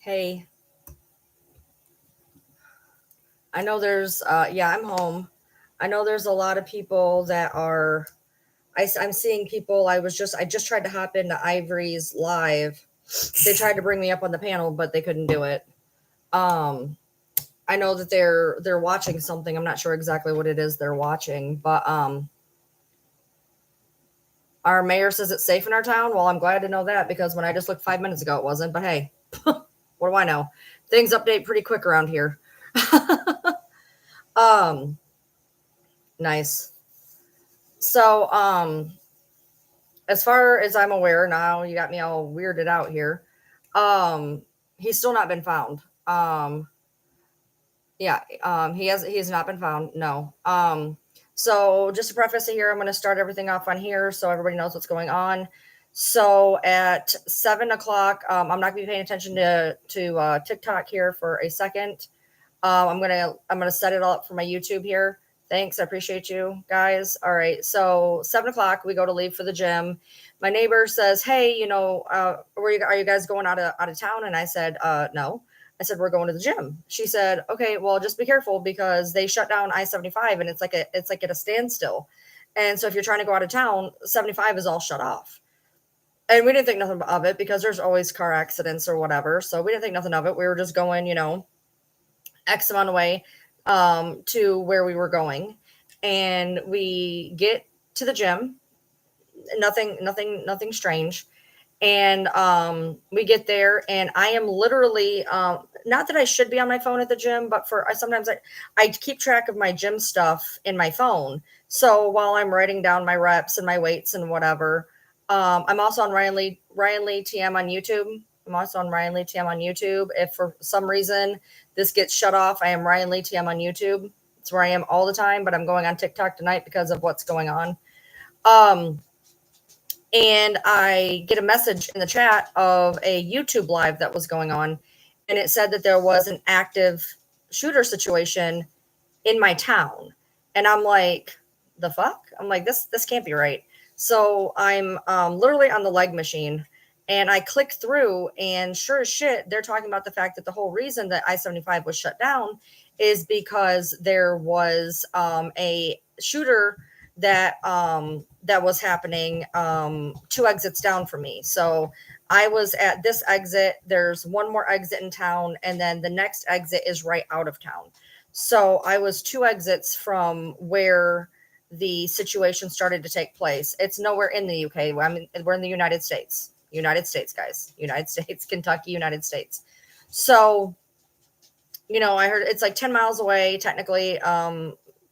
Hey, I know there's, yeah, I'm home. I know there's a lot of people that are, I'm seeing people. I just tried to hop into Ivory's live. They tried to bring me up on the panel, but they couldn't do it. Um, I know that they're watching something. I'm not sure exactly what it is they're watching, but our mayor says it's safe in our town. Well, I'm glad to know that because when I just looked 5 minutes ago, it wasn't. But hey, what do I know? Things update pretty quick around here. um, nice. So, as far as I'm aware, now you got me all weirded out here. Um, he's still not been found. Yeah, he has not been found. No. So just to preface it here, I'm going to start everything off on here so everybody knows what's going on. So at 7 o'clock, I'm not going to be paying attention to TikTok here for a second. I'm gonna set it all up for my YouTube here. Thanks, I appreciate you guys. All right, so 7 o'clock, we go to leave for the gym. My neighbor says, "Hey, are you guys going out of town?" And I said, "No." I said, "We're going to the gym." She said, "Okay, well, just be careful because they shut down I-75 and it's like at a standstill. And so if you're trying to go out of town, 75 is all shut off." And we didn't think nothing of it because there's always car accidents or whatever. So we didn't think nothing of it. We were just going, X amount away to where we were going. And we get to the gym. Nothing strange. And we get there, and I am literally not that I should be on my phone at the gym, but sometimes I keep track of my gym stuff in my phone. So while I'm writing down my reps and my weights and whatever, I'm also on Ryan Lee TM on YouTube. I'm also on Ryan Lee TM on YouTube. If for some reason this gets shut off, I am Ryan Lee TM on YouTube. It's where I am all the time, but I'm going on TikTok tonight because of what's going on. And I get a message in the chat of a YouTube live that was going on, and it said that there was an active shooter situation in my town. And I'm like, the fuck? I'm like, this can't be right. So I'm literally on the leg machine, and I click through, and sure as shit, they're talking about the fact that the whole reason that I-75 was shut down is because there was a shooter that was happening 2 exits down from me. So I was at this exit. There's one more exit in town, and then the next exit is right out of town. So I was 2 exits from where the situation started to take place. It's nowhere in the UK. I mean, we're in the United States. United States, guys. United States, Kentucky, United States. So, I heard it's like 10 miles away, technically,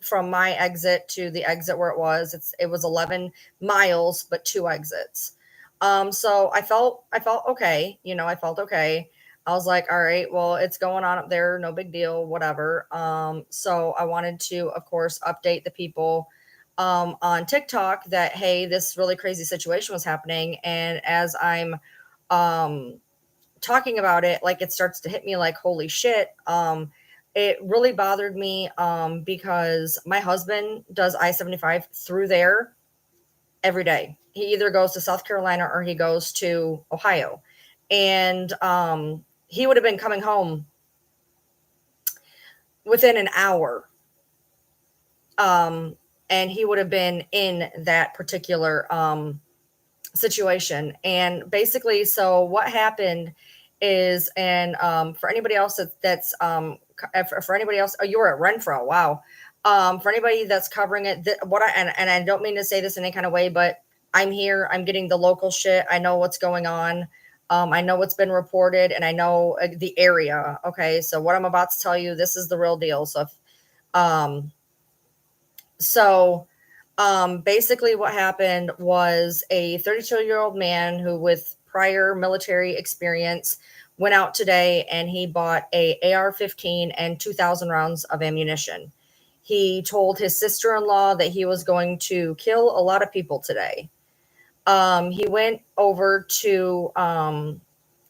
from my exit to the exit where it was. It was 11 miles, but 2 exits. So I felt okay. I felt okay. I was like, all right, well, it's going on up there. No big deal, whatever. So I wanted to, of course, update the people on TikTok that, hey, this really crazy situation was happening. And as I'm talking about it, like it starts to hit me like, holy shit. It really bothered me because my husband does I-75 through there every day. He either goes to South Carolina or he goes to Ohio. And he would have been coming home within an hour. And he would have been in that particular situation. And basically, so what happened is, and for anybody else that's for anybody else, oh, you were at Renfro, wow. For anybody that's covering it, and I don't mean to say this in any kind of way, but I'm here, I'm getting the local shit. I know what's going on. I know what's been reported, and I know the area. Okay, so what I'm about to tell you, this is the real deal. So basically what happened was a 32-year-old man who with prior military experience went out today and he bought a AR-15 and 2,000 rounds of ammunition. He told his sister-in-law that he was going to kill a lot of people today. He went over to,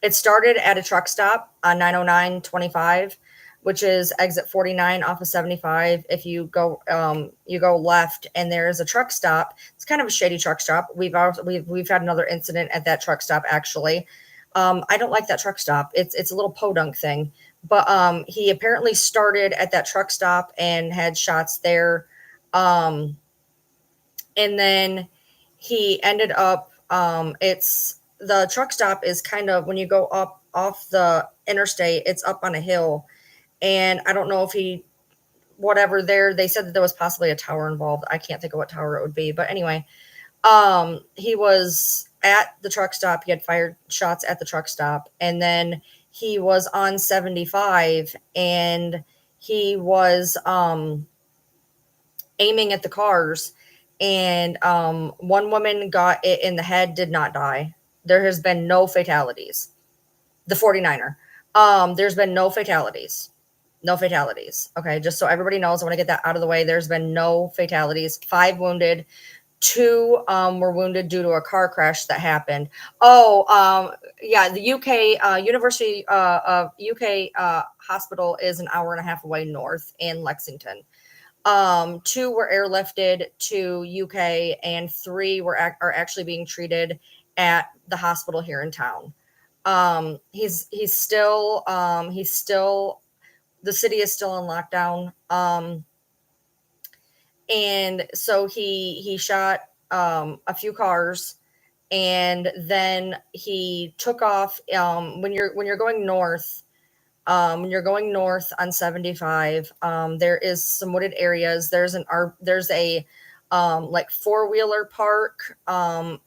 it started at a truck stop on 909-25, which is exit 49 off of 75. If you go left, and there's a truck stop. It's kind of a shady truck stop. We've had another incident at that truck stop, actually. I don't like that truck stop. It's a little podunk thing, but he apparently started at that truck stop and had shots there, um, and then he ended up. It's the truck stop is kind of when you go up off the interstate. It's up on a hill, and I don't know if he whatever there. They said that there was possibly a tower involved. I can't think of what tower it would be, but anyway, he was at the truck stop. He had fired shots at the truck stop, and then he was on 75, and he was aiming at the cars, and one woman got it in the head, did not die. There has been no fatalities. The 49er. There's been no fatalities. No fatalities. Okay, just so everybody knows, I want to get that out of the way. There's been no fatalities. 5 wounded. 2 were wounded due to a car crash that happened. Yeah, the UK University of UK hospital is an hour and a half away north in Lexington. 2 were airlifted to UK, and 3 are actually being treated at the hospital here in town. He's still the city is still on lockdown. And so he shot a few cars, and then he took off. When you're going north, when you're going north on 75, there is some wooded areas. There's a like 4-wheeler park.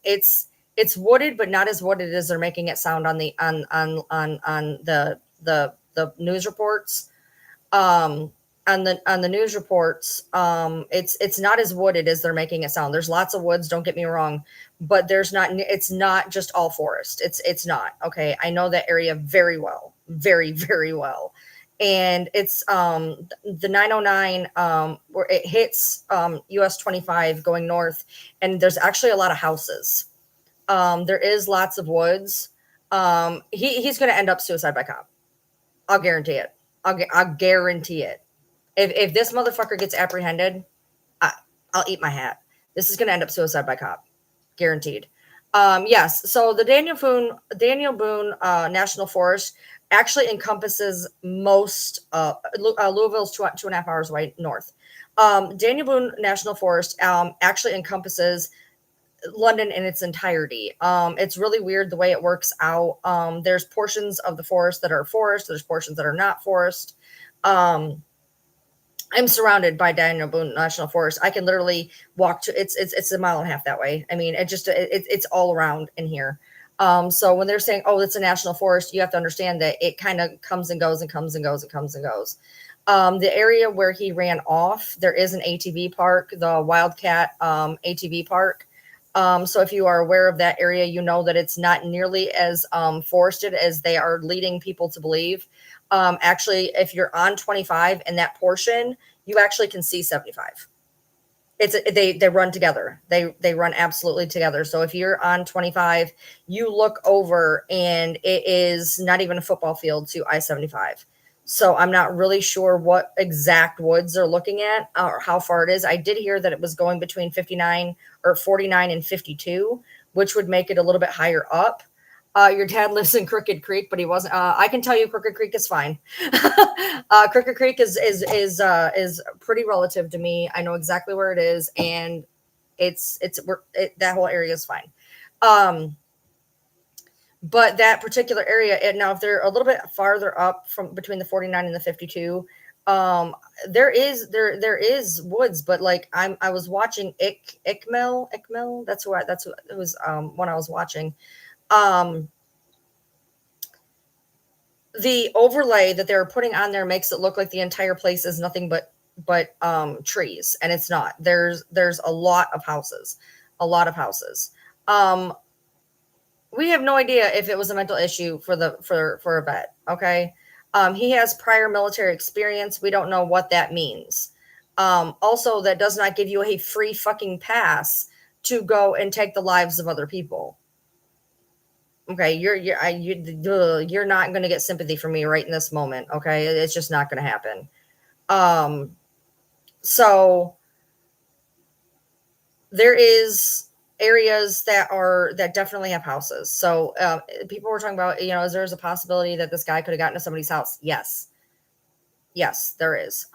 It's wooded, but not as wooded as they're making it sound on the news reports. On the news reports, it's not as wooded as they're making it sound. There's lots of woods, don't get me wrong, but it's not just all forest. It's not. Okay, I know that area very well, very, very well. And it's the 909 where it hits US 25 going north, and there's actually a lot of houses. There is lots of woods. He's going to end up suicide by cop. I'll guarantee it. I'll guarantee it. If this motherfucker gets apprehended, I'll eat my hat. This is going to end up suicide by cop, guaranteed. Yes. So the Daniel Boone National Forest actually encompasses most. Louisville's 2.5 hours away north. Daniel Boone National Forest actually encompasses London in its entirety. It's really weird the way it works out. There's portions of the forest that are forest. There's portions that are not forest. I'm surrounded by Daniel Boone National Forest. I can literally walk to it's 1.5 miles that way. I mean, it's all around in here. So when they're saying, "Oh, it's a national forest," you have to understand that it kind of comes and goes and comes and goes and comes and goes. The area where he ran off, there is an ATV park, the Wildcat ATV park. So if you are aware of that area, you know that it's not nearly as forested as they are leading people to believe. Actually, if you're on 25 in that portion, you actually can see 75. They run together. They run absolutely together. So if you're on 25, you look over and it is not even a football field to I-75. So I'm not really sure what exact woods they're looking at or how far it is. I did hear that it was going between 59 or 49 and 52, which would make it a little bit higher up. Your dad lives in Crooked Creek, but he wasn't. I can tell you, Crooked Creek is fine. Crooked Creek is pretty relative to me. I know exactly where it is, and that whole area is fine. But that particular area, now if they're a little bit farther up from between the 49 and the 52, there is woods, but like I was watching Ickmill. That's who it was. One I was watching. The overlay that they're putting on there makes it look like the entire place is nothing but trees, and it's not. There's a lot of houses. We have no idea if it was a mental issue for a vet. Okay. He has prior military experience. We don't know what that means. Also, that does not give you a free fucking pass to go and take the lives of other people. Okay, you're not going to get sympathy from me right in this moment. Okay, it's just not going to happen. So there is areas that definitely have houses. So people were talking about, is there's a possibility that this guy could have gotten to somebody's house? Yes, there is.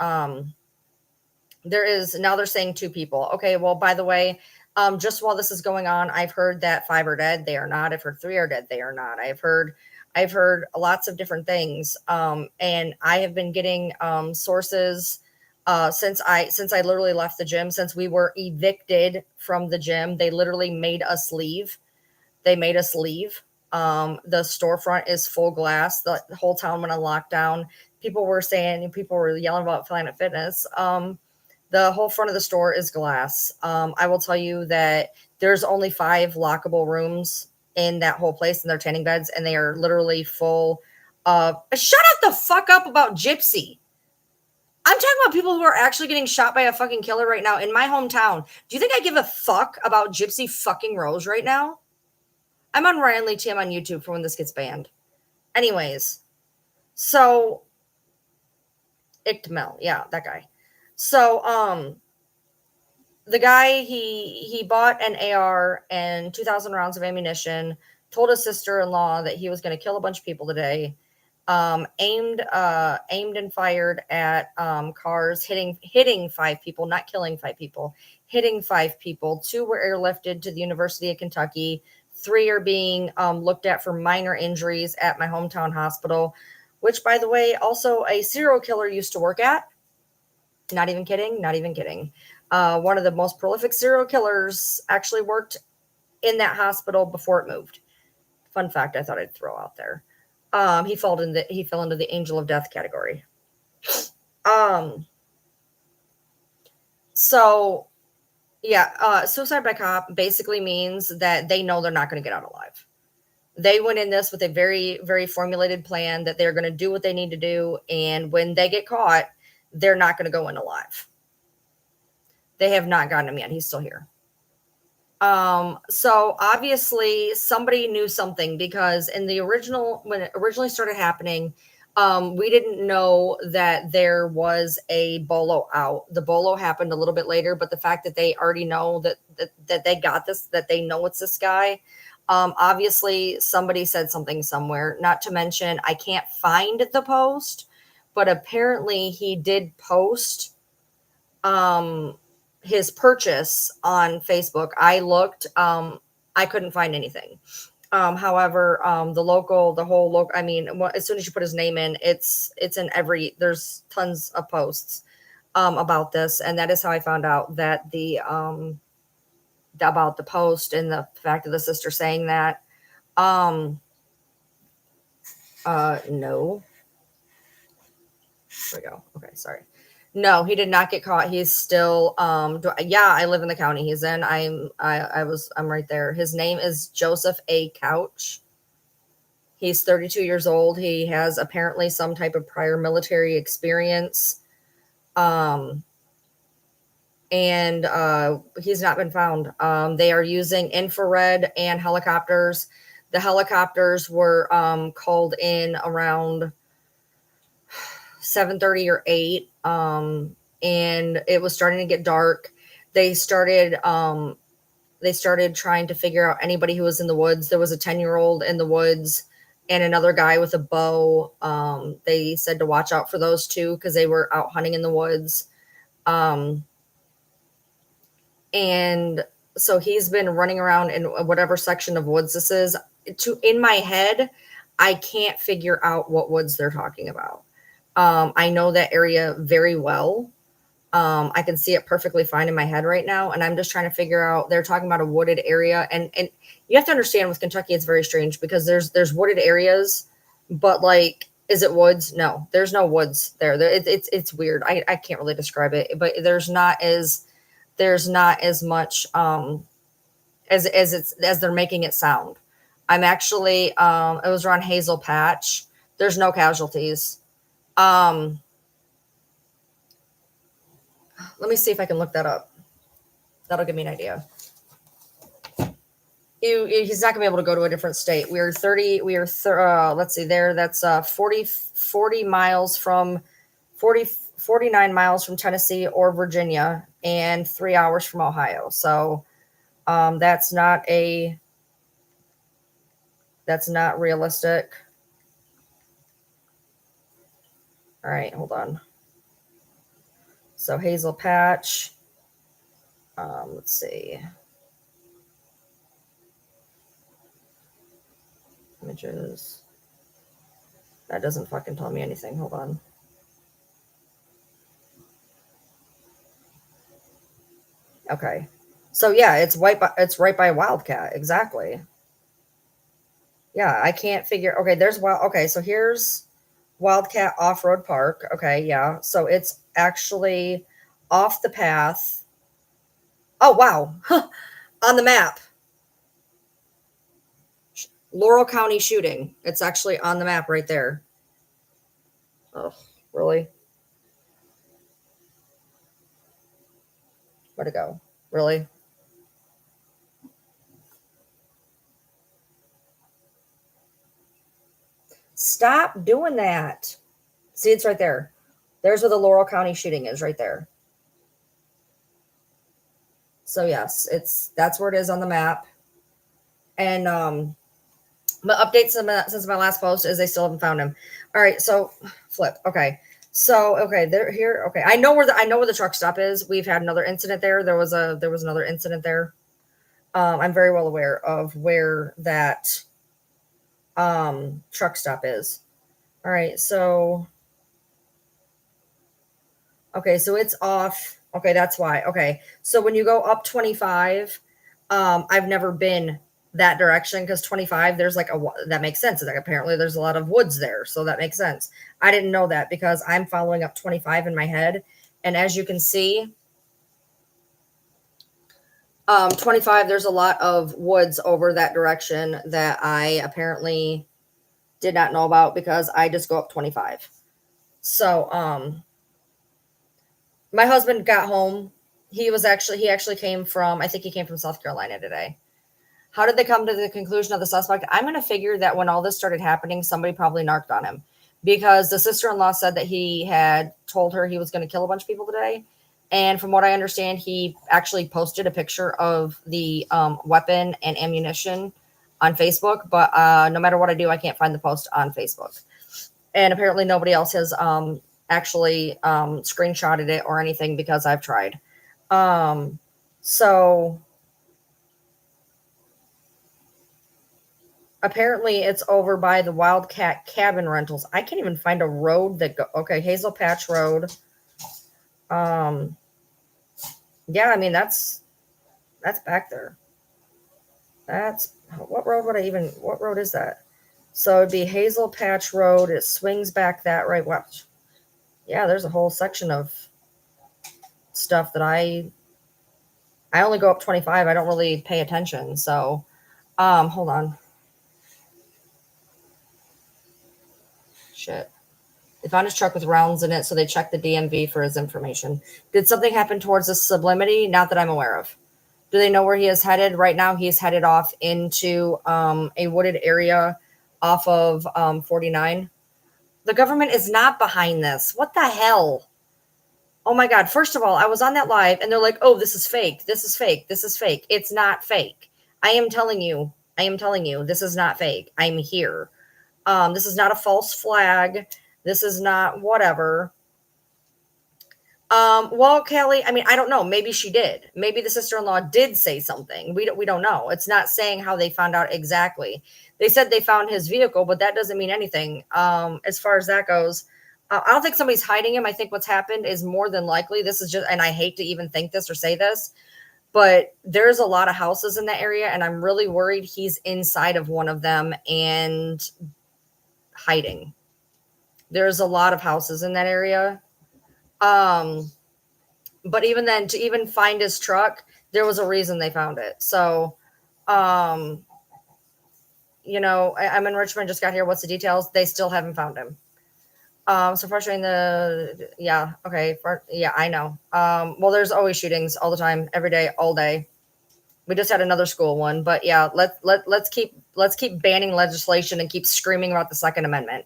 There is. Now they're saying 2 people. Okay, well, by the way, just while this is going on, I've heard that 5 are dead. They are not. I've heard 3 are dead. They are not. I've heard lots of different things. And I have been getting sources since I literally left the gym, since we were evicted from the gym. They literally made us leave. They made us leave. The storefront is full glass. The whole town went on lockdown. People were yelling about Planet Fitness. The whole front of the store is glass. I will tell you that there's only 5 lockable rooms in that whole place, and they're tanning beds, and they are literally full of. Shut up the fuck up about Gypsy. I'm talking about people who are actually getting shot by a fucking killer right now in my hometown. Do you think I give a fuck about Gypsy fucking Rose right now? I'm on Ryan Lee TM on YouTube for when this gets banned. Anyways, so Ichtmel, yeah, that guy. So the guy, he bought an AR and 2,000 rounds of ammunition, told his sister-in-law that he was going to kill a bunch of people today. Aimed and fired at cars, hitting 5 people, not killing 5 people, hitting 5 people. 2 were airlifted to the University of Kentucky. 3 are being looked at for minor injuries at my hometown hospital, which, by the way, also a serial killer used to work at. Not even kidding. One of the most prolific serial killers actually worked in that hospital before it moved. Fun fact I thought I'd throw out there. He fell into the angel of death category. So yeah, suicide by cop basically means that they know they're not going to get out alive. They went in this with a very, very formulated plan that they're going to do what they need to do. And when they get caught, they're not going to go in alive. They have not gotten him yet. He's still here. So obviously somebody knew something, because when it originally started happening, we didn't know that there was a bolo out. The bolo happened a little bit later, but the fact that they already know that they got this, that they know it's this guy. Obviously somebody said something somewhere, not to mention, I can't find the post, but apparently he did post, his purchase on Facebook. I looked, I couldn't find anything. However, as soon as you put his name in, it's in there's tons of posts, about this. And that is how I found out that about the post and the fact of the sister saying that, no. There we go. Okay. Sorry. No, he did not get caught. He's still, I live in the county he's in. I'm right there. His name is Joseph A. Couch. He's 32 years old. He has apparently some type of prior military experience. And he's not been found. They are using infrared and helicopters. The helicopters were, called in around 7:30 or 8, and it was starting to get dark. They started trying to figure out anybody who was in the woods. There was a 10-year-old in the woods and another guy with a bow. They said to watch out for those 2 because they were out hunting in the woods. And so he's been running around in whatever section of woods this is. In my head, I can't figure out what woods they're talking about. I know that area very well. I can see it perfectly fine in my head right now. And I'm just trying to figure out, they're talking about a wooded area. And you have to understand with Kentucky, it's very strange because there's wooded areas, but like, is it woods? No, there's no woods there. It's weird. I can't really describe it, but there's not as much, as they're making it sound. I'm actually, it was around Hazel Patch. There's no casualties. Let me see if I can look that up. That'll give me an idea. He's not gonna be able to go to a different state. Let's see there. That's 49 miles from Tennessee or Virginia and 3 hours from Ohio. So That's not realistic. All right, hold on. So Hazel Patch. Let's see. Images. That doesn't fucking tell me anything. Hold on. Okay. So yeah, it's right by Wildcat. Exactly. Yeah, I can't figure. Okay, okay, so here's Wildcat Off-Road Park. Okay, yeah. So it's actually off the path. Oh, wow. On the map. Laurel County shooting. It's actually on the map right there. Oh, really? Where'd it go? Really? Stop doing that. See, it's right there. There's where the Laurel County shooting is, right there. So yes, that's where it is on the map. And the updates since my last post is they still haven't found him. All right, so flip. Okay. So okay, they're here. Okay. I know where the truck stop is. We've had another incident there. There was another incident there. I'm very well aware of where that truck stop is. All right, so okay, so it's off. Okay, that's why. Okay. So when you go up 25, I've never been that direction because 25, there's like that makes sense. Like apparently there's a lot of woods there. So that makes sense. I didn't know that because I'm following up 25 in my head. And as you can see, 25, there's a lot of woods over that direction that I apparently did not know about because I just go up 25. So, my husband got home. He actually came from, I think he came from South Carolina today. How did they come to the conclusion of the suspect? I'm going to figure that when all this started happening, somebody probably narked on him because the sister-in-law said that he had told her he was going to kill a bunch of people today. And from what I understand, he actually posted a picture of the weapon and ammunition on Facebook. But no matter what I do, I can't find the post on Facebook. And apparently nobody else has actually screenshotted it or anything because I've tried. So apparently it's over by the Wildcat Cabin Rentals. I can't even find a road okay, Hazel Patch Road. Yeah, I mean that's back there. What road is that? So it'd be Hazel Patch Road. It swings back that right. Watch. Yeah, there's a whole section of stuff that I only go up 25. I don't really pay attention. So, hold on. Shit. They found his truck with rounds in it, so they checked the DMV for his information. Did something happen towards the sublimity? Not that I'm aware of. Do they know where he is headed? Right now, he is headed off into a wooded area off of 49. The government is not behind this. What the hell? Oh my God. First of all, I was on that live and they're like, oh, this is fake. This is fake. This is fake. It's not fake. I am telling you, this is not fake. I'm here. This is not a false flag. This is not whatever. Well, Kelly, I mean, I don't know. Maybe she did. Maybe the sister-in-law did say something. We don't know. It's not saying how they found out exactly. They said they found his vehicle, but that doesn't mean anything. As far as that goes, I don't think somebody's hiding him. I think what's happened is more than likely, this is just, and I hate to even think this or say this, but there's a lot of houses in that area, and I'm really worried he's inside of one of them and hiding. There's a lot of houses in that area. But even then, to even find his truck, there was a reason they found it. So, you know, I'm in Richmond, just got here. What's the details? They still haven't found him. So frustrating yeah. Okay. Yeah, I know. Well, there's always shootings all the time, every day, all day. We just had another school one, but yeah, let's keep banning legislation and keep screaming about the Second Amendment.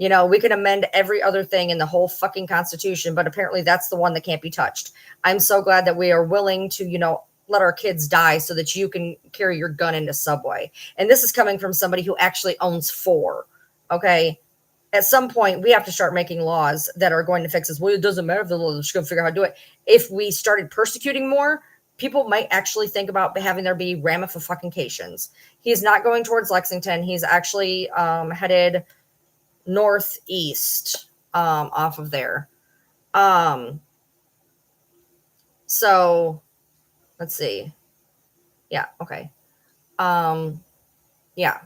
You know, we can amend every other thing in the whole fucking Constitution, but apparently that's the one that can't be touched. I'm so glad that we are willing to, you know, let our kids die so that you can carry your gun into Subway. And this is coming from somebody who actually owns 4. Okay. At some point, we have to start making laws that are going to fix this. Well, it doesn't matter if the law is going to figure out how to do it. If we started persecuting more, people might actually think about having there be ramifications. He's not going towards Lexington. He's actually headed northeast off of there. So let's see. Yeah. Okay. Yeah.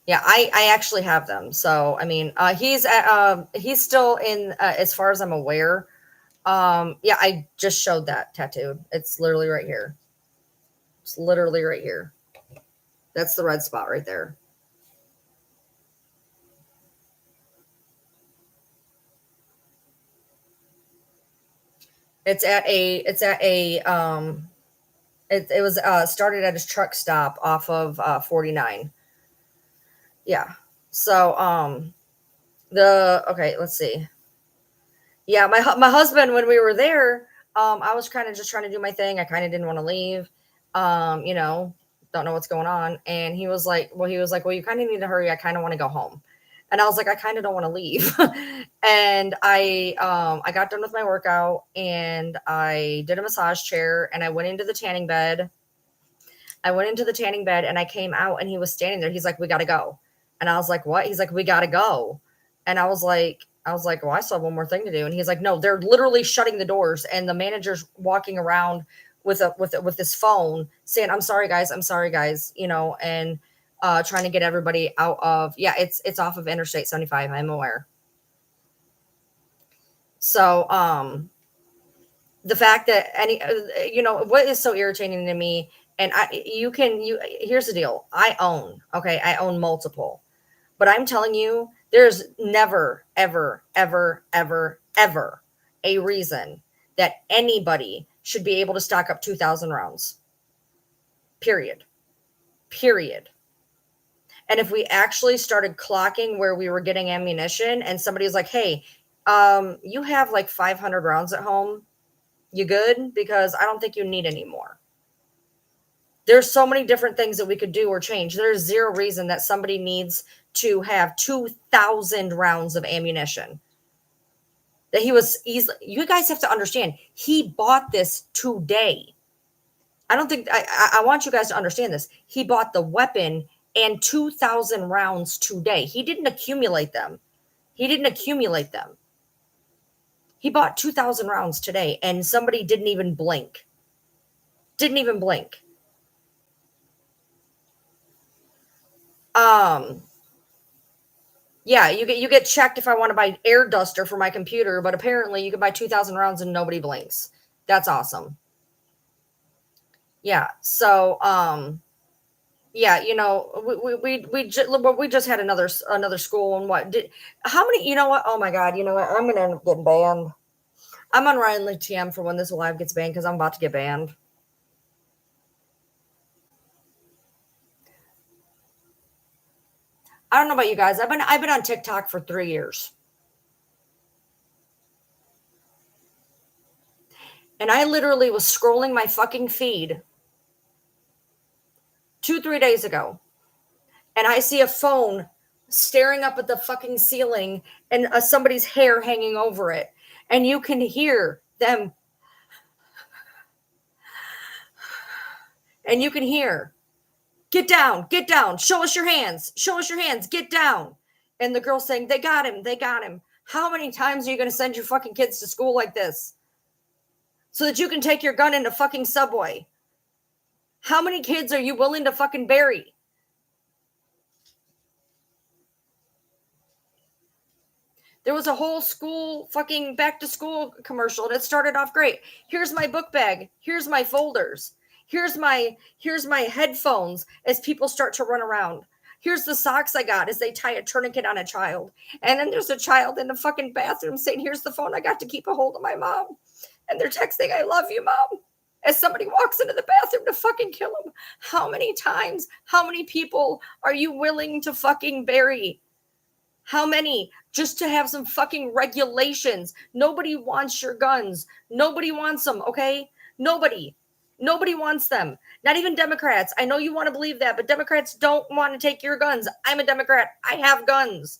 Yeah, I actually have them. So, I mean, he's still in, as far as I'm aware. Yeah, I just showed that tattoo. It's literally right here. It's literally right here. That's the red spot right there. It was started at his truck stop off of 49. Yeah. So okay, let's see. Yeah, my husband, when we were there, I was kind of just trying to do my thing. I kind of didn't want to leave. You know, don't know what's going on. And he was like, well, you kind of need to hurry. I kind of want to go home. And I was like, I kind of don't want to leave. And I got done with my workout and I did a massage chair and I went into the tanning bed. And I came out and he was standing there. He's like, we got to go. And I was like, what? He's like, we got to go. And I was like, well, I still have one more thing to do. And he's like, no, they're literally shutting the doors. And the manager's walking around with this phone saying, I'm sorry, guys, you know, and trying to get everybody out of, yeah, it's off of Interstate 75. I'm aware. So, the fact that you know, what is so irritating to me, and here's the deal. I own multiple, but I'm telling you, there's never, ever, ever, ever, ever a reason that anybody should be able to stock up 2,000 rounds. Period. And if we actually started clocking where we were getting ammunition and somebody's like, hey, you have like 500 rounds at home. You good? Because I don't think you need any more. There's so many different things that we could do or change. There's zero reason that somebody needs to have 2,000 rounds of ammunition. That you guys have to understand, he bought this today. I want you guys to understand this. He bought the weapon and 2,000 rounds today. He didn't accumulate them. He bought 2,000 rounds today and somebody didn't even blink. Yeah, you get checked if I want to buy air duster for my computer, but apparently you can buy 2,000 rounds and nobody blinks. That's awesome. Yeah. So, yeah, you know, we just had another school, and how many, you know what? Oh my God, you know what? I'm going to end up getting banned. I'm on Ryan Lee TM for when this live gets banned because I'm about to get banned. I don't know about you guys. I've been on TikTok for 3 years. And I literally was scrolling my fucking feed 2-3 days ago. And I see a phone staring up at the fucking ceiling and somebody's hair hanging over it. And you can hear them. And you can hear, get down, show us your hands, get down. And the girl saying, they got him. How many times are you going to send your fucking kids to school like this? So that you can take your gun into fucking Subway? How many kids are you willing to fucking bury? There was a whole school fucking back to school commercial and it started off great. Here's my book bag. Here's my folders. Here's my headphones as people start to run around. Here's the socks I got as they tie a tourniquet on a child. And then there's a child in the fucking bathroom saying, here's the phone I got to keep a hold of my mom. And they're texting, I love you, mom. As somebody walks into the bathroom to fucking kill him. How many times, how many people are you willing to fucking bury? How many? Just to have some fucking regulations. Nobody wants your guns. Nobody wants them, okay? Nobody. Nobody wants them. Not even Democrats. I know you want to believe that, but Democrats don't want to take your guns. I'm a Democrat. I have guns.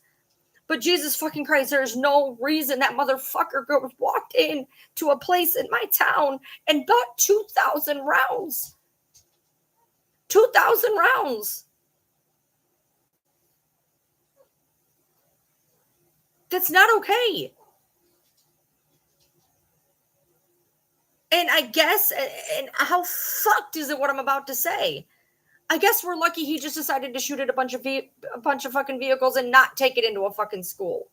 But Jesus fucking Christ, there's no reason that motherfucker walked in to a place in my town and bought 2,000 rounds. 2,000 rounds. That's not okay. And I guess, and how fucked is it what I'm about to say? I guess we're lucky he just decided to shoot at a bunch of fucking vehicles and not take it into a fucking school.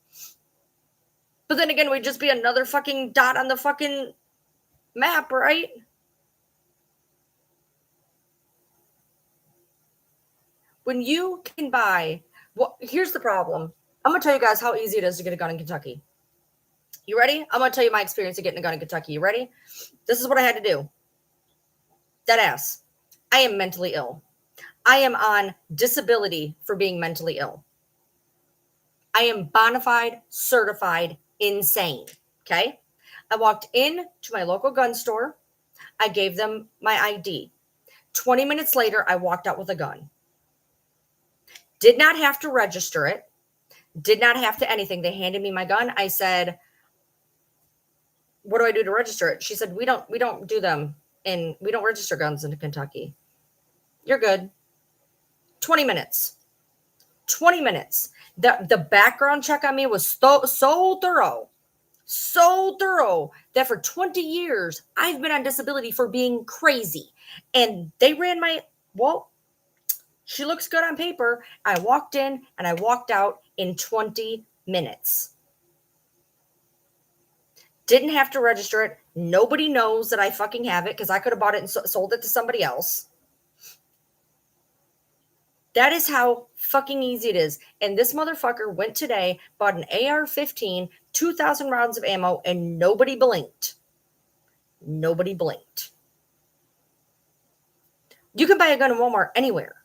But then again, we'd just be another fucking dot on the fucking map, right? When you can buy, well, here's the problem. I'm going to tell you guys how easy it is to get a gun in Kentucky. You ready? I'm going to tell you my experience of getting a gun in Kentucky. You ready? This is what I had to do. Dead ass. I am mentally ill. I am on disability for being mentally ill. I am bona fide, certified, insane. Okay? I walked in to my local gun store. I gave them my ID. 20 minutes later, I walked out with a gun. Did not have to register it. Did not have to anything. They handed me my gun. I said, what do I do to register it? She said, we don't do them and we don't register guns in Kentucky. You're good. 20 minutes. 20 minutes. The background check on me was so thorough that for 20 years, I've been on disability for being crazy. And they ran she looks good on paper. I walked in and I walked out in 20 minutes. Didn't have to register it. Nobody knows that I fucking have it because I could have bought it and sold it to somebody else. That is how fucking easy it is. And this motherfucker went today, bought an AR-15, 2,000 rounds of ammo, and nobody blinked. Nobody blinked. You can buy a gun in Walmart anywhere.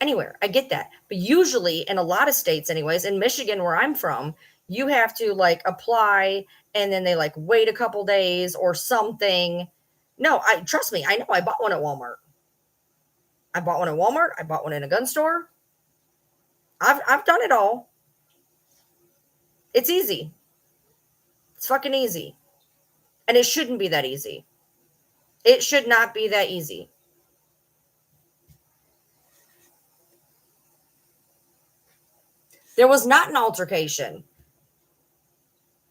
Anywhere. I get that. But usually, in a lot of states anyways, in Michigan where I'm from, you have to apply and then they wait a couple days or something. No, trust me, I know I bought one at Walmart. I bought one at Walmart. I bought one in a gun store. I've done it all. It's easy. It's fucking easy. And it shouldn't be that easy. It should not be that easy. There was not an altercation.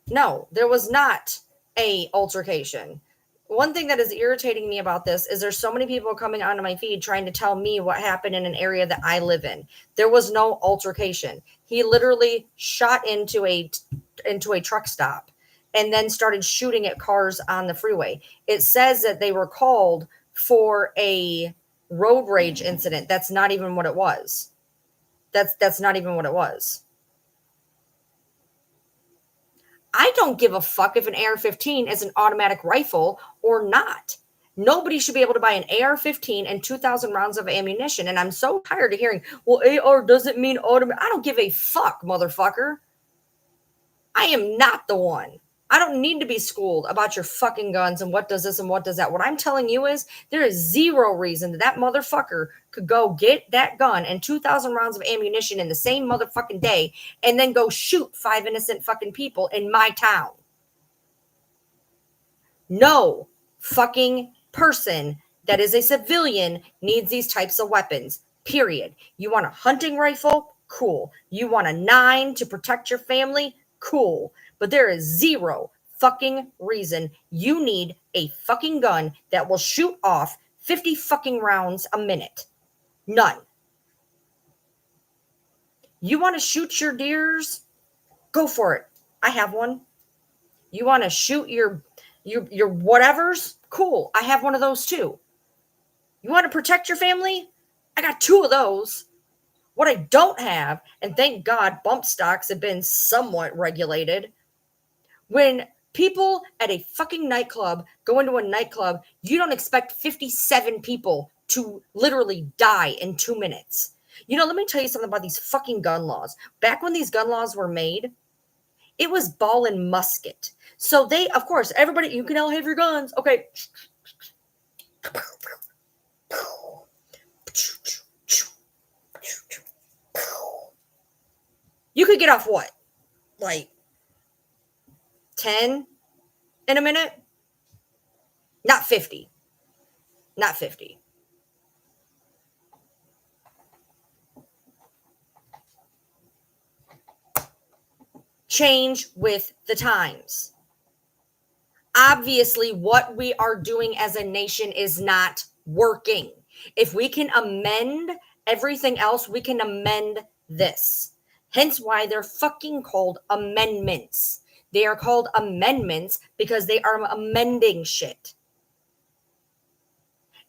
No, there was not a altercation. One thing that is irritating me about this is there's so many people coming onto my feed trying to tell me what happened in an area that I live in. There was no altercation. He literally shot into a truck stop and then started shooting at cars on the freeway. It says that they were called for a road rage incident. That's not even what it was. That's not even what it was. I don't give a fuck if an AR-15 is an automatic rifle or not. Nobody should be able to buy an AR-15 and 2,000 rounds of ammunition. And I'm so tired of hearing, well, AR doesn't mean automatic. I don't give a fuck, motherfucker. I am not the one. I don't need to be schooled about your fucking guns and what does this and what does that. What I'm telling you is there is zero reason that motherfucker could go get that gun and 2,000 rounds of ammunition in the same motherfucking day and then go shoot 5 innocent fucking people in my town. No fucking person that is a civilian needs these types of weapons, period. You want a hunting rifle? Cool. You want a 9 to protect your family? Cool. But there is zero fucking reason you need a fucking gun that will shoot off 50 fucking rounds a minute. None. You want to shoot your deers? Go for it. I have one. You want to shoot your whatevers? Cool. I have one of those too. You want to protect your family? I got 2 of those. What I don't have, and thank God bump stocks have been somewhat regulated. When people at a fucking nightclub go into a nightclub, you don't expect 57 people to literally die in 2 minutes. Let me tell you something about these fucking gun laws. Back when these gun laws were made, it was ball and musket. So they, of course, everybody, you can all have your guns. Okay. You could get off what? Like 10 in a minute? Not 50. Not 50. Change with the times. Obviously, what we are doing as a nation is not working. If we can amend everything else, we can amend this. Hence why they're fucking called amendments. They are called amendments because they are amending shit.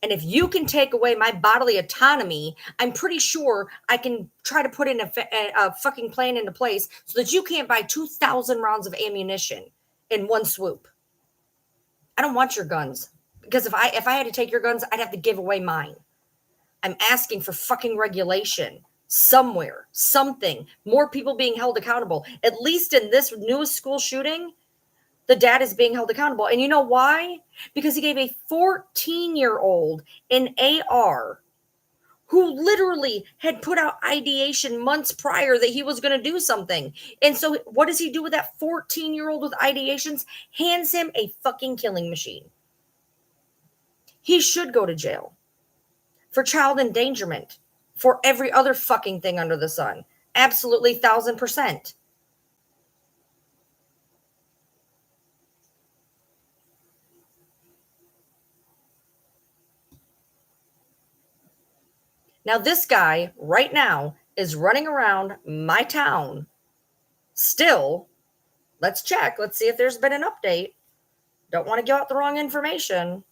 And if you can take away my bodily autonomy, I'm pretty sure I can try to put in a fucking plan into place so that you can't buy 2,000 rounds of ammunition in one swoop. I don't want your guns because if I had to take your guns, I'd have to give away mine. I'm asking for fucking regulation somewhere, something, more people being held accountable. At least in this newest school shooting, the dad is being held accountable. And you know why? Because he gave a 14-year-old an AR who literally had put out ideation months prior that he was going to do something. And so what does he do with that 14-year-old with ideations? Hands him a fucking killing machine. He should go to jail for child endangerment, for every other fucking thing under the sun. Absolutely 1,000%. Now, this guy right now is running around my town still. Let's check. Let's see if there's been an update. Don't want to give out the wrong information.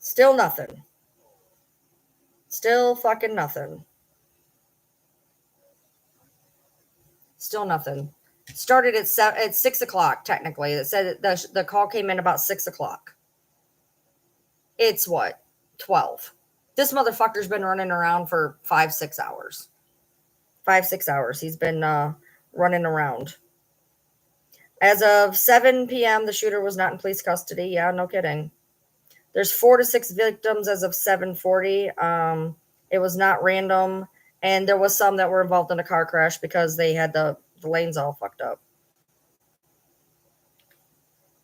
Still nothing. Still fucking nothing. Still nothing. Started at 6 o'clock, technically. It said the call came in about 6 o'clock. It's what? 12. This motherfucker's been running around for 5-6 hours. 5-6 hours. He's been running around. As of 7 p.m., the shooter was not in police custody. Yeah, no kidding. There's 4 to 6 victims as of 7:40. It was not random. And there was some that were involved in a car crash because they had the lanes all fucked up.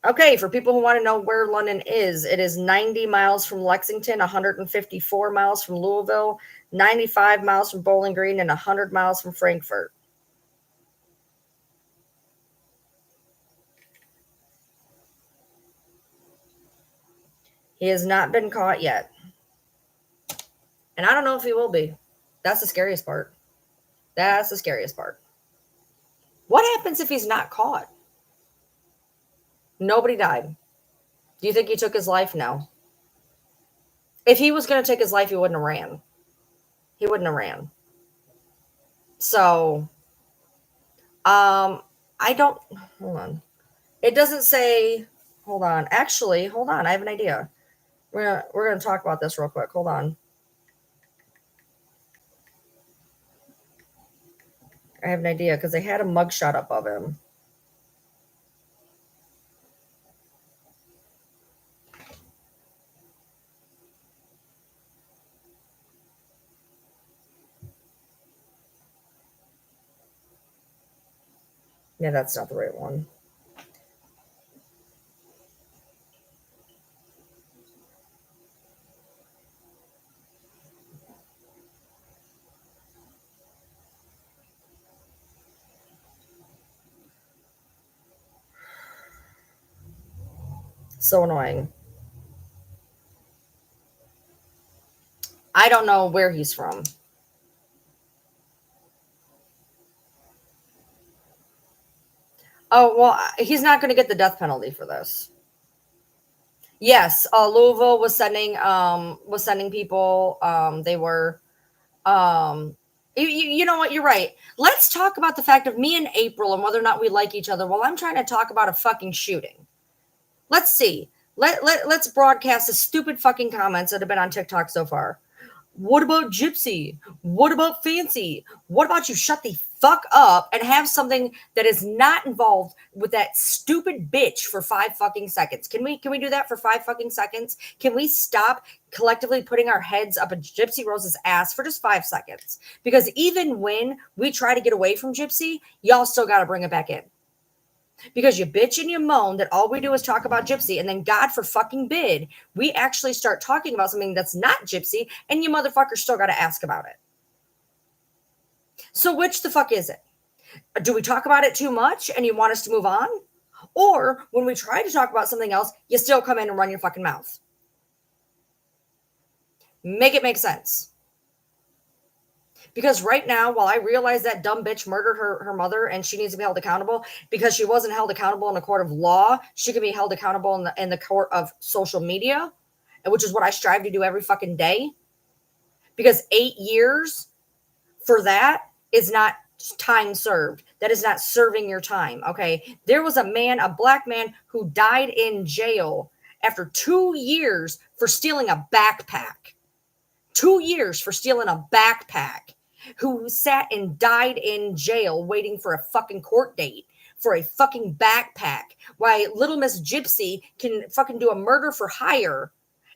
Okay, for people who want to know where London is, it is 90 miles from Lexington, 154 miles from Louisville, 95 miles from Bowling Green, and 100 miles from Frankfurt. He has not been caught yet. And I don't know if he will be. That's the scariest part. That's the scariest part. What happens if he's not caught? Nobody died. Do you think he took his life? No. If he was going to take his life, he wouldn't have ran. He wouldn't have ran. So, I don't, hold on. It doesn't say, hold on. Actually, hold on. I have an idea. We're going to talk about this real quick. Hold on. I have an idea because they had a mugshot up of him. Yeah, that's not the right one. So annoying. I don't know where he's from. Oh, well, he's not going to get the death penalty for this. Yes, Louisville was sending people. They were You know what? You're right. Let's talk about the fact of me and April and whether or not we like each other while I'm trying to talk about a fucking shooting. Let's see. Let's broadcast the stupid fucking comments that have been on TikTok so far. What about Gypsy? What about Fancy? What about you shut the fuck up and have something that is not involved with that stupid bitch for 5 fucking seconds? Can we do that for 5 fucking seconds? Can we stop collectively putting our heads up a Gypsy Rose's ass for just 5 seconds? Because even when we try to get away from Gypsy, y'all still got to bring it back in. Because you bitch and you moan that all we do is talk about Gypsy, and then God for fucking bid, we actually start talking about something that's not Gypsy, and you motherfuckers still got to ask about it. So which the fuck is it? Do we talk about it too much and you want us to move on? Or when we try to talk about something else, you still come in and run your fucking mouth? Make it make sense. Because right now, while I realize that dumb bitch murdered her mother and she needs to be held accountable, because she wasn't held accountable in a court of law, she can be held accountable in the court of social media, which is what I strive to do every fucking day. Because 8 years for that is not time served. That is not serving your time, okay? There was a man, a black man, who died in jail after 2 years for stealing a backpack. 2 years for stealing a backpack, who sat and died in jail waiting for a fucking court date for a fucking backpack, while little Miss Gypsy can fucking do a murder for hire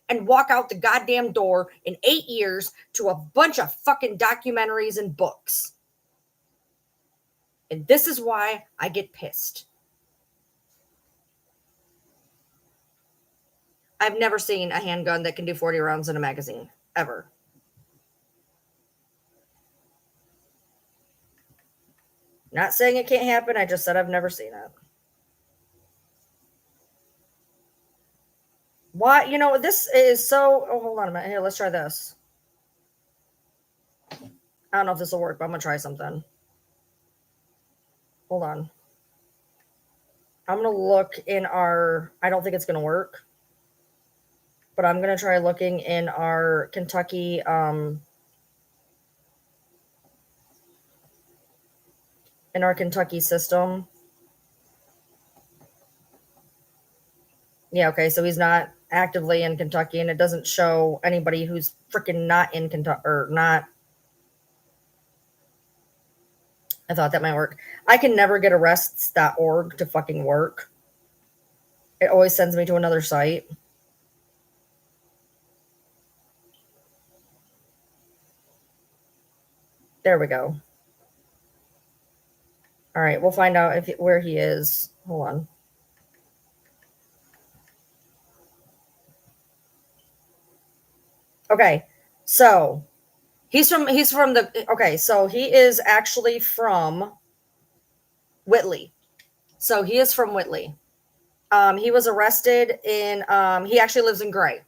and walk out the goddamn door in 8 years to a bunch of fucking documentaries and books. And this is why I get pissed. I've never seen a handgun that can do 40 rounds in a magazine, ever. Not saying it can't happen. I just said I've never seen it. Why? You know, this is so... Oh, hold on a minute. Here, let's try this. I don't know if this will work, but I'm going to try something. Hold on. I'm going to look in our... I don't think it's going to work. But I'm going to try looking in our Kentucky... in our Kentucky system. Yeah, okay, so he's not actively in Kentucky, and it doesn't show anybody who's freaking not in Kentucky, or not. I thought that might work. I can never get arrests.org to fucking work. It always sends me to another site. There we go. All right, we'll find out where he is. Hold on. Okay, so he's from the... Okay, so he is actually from Whitley. So he is from Whitley. He was arrested in... he actually lives in Gray.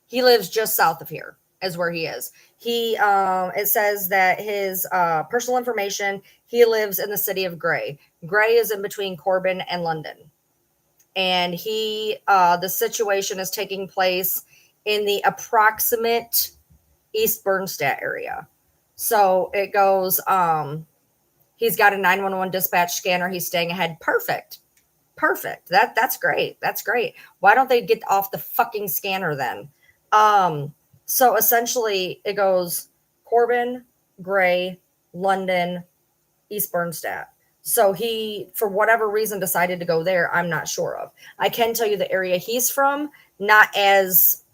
He lives just south of here, is where he is. He, it says that his personal information, he lives in the city of Gray. Gray is in between Corbin and London. And the situation is taking place in the approximate East Bernstadt area. So it goes, he's got a 911 dispatch scanner. He's staying ahead. Perfect. That's great. That's great. Why don't they get off the fucking scanner then? So essentially it goes Corbin, Gray, London, East Bernstadt. So he, for whatever reason, decided to go there. I'm not sure of. I can tell you the area he's from, not as,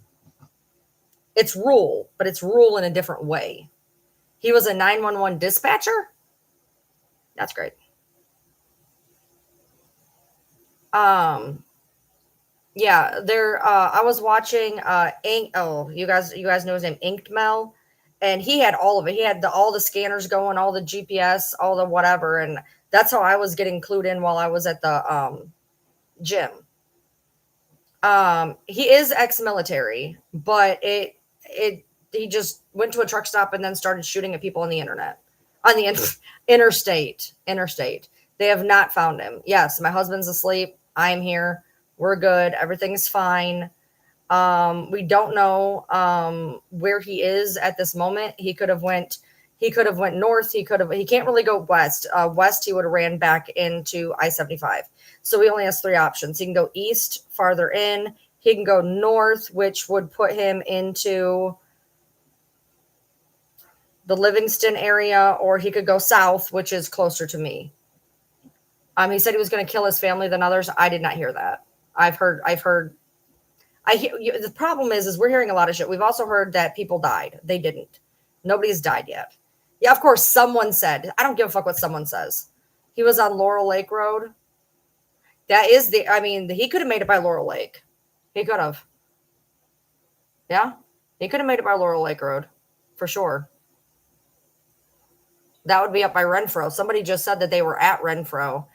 it's rural, but it's rural in a different way. He was a 911 dispatcher. That's great. Yeah, there. I was watching. Ink. Oh, you guys know his name, Inked Mel, and he had all of it. He had all the scanners going, all the GPS, all the whatever, and that's how I was getting clued in while I was at the gym. He is ex-military, but he just went to a truck stop and then started shooting at people on the internet, on the interstate. They have not found him. Yes, my husband's asleep. I'm here. We're good. Everything's fine. We don't know where he is at this moment. He could have went north. He can't really go west. West, he would have ran back into I-75. So he only has three options. He can go east, farther in. He can go north, which would put him into the Livingston area, or he could go south, which is closer to me. He said he was going to kill his family than others. I did not hear that. The problem is we're hearing a lot of shit. We've also heard that people died. They didn't. Nobody's died yet. Yeah, of course, someone said. I don't give a fuck what someone says. He was on Laurel Lake Road. He could have made it by Laurel Lake. He could have. Yeah, he could have made it by Laurel Lake Road, for sure. That would be up by Renfro. Somebody just said that they were at Renfro.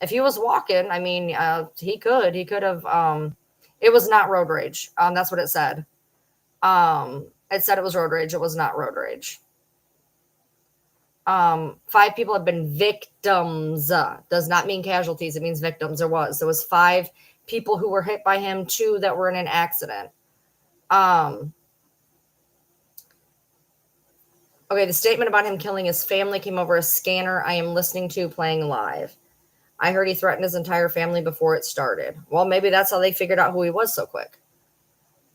If he was walking, he could have. It was not road rage. That's what it said. It said it was road rage. It was not road rage. 5 people have been victims. Does not mean casualties. It means victims. There was 5 people who were hit by him, 2 that were in an accident. Okay, the statement about him killing his family came over a scanner I am listening to playing live. I heard he threatened his entire family before it started. Well, maybe that's how they figured out who he was so quick.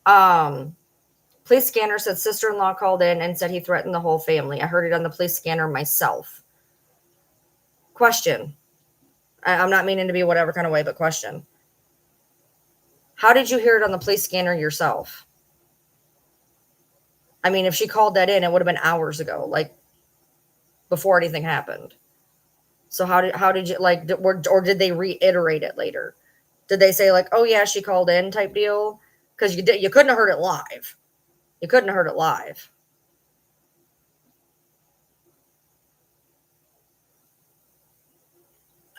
Police scanner said sister-in-law called in and said he threatened the whole family. I heard it on the police scanner myself. Question. I'm not meaning to be whatever kind of way, but question. How did you hear it on the police scanner yourself? If she called that in, it would have been hours ago, like before anything happened. So how did you or did they reiterate it later? Did they say like, oh yeah, she called in type deal? Because you couldn't have heard it live. You couldn't have heard it live.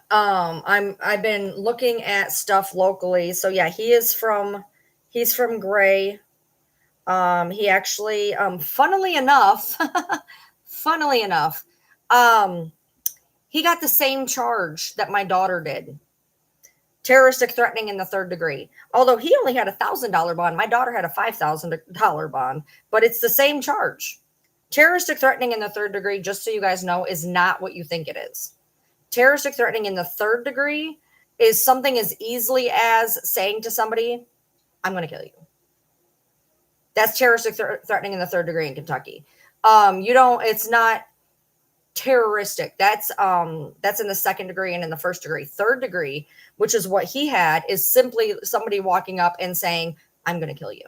I've been looking at stuff locally. So yeah, he's from Gray. He actually, funnily enough, he got the same charge that my daughter did. Terroristic threatening in the 3rd degree. Although he only had $1,000 bond. My daughter had a $5,000 bond, but it's the same charge. Terroristic threatening in the 3rd degree, just so you guys know, is not what you think it is. Terroristic threatening in the 3rd degree is something as easily as saying to somebody, I'm going to kill you. That's terroristic threatening in the 3rd degree in Kentucky. It's not terroristic. That's in the 2nd degree and in the 1st degree. 3rd degree, which is what he had, is simply somebody walking up and saying, I'm going to kill you.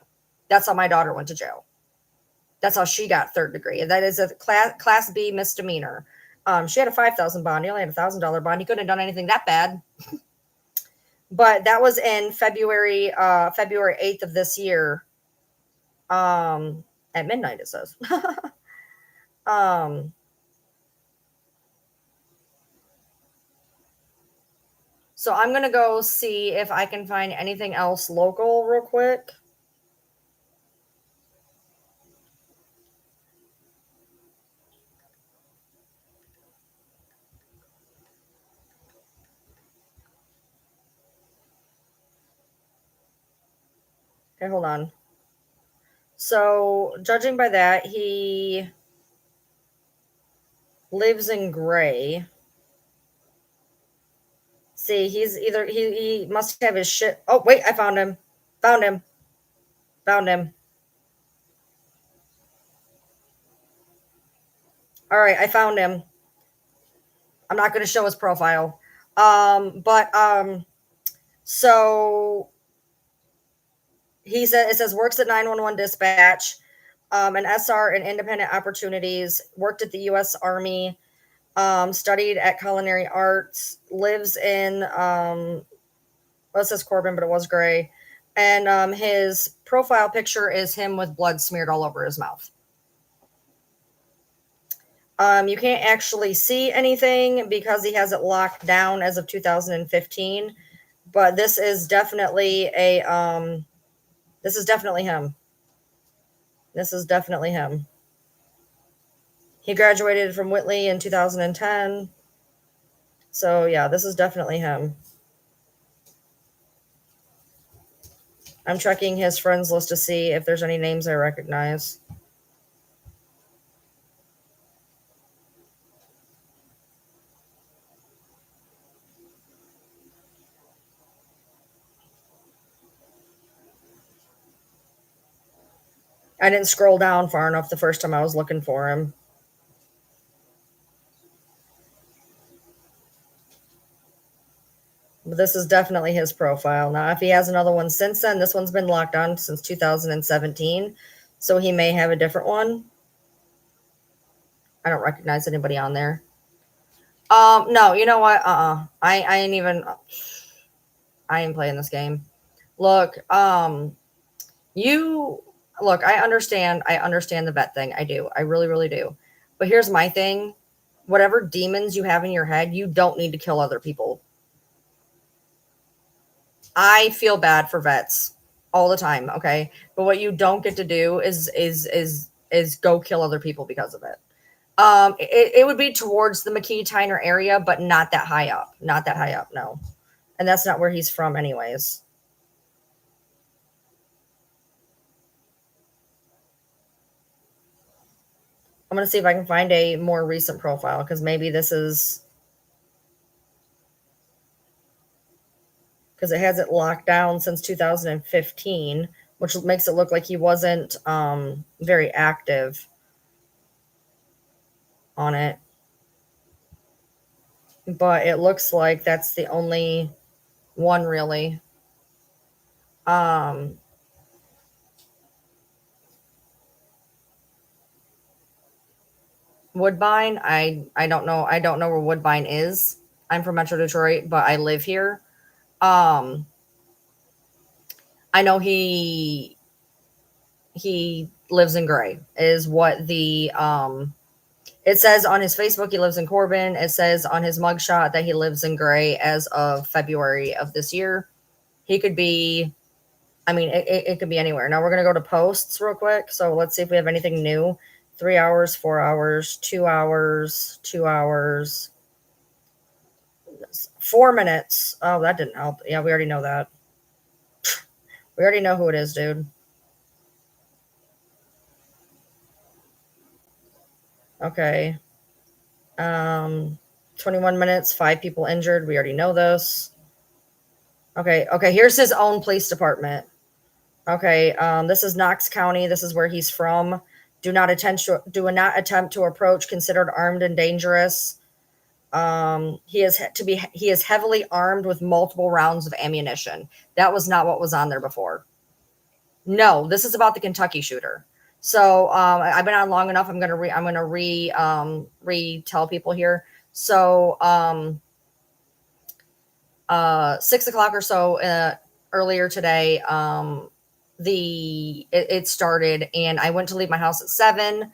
That's how my daughter went to jail. That's how she got 3rd degree. And that is a class B misdemeanor. She had a $5,000 bond. He only had a $1,000 bond. He couldn't have done anything that bad. But that was in February 8th of this year. At midnight, it says. So I'm going to go see if I can find anything else local real quick. Okay, hold on. So judging by that, he lives in Gray. See, he must have his shit. Oh, wait, I found him. Found him. All right, I found him. I'm not going to show his profile. So he said, it says works at 911 dispatch, an SR in independent opportunities, worked at the U.S. Army, studied at culinary arts, lives in, well, it says Corbin, but it was Gray. And his profile picture is him with blood smeared all over his mouth. You can't actually see anything because he has it locked down as of 2015. But this is definitely him. This is definitely him. He graduated from Whitley in 2010. So yeah, this is definitely him. I'm checking his friends list to see if there's any names I recognize. I didn't scroll down far enough the first time I was looking for him. But this is definitely his profile. Now, if he has another one since then, this one's been locked on since 2017. So he may have a different one. I don't recognize anybody on there. No, you know what? I ain't even, I ain't playing this game. Look, you, look, I understand the vet thing. I do. I really, really do. But here's my thing. Whatever demons you have in your head, you don't need to kill other people. I feel bad for vets all the time, okay? But what you don't get to do is go kill other people because of it. It would be towards the McKee Tyner area, but not that high up. Not that high up, no. And that's not where he's from, anyways. I'm gonna see if I can find a more recent profile because maybe this is because it has it locked down since 2015, which makes it look like he wasn't very active on it. But it looks like that's the only one really. Woodbine, I don't know. I don't know where Woodbine is. I'm from Metro Detroit, but I live here. I know he lives in Gray is what the it says on his Facebook he lives in Corbin. It says on his mugshot that he lives in Gray as of February of this year. He could be, I mean, it could be anywhere. Now we're gonna go to posts real quick. So let's see if we have anything new. 3 hours, 4 hours, 2 hours, 2 hours, 4 minutes. Oh, that didn't help. Yeah, we already know that. We already know who it is, dude. Okay. 21 minutes, 5 people injured. We already know this. Okay, here's his own police department. Okay, this is Knox County. This is where he's from. Do not attempt to approach. Considered armed and dangerous. He is heavily armed with multiple rounds of ammunition. That was not what was on there before. No, this is about the Kentucky shooter. So I've been on long enough. I'm gonna retell people here. So 6 o'clock or so earlier today, it started, and I went to leave my house at 7.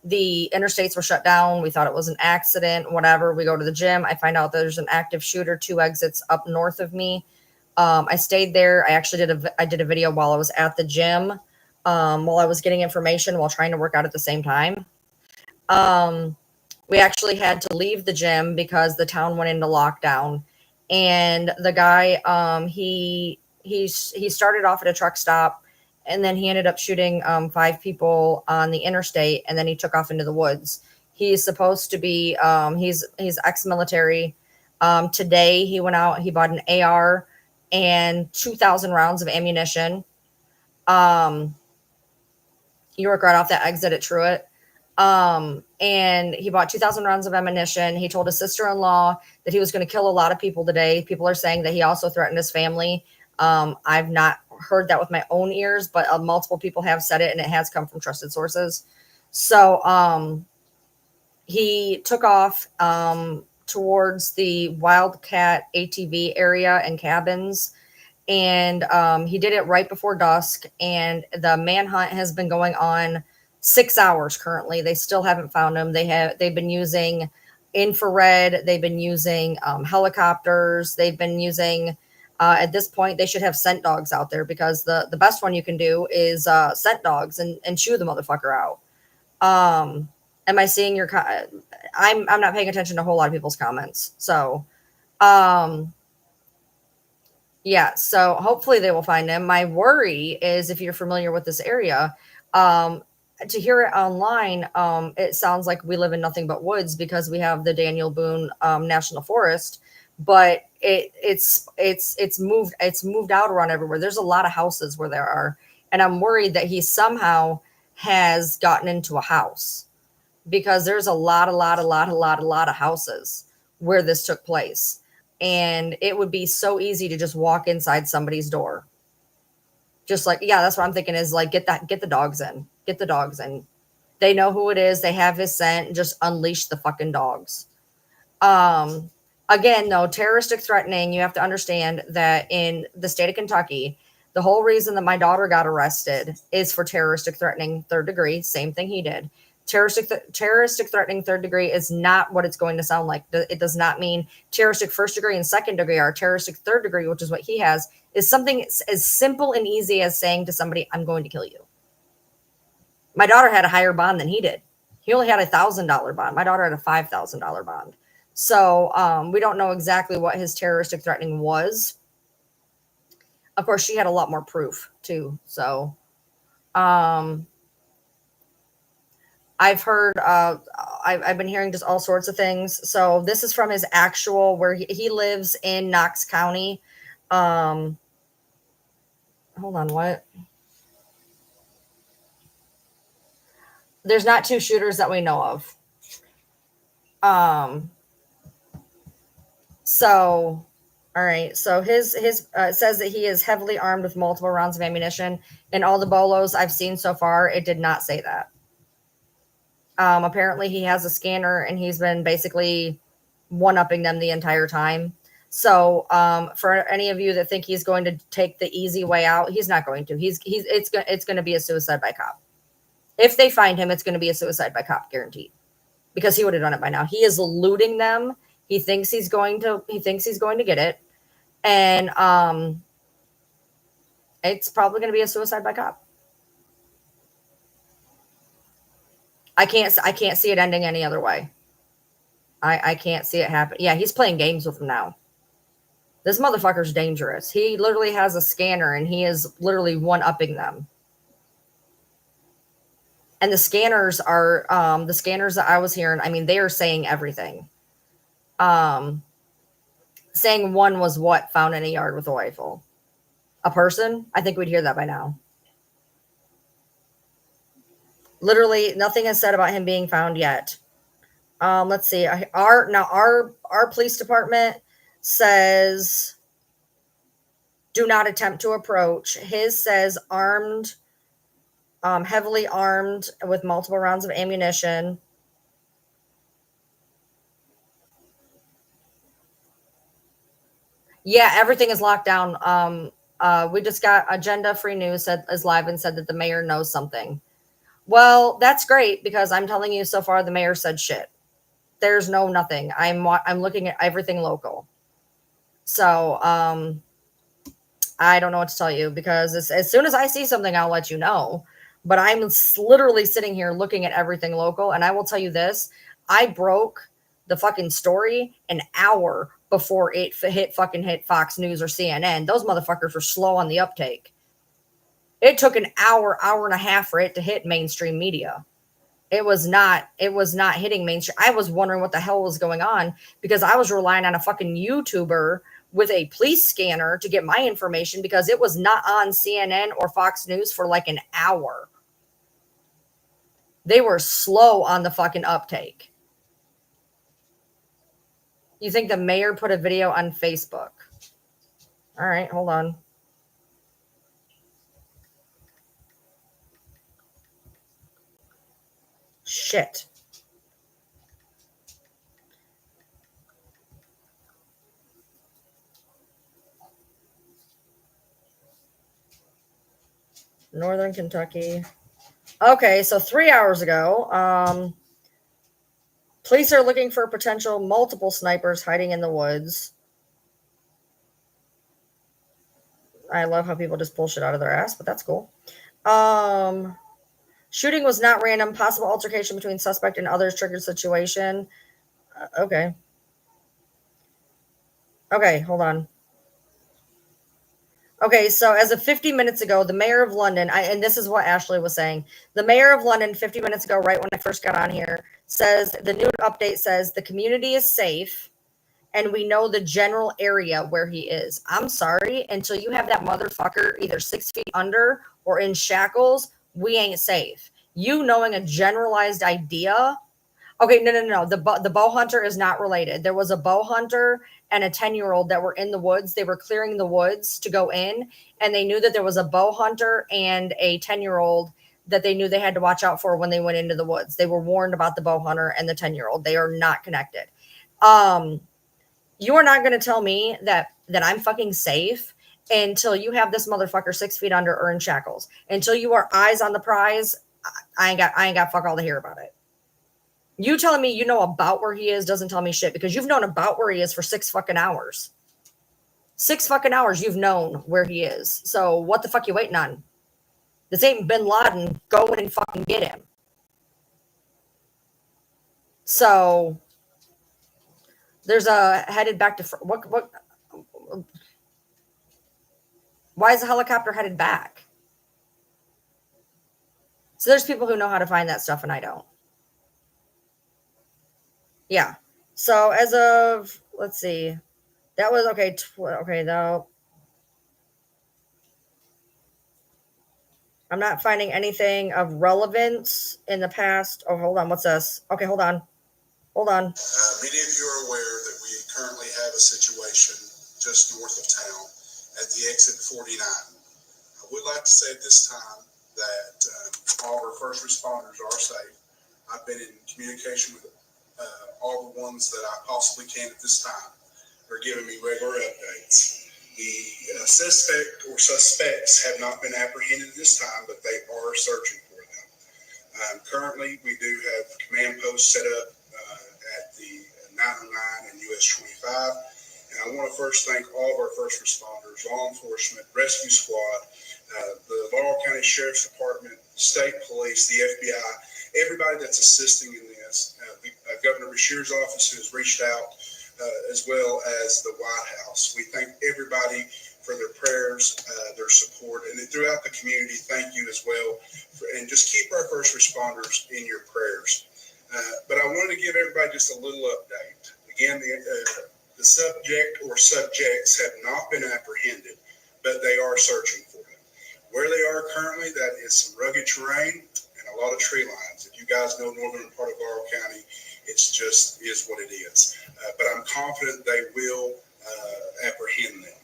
The interstates were shut down. We thought it was an accident, whatever. We go to the gym. I find out there's an active shooter 2 exits up north of me. I stayed there. I actually did a video while I was at the gym, while I was getting information while trying to work out at the same time. We actually had to leave the gym because the town went into lockdown, and the guy, he started off at a truck stop, and then he ended up shooting 5 people on the interstate, and then he took off into the woods. He's supposed to be he's ex-military. Today he went out, he bought an AR and 2,000 rounds of ammunition. You work right off that exit at Truett. And he bought 2,000 rounds of ammunition. He told his sister-in-law that he was going to kill a lot of people today. People are saying that he also threatened his family. I've not heard that with my own ears, but multiple people have said it, and it has come from trusted sources. So he took off towards the Wildcat ATV area and cabins, and he did it right before dusk, and the manhunt has been going on 6 hours currently. They still haven't found him. They've been using infrared. They've been using helicopters. They've been using at this point they should have scent dogs out there, because the best one you can do is scent dogs and chew the motherfucker out. Am I seeing your I'm not paying attention to a whole lot of people's comments. So Yeah, so hopefully they will find him. My worry is if you're familiar with this area, um, to hear it online, it sounds like we live in nothing but woods because we have the Daniel Boone National Forest, but it's moved out around everywhere. There's a lot of houses where there are, and I'm worried that he somehow has gotten into a house because there's a lot of houses where this took place. And it would be so easy to just walk inside somebody's door. Just like, yeah, that's what I'm thinking is like, get the dogs in, get the dogs in. They know who it is. They have his scent. Just unleash the fucking dogs. Um, Again, though, terroristic threatening, you have to understand that in the state of Kentucky, the whole reason that my daughter got arrested is for terroristic threatening third degree. Same thing he did. Terroristic threatening third degree is not what it's going to sound like. It does not mean terroristic first degree and second degree. Or terroristic third degree, which is what he has, is something as simple and easy as saying to somebody, "I'm going to kill you." My daughter had a higher bond than he did. He only had $1,000 bond. My daughter had a $5,000 bond. So we don't know exactly what his terroristic threatening was. Of course, she had a lot more proof too. So um, I've heard, I've been hearing just all sorts of things. So this is from his actual, where he lives in Knox County. Um, Hold on, what? There's not two shooters that we know of. Um, So, all right. So his it says that he is heavily armed with multiple rounds of ammunition. In all the bolos I've seen so far, it did not say that. Apparently, he has a scanner, and he's been basically one-upping them the entire time. So, for any of you that think he's going to take the easy way out, he's not going to. It's going to be a suicide by cop. If they find him, it's going to be a suicide by cop, guaranteed, because he would have done it by now. He is eluding them. He thinks he's going to get it, and it's probably going to be a suicide by cop. I can't see it ending any other way. I can't see it happen. Yeah, he's playing games with them now. This motherfucker's dangerous. He literally has a scanner, and he is literally one-upping them. And the scanners that I was hearing, I mean, they are saying everything. Saying one was what found in a yard with a rifle. A person? I think we'd hear that by now. Literally, nothing is said about him being found yet. Let's see. Our police department says do not attempt to approach. His says armed, heavily armed with multiple rounds of ammunition. Yeah, everything is locked down. We just got Agenda Free News is live and said that the mayor knows something. Well, that's great because I'm telling you so far the mayor said shit. There's nothing. I'm looking at everything local. So I don't know what to tell you because as soon as I see something, I'll let you know. But I'm literally sitting here looking at everything local, and I will tell you this: I broke the fucking story an hour before it hit Fox News or CNN. Those motherfuckers were slow on the uptake. It took an hour and a half for it to hit mainstream media. It was not hitting mainstream. I was wondering what the hell was going on because I was relying on a fucking YouTuber with a police scanner to get my information because it was not on CNN or Fox News for like an hour. They were slow on the fucking uptake. You think the mayor put a video on Facebook? All right, hold on. Shit. Northern Kentucky. Okay, so 3 hours ago, police are looking for potential multiple snipers hiding in the woods. I love how people just pull shit out of their ass, but that's cool. Shooting was not random. Possible altercation between suspect and others triggered situation. Okay. Okay, hold on. Okay, so as of 50 minutes ago, the mayor of London, and this is what Ashley was saying, the mayor of London, 50 minutes ago, right when I first got on here, says the new update says the community is safe and we know the general area where he is. I'm sorry, until you have that motherfucker either 6 feet under or in shackles, we ain't safe. You knowing a generalized idea. Okay, no. The bow hunter is not related. There was a bow hunter and a 10-year-old that were in the woods. They were clearing the woods to go in, and they knew that there was a bow hunter and a 10-year-old that they knew they had to watch out for when they went into the woods. They were warned about the bow hunter and the 10-year-old. They are not connected. You are not going to tell me that I'm fucking safe until you have this motherfucker 6 feet under or in shackles. Until you are eyes on the prize, I ain't got fuck all to hear about it. You telling me you know about where he is doesn't tell me shit, because you've known about where he is for 6 fucking hours. 6 fucking hours you've known where he is. So what the fuck you waiting on? This ain't Bin Laden. Go in and fucking get him. So there's a headed back to what? Why is the helicopter headed back? So there's people who know how to find that stuff and I don't. Yeah. So as of, let's see, that was okay. Okay, though. I'm not finding anything of relevance in the past. Oh, hold on. What's this? Okay, hold on. Many of you are aware that we currently have a situation just north of town at the exit 49. I would like to say at this time that all of our first responders are safe. I've been in communication with all the ones that I possibly can at this time. They're giving me regular updates. The suspect or suspects have not been apprehended at this time, but they are searching for them. Currently, we do have command posts set up at the 909 and US 25. And I want to first thank all of our first responders, law enforcement, rescue squad, the Laurel County Sheriff's Department, state police, the FBI, everybody that's assisting in this. Governor Beshear's office has reached out, as well as the White House. We thank everybody for their prayers, their support, and then throughout the community, thank you as well. And just keep our first responders in your prayers. But I wanted to give everybody just a little update. Again, the subject or subjects have not been apprehended, but they are searching for them. Where they are currently, that is some rugged terrain and a lot of tree lines. If you guys know northern part of Laurel County, it's just is what it is. But I'm confident they will apprehend them.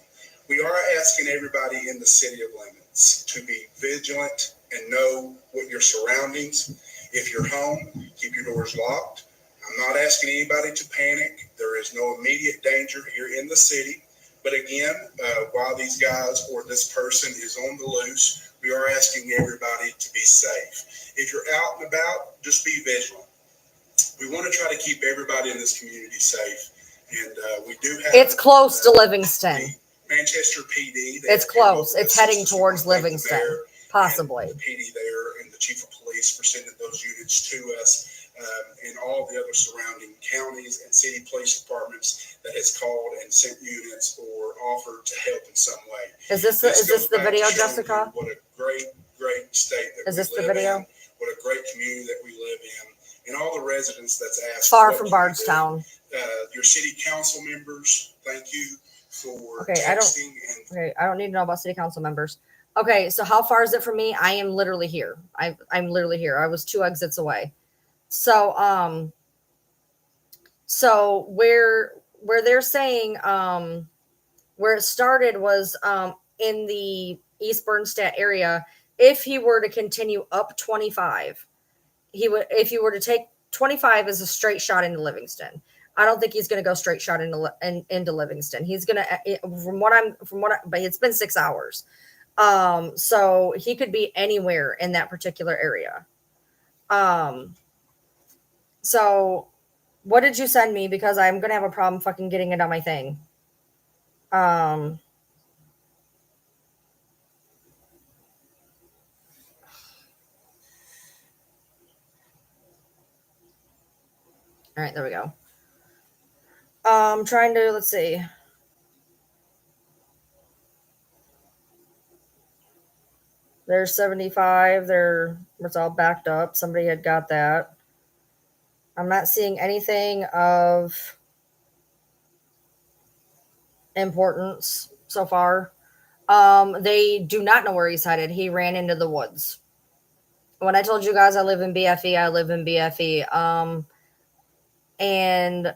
We are asking everybody in the city of Lemons to be vigilant and know what your surroundings. If you're home, keep your doors locked. I'm not asking anybody to panic. There is no immediate danger here in the city. But again, while these guys or this person is on the loose, we are asking everybody to be safe. If you're out and about, just be vigilant. We want to try to keep everybody in this community safe. And we do have... It's close to Livingston. Manchester PD. It's close. It's heading towards Livingston, possibly. The PD there and the chief of police for sending those units to us, and all the other surrounding counties and city police departments that has called and sent units or offered to help in some way. Is this the video, Jessica? What a great state that is this the video? In, what a great community that we live in, and all the residents that's asked. Far from Bardstown. Your city council members, thank you for okay, texting. I don't need to know about city council members. Okay, so how far is it from me? I am literally here. I'm literally here. I was 2 exits away. So so where they're saying where it started was in the East Bernstadt area. If he were to continue up 25, he would. If you were to take 25 as a straight shot into Livingston, I don't think he's going to go straight shot into Livingston. He's going to, but it's been 6 hours. So he could be anywhere in that particular area. So what did you send me? Because I'm going to have a problem fucking getting it on my thing. All right, there we go. Trying to, let's see. There's 75. It's all backed up. Somebody had got that. I'm not seeing anything of importance so far. They do not know where he's headed. He ran into the woods. When I told you guys I live in BFE, I live in BFE. And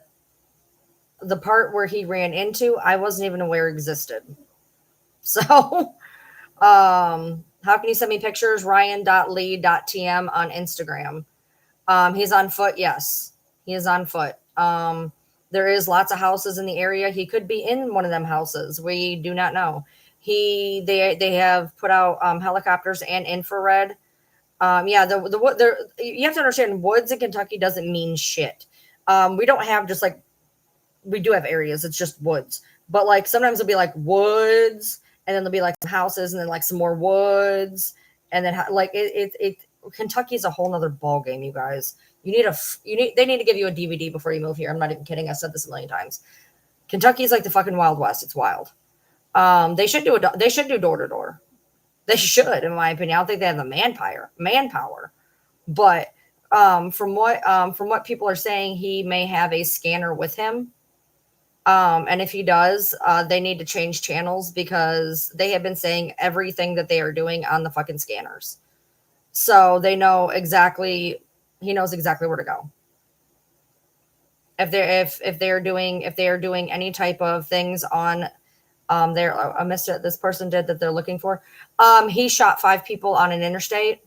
the part where he ran into, I wasn't even aware existed. So, how can you send me pictures? Ryan.lee.tm on Instagram. He's on foot. Yes, he is on foot. There is lots of houses in the area. He could be in one of them houses. We do not know. They have put out helicopters and infrared. Yeah, you have to understand, woods in Kentucky doesn't mean shit. We don't have just like, we do have areas. It's just woods, but like sometimes it'll be like woods, and then there'll be like some houses, and then like some more woods, and then like Kentucky is a whole nother ball game, you guys. They need to give you a DVD before you move here. I'm not even kidding. I've said this a million times. Kentucky is like the fucking Wild West. It's wild. They should do door to door. They should, in my opinion. I don't think they have the manpower. But from what people are saying, he may have a scanner with him. And if he does, they need to change channels, because they have been saying everything that they are doing on the fucking scanners. So they know exactly, he knows exactly where to go. If they are doing any type of things on I missed it. This person did that they're looking for. He shot 5 people on an interstate.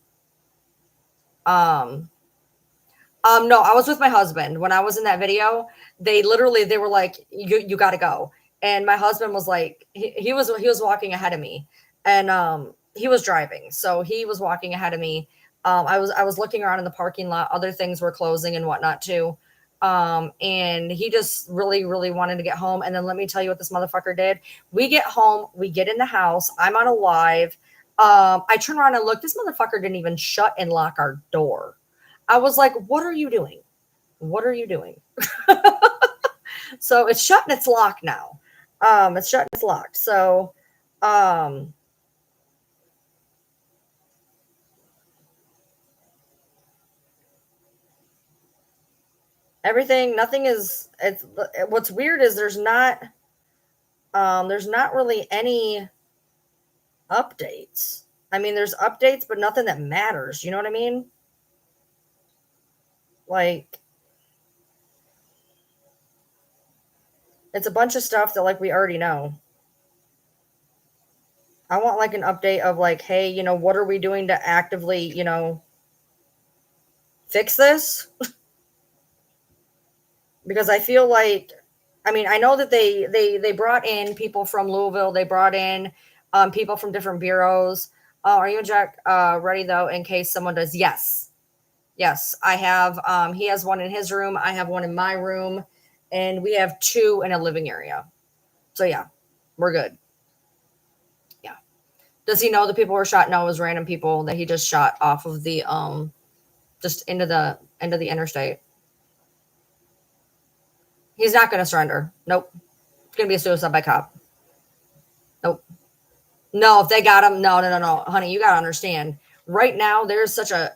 No, I was with my husband when I was in that video. They were like, you got to go. And my husband was like, he was walking ahead of me, and he was driving. So he was walking ahead of me. I was looking around in the parking lot. Other things were closing and whatnot too. And he just really, really wanted to get home. And then let me tell you what this motherfucker did. We get home, we get in the house. I'm on a live. I turn around and look, this motherfucker didn't even shut and lock our door. I was like, what are you doing? What are you doing? So it's shut and it's locked now. It's shut and it's locked. So, what's weird is there's not really any updates. I mean, there's updates, but nothing that matters. You know what I mean? Like, it's a bunch of stuff that like we already know. I want like an update of like, hey, what are we doing to actively, fix this? Because I feel like, I mean, I know that they brought in people from Louisville. They brought in people from different bureaus. Are you and Jack ready though, in case someone does? Yes, I have. He has one in his room. I have one in my room, and we have 2 in a living area. So yeah, we're good. Yeah. Does he know the people were shot? No, it was random people that he just shot off of the just into the interstate. He's not going to surrender. Nope. It's going to be a suicide by cop. Nope. No, if they got him, no. Honey, you got to understand. Right now, there's such an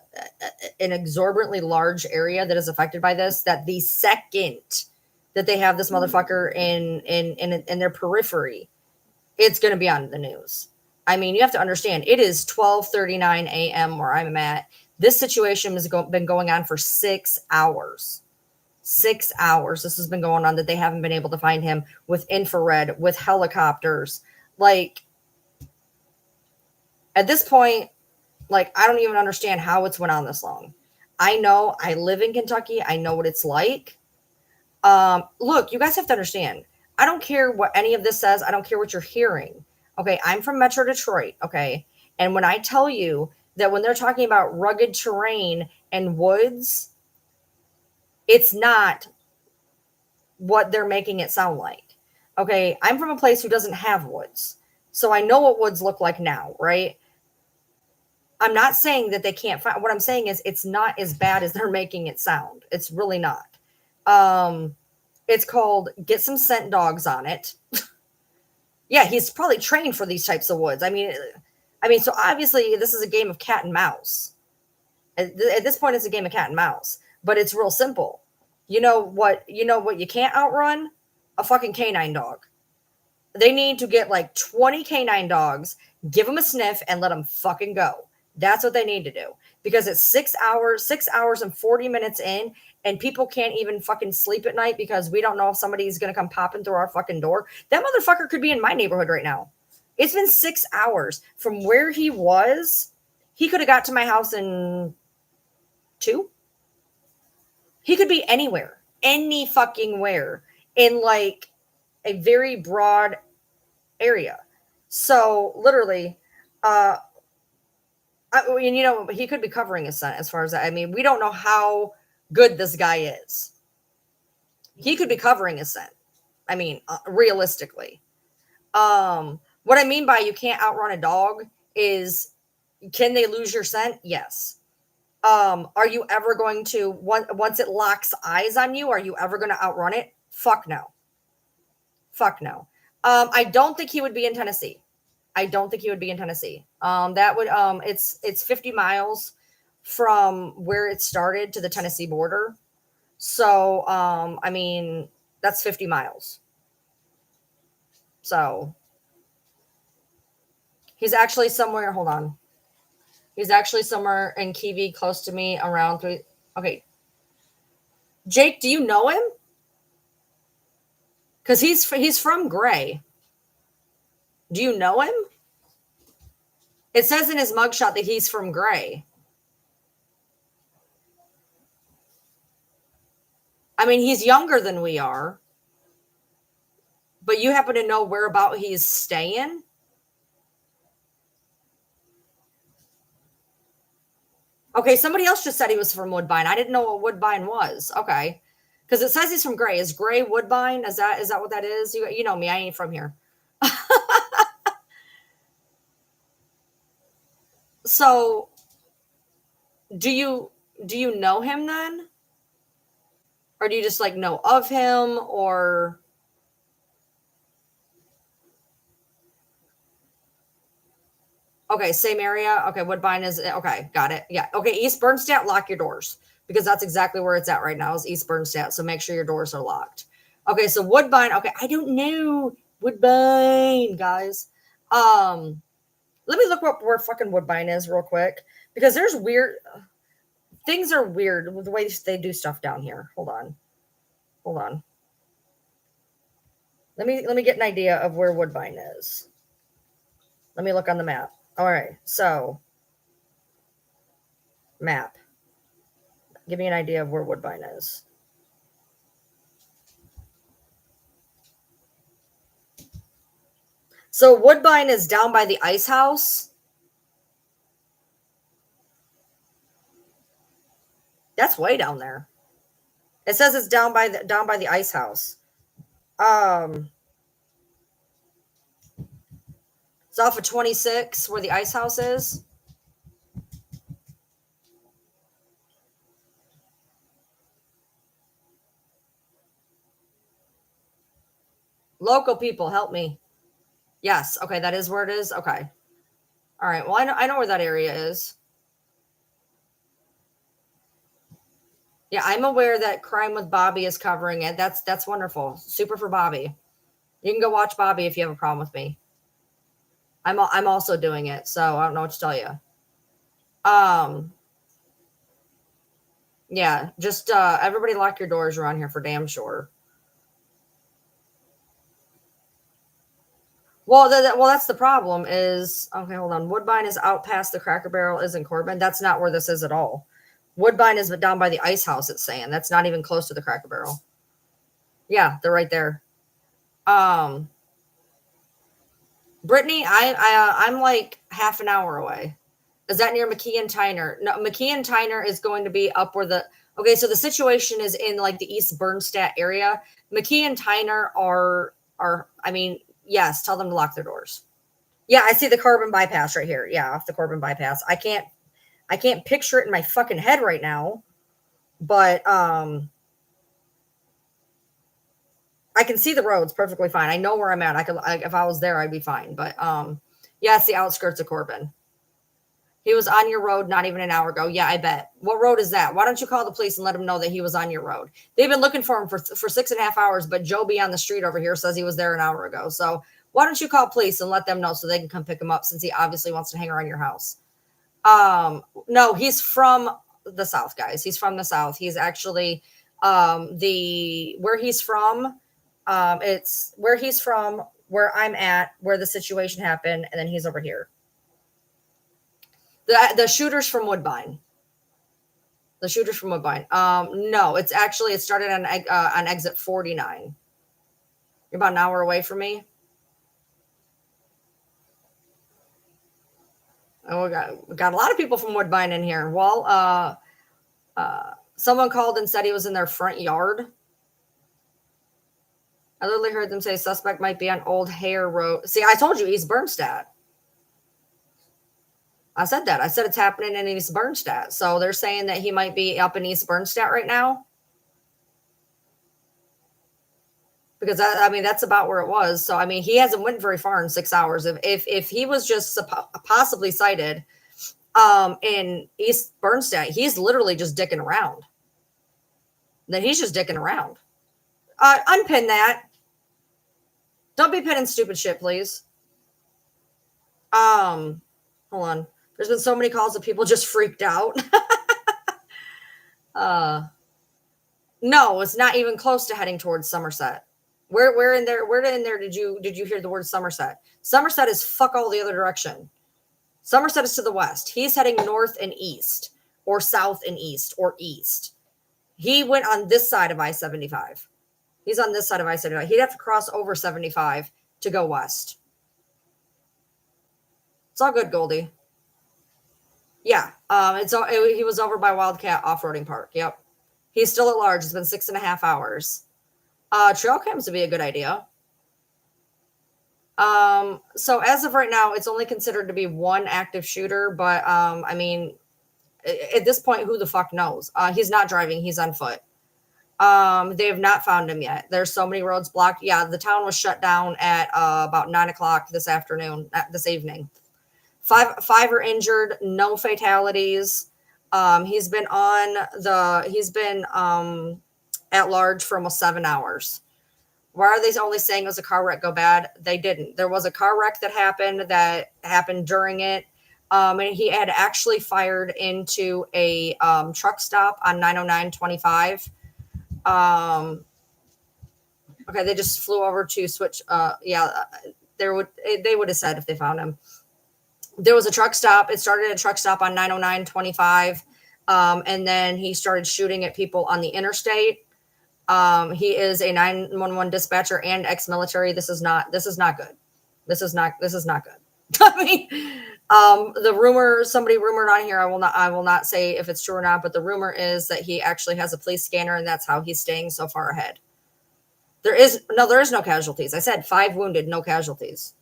exorbitantly large area that is affected by this, that the second that they have this motherfucker in their periphery, it's going to be on the news. I mean, you have to understand, it is 12:39 a.m. where I'm at. This situation has been going on for 6 hours. 6 hours this has been going on, that they haven't been able to find him, with infrared, with helicopters. Like, at this point, like, I don't even understand how it's went on this long. I know, I live in Kentucky. I know what it's like. Look, you guys have to understand. I don't care what any of this says. I don't care what you're hearing. Okay, I'm from Metro Detroit. Okay, and when I tell you that when they're talking about rugged terrain and woods, it's not what they're making it sound like. Okay, I'm from a place who doesn't have woods, so I know what woods look like now, right? I'm not saying that they can't find. What I'm saying is it's not as bad as they're making it sound. It's really not. It's called get some scent dogs on it. Yeah, he's probably trained for these types of woods. I mean, I mean, so obviously this is a game of cat and mouse. At this point, it's a game of cat and mouse, but it's real simple. You know what you can't outrun? A fucking canine dog. They need to get like 20 canine dogs, give them a sniff, and let them fucking go. That's what they need to do. Because it's 6 hours and 40 minutes in, and people can't even fucking sleep at night because we don't know if somebody's going to come popping through our fucking door. That motherfucker could be in my neighborhood right now. It's been 6 hours from where he was. He could have got to my house in 2. He could be anywhere, any fucking where, in like a very broad area. So literally, he could be covering his scent as far as that. I mean, we don't know how good this guy is. He could be covering his scent. I mean, realistically. What I mean by you can't outrun a dog is, can they lose your scent? Yes. Are you ever going to, once it locks eyes on you, are you ever going to outrun it? Fuck no. Fuck no. I don't think he would be in Tennessee. That would, it's 50 miles from where it started to the Tennessee border. So, I mean, that's 50 miles. So he's actually somewhere, hold on. He's actually somewhere in Kiwi close to me around 3. Okay. Jake, do you know him? Because he's from Gray. Do you know him? It says in his mugshot that he's from Gray. I mean, he's younger than we are. But you happen to know whereabout he's staying? Okay, somebody else just said he was from Woodbine. I didn't know what Woodbine was. Okay. Because it says he's from Gray. Is Gray Woodbine? Is that what that is? You know me. I ain't from here. So, do you know him then? Or do you just like know of him, or? Okay, same area. Okay, Woodbine is okay. Got it. Yeah. Okay, East Bernstadt, lock your doors because that's exactly where it's at right now. Is East Bernstadt. So make sure your doors are locked. Okay, so Woodbine. Okay, I don't know Woodbine, guys. Let me look up where fucking Woodbine is real quick because there's weird things are weird with the way they do stuff down here. Hold on. Let me get an idea of where Woodbine is. Let me look on the map. All right, so map. Give me an idea of where Woodbine is. So Woodbine is down by the ice house. That's way down there. It says it's down by the ice house. It's off of 26 where the ice house is. Local people, help me. Yes. Okay, that is where it is. Okay. All right. Well, I know where that area is. Yeah, I'm aware that Crime with Bobby is covering it. That's wonderful. Super for Bobby. You can go watch Bobby if you have a problem with me. I'm also doing it, so I don't know what to tell you. Yeah, just everybody lock your doors around here for damn sure. Well, that's the problem is, okay, hold on. Woodbine is out past the Cracker Barrel, isn't Corbin. That's not where this is at all. Woodbine is down by the ice house, it's saying. That's not even close to the Cracker Barrel. Yeah, they're right there. Brittany, I'm like half an hour away. Is that near McKee and Tyner? No, McKee and Tyner is going to be up where the, okay, so the situation is in like the East Bernstadt area. McKee and Tyner are, I mean, yes, tell them to lock their doors. Yeah, I see the Corbin bypass right here. Yeah, off the Corbin bypass. I can't picture it in my fucking head right now, but I can see the roads perfectly fine. I know where I'm at. If I was there, I'd be fine. But Yeah, it's the outskirts of Corbin. He was on your road not even an hour ago. Yeah, I bet. What road is that? Why don't you call the police and let them know that he was on your road? They've been looking for him for 6.5 hours, but Joby on the street over here says he was there an hour ago. So why don't you call police and let them know so they can come pick him up, since he obviously wants to hang around your house? No, he's from the South, guys. He's from the South. He's actually where he's from. It's where he's from, where I'm at, where the situation happened, and then he's over here. The shooter's from Woodbine. The shooter's from Woodbine. No, it started on exit 49. You're about an hour away from me. Oh, we got a lot of people from Woodbine in here. Well, someone called and said he was in their front yard. I literally heard them say suspect might be on Old Hare Road. See, I told you East Bernstadt. I said that. I said it's happening in East Bernstadt. So they're saying that he might be up in East Bernstadt right now. Because I mean, that's about where it was. So I mean, he hasn't went very far in 6 hours. If he was just possibly sighted in East Bernstadt, he's literally just dicking around. Then he's just dicking around. Unpin that. Don't be pinning stupid shit, please. Hold on. There's been so many calls that people just freaked out. No, it's not even close to heading towards Somerset. Where in there did you hear the word Somerset? Somerset is fuck all the other direction. Somerset is to the west. He's heading north and east, or south and east, or east. He went on this side of I-75. He's on this side of I-75. He'd have to cross over 75 to go west. It's all good, Goldie. Yeah, he was over by Wildcat Off-Roading Park. Yep. He's still at large. It's been 6.5 hours. Trail cams would be a good idea. So as of right now, it's only considered to be one active shooter, but I mean, at this point, who the fuck knows? He's not driving. He's on foot. They have not found him yet. There's so many roads blocked. Yeah, the town was shut down at about 9 o'clock this evening. Five are injured, no fatalities. He's been at large for almost 7 hours. Why are they only saying it was a car wreck go bad? They didn't. There was a car wreck that happened during it. And he had actually fired into a truck stop on 909-25. Okay, they just flew over to switch. They would have said if they found him. There was a truck stop. It started at a truck stop on 909-25. And then he started shooting at people on the interstate. He is a 911 dispatcher and ex-military. This is not good. This is not good. I mean, somebody rumored on here, I will not say if it's true or not, but the rumor is that he actually has a police scanner and that's how he's staying so far ahead. There is no casualties. I said 5 wounded, no casualties.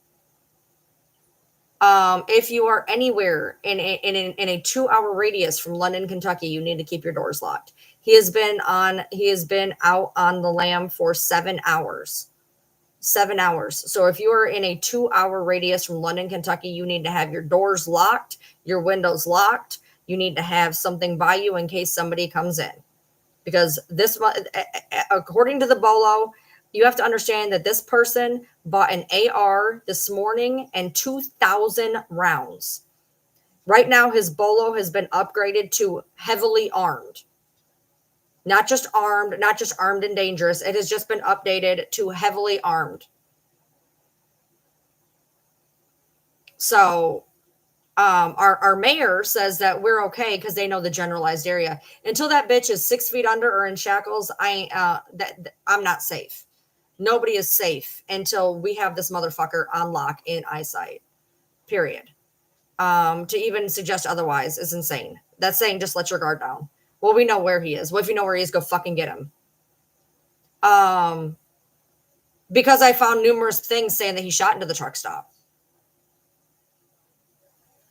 If you are anywhere in a 2-hour radius from London, Kentucky, you need to keep your doors locked. He has been out on the lam for 7 hours. 7 hours. So if you are in a 2-hour radius from London, Kentucky, you need to have your doors locked, your windows locked. You need to have something by you in case somebody comes in. Because according to the Bolo, you have to understand that this person bought an AR this morning and 2,000 rounds. Right now, his Bolo has been upgraded to heavily armed. Not just armed and dangerous. It has just been updated to heavily armed. So our mayor says that we're okay because they know the generalized area. Until that bitch is 6 feet under or in shackles, I'm not safe. Nobody is safe until we have this motherfucker on lock in eyesight. Period. To even suggest otherwise is insane. That's saying just let your guard down. Well, we know where he is. Well, if you know where he is, go fucking get him. Because I found numerous things saying that he shot into the truck stop.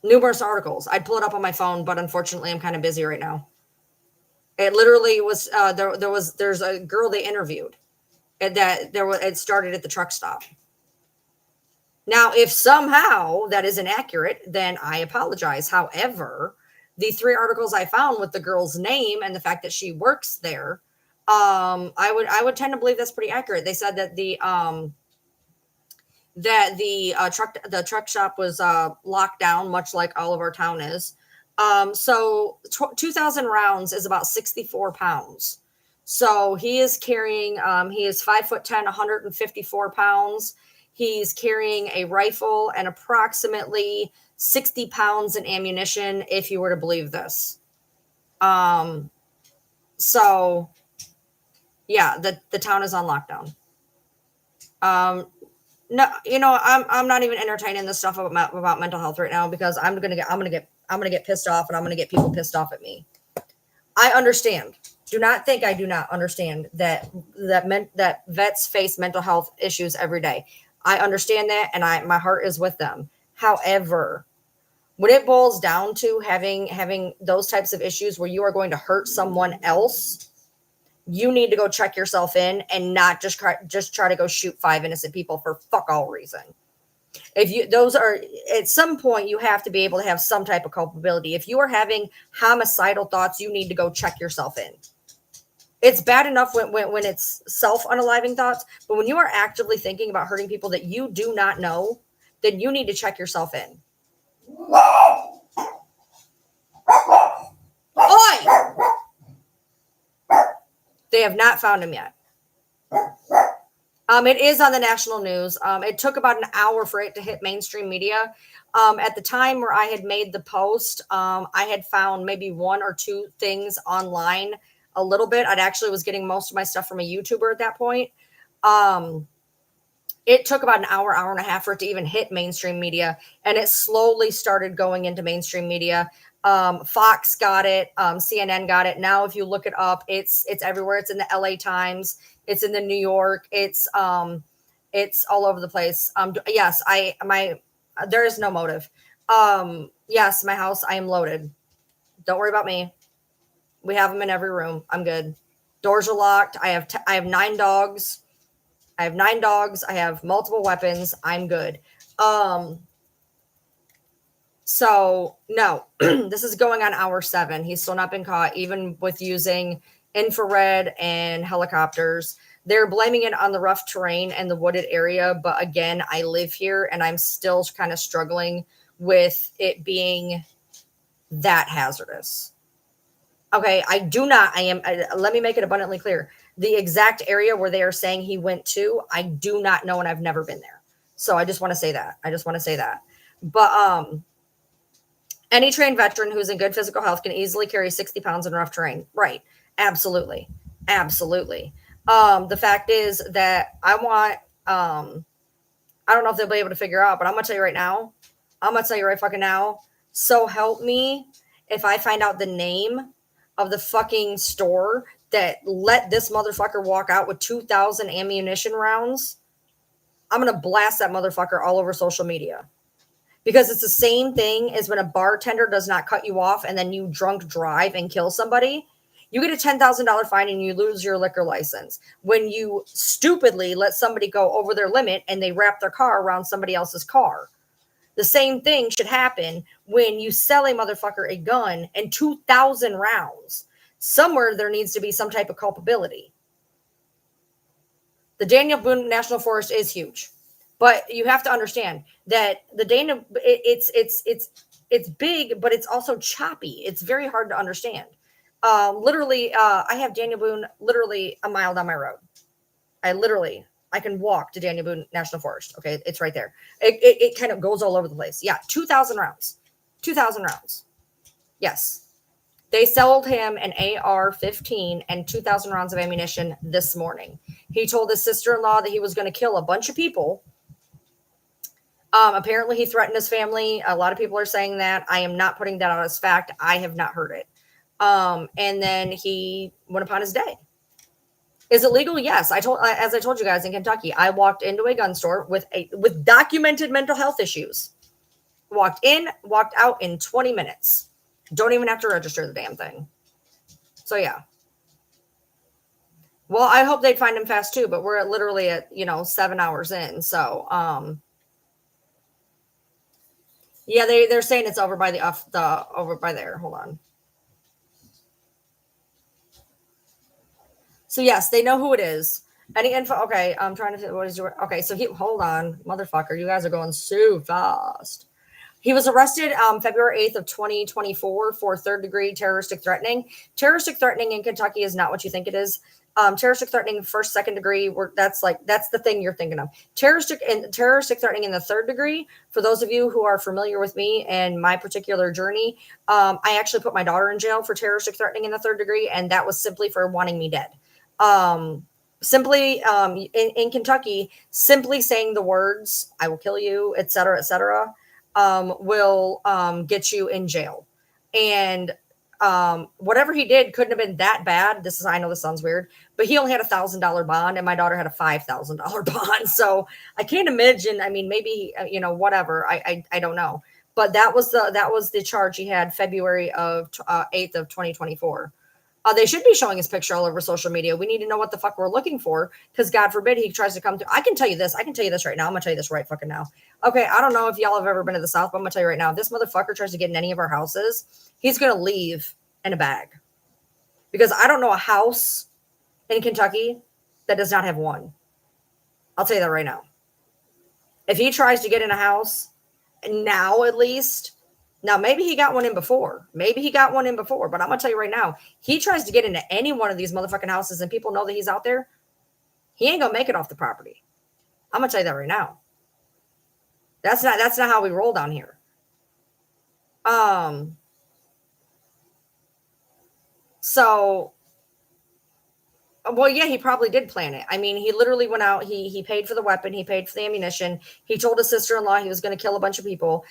Numerous articles. I'd pull it up on my phone, but unfortunately I'm kind of busy right now. It literally was, there's a girl they interviewed. It started at the truck stop. Now, if somehow that is inaccurate, then I apologize. However, the 3 articles I found with the girl's name and the fact that she works there, I would tend to believe that's pretty accurate. They said that the truck shop was locked down, much like all of our town is. So 2,000 rounds is about 64 pounds. So he is carrying. He is 5'10", 154 pounds. He's carrying a rifle and approximately 60 pounds in ammunition, if you were to believe this. So yeah, the town is on lockdown. No, I'm not even entertaining this stuff about mental health right now because I'm gonna get pissed off, and I'm gonna get people pissed off at me. I understand. Do not think I do not understand that vets face mental health issues every day. I understand that, and my heart is with them. However, when it boils down to having those types of issues where you are going to hurt someone else, you need to go check yourself in and not just try to go shoot 5 innocent people for fuck all reason. At some point, you have to be able to have some type of culpability. If you are having homicidal thoughts, you need to go check yourself in. It's bad enough when it's self-unaliving thoughts, but when you are actively thinking about hurting people that you do not know, then you need to check yourself in. Oi! They have not found him yet. It is on the national news. It took about an hour for it to hit mainstream media. At the time where I had made the post, I had found maybe 1 or 2 things online a little bit. I actually was getting most of my stuff from a YouTuber at that point. It took about an hour and a half for it to even hit mainstream media, and it slowly started going into mainstream media. Fox got it, CNN got it. Now, if you look it up, it's everywhere. It's in the LA Times. It's in the New York. It's all over the place. Yes, there is no motive. Yes, my house, I am loaded. Don't worry about me. We have them in every room. I'm good. Doors are locked. I have 9 dogs. I have multiple weapons. I'm good. So no, this is going on hour 7. He's still not been caught, even with using infrared and helicopters. They're blaming it on the rough terrain and the wooded area. But again, I live here and I'm still kind of struggling with it being that hazardous. Okay, let me make it abundantly clear. The exact area where they are saying he went to, I do not know, and I've never been there. So I just want to say that. But any trained veteran who's in good physical health can easily carry 60 pounds in rough terrain. Right. Absolutely. The fact is that I don't know if they'll be able to figure out, but I'm going to tell you right now. I'm going to tell you right fucking now. So help me if I find out the name of the fucking store that let this motherfucker walk out with 2,000 ammunition rounds. I'm going to blast that motherfucker all over social media. Because it's the same thing as when a bartender does not cut you off and then you drunk drive and kill somebody. You get a $10,000 fine and you lose your liquor license. When you stupidly let somebody go over their limit and they wrap their car around somebody else's car. The same thing should happen when you sell a motherfucker a gun and 2,000 rounds. Somewhere there needs to be some type of culpability. The Daniel Boone National Forest is huge. But you have to understand that the Dana, it's big, but it's also choppy. It's very hard to understand. I have Daniel Boone literally a mile down my road. I can walk to Daniel Boone National Forest. Okay, it's right there. It kind of goes all over the place. Yeah, 2,000 rounds. 2,000 rounds. Yes. They sold him an AR-15 and 2,000 rounds of ammunition this morning. He told his sister-in-law that he was going to kill a bunch of people. Apparently he threatened his family. A lot of people are saying that. I am not putting that out as fact. I have not heard it. And then he went upon his day. Is it legal? Yes. As I told you guys in Kentucky, I walked into a gun store with documented mental health issues. Walked in, walked out in 20 minutes. Don't even have to register the damn thing. So yeah. Well, I hope they'd find him fast too, but we're literally at 7 hours in. So, Yeah, they're saying it's over by the over by there. Hold on. So yes, they know who it is. Any info? Okay, I'm trying to. What is your? Okay, so he. Hold on, motherfucker. You guys are going so fast. He was arrested February 8th of 2024 for third-degree terroristic threatening. Terroristic threatening in Kentucky is not what you think it is. Terroristic threatening first, second degree, that's the thing you're thinking of. Terroristic threatening in the third degree. For those of you who are familiar with me and my particular journey, I actually put my daughter in jail for terroristic threatening in the third degree, and that was simply for wanting me dead. Simply in Kentucky, simply saying the words "I will kill you," etc., will get you in jail. And whatever he did couldn't have been that bad. I know this sounds weird, but he only had $1,000 bond, and my daughter had a $5,000 bond. So I can't imagine. I mean, maybe whatever. I don't know. But that was the charge he had February of 8th of 2024. They should be showing his picture all over social media. We need to know what the fuck we're looking for, because God forbid he tries to come through. I can tell you this right now. I'm gonna tell you this right fucking now. Okay, I don't know if y'all have ever been to the South, but I'm gonna tell you right now. If this motherfucker tries to get in any of our houses, he's gonna leave in a bag, because I don't know a house in Kentucky that does not have one. I'll tell you that right now. If he tries to get in a house now, at least. Now, maybe he got one in before. But I'm going to tell you right now, he tries to get into any one of these motherfucking houses and people know that he's out there, he ain't going to make it off the property. I'm going to tell you that right now. That's not how we roll down here. So, well, yeah, he probably did plan it. I mean, he literally went out. He paid for the weapon. He paid for the ammunition. He told his sister-in-law he was going to kill a bunch of people.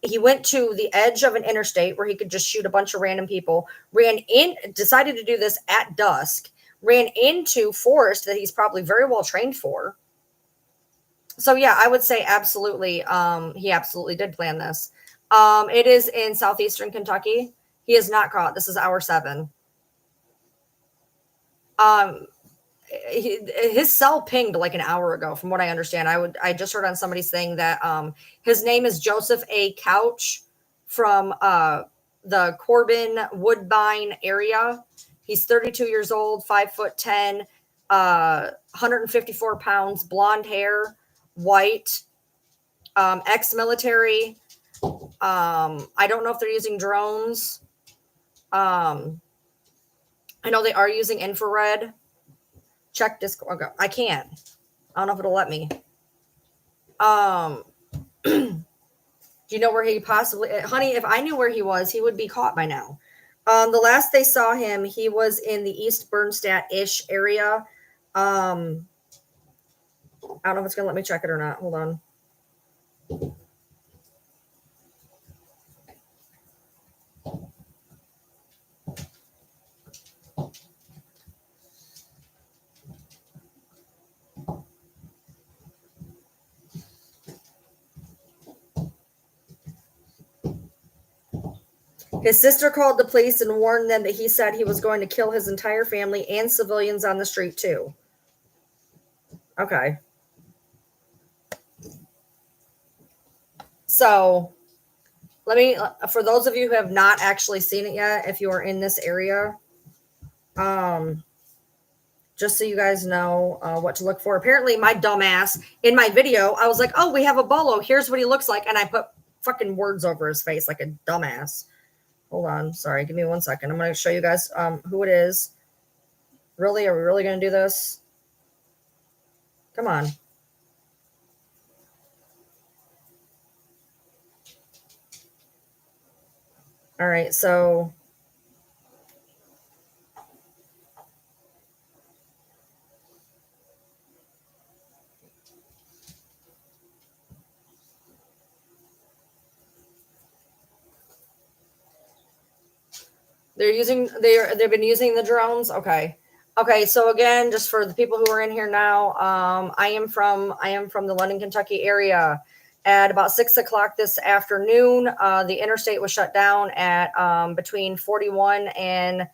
He went to the edge of an interstate where he could just shoot a bunch of random people, decided to do this at dusk, ran into forest that he's probably very well trained for. So yeah, I would say absolutely. He absolutely did plan this. It is in southeastern Kentucky. He is not caught. This is hour 7. His cell pinged like an hour ago, from what I understand. I just heard on somebody saying that his name is Joseph A. Couch from the Corbin Woodbine area. He's 32 years old, 5'10", 154 pounds, blonde hair, white, ex-military. I don't know if they're using drones. I know they are using infrared. Check Discord. Okay. I can. I don't know if it'll let me. Do you know where he possibly, honey, if I knew where he was, he would be caught by now. The last they saw him, he was in the East Bernstadt-ish area. I don't know if it's going to let me check it or not. Hold on. His sister called the police and warned them that he said he was going to kill his entire family and civilians on the street too. Okay. So for those of you who have not actually seen it yet, if you are in this area, just so you guys know what to look for. Apparently my dumbass in my video, I was like, oh, we have a bolo. Here's what he looks like. And I put fucking words over his face like a dumbass. Hold on. Sorry. Give me 1 second. I'm going to show you guys who it is. Really? Are we really going to do this? Come on. All right. So they've been using the drones. Okay. So again, just for the people who are in here now, I am from the London, Kentucky area. At about 6 o'clock this afternoon, the interstate was shut down at between 41 and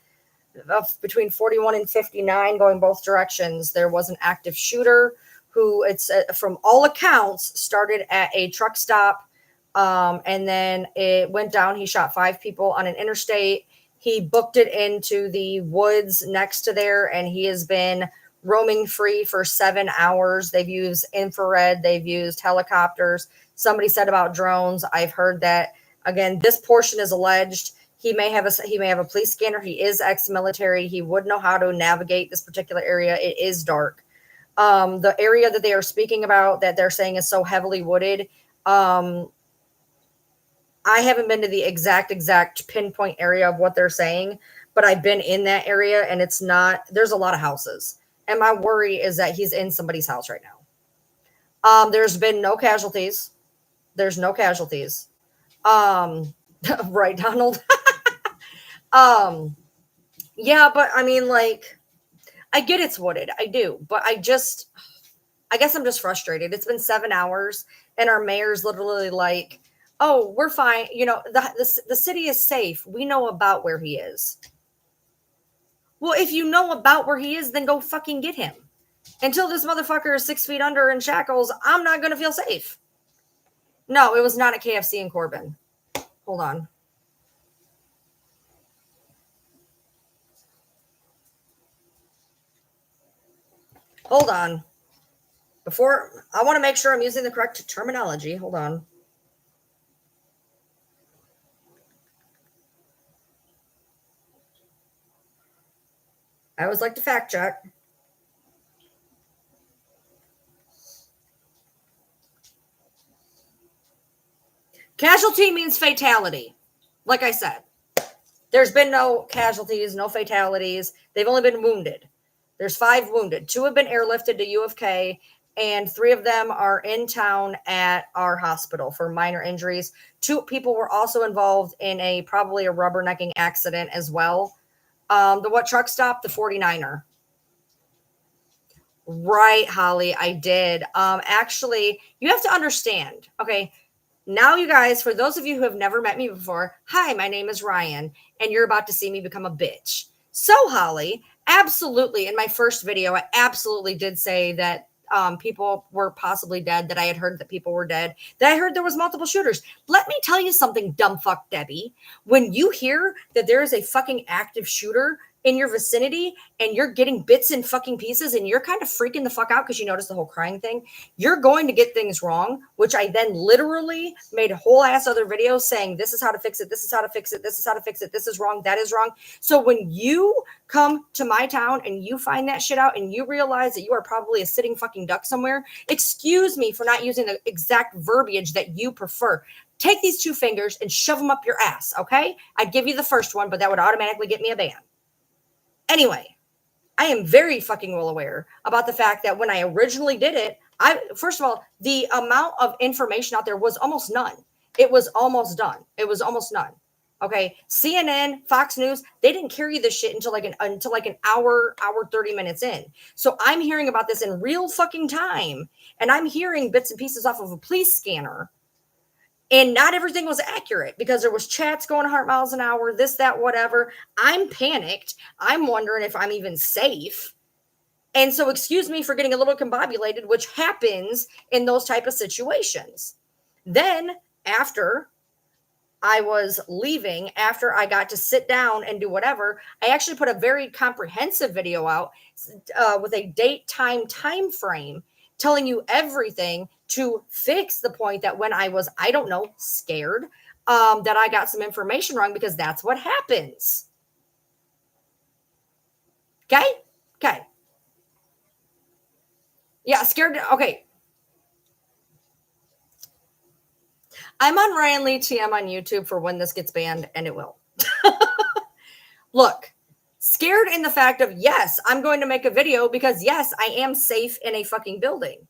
59, going both directions. There was an active shooter who, it's from all accounts, started at a truck stop And then it went down. He shot 5 people on an interstate. He booked it into the woods next to there, and he has been roaming free for 7 hours. They've used infrared. They've used helicopters. Somebody said about drones. I've heard that. Again, this portion is alleged. He may have a police scanner. He is ex-military. He would know how to navigate this particular area. It is dark. The area that they are speaking about that they're saying is so heavily wooded. I haven't been to the exact pinpoint area of what they're saying, but I've been in that area, and it's not, there's a lot of houses. And my worry is that he's in somebody's house right now. There's been no casualties. There's no casualties. Right, Donald? Yeah, but I mean, like, I get it's wooded. I do, but I guess I'm just frustrated. It's been 7 hours, and our mayor's literally like, oh, we're fine. You know, the city is safe. We know about where he is. Well, if you know about where he is, then go fucking get him. Until this motherfucker is 6 feet under in shackles, I'm not going to feel safe. No, it was not at KFC in Corbin. Hold on. Hold on. Before, I want to make sure I'm using the correct terminology. Hold on. I always like to fact check. Casualty means fatality. Like I said, there's been no casualties, no fatalities. They've only been wounded. There's 5 wounded. 2 have been airlifted to UFK, and 3 of them are in town at our hospital for minor injuries. 2 people were also involved in probably a rubbernecking accident as well. The what truck stop? The 49er. Right, Holly, I did. Actually, you have to understand, okay? Now, you guys, for those of you who have never met me before, hi, my name is Ryan, and you're about to see me become a bitch. So, Holly, absolutely, in my first video, I absolutely did say that people were possibly dead, that I had heard that people were dead, that I heard there was multiple shooters. Let me tell you something, dumb fuck Debbie. When you hear that there is a fucking active shooter in your vicinity and you're getting bits and fucking pieces and you're kind of freaking the fuck out because you noticed the whole crying thing, you're going to get things wrong, which I then literally made a whole ass other videos saying, this is how to fix it. This is how to fix it. This is how to fix it. This is wrong. That is wrong. So when you come to my town and you find that shit out and you realize that you are probably a sitting fucking duck somewhere, excuse me for not using the exact verbiage that you prefer. Take these 2 fingers and shove them up your ass. Okay. I'd give you the first one, but that would automatically get me a ban. Anyway, I am very fucking well aware about the fact that when I originally did it, first of all, the amount of information out there was almost none. It was almost done. It was almost none. Okay. CNN, Fox News, they didn't carry this shit until like an hour 30 minutes in. So I'm hearing about this in real fucking time. And I'm hearing bits and pieces off of a police scanner. And not everything was accurate because there was chats going 100 miles an hour, this, that, whatever. I'm panicked. I'm wondering if I'm even safe. And so excuse me for getting a little combobulated, which happens in those type of situations. Then after I was leaving, after I got to sit down and do whatever, I actually put a very comprehensive video out with a date, time frame, telling you everything to fix the point that when I was, I don't know, scared, that I got some information wrong, because that's what happens. Okay. Yeah, scared. Okay. I'm on Ryan Lee TM on YouTube for when this gets banned, and it will. Look, scared in the fact of, yes, I'm going to make a video because, yes, I am safe in a fucking building.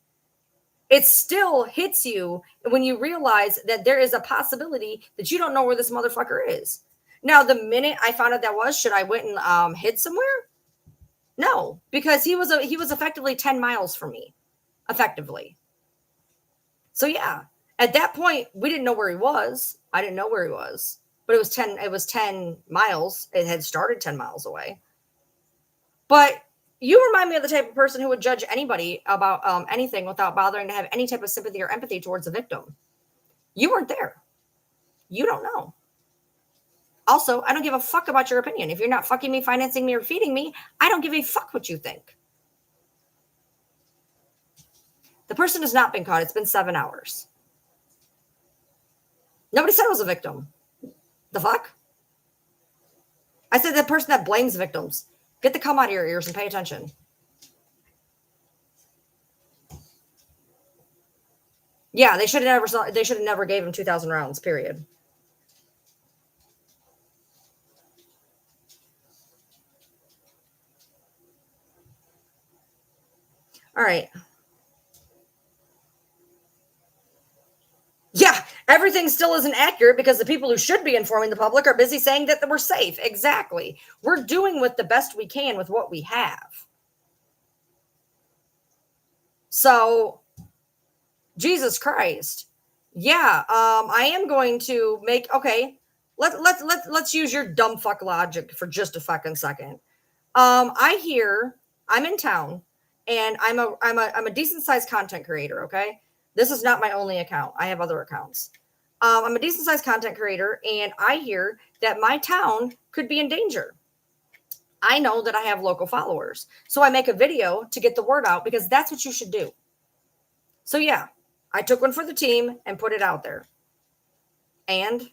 It still hits you when you realize that there is a possibility that you don't know where this motherfucker is. Now, the minute I found out that was, should I went and hid somewhere? No, because he was effectively 10 miles from me, effectively. So yeah, at that point, we didn't know where he was. I didn't know where he was, but it was 10 miles. It had started 10 miles away. But you remind me of the type of person who would judge anybody about anything without bothering to have any type of sympathy or empathy towards the victim. You weren't there. You don't know. Also, I don't give a fuck about your opinion. If you're not fucking me, financing me, or feeding me, I don't give a fuck what you think. The person has not been caught. It's been 7 hours. Nobody said I was a victim. The fuck? I said the person that blames victims. Get the cum out of your ears and pay attention. Yeah, they should have never gave him 2,000 rounds, period. All right. Yeah, everything still isn't accurate because the people who should be informing the public are busy saying that we're safe. Exactly. We're doing with the best we can with what we have. So, Jesus Christ. Yeah, I am going to make, okay, let's use your dumb fuck logic for just a fucking second. I'm in town, and I'm a decent sized content creator, okay? This is not my only account. I have other accounts. I'm a decent sized content creator, and I hear that my town could be in danger. I know that I have local followers. So I make a video to get the word out because that's what you should do. So yeah, I took one for the team and put it out there. And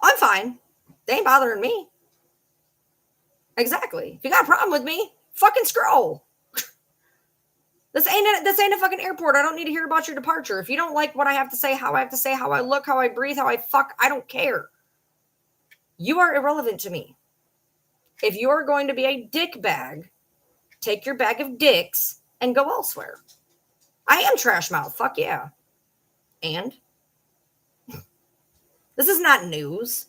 I'm fine. They ain't bothering me. Exactly. If you got a problem with me, fucking scroll. This ain't a fucking airport. I don't need to hear about your departure. If you don't like what I have to say, how I have to say, how I look, how I breathe, how I fuck, I don't care. You are irrelevant to me. If you are going to be a dick bag, take your bag of dicks and go elsewhere. I am trash mouth. Fuck yeah. And this is not news.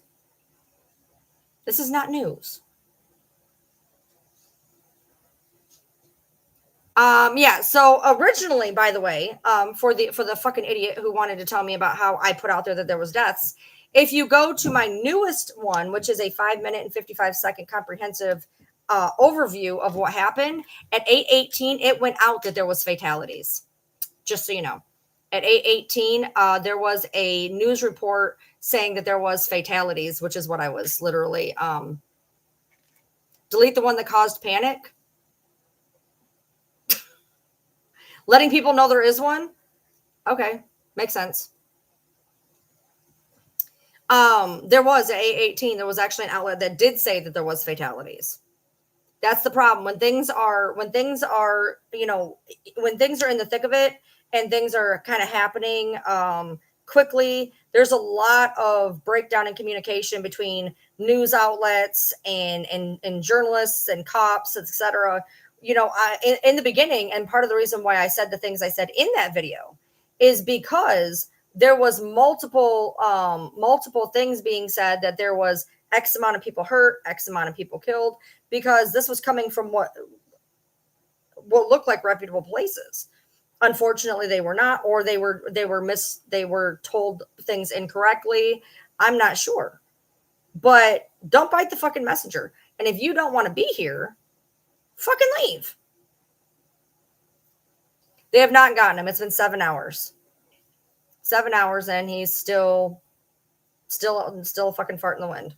This is not news. Yeah, so originally, by the way, for the fucking idiot who wanted to tell me about how I put out there that there was deaths, if you go to my newest one, which is a 5-minute and 55-second comprehensive overview of what happened, at 8:18, it went out that there was fatalities. Just so you know. At 8:18, there was a news report saying that there was fatalities, which is what I was literally delete the one that caused panic. Letting people know there is one. Okay, makes sense. There was at 8:18, there was actually an outlet that did say that there was fatalities. That's the problem. When things are, you know, when things are in the thick of it and things are kind of happening quickly, there's a lot of breakdown in communication between news outlets and journalists and cops, etc. You know, in the beginning, and part of the reason why I said the things I said in that video is because there was multiple things being said that there was X amount of people hurt, X amount of people killed, because this was coming from what looked like reputable places. Unfortunately, they were not, or they were told things incorrectly. I'm not sure, but don't bite the fucking messenger. And if you don't want to be here, fucking leave. They have not gotten him. It's been 7 hours. 7 hours, and he's still a fucking fart in the wind.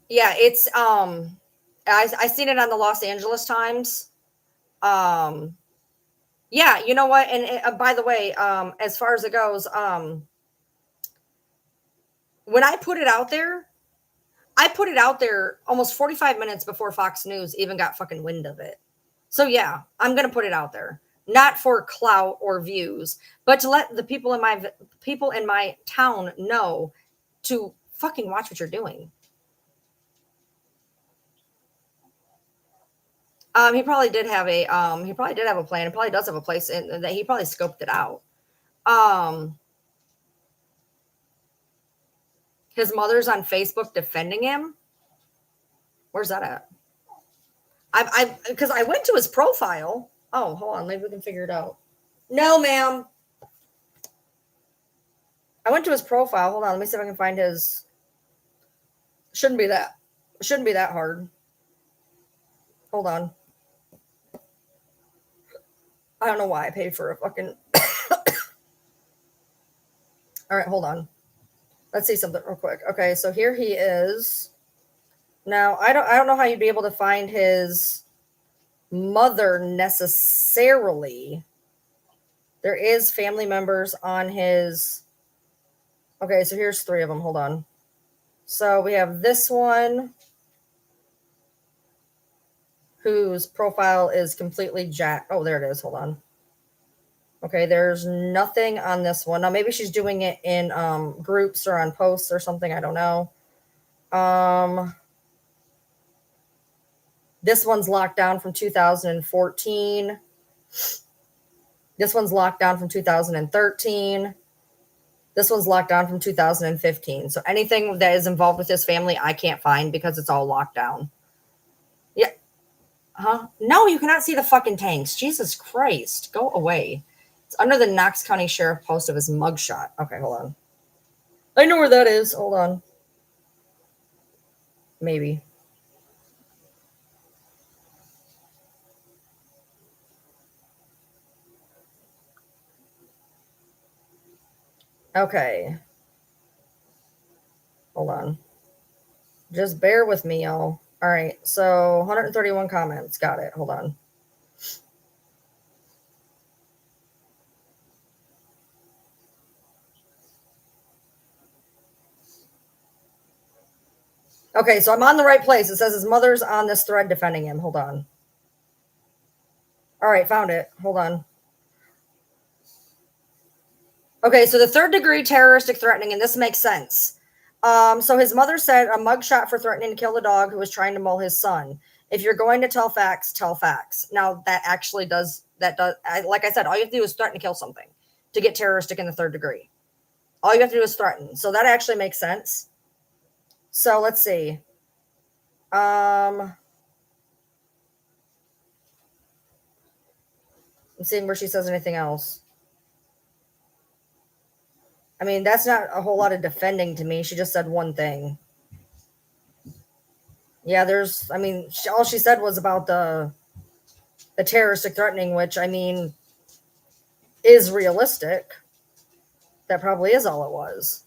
Yeah, it's I seen it on the Los Angeles Times. Yeah, you know what? And by the way, as far as it goes, when I put it out there almost 45 minutes before Fox News even got fucking wind of it. So yeah, I'm gonna put it out there, not for clout or views, but to let the people in my town know to fucking watch what you're doing. He probably did have a plan. He probably does have a place in that he probably scoped it out. His mother's on Facebook defending him. Where's that at? Because I went to his profile. Oh, hold on, maybe we can figure it out. No, ma'am. I went to his profile. Hold on, let me see if I can find his. Shouldn't be that. It shouldn't be that hard. Hold on. I don't know why I paid for a fucking... All right, hold on. Let's see something real quick. Okay, so here he is. Now, I don't know how you'd be able to find his mother necessarily. There is family members on his... Okay, so here's 3 of them. Hold on. So we have this one, whose profile is completely jacked. Oh, there it is. Hold on. Okay, there's nothing on this one. Now, maybe she's doing it in groups or on posts or something. I don't know. This one's locked down from 2014. This one's locked down from 2013. This one's locked down from 2015. So anything that is involved with this family, I can't find because it's all locked down. Yeah. Huh? No, you cannot see the fucking tanks. Jesus Christ. Go away. It's under the Knox County Sheriff post of his mugshot. Okay, hold on. I know where that is. Hold on. Maybe. Okay. Hold on. Just bear with me, y'all. All right. So 131 comments. Got it. Hold on. Okay, so I'm on the right place. It says his mother's on this thread defending him. Hold on. All right, found it. Hold on. Okay, so the 3rd-degree terroristic threatening, and this makes sense. So his mother said a mugshot for threatening to kill the dog who was trying to maul his son. If you're going to tell facts, tell facts. Now, that actually does, like I said, all you have to do is threaten to kill something to get terroristic in the 3rd degree. All you have to do is threaten. So that actually makes sense. So let's see. I'm seeing where she says anything else. I mean, that's not a whole lot of defending to me. She just said one thing. Yeah, all she said was about the terroristic threatening, which, I mean, is realistic. That probably is all it was.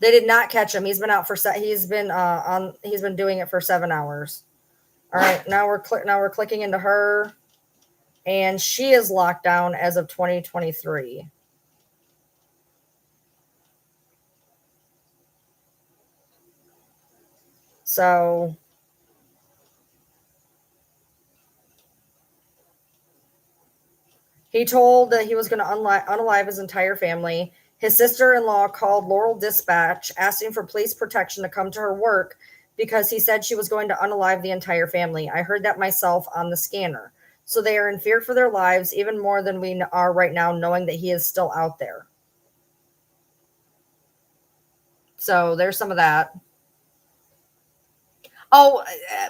They did not catch him. He's been out for he's been doing it for 7 hours. All right, now we're clicking into her, and she is locked down as of 2023. So he told that he was going to unalive his entire family. His sister-in-law called Laurel Dispatch, asking for police protection to come to her work because he said she was going to unalive the entire family. I heard that myself on the scanner. So they are in fear for their lives, even more than we are right now, knowing that he is still out there. So there's some of that. Oh,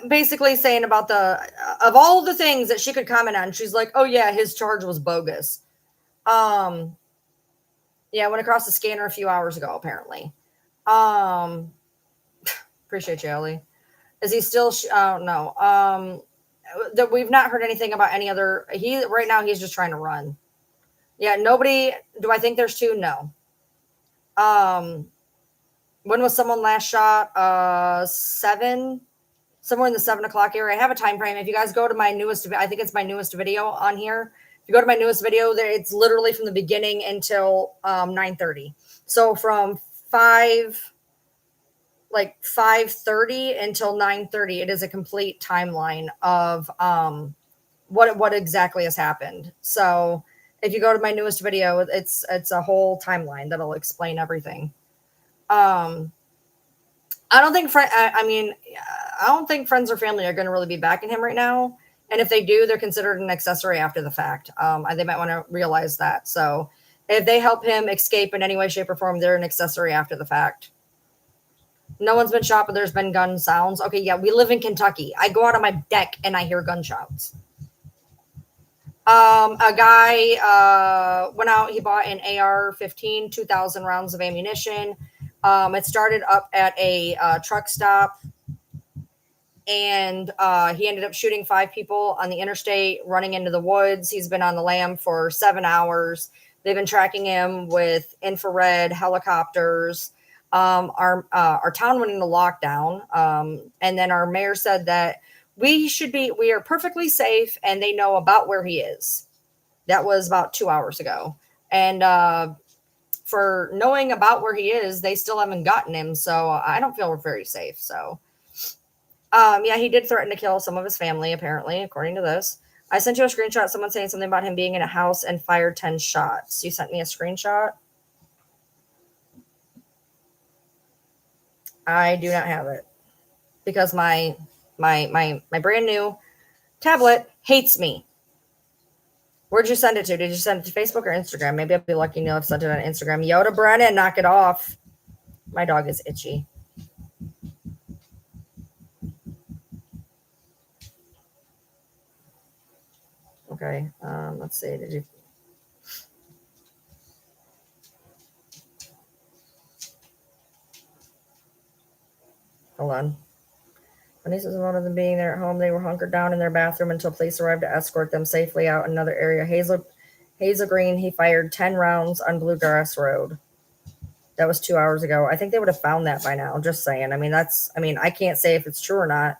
basically saying about of all the things that she could comment on, she's like, oh yeah, his charge was bogus. Yeah, I went across the scanner a few hours ago, apparently. Appreciate you, Ellie. Is he still, no. That we've not heard anything about any other, right now he's just trying to run. Yeah, nobody, do I think there's 2? No. When was someone last shot? 7, somewhere in the 7 o'clock area. I have a time frame. If you guys go to my newest, I think it's my newest video on here. If you go to my newest video, there it's literally from the beginning until 9:30. So from 5:30 until 9:30, it is a complete timeline of what exactly has happened. So if you go to my newest video, it's a whole timeline that'll explain everything. I don't think friends or family are going to really be backing him right now. And if they do, they're considered an accessory after the fact. They might want to realize that. So if they help him escape in any way, shape, or form, they're an accessory after the fact. No one's been shot, but there's been gun sounds. Okay, yeah, we live in Kentucky. I go out on my deck and I hear gunshots. A guy went out, he bought an AR-15, 2,000 rounds of ammunition. It started up at a truck stop. and he ended up shooting 5 people on the interstate, running into the woods. He's been on the lam for 7 hours. They've been tracking him with infrared helicopters. Our town went into lockdown, and then our mayor said that we are perfectly safe, and they know about where he is. That was about 2 hours ago, and for knowing about where he is, they still haven't gotten him. So I don't feel we're very safe. So, yeah, he did threaten to kill some of his family, apparently, according to this. I sent you a screenshot. Someone saying something about him being in a house and fired 10 shots. You sent me a screenshot. I do not have it because my brand new tablet hates me. Where'd you send it to? Did you send it to Facebook or Instagram? Maybe I'll be lucky to know I've sent it on Instagram. Yoda Brennan, knock it off. My dog is itchy. Okay, let's see. Did you? Hold on. My nieces and one of them being there at home, they were hunkered down in their bathroom until police arrived to escort them safely out in another area. Hazel Green, he fired 10 rounds on Bluegrass Road. That was 2 hours ago. I think they would have found that by now. Just saying. I mean, I can't say if it's true or not,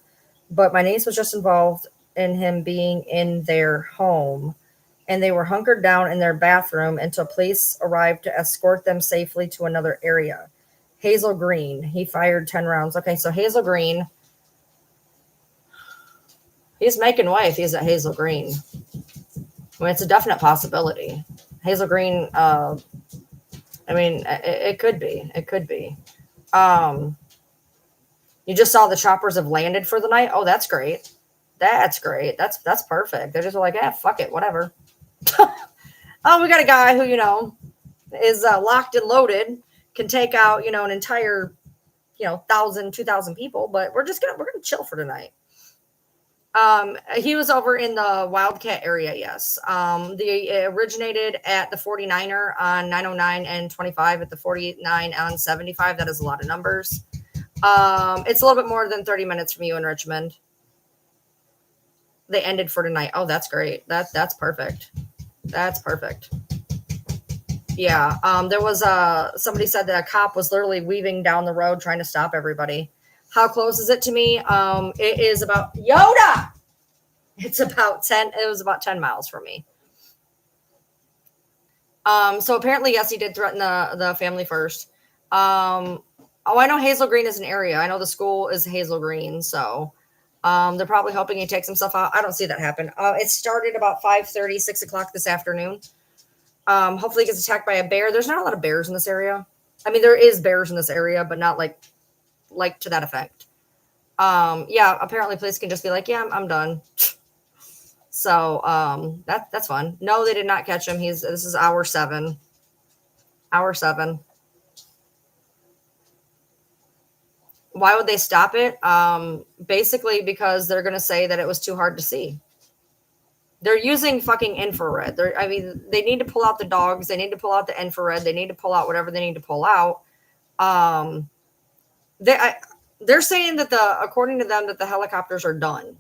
but my niece was just involved in him being in their home, and they were hunkered down in their bathroom until police arrived to escort them safely to another area. Hazel Green, he fired 10 rounds. Okay, so Hazel Green, he's making way if he's at Hazel Green. I mean, it's a definite possibility. Hazel Green, I mean, it could be. It could be. You just saw the choppers have landed for the night. Oh, that's great. That's great. That's perfect. They're just like, yeah, fuck it, whatever. Oh, we got a guy who, is locked and loaded, can take out, an entire, 1,000, 2,000 people, but we're gonna chill for tonight. He was over in the Wildcat area. Yes. They originated at the 49er on 909 and 25 at the 49 on 75. That is a lot of numbers. It's a little bit more than 30 minutes from you in Richmond. They ended for tonight. Oh, that's great. That's perfect. That's perfect. Yeah. There was somebody said that a cop was literally weaving down the road trying to stop everybody. How close is it to me? It is about Yoda. It's about 10. It was about 10 miles from me. So apparently, yes, he did threaten the family first. I know Hazel Green is an area. I know the school is Hazel Green. So they're probably hoping he takes himself out. I don't see that happen. It started about 5:30, 6 o'clock this afternoon. Hopefully he gets attacked by a bear. There's not a lot of bears in this area. I mean, there is bears in this area, but not like to that effect. Yeah, apparently police can just be like, yeah, I'm done. So that's fun. No, they did not catch him. This is hour 7. Hour 7. Why would they stop it? Basically because they're going to say that it was too hard to see. They're using fucking infrared. They need to pull out the dogs. They need to pull out the infrared. They need to pull out whatever they need to pull out. They're saying that according to them, that the helicopters are done.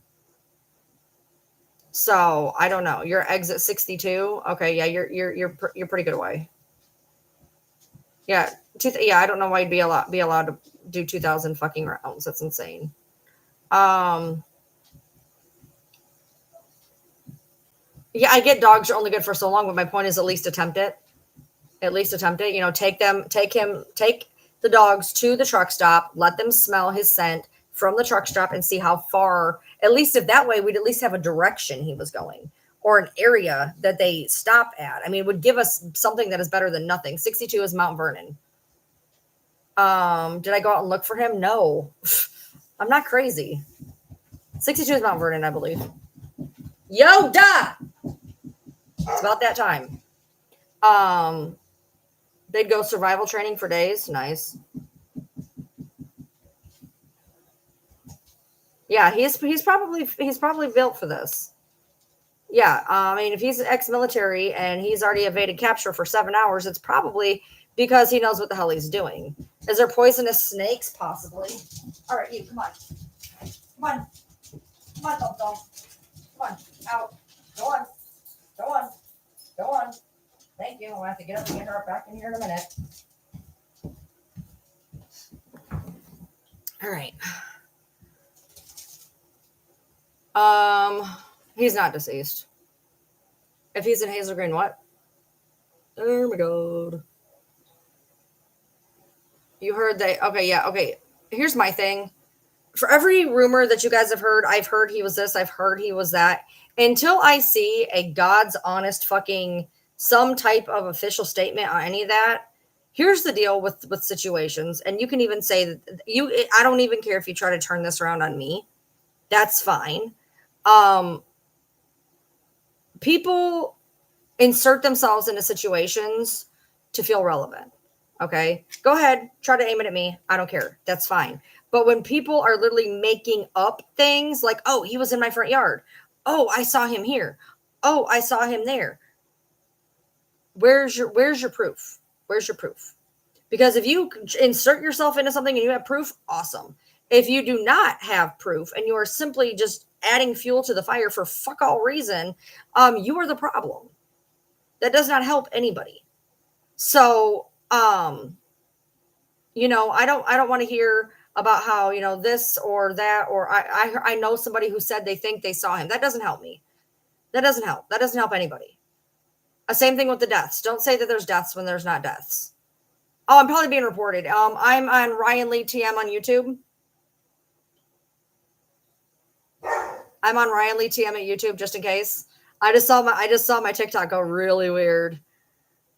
So I don't know. You're exit 62. Okay, yeah, you're pretty good away. Yeah, I don't know why you'd be allowed to do 2,000 fucking rounds. That's insane. Yeah, I get dogs are only good for so long, but my point is at least attempt it. At least attempt it. Take the dogs to the truck stop, let them smell his scent from the truck stop and see how far, at least if that way, we'd at least have a direction he was going or an area that they stop at. I mean, it would give us something that is better than nothing. 62 is Mount Vernon. Did I go out and look for him? No, I'm not crazy. 62 is Mount Vernon, I believe. Yoda! It's about that time. They'd go survival training for days. Nice. Yeah, he's probably built for this. Yeah, I mean, if he's ex-military and he's already evaded capture for 7 hours, it's probably because he knows what the hell he's doing. Is there poisonous snakes? Possibly. All right, you come on. Come on. Come on, Dum Dum. Come on. Out. Go on. Go on. Go on. Thank you. I'll have to get up and get her back in here in a minute. All right. He's not deceased. If he's in Hazel Green, what? Oh my god. You heard that? Okay, yeah, okay. Here's my thing. For every rumor that you guys have heard, I've heard he was this, I've heard he was that. Until I see a God's honest fucking some type of official statement on any of that, here's the deal with situations. And you can even say that I don't even care if you try to turn this around on me. That's fine. People insert themselves into situations to feel relevant. Okay, go ahead, try to aim it at me. I don't care. That's fine. But when people are literally making up things like, oh, he was in my front yard. Oh, I saw him here. Oh, I saw him there. Where's your proof? Where's your proof? Because if you insert yourself into something and you have proof, awesome. If you do not have proof and you are simply just adding fuel to the fire for fuck all reason, you are the problem. That does not help anybody. So, you know, I don't want to hear about how, you know, this or that, or I know somebody who said they think they saw him. That doesn't help me. That doesn't help. That doesn't help anybody. Same thing with the deaths. Don't say that there's deaths when there's not deaths. Oh, I'm probably being reported. I'm on Ryan Lee TM on YouTube. I'm on Ryan Lee TM at YouTube just in case. I just saw my TikTok go really weird.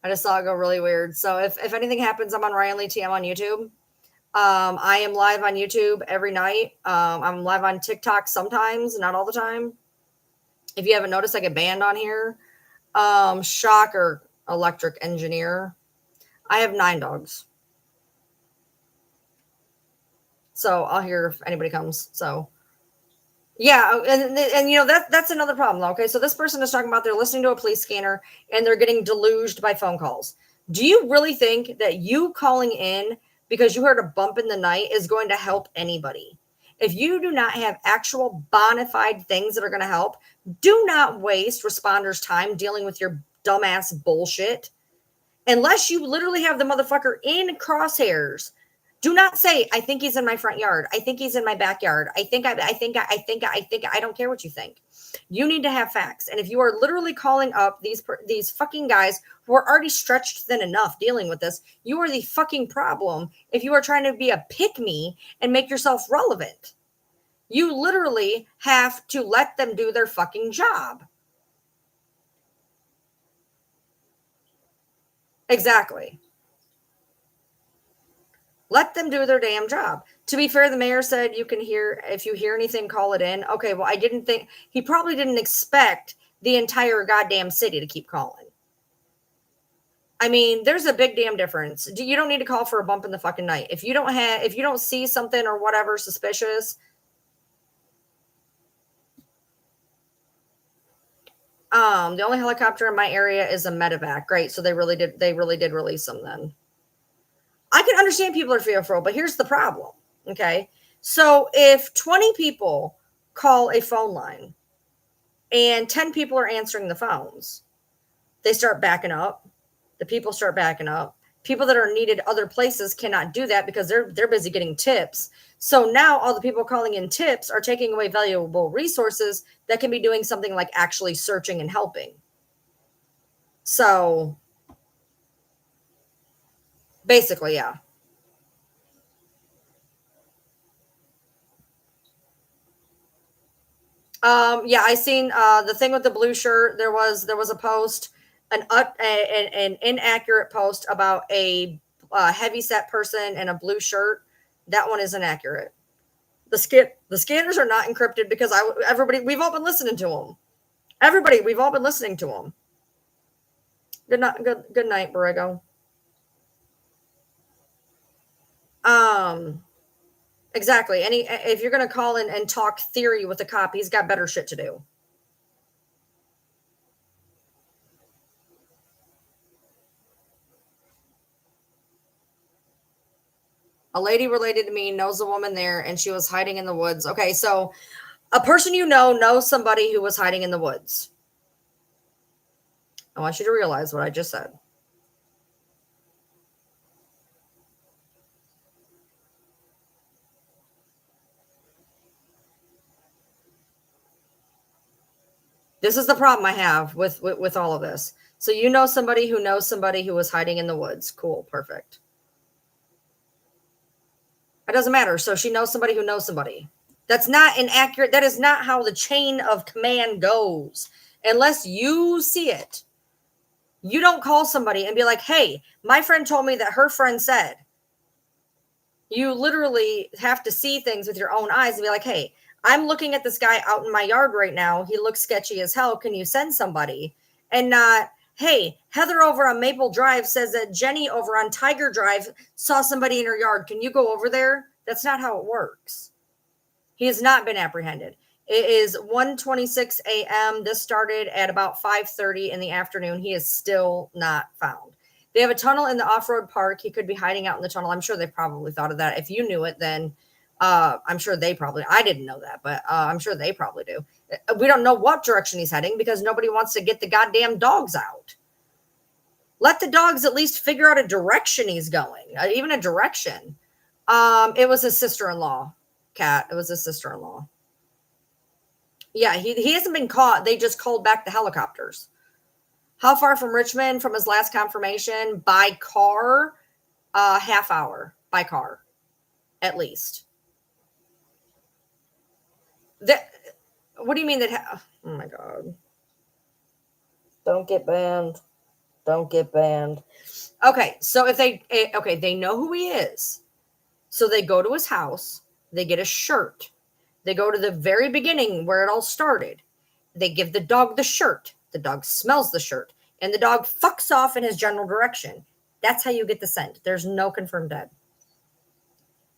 I just saw it go really weird. So if anything happens, I'm on Ryan Lee TM on YouTube. I am live on YouTube every night. I'm live on TikTok sometimes, not all the time. If you haven't noticed, I get banned on here. Shocker, electric engineer. I have 9 dogs. So I'll hear if anybody comes. So yeah, and you know that's another problem. Okay, so this person is talking about they're listening to a police scanner and they're getting deluged by phone calls. Do you really think that you calling in because you heard a bump in the night is going to help anybody? If you do not have actual bona fide things that are going to help, do not waste responders' time dealing with your dumbass bullshit. Unless you literally have the motherfucker in crosshairs. Do not say, I think he's in my front yard. I think he's in my backyard. I don't care what you think. You need to have facts. And if you are literally calling up these fucking guys who are already stretched thin enough dealing with this, you are the fucking problem if you are trying to be a pick-me and make yourself relevant. You literally have to let them do their fucking job. Exactly. Let them do their damn job. To be fair, the mayor said you can hear, if you hear anything, call it in. Okay, well, he probably didn't expect the entire goddamn city to keep calling. I mean, there's a big damn difference. You don't need to call for a bump in the fucking night. If you don't see something or whatever suspicious, the only helicopter in my area is a medevac. Great. So they really did release them then. I can understand people are fearful, but here's the problem. Okay. So if 20 people call a phone line and 10 people are answering the phones, they start backing up. The people start backing up. People that are needed other places cannot do that because they're busy getting tips. So now all the people calling in tips are taking away valuable resources that can be doing something like actually searching and helping. So basically, yeah. Yeah, I seen the thing with the blue shirt. There was a post, an inaccurate post about a heavy set person in a blue shirt. That one is inaccurate. The scanners are not encrypted because we've all been listening to them. We've all been listening to them. Good night, Borrego. Exactly. If you're going to call in and talk theory with a cop, he's got better shit to do. A lady related to me knows a woman there, and she was hiding in the woods. Okay, so a person you know knows somebody who was hiding in the woods. I want you to realize what I just said. This is the problem I have with all of this. So you know somebody who knows somebody who was hiding in the woods. Cool, perfect. It doesn't matter. So she knows somebody who knows somebody. That's not inaccurate. That is not how the chain of command goes. Unless you see it. You don't call somebody and be like, hey, my friend told me that her friend said. You literally have to see things with your own eyes and be like, hey, I'm looking at this guy out in my yard right now. He looks sketchy as hell. Can you send somebody? And not, hey, Heather over on Maple Drive says that Jenny over on Tiger Drive saw somebody in her yard. Can you go over there? That's not how it works. He has not been apprehended. It is 1:26 a.m. This started at about 5:30 in the afternoon. He is still not found. They have a tunnel in the off-road park. He could be hiding out in the tunnel. I'm sure they probably thought of that. If you knew it, then I'm sure they probably, I didn't know that, but I'm sure they probably do. We don't know what direction he's heading because nobody wants to get the goddamn dogs out. Let the dogs at least figure out a direction he's going, even a direction. It was his sister-in-law, Kat. It was his sister-in-law. Yeah, he hasn't been caught. They just called back the helicopters. How far from Richmond from his last confirmation? By car, half hour by car, at least. What do you mean that? Oh my God. Don't get banned. Don't get banned. Okay, so if they know who he is. So they go to his house. They get a shirt. They go to the very beginning where it all started. They give the dog the shirt. The dog smells the shirt. And the dog fucks off in his general direction. That's how you get the scent. There's no confirmed dead.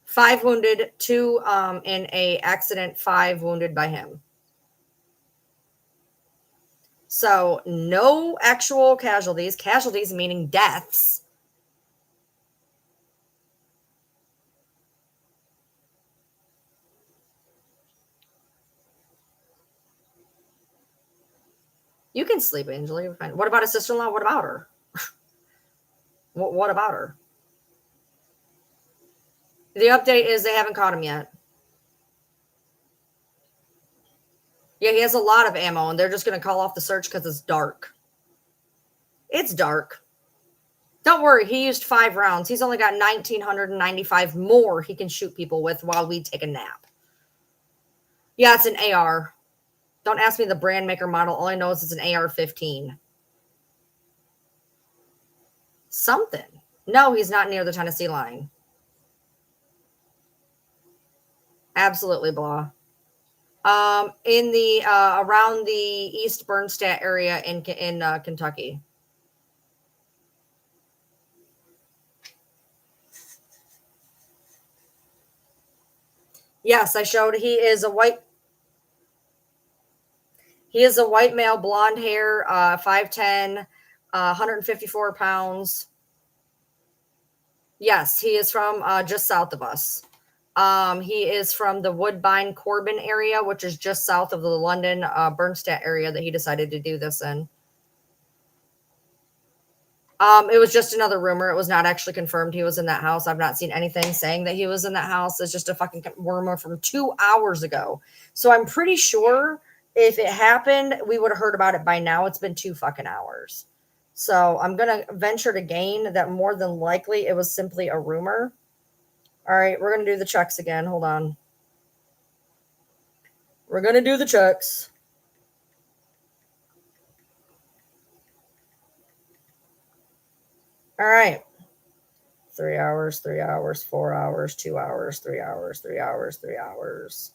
5 wounded, 2 in a accident, 5 wounded by him. So no actual casualties. Casualties meaning deaths. You can sleep, Angela. You're fine. What about a sister-in-law? What about her? What about her? The update is they haven't caught him yet. Yeah, he has a lot of ammo, and they're just going to call off the search because it's dark. It's dark. Don't worry. He used 5 rounds. He's only got 1,995 more he can shoot people with while we take a nap. Yeah, it's an AR. Don't ask me the brand, maker, model. All I know is it's an AR-15. Something. No, he's not near the Tennessee line. Absolutely blah. In the around the East Bernstadt area in Kentucky. Yes, I showed. He is a white male, blonde hair, 5'10", 154 pounds. Yes, he is from just south of us. He is from the Woodbine Corbin area, which is just south of the London Bernstadt area that he decided to do this in. It was just another rumor. It was not actually confirmed he was in that house. I've not seen anything saying that he was in that house. It's just a fucking rumor from 2 hours ago. So I'm pretty sure if it happened, we would have heard about it by now. It's been 2 fucking hours. So I'm going to venture to gain that more than likely it was simply a rumor. All right, we're going to do the checks again. Hold on. We're going to do the checks. All right. 3 hours, 3 hours, 4 hours, 2 hours, 3 hours, 3 hours, 3 hours.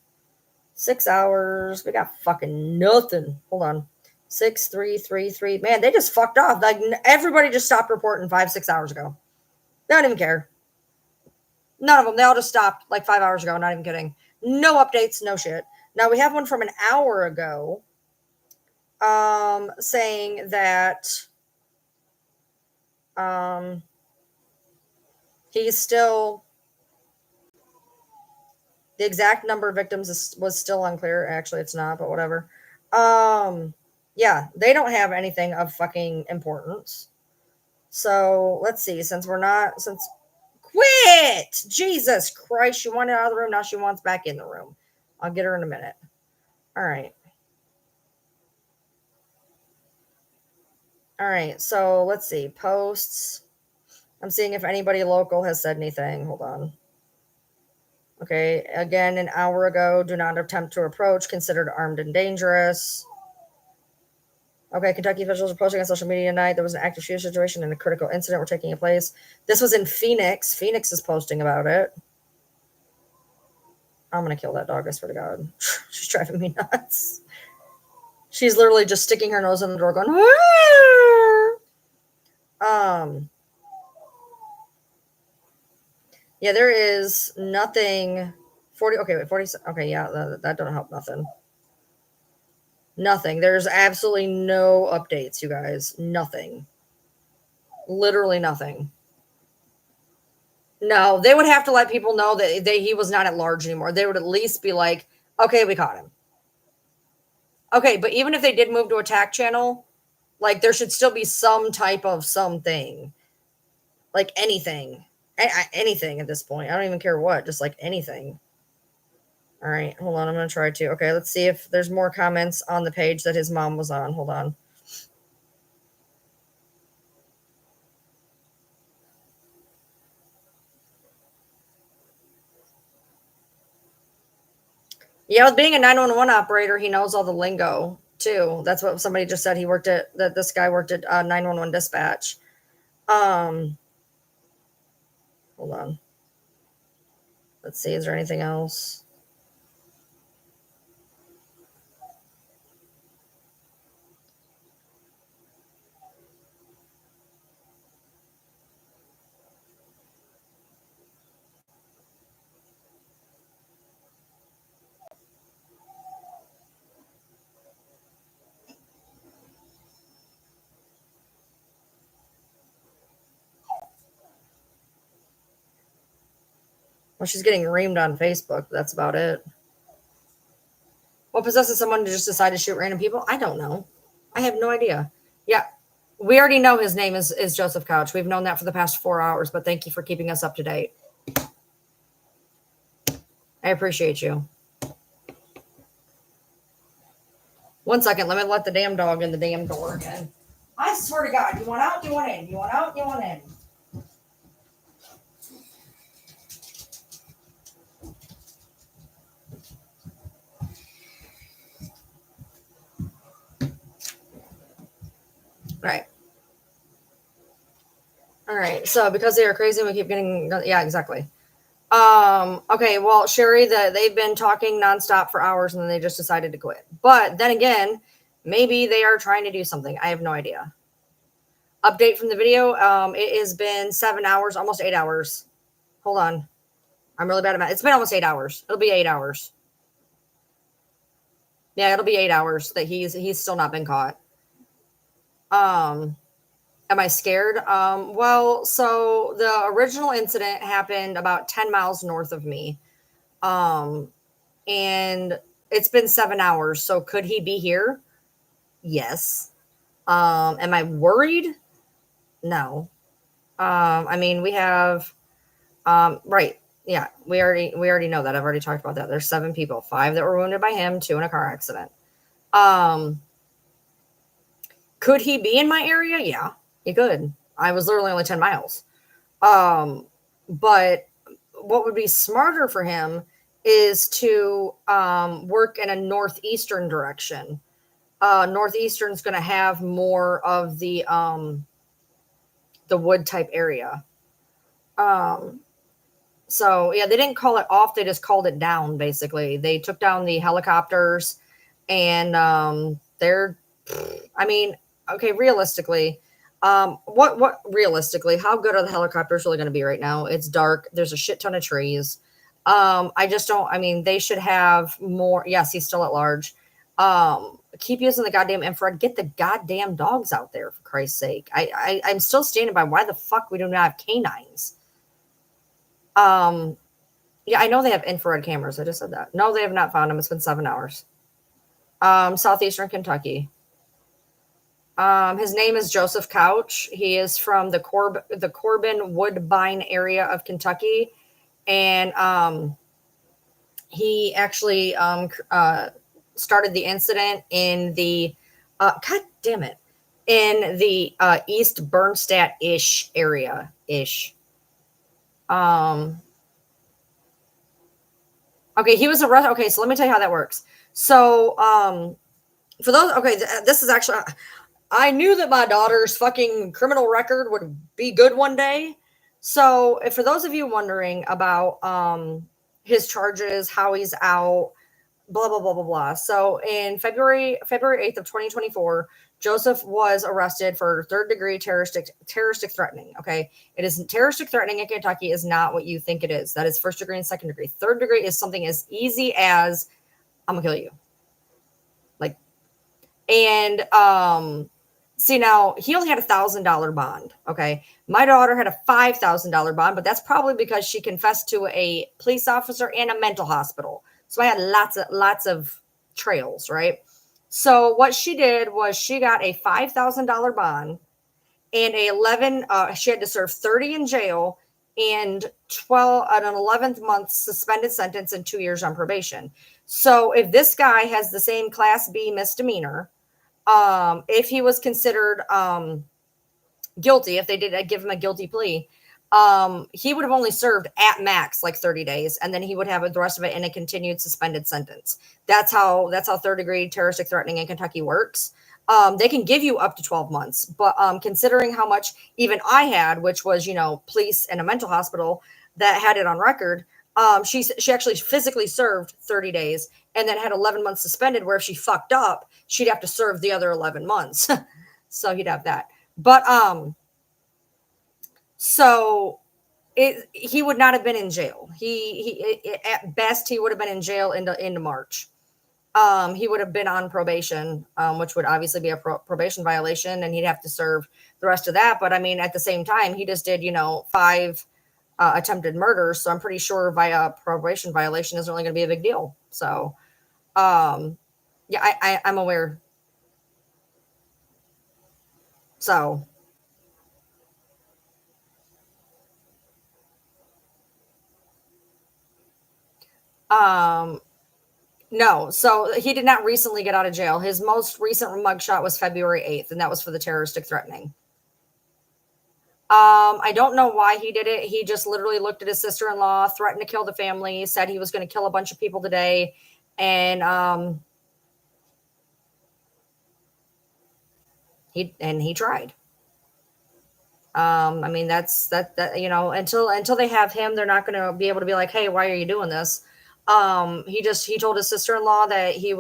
6 hours. We got fucking nothing. Hold on. 6, 3, 3, 3. Man, they just fucked off. Like everybody just stopped reporting 5, 6 hours ago. They don't even care. None of them. They all just stopped like 5 hours ago. Not even kidding. No updates, no shit. Now we have one from an hour ago saying that he's still The exact number of victims was still unclear. Actually, it's not, but whatever. Yeah, they don't have anything of fucking importance. So let's see. Since quit! Jesus Christ, she wanted out of the room. Now she wants back in the room. I'll get her in a minute. All right. All right. So let's see. Posts. I'm seeing if anybody local has said anything. Hold on. Okay. Again, an hour ago, do not attempt to approach, considered armed and dangerous. Okay, Kentucky officials are posting on social media tonight. There was an active shooter situation and a critical incident were taking place. This was in Phoenix. Phoenix is posting about it. I'm going to kill that dog, I swear to God. She's driving me nuts. She's literally just sticking her nose in the door going, yeah, there is nothing. 40, okay, wait, 40, okay, yeah, that don't help nothing. Nothing. There's absolutely no updates, you guys. Nothing. Literally nothing. No, they would have to let people know that he was not at large anymore. They would at least be like, okay, we caught him. Okay, but even if they did move to attack channel, like there should still be some type of something. Like anything. Anything at this point. I don't even care what, just like anything. All right, hold on. I'm going to try to. Okay, let's see if there's more comments on the page that his mom was on. Hold on. Yeah, with being a 911 operator, he knows all the lingo too. That's what somebody just said. That this guy worked at 911 dispatch. Hold on. Let's see. Is there anything else? Well, she's getting reamed on Facebook. That's about it. What possesses someone to just decide to shoot random people? I don't know. I have no idea. Yeah, we already know his name is Joseph Couch. We've known that for the past 4 hours, but thank you for keeping us up to date. I appreciate you. 1 second. Let me let the damn dog in the damn door again. I swear to God, you want out, you want in. You want out, you want in. Right. All right. So because they are crazy, we keep getting, yeah, exactly. Okay. Well, Sherry, they've been talking nonstop for hours and then they just decided to quit. But then again, maybe they are trying to do something. I have no idea. Update from the video. It has been 7 hours, almost 8 hours. Hold on. I'm really bad at math. It's been almost 8 hours. It'll be 8 hours. Yeah, it'll be 8 hours that he's still not been caught. Am I scared? Well, so the original incident happened about 10 miles north of me. And it's been 7 hours. So could he be here? Yes. Am I worried? No. I mean, we have, right. Yeah, we already know that. I've already talked about that. There's 7 people, 5 that were wounded by him, 2 in a car accident. Could he be in my area? Yeah, he could. I was literally only 10 miles. But what would be smarter for him is to work in a northeastern direction. Northeastern is going to have more of the wood type area. So yeah, they didn't call it off. They just called it down. Basically, they took down the helicopters, and they're. I mean, okay, realistically, what realistically, how good are the helicopters really going to be right now? It's dark. There's a shit ton of trees. I just don't. I mean, they should have more. Yes, he's still at large. Keep using the goddamn infrared. Get the goddamn dogs out there, for Christ's sake. I'm still standing by why the fuck we do not have canines. Yeah, I know they have infrared cameras. I just said that. No, they have not found him. It's been 7 hours. Southeastern Kentucky. His name is Joseph Couch. He is from the Corbin Woodbine area of Kentucky, and he actually started the incident in the God damn it, in the East Bernstadt ish area ish. Okay, he was arrested. Okay, so let me tell you how that works. So for those, okay, this is actually. I knew that my daughter's fucking criminal record would be good one day. So, if for those of you wondering about his charges, how he's out, blah blah blah blah blah. So, in February 8th of 2024, Joseph was arrested for third-degree terroristic threatening. Okay, it is terroristic threatening in Kentucky is not what you think it is. That is first degree and second degree. Third degree is something as easy as I'm gonna kill you. Like, and see, now he only had $1,000 bond. Okay. My daughter had a $5,000 bond, but that's probably because she confessed to a police officer and a mental hospital. So I had lots of trails, right? So what she did was she got a $5,000 bond and she had to serve 30 in jail and 11th month suspended sentence and 2 years on probation. So if this guy has the same class B misdemeanor, if he was considered guilty, if they did give him a guilty plea, he would have only served at max like 30 days, and then he would have the rest of it in a continued suspended sentence. That's how third degree terroristic threatening in Kentucky works. They can give you up to 12 months, but considering how much even I had, which was, police and a mental hospital that had it on record, she actually physically served 30 days and then had 11 months suspended, where if she fucked up, she'd have to serve the other 11 months. So he'd have that. But so he would not have been in jail. He at best he would have been in jail into March. He would have been on probation, which would obviously be a probation violation, and he'd have to serve the rest of that. But I mean, at the same time, he just did 5 attempted murders, so I'm pretty sure via probation violation isn't really going to be a big deal. So, yeah, I'm aware. So, no, so he did not recently get out of jail. His most recent mugshot was February 8th, and that was for the terroristic threatening. I don't know why he did it. He just literally looked at his sister-in-law, threatened to kill the family, said he was going to kill a bunch of people today, and he tried. I mean, that's that until they have him, they're not going to be able to be like, hey, why are you doing this? He told his sister-in-law that he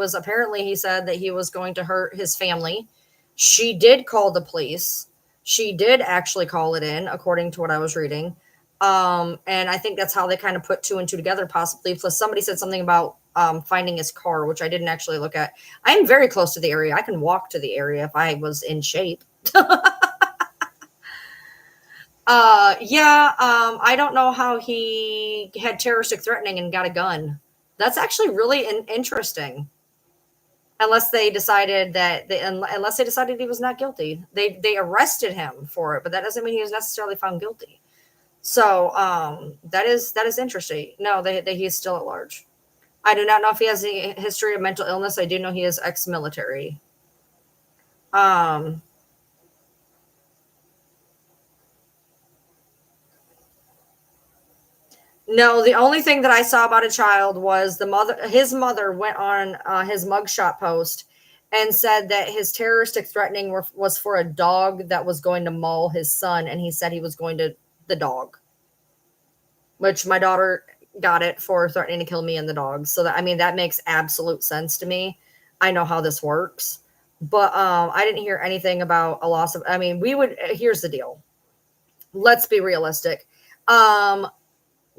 said that he was going to hurt his family. She did call the police. She did actually call it in, according to what I was reading. And I think that's how they kind of put 2 and 2 together, possibly. Plus somebody said something about finding his car, which I didn't actually look at. I'm very close to the area. I can walk to the area if I was in shape. I don't know how he had terroristic threatening and got a gun. That's actually really interesting. Unless they decided he was not guilty, they arrested him for it, but that doesn't mean he was necessarily found guilty. So that is interesting. No, he's still at large. I do not know if he has a history of mental illness. I do know he is ex-military. No, the only thing that I saw about a child was his mother went on his mugshot post and said that his terroristic threatening was for a dog that was going to maul his son, and he said he was going to the dog, which my daughter got it for threatening to kill me and the dog. So that makes absolute sense to me. I know how this works, but I didn't hear anything about a loss of. Here's the deal. Let's be realistic.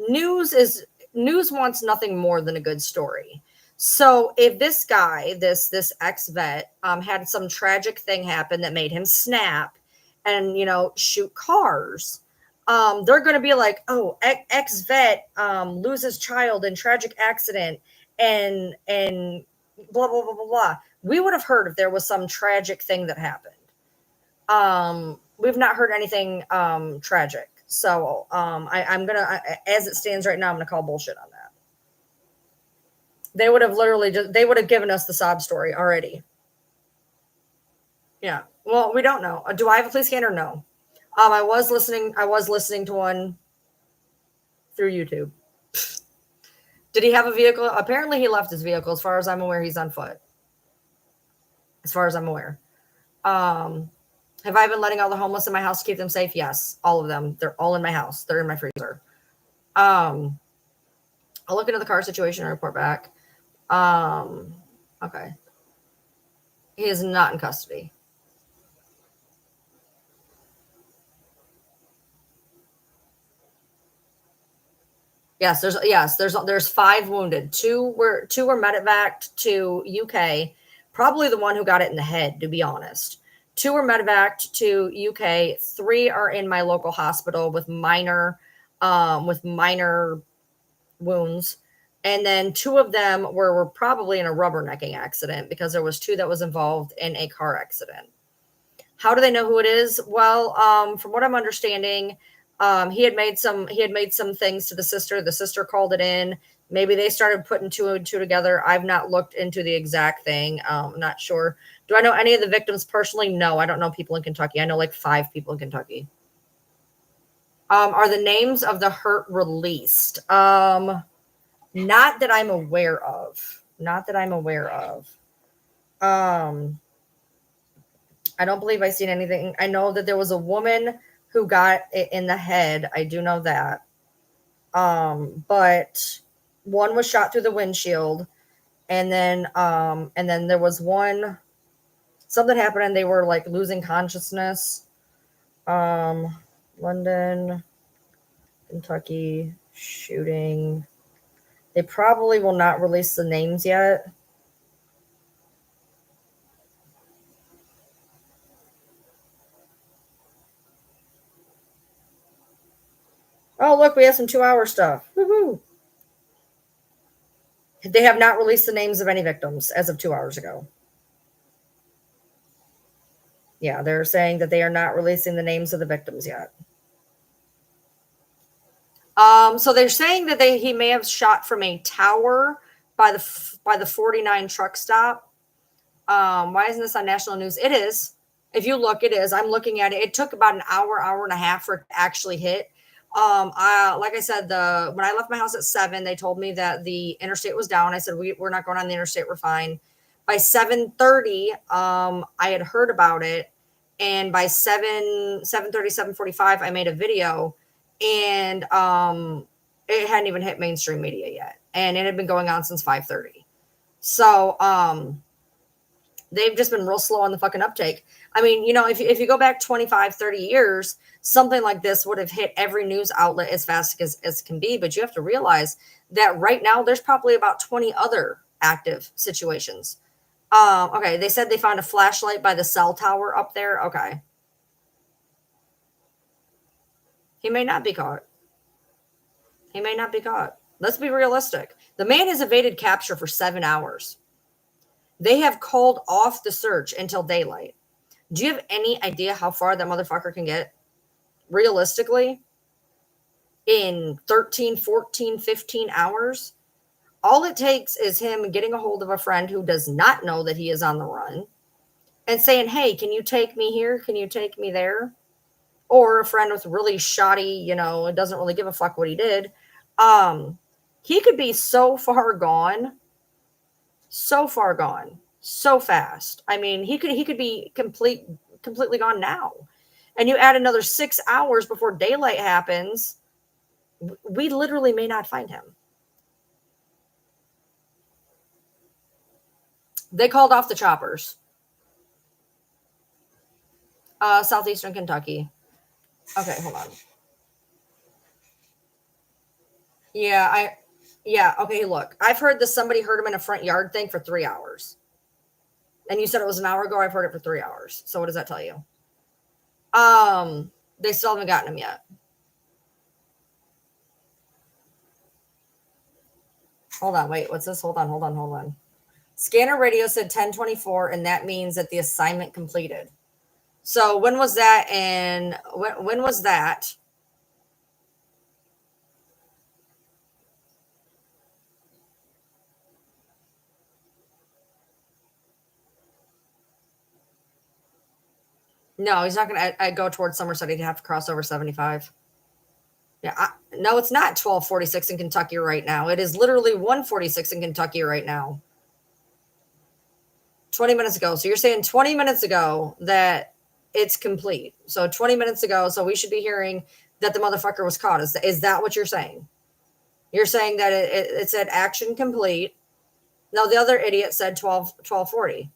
News wants nothing more than a good story. So if this guy, this ex-vet, had some tragic thing happen that made him snap and shoot cars, they're going to be like, oh, ex-vet loses child in tragic accident and blah, blah, blah, blah, blah. We would have heard if there was some tragic thing that happened. We've not heard anything tragic. So I'm going to, as it stands right now, I'm going to call bullshit on that. They would have literally they would have given us the sob story already. Yeah. Well, we don't know. Do I have a police scanner? No. I was listening to one through YouTube. Did he have a vehicle? Apparently he left his vehicle. As far as I'm aware, he's on foot. As far as I'm aware. Have I been letting all the homeless in my house to keep them safe? Yes. All of them. They're all in my house. They're in my freezer. I'll look into the car situation and report back. Okay. He is not in custody. Yes, there's 5 wounded. Two were medevaced to UK. Probably the one who got it in the head, to be honest. 2 were medevaced to UK. 3 are in my local hospital with minor wounds. And then 2 of them were probably in a rubbernecking accident because there was 2 that was involved in a car accident. How do they know who it is? Well, from what I'm understanding, he had made some things to the sister. The sister called it in. Maybe they started putting 2 and 2 together. I've not looked into the exact thing. I'm not sure. Do I know any of the victims personally? No, I don't know people in Kentucky. I know like 5 people in Kentucky. Are the names of the hurt released? Not that I'm aware of. I don't believe I've seen anything. I know that there was a woman who got it in the head. I do know that. But one was shot through the windshield, and then there was one. Something happened, and they were like losing consciousness. London, Kentucky shooting. They probably will not release the names yet. Oh, look, we have some 2-hour stuff. Woohoo. They have not released the names of any victims as of 2 hours ago. Yeah, they're saying that they are not releasing the names of the victims yet. So they're saying that he may have shot from a tower by the 49 truck stop. Why isn't this on national news? It is. If you look, it is. I'm looking at it. It took about an hour and a half for it to actually hit. Like I said, when I left my house at 7, they told me that the interstate was down. I said, we're not going on the interstate. We're fine. By 7:30, I had heard about it. And by 7:30, 7:45, I made a video, and it hadn't even hit mainstream media yet. And it had been going on since 5:30. So, they've just been real slow on the fucking uptake. I mean, if you go back 25, 30 years, something like this would have hit every news outlet as fast as can be. But you have to realize that right now there's probably about 20 other active situations. Okay, they said they found a flashlight by the cell tower up there. Okay. He may not be caught. Let's be realistic. The man has evaded capture for 7 hours. They have called off the search until daylight. Do you have any idea how far that motherfucker can get? Realistically, in 13, 14, 15 hours, all it takes is him getting a hold of a friend who does not know that he is on the run and saying, hey, can you take me here? Can you take me there? Or a friend with really shoddy, doesn't really give a fuck what he did. He could be so far gone, so fast. I mean, he could be completely gone now. And you add another 6 hours before daylight happens, we literally may not find him. They called off the choppers. Southeastern Kentucky. Okay, hold on. Yeah, okay, look. I've heard that somebody heard him in a front yard thing for 3 hours. And you said it was an hour ago. I've heard it for 3 hours. So what does that tell you? They still haven't gotten him yet. Hold on, wait, what's this? Hold on. Scanner radio said 1024, and that means that the assignment completed. So when was that? And when was that? No, he's not going to go towards Somerset. He'd have to cross over 75. Yeah, no, it's not 1246 in Kentucky right now. It is literally 146 in Kentucky right now. 20 minutes ago. So you're saying 20 minutes ago that it's complete. So 20 minutes ago. So we should be hearing that the motherfucker was caught. Is that what you're saying? You're saying that it said action complete. No, the other idiot said 1240.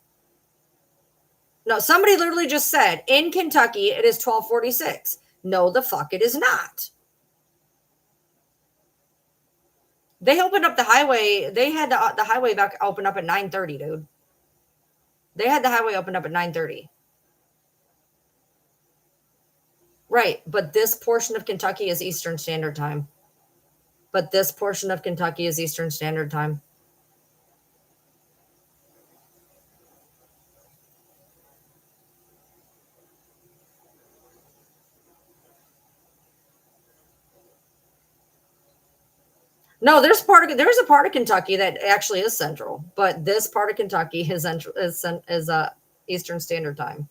No, somebody literally just said in Kentucky it is 1246. No, the fuck it is not. They opened up the highway. They had the highway back open up at 9:30, dude. They had the highway opened up at 9:30. Right, but this portion of Kentucky is Eastern Standard Time. No, there's a part of Kentucky that actually is central, but this part of Kentucky is Eastern Standard Time.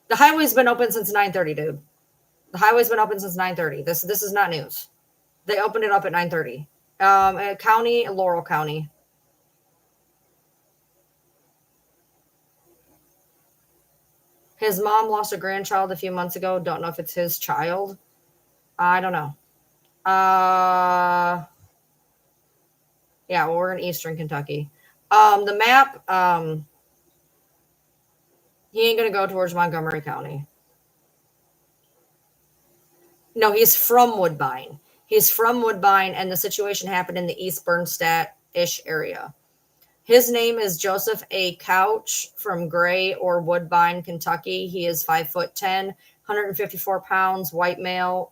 The highway's been open since 9:30, dude. The highway's been open since 9:30. This is not news. They opened it up at 9:30. County, Laurel County. His mom lost a grandchild a few months ago. Don't know if it's his child. I don't know. Yeah, well, we're in Eastern Kentucky. The map, he ain't gonna go towards Montgomery County. No, he's from Woodbine. And the situation happened in the East Bernstadt-ish area. His name is Joseph A. Couch from Gray or Woodbine, Kentucky. He is 5'10", 154 pounds, white male,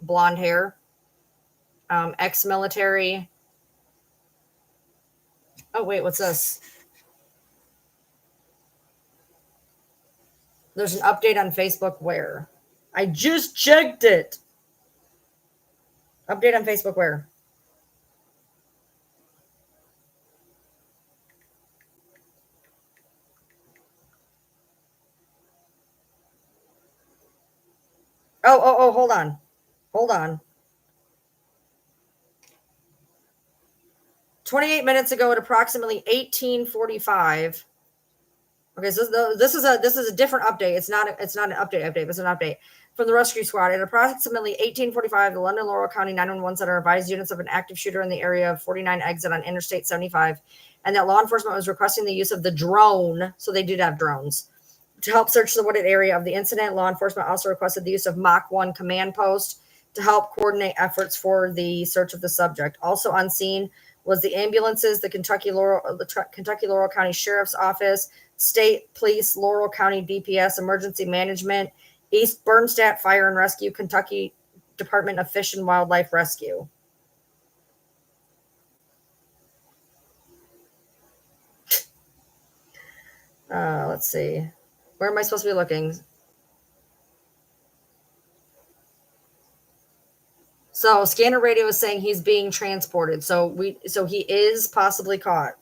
blonde hair, ex-military. Oh, wait, what's this? There's an update on Facebook where? I just checked it. Update on Facebook where? Oh, hold on. 28 minutes ago at approximately 1845. Okay, so this is a different update. It's not an update, it's an update from the rescue squad. At approximately 1845, the London Laurel County 911 Center advised units of an active shooter in the area of 49 exit on Interstate 75, and that law enforcement was requesting the use of the drone. So they did have drones to help search the wooded area of the incident. Law enforcement also requested the use of Mach 1 command post to help coordinate efforts for the search of the subject. Also on scene was the ambulances, the Kentucky Laurel County Sheriff's Office, State Police, Laurel County DPS, Emergency Management, East Bernstadt Fire and Rescue, Kentucky Department of Fish and Wildlife Rescue. Let's see. Where am I supposed to be looking? So scanner radio is saying he's being transported. So he is possibly caught.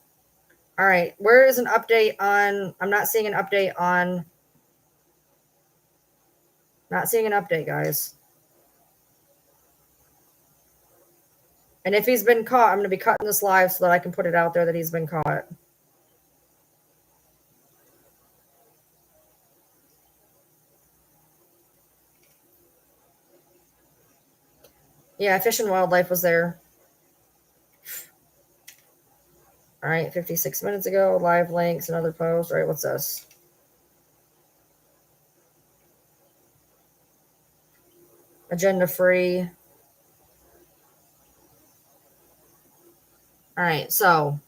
All right. Where is an update on? I'm not seeing an update on. Not seeing an update, guys. And if he's been caught, I'm going to be cutting this live so that I can put it out there that he's been caught. Yeah, Fish and Wildlife was there. All right, 56 minutes ago, live links, another post. All right, what's this? Agenda free. All right, so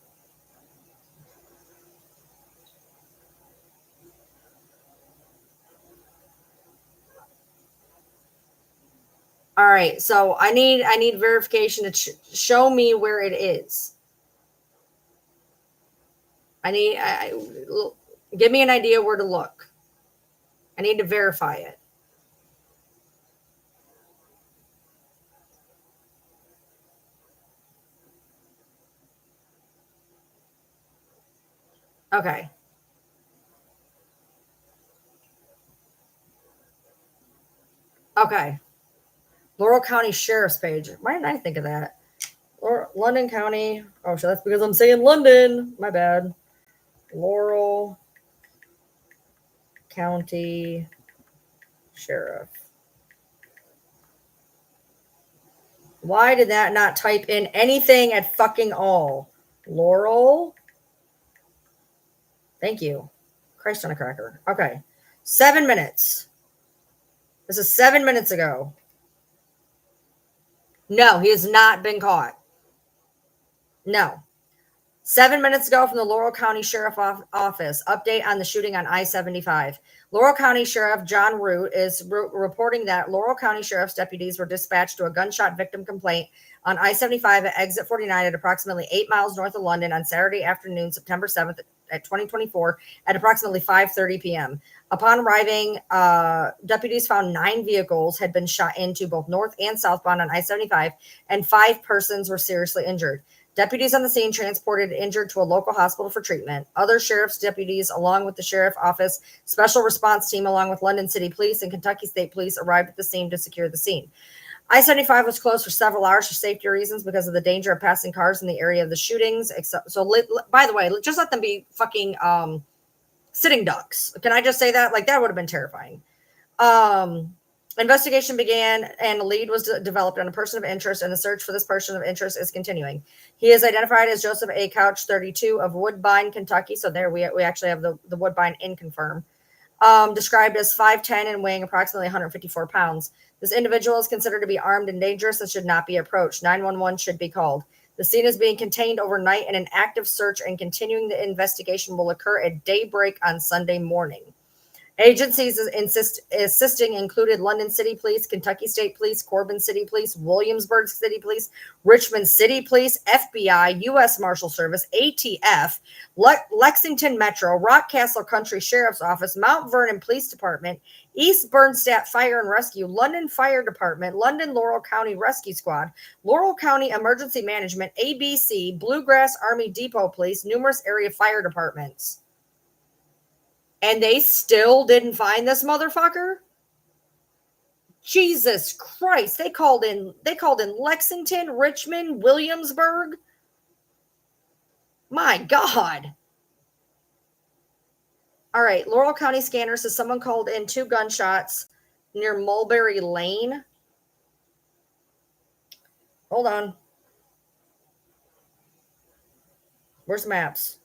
All right, so I need verification to show me where it is. Give me an idea where to look. I need to verify it. Okay. Okay. Laurel County Sheriff's page. Why didn't I think of that? Or London County. Oh, so that's because I'm saying London. My bad. Laurel County Sheriff. Why did that not type in anything at fucking all? Laurel. Thank you. Christ on a cracker. Okay. 7 minutes. This is 7 minutes ago. No, he has not been caught. No. 7 minutes ago from the Laurel County Sheriff Office, update on the shooting on I-75. Laurel County Sheriff John Root is reporting that Laurel County Sheriff's deputies were dispatched to a gunshot victim complaint on I-75 at exit 49 at approximately 8 miles north of London on Saturday afternoon, September 7th at 2024 at approximately 5:30 p.m. Upon arriving, deputies found 9 vehicles had been shot into both north and southbound on I-75, and 5 persons were seriously injured. Deputies on the scene transported injured to a local hospital for treatment. Other sheriff's deputies, along with the sheriff office special response team, along with London City Police and Kentucky State Police, arrived at the scene to secure the scene. I-75 was closed for several hours for safety reasons because of the danger of passing cars in the area of the shootings. By the way, just let them be fucking sitting ducks. Can I just say that? Like, that would have been terrifying. Investigation began and a lead was developed on a person of interest, and the search for this person of interest is continuing. He is identified as Joseph A. Couch, 32, of Woodbine, Kentucky. So there we actually have the Woodbine in confirm. Described as 5'10" and weighing approximately 154 pounds. This individual is considered to be armed and dangerous and should not be approached. 911 should be called. The scene is being contained overnight, and an active search and continuing the investigation will occur at daybreak on Sunday morning. Agencies assisting included London City Police, Kentucky State Police, Corbin City Police, Williamsburg City Police, Richmond City Police, FBI, U.S. Marshal Service, ATF, Lexington Metro, Rockcastle Country Sheriff's Office, Mount Vernon Police Department, East Bernstadt Fire and Rescue, London Fire Department, London Laurel County Rescue Squad, Laurel County Emergency Management, ABC, Bluegrass Army Depot Police, numerous area fire departments. And they still didn't find this motherfucker? Jesus Christ. They called in Lexington, Richmond, Williamsburg. My God. All right. Laurel County Scanner says someone called in 2 gunshots near Mulberry Lane. Hold on. Where's maps?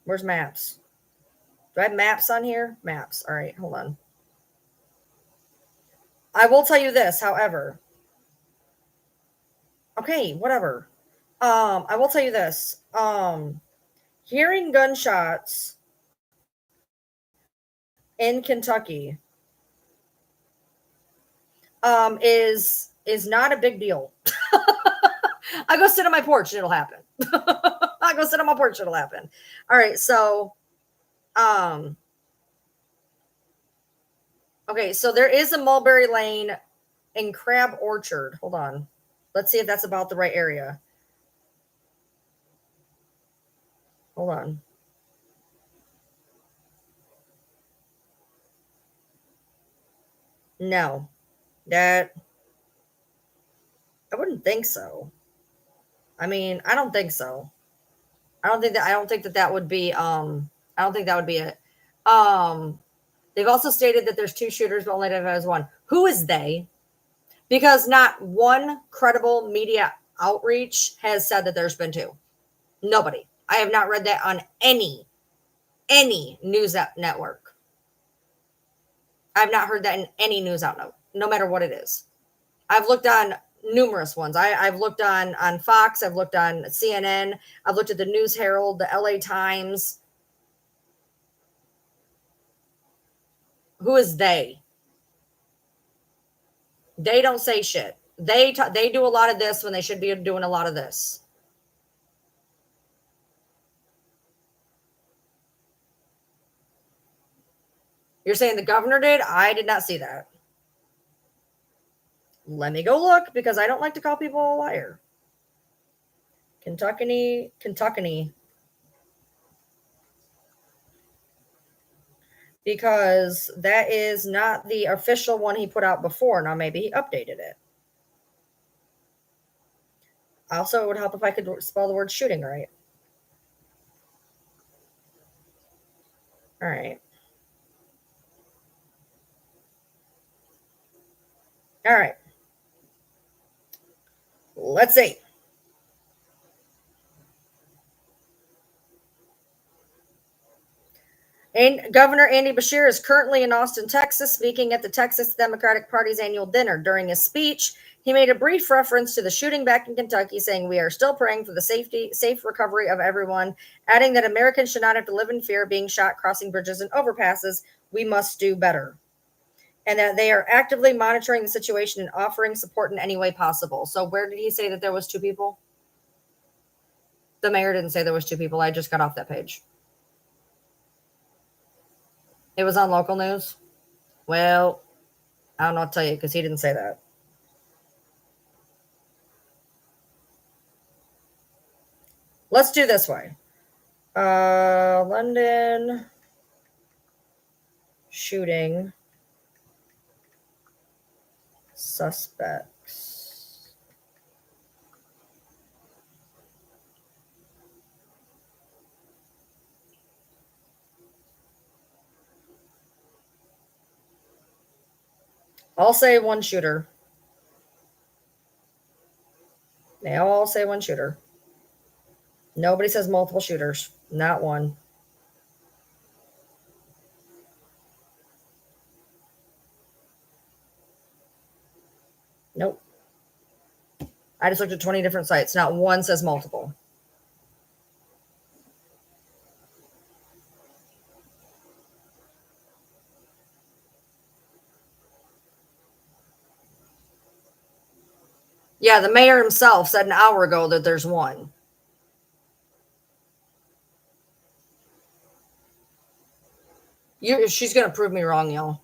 Where's maps? Do I have maps on here? Maps. All right, hold on. I will tell you this, however. Okay, whatever. I will tell you this. Hearing gunshots in Kentucky is not a big deal. I go sit on my porch and it'll happen. I go sit on my porch, it'll happen. All right, so okay, so there is a Mulberry Lane in Crab Orchard. Hold on. Let's see if that's about the right area. Hold on. No. I wouldn't think so. I mean, I don't think so. I don't think that would be I don't think that would be it. They've also stated that there's 2 shooters, but only identified as 1. Who is they? Because not one credible media outreach has said that there's been 2. Nobody. I have not read that on any news network. I've not heard that in any news outlet, no matter what it is. I've looked on numerous ones. I've looked on Fox. I've looked on CNN. I've looked at the News Herald, the LA Times. Who is they? They don't say shit. They do a lot of this when they should be doing a lot of this. You're saying the governor did? I did not see that. Let me go look because I don't like to call people a liar. Kentucky. Because that is not the official one he put out before. Now, maybe he updated it. Also, it would help if I could spell the word shooting right. All right. All right. Let's see. And Governor Andy Beshear is currently in Austin, Texas, speaking at the Texas Democratic Party's annual dinner. During his speech, he made a brief reference to the shooting back in Kentucky, saying, "We are still praying for the safe recovery of everyone," adding that Americans should not have to live in fear of being shot crossing bridges and overpasses. We must do better. And that they are actively monitoring the situation and offering support in any way possible. So where did he say that there was 2 people? The mayor didn't say there was 2 people. I just got off that page. It was on local news. Well, I don't know what to tell you because he didn't say that. Let's do this way. London shooting suspects. I'll say 1 shooter. They all say 1 shooter. Nobody says multiple shooters. Not one. Nope. I just looked at 20 different sites. Not one says multiple. Yeah, the mayor himself said an hour ago that there's 1. She's going to prove me wrong, y'all.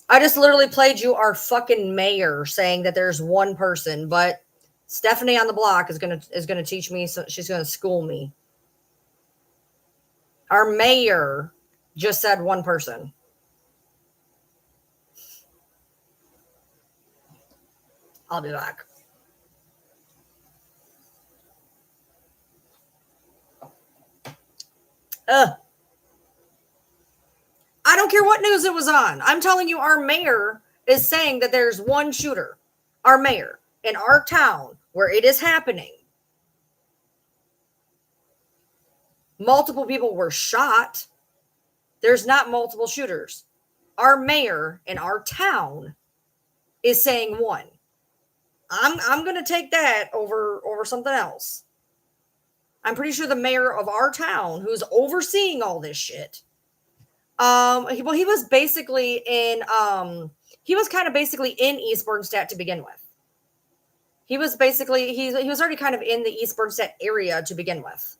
I just literally played you our fucking mayor saying that there's 1 person, but Stephanie on the block is gonna teach me. So she's gonna school me. Our mayor just said 1 person. I'll be back. I don't care what news it was on. I'm telling you, our mayor is saying that there's 1 shooter. Our mayor in our town where it is happening. Multiple people were shot. There's not multiple shooters. Our mayor in our town is saying 1. I'm going to take that over something else. I'm pretty sure the mayor of our town, who's overseeing all this shit, he was basically in, he was kind of basically in East Bernstadt to begin with. He was basically, he was already kind of in the East Bernstadt area to begin with.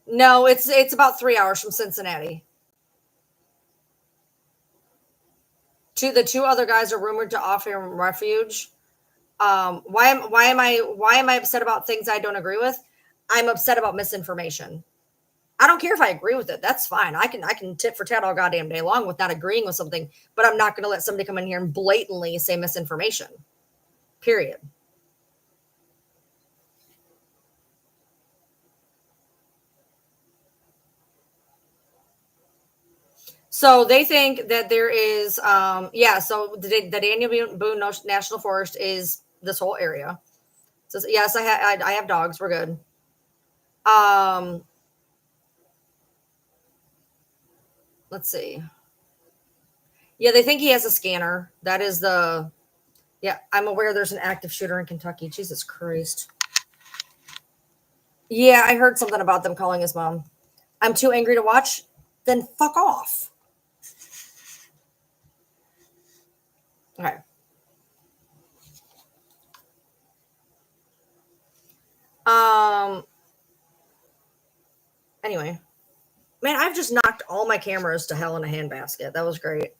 No, it's about 3 hours from Cincinnati. The 2 other guys are rumored to offer him refuge. Why am I upset about things I don't agree with? I'm upset about misinformation. I don't care if I agree with it. That's fine. I can tit for tat all goddamn day long with not agreeing with something, but I'm not going to let somebody come in here and blatantly say misinformation. Period. So they think that there is, so the Daniel Boone National Forest is this whole area. So yes, I have dogs. We're good. Let's see. Yeah, they think he has a scanner. That is I'm aware there's an active shooter in Kentucky. Jesus Christ. Yeah, I heard something about them calling his mom. I'm too angry to watch. Then fuck off. Okay. Anyway, man, I've just knocked all my cameras to hell in a handbasket. That was great.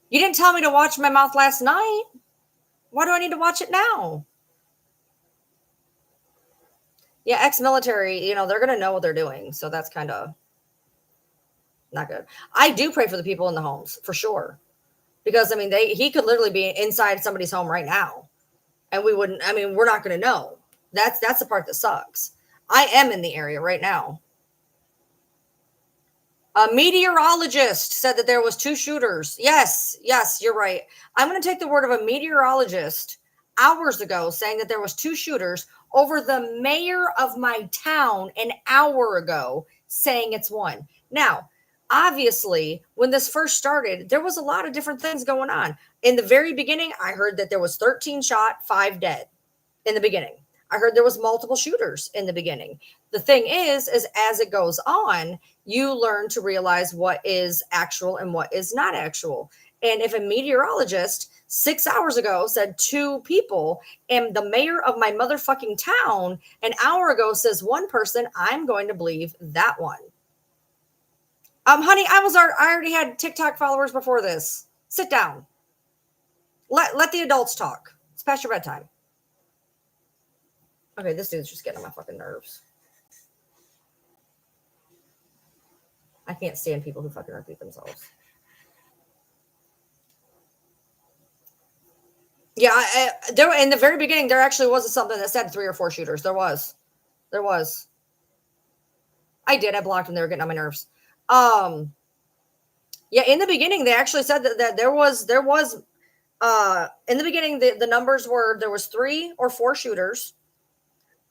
You didn't tell me to watch my mouth last night. Why do I need to watch it now? Yeah, ex-military, they're going to know what they're doing. So that's kind of not good. I do pray for the people in the homes for sure. Because I mean, he could literally be inside somebody's home right now. And we wouldn't, I mean, we're not going to know. That's the part that sucks. I am in the area right now. A meteorologist said that there was 2 shooters. Yes, you're right. I'm going to take the word of a meteorologist hours ago saying that there was 2 shooters over the mayor of my town an hour ago saying it's 1. Now, obviously, when this first started, there was a lot of different things going on. In the very beginning, I heard that there was 13 shot, 5 dead in the beginning. I heard there was multiple shooters in the beginning. The thing is as it goes on, you learn to realize what is actual and what is not actual. And if a meteorologist 6 hours ago said 2 people and the mayor of my motherfucking town an hour ago says 1 person, I'm going to believe that one. Honey, I already had TikTok followers before this. Sit down. Let the adults talk. It's past your bedtime. Okay, this dude's just getting on my fucking nerves. I can't stand people who fucking repeat themselves. Yeah, there in the very beginning, there actually was something that said 3 or 4 shooters. There was. I blocked them. They were getting on my nerves. Yeah, in the beginning, they actually said that there was in the beginning, the numbers were, there was 3 or 4 shooters.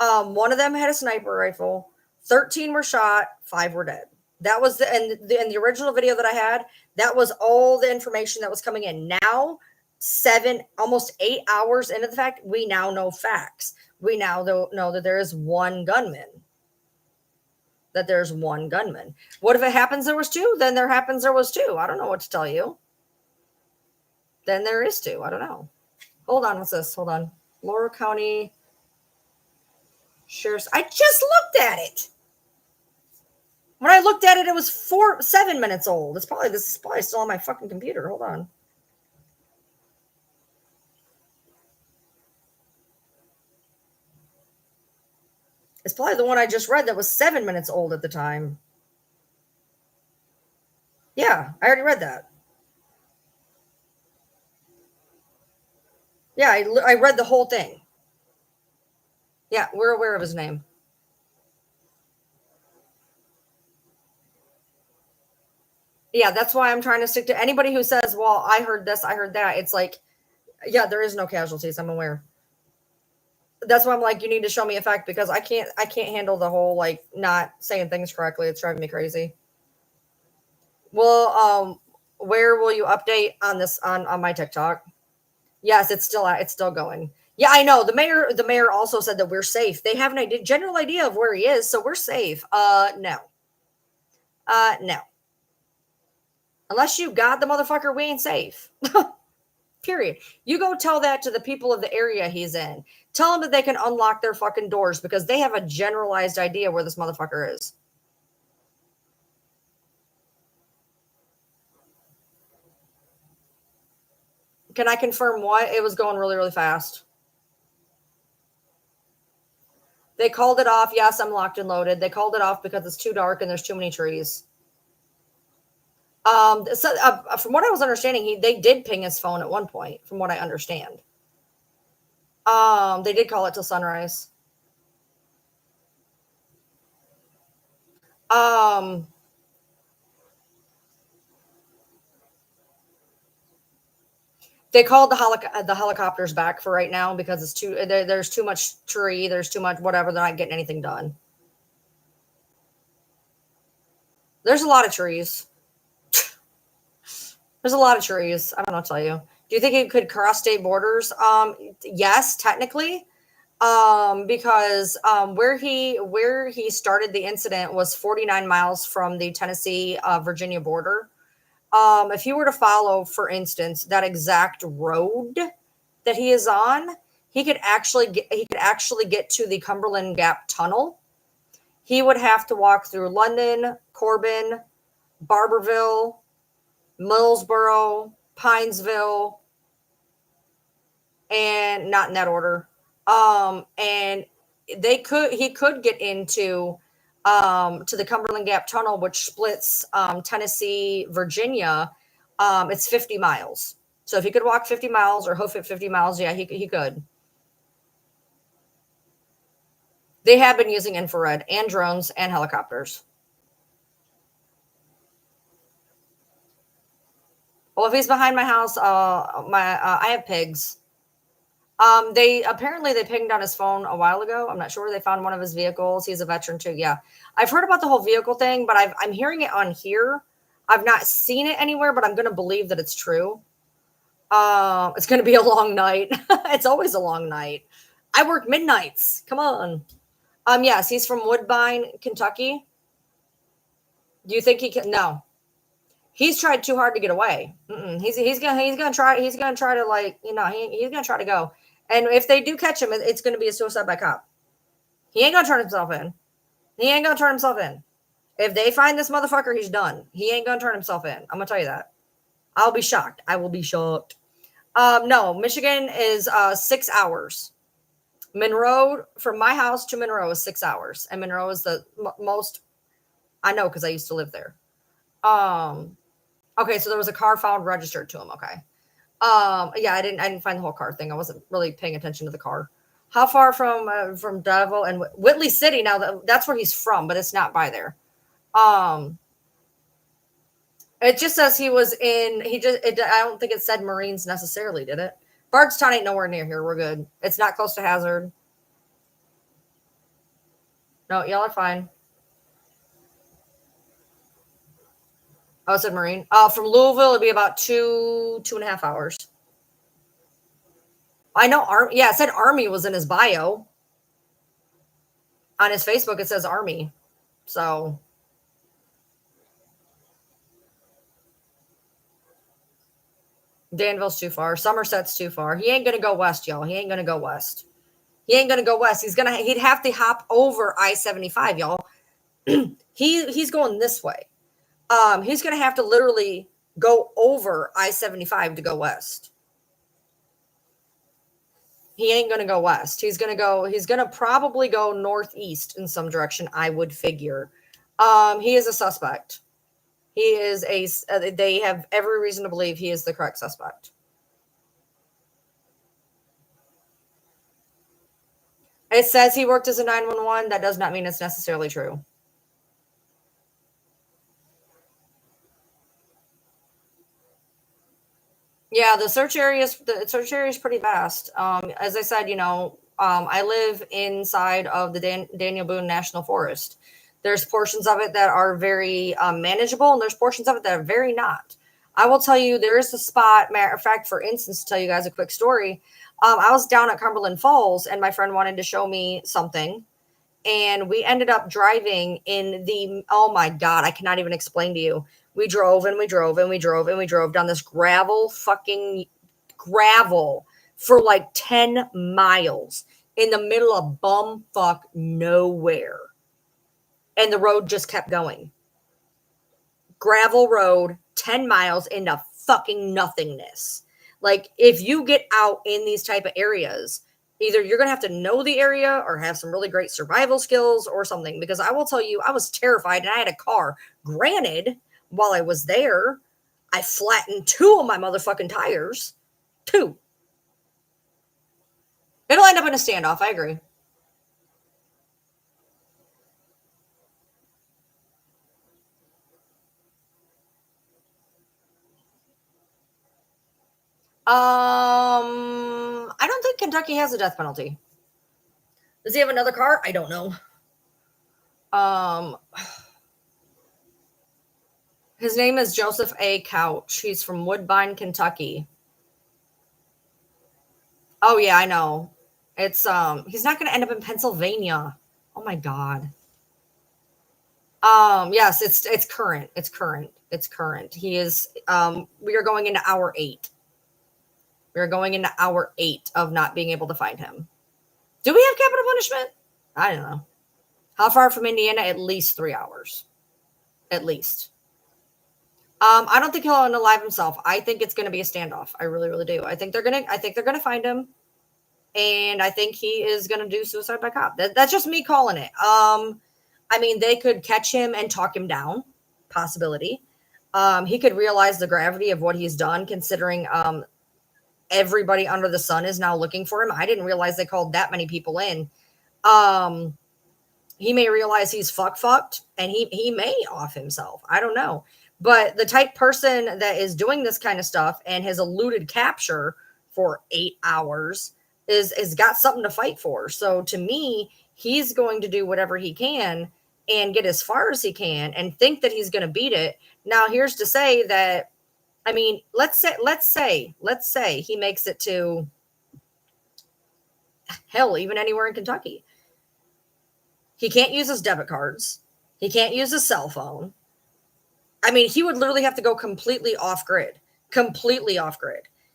One of them had a sniper rifle. 13 were shot. 5 were dead. That was in the original video that I had. That was all the information that was coming in. Now, 7, almost 8 hours into the fact, we now know facts. We now know that there is 1 gunman. What if it happens there was 2? Then there was 2. I don't know what to tell you. Then there is 2. I don't know. Hold on. What's this? Hold on. Laurel County Sheriff's. I just looked at it. When I looked at it, it was 7 minutes old. This is probably still on my fucking computer. Hold on. It's probably the one I just read that was 7 minutes old at the time. Yeah, I already read that. Yeah, I read the whole thing. Yeah, we're aware of his name. Yeah, that's why I'm trying to stick to anybody who says, well, I heard this, I heard that. It's like, yeah, there is no casualties. I'm aware. That's why I'm like, you need to show me a fact because I can't handle the whole like not saying things correctly. It's driving me crazy. Well, where will you update on this on my TikTok? Yes, it's still going. Yeah, I know. The mayor also said that we're safe. They have an general idea of where he is, so we're safe. No. No. Unless you got the motherfucker, we ain't safe. Period. You go tell that to the people of the area he's in. Tell them that they can unlock their fucking doors because they have a generalized idea where this motherfucker is. Can I confirm what? It was going really, really fast. They called it off. Yes, I'm locked and loaded. They called it off because it's too dark and there's too many trees. From what I was understanding, they did ping his phone at one point, from what I understand. They did call it till sunrise. They called the helicopters back for right now because it's there's too much tree, there's too much whatever, they're not getting anything done. There's a lot of trees. There's a lot of trees. I don't know what to tell you. Do you think it could cross state borders? Yes, technically. Because where he started the incident was 49 miles from the Tennessee Virginia border. If you were to follow, for instance, that exact road that he is on, he could actually get to the Cumberland Gap Tunnel. He would have to walk through London, Corbin, Barberville, Millsboro, Pinesville, and not in that order. And he could get into to the Cumberland Gap Tunnel, which splits Tennessee, Virginia. It's 50 miles. So if he could walk 50 miles or hoof it 50 miles, yeah, he could. They have been using infrared and drones and helicopters. Well, if he's behind my house, I have pigs. They pinged on his phone a while ago. I'm not sure. They found one of his vehicles. He's a veteran too. Yeah, I've heard about the whole vehicle thing, but I'm hearing it on here. I've not seen it anywhere, but I'm going to believe that it's true. It's going to be a long night. It's always a long night. I work midnights. Come on. Yes, he's from Woodbine, Kentucky. Do you think he can? No, he's tried too hard to get away. He's gonna try to, like, he's gonna try to go. And if they do catch him, it's gonna be a suicide by cop. He ain't gonna turn himself in. If they find this motherfucker, he's done. He ain't gonna turn himself in. I'm gonna tell you that. I'll be shocked. I will be shocked. No, Michigan is 6 hours. Monroe, from my house to Monroe, is 6 hours, and Monroe is the most. I know because I used to live there. Okay, so there was a car found registered to him. Okay. Yeah, I didn't find the whole car thing. I wasn't really paying attention to the car. How far from Devil and Whitley City? Now that's where he's from, but it's not by there. It just says he was in. I don't think it said Marines necessarily, did it? Bardstown ain't nowhere near here. We're good. It's not close to Hazard. No, y'all are fine. Oh, it said Marine. From Louisville, it'd be about 2.5 hours. I know. Yeah, it said Army was in his bio. On his Facebook, it says Army. So. Danville's too far. Somerset's too far. He ain't gonna go west, y'all. He ain't gonna go west. He'd have to hop over I-75, y'all. He's going this way. He's gonna have to literally go over I-75 to go west. He ain't gonna go west. He's gonna probably go northeast in some direction, I would figure. He is a suspect. They have every reason to believe he is the correct suspect. It says he worked as a 911. That does not mean it's necessarily true. Yeah, the search area is pretty vast. As I said, I live inside of the Daniel Boone National Forest. There's portions of it that are very manageable, and there's portions of it that are very not. I will tell you, there is a spot, matter of fact, for instance, to tell you guys a quick story. I was down at Cumberland Falls, and my friend wanted to show me something. And we ended up driving in oh my God, I cannot even explain to you. We drove and we drove and we drove and we drove down this gravel for like 10 miles in the middle of bumfuck nowhere. And the road just kept going. Gravel road, 10 miles into fucking nothingness. Like, if you get out in these type of areas, either you're going to have to know the area or have some really great survival skills or something. Because I will tell you, I was terrified and I had a car. Granted, while I was there, I flattened 2 of my motherfucking tires. 2. It'll end up in a standoff. I agree. I don't think Kentucky has a death penalty. Does he have another car? I don't know. His name is Joseph A. Couch. He's from Woodbine, Kentucky. Oh yeah, I know. It's he's not going to end up in Pennsylvania. Oh my God. Yes, it's current. It's current. It's current. He is, we are going into hour 8. We are going into hour 8 of not being able to find him. Do we have capital punishment? I don't know. How far from Indiana? At least 3 hours. At least. I don't think he'll unalive himself. I think it's going to be a standoff. I really, really do. I think they're gonna find him, and I think he is going to do suicide by cop. That's just me calling it. I mean, they could catch him and talk him down. Possibility. He could realize the gravity of what he's done, considering everybody under the sun is now looking for him. I didn't realize they called that many people in. He may realize he's fucked, and he may off himself. I don't know. But the type person that is doing this kind of stuff and has eluded capture for 8 hours is got something to fight for. So to me, he's going to do whatever he can and get as far as he can and think that he's going to beat it. Now, here's to say that, I mean, let's say he makes it to hell, even anywhere in Kentucky. He can't use his debit cards. He can't use his cell phone. I mean, he would literally have to go completely off grid.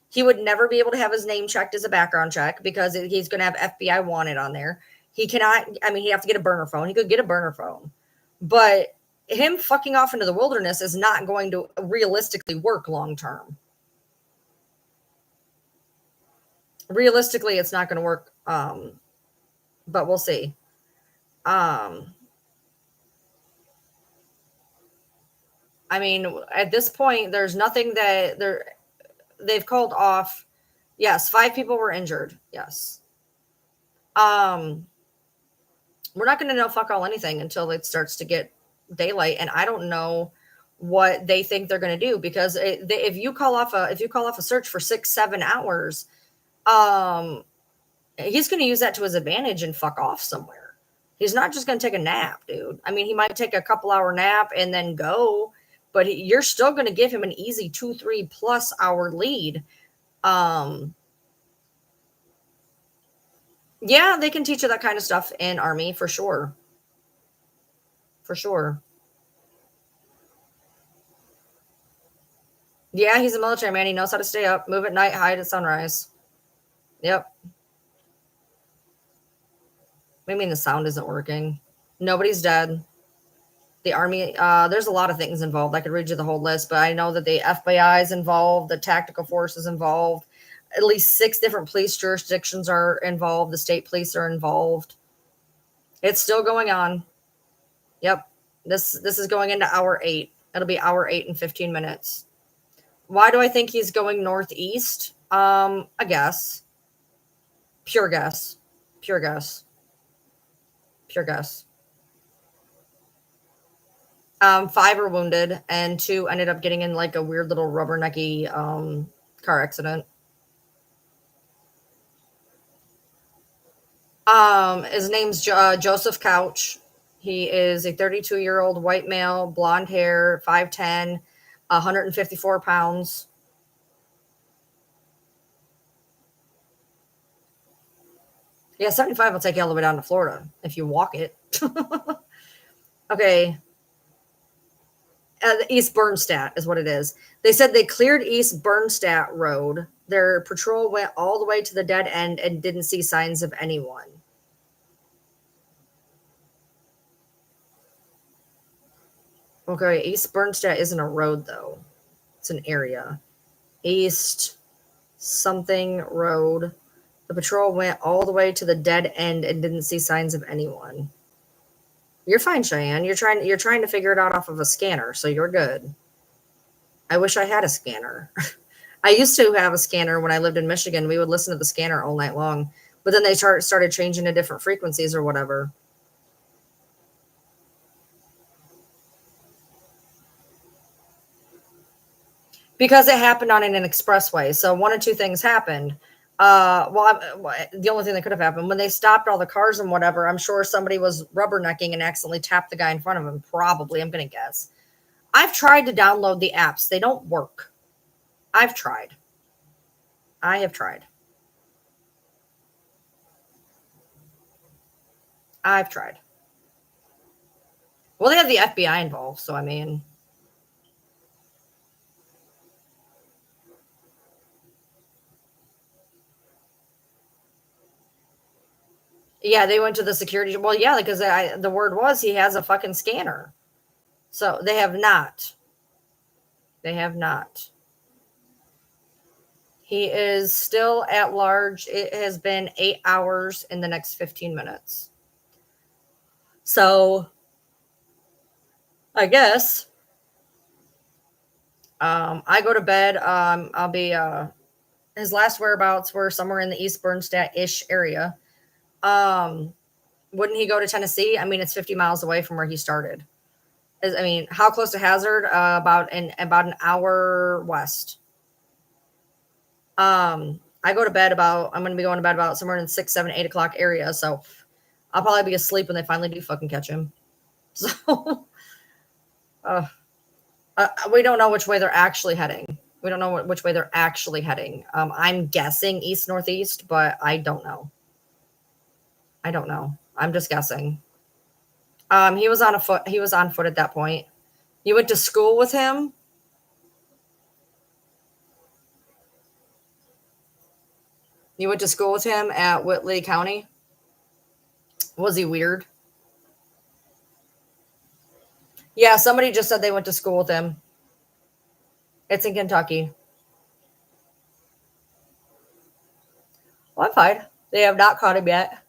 He would never be able to have his name checked as a background check because he's going to have FBI wanted on there. He cannot, I mean, he'd have to get a burner phone. He could get a burner phone. But him fucking off into the wilderness is not going to realistically work long term. Realistically, it's not going to work. But we'll see. I mean, at this point, there's nothing that they've called off. Yes, 5 people were injured. Yes. We're not going to know fuck all anything until it starts to get daylight, and I don't know what they think they're going to do, because if you call off a search for 6-7 hours, he's going to use that to his advantage and fuck off somewhere. He's not just going to take a nap, dude. I mean, he might take a couple hour nap and then go, but you're still going to give him an easy 2-3 plus hour lead. Yeah, they can teach you that kind of stuff in Army for sure. For sure. Yeah, he's a military man. He knows how to stay up, move at night, hide at sunrise. Yep. I mean, the sound isn't working. Nobody's dead. The Army, there's a lot of things involved. I could read you the whole list, but I know that the FBI is involved, the tactical force is involved. At least 6 different police jurisdictions are involved. The state police are involved. It's still going on. Yep. This is going into hour 8. It'll be hour 8 and 15 minutes. Why do I think he's going northeast? I guess. Pure guess. 5 are wounded, and 2 ended up getting in like a weird little rubbernecky car accident. His name's Joseph Couch. He is a 32-year-old white male, blonde hair, 5'10", 154 pounds. Yeah, 75 will take you all the way down to Florida if you walk it. Okay. East Bernstadt is what it is. They said they cleared East Bernstadt Road. Their patrol went all the way to the dead end and didn't see signs of anyone. Okay, East Bernstadt isn't a road, though. It's an area. East something road. The patrol went all the way to the dead end and didn't see signs of anyone. You're fine, Cheyenne. You're trying to figure it out off of a scanner, so you're good. I wish I had a scanner. I used to have a scanner when I lived in Michigan. We would listen to the scanner all night long, but then they started changing to different frequencies or whatever. Because it happened on an expressway. So one of 2 things happened. The only thing that could have happened, when they stopped all the cars and whatever, I'm sure somebody was rubbernecking and accidentally tapped the guy in front of him. Probably, I'm going to guess. I've tried to download the apps. They don't work. I have tried. Well, they have the FBI involved, so I mean, Yeah, they went to the security. Well, yeah, because the word was he has a fucking scanner. So they have not. They have not. He is still at large. It has been 8 hours in the next 15 minutes. So I guess I go to bed. I'll be his last whereabouts were somewhere in the East Bernstadt-ish area. Wouldn't he go to Tennessee? I mean, it's 50 miles away from where he started. I mean, how close to Hazard? About an hour west. I go to bed I'm going to be going to bed about somewhere in 6, 7, 8 o'clock area. So I'll probably be asleep when they finally do fucking catch him. So we don't know which way they're actually heading. We don't know which way they're actually heading. I'm guessing east northeast, but I don't know. I don't know. I'm just guessing. He was on foot. He was on foot at that point. You went to school with him? You went to school with him at Whitley County? Was he weird? Yeah, somebody just said they went to school with him. It's in Kentucky. Well, I'm fine. They have not caught him yet.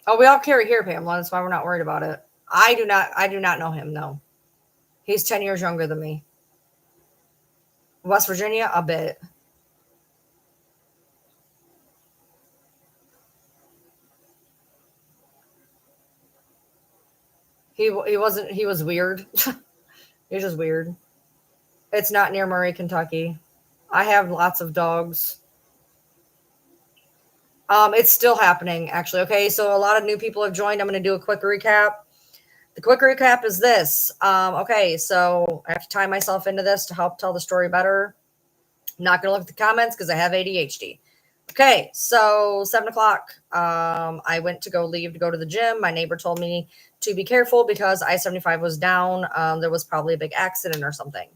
Oh, we all carry here, Pamela. That's why we're not worried about it. I do not know him, no. He's 10 years younger than me. West Virginia, a bit. He was weird. He was just weird. It's not near Murray, Kentucky. I have lots of dogs. It's still happening, actually. Okay, so a lot of new people have joined. I'm going to do a quick recap. The quick recap is this. Okay, so I have to tie myself into this to help tell the story better. I'm not going to look at the comments because I have ADHD. Okay, so 7 o'clock, I went to leave to go to the gym. My neighbor told me to be careful because I-75 was down. There was probably a big accident or something.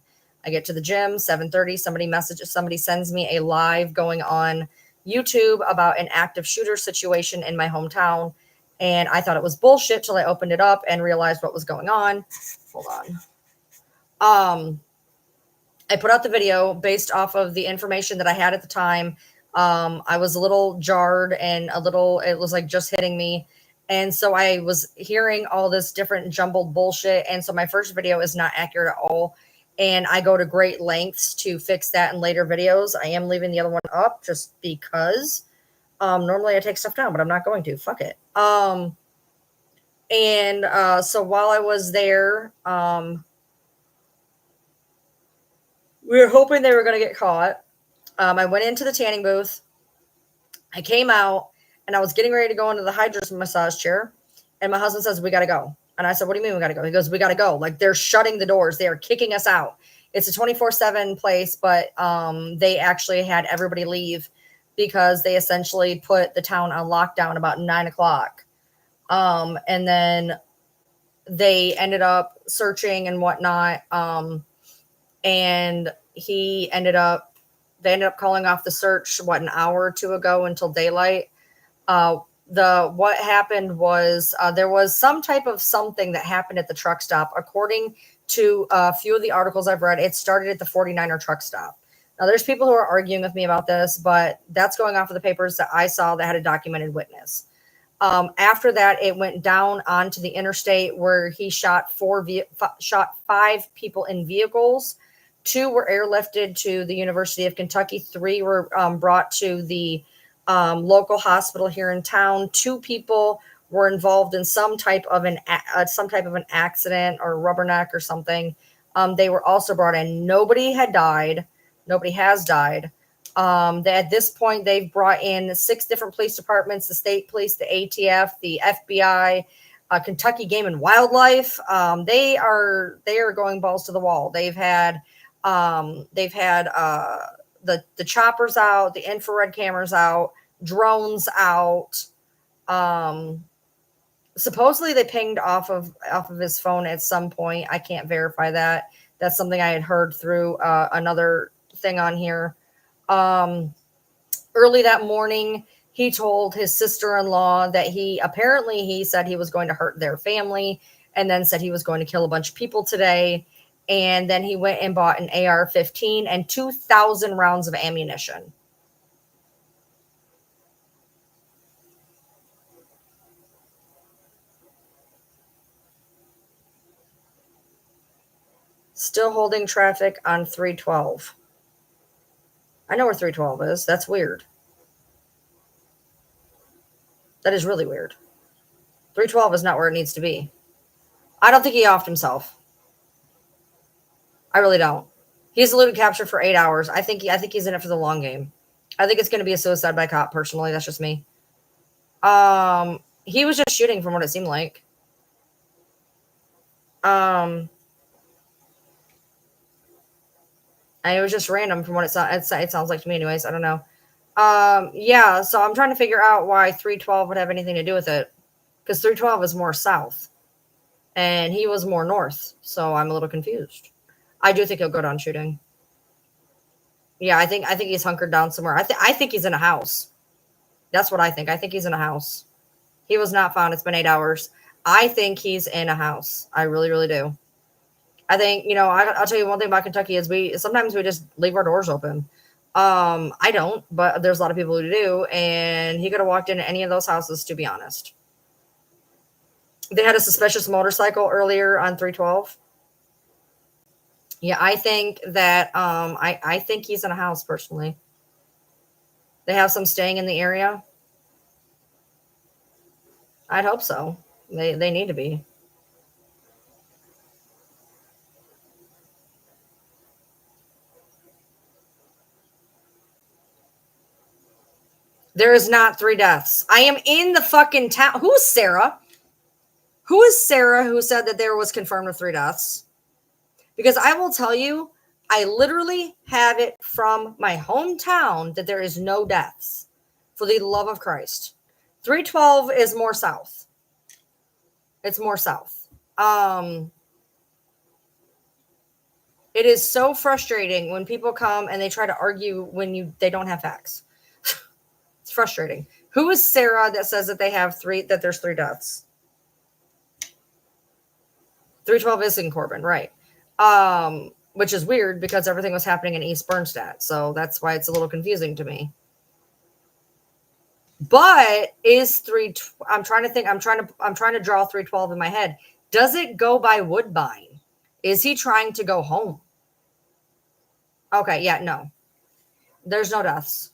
I get to the gym, 7:30. Somebody sends me a live going on YouTube about an active shooter situation in my hometown. And I thought it was bullshit till I opened it up and realized what was going on. Hold on. I put out the video based off of the information that I had at the time. I was a little jarred and it was like just hitting me. And so I was hearing all this different jumbled bullshit. And so my first video is not accurate at all. And I go to great lengths to fix that in later videos. I am leaving the other one up just because normally I take stuff down, but I'm not going to. Fuck it. So while I was there, we were hoping they were going to get caught. I went into the tanning booth. I came out and I was getting ready to go into the hydro massage chair. And my husband says, "We got to go." And I said, "What do you mean we got to go?" He goes, "We got to go. Like they're shutting the doors. They are kicking us out. It's a 24/7 place, but they actually had everybody leave because they essentially put the town on lockdown about 9 o'clock. And then they ended up searching and whatnot. And they ended up calling off the search, an hour or two ago until daylight. What happened was there was some type of something that happened at the truck stop. According to a few of the articles I've read, it started at the 49er truck stop. Now, there's people who are arguing with me about this, but that's going off of the papers that I saw that had a documented witness. After that, it went down onto the interstate where he shot 5 people in vehicles. 2 were airlifted to the University of Kentucky. 3 were brought to the local hospital here in town. 2 people were involved in some type of an accident or rubberneck or something. They were also brought in. Nobody had died. Nobody has died. At this point, they've brought in 6 different police departments: the state police, the ATF, the FBI, Kentucky Game and Wildlife. They are going balls to the wall. They've had the choppers out, the infrared cameras out, drones out. Supposedly they pinged off of his phone at some point. I can't verify that. That's something I had heard through another thing on here. Early that morning, he told his sister-in-law that he said he was going to hurt their family, and then said he was going to kill a bunch of people today. And then he went and bought an AR-15 and 2,000 rounds of ammunition. Still holding traffic on 312. I know where 312 is. That's weird. That is really weird. 312 is not where it needs to be. I don't think he offed himself. I really don't. He's eluded capture for 8 hours. I think he's in it for the long game. I think it's going to be a suicide by cop. Personally, that's just me. He was just shooting from what it seemed like. And it was just random from what it sounds like to me, anyways. I don't know. Yeah. So I'm trying to figure out why 312 would have anything to do with it, because 312 is more south, and he was more north. So I'm a little confused. I do think he'll go down shooting. Yeah, I think he's hunkered down somewhere. I think he's in a house. That's what I think. I think he's in a house. He was not found. It's been 8 hours. I think he's in a house. I really, really do. I think, I'll tell you one thing about Kentucky is sometimes we just leave our doors open. I don't, but there's a lot of people who do, and he could have walked into any of those houses, to be honest. They had a suspicious motorcycle earlier on 312. Yeah, I think that I think he's in a house personally. They have some staying in the area. I'd hope so. They need to be. There is not 3 deaths. I am in the fucking town. Who is Sarah? Who is Sarah who said that there was confirmed with 3 deaths? Because I will tell you, I literally have it from my hometown that there is no deaths. For the love of Christ. 312 is more south. It's more south. It is so frustrating when people come and they try to argue when they don't have facts. It's frustrating. Who is Sarah that says that there's 3 deaths? 312 is in Corbin, right? Which is weird because everything was happening in East Bernstadt, so that's why it's a little confusing to me. But I'm trying to think. I'm trying to draw 312 in my head. Does it go by Woodbine? Is he trying to go home? Okay, yeah, no. There's no deaths.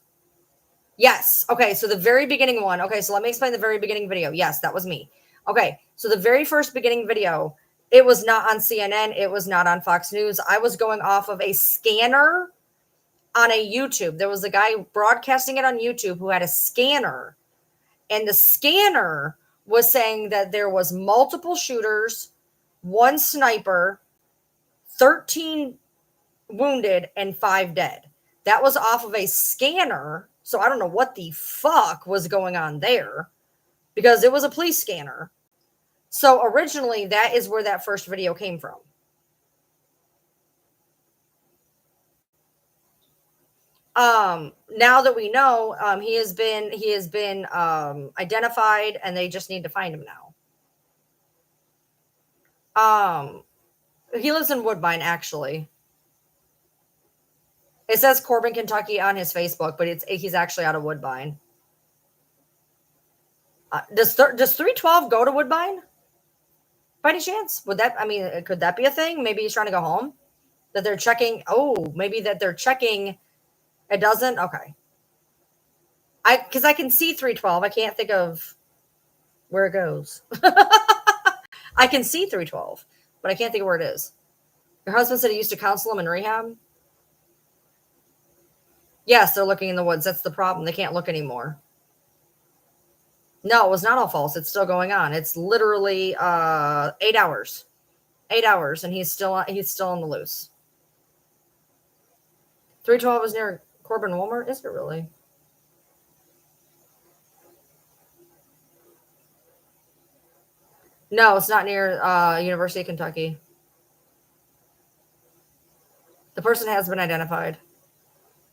Yes. Okay, so the very beginning one. Okay, so let me explain the very beginning video. Yes, that was me. Okay, so the very first beginning video, it was not on CNN. It was not on Fox News. I was going off of a scanner on a YouTube. There was a guy broadcasting it on YouTube who had a scanner, and the scanner was saying that there was multiple shooters, 1 sniper, 13 wounded, and 5 dead. That was off of a scanner. So I don't know what the fuck was going on there, because it was a police scanner. So originally that is where that first video came from. Now that we know, he has been identified, and they just need to find him now. He lives in Woodbine, actually. It says Corbin, Kentucky on his Facebook, but he's actually out of Woodbine. Does 312 go to Woodbine? By any chance? Could that be a thing? Maybe he's trying to go home? That they're checking. Oh, maybe that they're checking. It doesn't? Okay. Because I can see 312. I can't think of where it goes. I can see 312, but I can't think of where it is. Your husband said he used to counsel him in rehab? Yes, they're looking in the woods. That's the problem. They can't look anymore. No, it was not all false. It's still going on. It's literally 8 hours. 8 hours, and he's still on the loose. 312 is near Corbin Walmart? Is it really? No, it's not near University of Kentucky. The person has been identified.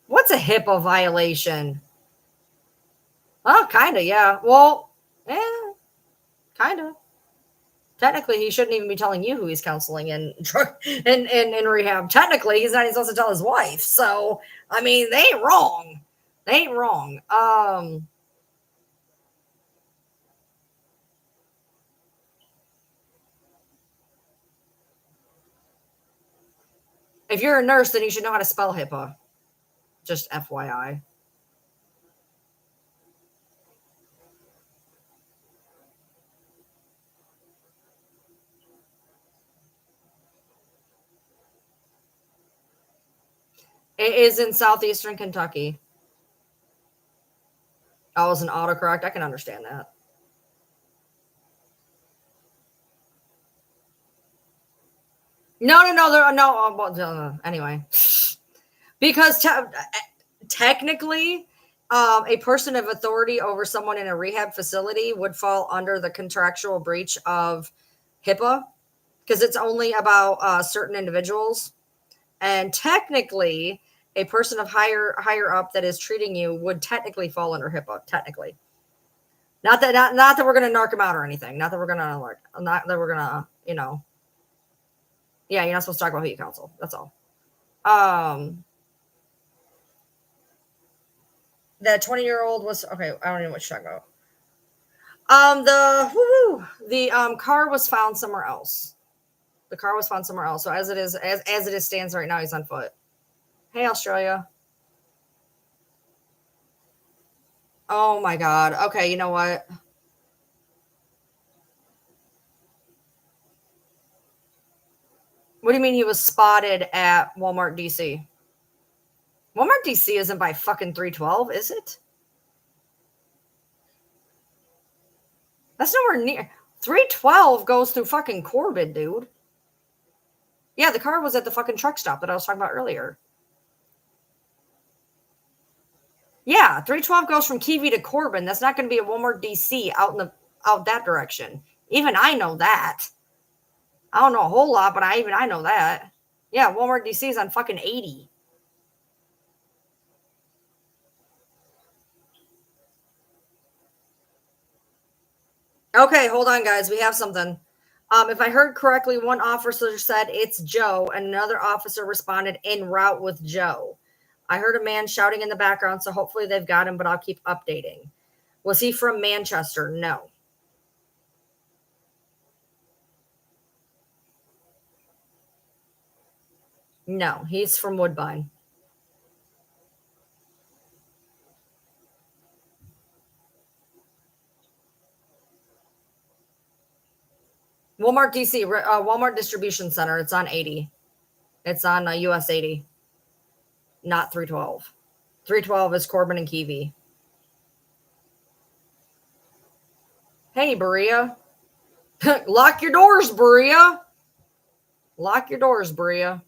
What's a HIPAA violation? Oh, kind of, yeah. Well, kind of. Technically, he shouldn't even be telling you who he's counseling in in rehab. Technically, he's not even supposed to tell his wife. So, I mean, they ain't wrong. They ain't wrong. If you're a nurse, then you should know how to spell HIPAA. Just FYI. It is in southeastern Kentucky. Oh, it's an autocorrect. I can understand that. No. Anyway, because technically, a person of authority over someone in a rehab facility would fall under the contractual breach of HIPAA because it's only about certain individuals. And technically, a person of higher up that is treating you would technically fall under HIPAA. Technically, not that we're gonna narc them out or anything. Not that we're gonna yeah, you're not supposed to talk about who you counsel. That's all. That 20-year-old was okay. I don't know what you're talking about. The car was found somewhere else. The car was found somewhere else. So as it is stands right now, he's on foot. Hey, Australia. Oh my God. Okay, you know what? What do you mean he was spotted at Walmart DC? Walmart DC isn't by fucking 312, is it? That's nowhere near. 312 goes through fucking Corbin, dude. Yeah, the car was at the fucking truck stop that I was talking about earlier. Yeah, 312 goes from Kiwi to Corbin. That's not going to be a Walmart DC out that direction. Even I know that. I don't know a whole lot, but I know that. Yeah, Walmart DC is on fucking 80. Okay, hold on, guys. We have something. If I heard correctly, one officer said it's Joe, and another officer responded en route with Joe. I heard a man shouting in the background, so hopefully they've got him, but I'll keep updating. Was he from Manchester? No. No, he's from Woodbine. Walmart DC, Walmart Distribution Center. It's on 80. It's on US 80, not 312. 312 is Corbin and Kiwi. Hey, Berea. Lock your doors, Berea. Lock your doors, Berea.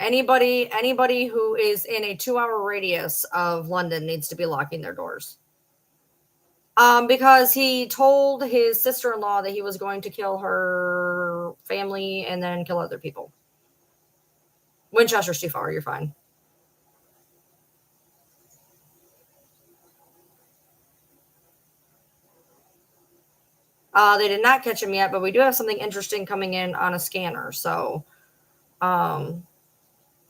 Anybody who is in a 2-hour radius of London needs to be locking their doors. Because he told his sister-in-law that he was going to kill her family and then kill other people. Winchester's too far. You're fine. They did not catch him yet, but we do have something interesting coming in on a scanner. So,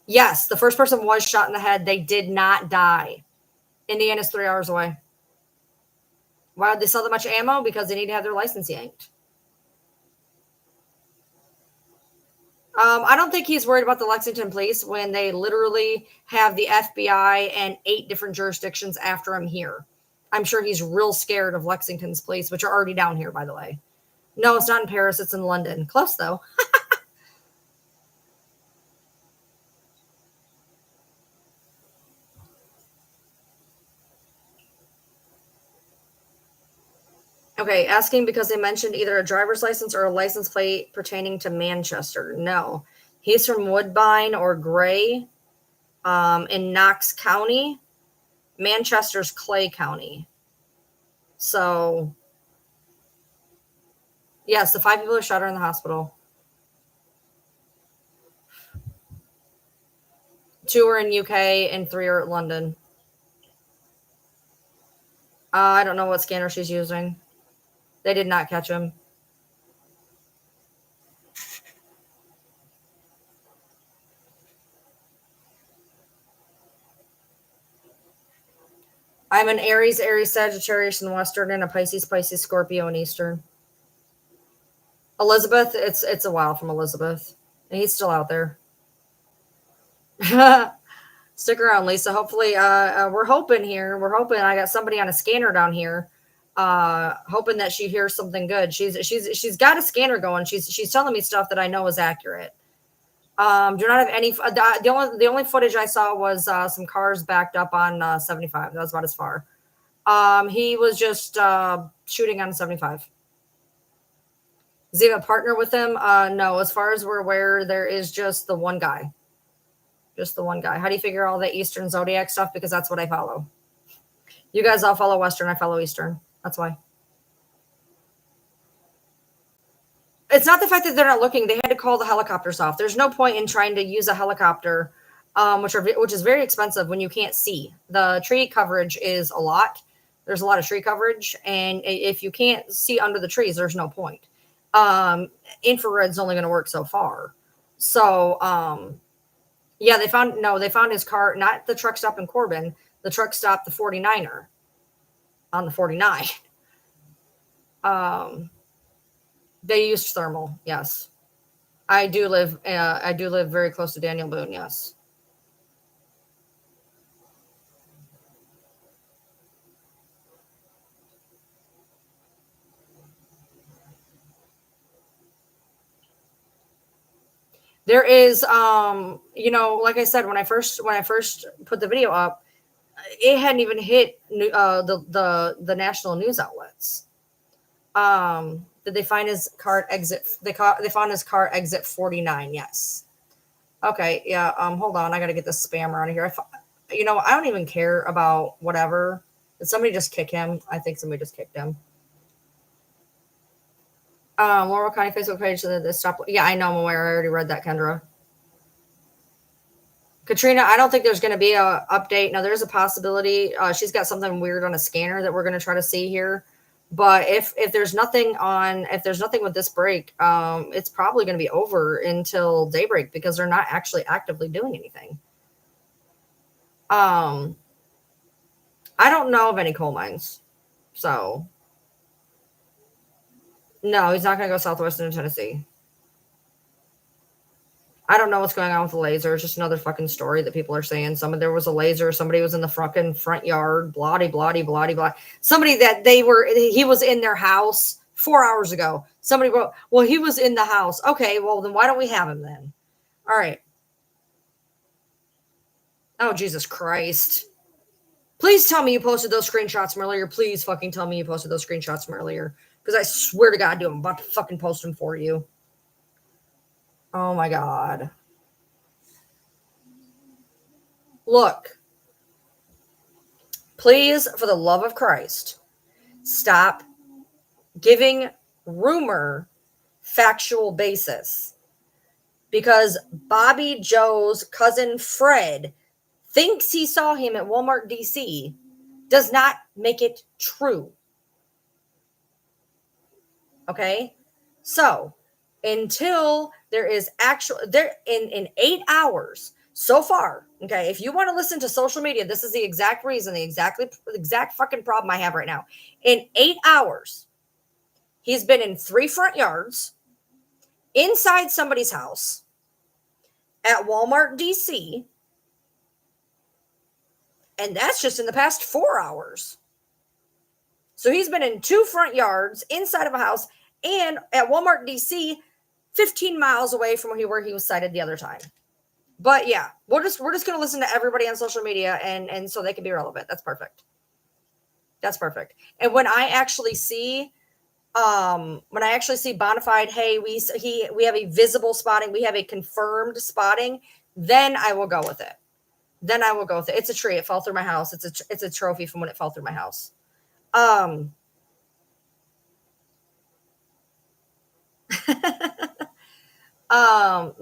yes, the first person was shot in the head. They did not die. Indiana's 3 hours away. Why did they sell that much ammo? Because they need to have their license yanked. I don't think he's worried about the Lexington police when they literally have the FBI and 8 different jurisdictions after him here. I'm sure he's real scared of Lexington's police, which are already down here, by the way. No, it's not in Paris. It's in London. Close, though. Okay, asking because they mentioned either a driver's license or a license plate pertaining to Manchester. No, he's from Woodbine or Gray in Knox County. Manchester's Clay County. So, yes, the 5 people are shot are in the hospital. 2 are in UK and 3 are at London. I don't know what scanner she's using. They did not catch him. I'm an Aries, Sagittarius in Western, and a Pisces, Scorpio in Eastern. Elizabeth, it's a while from Elizabeth. And he's still out there. Stick around, Lisa. Hopefully, we're hoping here. We're hoping I got somebody on a scanner down here. Hoping that she hears something good. She's got a scanner going. She's telling me stuff that I know is accurate. Do not have any. The only footage I saw was some cars backed up on 75. That was about as far. He was just shooting on 75. Does he have a partner with him? No. As far as we're aware, there is just the one guy. Just the one guy. How do you figure all the Eastern Zodiac stuff? Because that's what I follow. You guys all follow Western. I follow Eastern. That's why. It's not the fact that they're not looking. They had to call the helicopters off. There's no point in trying to use a helicopter, which is very expensive when you can't see. The tree coverage is a lot. There's a lot of tree coverage, and if you can't see under the trees, there's no point. Infrared's only going to work so far. So, yeah, they found his car, not the truck stop in Corbin. The truck stop, the 49er, on the 49. They used thermal. Yes, I do live very close to Daniel Boone. Yes. There is, like I said, when I first put the video up, it hadn't even hit the national news outlets. Did they find his car at exit? They found his car exit 49. Yes. Okay. Yeah. Hold on. I got to get this spammer out of here. I don't even care about whatever. Did somebody just kick him? I think somebody just kicked him. Laurel County Facebook page. The stop. Yeah, I know. I'm aware. I already read that, Kendra. Katrina, I don't think there's going to be a update. Now, there's a possibility. She's got something weird on a scanner that we're going to try to see here. But if there's nothing with this break, it's probably going to be over until daybreak because they're not actually actively doing anything. I don't know of any coal mines, so no, he's not going to go southwestern Tennessee. I don't know what's going on with the laser. It's just another fucking story that people are saying. There was a laser. Somebody was in the fucking front yard. Bloody, bloody, bloody, bloody. Somebody that he was in their house 4 hours ago. Somebody wrote, well, he was in the house. Okay, well, then why don't we have him then? All right. Oh, Jesus Christ. Please tell me you posted those screenshots from earlier. Please fucking tell me you posted those screenshots from earlier. Because I swear to God, dude, I'm about to fucking post them for you. Oh my God. Look, please, for the love of Christ, stop giving rumor factual basis. Because Bobby Joe's cousin Fred thinks he saw him at Walmart, DC, does not make it true. Okay? So, until there is in 8 hours so far, okay, if you want to listen to social media, this is the exact reason, the exact fucking problem I have right now. In 8 hours, he's been in 3 front yards, inside somebody's house, at Walmart, DC, and that's just in the past 4 hours. So he's been in 2 front yards, inside of a house, and at Walmart, DC, 15 miles away from where he was sighted the other time. But yeah, we're just going to listen to everybody on social media and so they can be relevant. That's perfect. That's perfect. And when I actually see bona fide, hey, we have a visible spotting, we have a confirmed spotting, then I will go with it. It's a tree. It fell through my house. It's a trophy from when it fell through my house.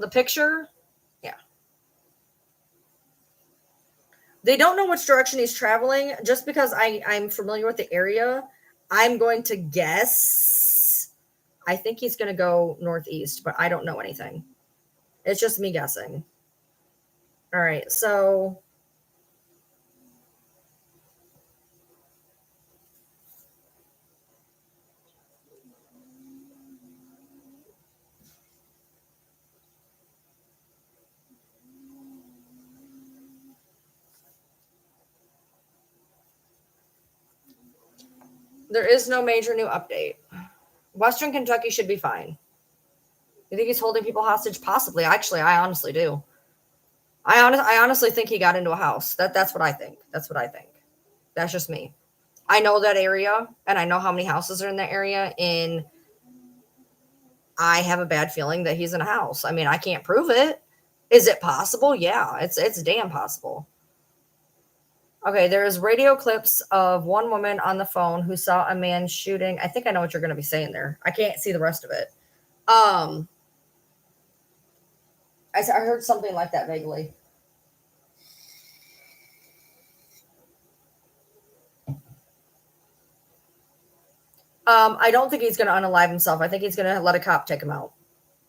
The picture, yeah. They don't know which direction he's traveling. Just because I'm familiar with the area, I'm going to guess. I think he's going to go northeast, but I don't know anything. It's just me guessing. All right, so there is no major new update. Western Kentucky should be fine. You think he's holding people hostage? Possibly. Actually, I honestly do. I honestly think he got into a house. That's what I think. That's what I think. That's just me. I know that area, and I know how many houses are in that area, and I have a bad feeling that he's in a house. I mean, I can't prove it. Is it possible? Yeah, it's damn possible. Okay, there's radio clips of one woman on the phone who saw a man shooting. I think I know what you're going to be saying there. I can't see the rest of it. I heard something like that vaguely. I don't think he's going to unalive himself. I think he's going to let a cop take him out.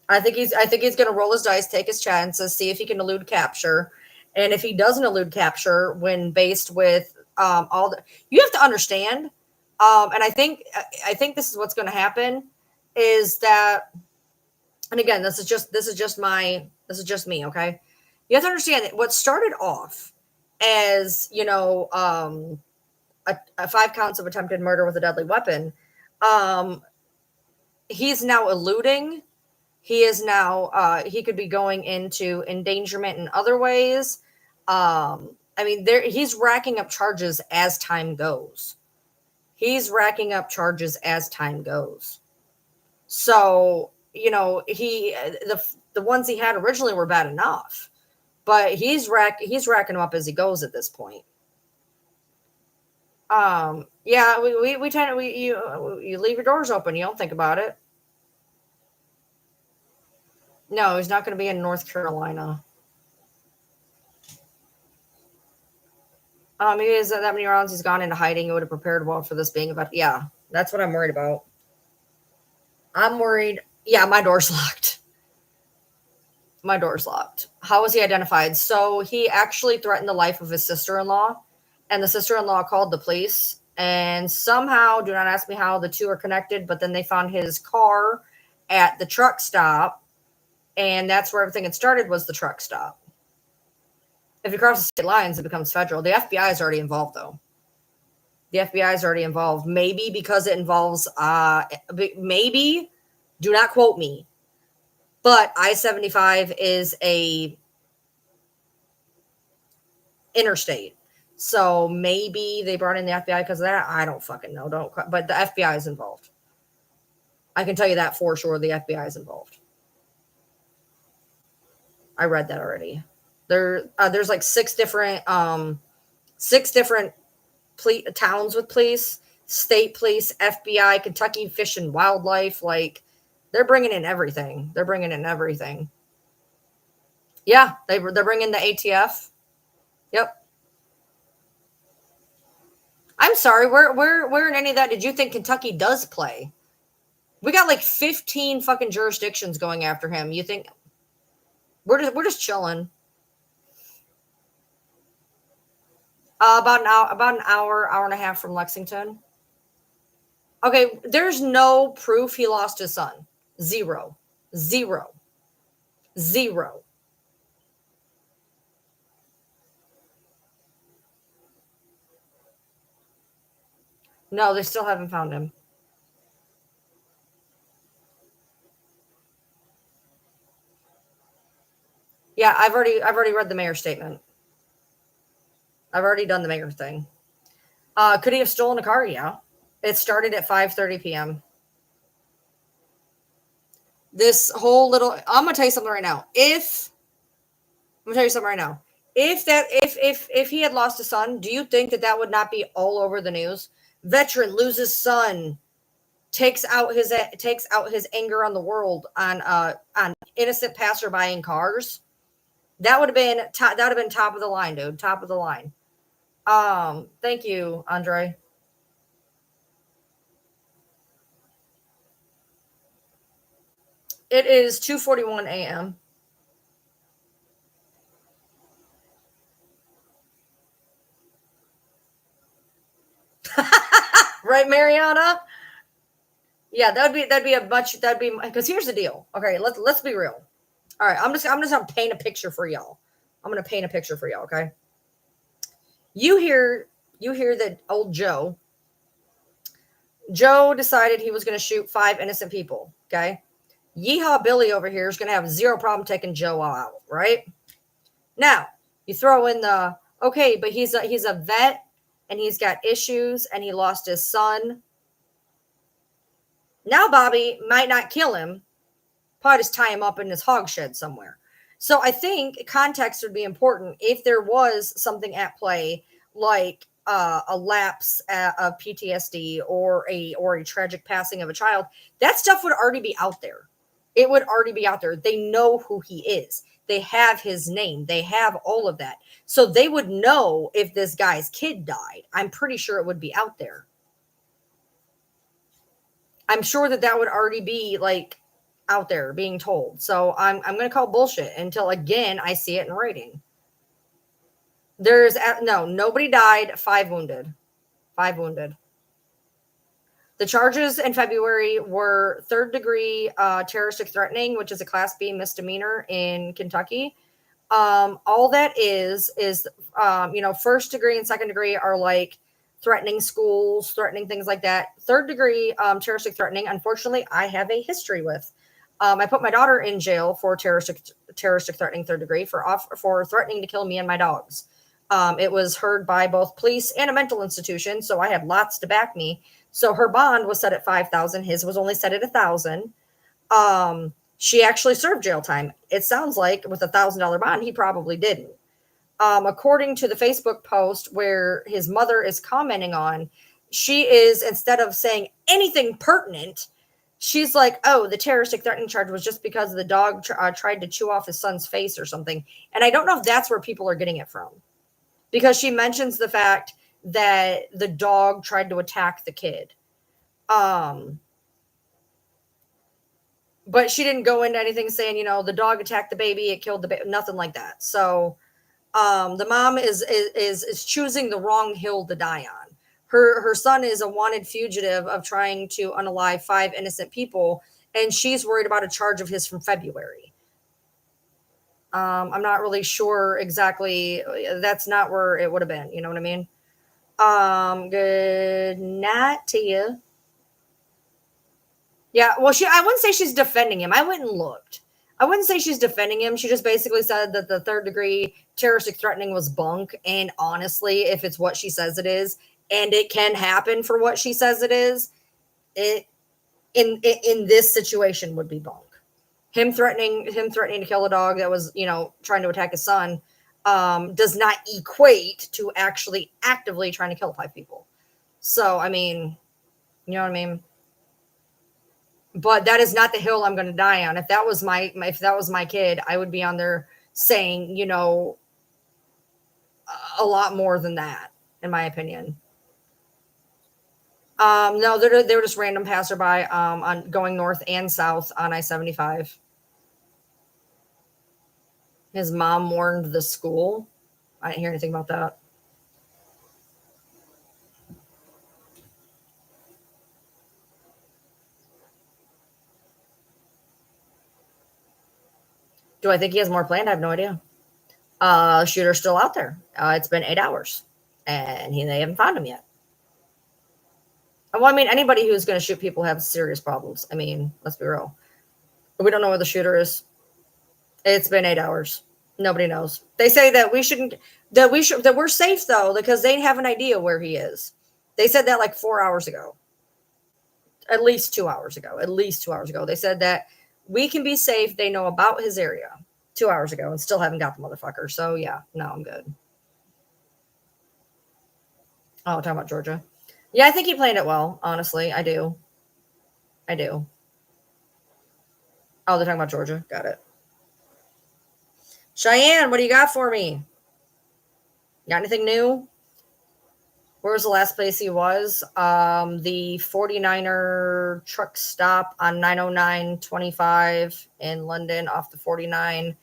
I think he's going to roll his dice, take his chances, see if he can elude capture. And if he doesn't elude capture, when based with all the, you have to understand, and I think this is what's going to happen, is that, and again, this is just me, okay? You have to understand that what started off as, you know, a 5 counts of attempted murder with a deadly weapon, he's now eluding. He is now, he could be going into endangerment in other ways. I mean, he's racking up charges as time goes. So, you know, the ones he had originally were bad enough, but he's racking them up as he goes at this point. Yeah, we tend to, you leave your doors open. You don't think about it. No, he's not going to be in North Carolina. He is that many rounds he's gone into hiding. He would have prepared well for this being about. Yeah, that's what I'm worried about. I'm worried. Yeah, my door's locked. How was he identified? So he actually threatened the life of his sister-in-law, and the sister-in-law called the police. And somehow, do not ask me how, the two are connected, but then they found his car at the truck stop. And that's where everything had started, was the truck stop. If you cross the state lines, it becomes federal. The FBI is already involved, though. Maybe because it involves, maybe, do not quote me, but I-75 is a interstate. So maybe they brought in the FBI because of that. I don't fucking know. But the FBI is involved. I can tell you that for sure. The FBI is involved. I read that already. There's like 6 different towns with police, state police, FBI, Kentucky Fish and Wildlife. Like, they're bringing in everything. Yeah, they're bringing the ATF. Yep. I'm sorry. Where in any of that did you think Kentucky does play? We got like 15 fucking jurisdictions going after him. You think we're just chilling? About an hour and a half from Lexington. Okay, there's no proof he lost his son. Zero. No, they still haven't found him. Yeah, I've already read the mayor's statement. I've already done the mayor thing. Could he have stolen a car? Yeah. It started at 5:30 p.m. This whole little, I'm gonna tell you something right now. If he had lost a son, do you think that would not be all over the news? Veteran loses son, takes out his anger on the world on innocent passerby in cars. That would have been top of the line, dude. Top of the line. Thank you, Andre. It is 2:41 a.m. Right, Mariana? Yeah, that'd be a much that'd be because here's the deal. Okay, let's be real. All right, I'm just gonna paint a picture for y'all. I'm gonna paint a picture for y'all. Okay, you hear you hear that old Joe decided he was gonna shoot 5 innocent people. Okay, Yeehaw Billy over here is gonna have zero problem taking Joe out. Right now, you throw in the okay, but he's a vet and he's got issues and he lost his son. Now Bobby might not kill him, probably just tie him up in his hog shed somewhere. So I think context would be important if there was something at play, like a lapse of PTSD or a tragic passing of a child. That stuff would already be out there. It would already be out there. They know who he is. They have his name. They have all of that. So they would know if this guy's kid died. I'm pretty sure it would be out there. I'm sure that would already be like out there being told. So I'm going to call bullshit until again I see it in writing. There's no nobody died. 5 wounded. 5 wounded. The charges in February were third-degree terroristic threatening, which is a Class B misdemeanor in Kentucky. All that is first degree and second degree are like threatening schools, threatening things like that. Third degree terroristic threatening, unfortunately, I have a history with. I put my daughter in jail for terroristic threatening third degree for threatening to kill me and my dogs. It was heard by both police and a mental institution, so I have lots to back me. So her bond was set at $5,000. His was only set at $1,000. She actually served jail time. It sounds like with $1,000 bond, he probably didn't. According to the Facebook post where his mother is commenting on, she is, instead of saying anything pertinent, she's like, oh, the terroristic threatening charge was just because the dog tried to chew off his son's face or something. And I don't know if that's where people are getting it from, because she mentions the fact that the dog tried to attack the kid. But she didn't go into anything saying, the dog attacked the baby, it killed the baby, nothing like that. So the mom is choosing the wrong hill to die on. Her son is a wanted fugitive of trying to unalive 5 innocent people, and she's worried about a charge of his from February. I'm not really sure exactly. That's not where it would have been. You know what I mean? Good night to you. Yeah, well, I wouldn't say she's defending him. I went and looked. I wouldn't say she's defending him. She just basically said that the third degree terroristic threatening was bunk. And honestly, if it's what she says it is, and it can happen for what she says it is, it in this situation would be bunk. Him threatening to kill a dog that was, trying to attack his son, does not equate to actually actively trying to kill 5 people. So, I mean, you know what I mean? But that is not the hill I'm going to die on. If that was my kid, I would be on there saying, a lot more than that, in my opinion. No, they were just random passerby on going north and south on I-75. His mom warned the school. I didn't hear anything about that. Do I think he has more planned? I have no idea. Shooter's still out there. It's been 8 hours, and they haven't found him yet. Well, I mean, anybody who's going to shoot people have serious problems. I mean, let's be real. We don't know where the shooter is. It's been 8 hours. Nobody knows. They say that that we're safe though, because they have an idea where he is. They said that like 4 hours ago. At least 2 hours ago. They said that we can be safe. They know about his area 2 hours ago and still haven't got the motherfucker. So yeah, no, I'm good. Oh, talking about Georgia. Yeah, I think he played it well. Honestly, I do. Oh, they're talking about Georgia. Got it. Cheyenne, what do you got for me? Got anything new? Where was the last place he was? The 49er truck stop on 909-25 in London off the 49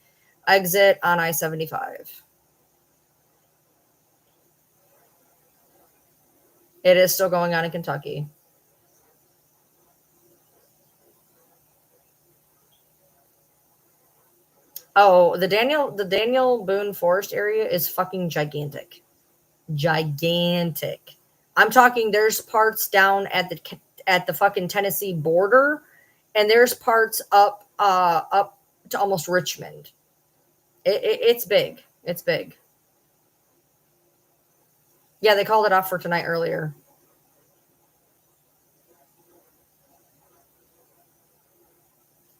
exit on I-75. It is still going on in Kentucky. Oh, the Daniel Boone Forest area is fucking gigantic. Gigantic. I'm talking there's parts down at the fucking Tennessee border, and there's parts up to almost Richmond. It's big. It's big. Yeah, they called it off for tonight earlier.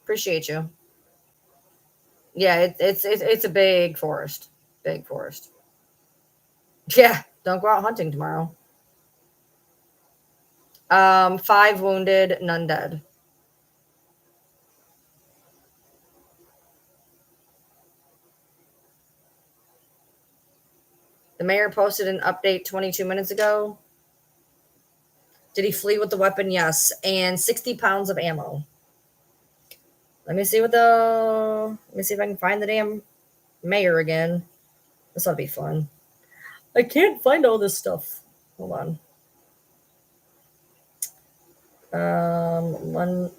Appreciate you. Yeah, it's a big forest. Big forest. Yeah, don't go out hunting tomorrow. 5 wounded, none dead. The mayor posted an update 22 minutes ago. Did he flee with the weapon? Yes. And 60 pounds of ammo. Let me see if I can find the damn mayor again. This ought to be fun. I can't find all this stuff. Hold on. One.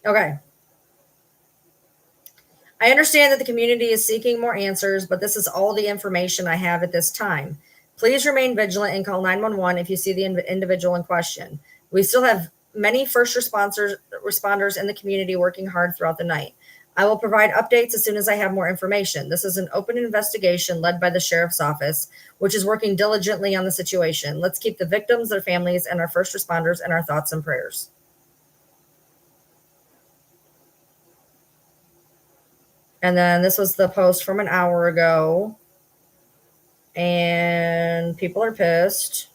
Okay. I understand that the community is seeking more answers, but this is all the information I have at this time. Please remain vigilant and call 911 if you see the individual in question. We still have many first responders in the community working hard throughout the night. I will provide updates as soon as I have more information. This is an open investigation led by the sheriff's office, which is working diligently on the situation. Let's keep the victims, their families, and our first responders in our thoughts and prayers. And then this was the post from an hour ago. And people are pissed.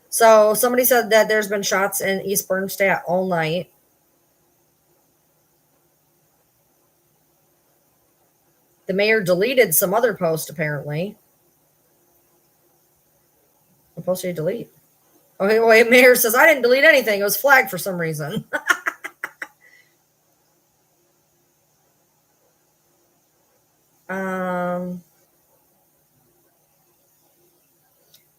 So somebody said that there's been shots in East Bernstadt all night. The mayor deleted some other post, apparently. What post did he delete? Okay, wait, mayor says, I didn't delete anything. It was flagged for some reason.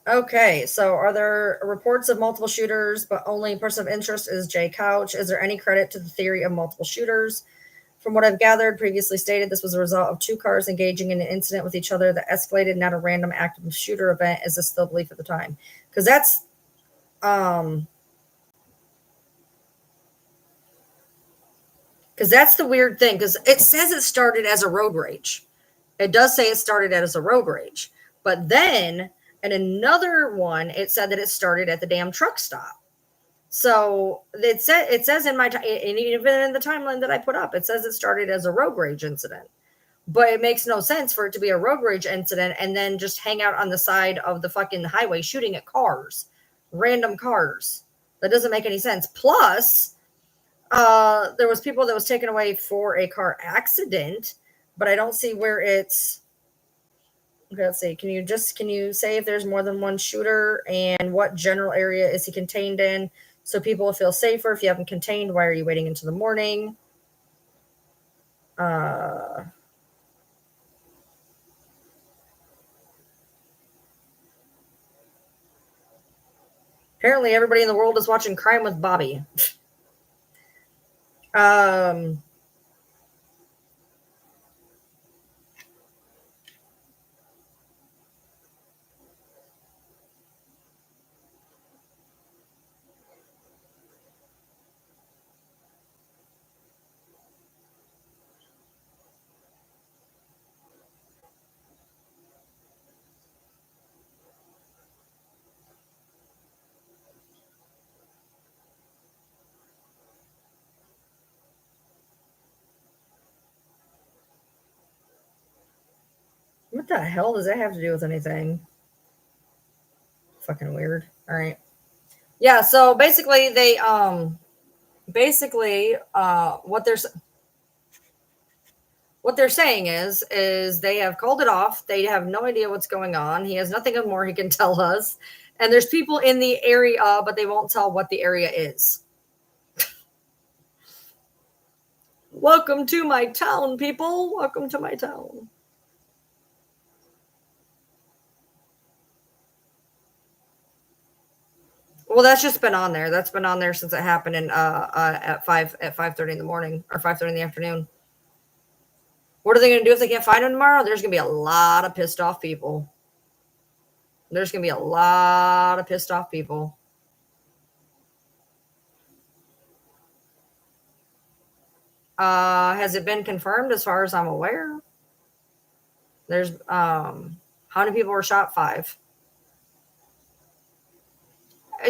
Okay, so are there reports of multiple shooters, but only person of interest is Jay Couch? Is there any credit to the theory of multiple shooters? From what I've gathered, previously stated, this was a result of 2 cars engaging in an incident with each other that escalated, not a random active shooter event. Is this still belief at the time? Because that's the weird thing, because it says it started as a road rage. It does say it started as a road rage. But then in another one, it said that it started at the damn truck stop. So it says in and even in the timeline that I put up, it says it started as a road rage incident. But it makes no sense for it to be a road rage incident and then just hang out on the side of the fucking highway shooting at cars, random cars. That doesn't make any sense. Plus, there was people that was taken away for a car accident, but I don't see where it's. Okay, let's see. Can you say if there's more than one shooter and what general area is he contained in, so people will feel safer? If you have him contained, why are you waiting into the morning? Apparently, everybody in the world is watching Crime with Bobby. What the hell does that have to do with anything? Fucking weird. All right. Yeah, so basically they what they're saying is they have called it off. They have no idea what's going on. He has nothing more he can tell us. And there's people in the area, but they won't tell what the area is. Welcome to my town, people. Welcome to my town. Well, that's just been on there. That's been on there since it happened in at 5:30 in the morning or 5:30 in the afternoon. What are they going to do if they can't find him tomorrow? There's going to be a lot of pissed off people. There's going to be a lot of pissed off people. Has it been confirmed as far as I'm aware? There's how many people were shot? 5.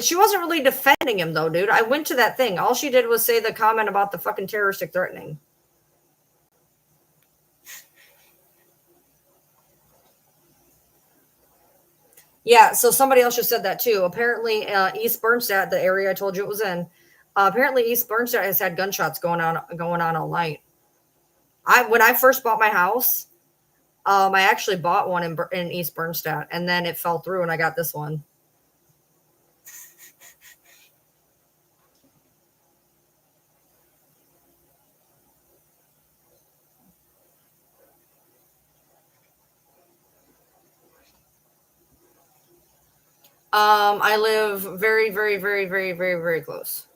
She wasn't really defending him though, dude. I went to that thing. All she did was say the comment about the fucking terroristic threatening. Yeah, so somebody else just said that too. Apparently, East Bernstadt, the area I told you it was in, apparently East Bernstadt has had gunshots going on all night. When I first bought my house, I actually bought one in East Bernstadt, and then it fell through, and I got this one. I live very, very, very, very, very, very close.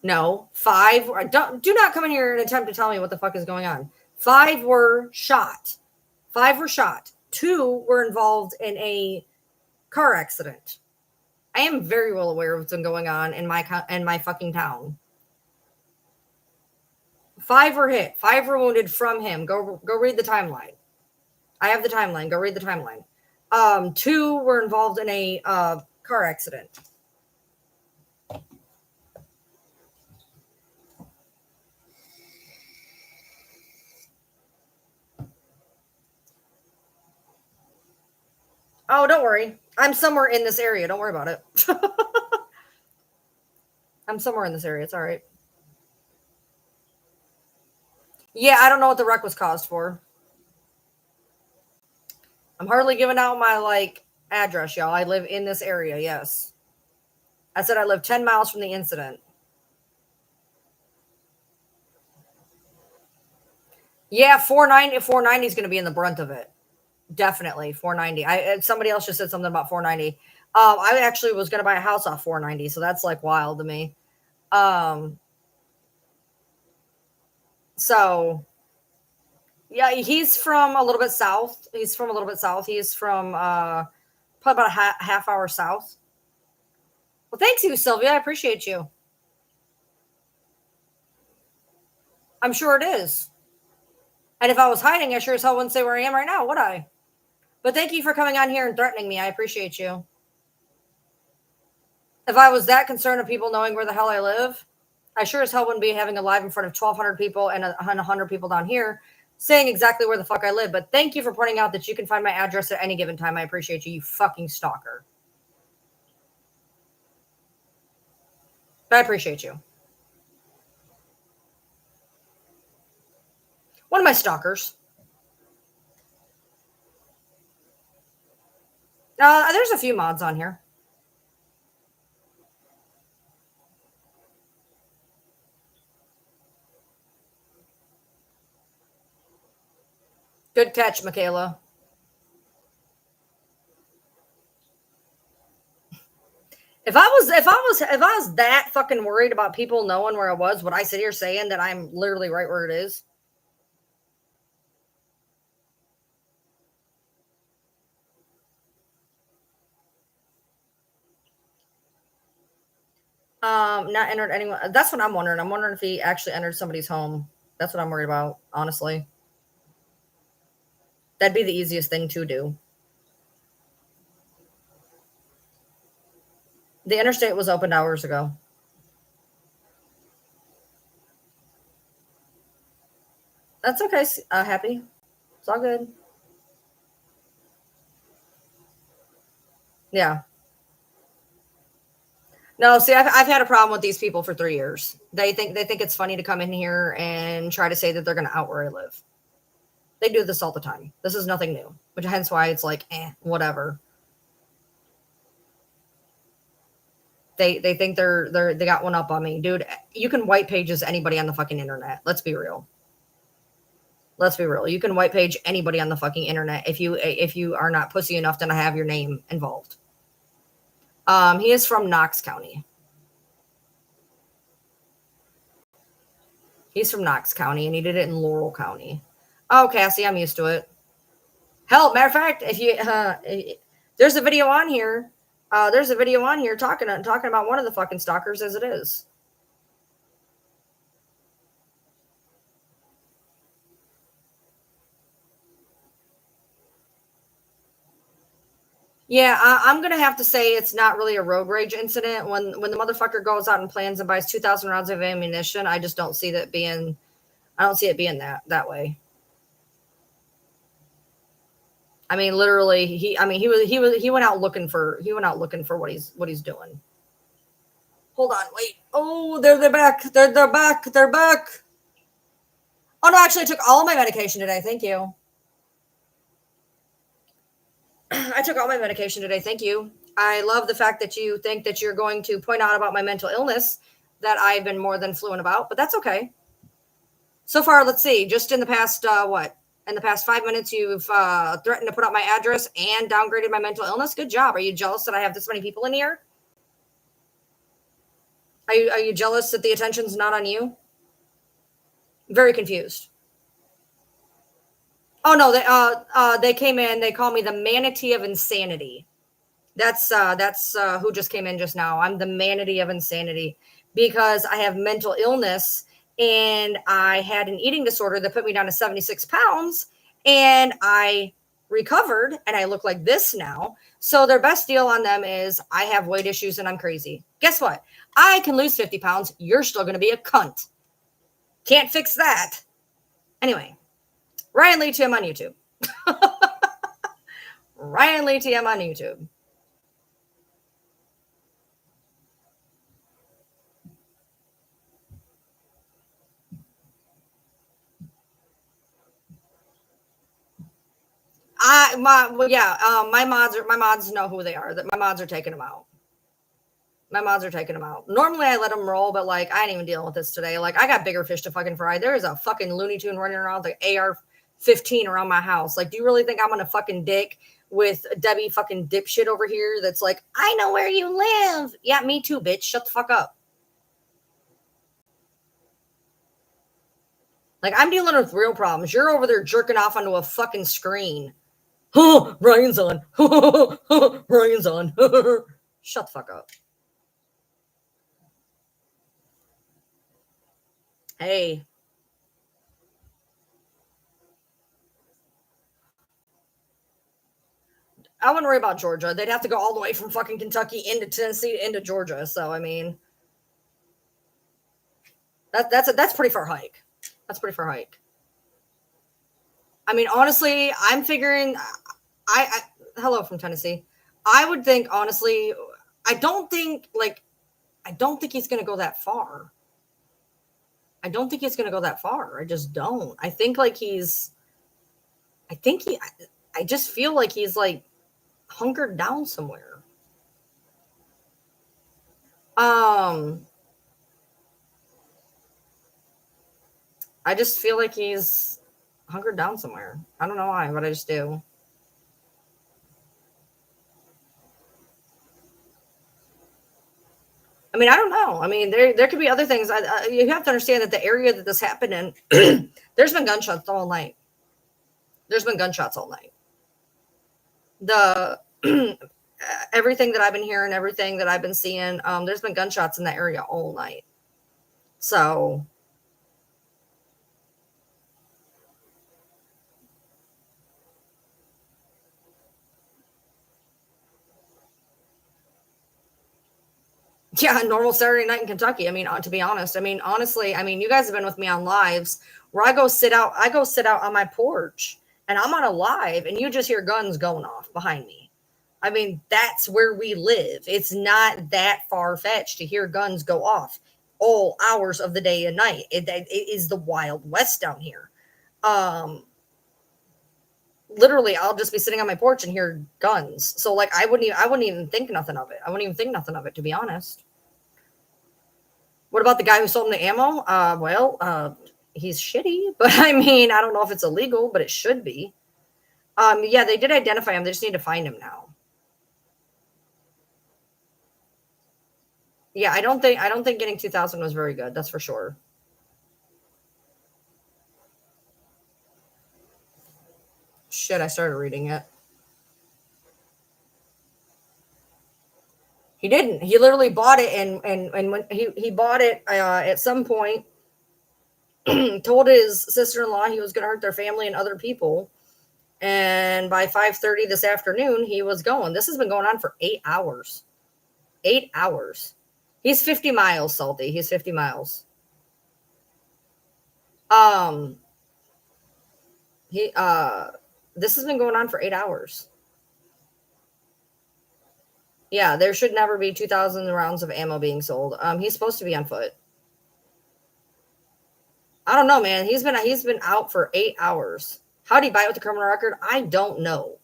No, 5. Do not come in here and attempt to tell me what the fuck is going on. 5 were shot. 5 were shot. 2 were involved in a car accident. I am very well aware of what's been going on in my fucking town. 5 were hit. 5 were wounded from him. Go read the timeline. I have the timeline. Go read the timeline. 2 were involved in a car accident. Oh, don't worry. I'm somewhere in this area. Don't worry about it. I'm somewhere in this area. It's all right. Yeah, I don't know what the wreck was caused for. I'm hardly giving out my address, y'all. I live in this area. Yes. I said I live 10 miles from the incident. Yeah, 490 is going to be in the brunt of it. Definitely 490. Somebody else just said something about 490. I actually was going to buy a house off 490, so that's wild to me. So yeah, he's from a little bit south. He's from probably about a half hour south. Well, thanks you, Sylvia. I appreciate you. I'm sure it is. And if I was hiding, I sure as hell wouldn't say where I am right now, would I? But thank you for coming on here and threatening me. I appreciate you. If I was that concerned of people knowing where the hell I live, I sure as hell wouldn't be having a live in front of 1,200 people and 100 people down here saying exactly where the fuck I live. But thank you for pointing out that you can find my address at any given time. I appreciate you, you fucking stalker. But I appreciate you. One of my stalkers. There's a few mods on here. Good catch, Michaela. If I was that fucking worried about people knowing where I was, would I sit here saying that I'm literally right where it is? Not entered anyone. That's what I'm wondering. I'm wondering if he actually entered somebody's home. That's what I'm worried about, honestly. That'd be the easiest thing to do. The interstate was opened hours ago. That's okay. Happy. It's all good. Yeah. No, see, I've had a problem with these people for 3 years. They think it's funny to come in here and try to say that they're going to out where I live. They do this all the time. This is nothing new, which hence why it's like, whatever. They think they got one up on me, dude. You can white pages anybody on the fucking internet. Let's be real. Let's be real. You can white page anybody on the fucking internet if you are not pussy enough to have your name involved. He is from Knox County. He's from Knox County, and he did it in Laurel County. Oh, Cassie, I'm used to it. Hell, matter of fact, if you there's a video on here. There's a video on here talking about one of the fucking stalkers as it is. Yeah, I'm gonna have to say it's not really a road rage incident. When the motherfucker goes out and plans and buys 2,000 rounds of ammunition, I just don't see that being. I don't see it being that way. I mean, literally, he went out looking for what he's doing. Hold on, wait. Oh, they're back. They're back. They're back. Oh no, actually, I took all my medication today. Thank you. I took all my medication today. Thank you. I love the fact that you think that you're going to point out about my mental illness that I've been more than fluent about, but that's okay. So far, let's see. Just in the past, in the past 5 minutes, you've threatened to put out my address and downgraded my mental illness. Good job. Are you jealous that I have this many people in here? Are you jealous that the attention's not on you? Very confused. Oh no, they came in. They call me the manatee of insanity. That's who just came in just now. I'm the manatee of insanity because I have mental illness and I had an eating disorder that put me down to 76 pounds and I recovered and I look like this now. So their best deal on them is I have weight issues and I'm crazy. Guess what? I can lose 50 pounds. You're still going to be a cunt. Can't fix that. Anyway, Ryan Lee TM on YouTube. Ryan Lee TM on YouTube. My mods know who they are. That my mods are taking them out. My mods are taking them out. Normally I let them roll, but like I ain't even dealing with this today. Like I got bigger fish to fucking fry. There is a fucking Looney Tune running around the AR-15 around my house. Like, do you really think I'm gonna fucking dick with Debbie fucking dipshit over here? That's like, I know where you live. Yeah, me too, bitch. Shut the fuck up. Like I'm dealing with real problems. You're over there jerking off onto a fucking screen. Oh, Ryan's on. Ryan's on. Shut the fuck up. Hey. I wouldn't worry about Georgia. They'd have to go all the way from fucking Kentucky into Tennessee into Georgia. So I mean, that's pretty far hike. That's pretty far hike. I mean, honestly, I'm figuring. I hello from Tennessee. I would think honestly, I don't think he's gonna go that far. I don't think he's gonna go that far. I just don't. I think like he's. I just feel like he's like hunkered down somewhere. I just feel like he's hunkered down somewhere. I don't know why, but I just do. I mean, I don't know. I mean, there could be other things. You have to understand that the area that this happened in, there's been gunshots all night. There's been gunshots all night. The everything that I've been hearing, everything that I've been seeing, there's been gunshots in that area all night. So Yeah, normal Saturday night in Kentucky. I mean, to be honest, I mean, honestly, I mean, you guys have been with me on lives where I go sit out on my porch and I'm on a live and you just hear guns going off behind me. I mean, that's where we live. It's not that far fetched to hear guns go off all hours of the day and night. It is the Wild West down here. Um, Literally, I'll just be sitting on my porch and hear guns. So like, I wouldn't even think nothing of it. I wouldn't even think nothing of it, to be honest. What about the guy who sold him the ammo? He's shitty, but I mean, I don't know if it's illegal, but it should be. Yeah, they did identify him. They just need to find him now. Yeah, I don't think getting 2,000 was very good. That's for sure. Shit, I started reading it. He didn't. He literally bought it, and when he bought it at some point, told his sister-in-law he was going to hurt their family and other people. And by 5:30 this afternoon, he was going. This has been going on for 8 hours. 8 hours. He's 50 miles, Salty. He's 50 miles. He This has been going on for 8 hours. Yeah, there should never be 2,000 rounds of ammo being sold. He's supposed to be on foot. I don't know, man. He's been out for 8 hours. How did he buy it with a criminal record? I don't know.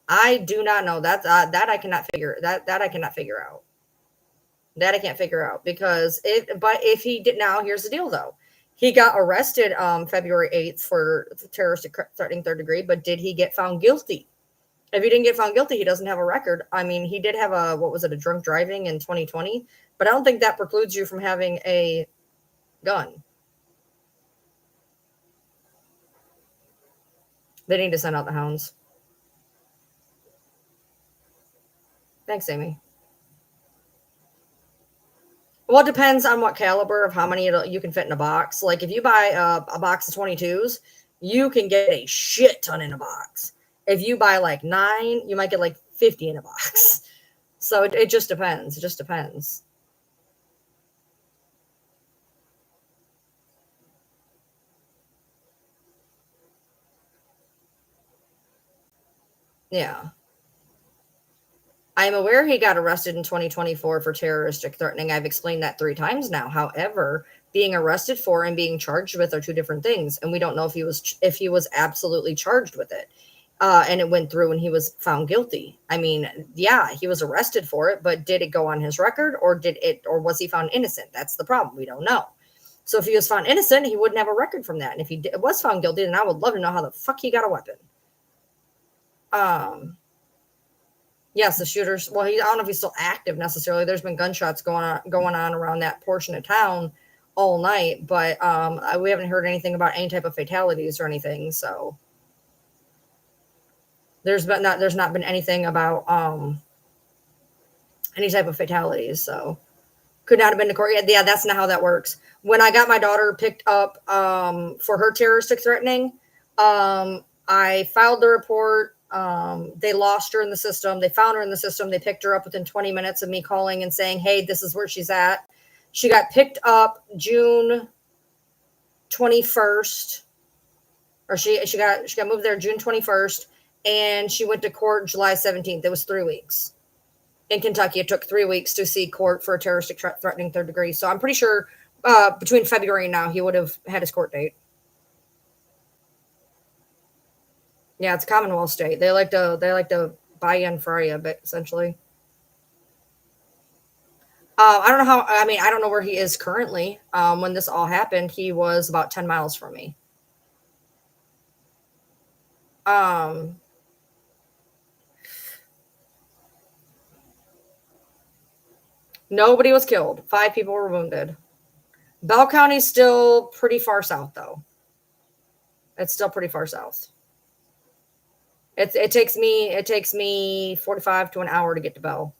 I do not know. That I cannot figure that I cannot figure out. That I can't figure out because but if he did now, here's the deal though. He got arrested February 8th for terroristic threatening third degree, but did he get found guilty? If he didn't get found guilty, he doesn't have a record. I mean, he did have a drunk driving in 2020, but I don't think that precludes you from having a gun. They need to send out the hounds. Thanks, Amy. Well, it depends on what caliber of how many you can fit in a box. Like if you buy a box of 22s, you can get a shit ton in a box. If you buy like 9, you might get like 50 in a box. So it just depends. It just depends. Yeah. I am aware he got arrested in 2024 for terroristic threatening. I've explained that 3 times now. However, being arrested for and being charged with are 2 different things, and we don't know if he was absolutely charged with it. And it went through and he was found guilty. I mean, yeah, he was arrested for it, but did it go on his record or was he found innocent? That's the problem. We don't know. So if he was found innocent, he wouldn't have a record from that. And if he was found guilty, then I would love to know how the fuck he got a weapon. Yes, the shooters. Well, I don't know if he's still active necessarily. There's been gunshots going on around that portion of town all night, but we haven't heard anything about any type of fatalities or anything. So there's not been anything about any type of fatalities. So could not have been to court. Yeah, that's not how that works. When I got my daughter picked up for her terroristic threatening, I filed the report. They lost her in the system. They found her in the system. They picked her up within 20 minutes of me calling and saying, hey, this is where she's at. She got picked up June 21st, or she got moved there June 21st, and she went to court July 17th. It was 3 weeks. In Kentucky, it took 3 weeks to see court for a terroristic threatening third degree. So I'm pretty sure between February and now, he would have had his court date. Yeah, it's a Commonwealth state. They like to buy you and fry you, but essentially. I don't know how. I mean, I don't know where he is currently. When this all happened, he was about 10 miles from me. Nobody was killed. 5 people were wounded. Bell County's still pretty far south, though. It's still pretty far south. It takes me 45 to an hour to get to Bell.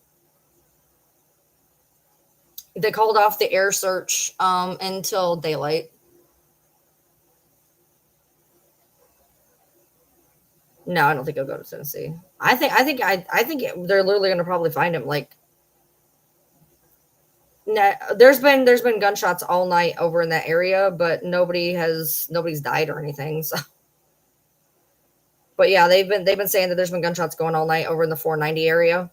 They called off the air search until daylight. No, I don't think he'll go to Tennessee. I think they're literally going to probably find him. Like, No, there's been gunshots all night over in that area, but nobody's died or anything. So, but yeah, they've been saying that there's been gunshots going all night over in the 490 area.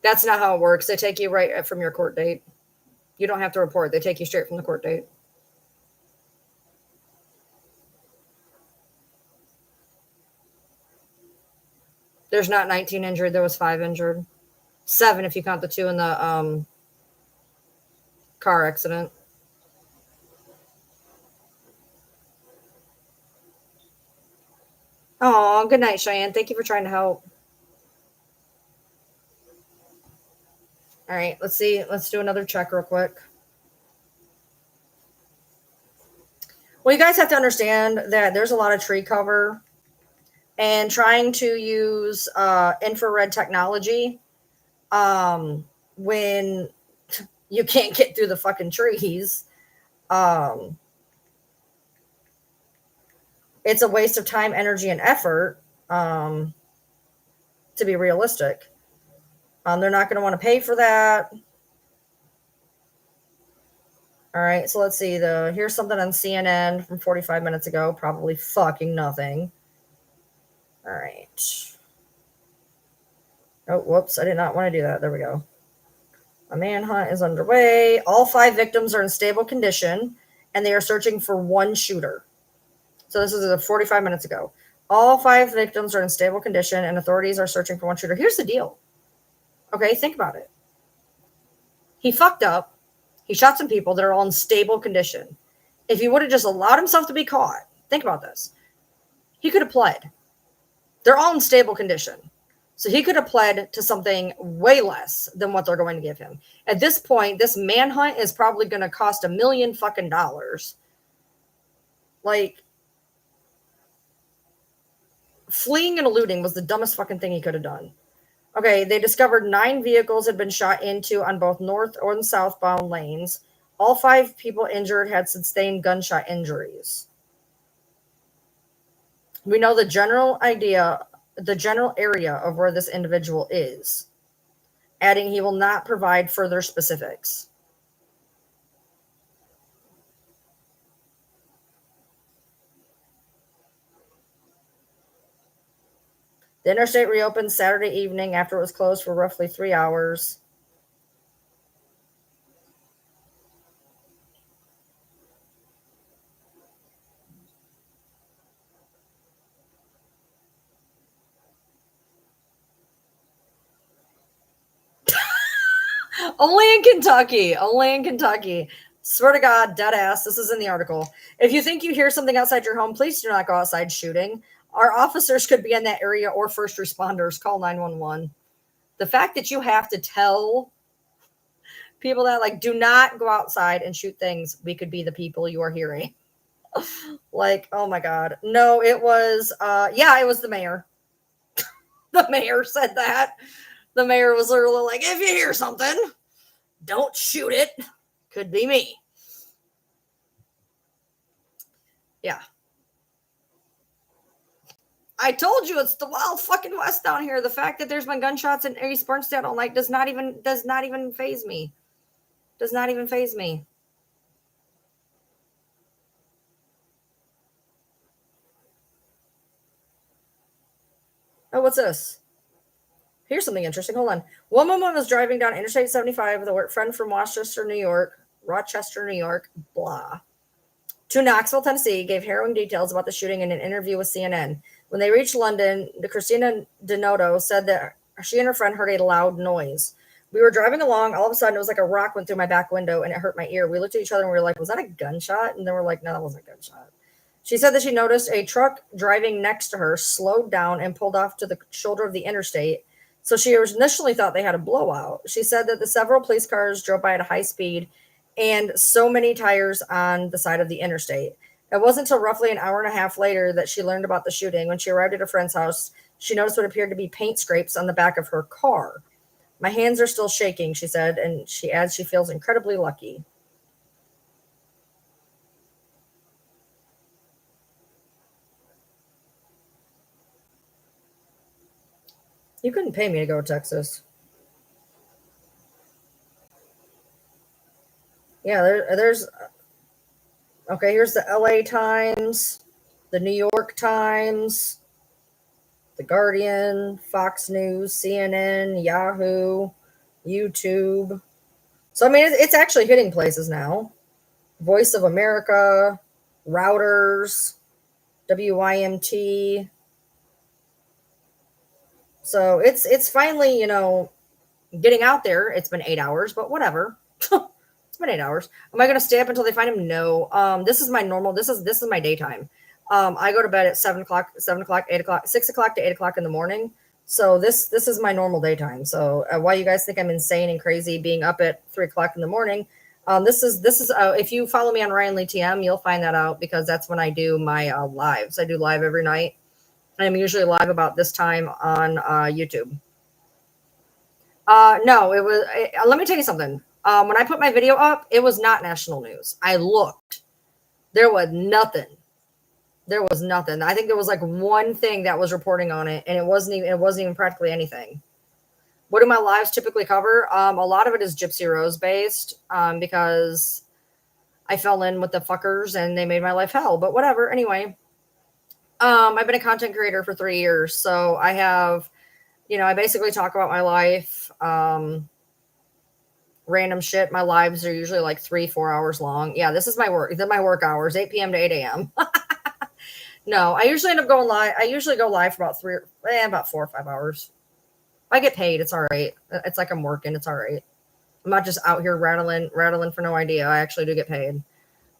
That's not how it works. They take you right from your court date. You don't have to report. They take you straight from the court date. There's not 19 injured. There was 5 injured. 7 if you count the 2 in the car accident. Oh, good night, Cheyenne. Thank you for trying to help. All right, let's see. Let's do another check real quick. Well, you guys have to understand that there's a lot of tree cover, and trying to use infrared technology when you can't get through the fucking trees. It's a waste of time, energy, and effort, to be realistic. They're not going to want to pay for that. All right, so let's see. Here's something on CNN from 45 minutes ago. Probably fucking nothing. All right. Oh, whoops. I did not want to do that. There we go. A manhunt is underway. All 5 victims are in stable condition, and they are searching for one shooter. So this is 45 minutes ago. All 5 victims are in stable condition, and authorities are searching for one shooter. Here's the deal. Okay, think about it. He fucked up. He shot some people that are all in stable condition. If he would have just allowed himself to be caught, think about this. He could have pled. They're all in stable condition. So he could have pled to something way less than what they're going to give him. At this point, this manhunt is probably going to cost $1 million fucking dollars. Like, fleeing and eluding was the dumbest fucking thing he could have done. Okay, they discovered 9 vehicles had been shot into on both north and southbound lanes. All 5 people injured had sustained gunshot injuries. We know the general area of where this individual is, adding he will not provide further specifics. The interstate reopened Saturday evening after it was closed for roughly 3 hours. Only in Kentucky. Only in Kentucky. Swear to God, dead ass. This is in the article. If you think you hear something outside your home, please do not go outside shooting. Our officers could be in that area or first responders. Call 911. The fact that you have to tell people that, like, do not go outside and shoot things. We could be the people you are hearing. Like, oh my God. No, it was, it was the mayor. The mayor said that. The mayor was literally like, if you hear something, don't shoot it. Could be me. Yeah. I told you it's the wild fucking west down here. The fact that there's been gunshots in East Bernstein all night does not even faze me. Does not even faze me. Oh, what's this? Here's something interesting. Hold on. One woman was driving down Interstate 75 with a friend from Rochester, New York, blah, to Knoxville, Tennessee, gave harrowing details about the shooting in an interview with CNN. When they reached London, Christina Denoto said that she and her friend heard a loud noise. We were driving along. All of a sudden, it was like a rock went through my back window, and it hurt my ear. We looked at each other, and we were like, was that a gunshot? And then we're like, no, that wasn't a gunshot. She said that she noticed a truck driving next to her slowed down and pulled off to the shoulder of the interstate. So she initially thought they had a blowout. She said that the several police cars drove by at a high speed and so many tires on the side of the interstate. It wasn't until roughly an hour and a half later that she learned about the shooting. When she arrived at a friend's house, she noticed what appeared to be paint scrapes on the back of her car. My hands are still shaking, she said, and she adds she feels incredibly lucky. You couldn't pay me to go to Texas. Yeah, there's okay. Here's the LA Times, the New York Times, the Guardian, Fox News, CNN, Yahoo, YouTube. So I mean, it's actually hitting places now. Voice of America, Routers, WYMT. So it's finally, getting out there. It's been 8 hours, but whatever. It's been 8 hours. Am I going to stay up until they find him? No. This is my normal. This is my daytime. I go to bed at 7 o'clock, 7 o'clock, 8 o'clock, 6 o'clock to 8 o'clock in the morning. So this is my normal daytime. So why you guys think I'm insane and crazy being up at 3 o'clock in the morning? This is if you follow me on Ryan Lee TM, you'll find that out because that's when I do my lives. I do live every night. I'm usually live about this time on YouTube. No, it was. Let me tell you something. When I put my video up, it was not national news. I looked. There was nothing. There was nothing. I think there was like one thing that was reporting on it, and it wasn't even practically anything. What do my lives typically cover? A lot of it is Gypsy Rose based, because I fell in with the fuckers and they made my life hell. But whatever. Anyway, I've been a content creator for 3 years, so I have, I basically talk about my life. Random shit. My lives are usually like 3-4 hours long. Yeah, this is my work. These are my work hours, 8 p.m. to 8 a.m. No, I usually end up going live. I usually go live for about 4 or 5 hours. If I get paid, it's all right. It's like I'm working. It's all right. I'm not just out here rattling for no idea. I actually do get paid.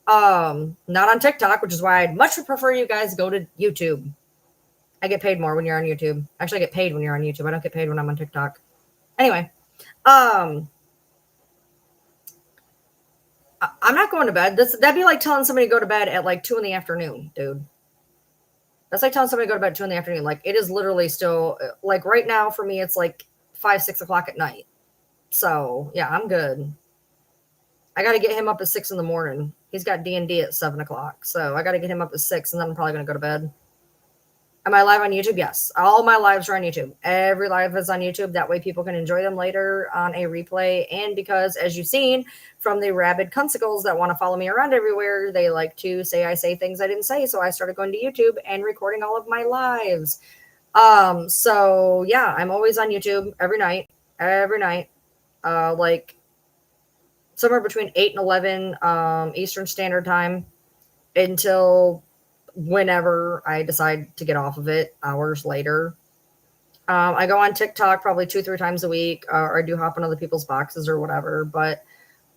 Not on TikTok, which is why I'd much prefer you guys go to YouTube. I get paid more when you're on YouTube. Actually, I get paid when you're on YouTube. I don't get paid when I'm on TikTok. Anyway, I'm not going to bed. That'd be like telling somebody to go to bed at like 2 p.m, dude. That's like telling somebody to go to bed at 2 p.m. Like, it is literally still, like, right now for me, it's like 5-6 o'clock at night. So yeah, I'm good. I got to get him up at 6 a.m. He's got D&D at 7 o'clock. So I got to get him up at 6, and then I'm probably going to go to bed. Am I live on YouTube? Yes. All my lives are on YouTube. Every live is on YouTube. That way people can enjoy them later on a replay. And because, as you've seen from the rabid cunsicles that want to follow me around everywhere, they like to say I say things I didn't say. So I started going to YouTube and recording all of my lives. So yeah, I'm always on YouTube every night. Like somewhere between 8 and 11 Eastern Standard Time until whenever I decide to get off of it hours later. I go on TikTok probably 2-3 times a week, or I do hop on other people's boxes or whatever. But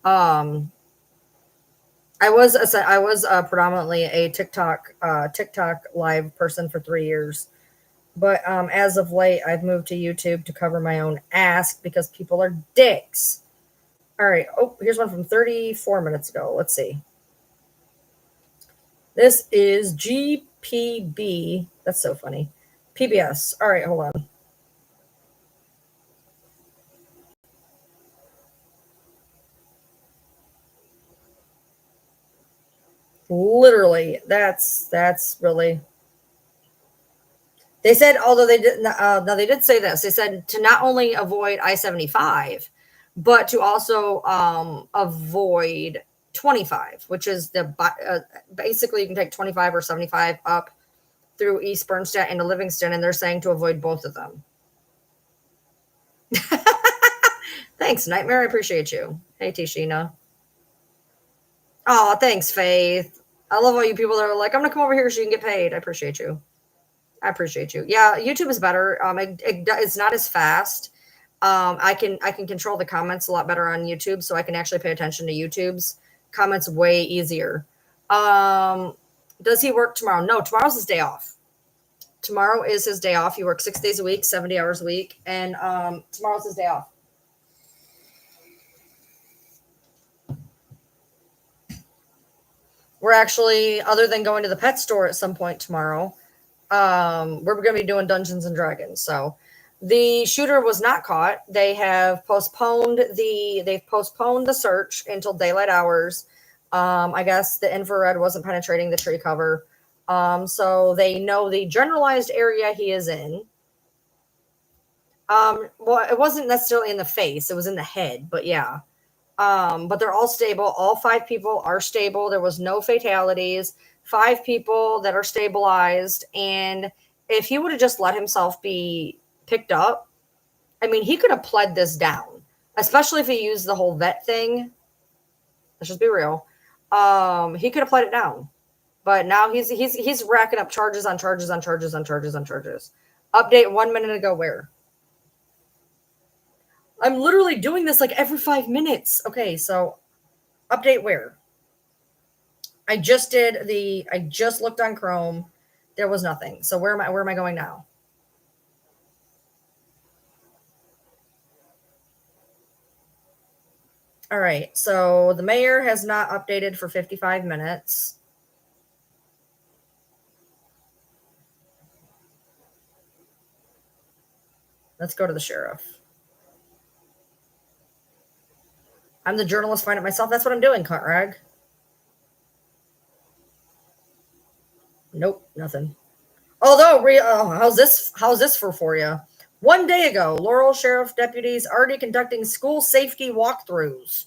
I was predominantly a TikTok live person for 3 years. But as of late, I've moved to YouTube to cover my own ass because people are dicks. All right. Oh, here's one from 34 minutes ago. Let's see. This is GPB. That's so funny. PBS. All right, hold on. Literally, that's really. They said, although they didn't. No, they did say this. They said to not only avoid I-75, but to also avoid 25, which is basically you can take 25 or 75 up through East Bernstein into Livingston, and they're saying to avoid both of them. Thanks, Nightmare. I appreciate you. Hey, Tishina. Oh, thanks, Faith. I love all you people that are like, I'm gonna come over here so you can get paid. I appreciate you. Yeah, YouTube is better. It's not as fast. I can control the comments a lot better on YouTube, so I can actually pay attention to YouTube's comments way easier. Does he work tomorrow? No, tomorrow's his day off. Tomorrow is his day off. He works 6 days a week, 70 hours a week, and tomorrow's his day off. We're actually, other than going to the pet store at some point tomorrow, we're going to be doing Dungeons and Dragons. So The shooter was not caught. They've postponed the search until daylight hours. I guess the infrared wasn't penetrating the tree cover. So they know the generalized area he is in. Well, it wasn't necessarily in the face, it was in the head, but yeah. But they're all stable. All 5 people are stable. There was no fatalities. 5 people that are stabilized. And if he would have just let himself be picked up, I mean, he could have pled this down, especially if he used the whole vet thing. Let's just be real. He could have pled it down, but now he's racking up charges on charges on charges on charges on charges. Update 1 minute ago. Where? I'm literally doing this like every 5 minutes. Okay, so update where? I just looked on Chrome. There was nothing. So where am I going now? All right. So the mayor has not updated for 55 minutes. Let's go to the sheriff. I'm the journalist, find it myself. That's what I'm doing, cunt rag. Nope, nothing. Although, how's this for you? 1 day ago, Laurel Sheriff deputies already conducting school safety walkthroughs.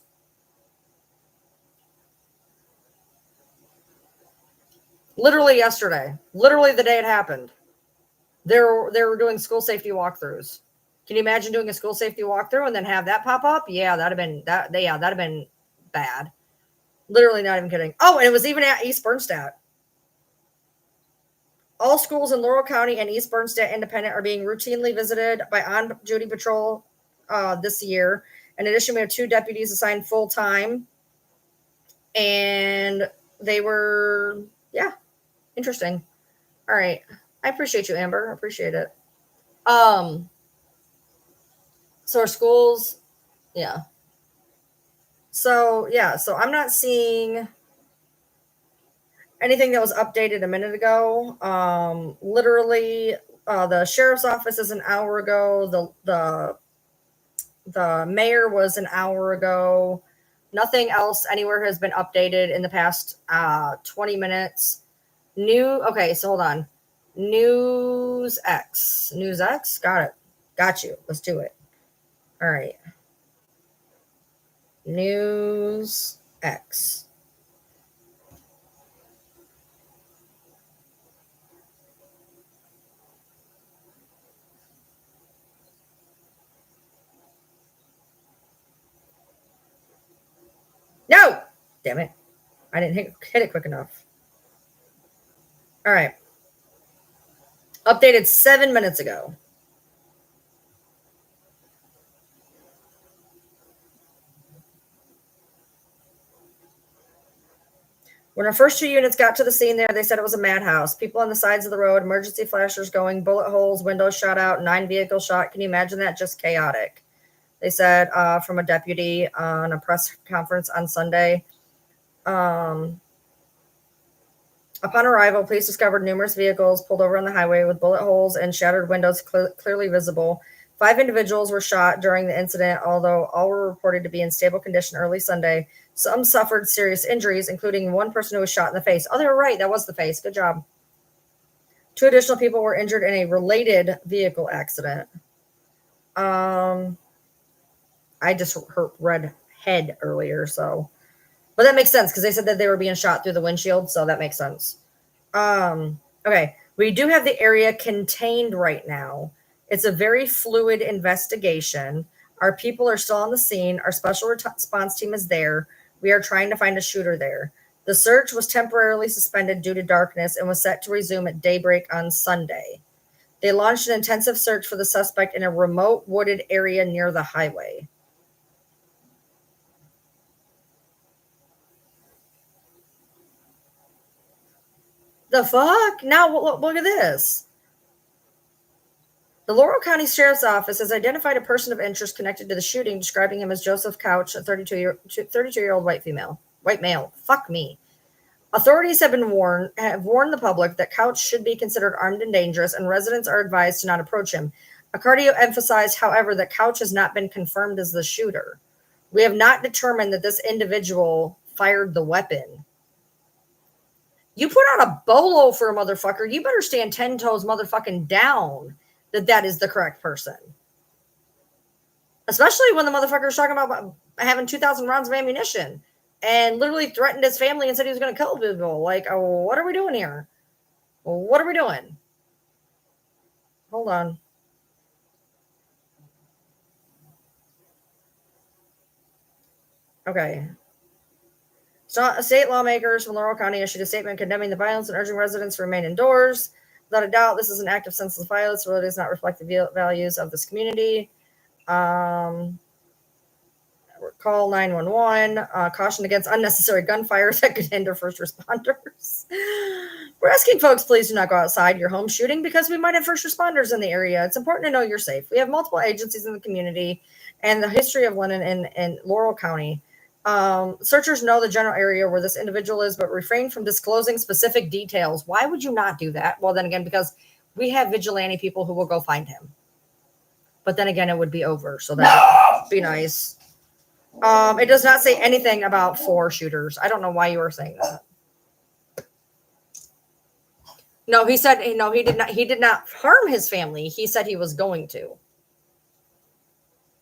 Literally yesterday. Literally the day it happened. They were doing school safety walkthroughs. Can you imagine doing a school safety walkthrough and then have that pop up? Yeah, that'd have been bad. Literally not even kidding. Oh, and it was even at East Bernstadt. All schools in Laurel County and East Bernstadt Independent are being routinely visited by on-duty patrol this year. In addition, we have 2 deputies assigned full-time. And they were, yeah, interesting. All right. I appreciate you, Amber. I appreciate it. So our schools, yeah. So I'm not seeing anything that was updated a minute ago. Literally, the sheriff's office is an hour ago. The mayor was an hour ago. Nothing else anywhere has been updated in the past 20 minutes. Okay, so hold on. News X. Got it. Got you. Let's do it. All right. News X. No! Damn it. I didn't hit it quick enough. All right. Updated 7 minutes ago. When our first 2 units got to the scene there, they said it was a madhouse. People on the sides of the road, emergency flashers going, bullet holes, windows shot out, 9 vehicles shot. Can you imagine that? Just chaotic. They said from a deputy on a press conference on Sunday. Upon arrival, police discovered numerous vehicles pulled over on the highway with bullet holes and shattered windows clearly visible. 5 individuals were shot during the incident, although all were reported to be in stable condition early Sunday. Some suffered serious injuries, including 1 person who was shot in the face. Oh, they were right. That was the face. Good job. 2 additional people were injured in a related vehicle accident. I just read head earlier, so. But that makes sense because they said that they were being shot through the windshield, so that makes sense. Okay. We do have the area contained right now. It's a very fluid investigation. Our people are still on the scene. Our special response team is there. We are trying to find a shooter there. The search was temporarily suspended due to darkness and was set to resume at daybreak on Sunday. They launched an intensive search for the suspect in a remote wooded area near the highway. The fuck? Now look at this. The Laurel County Sheriff's Office has identified a person of interest connected to the shooting, describing him as Joseph Couch, a 32-year-old white male. Fuck me. Authorities have warned the public that Couch should be considered armed and dangerous, and residents are advised to not approach him. Accardio emphasized, however, that Couch has not been confirmed as the shooter. We have not determined that this individual fired the weapon. You put out a bolo for a motherfucker, you better stand 10 toes motherfucking down that is the correct person. Especially when the motherfucker was talking about having 2,000 rounds of ammunition and literally threatened his family and said he was going to kill people. Like, oh, what are we doing here? What are we doing? Hold on. Okay. So, state lawmakers from Laurel County issued a statement condemning the violence and urging residents to remain indoors. Without a doubt, this is an act of senseless violence. Really does not reflect the values of this community. Call 911. Caution against unnecessary gunfire that could hinder first responders. We're asking folks, please do not go outside your home shooting because we might have first responders in the area. It's important to know you're safe. We have multiple agencies in the community and the history of Lennon in Laurel County. Searchers know the general area where this individual is, but refrain from disclosing specific details. Why would you not do that? Well, then again, because we have vigilante people who will go find him. But then again, it would be over. So that would be nice. It does not say anything about 4 shooters. I don't know why you were saying that. No, he said, no, he did not harm his family. He said he was going to.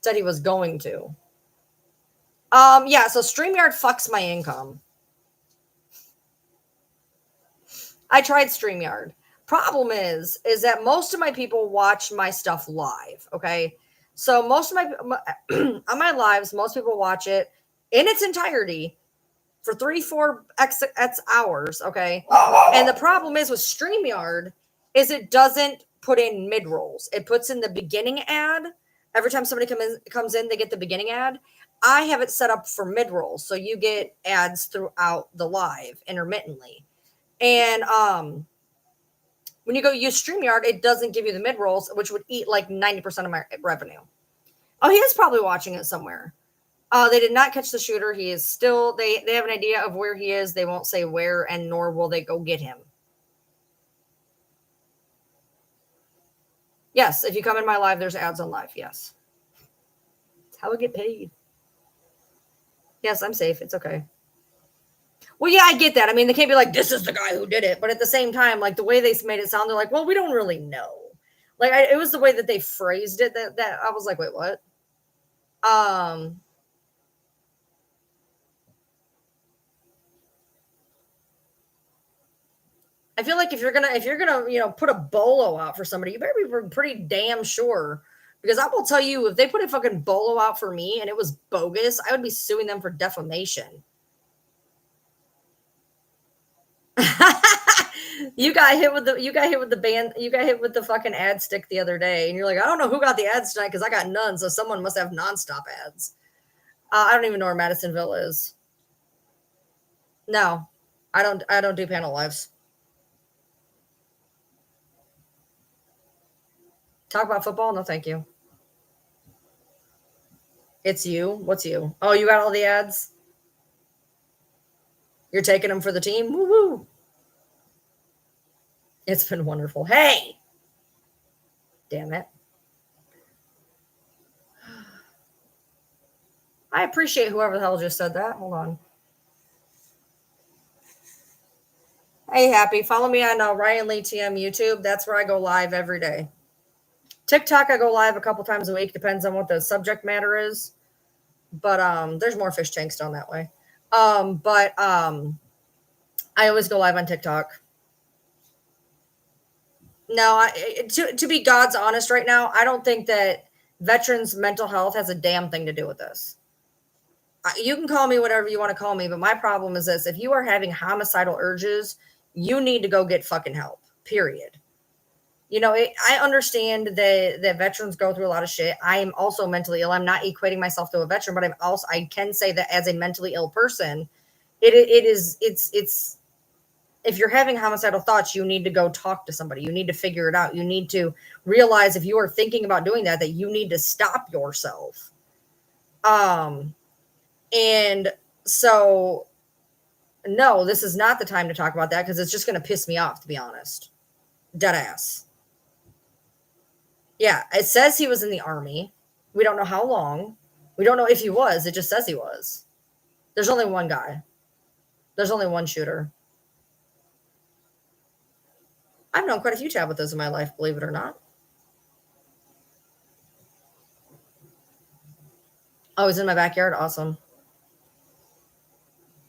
Yeah, so StreamYard fucks my income. I tried StreamYard. Problem is that most of my people watch my stuff live, okay? So most of on my lives, most people watch it in its entirety for 3-4 hours, okay? And the problem is with StreamYard is it doesn't put in mid-rolls. It puts in the beginning ad. Every time somebody comes in, they get the beginning ad. I have it set up for mid-rolls, so you get ads throughout the live intermittently. And when you go use StreamYard, it doesn't give you the mid-rolls, which would eat like 90% of my revenue. Oh, he is probably watching it somewhere. They did not catch the shooter. He is still, they have an idea of where he is. They won't say where, and nor will they go get him. Yes, if you come in my live, there's ads on live. Yes. It's how I get paid. Yes, I'm safe. It's okay. Well, yeah, I get that. I mean, they can't be like, this is the guy who did it. But at the same time, like the way they made it sound, they're like, well, we don't really know. Like, it was the way that they phrased it that I was like, wait, what? I feel like if you're gonna, put a bolo out for somebody, you better be pretty damn sure. Because I will tell you, if they put a fucking bolo out for me and it was bogus, I would be suing them for defamation. You got hit with the fucking ad stick the other day, and you're like, I don't know who got the ads tonight because I got none, so someone must have nonstop ads. I don't even know where Madisonville is. No, I don't do panel lives. Talk about football? No, thank you. It's you. What's you? Oh, you got all the ads? You're taking them for the team? Woo-hoo. It's been wonderful. Hey! Damn it. I appreciate whoever the hell just said that. Hold on. Hey, Happy. Follow me on Ryan Lee TM YouTube. That's where I go live every day. TikTok, I go live a couple times a week. Depends on what the subject matter is. But there's more fish tanks down that way. I always go live on TikTok. No, to be God's honest right now, I don't think that veterans' mental health has a damn thing to do with this. You can call me whatever you want to call me, but my problem is this. If you are having homicidal urges, you need to go get fucking help, period. I understand that veterans go through a lot of shit. I am also mentally ill. I'm not equating myself to a veteran, but I can say that as a mentally ill person, it's if you're having homicidal thoughts, you need to go talk to somebody. You need to figure it out. You need to realize if you are thinking about doing that you need to stop yourself. And so, no, this is not the time to talk about that because it's just going to piss me off, to be honest. Dead ass. Yeah, it says he was in the Army. We don't know how long. We don't know if he was. It just says he was. There's only one guy. There's only one shooter. I've known quite a few Tabithas in my life, believe it or not. Oh, he's in my backyard. Awesome.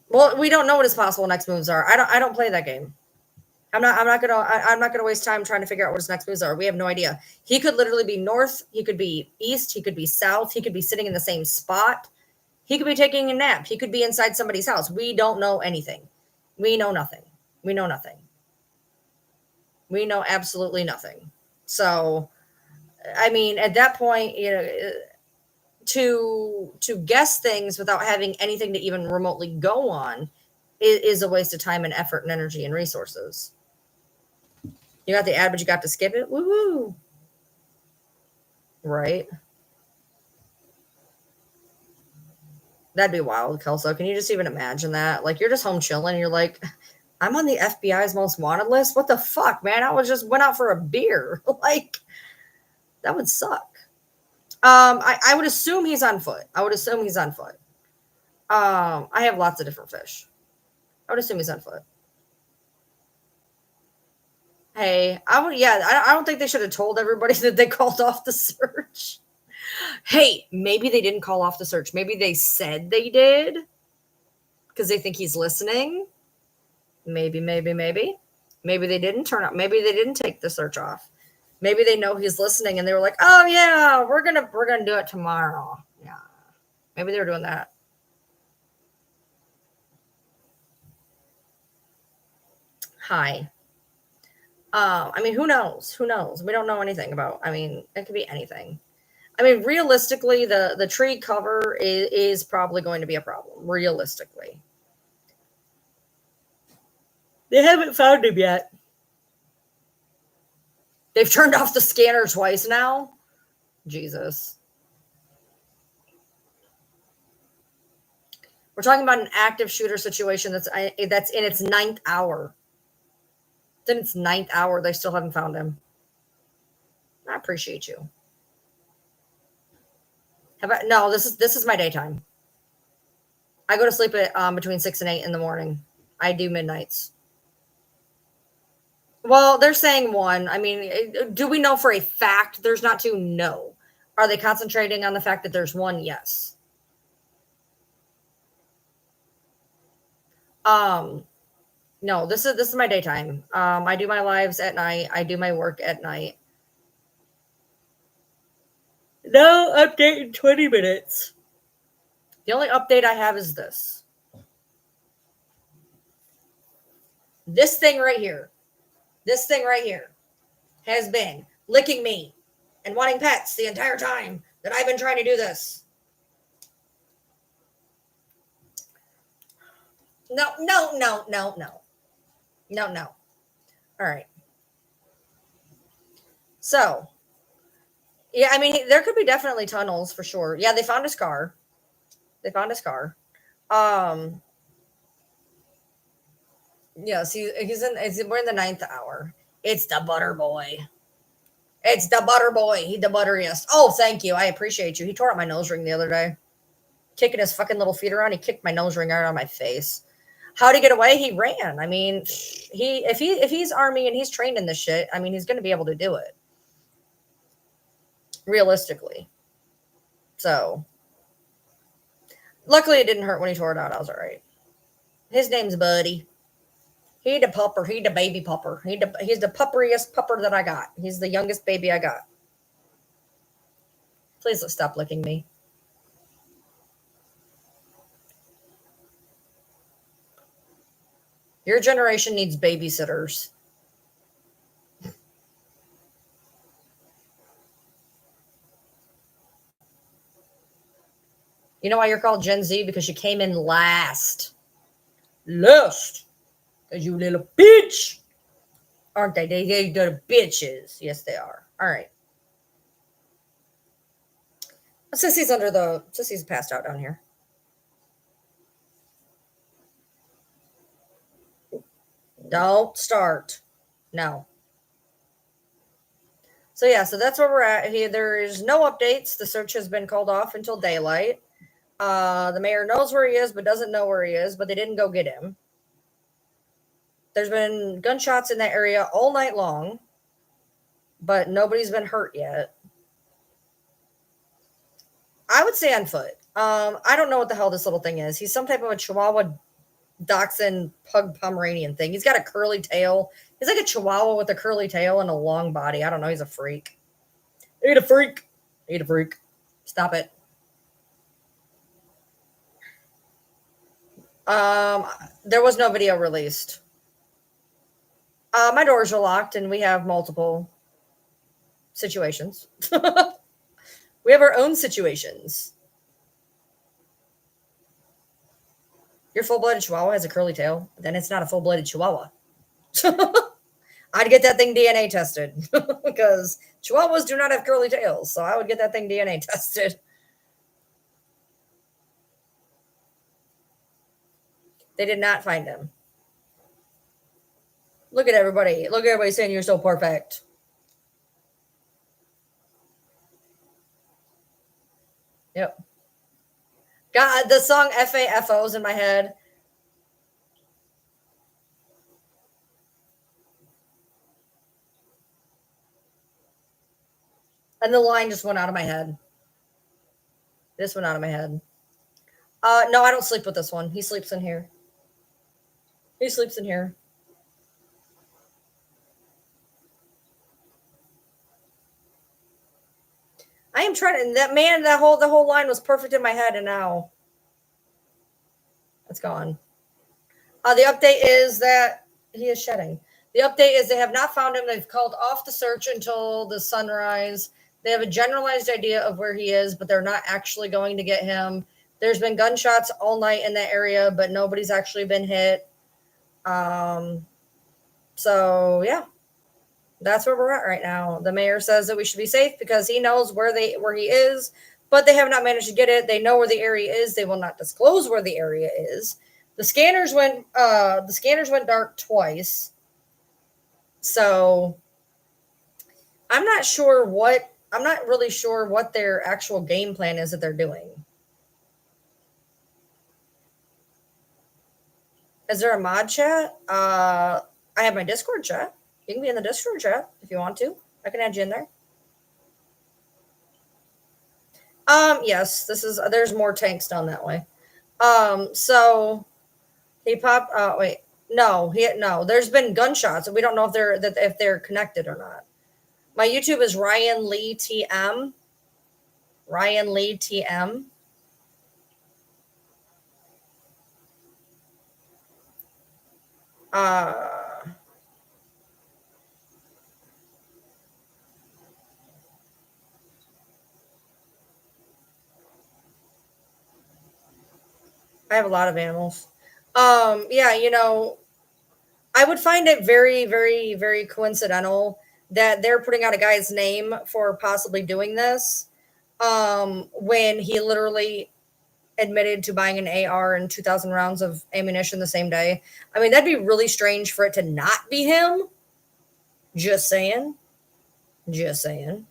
Well, we don't know what his possible next moves are. I don't play that game. I'm not gonna waste time trying to figure out what his next moves are. We have no idea. He could literally be north, he could be east, he could be south, he could be sitting in the same spot, he could be taking a nap, he could be inside somebody's house. We don't know anything. We know nothing. We know nothing. We know absolutely nothing. So, I mean, at that point, you know, to guess things without having anything to even remotely go on is a waste of time and effort and energy and resources. You got the ad, but you got to skip it. Woohoo! Right? That'd be wild, Kelso. Can you just even imagine that? Like, you're just home chilling, and you're like, I'm on the FBI's most wanted list. What the fuck, man? I went out for a beer. Like, that would suck. I would assume he's on foot. I have lots of different fish. I would assume he's on foot. Hey, I don't think they should have told everybody that they called off the search. Hey, maybe they didn't call off the search. Maybe they said they did because they think he's listening. Maybe. Maybe they didn't turn up. Maybe they didn't take the search off. Maybe they know he's listening and they were like, "Oh yeah, we're gonna do it tomorrow." Yeah, maybe they were doing that. Hi. I mean, who knows? Who knows? We don't know anything about. I mean, it could be anything. I mean, realistically, the tree cover is probably going to be a problem. Realistically, they haven't found him yet. They've turned off the scanner twice now. Jesus. We're talking about an active shooter situation that's in its ninth hour. It's in its ninth hour. They still haven't found him. I appreciate you. No, this is my daytime. I go to sleep at between 6 and 8 in the morning. I do midnights. Well, they're saying 1. I mean, do we know for a fact there's not 2? No. Are they concentrating on the fact that there's 1? Yes. No, this is my daytime. I do my lives at night. I do my work at night. No update in 20 minutes. The only update I have is this. This thing right here has been licking me and wanting pets the entire time that I've been trying to do this. No. All right. So, yeah, I mean, there could be definitely tunnels for sure. Yeah, they found his car. Yes, we're in the ninth hour. It's the butter boy. He's the butteriest. Oh, thank you. I appreciate you. He tore up my nose ring the other day. Kicking his fucking little feet around. He kicked my nose ring right on my face. How'd he get away? He ran. I mean, if he's Army and he's trained in this shit, I mean, he's going to be able to do it. Realistically. So, luckily it didn't hurt when he tore it out. I was all right. His name's Buddy. He the pupper. He the baby pupper. He's the pupperiest pupper that I got. He's the youngest baby I got. Please stop licking me. Your generation needs babysitters. You know why you're called Gen Z? Because you came in last. Last. Because you little bitch. Aren't they? They're bitches. Yes, they are. All right. Sissy's passed out down here. Don't start. No. So yeah, so that's where we're at. Here, there is no updates. The search has been called off until daylight. The mayor knows where he is, but doesn't know where he is. But they didn't go get him. There's been gunshots in that area all night long, but nobody's been hurt yet. I would say on foot. I don't know what the hell this little thing is. He's some type of a Chihuahua Dachshund Pug Pomeranian thing. He's got a curly tail. He's like a Chihuahua with a curly tail and a long body. I don't know. He's a freak. Eat a freak. Eat a freak. Stop it. There was no video released. My doors are locked and we have multiple situations. We have our own situations. Your full-blooded Chihuahua has a curly tail, then it's not a full-blooded Chihuahua. I'd get that thing DNA tested because Chihuahuas do not have curly tails. So I would get that thing DNA tested. They did not find him. Look at everybody. Look at everybody saying you're so perfect. Yep. God, the song FAFO's in my head. And the line just went out of my head. This went out of my head. No, I don't sleep with this one. He sleeps in here. He sleeps in here. I am trying to, that man, the whole line was perfect in my head, and now it's gone. The update is that he is shedding. The update is they have not found him. They've called off the search until the sunrise. They have a generalized idea of where he is, but they're not actually going to get him. There's been gunshots all night in that area, but nobody's actually been hit. So yeah, that's where we're at right now. The mayor says that we should be safe because he knows where he is, but they have not managed to get it. They know where the area is. They will not disclose where the area is. The scanners went dark twice. So I'm not really sure what their actual game plan is that they're doing. Is there a mod chat? I have my Discord chat. You can be in the Discord chat if you want to. I can add you in there. Yes, there's more tanks down that way. So he popped. Wait, no, there's been gunshots, and we don't know if they're connected or not. My YouTube is Ryan Lee TM. Ryan Lee TM. I have a lot of animals. Yeah, I would find it very, very, very coincidental that they're putting out a guy's name for possibly doing this when he literally admitted to buying an AR and 2,000 rounds of ammunition the same day. I mean, that'd be really strange for it to not be him. Just saying. Just saying.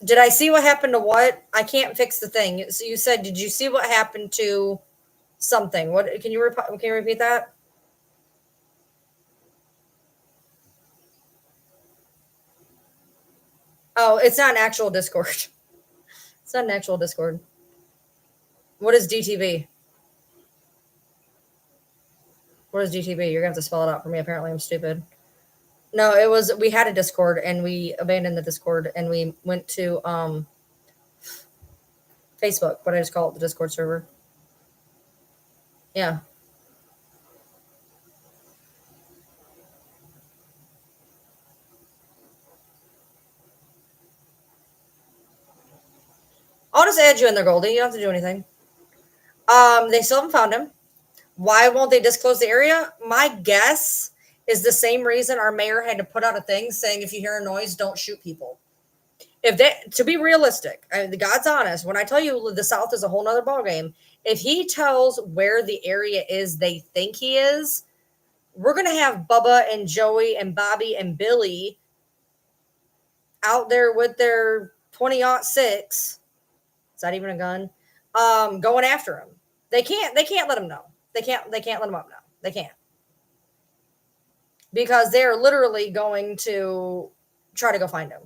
Did I see what happened to what? I can't fix the thing. So you said, did you see what happened to something? What can you repeat that? Oh, it's not an actual Discord. It's not an actual Discord. What is DTV? What is DTV? You're gonna have to spell it out for me. Apparently, I'm stupid. No, we had a Discord and we abandoned the Discord and we went to Facebook, but I just call it the Discord server. Yeah. I'll just add you in there, Goldie. You don't have to do anything. They still haven't found him. Why won't they disclose the area? My guess is the same reason our mayor had to put out a thing saying if you hear a noise, don't shoot people. To be realistic, the God's honest, when I tell you the South is a whole nother ballgame, if he tells where the area is they think he is, we're going to have Bubba and Joey and Bobby and Billy out there with their 20-06. Is that even a gun? Going after him. They can't let him know. They can't let him up now. They can't. Because they're literally going to try to go find him.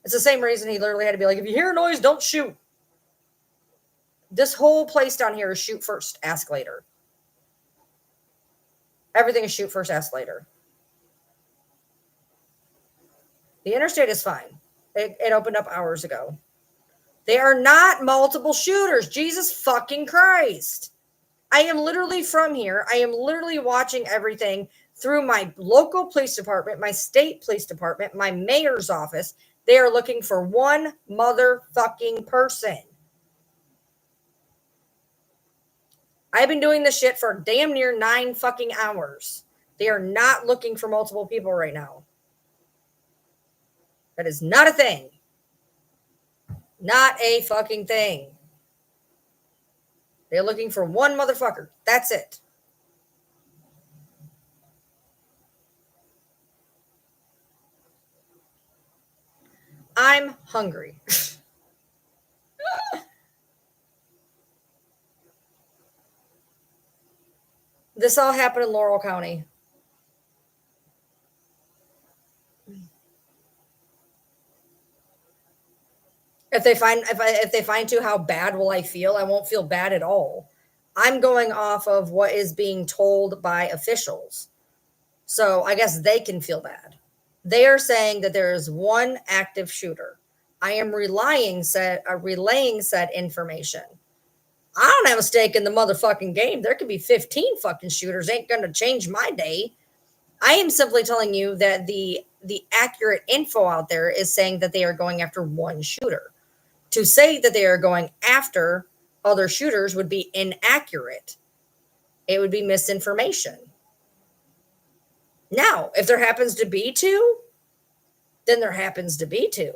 It's the same reason he literally had to be like, if you hear a noise, don't shoot. This whole place down here is shoot first, ask later. Everything is shoot first, ask later. The interstate is fine. It opened up hours ago. They are not multiple shooters. Jesus fucking Christ. I am literally from here. I am literally watching everything through my local police department, my state police department, my mayor's office. They are looking for one motherfucking person. I've been doing this shit for damn near 9 fucking hours. They are not looking for multiple people right now. That is not a thing. Not a fucking thing. They're looking for one motherfucker. That's it. I'm hungry. This all happened in Laurel County. If they find to how bad will I feel? I won't feel bad at all. I'm going off of what is being told by officials. So I guess they can feel bad. They are saying that there is one active shooter. I am relaying said information. I don't have a stake in the motherfucking game. There could be 15 fucking shooters. Ain't going to change my day. I am simply telling you that the accurate info out there is saying that they are going after one shooter. To say that they are going after other shooters would be inaccurate. It would be misinformation. Now, if there happens to be two, then there happens to be two.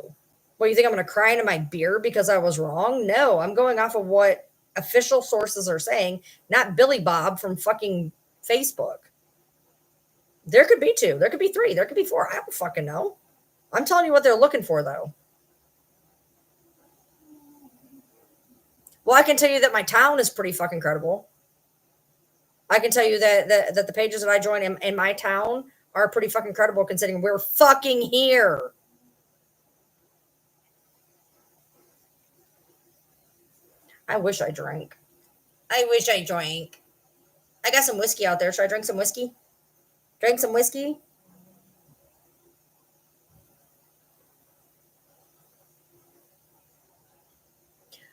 What, you think I'm going to cry into my beer because I was wrong? No, I'm going off of what official sources are saying, not Billy Bob from fucking Facebook. There could be two. There could be three. There could be four. I don't fucking know. I'm telling you what they're looking for, though. Well, I can tell you that my town is pretty fucking credible. I can tell you that the pages that I join in my town are pretty fucking credible considering we're fucking here. I wish I drank. I got some whiskey out there. Should I drink some whiskey? Drink some whiskey?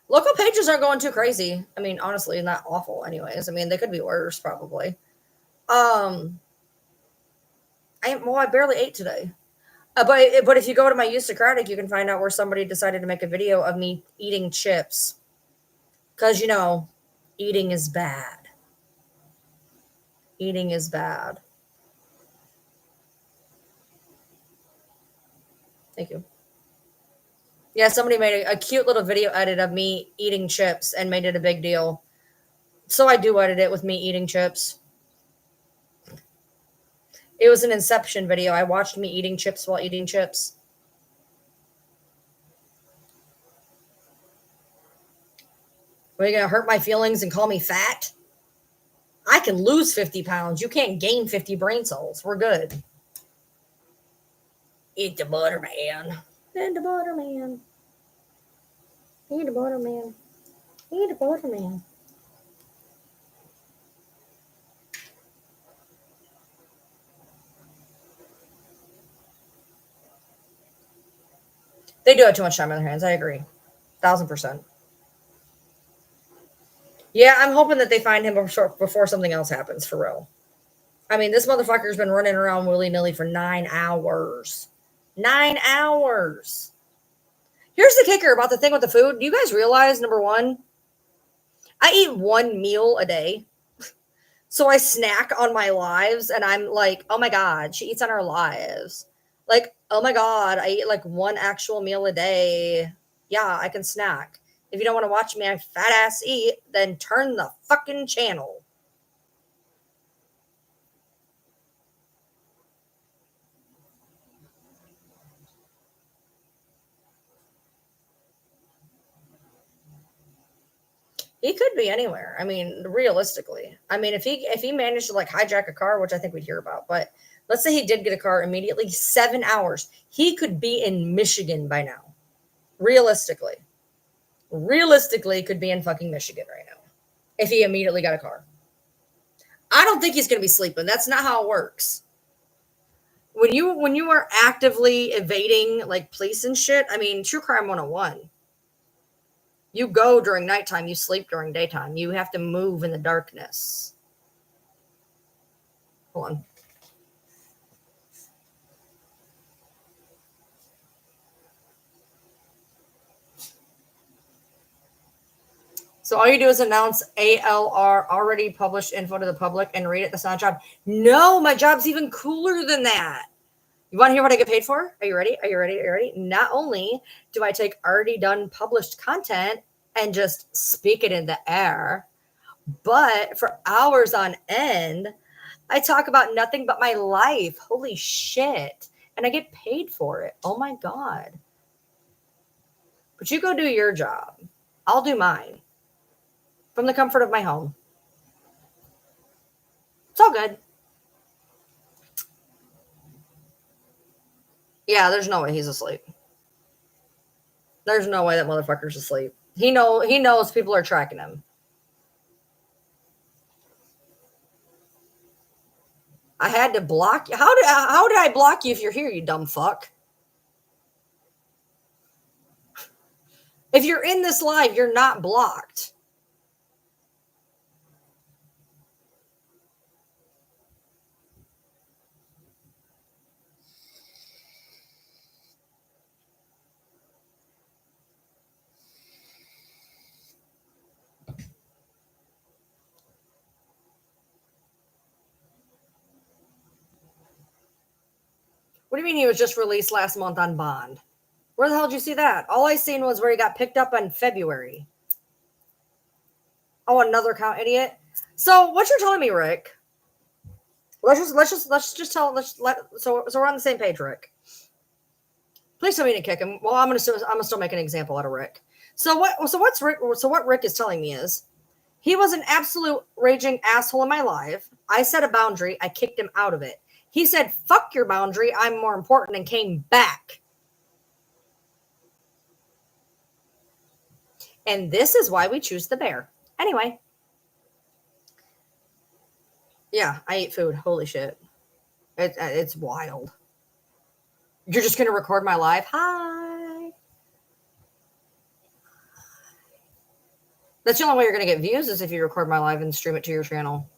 Local pages aren't going too crazy. I mean, honestly, not awful anyways. I mean, they could be worse probably. I barely ate today. But if you go to my Instacratic, you can find out where somebody decided to make a video of me eating chips. Because, eating is bad. Eating is bad. Thank you. Yeah, somebody made a cute little video edit of me eating chips and made it a big deal. So I do edit it with me eating chips. It was an Inception video. I watched me eating chips while eating chips. Are you going to hurt my feelings and call me fat? I can lose 50 pounds. You can't gain 50 brain cells. We're good. Eat the butter, man. Eat the butter, man. Eat the butter, man. Eat the butter, man. They do have too much time on their hands. I agree. 1,000%. Yeah, I'm hoping that they find him before something else happens, for real. I mean, this motherfucker's been running around willy-nilly for 9 hours. 9 hours. Here's the kicker about the thing with the food. Do you guys realize, number one, I eat one meal a day. So I snack on my lives, and I'm like, oh my God, she eats on her lives. Like, oh my God, I eat like one actual meal a day. Yeah, I can snack. If you don't want to watch me, fat ass eat, then turn the fucking channel. He could be anywhere. I mean, realistically. I mean, if he managed to like hijack a car, which I think we'd hear about, but let's say he did get a car immediately, 7 hours. He could be in Michigan by now. Realistically. Realistically, could be in fucking Michigan right now. If he immediately got a car. I don't think he's gonna be sleeping. That's not how it works. When you are actively evading like police and shit, I mean, true crime 101. You go during nighttime, you sleep during daytime. You have to move in the darkness. Hold on. So all you do is announce ALR, already published info to the public, and read it. That's not a job. No, my job's even cooler than that. You want to hear what I get paid for? Are you ready? Are you ready? Are you ready? Not only do I take already done published content and just speak it in the air, but for hours on end, I talk about nothing but my life. Holy shit. And I get paid for it. Oh my God. But you go do your job. I'll do mine. From the comfort of my home. It's all good. Yeah, there's no way he's asleep. There's no way that motherfucker's asleep. He knows people are tracking him. I had to block you. How did I block you if you're here, you dumb fuck? If you're in this live, you're not blocked. What do you mean he was just released last month on bond? Where the hell did you see that? All I seen was where he got picked up in February. Oh, another count idiot. So what you're telling me, Rick? So we're on the same page, Rick. Please tell me to kick him. Well, I'm gonna still make an example out of Rick. So what Rick is telling me is he was an absolute raging asshole in my life. I set a boundary. I kicked him out of it. He said, "Fuck your boundary. I'm more important," and came back. And this is why we choose the bear. Anyway. Yeah, I eat food. Holy shit. It's wild. You're just going to record my live? Hi. That's the only way you're going to get views is if you record my live and stream it to your channel.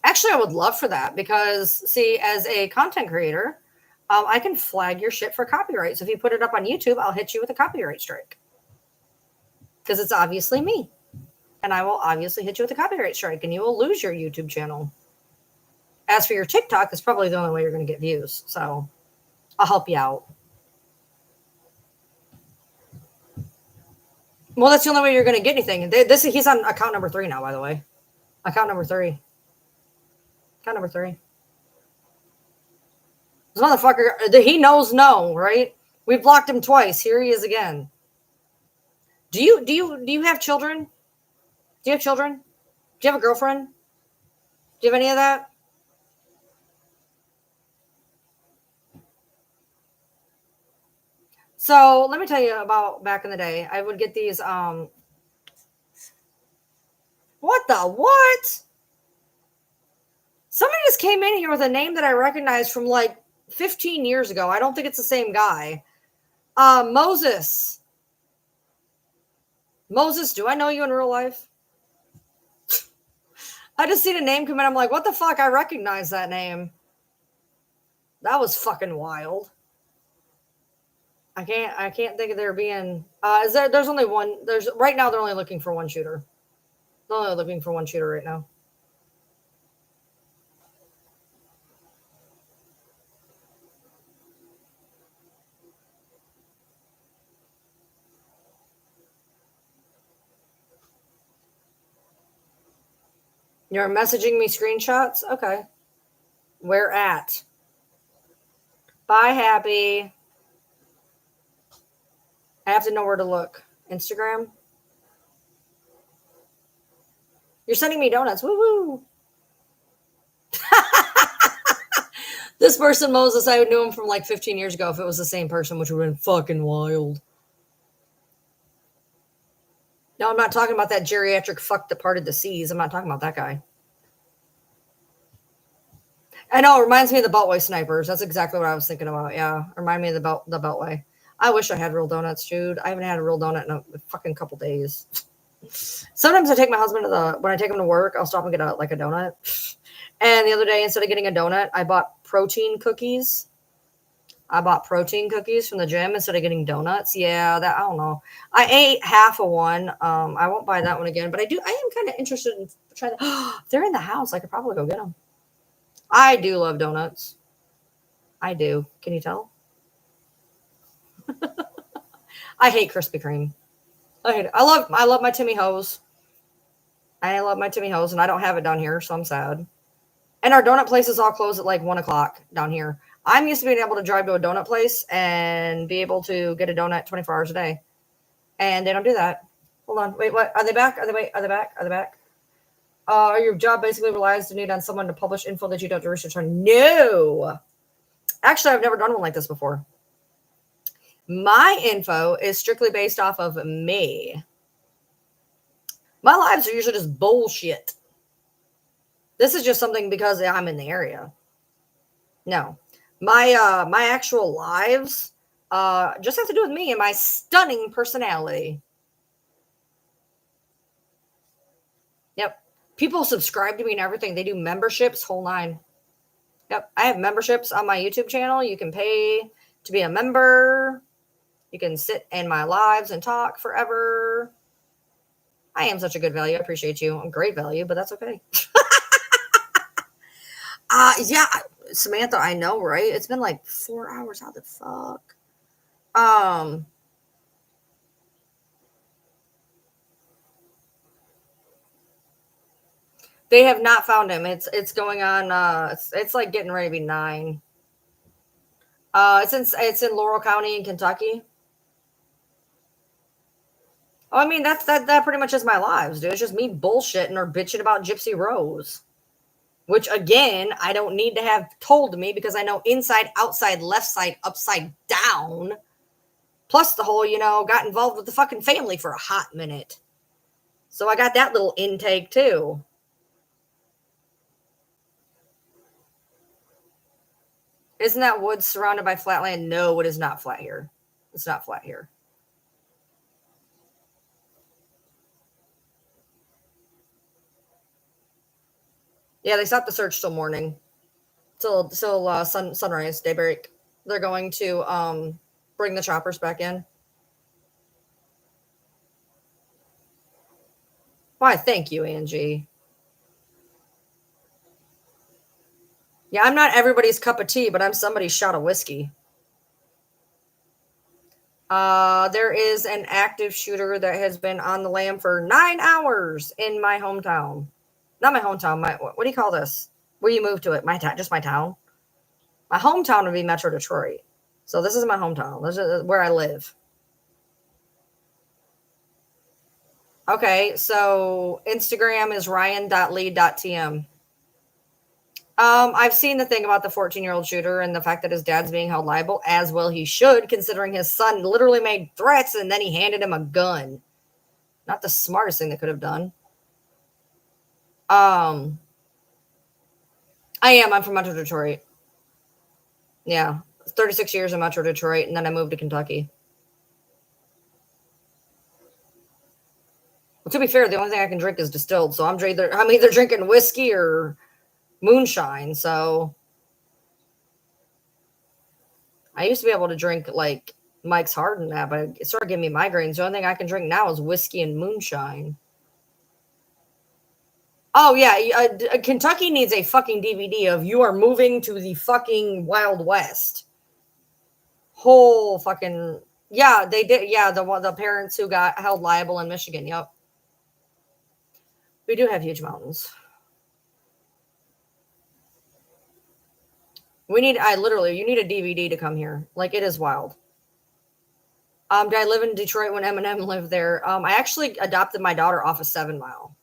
Actually, I would love for that because, see, as a content creator, I can flag your shit for copyright. So if you put it up on YouTube, I'll hit you with a copyright strike. Because it's obviously me. And I will obviously hit you with a copyright strike and you will lose your YouTube channel. As for your TikTok, it's probably the only way you're going to get views. So I'll help you out. Well, that's the only way you're going to get anything. He's on account number 3 now, by the way. Account number 3. Account number 3. This motherfucker, he knows no, right? We blocked him twice. Here he is again. Do you have children? Do you have children? Do you have a girlfriend? Do you have any of that? So let me tell you about back in the day. I would get these, what? Somebody just came in here with a name that I recognized from like 15 years ago. I don't think it's the same guy. Moses. Moses, do I know you in real life? I just seen a name come in. I'm like, what the fuck? I recognize that name. That was fucking wild. I can't think of there being, there's only one, right now they're only looking for one shooter. They're only looking for one shooter right now. You're messaging me screenshots? Okay. Where at? Bye, Happy. I have to know where to look. Instagram. You're sending me donuts. Woo woo. This person, Moses, I knew him from like 15 years ago if it was the same person, which would have been fucking wild. No, I'm not talking about that geriatric fuck that parted the seas. I'm not talking about that guy. I know, it reminds me of the Beltway snipers. That's exactly what I was thinking about. Yeah, remind me of the Beltway. I wish I had real donuts, dude. I haven't had a real donut in a fucking couple days. Sometimes I take my husband when I take him to work, I'll stop and get a donut. And the other day, instead of getting a donut, I bought protein cookies. I bought protein cookies from the gym instead of getting donuts. Yeah, I don't know. I ate half of one. I won't buy that one again, but I am kind of interested in trying to. They're in the house. I could probably go get them. I do love donuts. I do. Can you tell? I hate Krispy Kreme. I hate it. I love my Timmy Hoes. I love my Timmy Hoes, and I don't have it down here, so I'm sad. And our donut places all close at like 1 o'clock down here. I'm used to being able to drive to a donut place and be able to get a donut 24 hours a day. And they don't do that. Hold on. Wait, what? Are they back? Are they back? Your job basically relies on someone to publish info that you don't do research on. No. Actually, I've never done one like this before. My info is strictly based off of me. My lives are usually just bullshit. This is just something because I'm in the area. No. My actual lives just have to do with me and my stunning personality. Yep. People subscribe to me and everything. They do memberships, whole nine. Yep. I have memberships on my YouTube channel. You can pay to be a member. You can sit in my lives and talk forever. I am such a good value. I appreciate you. I'm great value, but that's okay. Yeah, Samantha, I know, right? It's been like 4 hours. How the fuck? They have not found him. It's going on. It's like getting ready to be 9. It's in Laurel County in Kentucky. Oh, I mean that pretty much is my lives, dude. It's just me bullshitting or bitching about Gypsy Rose. Which, again, I don't need to have told me because I know inside, outside, left side, upside down. Plus the whole, got involved with the fucking family for a hot minute. So I got that little intake, too. Isn't that woods surrounded by flat land? No, it is not flat here. It's not flat here. Yeah, they stopped the search till morning. Till sunrise, daybreak. They're going to bring the choppers back in. Why, thank you, Angie. Yeah, I'm not everybody's cup of tea, but I'm somebody's shot of whiskey. There is an active shooter that has been on the lam for 9 hours in my hometown. Not my hometown. What do you call this? Where you move to it? Just my town. My hometown would be Metro Detroit. So this is my hometown. This is where I live. Okay, so Instagram is ryan.lee.tm. I've seen the thing about the 14-year-old shooter and the fact that his dad's being held liable, as well he should, considering his son literally made threats and then he handed him a gun. Not the smartest thing they could have done. I'm from Metro Detroit. Yeah, 36 years in Metro Detroit, and then I moved to Kentucky. Well, to be fair, the only thing I can drink is distilled, so I'm either drinking whiskey or moonshine. So I used to be able to drink like Mike's Hard and that, but it started giving me migraines. The only thing I can drink now is whiskey and moonshine. Oh yeah, Kentucky needs a fucking DVD of You Are Moving to the fucking Wild West. Whole fucking yeah, they did. Yeah, the parents who got held liable in Michigan. Yep, we do have huge mountains. You need a DVD to come here. Like, it is wild. Did I live in Detroit when Eminem lived there? I actually adopted my daughter off of 7 Mile.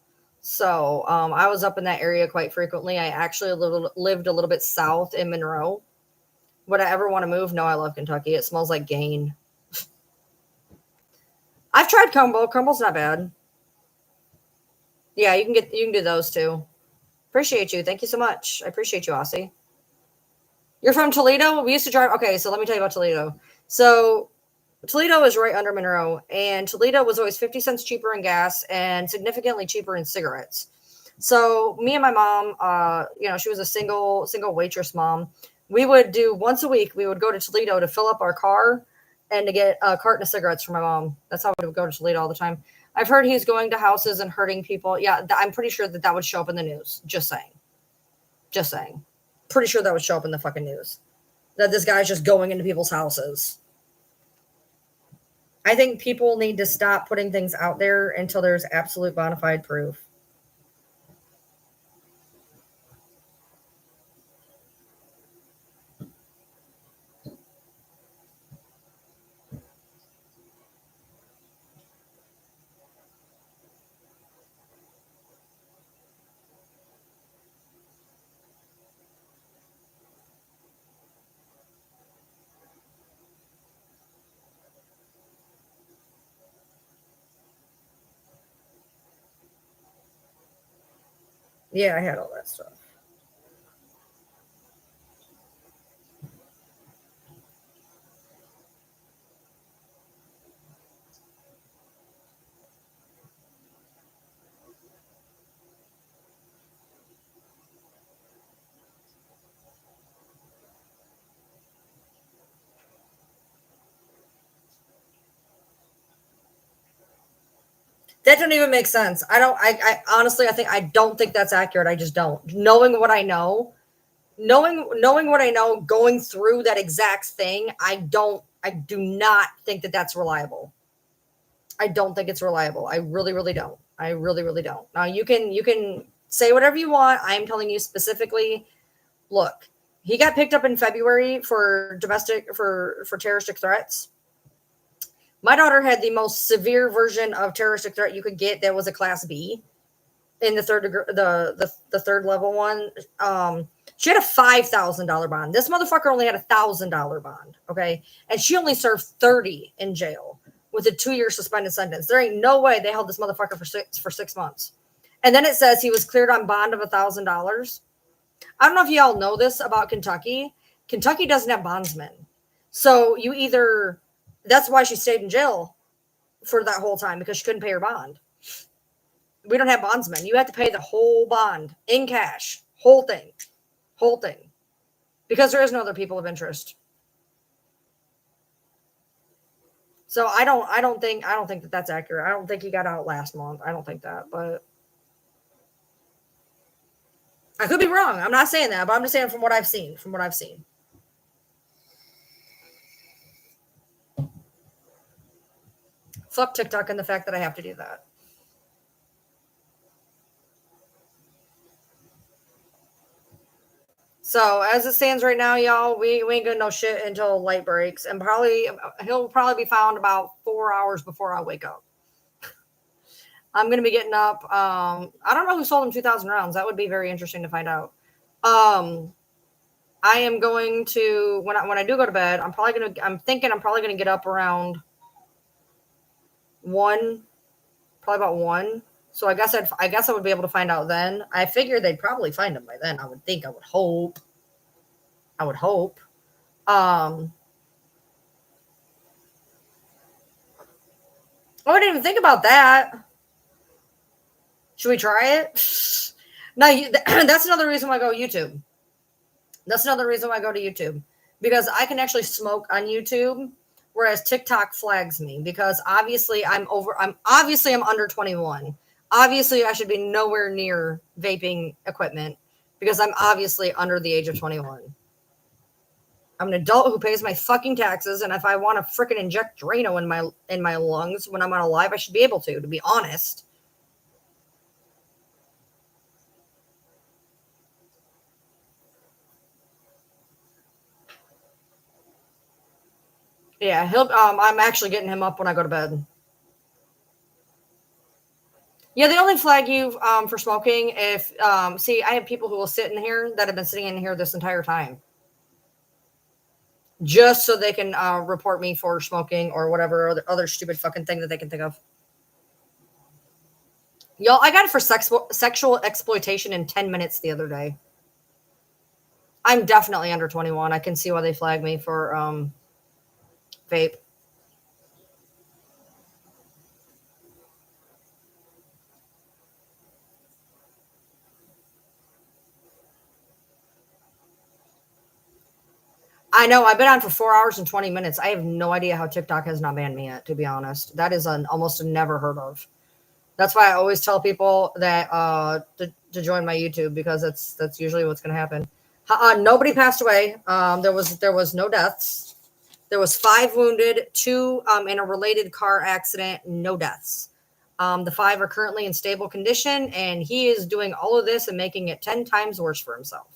So I was up in that area quite frequently. I actually lived a little bit south in Monroe. Would I ever want to move? No, I love Kentucky. It smells like Gain. I've tried Crumble. Crumble's not bad. Yeah, you can do those too. Appreciate you. Thank you so much. I appreciate you, Aussie. You're from Toledo? We used to drive. Okay, so let me tell you about Toledo. So Toledo is right under Monroe, and Toledo was always 50 cents cheaper in gas and significantly cheaper in cigarettes. So me and my mom, she was a single waitress mom. We would do once a week. We would go to Toledo to fill up our car and to get a carton of cigarettes for my mom. That's how we would go to Toledo all the time. I've heard he's going to houses and hurting people. Yeah, I'm pretty sure that would show up in the news. Just saying. Pretty sure that would show up in the fucking news. That this guy's just going into people's houses. I think people need to stop putting things out there until there's absolute bona fide proof. Yeah, I had all that stuff. That don't even make sense. I honestly, I don't think that's accurate. I just don't. Knowing what I know, going through that exact thing, I do not think that that's reliable. I don't think it's reliable. I really, really don't. I really, really don't. Now you can say whatever you want. I'm telling you specifically, look, he got picked up in February for terroristic threats. My daughter had the most severe version of terroristic threat you could get. That was a class B in the third degree, the third level one. She had a $5,000 bond. This motherfucker only had $1,000 bond. Okay. And she only served 30 in jail with a 2-year suspended sentence. There ain't no way they held this motherfucker for 6 months. And then it says he was cleared on bond of $1,000. I don't know if y'all know this about Kentucky. Kentucky doesn't have bondsmen. So that's why she stayed in jail for that whole time, because she couldn't pay her bond. We don't have bondsmen. You have to pay the whole bond in cash, whole thing, because there is no other people of interest. So I don't think that that's accurate. I don't think he got out last month. I don't think that, but I could be wrong. I'm not saying that, but I'm just saying from what I've seen. Fuck TikTok and the fact that I have to do that. So as it stands right now, y'all, we ain't gonna know shit until light breaks, and he'll probably be found about 4 hours before I wake up. I'm gonna be getting up. I don't know who sold him 2,000 rounds. That would be very interesting to find out. I am going to when I do go to bed. I'm thinking I'm probably gonna get up around 1, probably about 1. So I guess I would be able to find out then. I figure they'd probably find him by then. I would think. I would hope. I wouldn't even think about that. Should we try it? No, that's another reason why I go YouTube. That's another reason why I go to YouTube, because I can actually smoke on YouTube, whereas TikTok flags me because obviously I'm under 21. Obviously, I should be nowhere near vaping equipment because I'm obviously under the age of 21. I'm an adult who pays my fucking taxes, and if I want to freaking inject Drano in my lungs when I'm on a live, I should be able to be honest. Yeah, he'll. I'm actually getting him up when I go to bed. Yeah, they only flag you for smoking if. See, I have people who will sit in here that have been sitting in here this entire time, just so they can report me for smoking or whatever other stupid fucking thing that they can think of. Y'all, I got it for sexual exploitation in 10 minutes the other day. I'm definitely under 21. I can see why they flagged me for vape. I know. I've been on for 4 hours and 20 minutes. I have no idea how TikTok has not banned me yet, to be honest. That is almost a never heard of. That's why I always tell people that to join my YouTube, because that's usually what's going to happen. Nobody passed away. There was no deaths. There was 5 wounded, 2 in a related car accident, no deaths. The 5 are currently in stable condition, and he is doing all of this and making it 10 times worse for himself.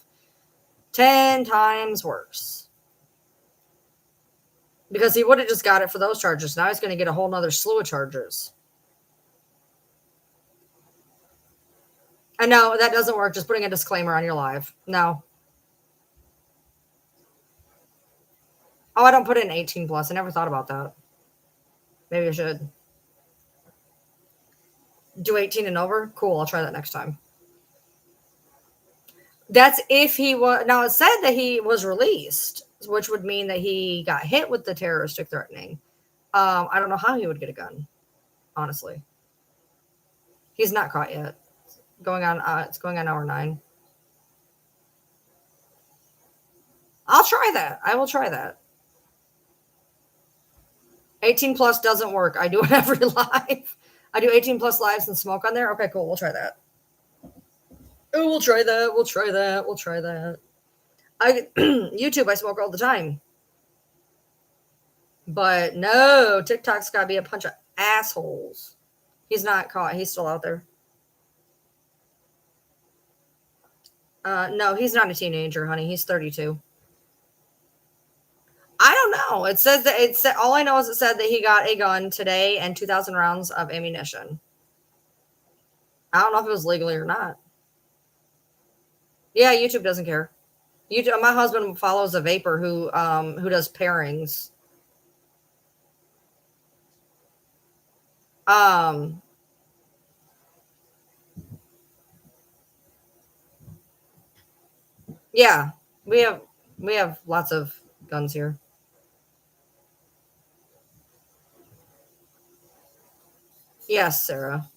10 times worse. Because he would have just got it for those charges. Now he's going to get a whole nother slew of charges. I know that doesn't work. Just putting a disclaimer on your live. No. Oh, I don't put in 18 plus. I never thought about that. Maybe I should. Do 18 and over? Cool. I'll try that next time. That's if he was. Now, it said that he was released, which would mean that he got hit with the terroristic threatening. I don't know how he would get a gun, honestly. He's not caught yet. It's going on hour 9. I'll try that. I will try that. 18 plus doesn't work. I do it every live. I do 18 plus lives and smoke on there. Okay, cool. We'll try that. Oh, we'll try that. We'll try that. We'll try that. YouTube, I smoke all the time. But no, TikTok's got to be a bunch of assholes. He's not caught. He's still out there. No, he's not a teenager, honey. He's 32. I don't know. It says that all I know is it said that he got a gun today and 2,000 rounds of ammunition. I don't know if it was legally or not. Yeah, YouTube doesn't care. YouTube, my husband follows a vapor who does pairings. Yeah, we have lots of guns here. Yes, Sarah.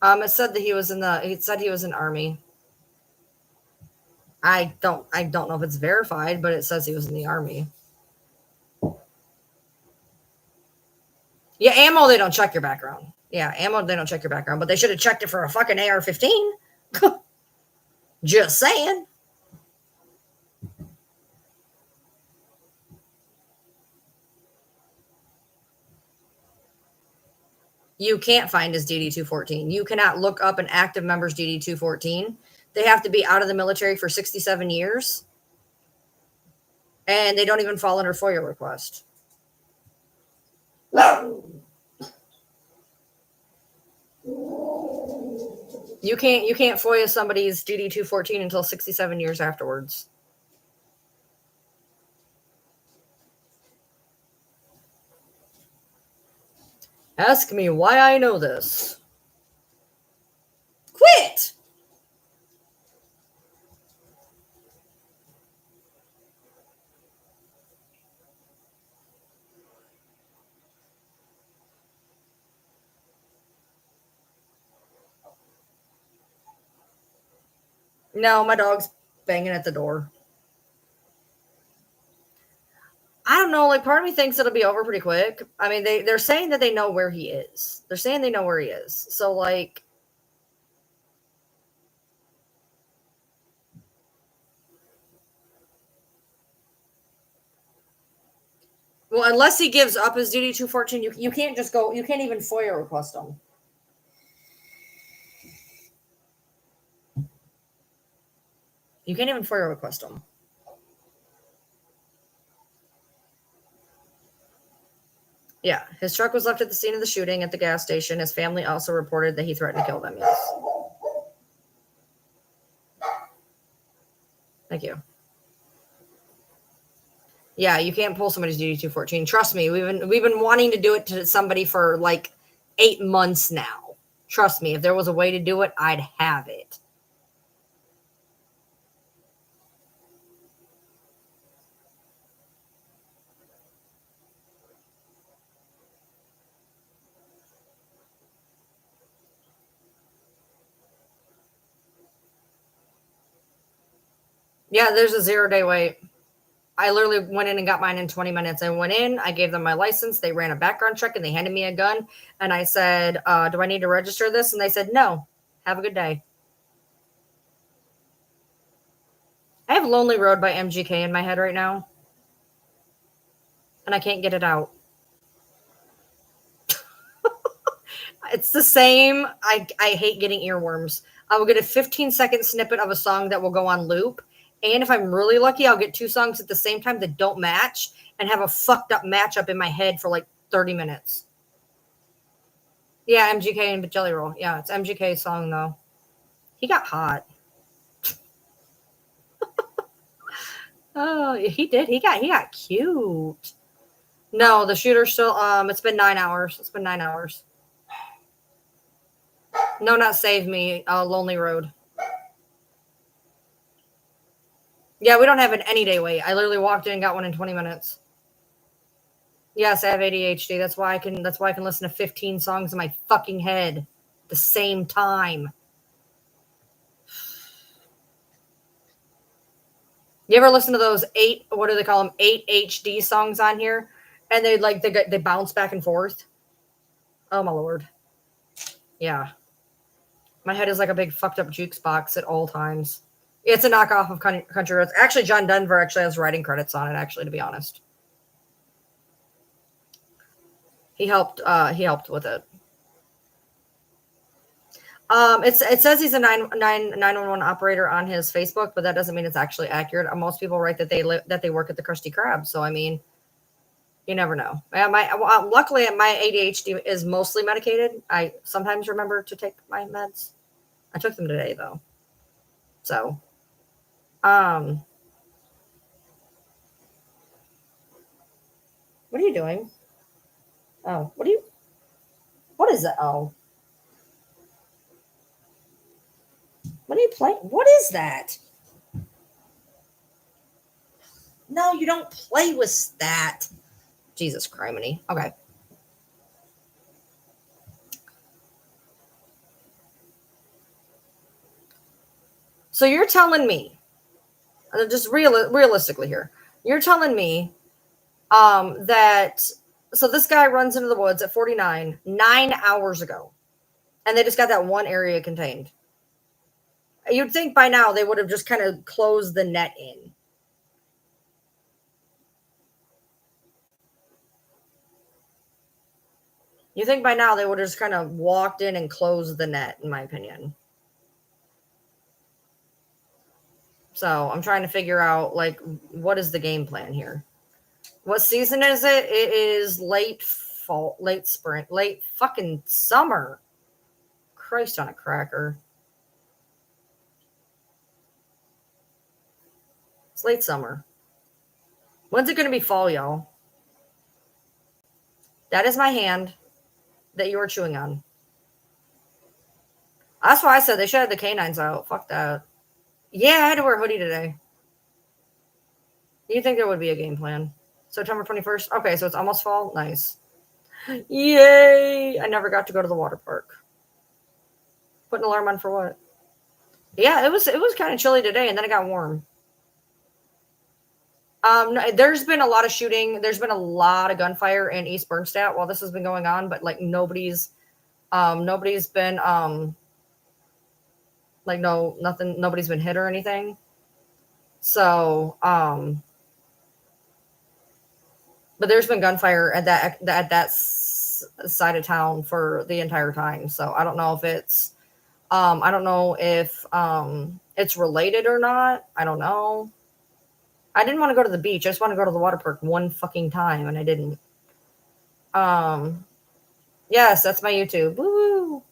It said that he was in Army. I don't know if it's verified, but it says he was in the Army. Yeah, ammo, they don't check your background. Yeah, ammo, they don't check your background, but they should have checked it for a fucking AR-15. Just saying. You can't find his DD-214. You cannot look up an active member's DD-214. They have to be out of the military for 67 years. And they don't even fall under FOIA request. You can't FOIA somebody's DD-214 until 67 years afterwards. Ask me why I know this. Quit! No, my dog's banging at the door. I don't know. Like, part of me thinks it'll be over pretty quick. I mean, they're saying that they know where he is. They're saying they know where he is. So, like, well, unless he gives up his DD-214, you can't just go. You can't even FOIA request him. You can't even FOIA request him. Yeah, his truck was left at the scene of the shooting at the gas station. His family also reported that he threatened to kill them. Yes. Thank you. Yeah, you can't pull somebody's DD-214. Trust me, we've been wanting to do it to somebody for like 8 months now. Trust me, if there was a way to do it, I'd have it. Yeah, there's a 0-day wait. I literally went in and got mine in 20 minutes. I went in, I gave them my license, they ran a background check, and they handed me a gun. And I said, do I need to register this? And they said, no. Have a good day. I have Lonely Road by MGK in my head right now. And I can't get it out. It's the same. I hate getting earworms. I will get a 15-second snippet of a song that will go on loop. And if I'm really lucky, I'll get 2 songs at the same time that don't match and have a fucked up matchup in my head for like 30 minutes. Yeah, MGK and Jelly Roll. Yeah, it's MGK's song though. He got hot. Oh, he did. He got cute. No, the shooter still it's been 9 hours. It's been 9 hours. No, not Save Me, Lonely Road. Yeah, we don't have an any day wait. I literally walked in and got one in 20 minutes. Yes, I have ADHD. That's why I can listen to 15 songs in my fucking head at the same time. You ever listen to those 8, what do they call them? 8 HD songs on here? And they bounce back and forth. Oh my Lord. Yeah. My head is like a big fucked up jukes box at all times. It's a knockoff of Country Roads. Actually, John Denver actually has writing credits on it, actually, to be honest. He helped with it. It says he's a 911 operator on his Facebook, but that doesn't mean it's actually accurate. Most people write that they work at the Krusty Krab. So I mean, you never know. Luckily, my ADHD is mostly medicated. I sometimes remember to take my meds. I took them today though. So, what are you doing? Oh, what is that? Oh. What are you playing? What is that? No, you don't play with that. Jesus criminy. Okay. So you're telling me, just realistically here, you're telling me that, so this guy runs into the woods at 49 9 hours ago, and they just got that one area contained. You'd think by now they would have just kind of closed the net in. You think by now they would have just kind of walked in and closed the net, in my opinion. So I'm trying to figure out, like, what is the game plan here? What season is it? It is late fall, late spring, late fucking summer. Christ on a cracker. It's late summer. When's it going to be fall, y'all? That is my hand that you were chewing on. That's why I said they should have the canines out. Fuck that. Yeah, I had to wear a hoodie today. You think there would be a game plan? September 21st? Okay, so it's almost fall. Nice. Yay! I never got to go to the water park. Put an alarm on for what? Yeah, it was kind of chilly today, and then it got warm. There's been a lot of shooting. There's been a lot of gunfire in East Bernstadt while this has been going on, but like nobody's been nobody's been hit or anything. So, but there's been gunfire at that side of town for the entire time. So I don't know if it's it's related or not. I don't know. I didn't want to go to the beach. I just want to go to the water park one fucking time, and I didn't. Yes, that's my YouTube. Woo!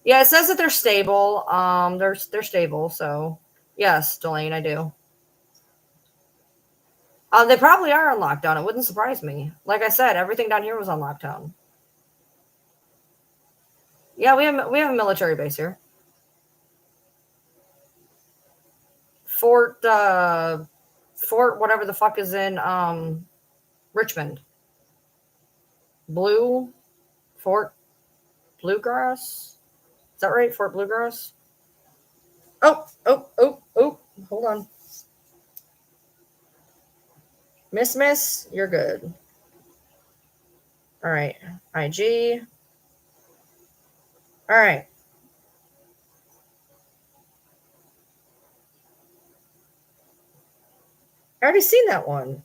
Yeah, it says that they're stable. They're stable. So yes, Delane, I do. They probably are on lockdown. It wouldn't surprise me. Like I said, everything down here was on lockdown. Yeah, we have a military base here. Fort whatever the fuck is in Richmond. Fort Bluegrass. Is that right? Fort Bluegrass? Oh. Hold on. Miss, you're good. All right. IG. All right. I already seen that one.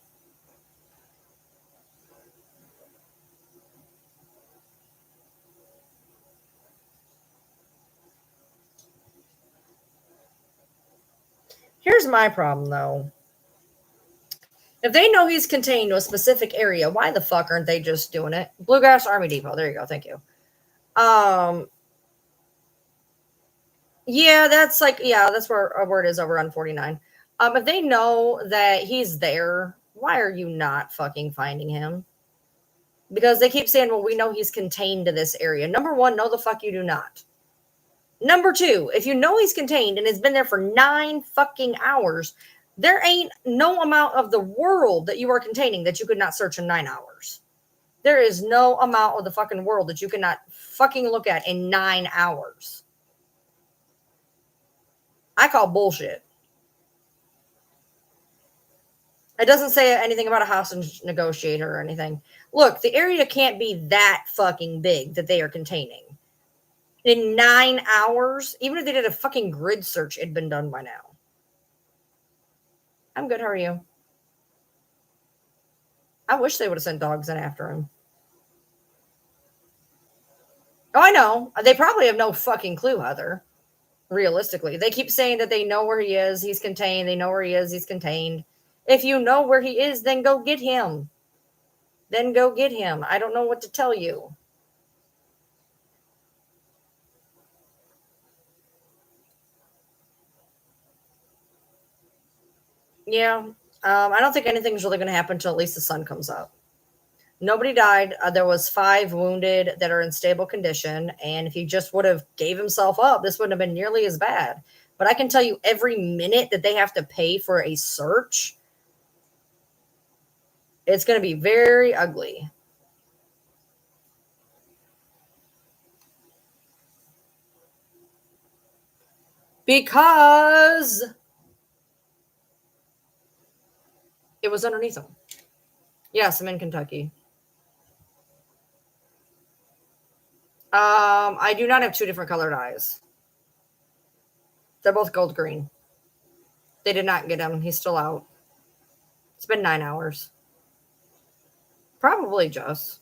Here's my problem, though. If they know he's contained to a specific area, why the fuck aren't they just doing it? Bluegrass Army Depot. There you go. Thank you. Yeah, that's where it is over on 49. If they know that he's there, why are you not fucking finding him? Because they keep saying, well, we know he's contained to this area. Number one, no, the fuck you do not. Number two, if you know he's contained and has been there for 9 fucking hours, there ain't no amount of the world that you are containing that you could not search in 9 hours. There is no amount of the fucking world that you cannot fucking look at in 9 hours. I call bullshit. It doesn't say anything about a hostage negotiator or anything. Look, the area can't be that fucking big that they are containing. In 9 hours, even if they did a fucking grid search, it'd been done by now. I'm good. How are you? I wish they would have sent dogs in after him. Oh, I know. They probably have no fucking clue, Heather. Realistically, they keep saying that they know where he is. He's contained. They know where he is. He's contained. If you know where he is, then go get him. I don't know what to tell you. Yeah. I don't think anything's really going to happen until at least the sun comes up. Nobody died. There was 5 wounded that are in stable condition. And if he just would have gave himself up, this wouldn't have been nearly as bad. But I can tell you every minute that they have to pay for a search, it's going to be very ugly. Because it was underneath him. Yes, I'm in Kentucky. I do not have 2 different colored eyes. They're both gold green. They did not get him. He's still out. It's been 9 hours. Probably just.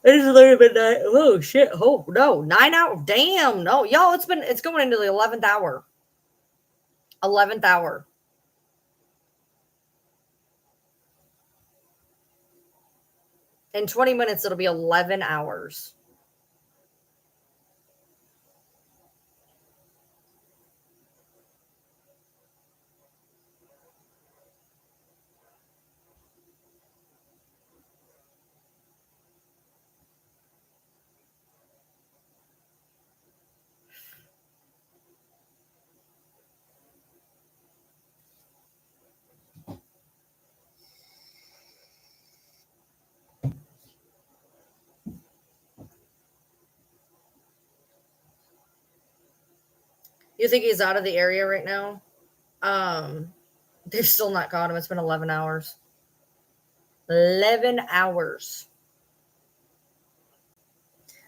It is literally been 9. Oh shit. Oh no. 9 hours. Damn. No. Y'all, it's going into the 11th hour. 11th hour. In 20 minutes, it'll be 11 hours. You think he's out of the area right now? They've still not caught him. It's been 11 hours. 11 hours.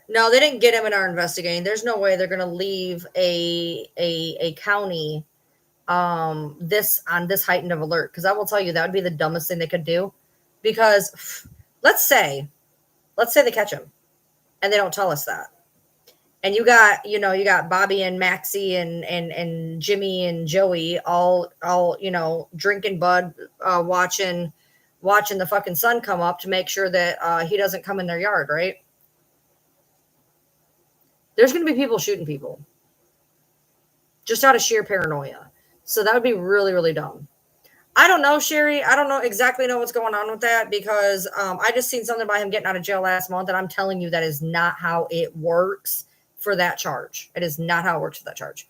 No, they didn't get him in our investigating. There's no way they're going to leave a county this heightened of alert, because I will tell you that would be the dumbest thing they could do. Because let's say they catch him and they don't tell us that. And you got Bobby and Maxie and Jimmy and Joey all drinking bud, watching watching the fucking sun come up to make sure that he doesn't come in their yard, right? There's going to be people shooting people just out of sheer paranoia. So that would be really, really dumb. I don't know, Sherry. I don't know exactly what's going on with that because I just seen something about him getting out of jail last month, and I'm telling you that is not how it works for that charge. It is not how it works for that charge.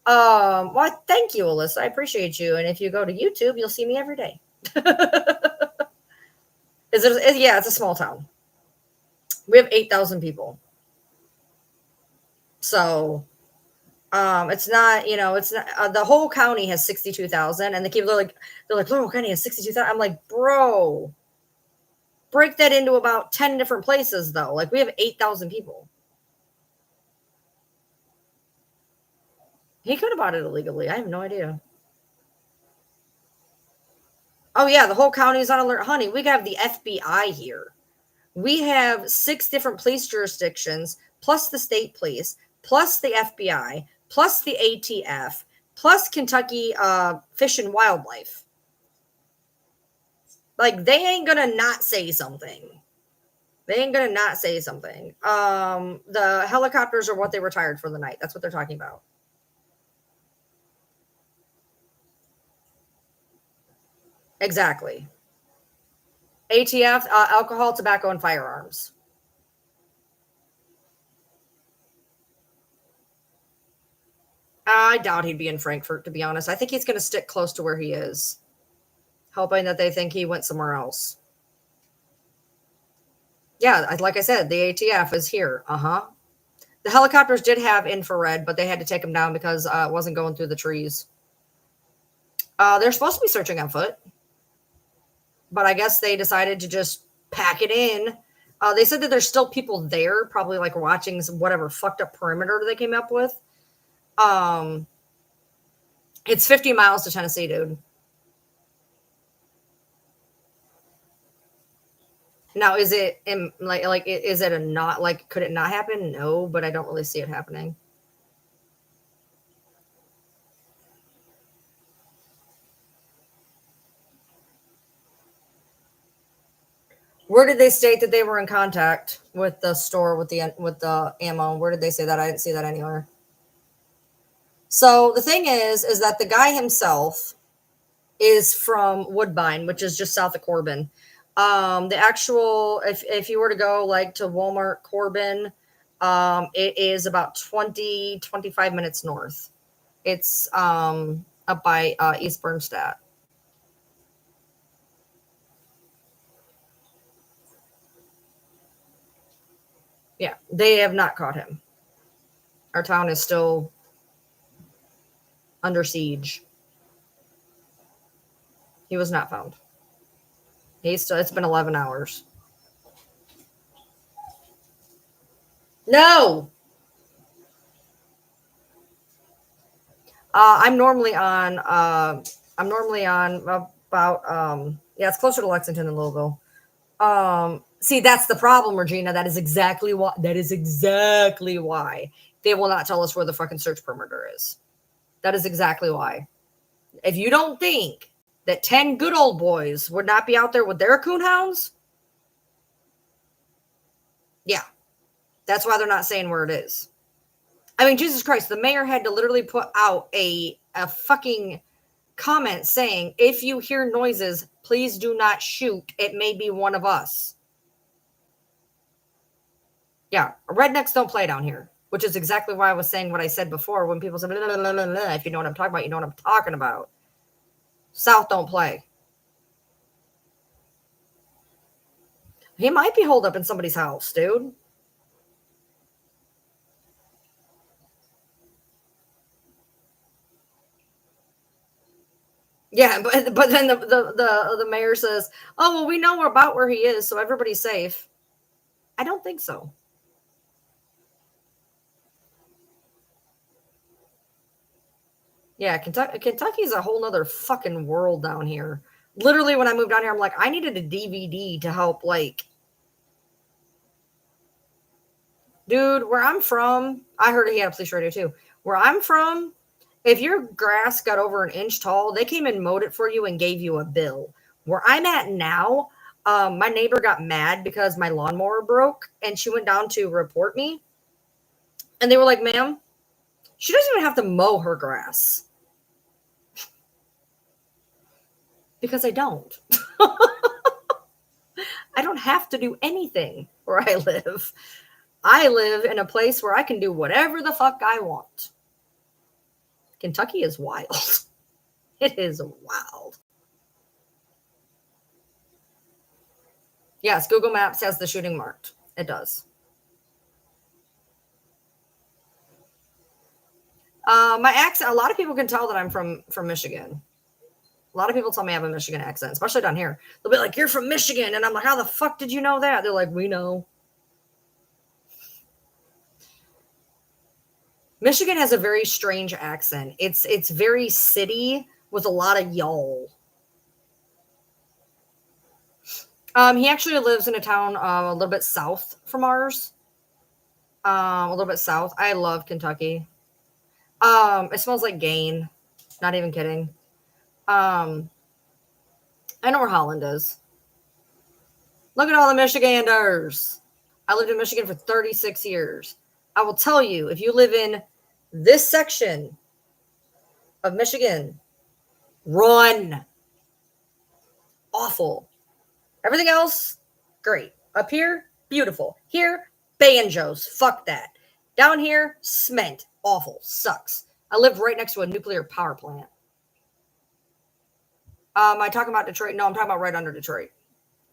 Well, thank you, Alyssa. I appreciate you. And if you go to YouTube, you'll see me every day. Yeah, it's a small town. We have 8,000 people. So it's not, it's not, the whole county has 62,000, and they're like, Laurel County has 62,000. I'm like, bro, break that into about 10 different places though. Like we have 8,000 people. He could have bought it illegally. I have no idea. Oh yeah, the whole county is on alert. Honey, we have the FBI here. We have 6 different police jurisdictions, plus the state police, plus the FBI, plus the ATF, plus Kentucky Fish and Wildlife. Like, they ain't gonna not say something. They ain't gonna not say something. The helicopters are what they retired for the night. That's what they're talking about. Exactly. ATF, alcohol, tobacco, and firearms. I doubt he'd be in Frankfurt, to be honest. I think he's going to stick close to where he is, hoping that they think he went somewhere else. Yeah, like I said, the ATF is here. The helicopters did have infrared, but they had to take them down because it wasn't going through the trees. They're supposed to be searching on foot, but I guess they decided to just pack it in. They said that there's still people there, probably like watching whatever fucked up perimeter they came up with. It's 50 miles to Tennessee, dude. Now, is it is it a not like, could it not happen? No, but I don't really see it happening. Where did they state that they were in contact with the store with the ammo? Where did they say that? I didn't see that anywhere. So the thing is that the guy himself is from Woodbine, which is just south of Corbin. The actual, if you were to go like to Walmart Corbin, it is about 25 minutes north. It's up by East Bernstadt. Yeah, they have not caught him. Our town is still under siege. He was not found. It's been 11 hours. No. I'm normally on about it's closer to Lexington than Louisville. See, that's the problem, Regina. That is exactly why they will not tell us where the fucking search perimeter is. That is exactly why. If you don't think that 10 good old boys would not be out there with their coon hounds, yeah, that's why they're not saying where it is. I mean, Jesus Christ, the mayor had to literally put out a fucking comment saying, if you hear noises, please do not shoot. It may be one of us. Yeah, rednecks don't play down here, which is exactly why I was saying what I said before when people said, blah, blah, blah, blah, blah. If you know what I'm talking about, you know what I'm talking about. South don't play. He might be holed up in somebody's house, dude. Yeah, but then the mayor says, "Oh, well, we know about where he is, so everybody's safe." I don't think so. Yeah, Kentucky's a whole nother fucking world down here. Literally, when I moved down here, I'm like, I needed a DVD to help, like, dude, where I'm from, I heard he had a police radio too. Where I'm from, if your grass got over an inch tall, they came and mowed it for you and gave you a bill. Where I'm at now, my neighbor got mad because my lawnmower broke and she went down to report me. And they were like, ma'am, she doesn't even have to mow her grass. Because I don't. I don't have to do anything where I live. I live in a place where I can do whatever the fuck I want. Kentucky is wild. It is wild. Yes, Google Maps has the shooting marked. It does. My accent, a lot of people can tell that I'm from Michigan. A lot of people tell me I have a Michigan accent, especially down here. They'll be like, you're from Michigan. And I'm like, how the fuck did you know that? They're like, we know. Michigan has a very strange accent. It's very city with a lot of y'all. He actually lives in a town a little bit south from ours. A little bit south. I love Kentucky. It smells like Gain. Not even kidding. I know where Holland is. Look at all the Michiganders. I lived in Michigan for 36 years. I will tell you, if you live in this section of Michigan, run. Awful. Everything else, great. Up here, beautiful. Here, banjos. Fuck that. Down here, cement. Awful. Sucks. I live right next to a nuclear power plant. Am I talking about Detroit? No, I'm talking about right under Detroit.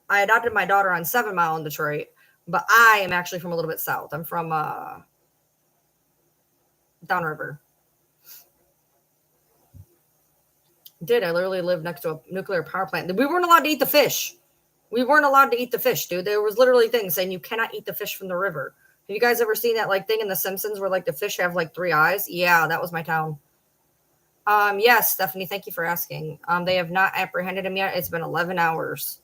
I adopted my daughter on 7 Mile in Detroit, but I am actually from a little bit south. I'm from downriver. I literally lived next to a nuclear power plant. We weren't allowed to eat the fish. We weren't allowed to eat the fish, dude. There was literally things saying you cannot eat the fish from the river. Have you guys ever seen that like thing in The Simpsons where like the fish have like 3 eyes? Yeah, that was my town. Yes, Stephanie, thank you for asking. They have not apprehended him yet. It's been 11 hours.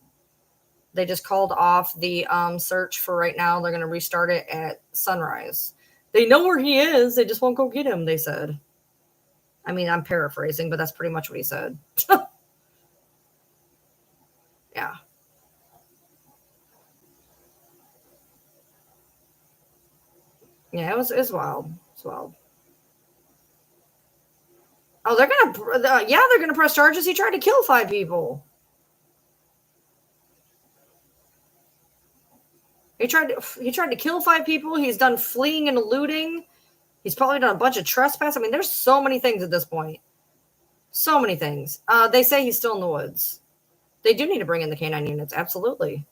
They just called off the search for right now. They're going to restart it at sunrise. They know where he is. They just won't go get him, they said. I mean, I'm paraphrasing, but that's pretty much what he said. Yeah. Yeah, it's wild. It's wild. Oh, they're gonna press charges. He tried to kill 5 people. He tried to kill 5 people. He's done fleeing and looting. He's probably done a bunch of trespass. I mean, there's so many things at this point. So many things. They say he's still in the woods. They do need to bring in the canine units. Absolutely.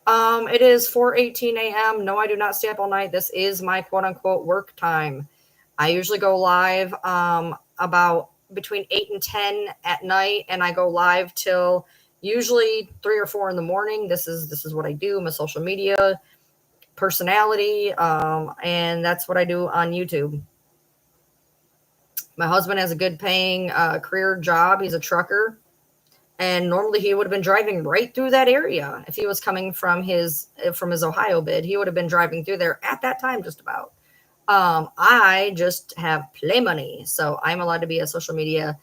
It is 4:18 a.m. No, I do not stay up all night. This is my quote unquote work time. I usually go live about between 8 and 10 at night, and I go live till usually 3 or 4 in the morning. This is what I do. I'm a social media personality, and that's what I do on YouTube. My husband has a good paying career job. He's a trucker. And normally he would have been driving right through that area. If he was coming from his Ohio bid, he would have been driving through there at that time just about. I just have play money. So I'm allowed to be a social media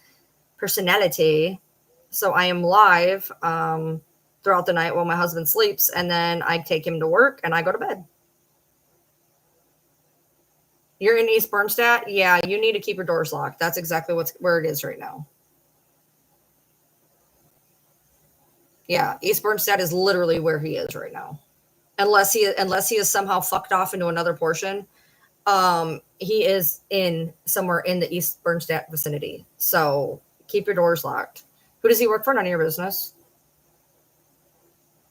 personality. So I am live throughout the night while my husband sleeps. And then I take him to work and I go to bed. You're in East Bernstadt? Yeah, you need to keep your doors locked. That's exactly where it is right now. Yeah, East Bernstadt is literally where he is right now. Unless he is somehow fucked off into another portion. He is in somewhere in the East Bernstadt vicinity. So keep your doors locked. Who does he work for? None of your business.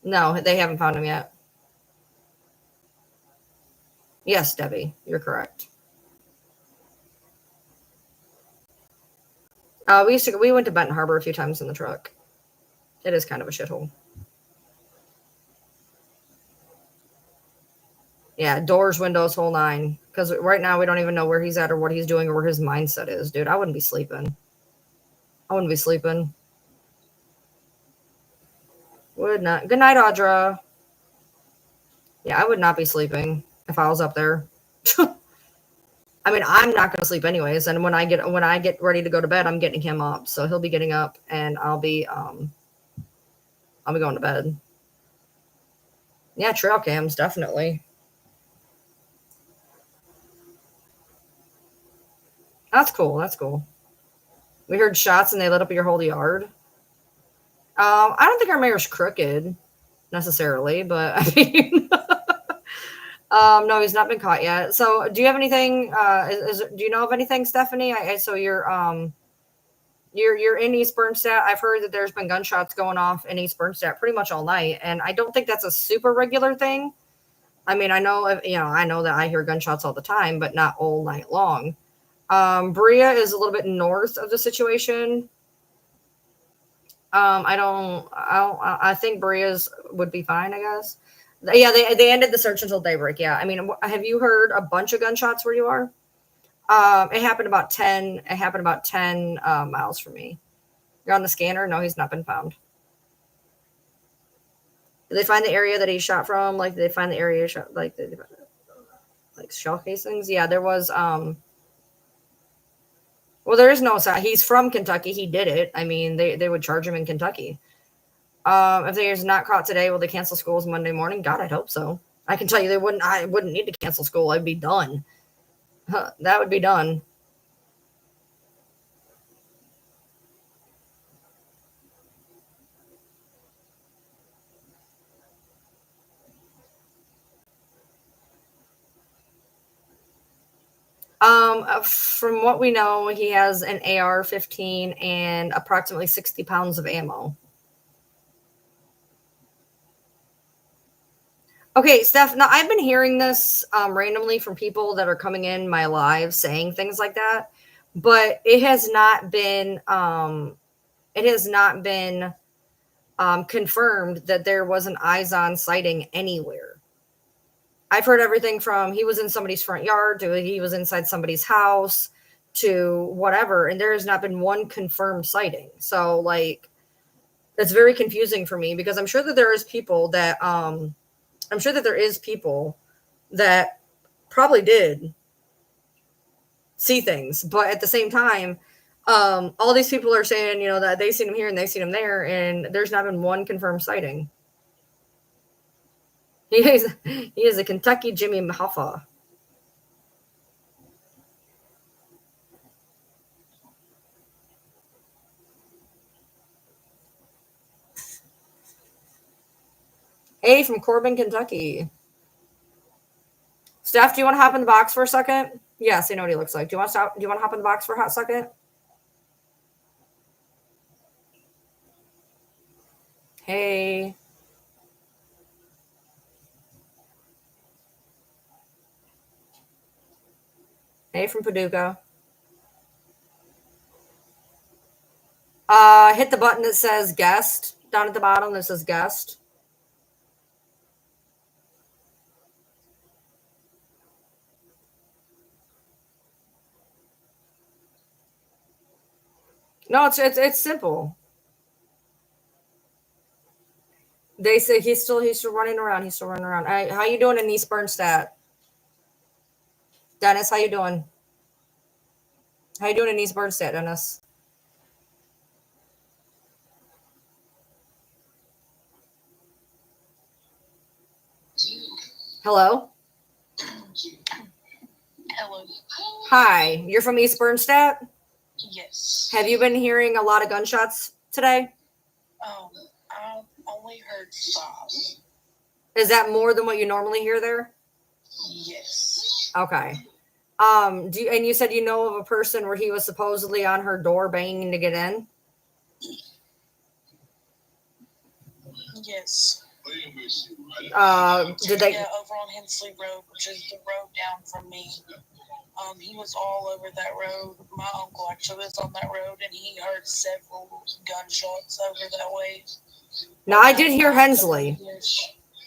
No, they haven't found him yet. Yes, Debbie, you're correct. We went to Benton Harbor a few times in the truck. It is kind of a shithole. Yeah, doors, windows, whole nine. Because right now we don't even know where he's at or what he's doing or where his mindset is, dude. I wouldn't be sleeping. Would not. Good night, Audra. Yeah, I would not be sleeping if I was up there. I mean, I'm not going to sleep anyways. And when I get ready to go to bed, I'm getting him up. So he'll be getting up and I'll be going to bed. Yeah, trail cams, definitely. That's cool. That's cool. We heard shots and they lit up your whole yard. I don't think our mayor's crooked necessarily, but I mean, no, he's not been caught yet. So, do you have anything? Do you know of anything, Stephanie? So you're in East Bernstadt. I've heard that there's been gunshots going off in East Bernstadt pretty much all night, and I don't think that's a super regular thing. I mean, I know that I hear gunshots all the time, but not all night long. Berea is a little bit north of the situation. I think Berea's would be fine, I guess. Yeah, they ended the search until daybreak. Yeah. I mean, have you heard a bunch of gunshots where you are? It happened about 10 miles from me. You're on the scanner? No, he's not been found. Did they find the area that he shot from? Like, did they find the area shot, like shell casings? Yeah, there was well, there is no sign. He's from Kentucky. He did it. I mean, they would charge him in Kentucky. If he's not caught today, will they cancel schools Monday morning? God, I'd hope so. I can tell you I wouldn't need to cancel school. I'd be done. That would be done. From what we know, he has an AR-15 and approximately 60 pounds of ammo. Okay, Steph, now I've been hearing this randomly from people that are coming in my live saying things like that, but it has not been confirmed that there was an eyes-on sighting anywhere. I've heard everything from he was in somebody's front yard to he was inside somebody's house to whatever, and there has not been one confirmed sighting. So, like, it's very confusing for me because I'm sure that there is people that probably did see things, but at the same time, all these people are saying, that they seen him here and they seen him there, and there's not been one confirmed sighting. He is a Kentucky Jimmy Hoffa. Hey, from Corbin, Kentucky. Steph, do you want to hop in the box for a second? Yes, I know what he looks like. Do you want to hop in the box for a hot second? Hey. Hey, from Paducah. Hit the button that says guest down at the bottom that says guest. No, it's simple. They say he's still running around. He's still running around. All right, how you doing in East Bernstadt? Dennis, how you doing? How you doing in East Bernstadt, Dennis? Hello? Hello. Hi, you're from East Bernstadt? Yes. Have you been hearing a lot of gunshots today? I only heard 5. Is that more than what you normally hear there? Yes. Okay. And you said you know of a person where he was supposedly on her door banging to get in? Yes. Did they? Yeah, over on Hensley Road, which is the road down from me. He was all over that road. My uncle actually lives on that road, and he heard several gunshots over that way. No, I did hear Hensley.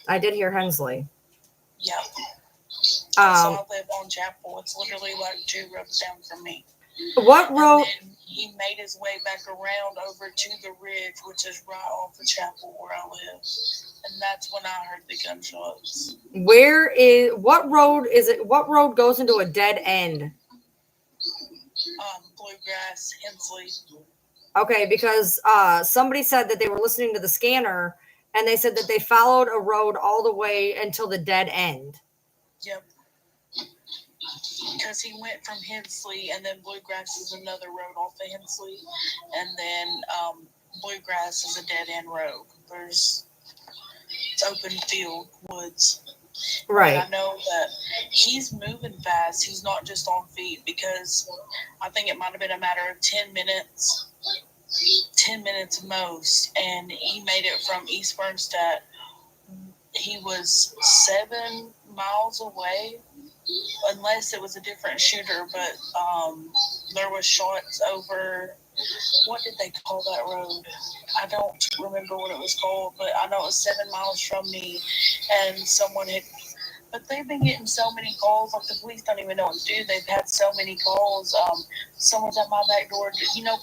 I did hear Hensley. Yeah. So I live on Chapel. It's literally like 2 roads down from me. What road? And then he made his way back around over to the ridge, which is right off the Chapel where I live. And that's when I heard the gunshots. What road is it? What road goes into a dead end Bluegrass, Hensley. Okay, because somebody said that they were listening to the scanner, and they said that they followed a road all the way until the dead end. Yep. Because he went from Hensley, and then Bluegrass is another road off of Hensley, and then Bluegrass is a dead end road. It's open field, woods. Right. But I know that he's moving fast. He's not just on feet, because I think it might have been a matter of 10 minutes. 10 minutes most, and he made it from East Bernstadt. He was 7 miles away, unless it was a different shooter, but there was shots over, what did they call that road? I don't remember what it was called, but I know it was 7 miles from me, and someone had, but they've been getting so many calls, like the police don't even know what to do. They've had so many calls. Someone's at my back door.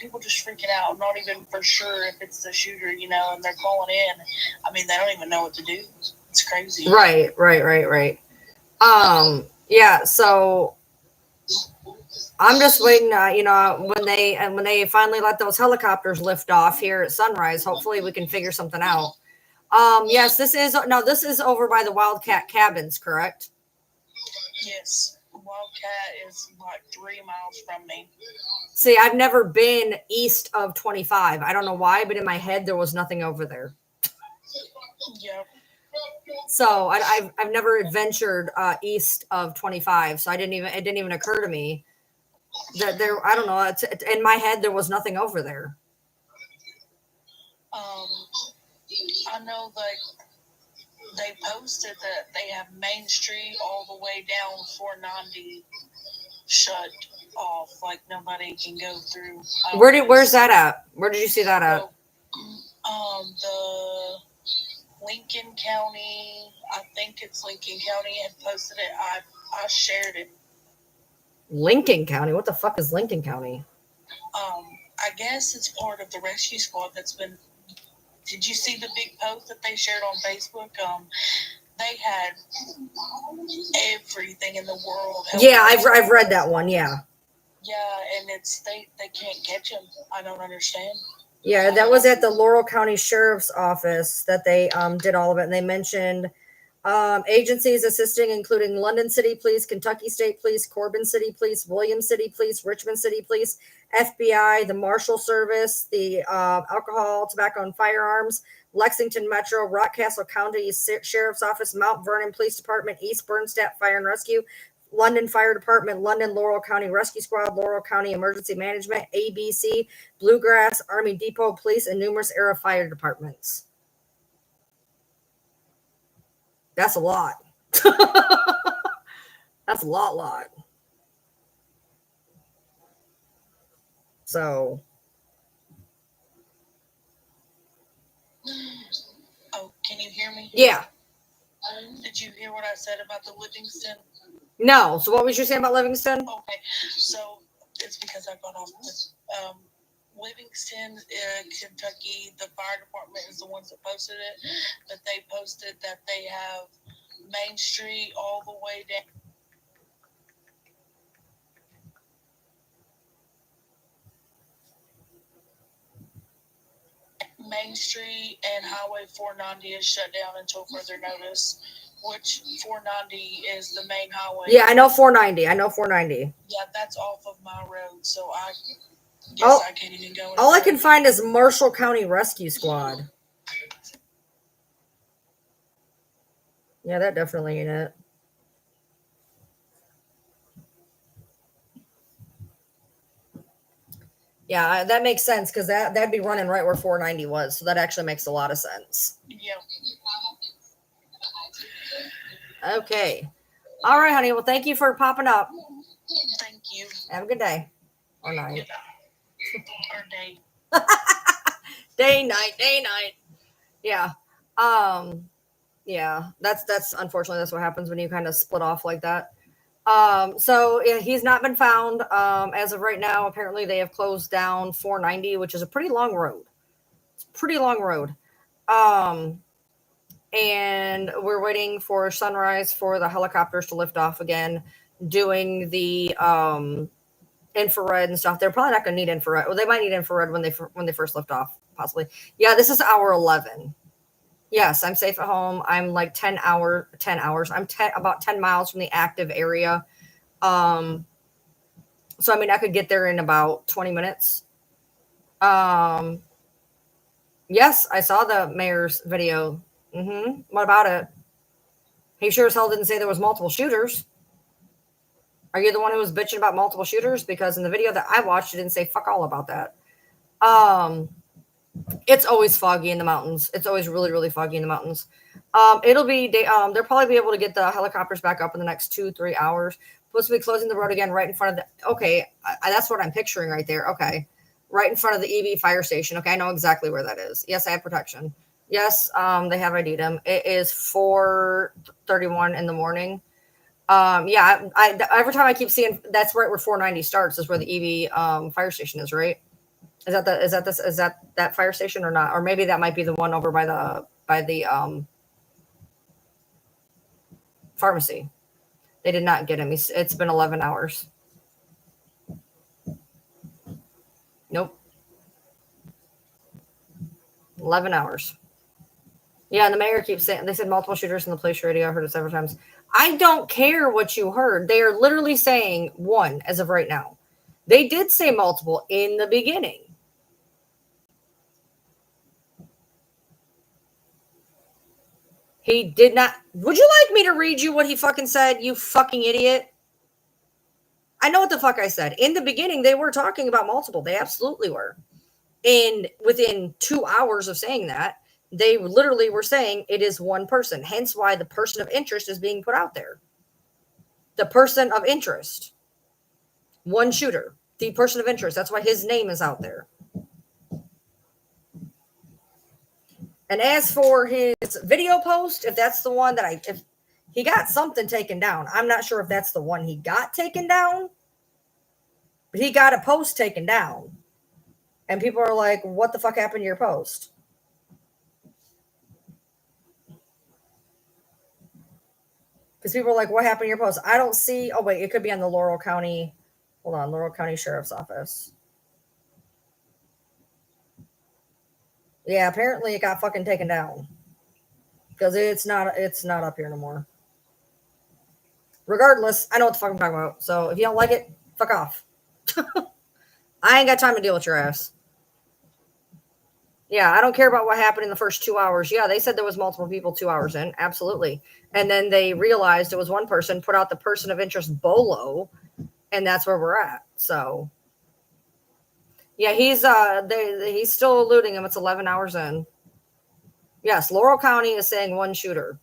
People just freaking out, not even for sure if it's the shooter, and they're calling in. I mean, they don't even know what to do. It's crazy. Right. Yeah, so I'm just waiting, when they finally let those helicopters lift off here at sunrise, hopefully we can figure something out. Yes, this is over by the Wildcat Cabins, correct? Yes. Wildcat is like 3 miles from me. See, I've never been east of 25. I don't know why, but in my head there was nothing over there. Yep. So I've never ventured east of 25. So it didn't even occur to me that there. I don't know. It's in my head there was nothing over there. I know that they posted that they have Main Street all the way down 490 shut off, like nobody can go through. Where's that at? Where did you see that at? The Lincoln County, I think it's Lincoln County, had posted it. I shared it. Lincoln County? What the fuck is Lincoln County? I guess it's part of the rescue squad that's been. Did you see the big post that they shared on Facebook? They had everything in the world. Yeah, I've read that one. Yeah. Yeah, and they can't catch him. I don't understand. Yeah, that was at the Laurel County Sheriff's Office that they did all of it, and they mentioned agencies assisting, including London City Police, Kentucky State Police, Corbin City Police, Williams City Police, Richmond City Police, FBI, the Marshal Service, the Alcohol, Tobacco, and Firearms, Lexington Metro, Rockcastle County Sheriff's Office, Mount Vernon Police Department, East Bernstadt Fire and Rescue, London Fire Department, London Laurel County Rescue Squad, Laurel County Emergency Management, ABC, Bluegrass, Army Depot Police, and numerous area fire departments. That's a lot. That's a lot. So. Oh, can you hear me? Yeah. Did you hear what I said about the Livingston? No. So what was you saying about Livingston? Okay. So it's because I got off this. Livingston, Kentucky, the fire department is the ones that posted it, but they posted that they have Main Street all the way down. Main Street and Highway 490 is shut down until further notice, which 490 is the main highway. Yeah, I know 490. Yeah, that's off of my road, so I guess I can't even go. All I can find is Marshall County Rescue Squad. Yeah, that definitely ain't it. Yeah, that makes sense because that'd be running right where 490 was. So that actually makes a lot of sense. Yeah. Okay. All right, honey. Well, thank you for popping up. Thank you. Have a good day. Or night. Or day. Day, night. Yeah. Yeah. That's unfortunately that's what happens when you kind of split off like that. So yeah, he's not been found. As of right now, apparently they have closed down 490, which is a pretty long road. It's a pretty long road. And we're waiting for sunrise for the helicopters to lift off again, doing the infrared and stuff. They're probably not going to need infrared. Well, they might need infrared when they first lift off, possibly. Yeah, this is hour 11. Yes, I'm safe at home. I'm like 10 hours. I'm about 10 miles from the active area. So I mean, I could get there in about 20 minutes. Yes, I saw the mayor's video. What about it? He sure as hell didn't say there was multiple shooters. Are you the one who was bitching about multiple shooters? Because in the video that I watched, it didn't say fuck all about that. It's always foggy in the mountains. It's always really, really foggy in the mountains. It'll be they'll probably be able to get the helicopters back up in the next 2-3 hours. Supposed to be closing the road again right in front of the. Okay, that's what I'm picturing right there. Okay, right in front of the EV fire station. Okay, I know exactly where that is. Yes, I have protection. Yes, they have ID'd him. It is 4:31 in the morning. Yeah, I every time I keep seeing that's right where 490 starts is where the EV fire station is, right? Is that that fire station or not? Or maybe that might be the one over by the pharmacy. They did not get him. It's been 11 hours. Nope. 11 hours. Yeah, and the mayor keeps saying, they said multiple shooters in the police radio. I heard it several times. I don't care what you heard. They are literally saying one as of right now. They did say multiple in the beginning. He did not. Would you like me to read you what he fucking said, you fucking idiot? I know what the fuck I said. In the beginning, they were talking about multiple. They absolutely were. And within 2 hours of saying that, they literally were saying it is one person. Hence why the person of interest is being put out there. The person of interest. One shooter. The person of interest. That's why his name is out there. And as for his video post, if that's the one that if he got something taken down, I'm not sure if that's the one he got taken down, but he got a post taken down. And people are like, what the fuck happened to your post? Because people are like, what happened to your post? I don't see. Oh, wait, it could be on the Laurel County. Hold on, Laurel County Sheriff's Office. Yeah, apparently it got fucking taken down. Because it's not up here no more. Regardless, I know what the fuck I'm talking about. So if you don't like it, fuck off. I ain't got time to deal with your ass. Yeah, I don't care about what happened in the first 2 hours. Yeah, they said there was multiple people 2 hours in. Absolutely. And then they realized it was one person, put out the person of interest BOLO, and that's where we're at. So, yeah, he's still eluding him. It's 11 hours in. Yes, Laurel County is saying one shooter.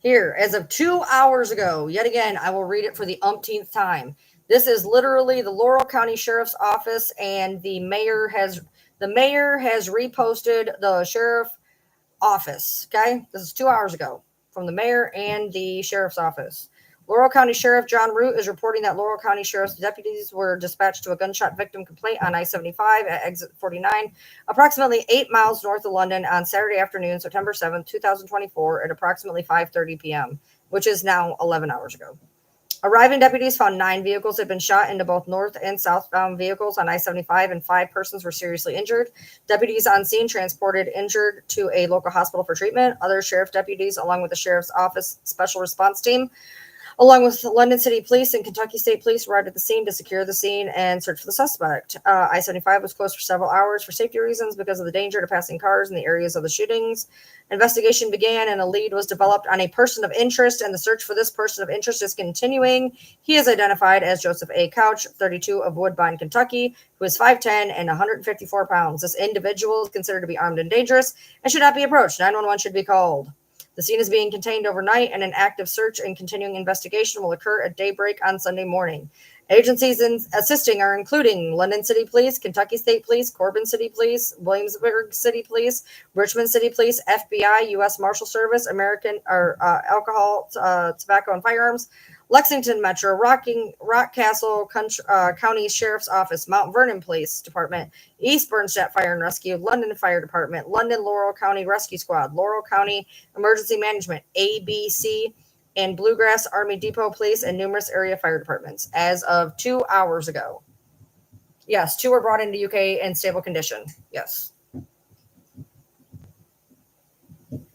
Here, as of 2 hours ago, yet again, I will read it for the umpteenth time. This is literally the Laurel County Sheriff's Office, and the mayor has reposted the sheriff office. Okay, this is 2 hours ago from the mayor and the sheriff's office. Laurel County Sheriff John Root is reporting that Laurel County Sheriff's deputies were dispatched to a gunshot victim complaint on I-75 at exit 49, approximately 8 miles north of London on Saturday afternoon, September 7th, 2024 at approximately 5:30 p.m., which is now 11 hours ago. Arriving deputies found 9 vehicles had been shot into both north and southbound vehicles on I-75, and 5 persons were seriously injured. Deputies on scene transported injured to a local hospital for treatment. Other sheriff deputies, along with the sheriff's office special response team, along with London City Police and Kentucky State Police, arrived at the scene to secure the scene and search for the suspect. I-75 was closed for several hours for safety reasons because of the danger to passing cars in the areas of the shootings. Investigation began and a lead was developed on a person of interest, and the search for this person of interest is continuing. He is identified as Joseph A. Couch, 32, of Woodbine, Kentucky, who is 5'10" and 154 pounds. This individual is considered to be armed and dangerous and should not be approached. 911 should be called. The scene is being contained overnight, and an active search and continuing investigation will occur at daybreak on Sunday morning. Agencies assisting are including London City Police, Kentucky State Police, Corbin City Police, Williamsburg City Police, Richmond City Police, FBI, U.S. Marshal Service, American Alcohol, Tobacco, and Firearms, Lexington Metro, Rockcastle County Sheriff's Office, Mount Vernon Police Department, East Bernstedt Fire and Rescue, London Fire Department, London Laurel County Rescue Squad, Laurel County Emergency Management, ABC, and Bluegrass Army Depot Police, and numerous area fire departments as of 2 hours ago. Yes, 2 were brought into UK in stable condition. Yes.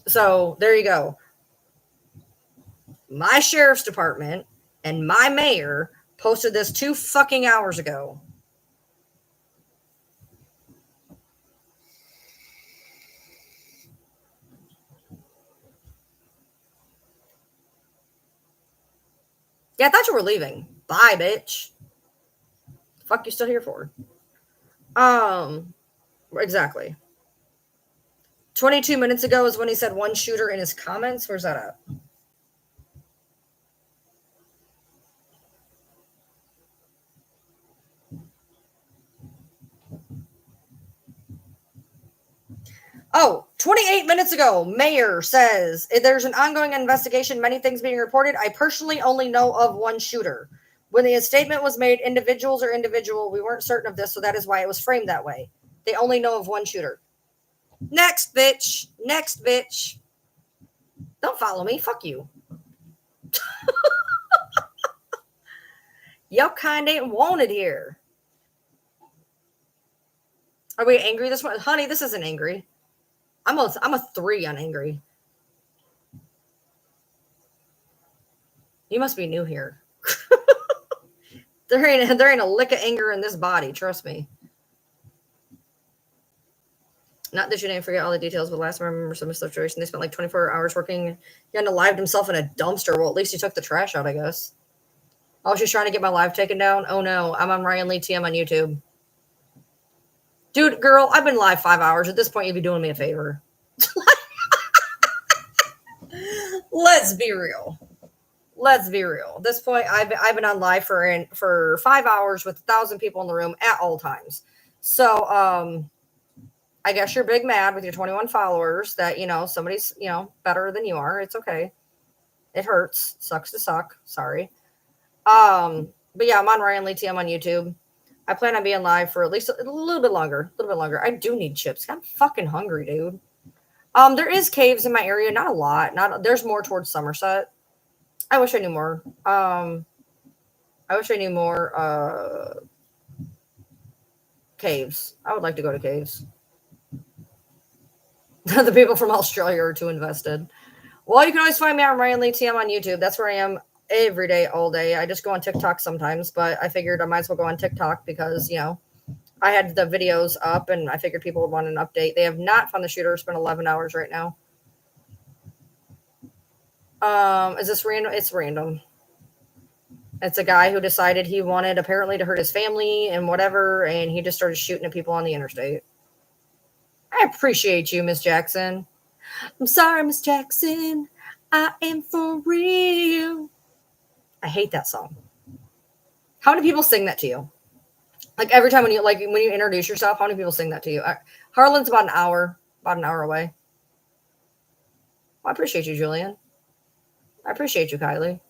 So there you go. My sheriff's department and my mayor posted this 2 fucking hours ago. Yeah, I thought you were leaving. Bye, bitch. Fuck you still here for? Exactly. 22 minutes ago is when he said 1 shooter in his comments. Where's that at? Oh, 28 minutes ago, mayor says there's an ongoing investigation, many things being reported. I personally only know of 1 shooter. When the statement was made, individuals or individual, we weren't certain of this, so that is why it was framed that way. They only know of 1 shooter. Next, bitch. Next, bitch. Don't follow me. Fuck you. Your kind ain't wanted here. Are we angry this morning? Honey, this isn't angry. I'm a 3 on angry. You must be new here. There ain't a lick of anger in this body. Trust me. Not that you didn't forget all the details, but last time I remember some situation, they spent like 24 hours working. He unalived himself in a dumpster. Well, at least he took the trash out, I guess. Oh, she's trying to get my live taken down? Oh, no. I'm on Ryan Lee TM on YouTube. Dude, girl, I've been live 5 hours. At this point, you'd be doing me a favor. Let's be real. Let's be real. At this point, I've been on live for 5 hours with 1,000 people in the room at all times. So, I guess you're big mad with your 21 followers that, somebody's, better than you are. It's okay. It hurts. Sucks to suck. Sorry. But yeah, I'm on Ryan Lee TM on YouTube. I plan on being live for at least a little bit longer. I do need chips. I'm fucking hungry, dude. There is caves in my area, not a lot. There's more towards Somerset. I wish I knew more. Caves. I would like to go to caves. The people from Australia are too invested. Well, you can always find me on Ryan Lee TM on YouTube. That's where I am every day, all day. I just go on TikTok sometimes, but I figured I might as well go on TikTok because, I had the videos up and I figured people would want an update. They have not found the shooter. It's been 11 hours right now. Is this random? It's random. It's a guy who decided he wanted apparently to hurt his family and whatever, and he just started shooting at people on the interstate. I appreciate you, Miss Jackson. I'm sorry, Miss Jackson. I am for real. I hate that song. How many people sing that to you? Like every time when you introduce yourself, how many people sing that to you? Harlan's about an hour away. Well, I appreciate you, Julian. I appreciate you, Kylie.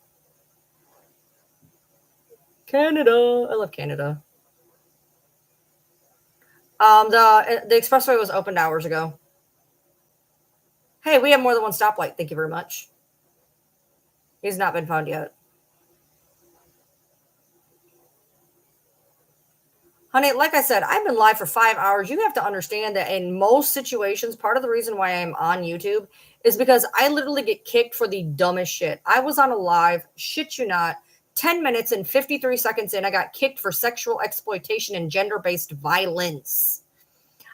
Canada. I love Canada. The expressway was opened hours ago. Hey, we have more than one stoplight. Thank you very much. He's not been found yet. Honey, like I said, I've been live for 5 hours. You have to understand that in most situations, part of the reason why I'm on YouTube is because I literally get kicked for the dumbest shit. I was on a live, shit you not, 10 minutes and 53 seconds in, I got kicked for sexual exploitation and gender-based violence.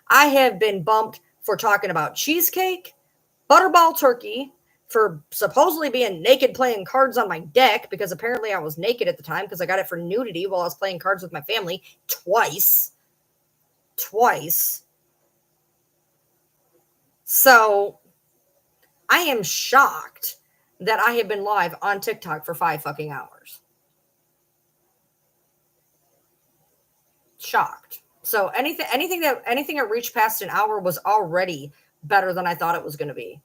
I have been bumped for talking about cheesecake, butterball turkey, for supposedly being naked playing cards on my deck, because apparently I was naked at the time because I got it for nudity while I was playing cards with my family twice. So I am shocked that I have been live on TikTok for 5 fucking hours. Shocked. So anything that reached past an hour was already better than I thought it was going to be.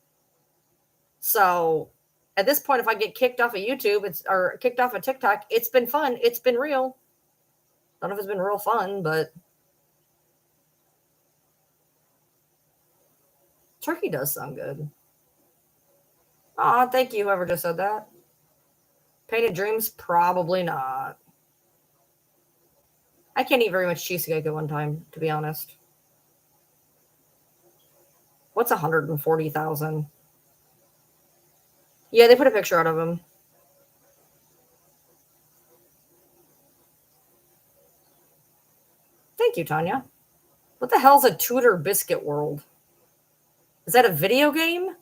So At this point, if I get kicked off of YouTube, or kicked off of TikTok, it's been fun. It's been real. I don't know if it's been real fun, but turkey does sound good. Aw, thank you, whoever just said that. Painted dreams? Probably not. I can't eat very much cheesecake at one time, to be honest. What's 140,000? Yeah, they put a picture out of him. Thank you, Tanya. What the hell's a Tudor Biscuit World? Is that a video game?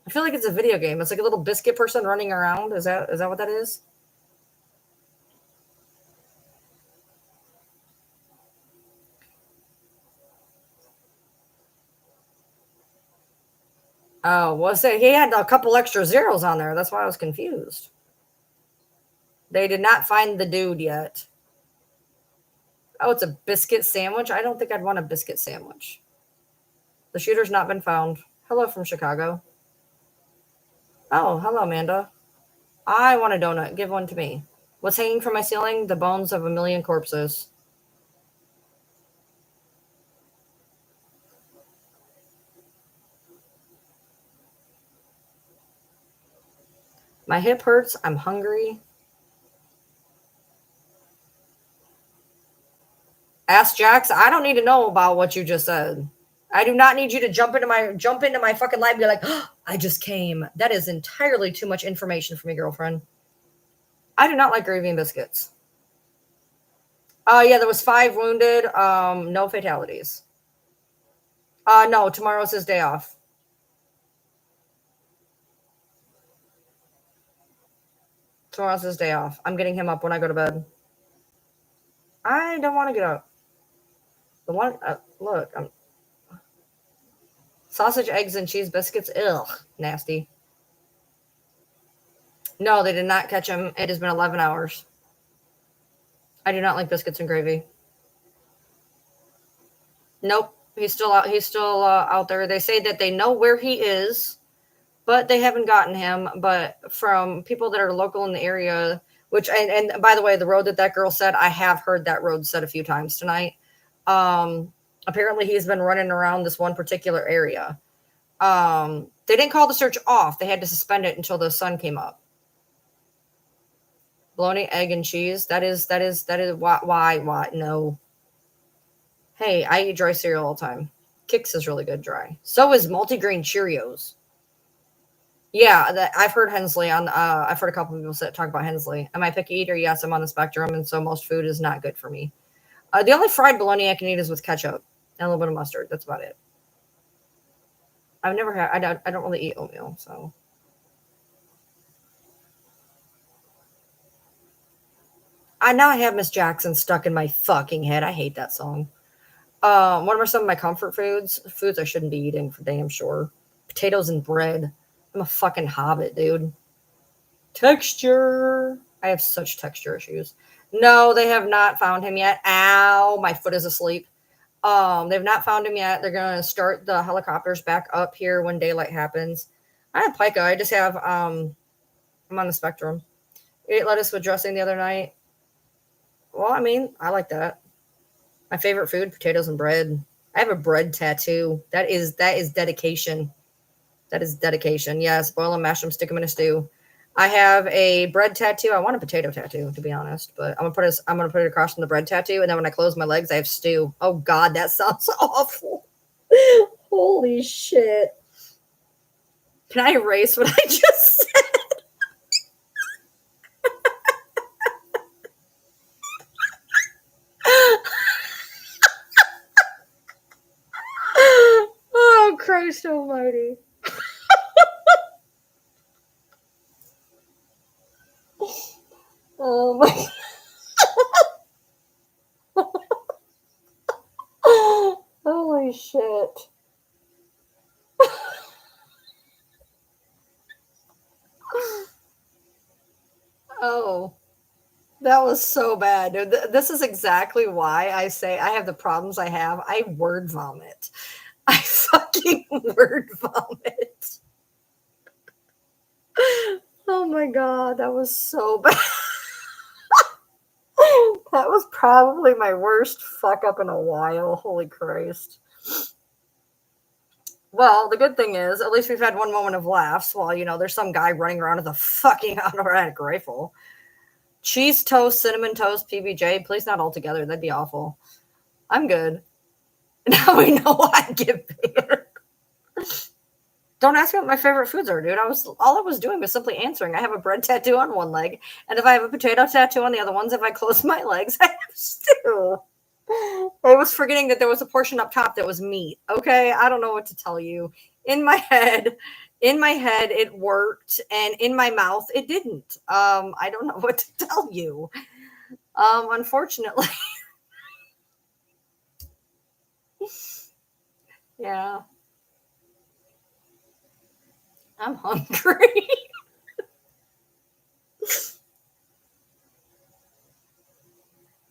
I feel like it's a video game. It's like a little biscuit person running around. Is that what that is? Oh, was it? He had a couple extra zeros on there. That's why I was confused. They did not find the dude yet. Oh, it's a biscuit sandwich? I don't think I'd want a biscuit sandwich. The shooter's not been found. Hello from Chicago. Oh, hello, Amanda. I want a donut. Give one to me. What's hanging from my ceiling? The bones of a million corpses. My hip hurts. I'm hungry. Ask Jax. I don't need to know about what you just said. I do not need you to jump into my fucking life and be like, oh, I just came. That is entirely too much information for me, girlfriend. I do not like gravy and biscuits. Yeah, there was 5 wounded. No fatalities. No, tomorrow's his day off. Tomorrow's his day off. I'm getting him up when I go to bed. I don't want to get up. The one, look, sausage, eggs, and cheese biscuits. Ugh, nasty. No, they did not catch him. It has been 11 hours. I do not like biscuits and gravy. Nope, he's still out. He's still out there. They say that they know where he is, but they haven't gotten him. But from people that are local in the area, which and by the way, the road that girl said, I have heard that road said a few times tonight. Apparently he's been running around this one particular area. They didn't call the search off. They had to suspend it until the sun came up. Bologna, egg, and cheese. That is why no. Hey, I eat dry cereal all the time. Kix is really good dry. So is multigrain Cheerios. Yeah, I've heard Hensley on. I've heard a couple of people talk about Hensley. Am I a picky eater? Yes, I'm on the spectrum, and so most food is not good for me. The only fried bologna I can eat is with ketchup and a little bit of mustard. That's about it. I've never had. I don't really eat oatmeal, so. Now I have Miss Jackson stuck in my fucking head. I hate that song. What are some of my comfort foods? Foods I shouldn't be eating for damn sure. Potatoes and bread. I'm a fucking hobbit, dude. Texture. I have such texture issues. No, they have not found him yet. Ow, my foot is asleep. They've not found him yet. They're going to start the helicopters back up here when daylight happens. I have pica. I just have, I'm on the spectrum. Ate lettuce with dressing the other night. Well, I mean, I like that. My favorite food, potatoes and bread. I have a bread tattoo. That is dedication. That is dedication. Yes, boil them, mash them, stick them in a stew. I have a bread tattoo. I want a potato tattoo, to be honest, but I'm gonna put it across from the bread tattoo, and then when I close my legs, I have stew. Oh God, that sounds awful. Holy shit! Can I erase what I just said? Oh Christ Almighty! Oh my. Holy shit. Oh, that was so bad. This is exactly why I say I have the problems I have. I word vomit. I fucking word vomit. Oh my God, that was so bad. That was probably my worst fuck up in a while. Holy Christ. Well, the good thing is, at least we've had one moment of laughs while, there's some guy running around with a fucking automatic rifle. Cheese toast, cinnamon toast, PBJ, please not all together. That'd be awful. I'm good. Now we know why I get bigger. Don't ask me what my favorite foods are, dude. All I was doing was simply answering. I have a bread tattoo on one leg, and if I have a potato tattoo on the other ones, if I close my legs, I have stew. I was forgetting that there was a portion up top that was meat. Okay, I don't know what to tell you. In my head, it worked, and in my mouth, it didn't. I don't know what to tell you. Unfortunately, yeah. I'm hungry.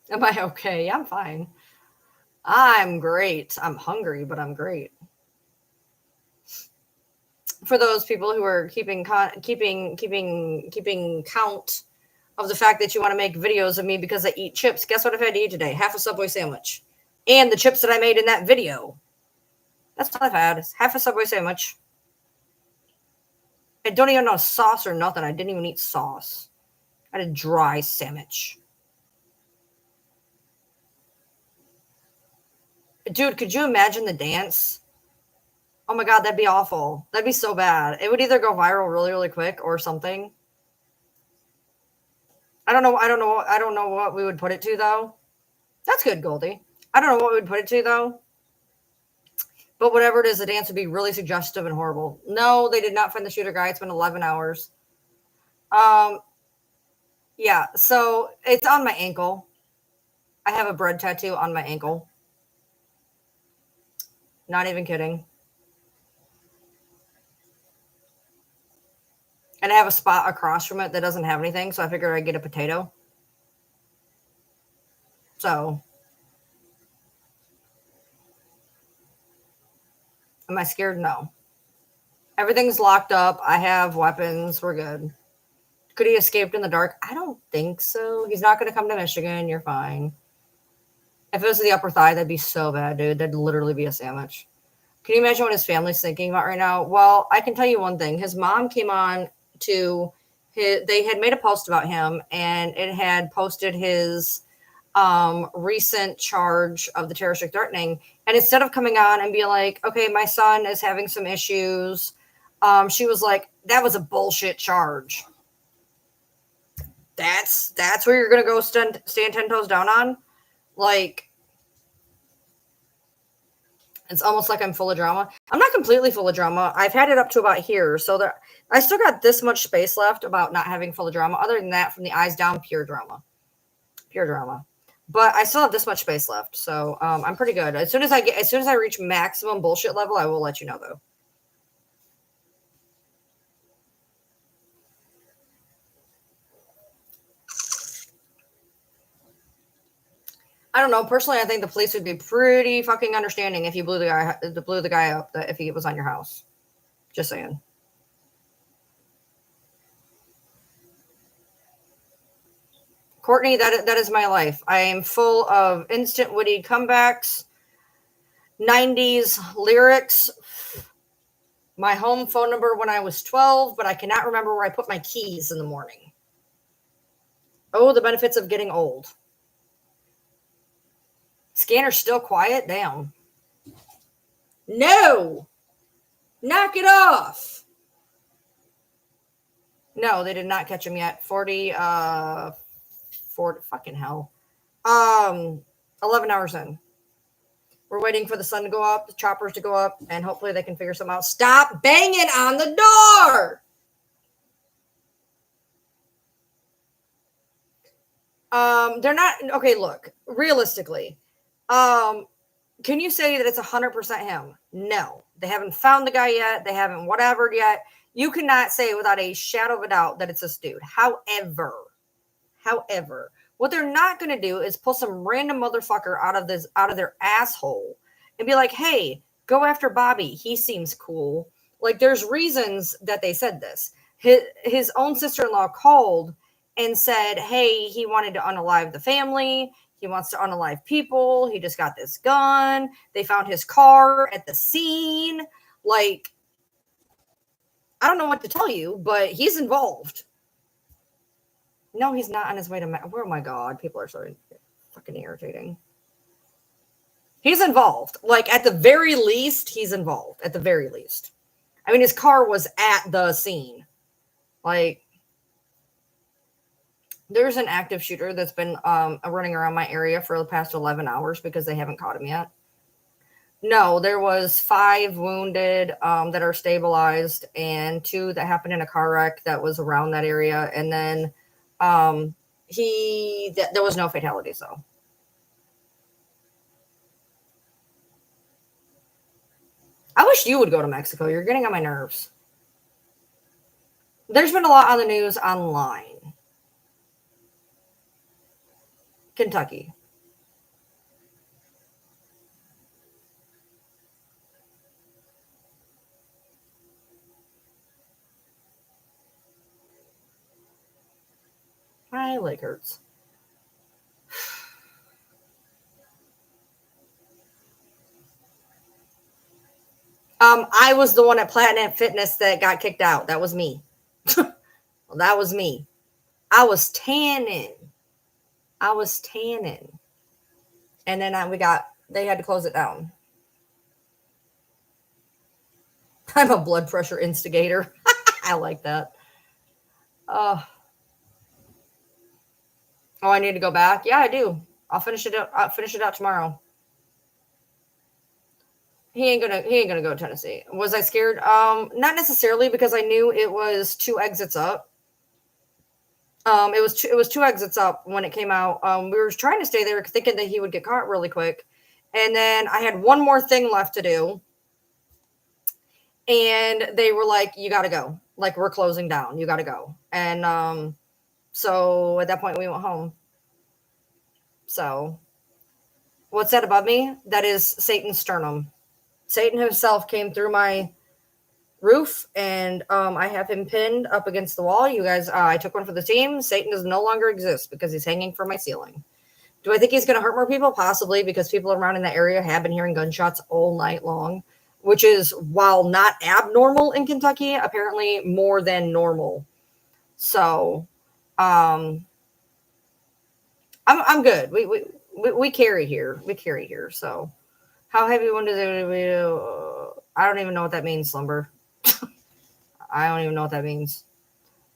Am I okay? I'm fine. I'm great. I'm hungry, but I'm great. For those people who are keeping count of the fact that you want to make videos of me because I eat chips, guess what I've had to eat today? Half a Subway sandwich. And the chips that I made in that video. That's all I've had. It's half a Subway sandwich. I don't even know sauce or nothing. I didn't even eat sauce. I had a dry sandwich. Dude, could you imagine the dance? Oh my God, that'd be awful. That'd be so bad. It would either go viral really, really quick or something. I don't know what we would put it to, though. That's good, Goldie. I don't know what we would put it to, though. But whatever it is, the dance would be really suggestive and horrible. No, they did not find the shooter guy. It's been 11 hours. Yeah, so it's on my ankle. I have a bread tattoo on my ankle. Not even kidding. And I have a spot across from it that doesn't have anything, so I figured I'd get a potato. So, am I scared? No. Everything's locked up. I have weapons. We're good. Could he escaped in the dark? I don't think so. He's not going to come to Michigan. You're fine. If it was the upper thigh, that'd be so bad, dude. That'd literally be a sandwich. Can you imagine what his family's thinking about right now? Well, I can tell you one thing. His mom came on to they had made a post about him, and it had posted his recent charge of the terroristic threatening. And instead of coming on and being like, okay, my son is having some issues, she was like, that was a bullshit charge. That's where you're gonna go stand 10 toes down on. Like, it's almost like I'm full of drama. I'm not completely full of drama. I've had it up to about here, so that I still got this much space left about not having full of drama. Other than that, from the eyes down, pure drama. But I still have this much space left, so I'm pretty good. As soon as I reach maximum bullshit level, I will let you know, though. I don't know. Personally, I think the police would be pretty fucking understanding if you blew the guy up if he was on your house. Just saying. Courtney, that is my life. I am full of instant witty comebacks, 90s lyrics, my home phone number when I was 12, but I cannot remember where I put my keys in the morning. Oh, the benefits of getting old. Scanner's still quiet? Damn. No! Knock it off! No, they did not catch him yet. 40, fucking hell. 11 hours in. We're waiting for the sun to go up, the choppers to go up, and hopefully they can figure something out. Stop banging on the door! They're not, okay, look, realistically, can you say that it's 100% him? No. They haven't found the guy yet. They haven't whatever yet. You cannot say without a shadow of a doubt that it's this dude. However, what they're not going to do is pull some random motherfucker out of their asshole and be like, hey, go after Bobby. He seems cool. Like, there's reasons that they said this. his own sister-in-law called and said, hey, he wanted to unalive the family. He wants to unalive people. He just got this gun. They found his car at the scene. Like, I don't know what to tell you, but he's involved. No, he's not on his way to... Oh, my God. People are so fucking irritating. He's involved. Like, at the very least, he's involved. At the very least. I mean, his car was at the scene. Like, there's an active shooter that's been running around my area for the past 11 hours because they haven't caught him yet. No, there was 5 wounded that are stabilized and 2 that happened in a car wreck that was around that area. And then there was no fatalities, though. I wish you would go to Mexico. You're getting on my nerves. There's been a lot on the news online. Kentucky. My leg hurts. I was the one at Platinum Fitness that got kicked out. That was me. Well, that was me. I was tanning. And then they had to close it down. I'm a blood pressure instigator. I like that. Oh, I need to go back. Yeah, I do. I'll finish it out tomorrow. He ain't gonna go to Tennessee. Was I scared? Not necessarily, because I knew it was 2 exits up. It was 2 exits up when it came out. We were trying to stay there thinking that he would get caught really quick. And then I had one more thing left to do. And they were like, you got to go. Like, we're closing down. You got to go. And so at that point, we went home. So what's that above me? That is Satan's sternum. Satan himself came through my roof, and I have him pinned up against the wall. You guys, I took one for the team. Satan does no longer exist because he's hanging from my ceiling. Do I think he's going to hurt more people? Possibly, because people around in that area have been hearing gunshots all night long, which is, while not abnormal in Kentucky, apparently more than normal. So, I'm good. We carry here. So, how heavy one does it? I don't even know what that means, Slumber. I don't even know what that means.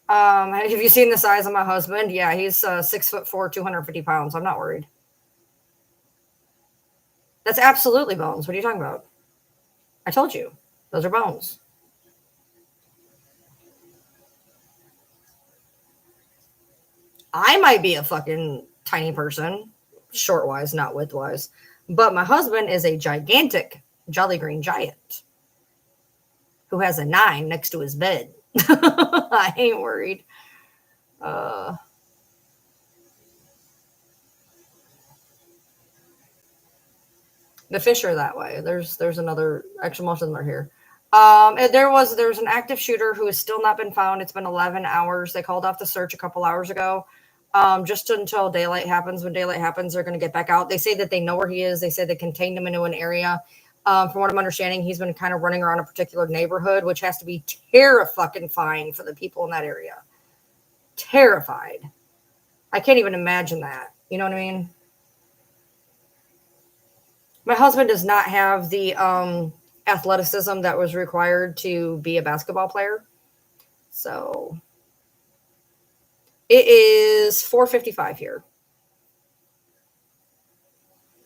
Have you seen the size of my husband? Yeah, he's 6'4", 250 pounds. I'm not worried. That's absolutely bones. What are you talking about? I told you. Those are bones. I might be a fucking tiny person, short-wise, not width-wise. But my husband is a gigantic Jolly Green Giant who has a 9 next to his bed. I ain't worried. The fish are that way. There's another. Actually, most of them are here. There's an active shooter who has still not been found. It's been 11 hours. They called off the search a couple hours ago. Just until daylight happens. When daylight happens, they're going to get back out. They say that they know where he is. They say they contained him into an area. From what I'm understanding, he's been kind of running around a particular neighborhood, which has to be terrifying for the people in that area. Terrified. I can't even imagine that. You know what I mean? My husband does not have the athleticism that was required to be a basketball player. So it is 4:55 here.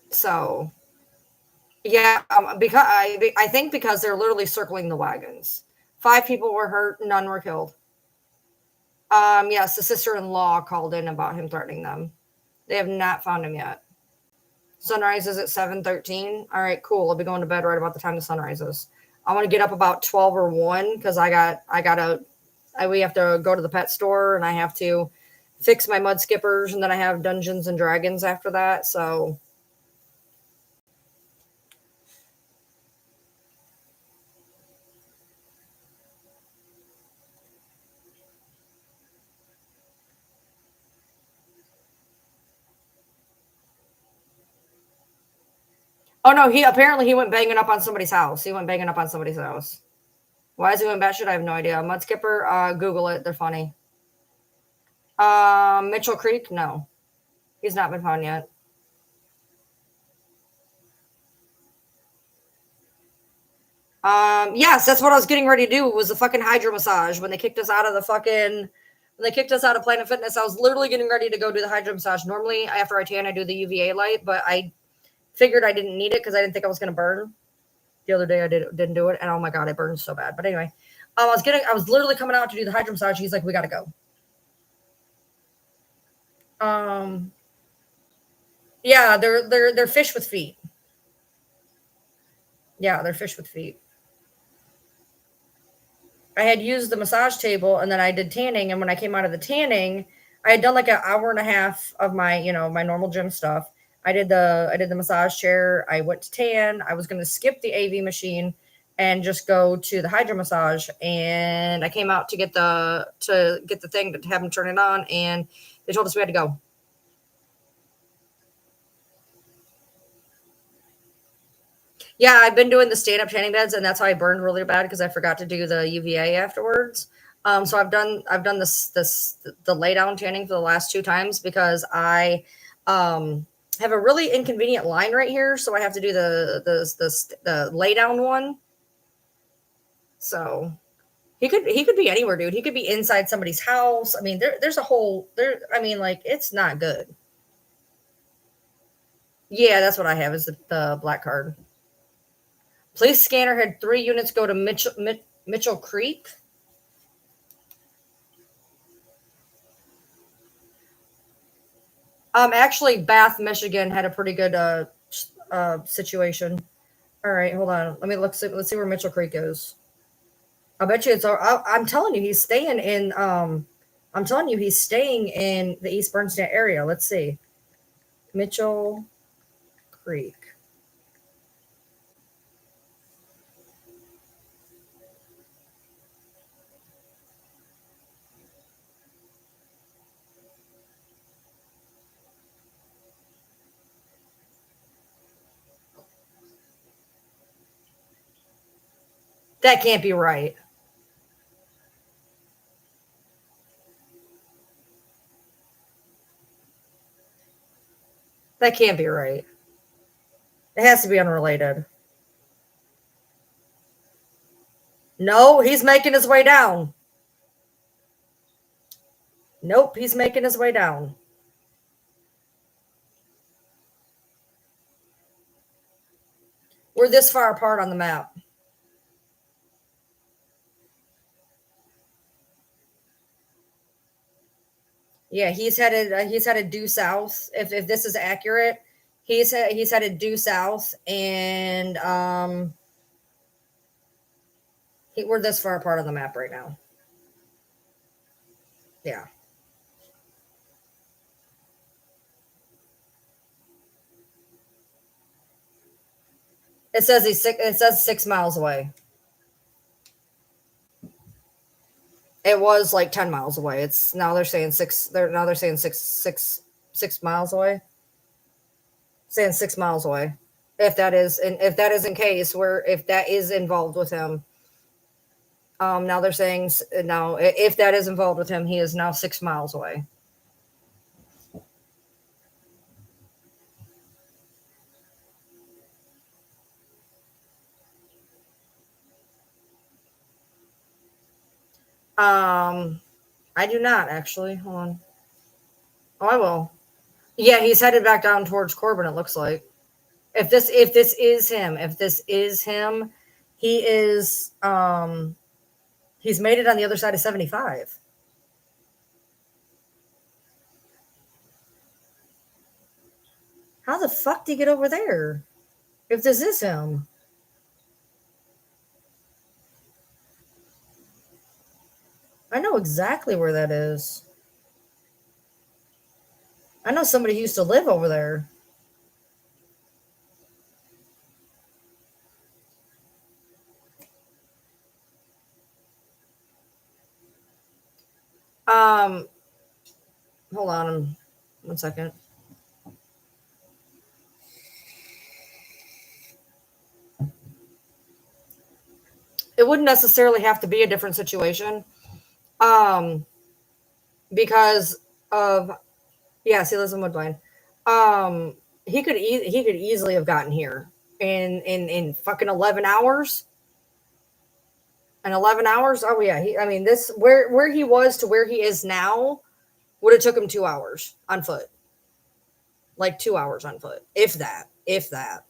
So yeah, because I think because they're literally circling the wagons. 5 people were hurt, none were killed. Yes, the sister-in-law called in about him threatening them. They have not found him yet. Sunrise is at 7:13. All right, cool. I'll be going to bed right about the time the sun rises. I want to get up about 12 or 1 because we have to go to the pet store and I have to fix my mud skippers, and then I have Dungeons and Dragons after that. So Oh no, he apparently went banging up on somebody's house. He went banging up on somebody's house. Why is he going batshit? I have no idea. Mudskipper, Google it. They're funny. Mitchell Creek? No. He's not been found yet. Yes, that's what I was getting ready to do, was the fucking hydro massage. When they kicked us out of Planet Fitness, I was literally getting ready to go do the hydro massage. Normally, after I tan, I do the UVA light, but I figured I didn't need it because I didn't think I was going to burn. The other day I didn't do it, and oh my god, I burned so bad. But anyway, I was literally coming out to do the hydro massage. He's like, "We got to go." Yeah, they're fish with feet. Yeah, they're fish with feet. I had used the massage table, and then I did tanning. And when I came out of the tanning, I had done like an hour and a half of my, my normal gym stuff. I did the massage chair. I went to tan. I was going to skip the AV machine and just go to the hydro massage. And I came out to get the thing to have them turn it on, and they told us we had to go. Yeah, I've been doing the stand-up tanning beds, and that's how I burned really bad, because I forgot to do the UVA afterwards. So I've done the lay down tanning for the last 2 times, because I have a really inconvenient line right here, so I have to do the lay down one. So he could be anywhere, dude. He could be inside somebody's house. I mean, there's a whole there. I mean, like, it's not good. Yeah, that's what I have, is the black card. Police scanner had 3 units go to Mitchell Creek. Actually, Bath, Michigan had a pretty good situation. All right, hold on. Let's see where Mitchell Creek is. I bet you I'm telling you, he's staying in. I'm telling you, he's staying in the East Bernstein area. Let's see, Mitchell Creek. That can't be right. That can't be right. It has to be unrelated. No, he's making his way down. Nope, he's making his way down. We're this far apart on the map. Yeah, he's headed due south. If this is accurate, he's headed due south, and we're this far apart on the map right now. Yeah. It says 6 miles away. It was like 10 miles away. It's now they're saying 6. They're saying 6 miles away. Saying 6 miles away. If that is in case, where if that is involved with him. Now they're saying now if that is involved with him, he is now 6 miles away. I do not actually. Hold on. Oh, I will. Yeah, he's headed back down towards Corbin, it looks like. If this is him, he is he's made it on the other side of 75. How the fuck did he get over there? If this is him. I know exactly where that is. I know somebody who used to live over there. Hold on 1 second. it wouldn't necessarily have to be a different situation. Because of, yes, he lives in Woodbine. He could easily have gotten here in fucking 11 hours. In 11 hours? Oh yeah, I mean this where he was to where he is now would have took him 2 hours on foot. Like 2 hours on foot. If that. If that.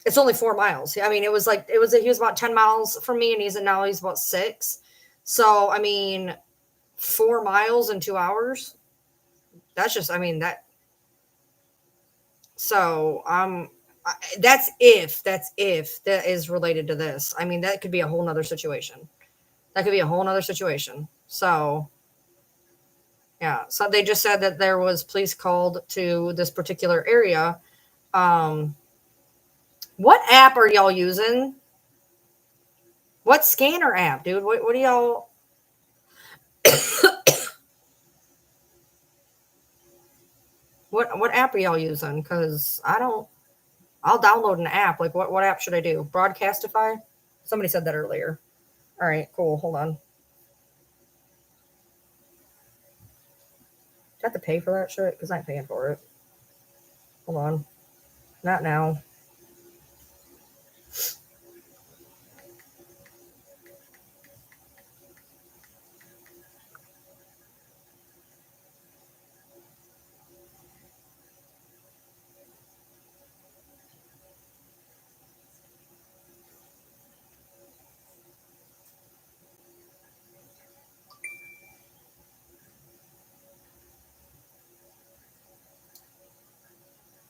It's only 4 miles. I mean, he was about 10 miles from me, and now he's about 6. So, I mean, 4 miles in 2 hours. That's just, I mean, that. So, that's if that is related to this. I mean, that could be a whole nother situation. So, yeah. So they just said that there was police called to this particular area. What app are y'all using? What scanner app, dude? What do y'all? What app are y'all using? Because I'll download an app. Like what app should I do? Broadcastify? Somebody said that earlier. All right, cool. Hold on. Do I have to pay for that shit? Because I ain't paying for it. Hold on. Not now.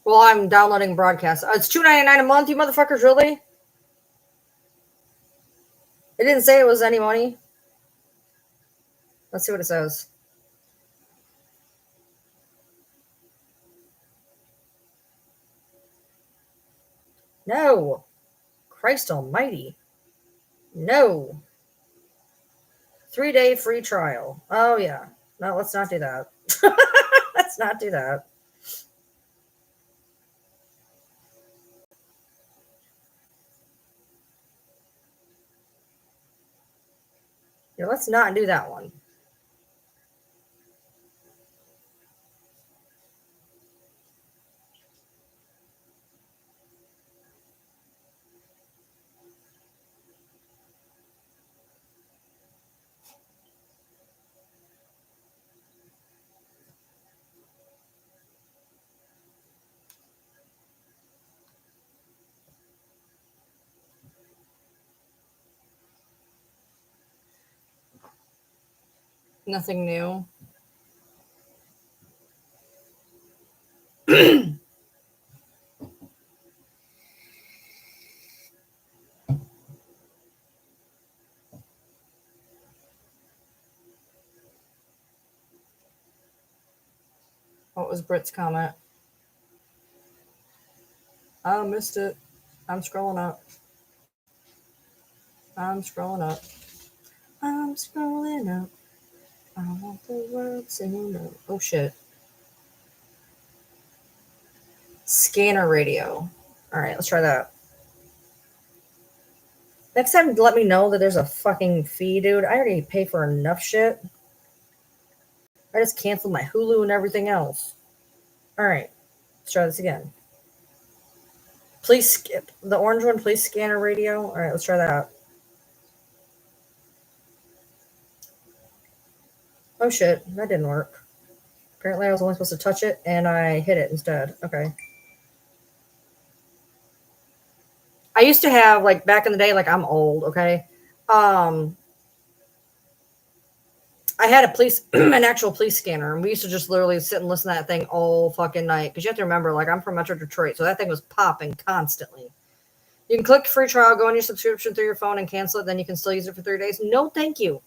Well, I'm downloading broadcast. It's $2.99 a month, you motherfuckers, really? It didn't say it was any money. Let's see what it says. No. Christ almighty. No. 3-day free trial. Oh, yeah. No, let's not do that. Let's not do that. Yeah, let's not do that one. Nothing new. What was Britt's comment? I missed it. I'm scrolling up. I want the world to know. Oh, shit. Scanner radio. All right, let's try that. Next time, let me know that there's a fucking fee, dude. I already pay for enough shit. I just canceled my Hulu and everything else. All right, let's try this again. Please skip the orange one. Please scanner radio. All right, let's try that out. Oh shit, that didn't work. Apparently, I was only supposed to touch it, and I hit it instead. Okay. I used to have, like, back in the day, like, I'm old, okay? I had an actual police scanner, and we used to just literally sit and listen to that thing all fucking night. Because you have to remember, like, I'm from Metro Detroit, so that thing was popping constantly. You can click free trial, go on your subscription through your phone and cancel it. Then you can still use it for 3 days. No, thank you.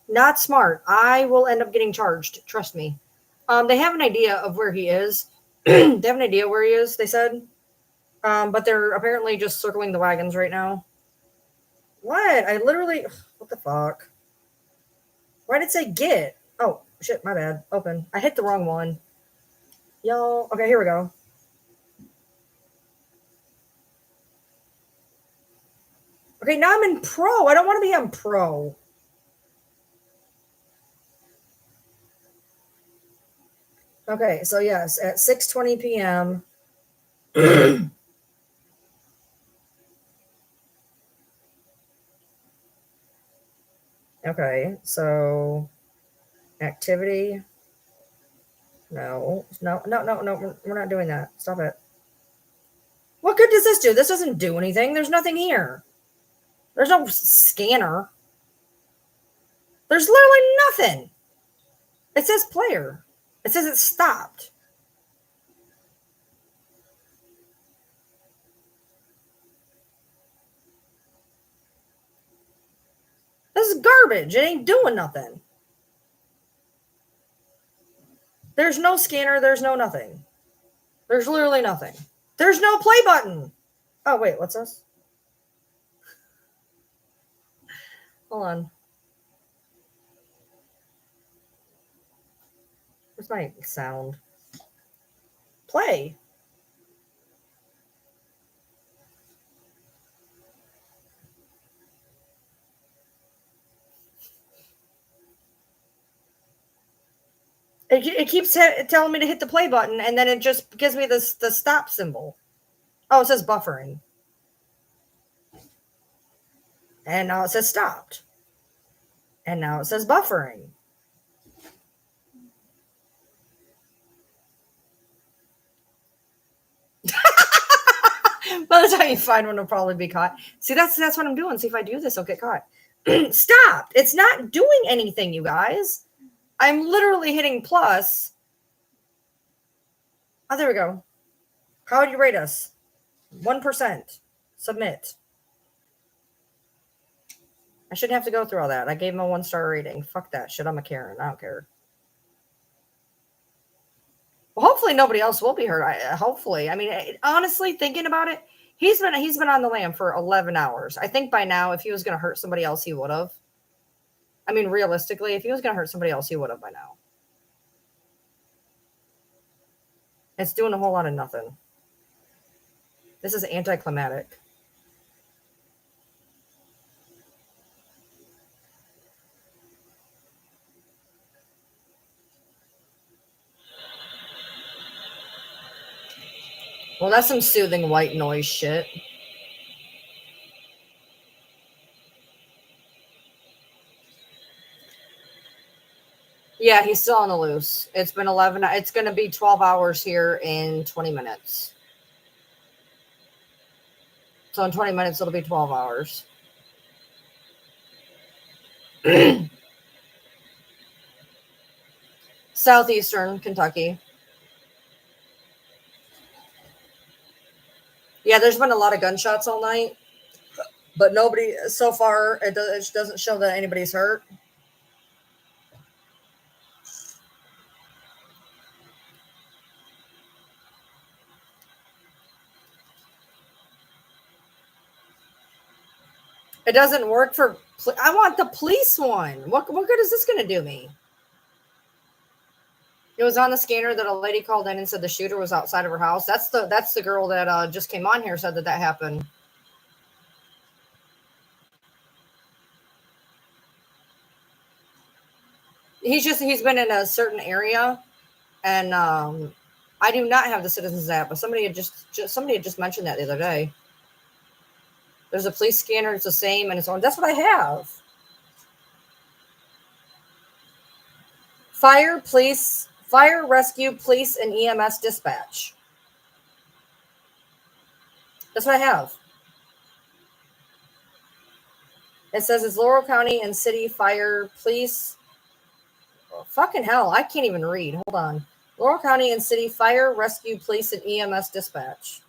Not smart. I will end up getting charged. Trust me. They have an idea of where he is. They have an idea where he is, they said. But they're apparently just circling the wagons right now. What? What the fuck? Why did it say get? Oh, shit, my bad. Open. I hit the wrong one. Y'all. Okay, here we go. Okay, now I'm in pro. I don't want to be on pro. Okay, so yes, at 6:20 p.m. Okay, so activity. No, we're not doing that. Stop it. What good does this do? This doesn't do anything. There's nothing here. There's no scanner. There's literally nothing. It says player. It says it stopped. This is garbage. It ain't doing nothing. There's no scanner. There's no nothing. There's literally nothing. There's no play button. Oh, wait. What's this? Hold on. Where's my sound? Play. It keeps telling me to hit the play button, and then it just gives me the stop symbol. Oh, it says buffering. And now it says stopped. And now it says buffering. By the time you find one, it'll probably be caught. See, that's what I'm doing. See, if I do this, I'll get caught. Stopped. It's not doing anything, you guys. I'm literally hitting plus. Oh, there we go. How would you rate us? 1%. Submit. I shouldn't have to go through all that. I gave him a 1-star rating. Fuck that shit. I'm a Karen. I don't care. Well, hopefully nobody else will be hurt. Hopefully. I mean, honestly, thinking about it, he's been on the lam for 11 hours. I think by now, if he was going to hurt somebody else, he would have. I mean, realistically, if he was going to hurt somebody else, he would have by now. It's doing a whole lot of nothing. This is anticlimactic. Well, that's some soothing white noise shit. Yeah, he's still on the loose. It's been 11. It's going to be 12 hours here in 20 minutes. So in 20 minutes, it'll be 12 hours. Southeastern Kentucky. Yeah, there's been a lot of gunshots all night, but nobody so far. It doesn't show that anybody's hurt. It doesn't work for. I want the police one. What good is this going to do me? It was on the scanner that a lady called in and said the shooter was outside of her house. That's the girl that just came on here, said that happened. He's been in a certain area, and I do not have the Citizens app, but somebody had just mentioned that the other day. There's a police scanner. It's the same, and it's on. That's what I have. Fire, police, fire, rescue, police, and EMS dispatch. That's what I have. It says it's Laurel County and City Fire, Police. Oh, fucking hell, I can't even read. Hold on. Laurel County and City Fire, Rescue, Police, and EMS dispatch.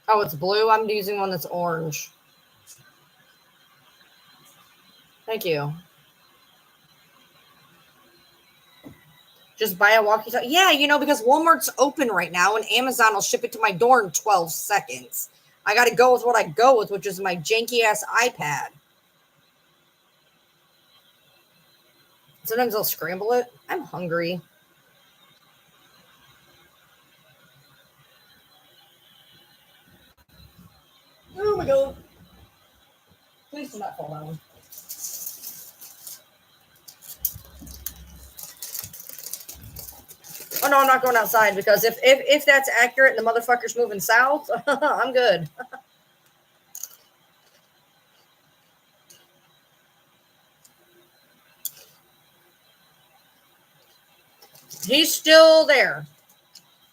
Oh, it's blue. I'm using one that's orange. Thank you. Just buy a walkie-talkie. Yeah, because Walmart's open right now and Amazon will ship it to my door in 12 seconds. I got to go with what I go with, which is my janky-ass iPad. Sometimes I'll scramble it. I'm hungry. Oh my god. Please do not fall down. Oh no, I'm not going outside because if that's accurate and the motherfucker's moving south, I'm good. He's still there.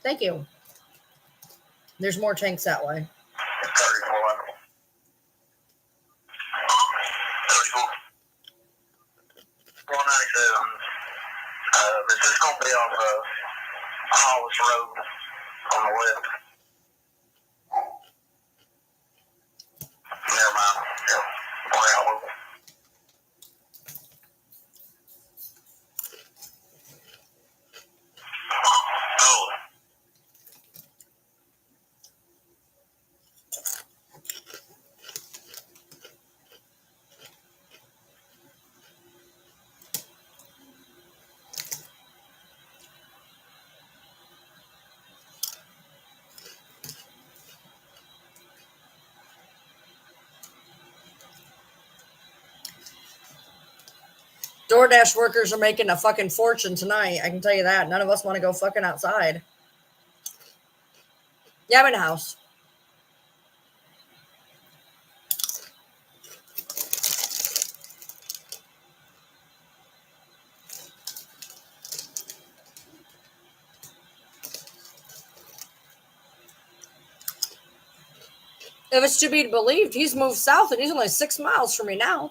Thank you. There's more tanks that way. 34. This is going to be off of Hollis Road on the left. Never mind. Well, oh. DoorDash workers are making a fucking fortune tonight. I can tell you that. None of us want to go fucking outside. Yeah, I'm in the house. If it's to be believed, he's moved south and he's only 6 miles from me now.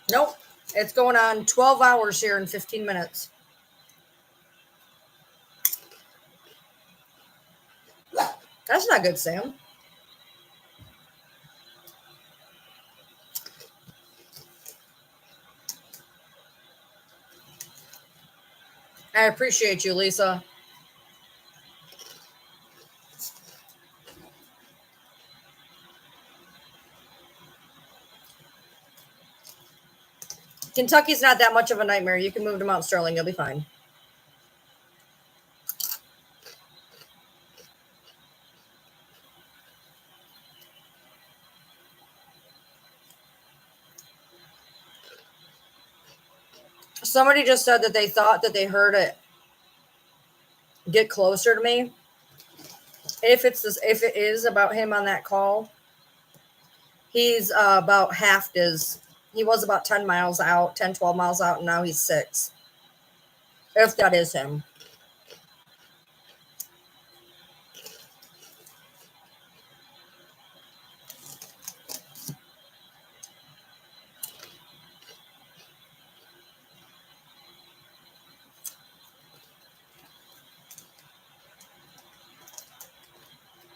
Nope. It's going on 12 hours here in 15 minutes. That's not good, Sam. I appreciate you, Lisa. Kentucky's not that much of a nightmare. You can move to Mount Sterling. You'll be fine. Somebody just said that they thought that they heard it get closer to me. If it is about him on that call, he's about half his. He was about 10 miles out, 10, 12 miles out, and now he's 6. If that is him.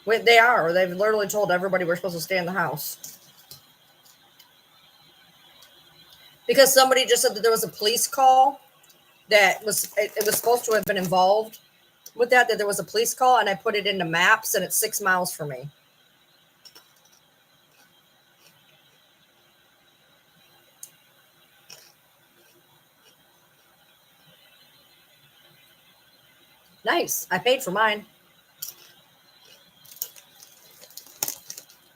Wait, they are. They've literally told everybody we're supposed to stay in the house. Because somebody just said that there was a police call that was, it was supposed to have been involved with that there was a police call, and I put it into maps, and it's 6 miles from me. Nice. I paid for mine.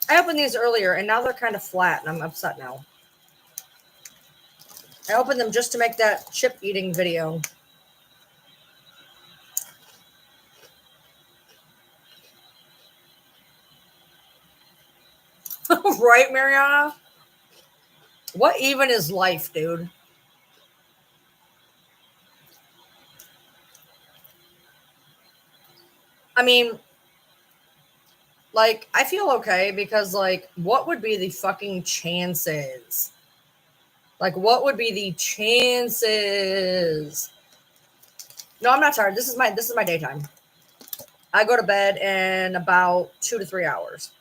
I opened these earlier, and now they're kind of flat, and I'm upset now. I opened them just to make that chip eating video. Right, Mariana? What even is life, dude? I mean, like, I feel okay because, like, what would be the fucking chances? Like, what would be the chances? No, I'm not tired. This is my daytime. I go to bed in about 2 to 3 hours.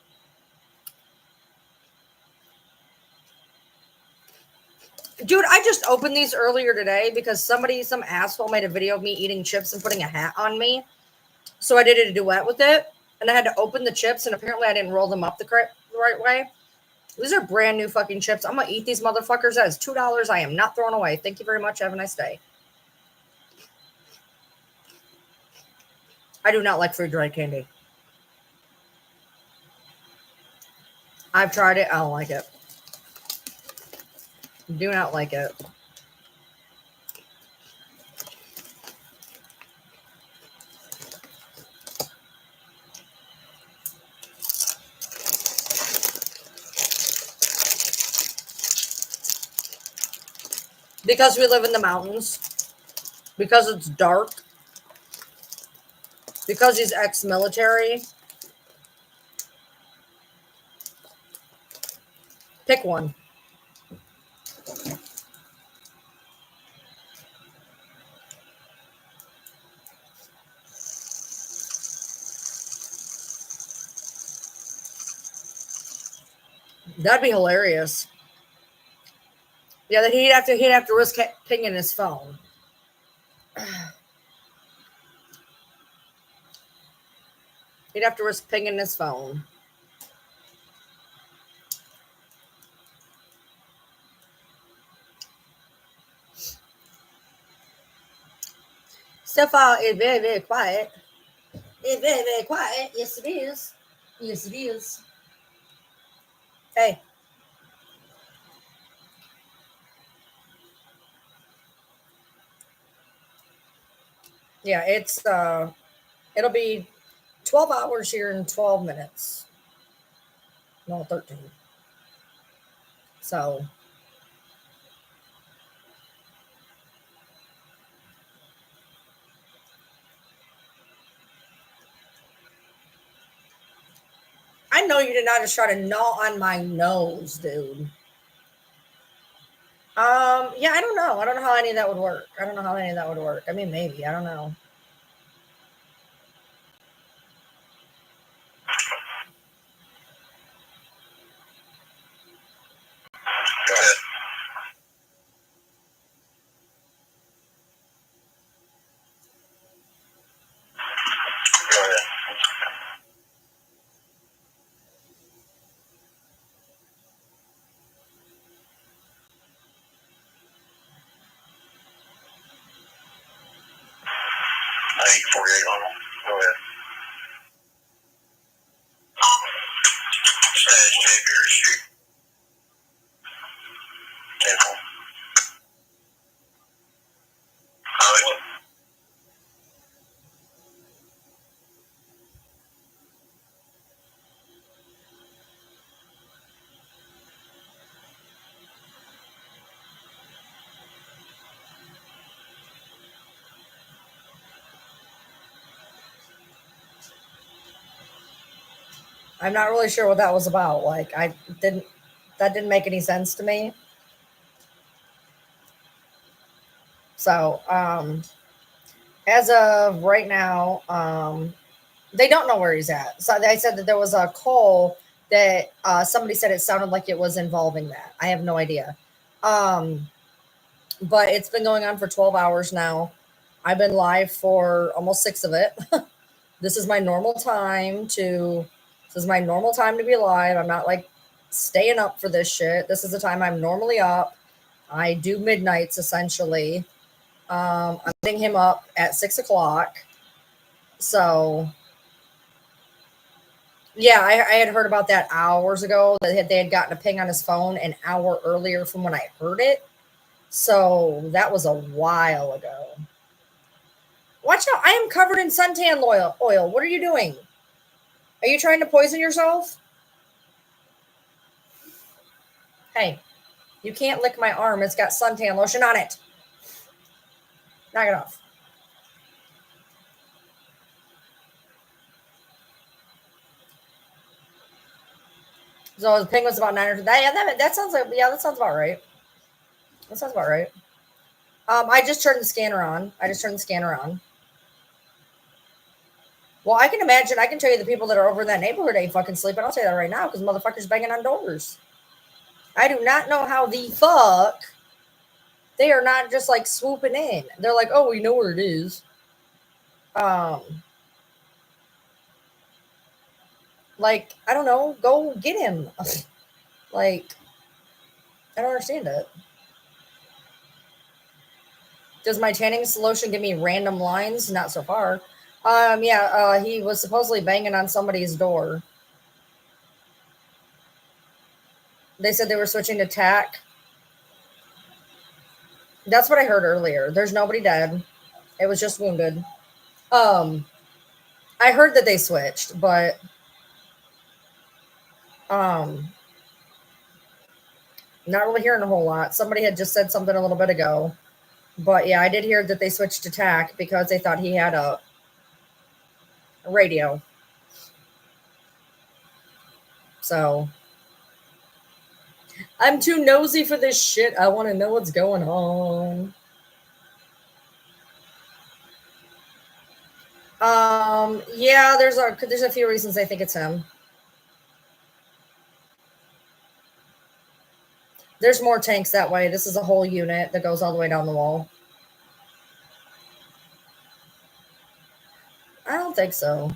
Dude, I just opened these earlier today because some asshole made a video of me eating chips and putting a hat on me. So I did a duet with it, and I had to open the chips, and apparently I didn't roll them up the right way. These are brand new fucking chips. I'm going to eat these motherfuckers. That is $2 I am not throwing away. Thank you very much. Have a nice day. I do not like freeze-dried candy. I've tried it. I don't like it. Do not like it. Because we live in the mountains. Because it's dark. Because he's ex-military. Pick one. That'd be hilarious. Yeah, that he'd have to risk pinging his phone. He'd have to risk pinging his phone. So far, it's very, very quiet. It's very, very quiet. Yes, it is. Yes, it is. Hey. Yeah, it'll be 12 hours here in 12 minutes. No, 13. So I know you did not just try to gnaw on my nose, dude. Yeah, I don't know. I don't know how any of that would work. I don't know how any of that would work. I mean, maybe. I don't know. Go ahead. Go ahead. I 848 on them. Go ahead. Says Xavier Street. 10-4. I'm not really sure what that was about. Like, that didn't make any sense to me. So, as of right now, they don't know where he's at. So they said that there was a call that somebody said it sounded like it was involving that. I have no idea. But it's been going on for 12 hours now. I've been live for almost 6 of it. This is my normal time to be live. I'm not like staying up for this shit. This is the time I'm normally up. I do midnights essentially. I'm getting him up at 6 o'clock. So yeah, I had heard about that hours ago. That they had gotten a ping on his phone an hour earlier from when I heard it. So that was a while ago. Watch out. I am covered in suntan oil. What are you doing? Are you trying to poison yourself? Hey, you can't lick my arm. It's got suntan lotion on it. Knock it off. So the ping was about 9 or that sounds like, yeah, that sounds about right. That sounds about right. I just turned the scanner on. Well, I can imagine. I can tell you the people that are over in that neighborhood ain't fucking sleeping. I'll tell you that right now because motherfuckers banging on doors. I do not know how the fuck they are not just like swooping in. They're like, oh, we know where it is. Like, I don't know. Go get him. Like, I don't understand it. Does my tanning lotion give me random lines? Not so far. Yeah, he was supposedly banging on somebody's door. They said they were switching to TAC. That's what I heard earlier. There's nobody dead. It was just wounded. I heard that they switched, but not really hearing a whole lot. Somebody had just said something a little bit ago. But yeah, I did hear that they switched to TAC because they thought he had a radio. So I'm too nosy for this shit. I want to know what's going on. Yeah, there's a few reasons I think it's him. There's more tanks that way. This is a whole unit that goes all the way down the wall. I don't think so.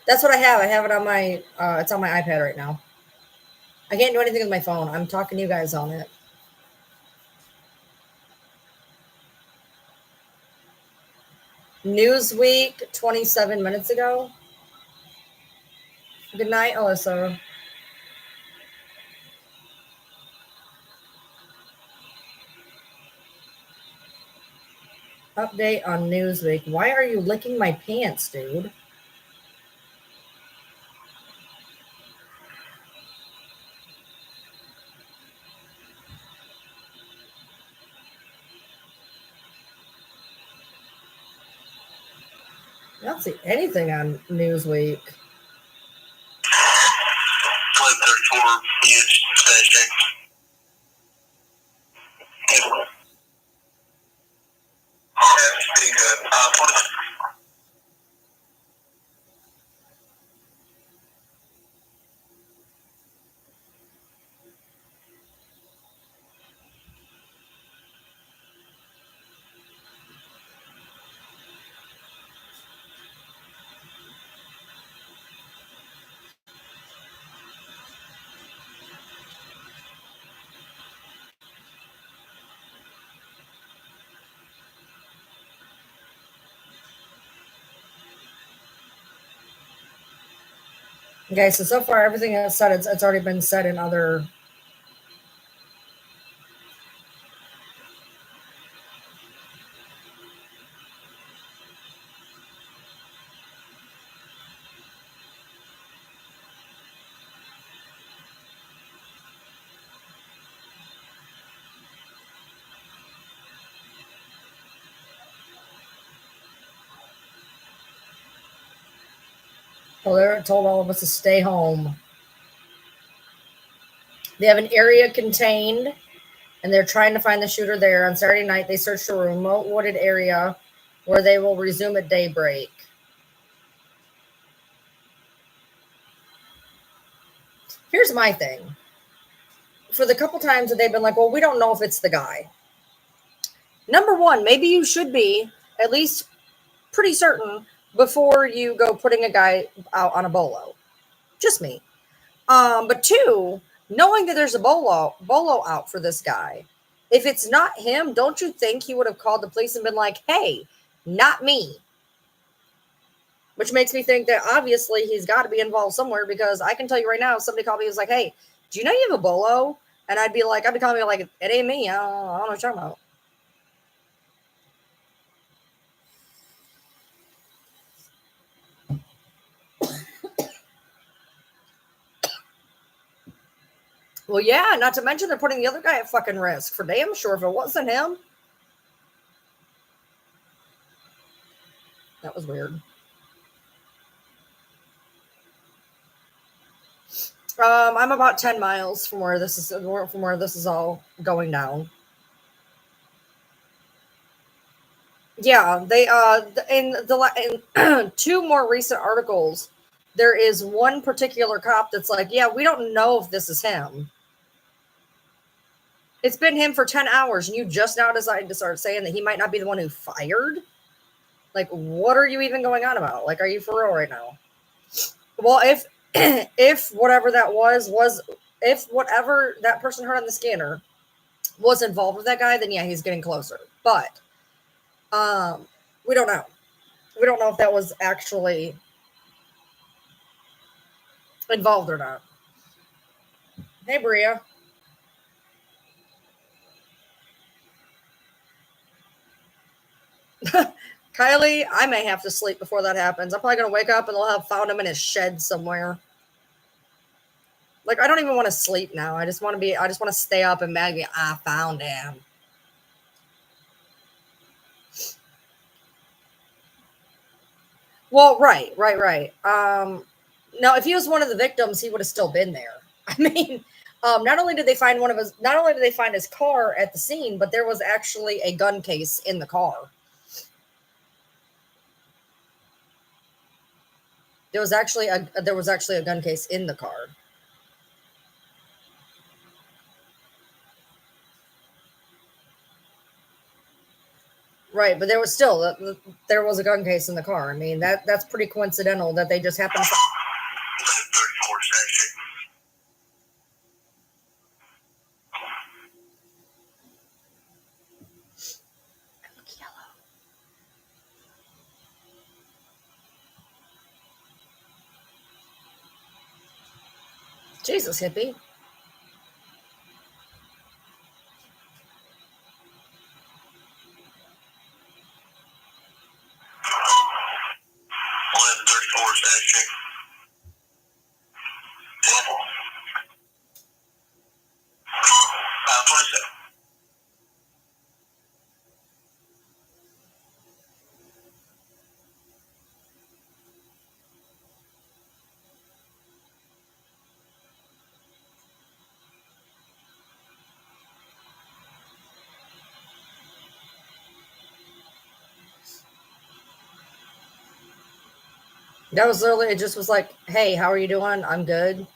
That's what I have. I have it on my it's on my iPad right now. I can't do anything with my phone. I'm talking to you guys on it. Newsweek 27 minutes ago. Good night, Alyssa. Update on Newsweek. Why are you licking my pants, dude? I don't see anything on Newsweek. Okay, so far everything that's said, it's already been said in other. Well, they're told all of us to stay home. They have an area contained, and they're trying to find the shooter there. On Saturday night, they searched a remote wooded area where they will resume at daybreak. Here's my thing. For the couple times that they've been like, well, we don't know if it's the guy. Number one, maybe you should be at least pretty certain before you go putting a guy out on a bolo. Just me. But two, knowing that there's a bolo out for this guy, if it's not him, don't you think he would have called the police and been like, hey, not me? Which makes me think that obviously he's got to be involved somewhere, because I can tell you right now, if somebody called me and was like, hey, do you know you have a bolo? And I'd be calling me like, it ain't me. I don't know what you're talking about. Well, yeah, not to mention they're putting the other guy at fucking risk. For damn sure, if it wasn't him. That was weird. I'm about 10 miles from where this is all going down. Yeah, they in two more recent articles, there is one particular cop that's like, yeah, we don't know if this is him. It's been him for 10 hours, and you just now decided to start saying that he might not be the one who fired? Like, what are you even going on about? Like, are you for real right now? Well, if whatever that was if whatever that person heard on the scanner was involved with that guy, then yeah, he's getting closer. But we don't know. We don't know if that was actually involved or not. Hey, Bria. Kylie, I may have to sleep before that happens. I'm probably going to wake up and they'll have found him in his shed somewhere. Like, I don't even want to sleep now. I just want to stay up and Maggie, I found him. Well, right. Now, if he was one of the victims, he would have still been there. I mean, not only did they find his car at the scene, but there was actually a gun case in the car. There was actually a gun case in the car. Right, but there was a gun case in the car. I mean, that's pretty coincidental that they just happened to. 34 section. I look yellow. Jesus, hippie. That was literally, it just was like, hey, how are you doing? I'm good.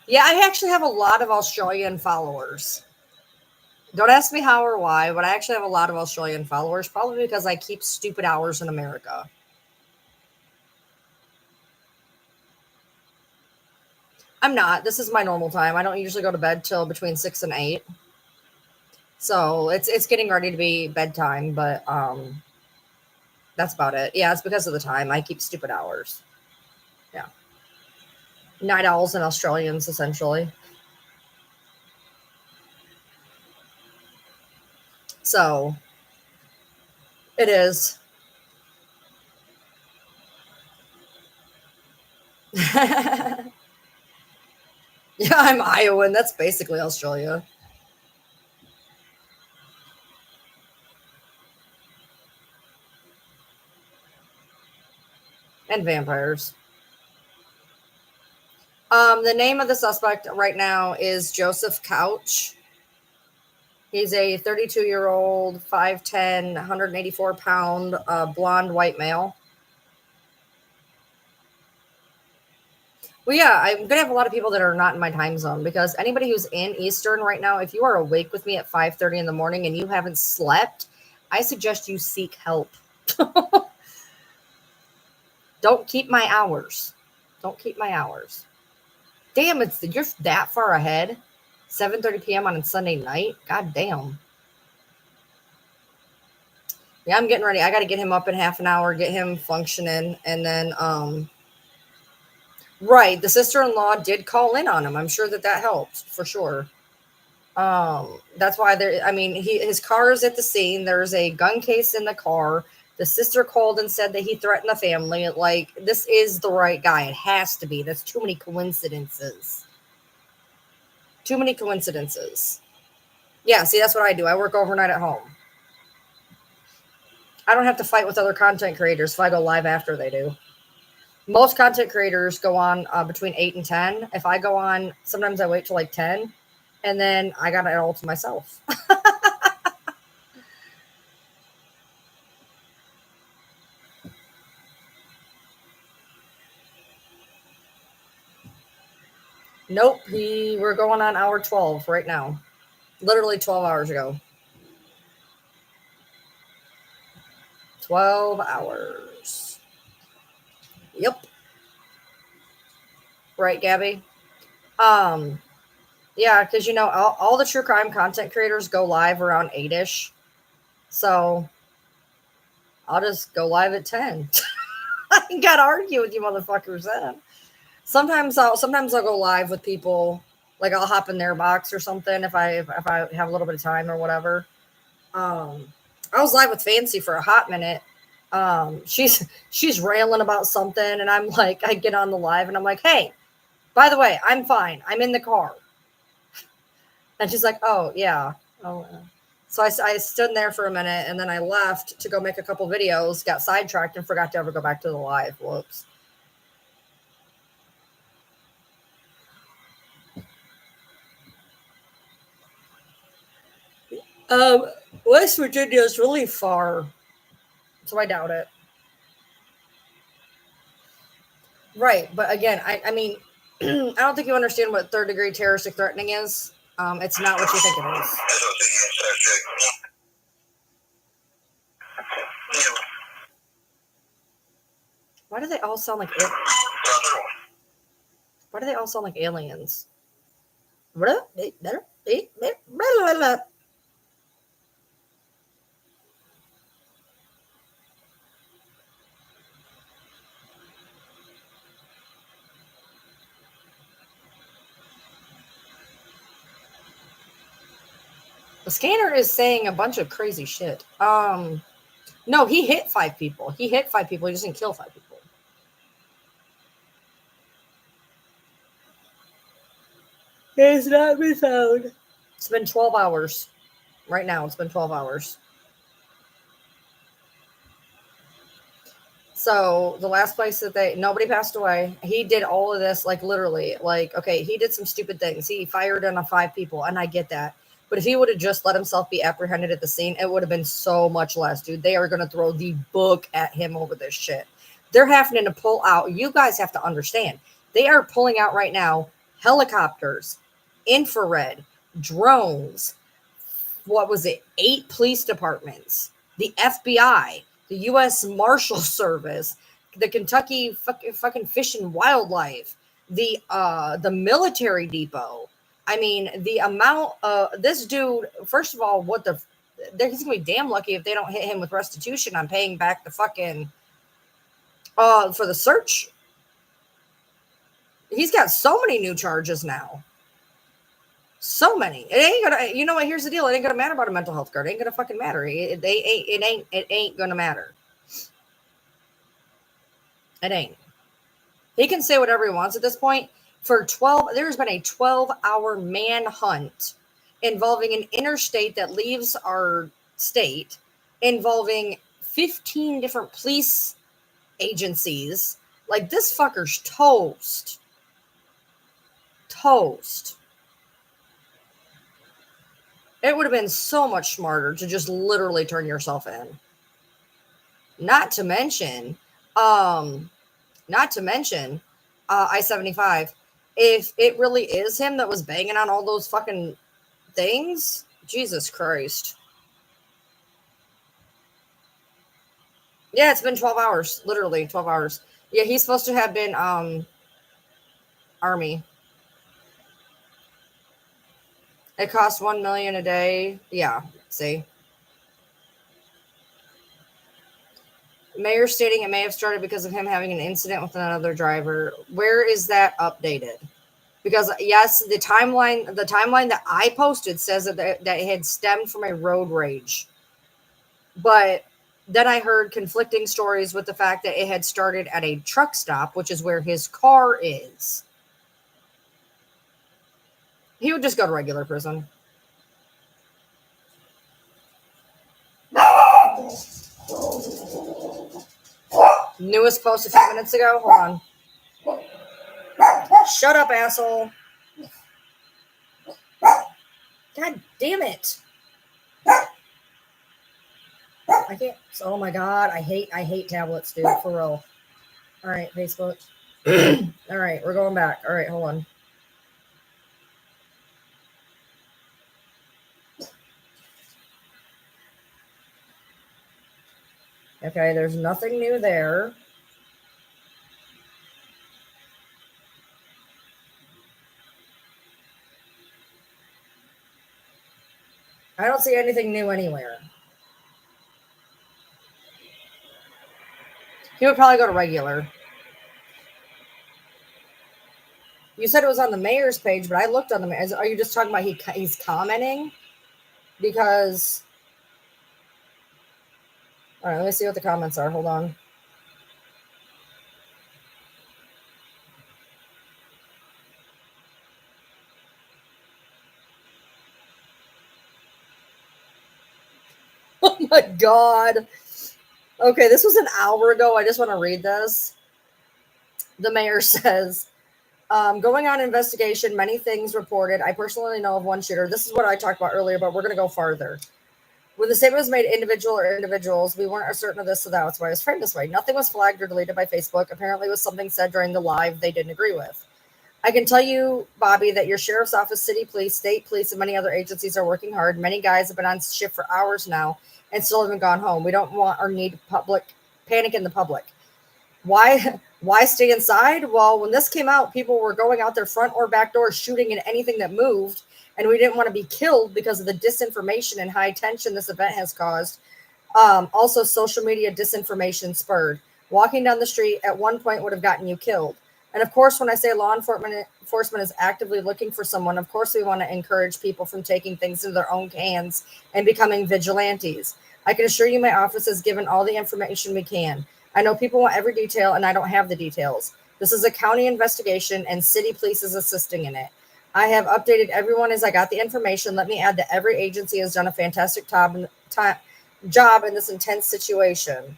Yeah, I actually have a lot of Australian followers. Don't ask me how or why, but I actually have a lot of Australian followers, probably because I keep stupid hours in America. I'm not. This is my normal time. I don't usually go to bed till between 6 and 8. So it's getting ready to be bedtime, but that's about it. Yeah, it's because of the time. I keep stupid hours. Yeah. Night owls and Australians, essentially. So it is. Yeah, I'm Iowan. That's basically Australia. And vampires. The name of the suspect right now is Joseph Couch. He's a 32-year-old, 5'10", 184-pound, blonde white male. Well, yeah, I'm going to have a lot of people that are not in my time zone because anybody who's in Eastern right now, if you are awake with me at 5:30 in the morning and you haven't slept, I suggest you seek help. Don't keep my hours. Don't keep my hours. Damn, you're that far ahead. 7:30 p.m. on a Sunday night. God damn. Yeah, I'm getting ready. I got to get him up in half an hour, get him functioning, and then right, the sister-in-law did call in on him. I'm sure that helped for sure. That's why his car is at the scene. There's a gun case in the car. The sister called and said that he threatened the family. Like, this is the right guy. It has to be. That's too many coincidences. Too many coincidences. Yeah, see, that's what I do. I work overnight at home. I don't have to fight with other content creators if I go live after they do. Most content creators go on between 8 and 10. If I go on, sometimes I wait till like 10, and then I got it all to myself. Nope, we're going on hour 12 right now. Literally 12 hours ago. 12 hours. Yep. Right, Gabby? Yeah, because you know all the true crime content creators go live around 8ish, so I'll just go live at 10. I ain't gotta argue with you motherfuckers then. Sometimes I'll go live with people, like I'll hop in their box or something if I have a little bit of time or whatever. I was live with Fancy for a hot minute. She's railing about something, and I'm like, I get on the live and I'm like, hey, by the way, I'm fine. I'm in the car. And she's like, oh, yeah. Oh, so I stood there for a minute, and then I left to go make a couple videos, got sidetracked, and forgot to ever go back to the live. Whoops. West Virginia is really far, so I doubt it. Right, but again, I mean, I don't think you understand what third-degree terroristic threatening is. It's not what you think it is. Why do they all sound like Why do they all sound like aliens? The scanner is saying a bunch of crazy shit. No, he hit 5 people. He hit 5 people. He just didn't kill 5 people. It has not been found. It's been 12 hours. Right now, it's been 12 hours. So the last place that nobody passed away. He did all of this, like literally, like, okay, he did some stupid things. He fired on 5 people, and I get that. But if he would have just let himself be apprehended at the scene, it would have been so much less, dude. They are going to throw the book at him over this shit. They're having to pull out. You guys have to understand. They are pulling out right now helicopters, infrared, drones. What was it? 8 police departments, the FBI, the U.S. Marshal Service, the Kentucky fucking Fish and Wildlife, the military depot. I mean, the amount this dude, first of all, he's gonna be damn lucky if they don't hit him with restitution on paying back the fucking for the search. He's got so many new charges now. So many. It ain't gonna, you know what? Here's the deal. It ain't gonna matter about a mental health card. It ain't gonna fucking matter. It ain't gonna matter. It ain't. He can say whatever he wants at this point. There's been a 12-hour manhunt involving an interstate that leaves our state, involving 15 different police agencies. Like, this fucker's toast. Toast. It would have been so much smarter to just literally turn yourself in. Not to mention I-75. If it really is him that was banging on all those fucking things, Jesus Christ. Yeah, it's been 12 hours. Literally 12 hours. Yeah, he's supposed to have been Army. It costs $1 million a day. Yeah, see. Mayor stating it may have started because of him having an incident with another driver. Where is that updated? Because yes, the timeline that I posted says that it had stemmed from a road rage. But then I heard conflicting stories with the fact that it had started at a truck stop, which is where his car is. He would just go to regular prison. Newest post a few minutes ago. Hold on. Shut up, asshole. God damn it. I can't. Oh my God. I hate tablets, dude. For real. All right, Facebook. All right, we're going back. All right, hold on. Okay, there's nothing new there. I don't see anything new anywhere. He would probably go to regular. You said it was on the mayor's page, but I looked on the mayor. Are you just talking about he's commenting? Because, all right, let me see what the comments are. Hold on. Oh my God. Okay, this was an hour ago. I just want to read this. The mayor says, going on investigation, many things reported. I personally know of one shooter. This is what I talked about earlier, but we're going to go farther. When the statement was made individual or individuals, we weren't certain of this, so that's why it was framed this way. Nothing was flagged or deleted by Facebook. Apparently, it was something said during the live they didn't agree with. I can tell you, Bobby, that your sheriff's office, city police, state police, and many other agencies are working hard. Many guys have been on shift for hours now and still haven't gone home. We don't want or need panic in the public. Why stay inside? Well, when this came out, people were going out their front or back doors shooting at anything that moved, and we didn't want to be killed because of the disinformation and high tension this event has caused. Also, social media disinformation spurred. Walking down the street at one point would have gotten you killed. And of course, when I say law enforcement is actively looking for someone, of course, we want to encourage people from taking things into their own hands and becoming vigilantes. I can assure you my office has given all the information we can. I know people want every detail, and I don't have the details. This is a county investigation, and city police is assisting in it. I have updated everyone as I got the information. Let me add that every agency has done a fantastic job in this intense situation.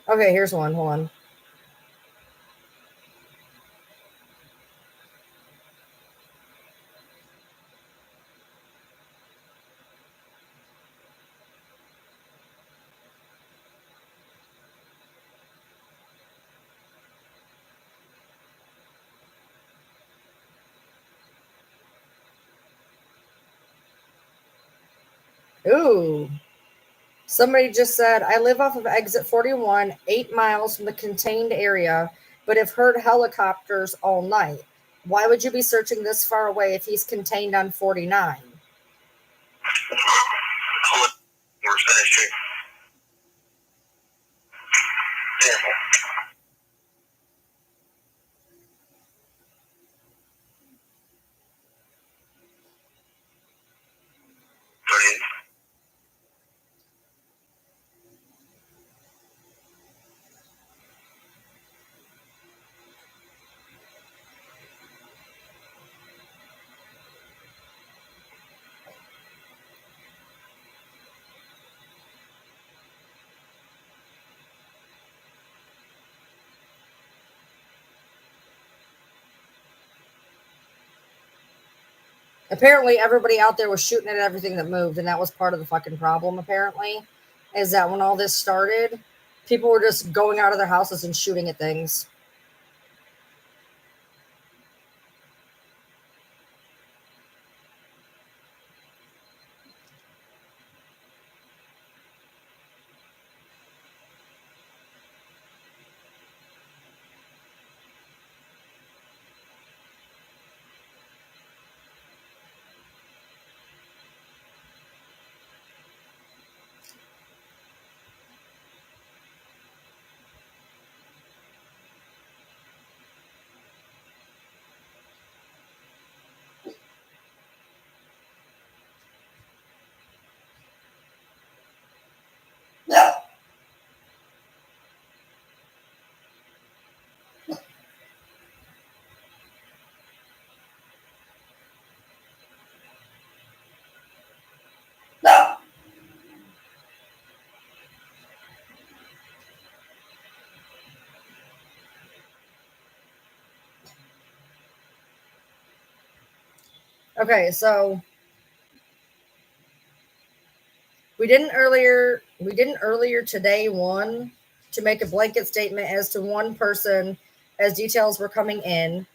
Okay, here's one. Hold on. Ooh. Somebody just said, I live off of exit 41, 8 miles from the contained area, but have heard helicopters all night. Why would you be searching this far away if he's contained on 49? We're finishing. Careful. Brilliant. Apparently, everybody out there was shooting at everything that moved, and that was part of the fucking problem, apparently, is that when all this started, people were just going out of their houses and shooting at things. Okay, so we didn't earlier today to make a blanket statement as to one person as details were coming in.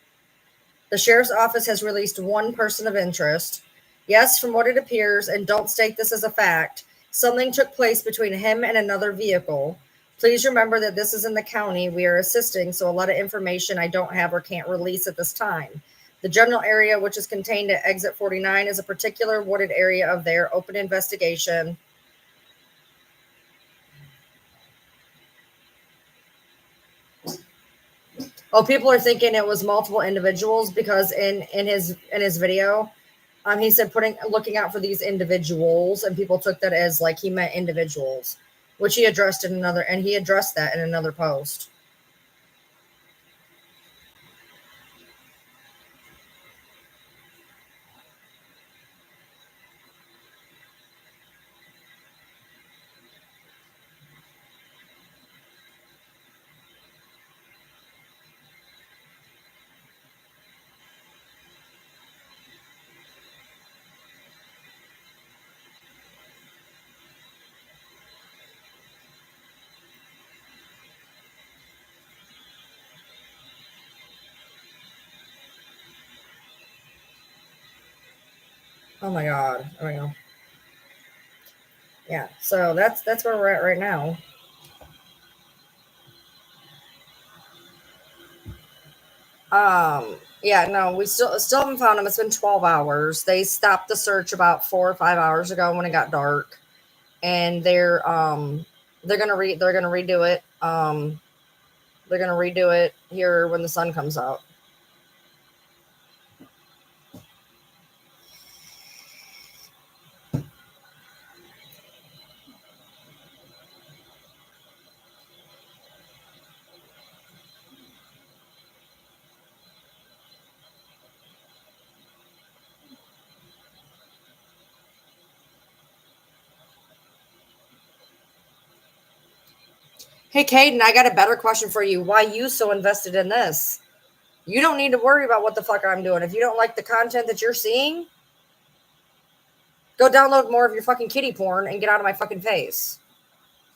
The sheriff's office has released one person of interest. Yes, from what it appears, and don't state this as a fact, something took place between him and another vehicle. Please remember that this is in the county we are assisting, so a lot of information I don't have or can't release at this time. The general area, which is contained at exit 49, is a particular wooded area of their open investigation. Oh, people are thinking it was multiple individuals because in his video, he said looking out for these individuals, and people took that as like he meant individuals, which he addressed that in another post. Oh my God. Oh my God. Yeah. So that's where we're at right now. Yeah, no, we still haven't found him. It's been 12 hours. They stopped the search about 4 or 5 hours ago when it got dark. And they're gonna redo it. They're gonna redo it here when the sun comes out. Hey, Caden, I got a better question for you. Why you so invested in this? You don't need to worry about what the fuck I'm doing. If you don't like the content that you're seeing, go download more of your fucking kitty porn and get out of my fucking face.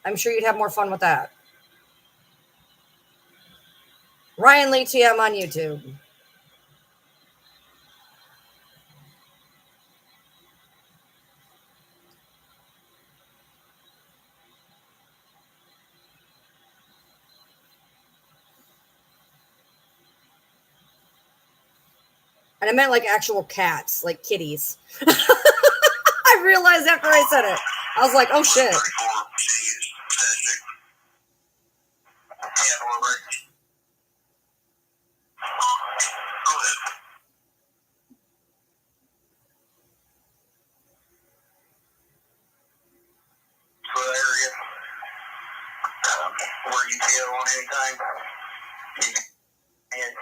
I'm sure you'd have more fun with that. Ryan Lee TM on YouTube. And I meant like actual cats, like kitties. I realized after I said it. I was like, oh shit. Where you feel on anything? And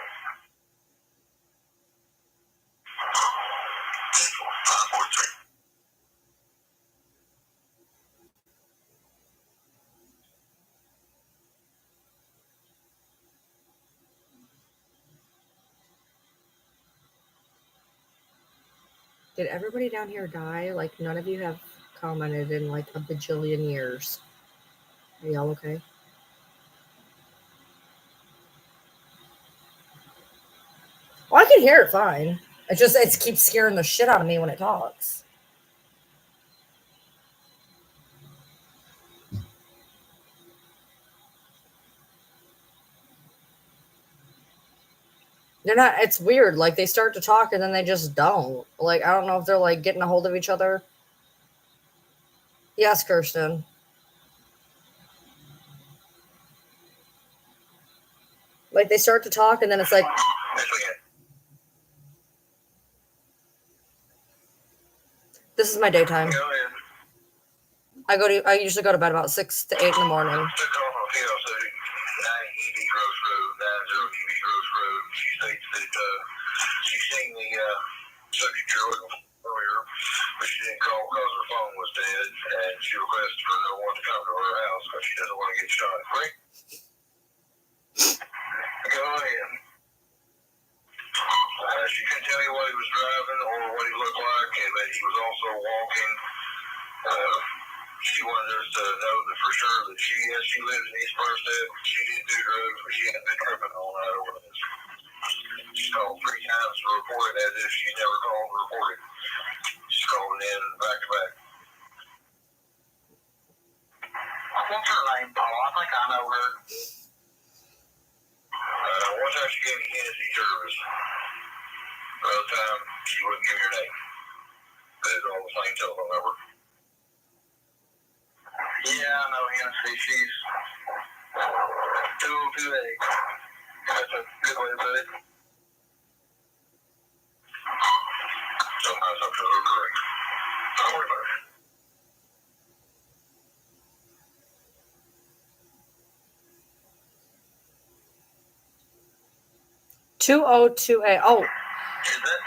Did everybody down here die? Like none of you have commented in like a bajillion years. Are y'all okay? Well, I can hear it fine. It keeps scaring the shit out of me when it talks. They're not, it's weird. Like they start to talk and then they just don't. Like, I don't know if they're like getting a hold of each other. Yes, Kirsten. Like they start to talk and then it's like, this is my daytime. I usually go to bed about 6 to 8 in the morning. She states that she's seen the subject earlier, but she didn't call because her phone was dead, and she requested for no one to come to her house because she doesn't want to get shot. Frank, go ahead. She couldn't tell you what he was driving or what he looked like, but he was also walking. She wanted us to know that for sure that she lives in East Firstead. She did do drugs, but she hadn't been tripping all night over this. She called 3 times to report it as if she never called to report it. She's calling in back to back. What's her name, Paul? I think I know her. One time she gave me Hennessy Jervis. the time, she wouldn't give me her name. It's all the same telephone number. Yeah, I know, Hennessy. She's 202A. That's a good way to put it. Sometimes I'm sure they're correct. Don't worry about it. 202A. Oh, Is that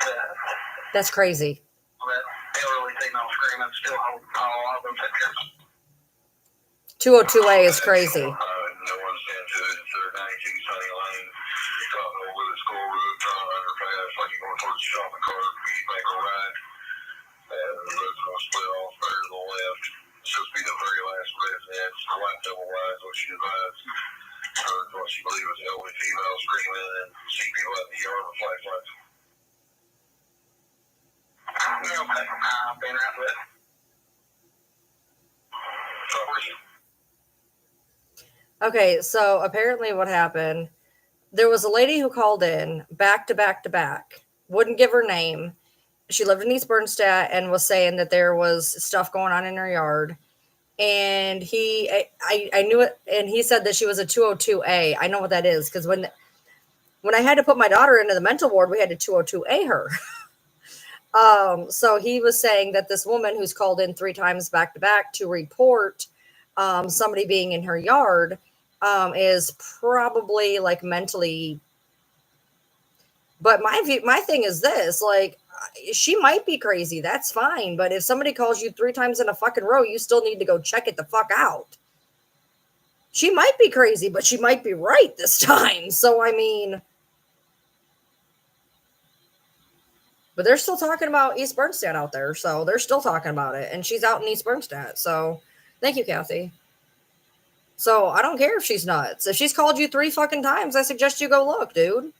that's crazy. that elderly female screaming still hold all of them pictures? 202A is crazy. No one's into it. It's their 92 Sunny Lane. Talking over the school route, trying to underpass like you're going towards the shopping cart. You make a right, and the road's going to split off there to the left. It's supposed to be the very last residence. The white double wide is what she advised. Heard what she believed was an elderly female screaming and see people out in the yard with flashlights. Okay, I've been right with it. Okay, so apparently what happened, there was a lady who called in back to back to back, wouldn't give her name. She lived in East Bernstadt and was saying that there was stuff going on in her yard. And I knew it, and he said that she was a 202A. I know what that is, because when I had to put my daughter into the mental ward, we had to 202A her. So he was saying that this woman who's called in 3 times back to back to report somebody being in her yard is probably like mentally. But my thing is this, like, she might be crazy. That's fine. But if somebody calls you 3 times in a fucking row, you still need to go check it the fuck out. She might be crazy, but she might be right this time. So, I mean, but they're still talking about East Bernstadt out there. So they're still talking about it. And she's out in East Bernstadt. So thank you, Kathy. So I don't care if she's nuts. If she's called you 3 fucking times, I suggest you go look, dude.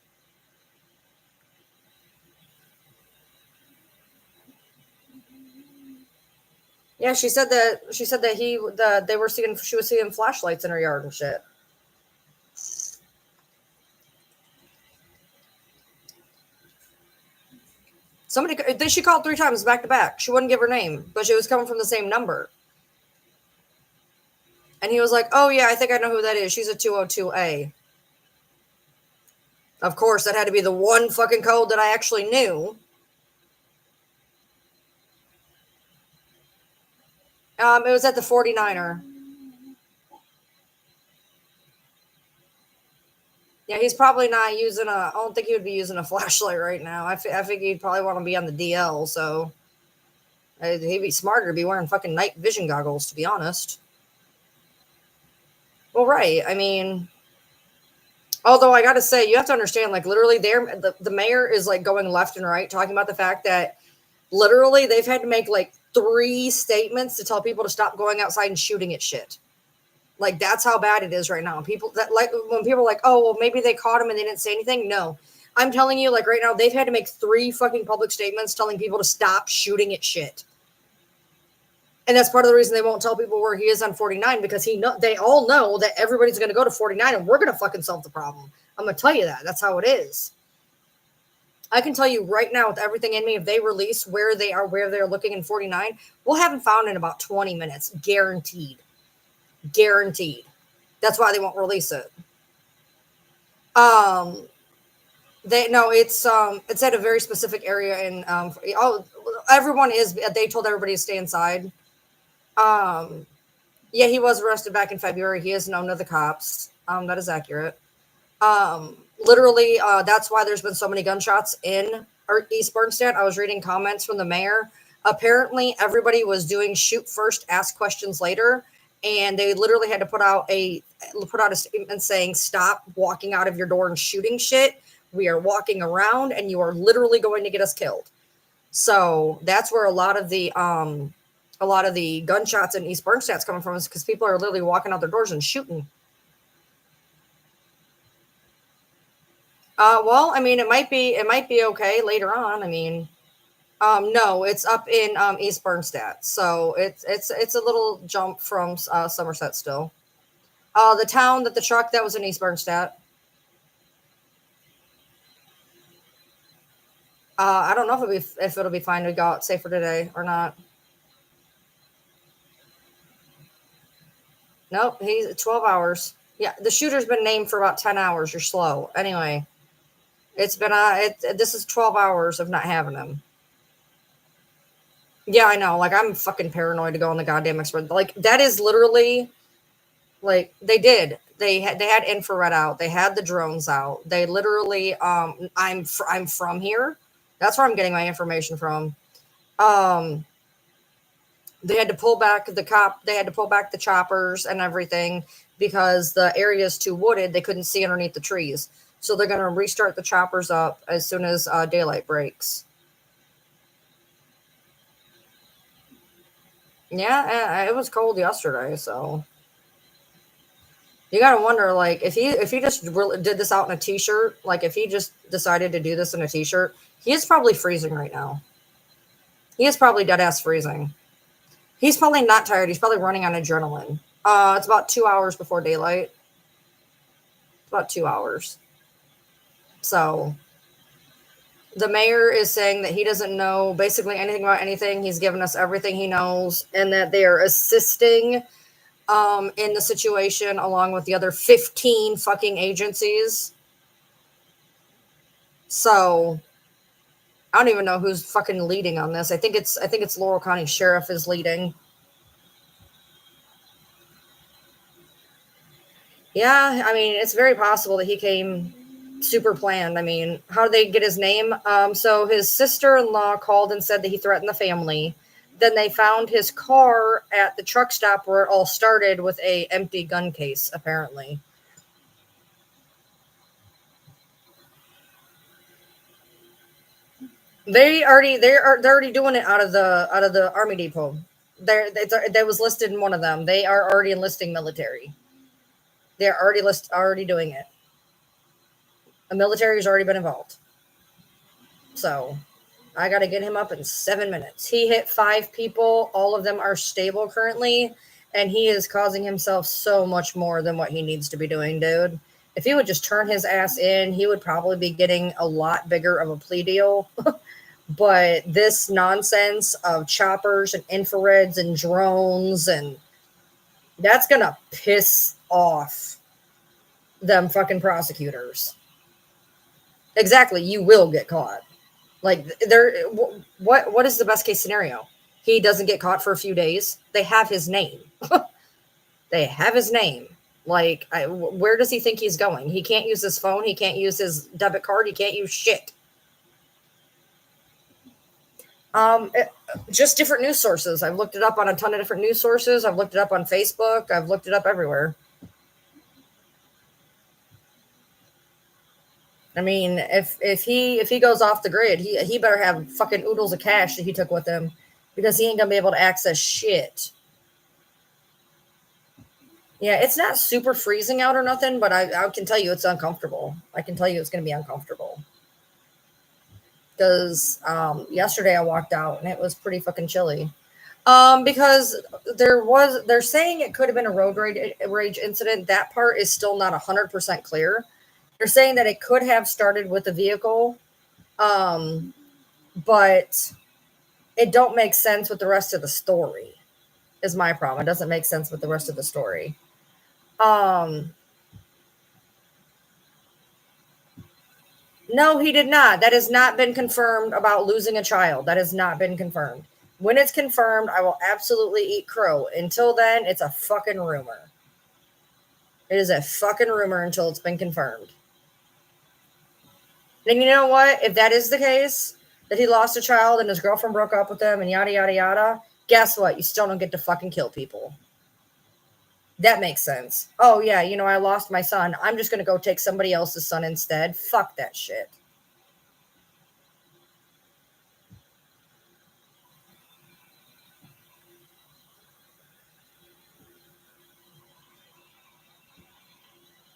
Yeah, she said that she was seeing flashlights in her yard and shit. She called 3 times back to back. She wouldn't give her name, but she was coming from the same number. And he was like, "Oh yeah, I think I know who that is. She's a 202A." Of course, that had to be the one fucking code that I actually knew. It was at the 49er. Yeah, he's probably not using I don't think he would be using a flashlight right now. I think he'd probably want to be on the DL, so he'd be smarter to be wearing fucking night vision goggles, to be honest. Well, right. I mean, although I got to say, you have to understand, like, literally the mayor is like going left and right, talking about the fact that literally they've had to make like 3 statements to tell people to stop going outside and shooting at shit. Like, that's how bad it is right now. People that, like, when people are like, "Oh, well, maybe they caught him and they didn't say anything." No, I'm telling you, like, right now, they've had to make 3 fucking public statements telling people to stop shooting at shit. And that's part of the reason they won't tell people where he is on 49, because they all know that everybody's going to go to 49 and we're going to fucking solve the problem. I'm going to tell you that. That's how it is. I can tell you right now, with everything in me, if they release where they're looking in 49, we'll have them found in about 20 minutes. Guaranteed. Guaranteed. That's why they won't release it. It's at a very specific area, and they told everybody to stay inside. Yeah, he was arrested back in February. He is known to the cops. That is accurate. Literally, that's why there's been so many gunshots in East Bernstadt. I was reading comments from the mayor. Apparently, everybody was doing shoot first, ask questions later, and they literally had to put out a statement saying, "Stop walking out of your door and shooting shit. We are walking around, and you are literally going to get us killed." So that's where a lot of the gunshots in East Bernstadt's coming from, is because people are literally walking out their doors and shooting. Well, I mean, it might be okay later on. I mean, no, it's up in East Bernstadt, so it's a little jump from Somerset still. The town that the truck that was in East Bernstadt. I don't know if it'll be fine to go out safer today or not. Nope, he's 12 hours. Yeah, the shooter's been named for about 10 hours. You're slow. Anyway, it's been this is 12 hours of not having him. Yeah, I know. Like, I'm fucking paranoid to go on the goddamn express. Like, that is literally, like, they had infrared out. They had the drones out. They literally, I'm from here. That's where I'm getting my information from. They had to pull back they had to pull back the choppers and everything because the area is too wooded. They couldn't see underneath the trees. So they're going to restart the choppers up as soon as daylight breaks. Yeah, it was cold yesterday, so you got to wonder, like, if he just really did this out in a t-shirt, like if he just decided to do this in a t-shirt, he is probably freezing right now. He is probably dead ass freezing. He's probably not tired. He's probably running on adrenaline. It's about 2 hours before daylight. It's about 2 hours. So the mayor is saying that he doesn't know basically anything about anything. He's given us everything he knows, and that they are assisting in the situation along with the other 15 fucking agencies. So I don't even know who's fucking leading on this. I think it's Laurel County Sheriff is leading. Yeah, I mean, it's very possible that he came super planned. I mean, how did they get his name? So his sister-in-law called and said that he threatened the family. Then they found his car at the truck stop where it all started with a empty gun case, apparently. They're already doing it out of the Army Depot. That was listed in one of them. They are already enlisting military. They're already doing it. The military has already been involved. So I got to get him up in 7 minutes. He hit 5 people. All of them are stable currently. And he is causing himself so much more than what he needs to be doing, dude. If he would just turn his ass in, he would probably be getting a lot bigger of a plea deal. But this nonsense of choppers and infrareds and drones, and that's going to piss off them fucking prosecutors. Exactly. You will get caught. Like, what is the best case scenario? He doesn't get caught for a few days. They have his name. They have his name. Like, where does he think he's going? He can't use his phone. He can't use his debit card. He can't use shit. Just different news sources. I've looked it up on a ton of different news sources. I've looked it up on Facebook. I've looked it up everywhere. I mean, if he goes off the grid, he better have fucking oodles of cash that he took with him, because he ain't gonna be able to access shit. Yeah, it's not super freezing out or nothing, but I can tell you it's uncomfortable. I can tell you it's gonna be uncomfortable. Because yesterday I walked out and it was pretty fucking chilly. Because they're saying it could have been a road rage incident. That part is still not 100% clear. They're saying that it could have started with the vehicle, but it don't make sense with the rest of the story, is my problem. It doesn't make sense with the rest of the story. No, he did not. That has not been confirmed about losing a child. That has not been confirmed. When it's confirmed, I will absolutely eat crow. Until then, it's a fucking rumor. It is a fucking rumor until it's been confirmed. And you know what? If that is the case, that he lost a child and his girlfriend broke up with him and yada, yada, yada, guess what? You still don't get to fucking kill people. That makes sense. Oh, yeah, I lost my son. I'm just going to go take somebody else's son instead. Fuck that shit.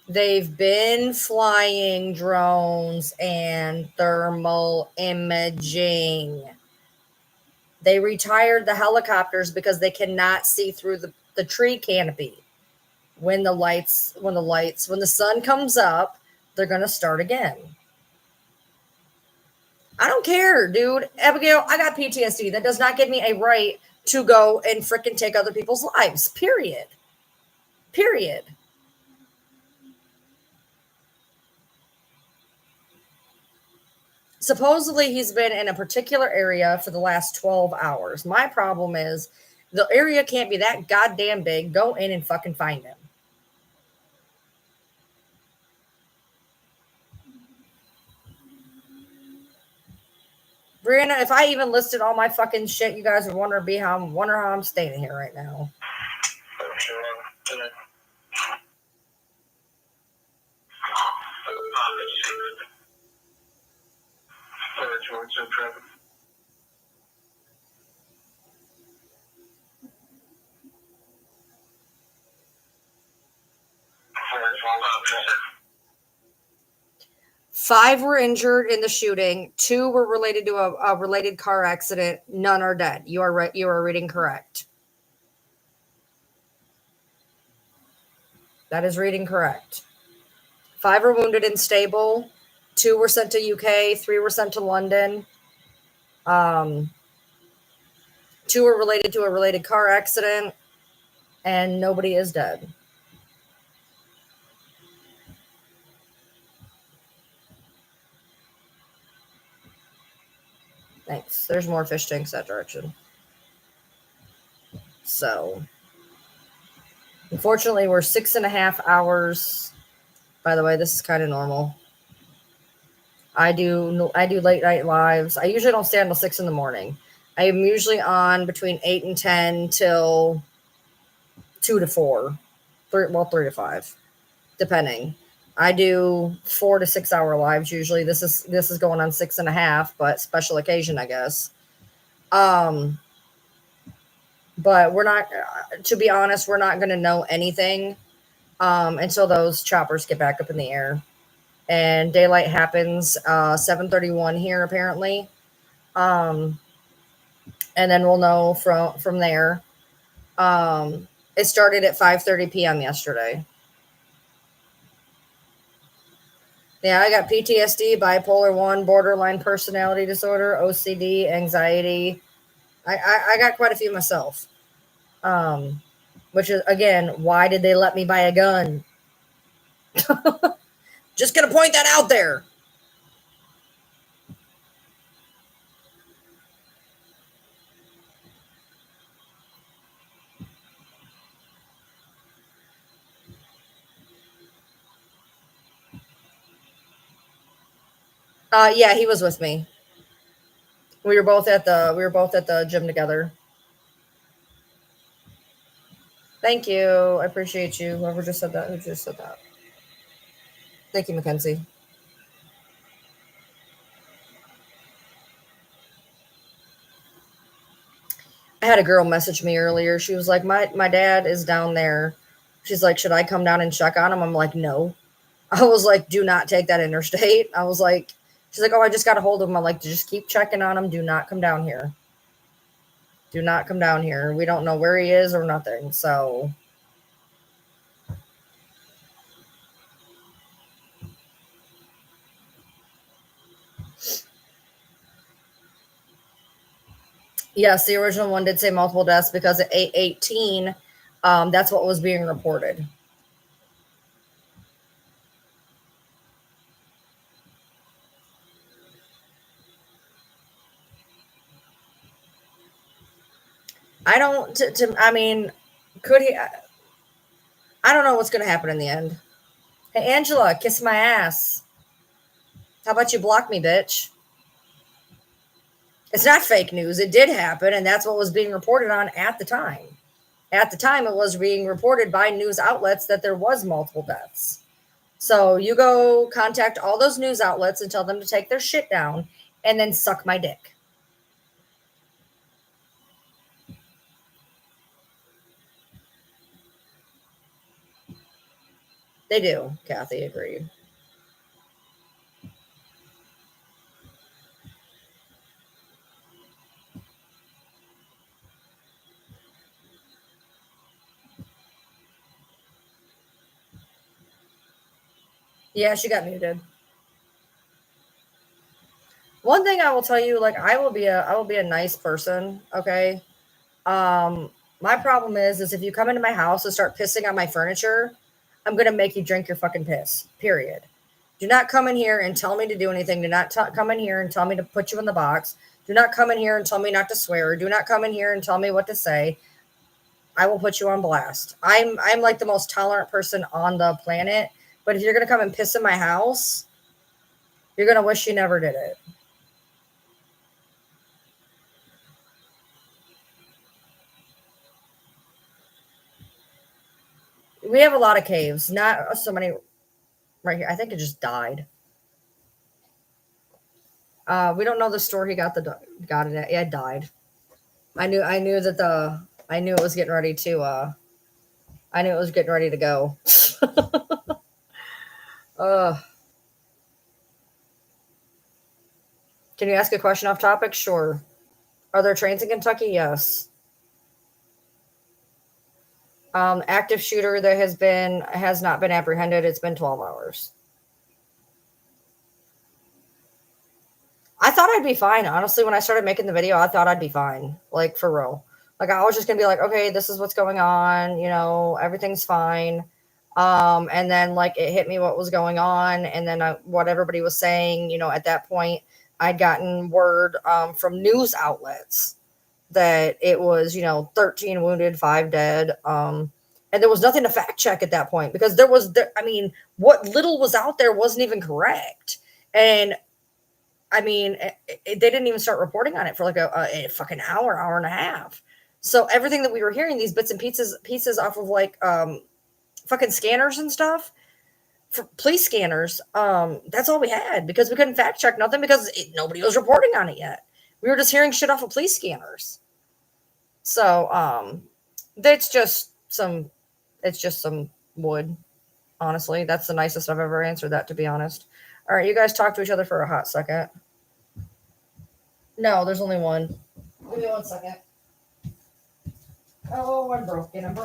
They've been flying drones and thermal imaging. They retired the helicopters because they cannot see through the tree canopy. When the sun comes up, they're going to start again. I don't care, dude. Abigail, I got PTSD. That does not give me a right to go and frickin' take other people's lives. Period. Period. Supposedly, he's been in a particular area for the last 12 hours. My problem is the area can't be that goddamn big. Go in and fucking find him. Brianna, if I even listed all my fucking shit, you guys would wonder how I'm staying here right now. Five were injured in the shooting. 2 were related to a related car accident. None are dead. You are right. You are reading correct. That is reading correct. 5 were wounded and stable. 2 were sent to UK. 3 were sent to London. 2 were related to a related car accident, and nobody is dead. Thanks. There's more fish tanks that direction. So, unfortunately, we're 6.5 hours. By the way, this is kind of normal. I do late night lives. I usually don't stay until 6 in the morning. I am usually on between 8 and 10 till 2 to 4. 3 to 5, depending. I do 4 to 6 hour lives usually. This is going on 6.5, but special occasion, I guess. But we're not, to be honest, we're not going to know anything until those choppers get back up in the air. And daylight happens 7:31 here apparently. And then we'll know from there. It started at 5:30 p.m. yesterday. Yeah, I got PTSD, bipolar 1, borderline personality disorder, OCD, anxiety. I got quite a few myself. Which is, again, why did they let me buy a gun? Just gonna point that out there. Yeah, he was with me. We were both at the gym together. Thank you. I appreciate you. Who just said that? Thank you, Mackenzie. I had a girl message me earlier. She was like, my dad is down there. She's like, should I come down and check on him? I'm like, no. I was like, do not take that interstate. I was like, she's like, oh, I just got a hold of him. I'm like, just keep checking on him. Do not come down here. Do not come down here. We don't know where he is or nothing. So yes, the original one did say multiple deaths because at 8:18, that's what was being reported. I mean, could he? I don't know what's going to happen in the end. Hey, Angela, kiss my ass. How about you block me, bitch? It's not fake news. It did happen, and that's what was being reported on at the time. At the time, it was being reported by news outlets that there was multiple deaths. So you go contact all those news outlets and tell them to take their shit down and then suck my dick. They do, Kathy, agreed. Yeah, she got muted. One thing I will tell you, like I will be a nice person, okay? My problem is if you come into my house and start pissing on my furniture, I'm gonna make you drink your fucking piss. Period. Do not come in here and tell me to do anything. Do not come in here and tell me to put you in the box. Do not come in here and tell me not to swear. Do not come in here and tell me what to say. I will put you on blast. I'm like the most tolerant person on the planet. But if you're gonna come and piss in my house, you're gonna wish you never did it. We have a lot of caves, not so many right here. I think it just died. We don't know the store he got it at. Yeah, it died. I knew it was getting ready to I knew it was getting ready to go. uh can you ask a question off topic? Sure. Are there trains in Kentucky? Yes. Active shooter that has not been apprehended. It's been 12 hours. I thought I'd be fine. Honestly, when I started making the video, I thought I'd be fine. Like, for real. Like, I was just going to be like, okay, this is what's going on. You know, everything's fine. And then, like, it hit me what was going on. And then what everybody was saying, you know, at that point, I'd gotten word from news outlets that it was, you know, 13 wounded, 5 dead. And there was nothing to fact check at that point because I mean, what little was out there wasn't even correct. And I mean, they didn't even start reporting on it for like a fucking hour and a half. So everything that we were hearing, these bits and pieces off of like fucking scanners and stuff, for police scanners, that's all we had because we couldn't fact check nothing because nobody was reporting on it yet. We were just hearing shit off of police scanners. So it's just some wood. Honestly, that's the nicest I've ever answered that, to be honest. All right, you guys talk to each other for a hot second. No, there's only one. Give me 1 second. Oh, I'm broken.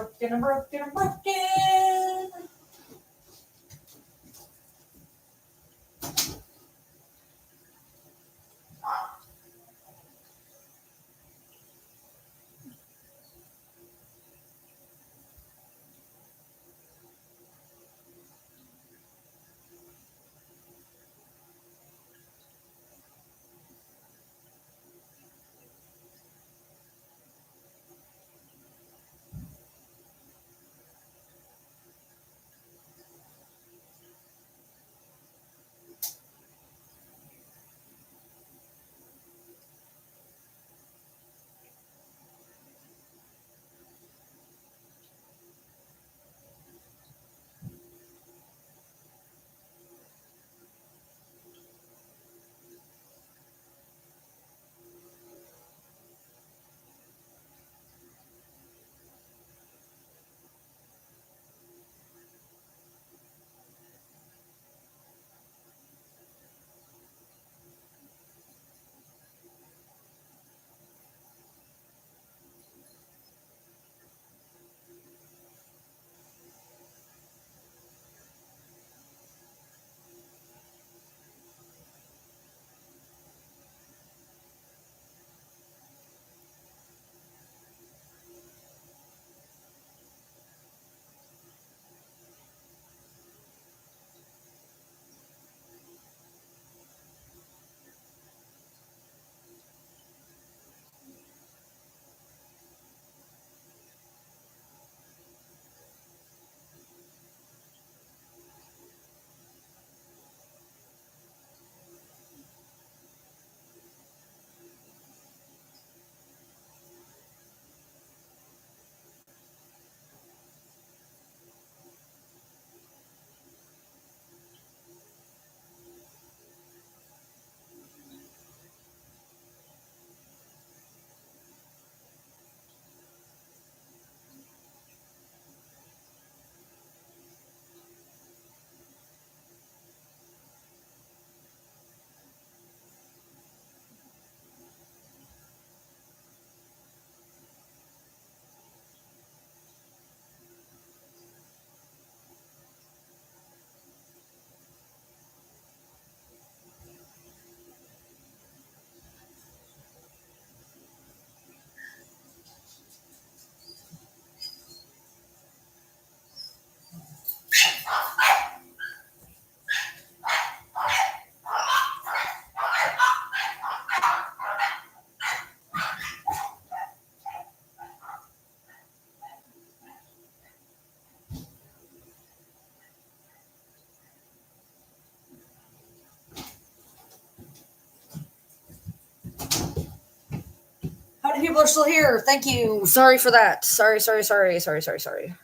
people are still here. Thank you. Sorry for that. Sorry.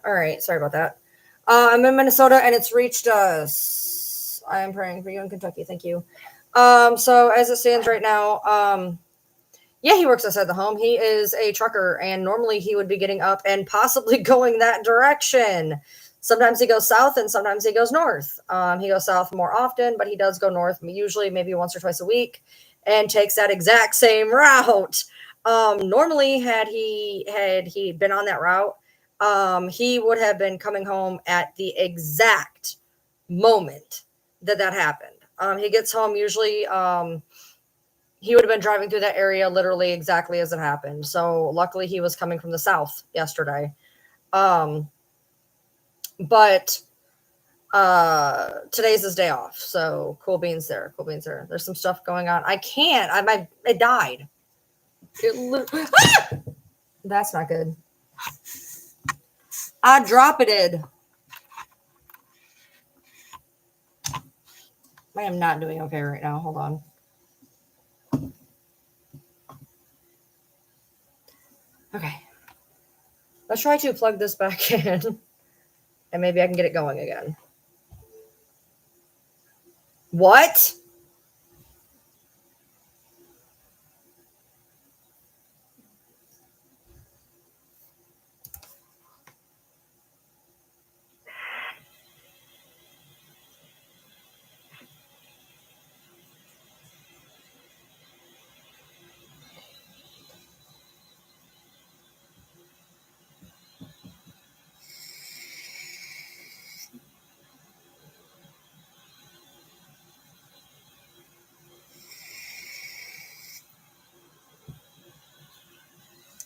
All right. Sorry about that. I'm in Minnesota and it's reached us. I am praying for you in Kentucky. Thank you. So as it stands right now, yeah, he works outside the home. He is a trucker, and normally he would be getting up and possibly going that direction. Sometimes he goes south and sometimes he goes north. He goes south more often, but he does go north usually maybe once or twice a week and takes that exact same route. Normally, had he been on that route, he would have been coming home at the exact moment that happened. He gets home usually. He would have been driving through that area literally exactly as it happened. So luckily, he was coming from the south yesterday. But today's his day off, so cool beans there. There's some stuff going on. I can't. It died. That's not good. I dropped it. I am not doing okay right now. Hold on. Okay. Let's try to plug this back in, and maybe I can get it going again. What?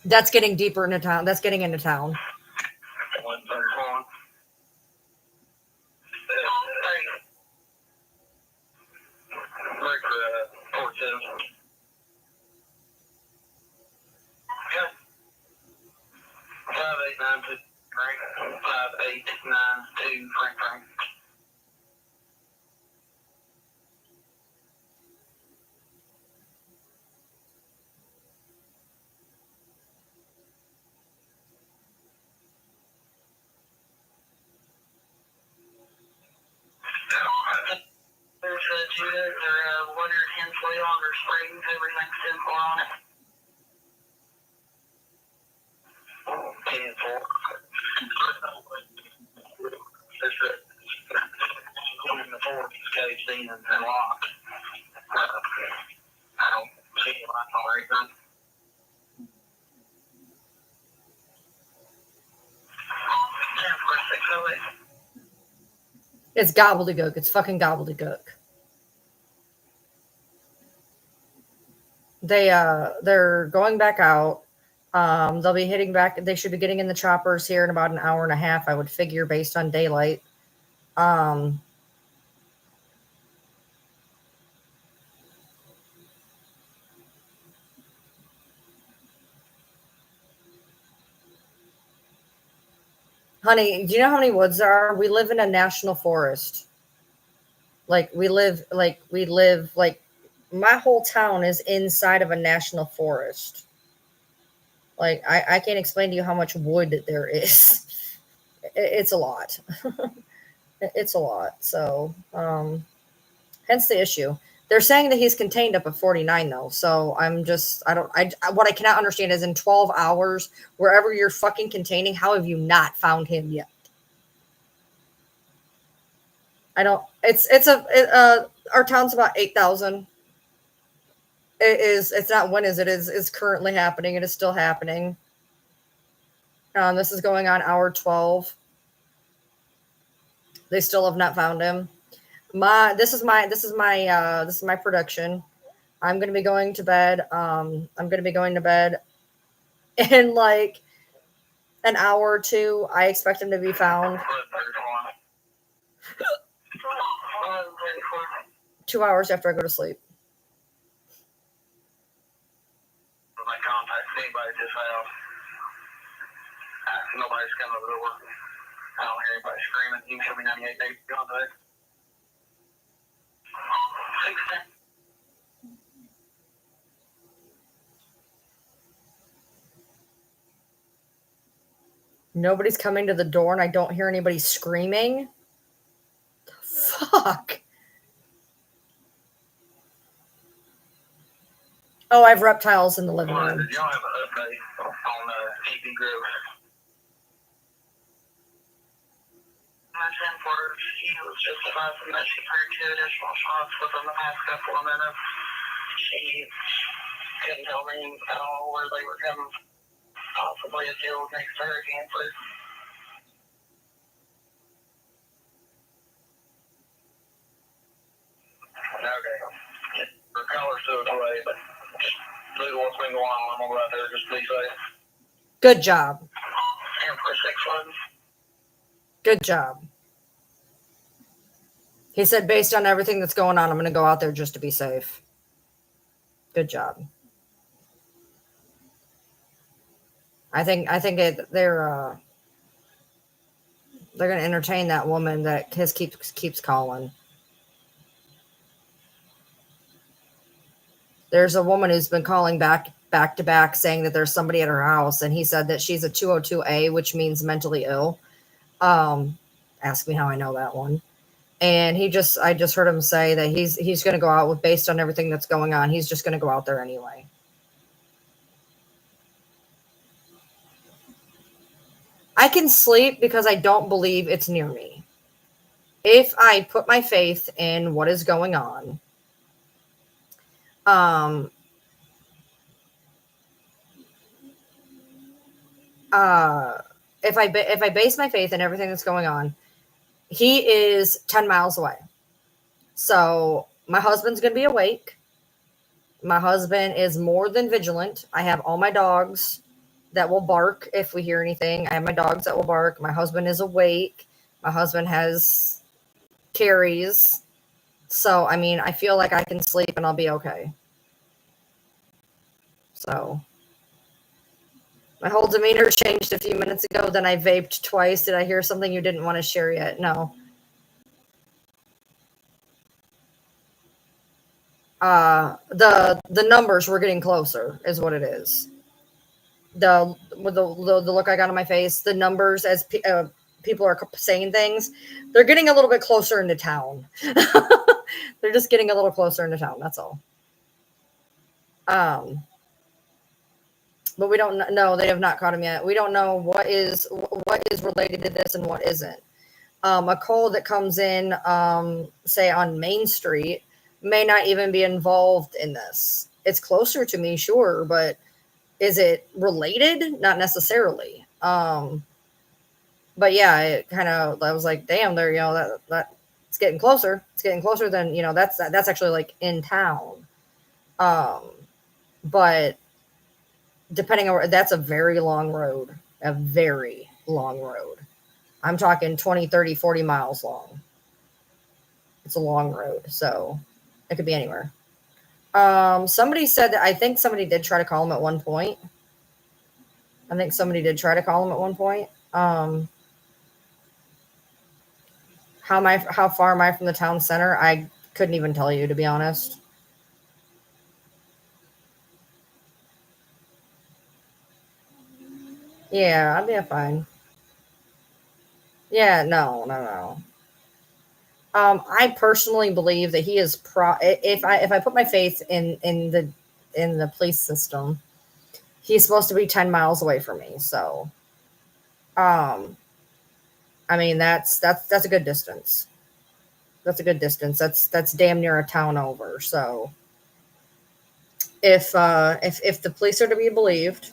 That's getting deeper into town. That's getting into town. There's Judah, they're 110 Longer Springs, everything's simple on it. 10-4. Including the fourth caged in and locked. I don't see any lights on or anything. It's gobbledygook. It's fucking gobbledygook. They're going back out. They'll be hitting back. They should be getting in the choppers here in about an hour and a half, I would figure, based on daylight. Honey, do you know how many woods there are? We live in a national forest. Like my whole town is inside of a national forest. Like I can't explain to you how much wood there is. It's a lot. It's a lot. So, hence the issue. They're saying that he's contained up at 49 though. So what I cannot understand is in 12 hours, wherever you're fucking containing, how have you not found him yet? Our town's about 8,000. It's not when is currently happening. It is still happening. This is going on hour 12. They still have not found him. This is my prediction. I'm going to be going to bed. I'm going to be going to bed in like an hour or two. I expect him to be found. 2 hours after I go to sleep. My contact anybody at this house. Nobody's coming over the door. I don't hear anybody screaming. You can show me 98 days contact. 16. Nobody's coming to the door and I don't hear anybody screaming. Fuck. Oh, I have reptiles in the living room. Did y'all have an update on TP Grove? My son Porter, he was just about to mess with her 2 additional shots within the past couple of minutes. She couldn't tell me at all where they were coming from. Possibly a field next to her camper. Okay. Her collar's still away, but just do what's been going on. I'm gonna go out there just to be safe. Good job. 10-4-6-1. Good job. He said, based on everything that's going on, I'm going to go out there just to be safe. Good job. I think they're going to entertain that woman that keeps calling. There's a woman who's been calling back to back saying that there's somebody at her house, and he said that she's a 202A, which means mentally ill. Ask me how I know that one. And I just heard him say that he's going to go out with, based on everything that's going on, he's just going to go out there anyway. I can sleep because I don't believe it's near me. If I put my faith in what is going on, if I base my faith in everything that's going on, he is 10 miles away. So my husband's going to be awake. My husband is more than vigilant. I have all my dogs that will bark if we hear anything. I have my dogs that will bark. My husband is awake. My husband has carries. So, I mean, I feel like I can sleep and I'll be okay. So my whole demeanor changed a few minutes ago. Then I vaped twice. Did I hear something you didn't want to share yet? No. The numbers were getting closer is what it is. The look I got on my face, the numbers as people are saying things, they're getting a little bit closer into town. They're just getting a little closer into town. That's all. But we don't know. They have not caught him yet. We don't know what is related to this and what isn't. A call that comes in, say on Main Street, may not even be involved in this. It's closer to me, sure, but is it related? Not necessarily. But yeah, it kind of, I was like, damn, there, that it's getting closer. It's getting closer than, that's actually like in town. But depending on, that's a very long road, I'm talking 20, 30, 40 miles long. It's a long road. So it could be anywhere. Somebody said that, I think somebody did try to call him at one point. How far am I from the town center? I couldn't even tell you, to be honest. Yeah, I'll be fine. Yeah, no. I personally believe that he is if I put my faith in the police system, he's supposed to be 10 miles away from me. So, I mean, that's a good distance. That's damn near a town over. So if the police are to be believed,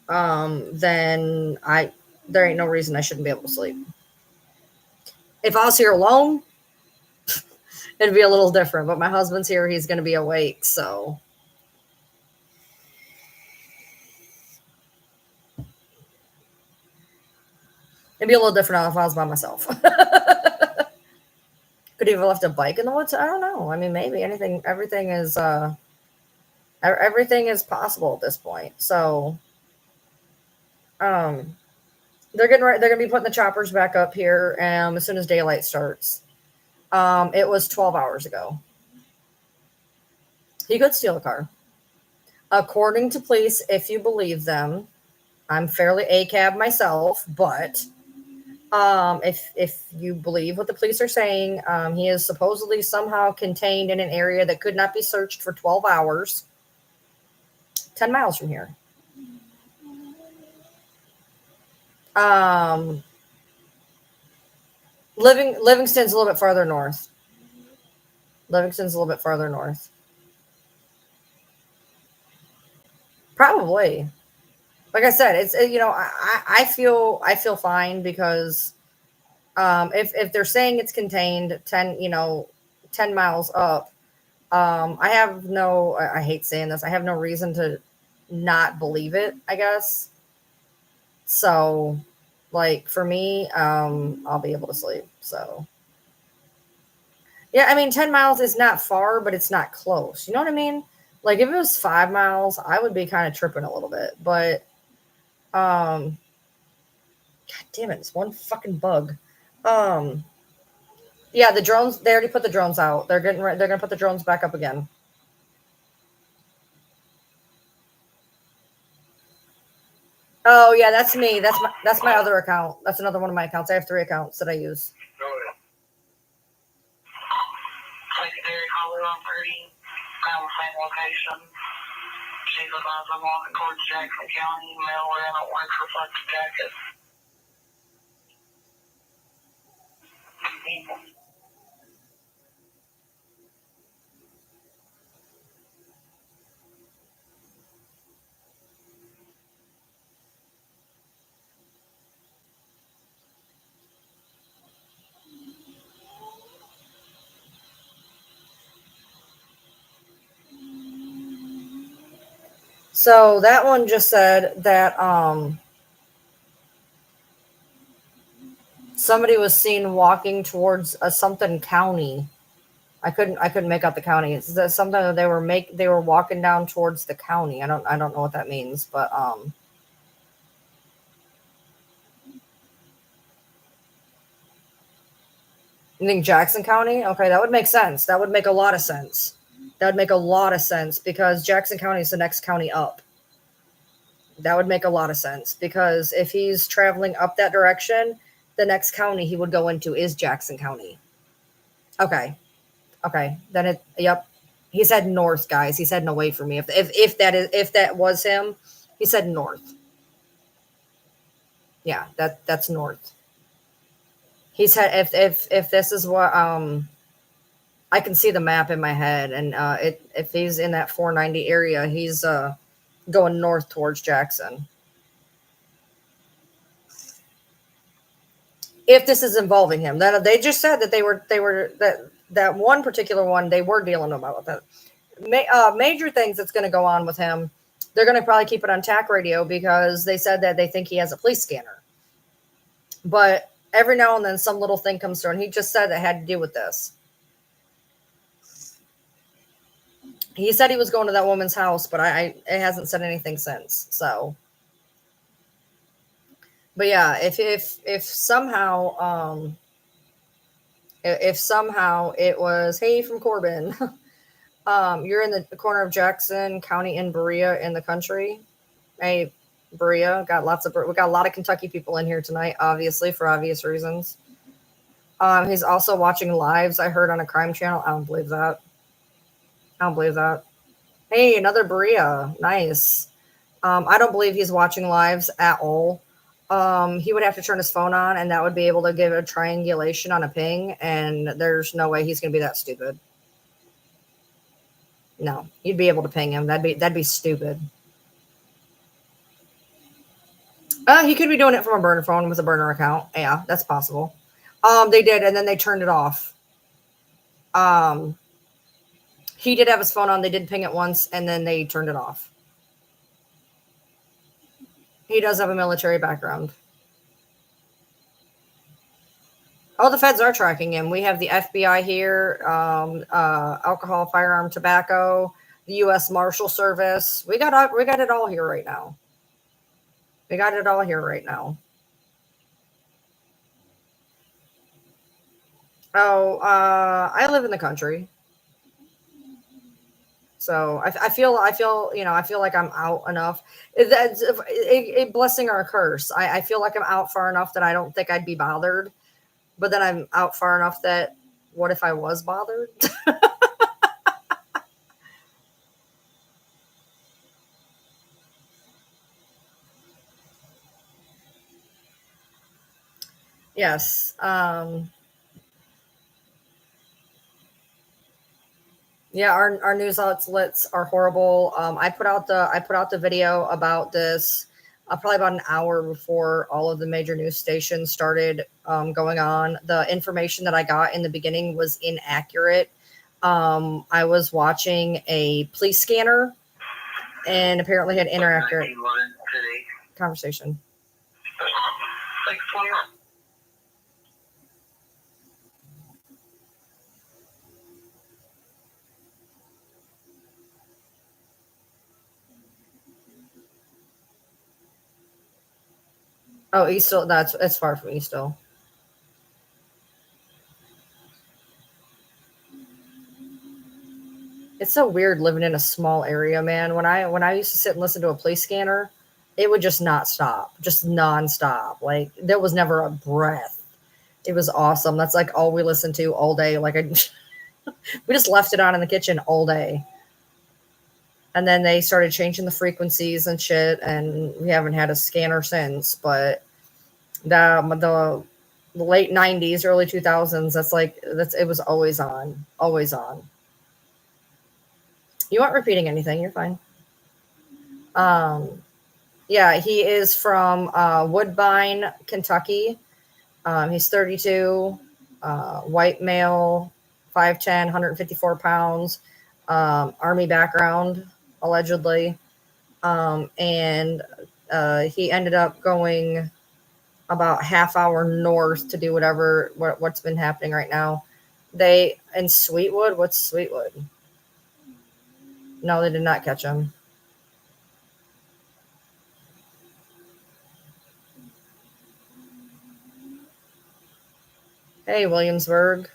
then there ain't no reason I shouldn't be able to sleep. If I was here alone, it'd be a little different, but my husband's here. He's going to be awake. So it'd be a little different if I was by myself. Could he have left a bike in the woods? I don't know. I mean, maybe everything is possible at this point. So, they're going to be putting the choppers back up here as soon as daylight starts. It was 12 hours ago. He could steal a car. According to police, if you believe them, I'm fairly ACAB myself, but if you believe what the police are saying, he is supposedly somehow contained in an area that could not be searched for 12 hours, 10 miles from here. Livingston's a little bit farther north. Livingston's a little bit farther north. Probably. Like I said, it's I feel fine because if they're saying it's contained 10 miles up, I have no, I hate saying this, I have no reason to not believe it, I guess. So like for me, I'll be able to sleep. So yeah, I mean 10 miles is not far, but it's not close. You know what I mean? Like if it was 5 miles, I would be kind of tripping a little bit, but god damn it, it's one fucking bug. Yeah, the drones, they already put the drones out. They're gonna put the drones back up again. Oh yeah, that's me. That's my other account. That's another one of my accounts. I have 3 accounts that I use. Go ahead. Secondary caller on 30, same location. She's advised I'm walking towards Jackson County, male wearing a orange reflective jacket. So that one just said that somebody was seen walking towards a something county. I couldn't make out the county. It's something that they were walking down towards the county. I don't know what that means, but you think Jackson County? Okay, that would make sense. That would make a lot of sense. That would make a lot of sense because Jackson County is the next county up. That would make a lot of sense because if he's traveling up that direction, the next county he would go into is Jackson County. Okay. Then yep. He said north, guys. He's heading away from me. If that was him, he said north. Yeah, that's north. He's had if this is what I can see the map in my head, and if he's in that 490 area, he's going north towards Jackson. If this is involving him, that they just said that they were that one particular one they were dealing about that. Major things that's going to go on with him. They're going to probably keep it on TAC radio because they said that they think he has a police scanner. But every now and then some little thing comes through, and he just said it had to do with this. He said he was going to that woman's house, but it hasn't said anything since. So, but yeah, if somehow it was, hey, from Corbin, you're in the corner of Jackson County in Berea in the country. Hey, Berea, we got a lot of Kentucky people in here tonight, obviously for obvious reasons. He's also watching lives, I heard, on a crime channel. I don't believe that. Hey, another Berea. Nice. I don't believe he's watching lives at all. He would have to turn his phone on, and that would be able to give a triangulation on a ping, and there's no way he's going to be that stupid. No, you'd be able to ping him. That'd be stupid. He could be doing it from a burner phone with a burner account. Yeah, that's possible. They did, and then they turned it off. He did have his phone on. They did ping it once, and then they turned it off. He does have a military background. Oh, the feds are tracking him. We have the FBI here, alcohol, firearm, tobacco, the U.S. Marshal Service. We got it all here right now. Oh, I live in the country. So I feel I feel like I'm out enough. That's a blessing or a curse. I feel like I'm out far enough that I don't think I'd be bothered, but then I'm out far enough that what if I was bothered? Yes. Yeah, our news outlets are horrible. I put out the video about this probably about an hour before all of the major news stations started going on. The information that I got in the beginning was inaccurate. I was watching a police scanner and apparently had inaccurate conversation. Oh, Eastville, it's far from Eastville. It's so weird living in a small area, man. When I used to sit and listen to a police scanner, it would just not stop, just nonstop. Like there was never a breath. It was awesome. That's like all we listened to all day. Like we just left it on in the kitchen all day. And then they started changing the frequencies and shit, and we haven't had a scanner since. But the late '90s, early 2000s, it was always on, always on. You aren't repeating anything. You're fine. Yeah, he is from Woodbine, Kentucky. He's 32, white male, 5'10", 154 pounds, Army background, allegedly. And he ended up going about half hour north to do what's been happening right now. They in Sweetwood. What's Sweetwood? No, they did not catch him. Hey, Williamsburg.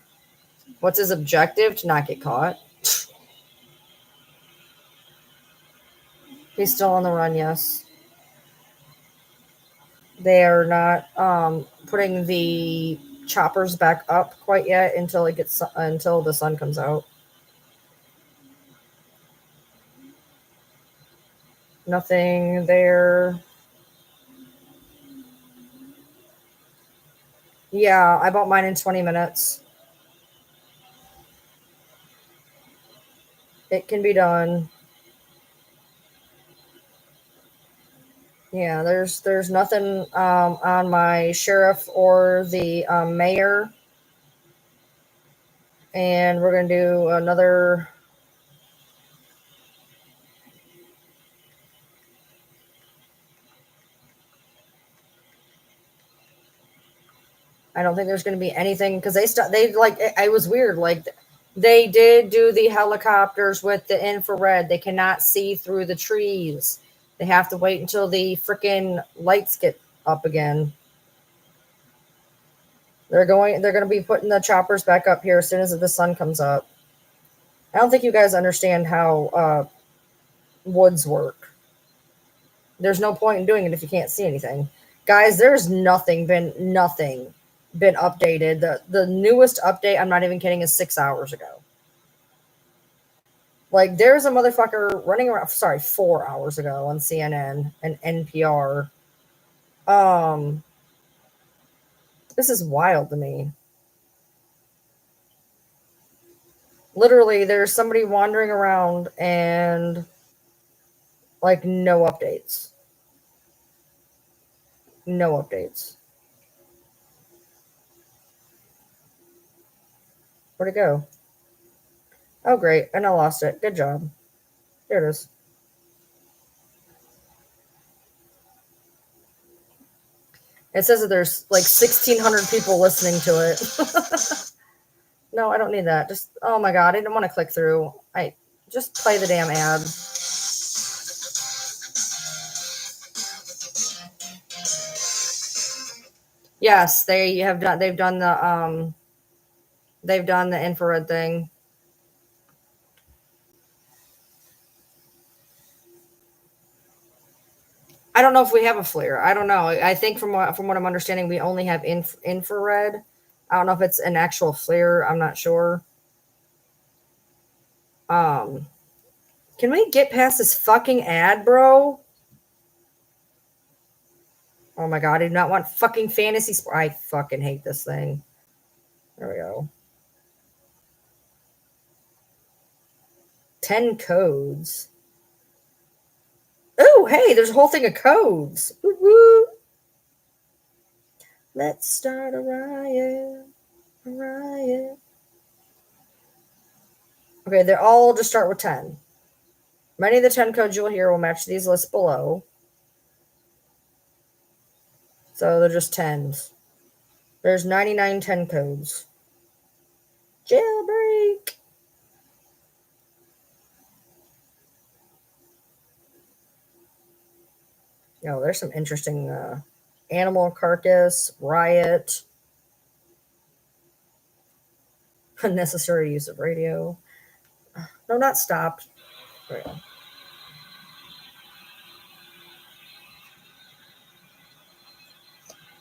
What's his objective? To not get caught. He's still on the run, yes. They are not putting the choppers back up quite yet until the sun comes out. Nothing there. Yeah, I bought mine in 20 minutes. It can be done. Yeah, there's nothing on my sheriff or the mayor. And we're going to do another. I don't think there's going to be anything because it was weird. Like they did do the helicopters with the infrared. They cannot see through the trees. They have to wait until the freaking lights get up again. They're going to be putting the choppers back up here as soon as the sun comes up. I don't think you guys understand how woods work. There's no point in doing it if you can't see anything. Guys, there's nothing been updated. The newest update, I'm not even kidding, is 6 hours ago. Like there's a motherfucker running around, 4 hours ago on CNN and NPR. This is wild to me. Literally, there's somebody wandering around and like no updates. No updates. Where'd it go? Oh, great. And I lost it. Good job. There it is. It says that there's like 1,600 people listening to it. No, I don't need that. Just, oh my God, I didn't want to click through. Just play the damn ad. Yes, they've done the infrared thing. don't know if we have a FLIR. I don't know. I think from what I'm understanding, we only have infrared. I don't know if it's an actual FLIR. I'm not sure. Can we get past this fucking ad, bro? Oh my god, I do not want fucking fantasy sport. I fucking hate this thing. There we go. 10 codes. Oh, hey, there's a whole thing of codes. Woo-woo. Let's start a riot. A riot. Okay, they're all just start with 10. Many of the 10 codes you'll hear will match these lists below. So they're just 10s. There's 99 10 codes. Jailbreak. Oh, there's some interesting animal carcass, riot, unnecessary use of radio. No, not stopped. There we go.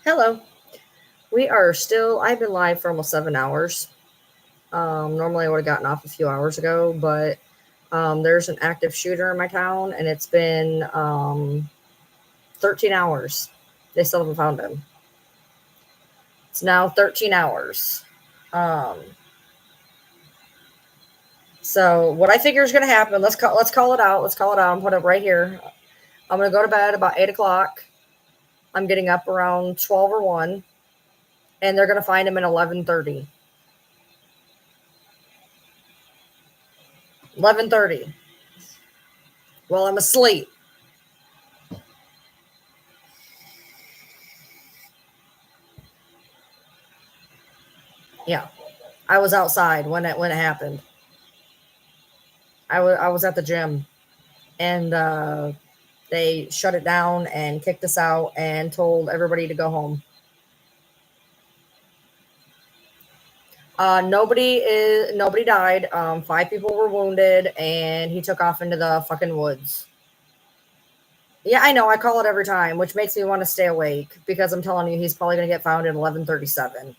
Hello. We are still, I've been live for almost 7 hours. Normally I would have gotten off a few hours ago, but there's an active shooter in my town, and it's been 13 hours. They still haven't found him. It's now 13 hours. So what I figure is going to happen, let's call it out. Let's call it out and put it right here. I'm going to go to bed about 8 o'clock. I'm getting up around 12 or 1, and they're going to find him at 11:30. 11:30. Well, I'm asleep. Yeah, I was outside when it happened. I was at the gym, and they shut it down and kicked us out and told everybody to go home. Nobody died. 5 people were wounded, and he took off into the fucking woods. Yeah, I know. I call it every time, which makes me want to stay awake because I'm telling you, he's probably going to get found at 11:37.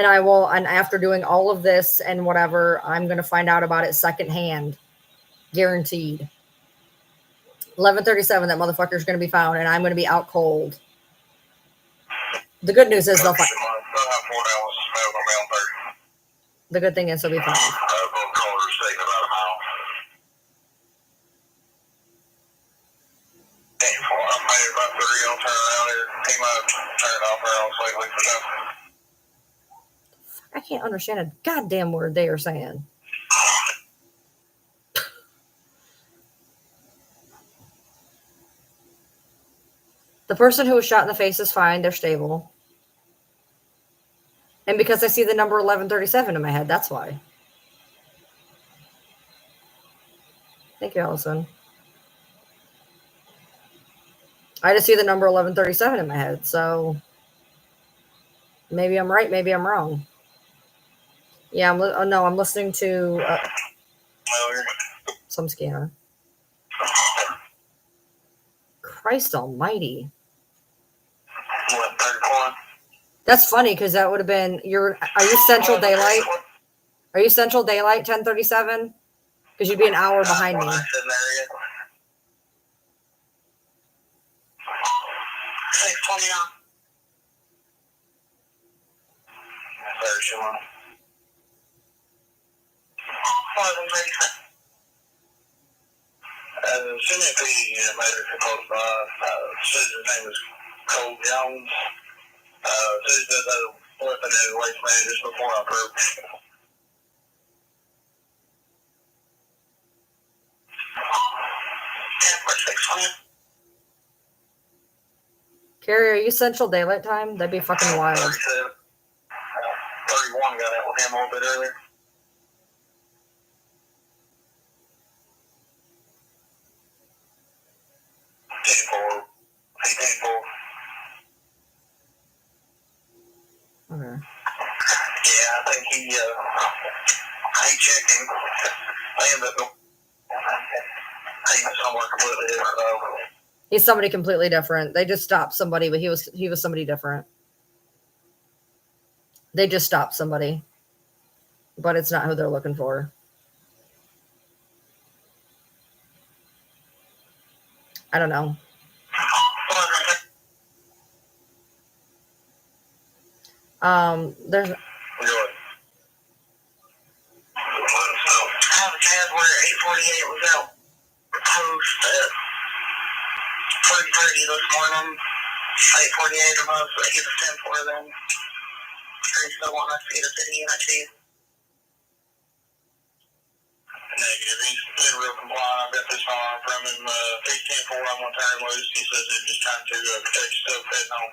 And after doing all of this and whatever, I'm going to find out about it secondhand. Guaranteed. 11:37, that motherfucker's going to be found, and I'm going to be out cold. The good news is they'll find. The good thing is they'll be found. I can't understand a goddamn word they are saying. The person who was shot in the face is fine. They're stable. And because I see the number 11:37 in my head, that's why. Thank you, Allison. I just see the number 11:37 in my head, so maybe I'm right, maybe I'm wrong. Yeah, I'm listening to some scanner. Christ almighty. That's funny because that would have been are you Central Daylight? Are you Central Daylight 10:37? Because you'd be an hour behind me. Cynthia made her close by. Susan's name is Cole Jones. Susan had a weapon in his waistband just before I broke. Carrie, are you Central Daylight Time? That'd be fucking wild. 31 got out with him a little bit earlier. Okay. Yeah, I think he checked him. I ended up He's somewhere completely different, though. He's somebody completely different. They just stopped somebody, but he was somebody different. They just stopped somebody, but it's not who they're looking for. I don't know. There's. Good. I have a tab where 848 was out post at 3:30 this morning. 848 of us, I get a 10 for them. They still want us to get a city unit. Negative. He's been real compliant. I've got this firearm from him. If he's 10-4, I'm going to turn him loose. He says he's just trying to protect yourself heading home.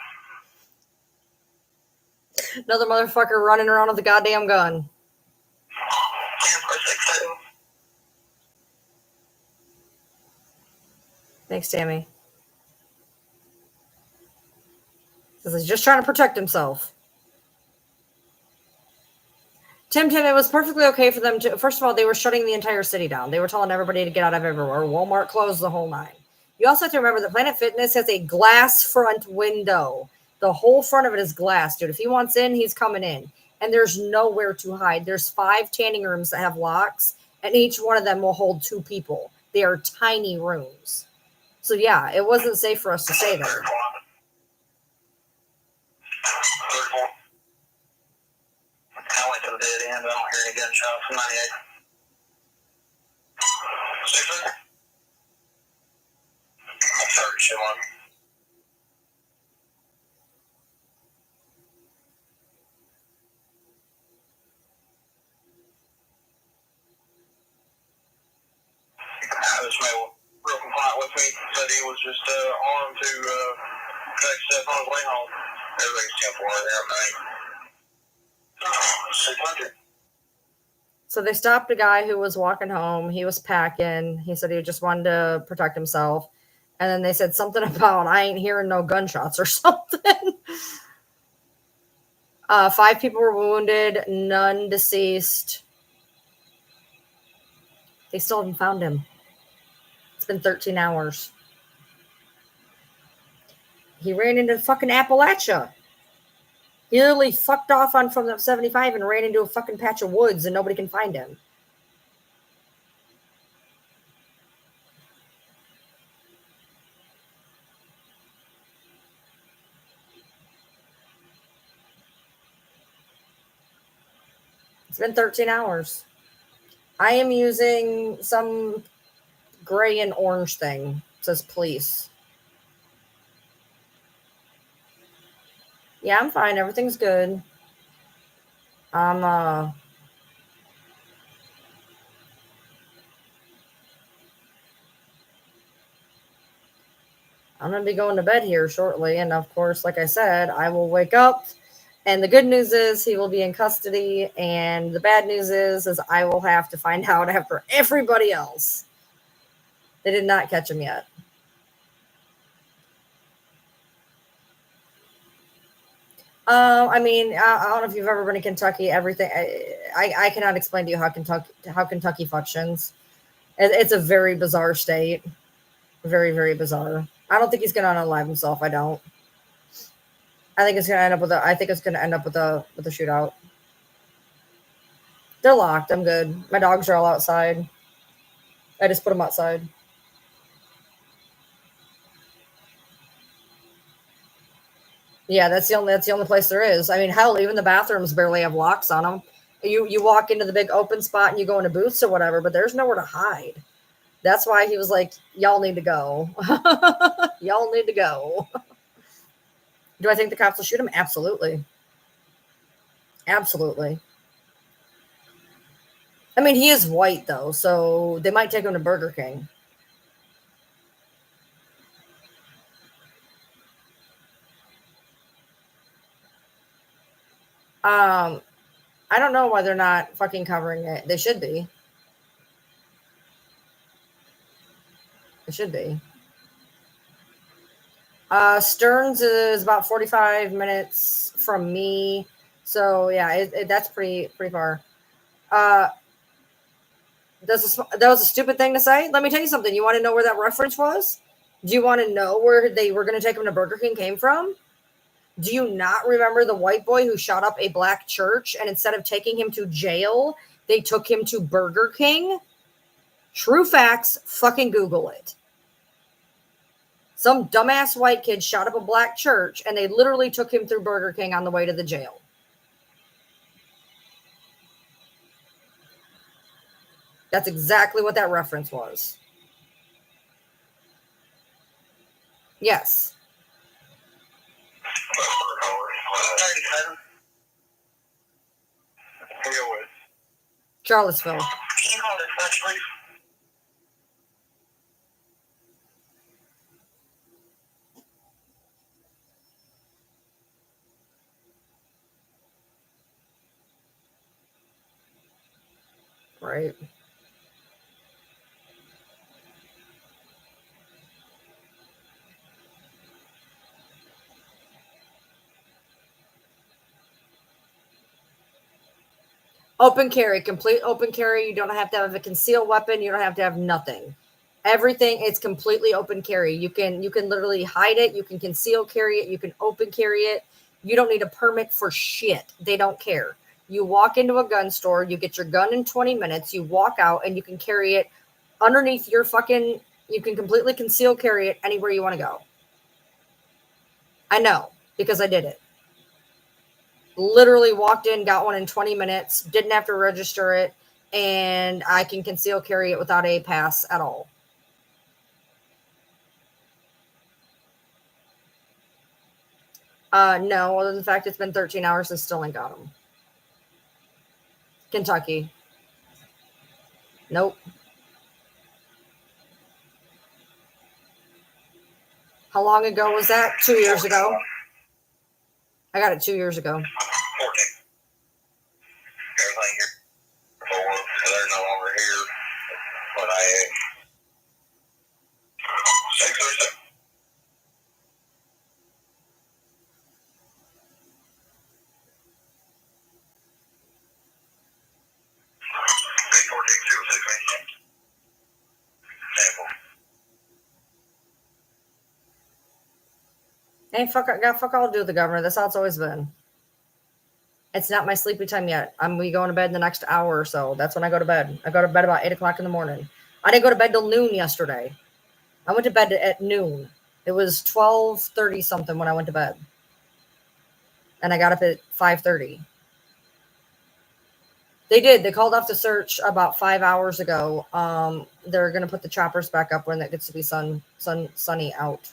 Another motherfucker running around with a goddamn gun. 10-4-6-2. Thanks, Tammy. Says he's just trying to protect himself. Tim, it was perfectly okay for them to. First of all, they were shutting the entire city down. They were telling everybody to get out of everywhere. Walmart closed, the whole nine. You also have to remember that Planet Fitness has a glass front window. The whole front of it is glass, dude. If he wants in, he's coming in. And there's nowhere to hide. There's 5 tanning rooms that have locks, and each one of them will hold 2 people. They are tiny rooms. So, yeah, it wasn't safe for us to stay there. 34. I went to the dead end. I don't hear any gunshots from 98. 600? I'm sorry, Sean. This man was real compliant with me. Said he was just armed to protect himself on his way home. Everything's 10-4 there, man. 600. So they stopped a guy who was walking home. He was packing. He said he just wanted to protect himself. And then they said something about, I ain't hearing no gunshots or something. 5 people were wounded, none deceased. They still haven't found him. It's been 13 hours. He ran into fucking Appalachia. He literally fucked off on from the 75 and ran into a fucking patch of woods and nobody can find him. It's been 13 hours. I am using some gray and orange thing. It says police. Yeah, I'm fine. Everything's good. I'm going to be going to bed here shortly. And of course, like I said, I will wake up. And the good news is he will be in custody. And the bad news is I will have to find out after everybody else. They did not catch him yet. I mean, I don't know if you've ever been to Kentucky. Everything I cannot explain to you how Kentucky functions. It's a very bizarre state. Very, very bizarre. I don't think he's going to unalive himself. I don't. I think it's going to end up with a shootout. They're locked. I'm good. My dogs are all outside. I just put them outside. Yeah, that's the only place there is. I mean, hell, even the bathrooms barely have locks on them. You walk into the big open spot and you go into booths or whatever, but there's nowhere to hide. That's why he was like, y'all need to go. Y'all need to go. Do I think the cops will shoot him? Absolutely. Absolutely. I mean, he is white, though, so they might take him to Burger King. I don't know why they're not fucking covering it. They should be. It should be. Stearns is about 45 minutes from me. So, yeah, that's pretty far. That was a stupid thing to say. Let me tell you something. You want to know where that reference was? Do you want to know where they were going to take him to Burger King came from? Do you not remember the white boy who shot up a black church and instead of taking him to jail, they took him to Burger King? True facts. Fucking Google it. Some dumbass white kid shot up a black church and they literally took him through Burger King on the way to the jail. That's exactly what that reference was. Yes. Charlottesville. Right. Open carry, complete open carry. You don't have to have a concealed weapon. You don't have to have nothing. Everything, it's completely open carry. You can literally hide it. You can conceal carry it. You can open carry it. You don't need a permit for shit. They don't care. You walk into a gun store, you get your gun in 20 minutes, you walk out and you can carry it underneath your fucking, you can completely conceal carry it anywhere you want to go. I know, because I did it. Literally walked in, got one in 20 minutes, didn't have to register it, and I can conceal carry it without a pass at all. No, other than the fact it's been 13 hours and still ain't got them. Kentucky. Nope. How long ago was that? 2 years ago. I got it 2 years ago. 14. Everything here before, so they're no longer here when I 637. Ain't fuck all to do with the governor. That's how it's always been. It's not my sleepy time yet. We going to bed in the next hour or so. That's when I go to bed. I go to bed about 8 o'clock in the morning. I didn't go to bed till noon yesterday. I went to bed at noon. It was 12:30 something when I went to bed. And I got up at 5:30. They did. They called off the search about 5 hours ago. They're going to put the choppers back up when it gets to be sunny out.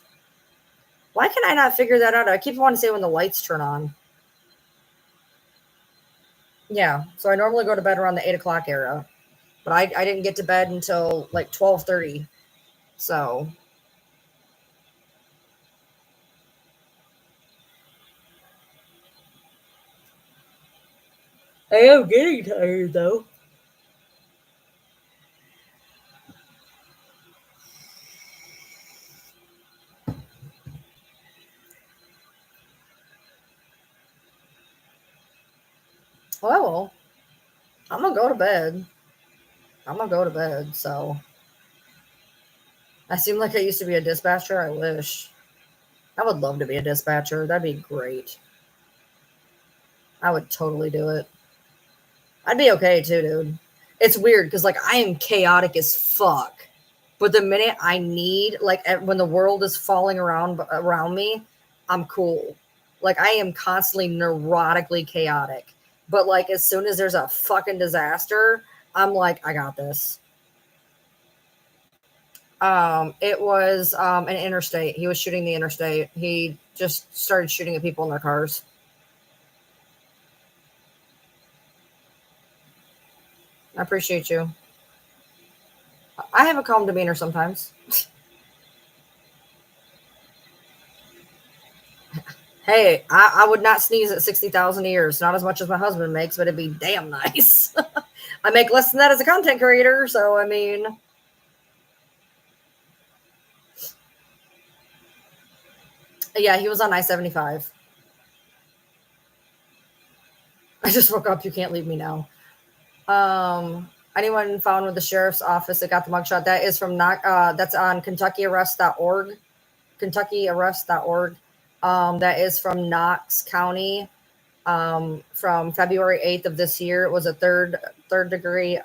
Why can I not figure that out? I keep wanting to say when the lights turn on. Yeah, so I normally go to bed around the 8 o'clock era. But I didn't get to bed until like 12:30. So I am getting tired though. Well, I'm gonna go to bed. So I seem like I used to be a dispatcher. I wish. I would love to be a dispatcher. That'd be great. I would totally do it. I'd be okay too, dude. It's weird because like I am chaotic as fuck. But the minute I need, like when the world is falling around me, I'm cool. Like I am constantly neurotically chaotic. But like as soon as there's a fucking disaster, I'm like, I got this. It was an interstate. He was shooting the interstate. He just started shooting at people in their cars. I appreciate you. I have a calm demeanor sometimes. Hey, I would not sneeze at 60,000 a year. It's not as much as my husband makes, but it'd be damn nice. I make less than that as a content creator, so I mean. Yeah, he was on I-75. I just woke up. You can't leave me now. Anyone found with the sheriff's office that got the mugshot, that is from that's on KentuckyArrest.org. KentuckyArrest.org. That is from Knox County. From February 8th of this year. It was a third degree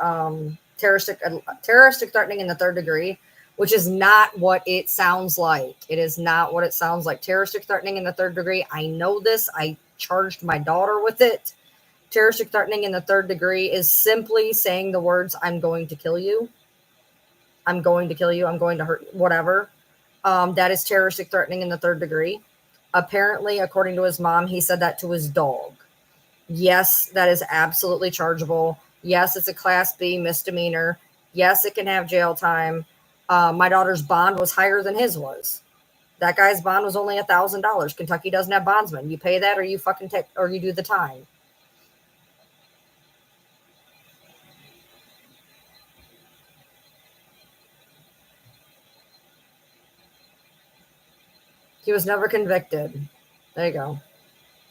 terroristic threatening in the third degree, which is not what it sounds like. It is not what it sounds like. Terroristic threatening in the third degree. I know this. I charged my daughter with it. Terroristic threatening in the third degree is simply saying the words, I'm going to kill you. I'm going to kill you. I'm going to hurt you, whatever. That is terroristic threatening in the third degree. Apparently, according to his mom, he said that to his dog. Yes, that is absolutely chargeable. Yes, it's a Class B misdemeanor. Yes, it can have jail time. My daughter's bond was higher than his was. That guy's bond was only $1,000. Kentucky doesn't have bondsmen. You pay that, or you fucking or you do the time. He was never convicted. There you go.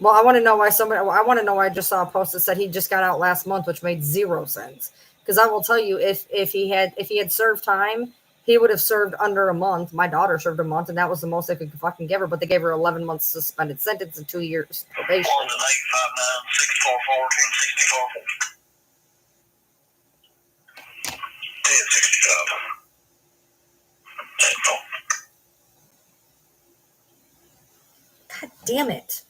Well, I want to know why I just saw a post that said he just got out last month, which made zero sense. Because I will tell you, if he had served time, he would have served under a month. My daughter served a month, and that was the most they could fucking give her. But they gave her 11 months suspended sentence and 2 years probation. God damn it.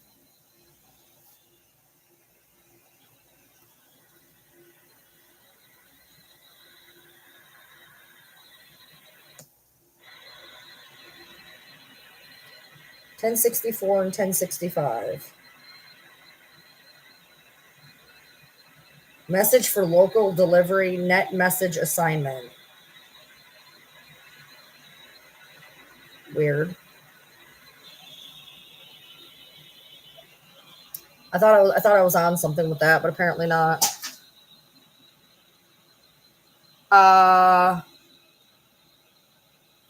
$10.64 and $10.65. Message for local delivery, net message assignment. Weird. I thought I was on something with that, but apparently not.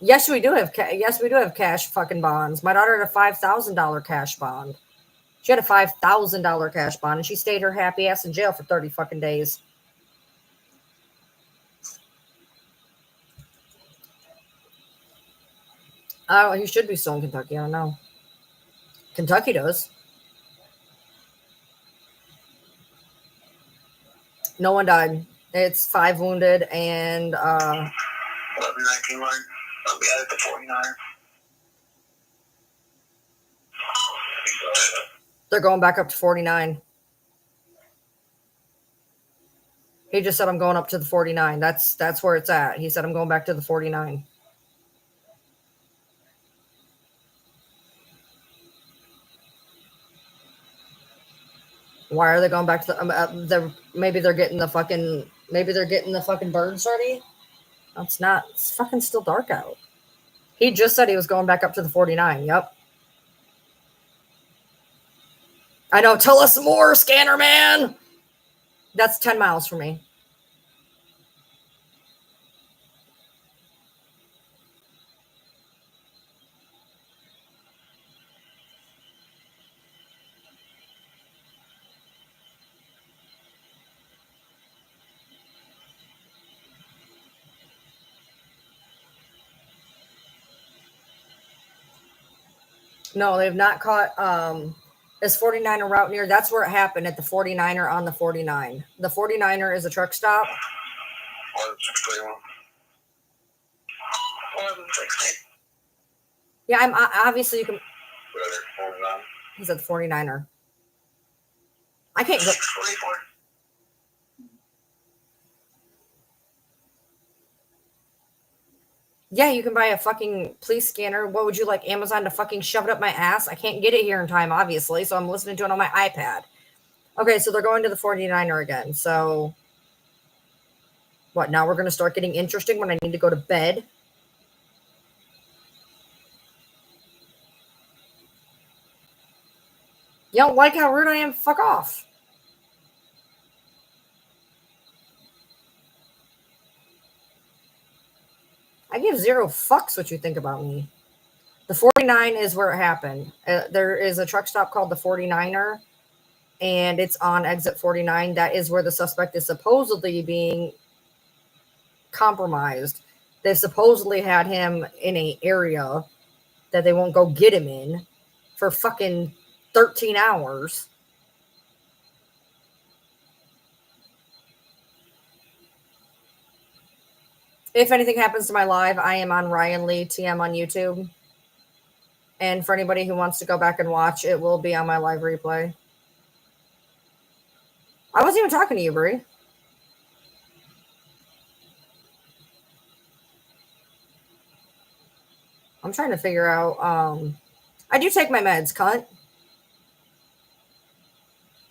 Yes, we do have cash fucking bonds. My daughter had a $5,000 cash bond. She had a $5,000 cash bond, and she stayed her happy ass in jail for 30 fucking days. Oh, he should be still in Kentucky. I don't know. Kentucky does. No one died. It's 5 wounded and 11-19 line. I'll be at the 49. They're going back up to 49. He just said, I'm going up to the 49. That's where it's at. He said, I'm going back to the 49. Why are they going back to the maybe they're getting the fucking birds ready? No, it's not. It's fucking still dark out. He just said he was going back up to the 49. Yep. I know. Tell us more, Scanner Man. That's 10 miles from me. No, they've not caught this 49er route near. That's where it happened, at the 49er on the 49. The 49er is a truck stop. 11-16. Yeah, I'm obviously you can. He's at the 49er. I can't go. 644. Yeah, you can buy a fucking police scanner. What would you like, Amazon to fucking shove it up my ass? I can't get it here in time, obviously, so I'm listening to it on my iPad. Okay, so they're going to the 49er again. So, what, now we're going to start getting interesting when I need to go to bed? You don't like how rude I am? Fuck off. I give zero fucks what you think about me. The 49 is where it happened. There is a truck stop called the 49er, and it's on exit 49. That is where the suspect is supposedly being compromised. They've supposedly had him in an area that they won't go get him in for fucking 13 hours. If anything happens to my live, I am on Ryan Lee TM on YouTube. And for anybody who wants to go back and watch, it will be on my live replay. I wasn't even talking to you, Brie. I'm trying to figure out. I do take my meds, cunt.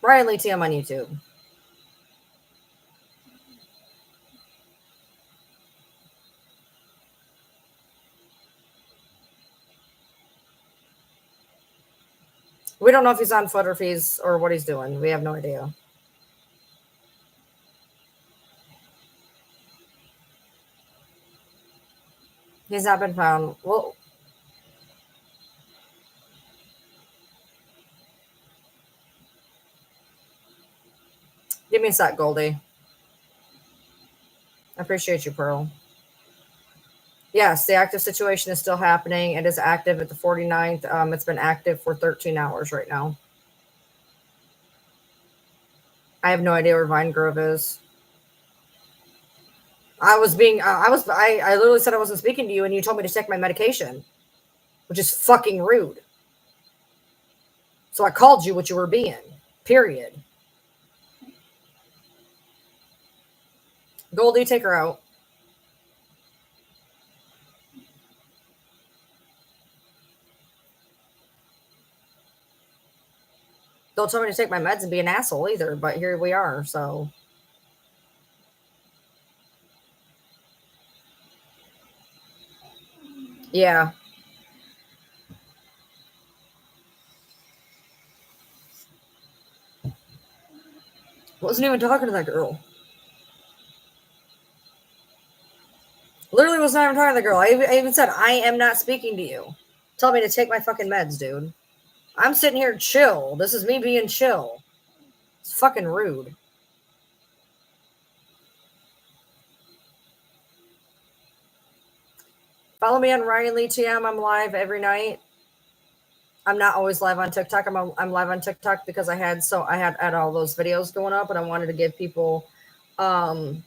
Ryan Lee TM on YouTube. We don't know if he's on foot or if he's or what he's doing. We have no idea. He's not been found. Well, give me a sec, Goldie. I appreciate you, Pearl. Yes, the active situation is still happening. It is active at the 49th. It's been active for 13 hours right now. I have no idea where Vine Grove is. I literally said I wasn't speaking to you and you told me to take my medication, which is fucking rude. So I called you what you were being, period. Goldie, take her out. Don't tell me to take my meds and be an asshole either, but here we are, so. Yeah. Wasn't even talking to that girl. Literally was not even talking to the girl. I even said, I am not speaking to you. Tell me to take my fucking meds, dude. I'm sitting here chill. This is me being chill. It's fucking rude. Follow me on Ryan Lee TM. I'm live every night. I'm not always live on TikTok. I'm live on TikTok because I had all those videos going up, and I wanted to give people an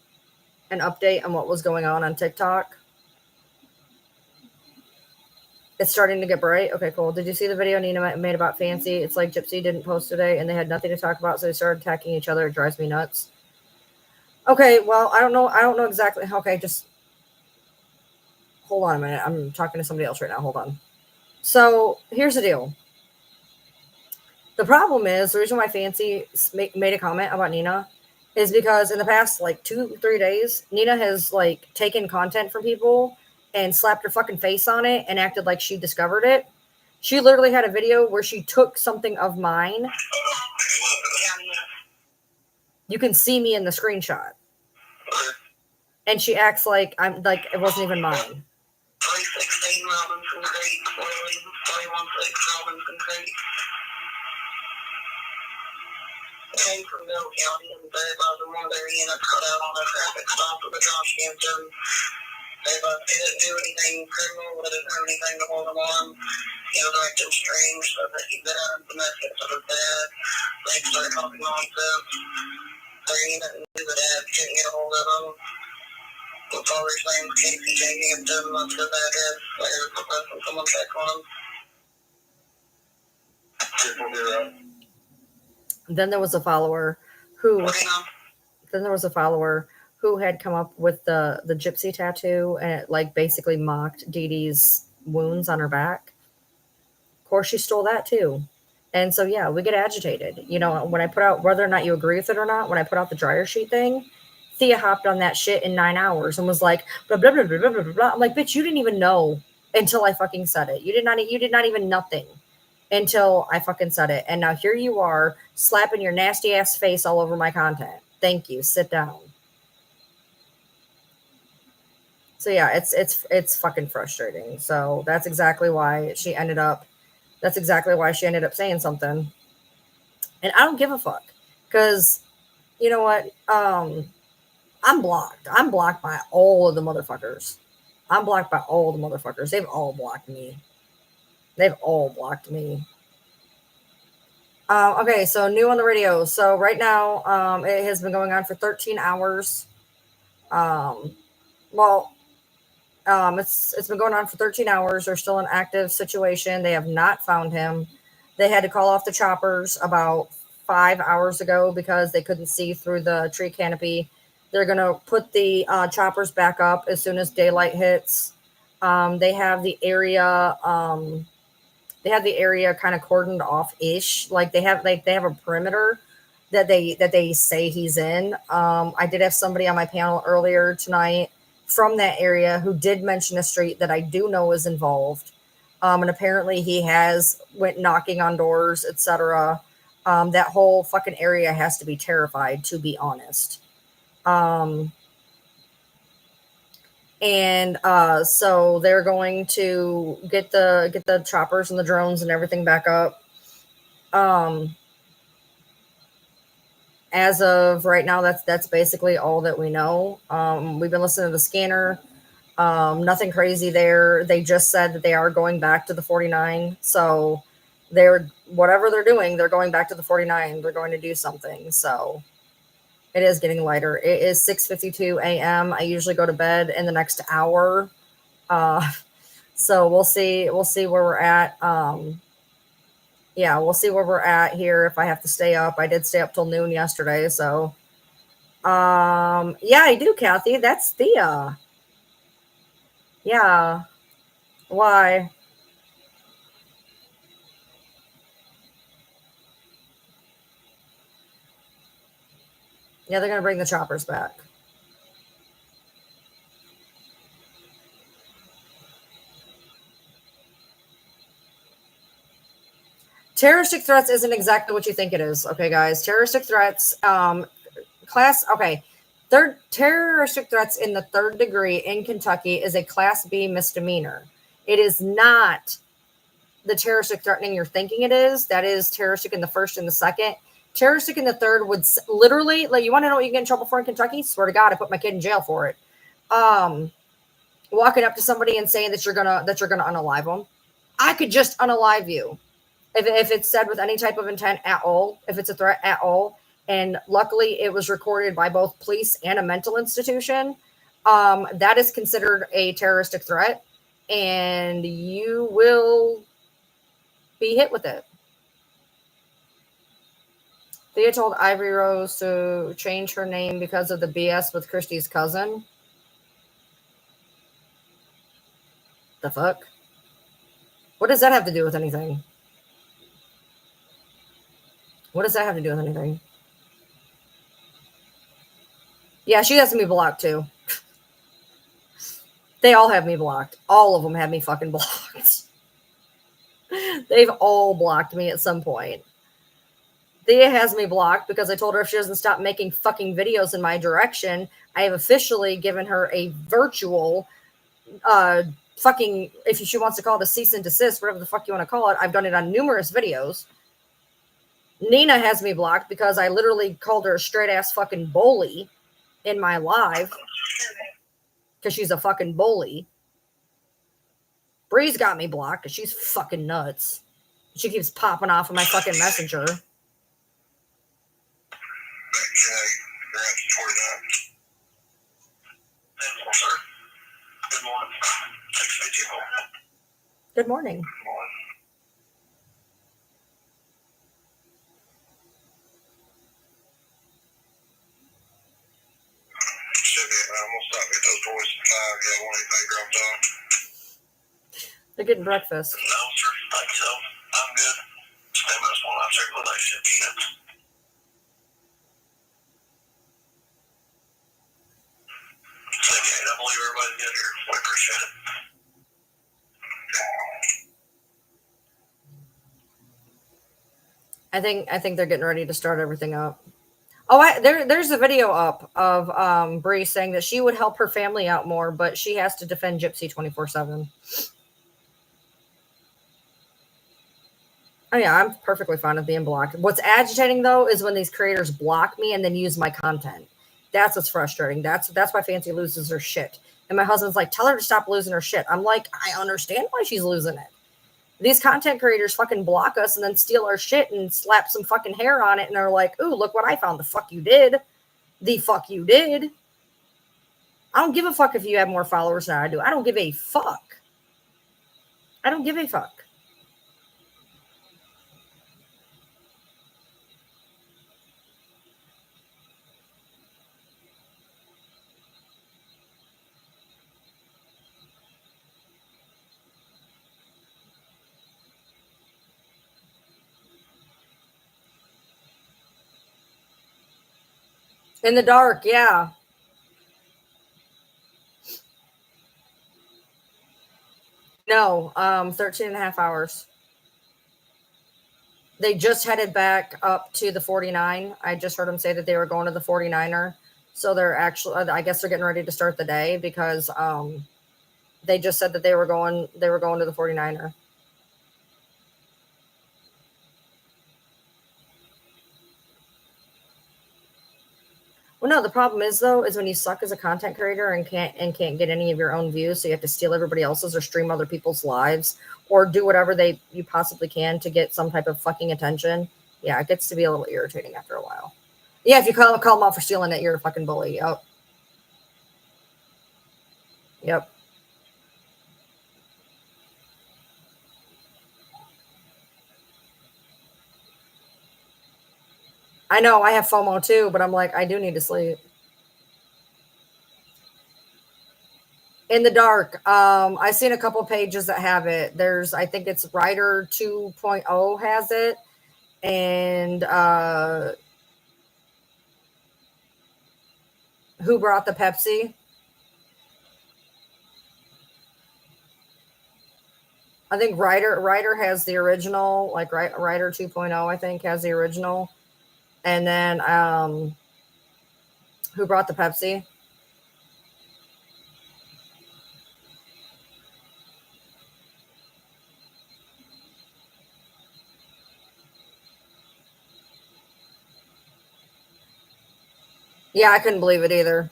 update on what was going on TikTok. It's starting to get bright. Okay, cool. Did you see the video Nina made about Fancy? It's like Gypsy didn't post today, and they had nothing to talk about, so they started attacking each other. It drives me nuts. Okay, well, I don't know exactly. Okay, just hold on a minute. I'm talking to somebody else right now. Hold on. So here's the deal. The problem is the reason why Fancy made a comment about Nina is because in the past like 2-3 days, Nina has like taken content from people and slapped her fucking face on it and acted like she discovered it. She literally had a video where she took something of mine. You can see me in the screenshot. And she acts like I'm like it wasn't even mine. 316 Robinson Creek, 316 Robinson Creek. Came from Laurel County and they about the one their unit cut out on a traffic stop with a Josh Hampton. They didn't do anything criminal, they didn't have anything to hold them on. He was acting strange, so that he got out of the message of his dad. They started talking nonsense. Their unit knew the dad couldn't get a hold of them. The father's name was Casey J. Hampton, that's who that is. They were requesting someone check on him. Then there was a follower who had come up with the gypsy tattoo and it like basically mocked Dee Dee's wounds on her back. Of course, she stole that too. And so, yeah, we get agitated. You know, when I put out, whether or not you agree with it or not, when I put out the dryer sheet thing, Thea hopped on that shit in 9 hours and was like, blah, blah, blah, blah, blah, blah, blah. I'm like, bitch, you didn't even know until I fucking said it. You did not even nothing until I fucking said it. And now here you are slapping your nasty ass face all over my content. Thank you. Sit down. So yeah, it's fucking frustrating. So that's exactly why she ended up saying something. And I don't give a fuck. Because you know what? I'm blocked. I'm blocked by all of the motherfuckers. I'm blocked by all the motherfuckers. They've all blocked me. They've all blocked me. Okay, so new on the radio. So right now, it has been going on for 13 hours. Um, well, it's been going on for 13 hours. They're still an active situation. They have not found him. They had to call off the choppers about 5 hours ago because they couldn't see through the tree canopy. They're gonna put the choppers back up as soon as daylight hits. They have the area. They have the area kind of cordoned off ish. Like they have a perimeter that they say he's in. I did have somebody on my panel earlier tonight from that area who did mention a street that I do know is involved. And apparently he has went knocking on doors, etc. That whole fucking area has to be terrified, to be honest. And so they're going to get the choppers and the drones and everything back up. As of right now, that's basically all that we know. We've been listening to the scanner. Nothing crazy there. They just said that they are going back to the 49. So whatever they're doing, they're going back to the 49. They're going to do something. So it is getting lighter. It is 6:52 a.m. I usually go to bed in the next hour. So we'll see where we're at. Yeah, we'll see where we're at here if I have to stay up. I did stay up till noon yesterday, so yeah, I do, Kathy. That's Thea. Yeah. Why? Yeah, they're gonna bring the choppers back. Terroristic threats isn't exactly what you think it is, okay, guys. Terroristic threats, third terroristic threats in the third degree in Kentucky is a Class B misdemeanor. It is not the terroristic threatening you're thinking it is. That is terroristic in the first and the second. Terroristic in the third would literally, like, you want to know what you get in trouble for in Kentucky? Swear to God, I put my kid in jail for it. Walking up to somebody and saying that you're gonna unalive them. I could just unalive you if it's said with any type of intent at all, if it's a threat at all. And luckily, it was recorded by both police and a mental institution. That is considered a terroristic threat, and you will be hit with it. Thea told Ivory Rose to change her name because of the BS with Christy's cousin. The fuck? What does that have to do with anything? What does that have to do with anything? Yeah, she has me blocked too. They all have me blocked. All of them have me fucking blocked. They've all blocked me at some point. Thea has me blocked because I told her if she doesn't stop making fucking videos in my direction, I have officially given her a virtual fucking, if she wants to call it a cease and desist, whatever the fuck you want to call it. I've done it on numerous videos. Nina has me blocked because I literally called her a straight ass fucking bully in my live because she's a fucking bully. Bree's got me blocked because she's fucking nuts. She keeps popping off of my fucking messenger. Good morning. They're getting breakfast. No, sir. Thank you, though. I'm good. Stay with us while I check the relationship units. I believe everybody get here. We appreciate it. I think they're getting ready to start everything up. Oh, there's a video up of Bree saying that she would help her family out more, but she has to defend Gypsy 24/7. Oh yeah, I'm perfectly fine with being blocked. What's agitating though is when these creators block me and then use my content. That's what's frustrating. That's why Fancy loses her shit. And my husband's like, tell her to stop losing her shit. I'm like, I understand why she's losing it. These content creators fucking block us and then steal our shit and slap some fucking hair on it and are like, ooh, look what I found. The fuck you did. The fuck you did. I don't give a fuck if you have more followers than I do. I don't give a fuck. I don't give a fuck. In the dark, yeah. No, 13 and a half hours. They just headed back up to the 49. I just heard them say that they were going to the 49er. So they're actually, I guess they're getting ready to start the day because they just said that they were going to the 49er. Well, no, the problem is though, is when you suck as a content creator and can't get any of your own views, so you have to steal everybody else's or stream other people's lives or do whatever you possibly can to get some type of fucking attention. Yeah, it gets to be a little irritating after a while. Yeah, if you call them out for stealing it, you're a fucking bully. Yep. Yep. I know I have FOMO too, but I'm like, I do need to sleep. In the dark. I've seen a couple pages that have it. I think it's Writer 2.0 has it. And Who Brought the Pepsi? I think Writer has the original, like Writer 2.0, I think, has the original. And then Who Brought the Pepsi? Yeah, I couldn't believe it either.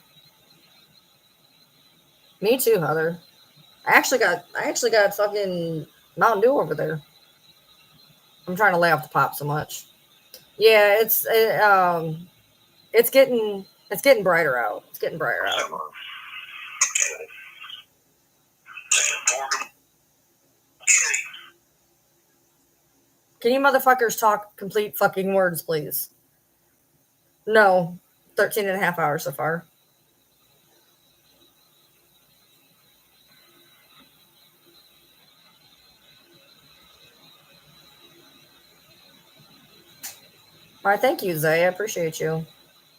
Me too, Heather. I actually got fucking Mountain Dew over there. I'm trying to lay off the pop so much. Yeah, it's getting brighter out. It's getting brighter out. Can you motherfuckers talk complete fucking words, please? No, 13 and a half hours so far. Why, thank you, Zay. I appreciate you.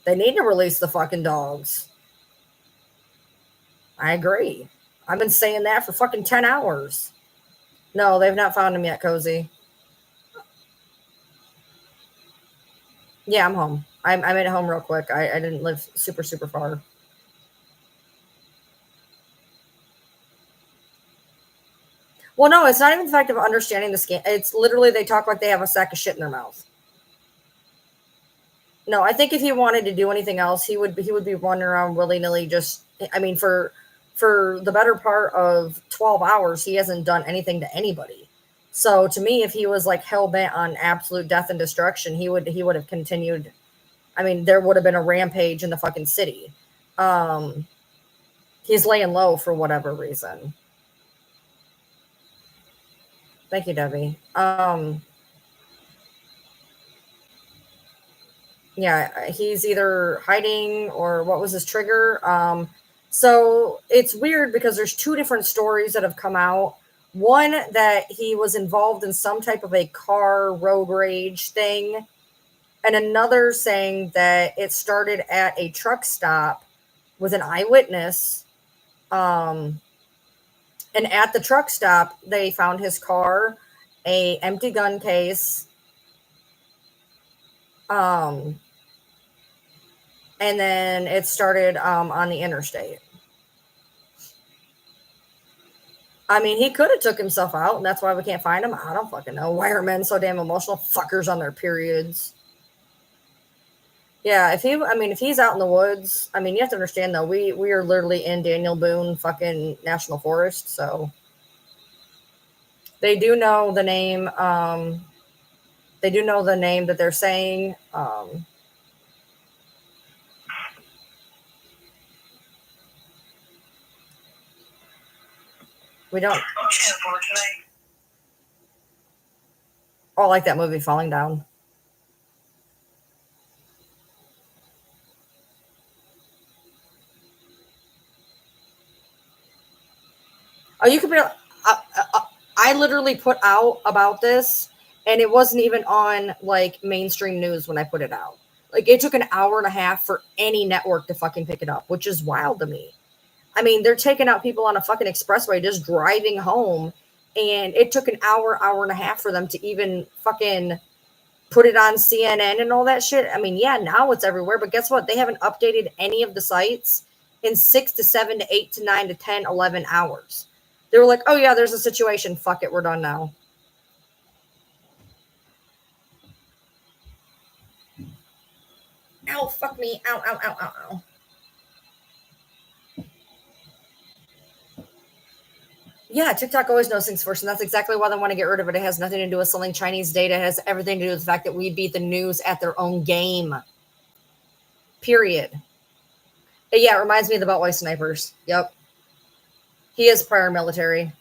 They need to release the fucking dogs. I agree. I've been saying that for fucking 10 hours. No, they've not found him yet, Cozy. Yeah, I'm home. I made it home real quick. I didn't live super, super far. Well, no, it's not even the fact of understanding the scam. It's literally they talk like they have a sack of shit in their mouth. No, I think if he wanted to do anything else, he would be wandering around willy-nilly. Just, I mean, for the better part of 12 hours, he hasn't done anything to anybody. So to me, if he was like hell bent on absolute death and destruction, he would have continued. I mean, there would have been a rampage in the fucking city. He's laying low for whatever reason. Thank you, Debbie. Yeah, he's either hiding or what was his trigger. So it's weird because there's two different stories that have come out. One that he was involved in some type of a car road rage thing, and another saying that it started at a truck stop with an eyewitness. And at the truck stop, they found his car, a empty gun case, and then it started on the interstate. I mean, he could have took himself out, and that's why we can't find him. I don't fucking know. Why are men so damn emotional? Fuckers on their periods. Yeah, if he's out in the woods, I mean, you have to understand though, we are literally in Daniel Boone fucking National Forest, so they do know the name. They do know the name that they're saying. We don't. Oh, I like that movie, Falling Down. Oh, you could be. I literally put out about this, and it wasn't even on like mainstream news when I put it out. Like it took an hour and a half for any network to fucking pick it up, which is wild to me. I mean, they're taking out people on a fucking expressway just driving home, and it took an hour and a half for them to even fucking put it on CNN and all that shit. I mean, yeah, now it's everywhere, but guess what? They haven't updated any of the sites in 6 to 7 to 8 to 9 to 10, 11 hours. They were like, oh, yeah, there's a situation. Fuck it. We're done now. Ow, fuck me. Ow, ow, ow, ow, ow. Yeah, TikTok always knows things first, and that's exactly why they want to get rid of it. It has nothing to do with selling Chinese data. It has everything to do with the fact that we beat the news at their own game. Period. Yeah, it reminds me of the Beltway snipers. Yep. He is prior military.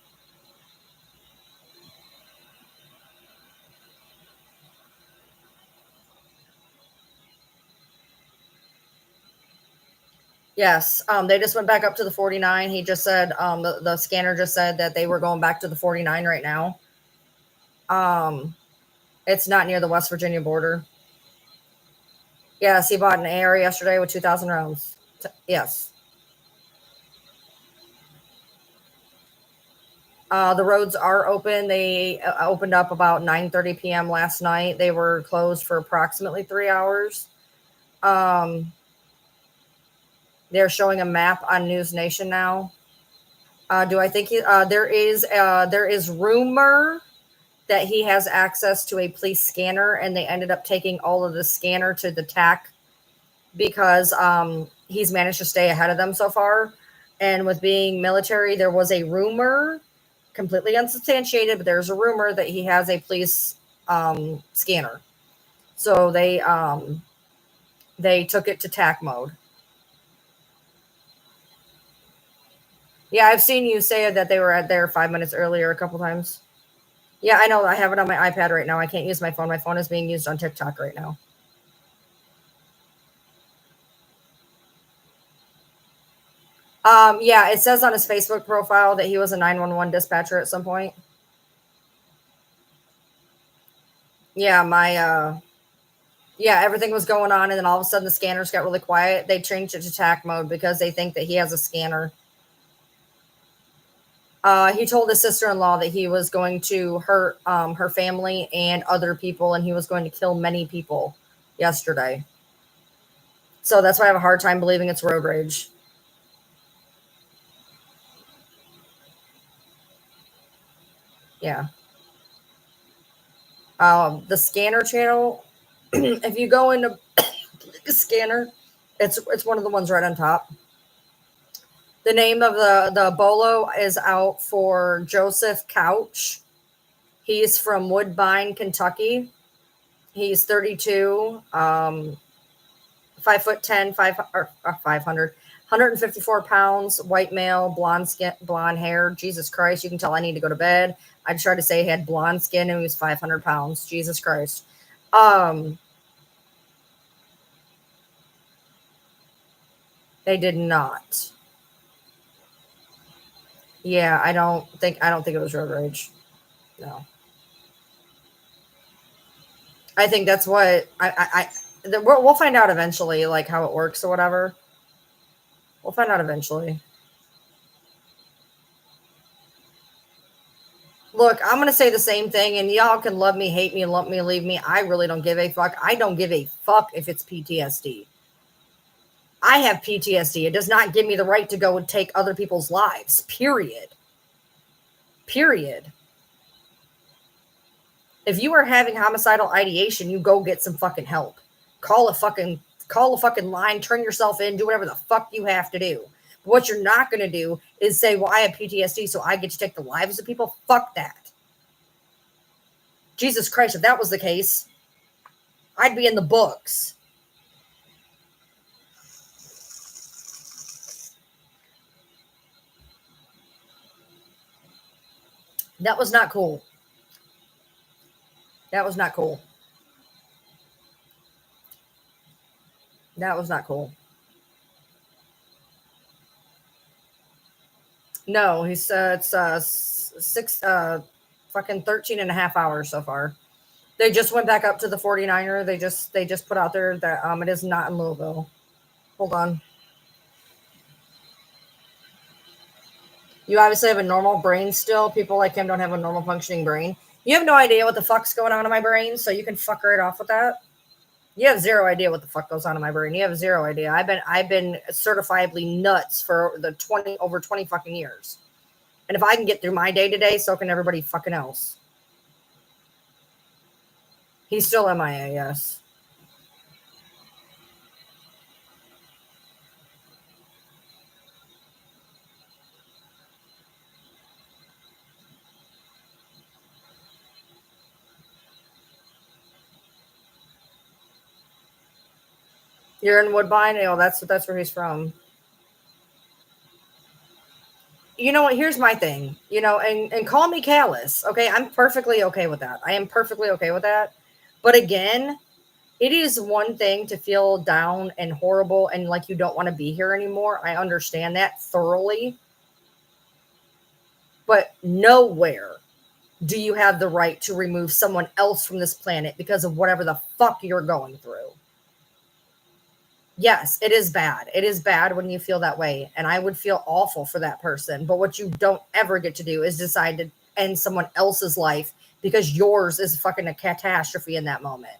Yes, they just went back up to the 49. He just said, the scanner just said that they were going back to the 49 right now. It's not near the West Virginia border. Yes, he bought an AR yesterday with 2,000 rounds. Yes. The roads are open. They opened up about 9:30 p.m. last night. They were closed for approximately 3 hours. They're showing a map on News Nation now. Do I think there is rumor that he has access to a police scanner, and they ended up taking all of the scanner to the TAC because he's managed to stay ahead of them so far. And with being military, there was a rumor, completely unsubstantiated, but there's a rumor that he has a police scanner. So they took it to TAC mode. Yeah, I've seen you say that they were at there 5 minutes earlier a couple times. Yeah, I know. I have it on my iPad right now. I can't use my phone. My phone is being used on TikTok right now. Yeah, it says on his Facebook profile that he was a 911 dispatcher at some point. Yeah, everything was going on, and then all of a sudden the scanners got really quiet. They changed it to TAC mode because they think that he has a scanner. He told his sister-in-law that he was going to hurt her family and other people, and he was going to kill many people yesterday. So that's why I have a hard time believing it's road rage. Yeah. The scanner channel, if you go into the scanner, it's one of the ones right on top. The name of the bolo is out for Joseph Couch. He's from Woodbine, Kentucky. He's 32, 5'10", 500, 154 pounds, white male, blonde skin, blonde hair. Jesus Christ, you can tell I need to go to bed. I tried to say he had blonde skin and he was 500 pounds. Jesus Christ. They did not. Yeah, I don't think it was road rage. No. I think that's what we'll find out eventually, like how it works or whatever. We'll find out eventually. Look, I'm going to say the same thing, and y'all can love me, hate me, lump me, leave me. I really don't give a fuck. I don't give a fuck if it's PTSD. I have PTSD. It does not give me the right to go and take other people's lives, period. Period. If you are having homicidal ideation, you go get some fucking help. Call a fucking call a fucking line, turn yourself in, do whatever the fuck you have to do. But what you're not going to do is say, well, I have PTSD, so I get to take the lives of people. Fuck that. Jesus Christ, if that was the case, I'd be in the books. That was not cool. That was not cool. That was not cool. No, it's 13 and a half hours so far. They just went back up to the 49er. They just put out there that it is not in Louisville. Hold on. You obviously have a normal brain still. People like him don't have a normal functioning brain. You have no idea what the fuck's going on in my brain, so you can fuck right off with that. You have zero idea what the fuck goes on in my brain. You have zero idea. I've been certifiably nuts for over 20 fucking years. And if I can get through my day to day, so can everybody fucking else. He's still MIA, yes. You're in Woodbine? Oh, that's where he's from. You know what? Here's my thing. And call me callous. Okay, I'm perfectly okay with that. I am perfectly okay with that. But again, it is one thing to feel down and horrible and like you don't want to be here anymore. I understand that thoroughly. But nowhere do you have the right to remove someone else from this planet because of whatever the fuck you're going through. Yes, it is bad. It is bad when you feel that way. And I would feel awful for that person. But what you don't ever get to do is decide to end someone else's life because yours is fucking a catastrophe in that moment.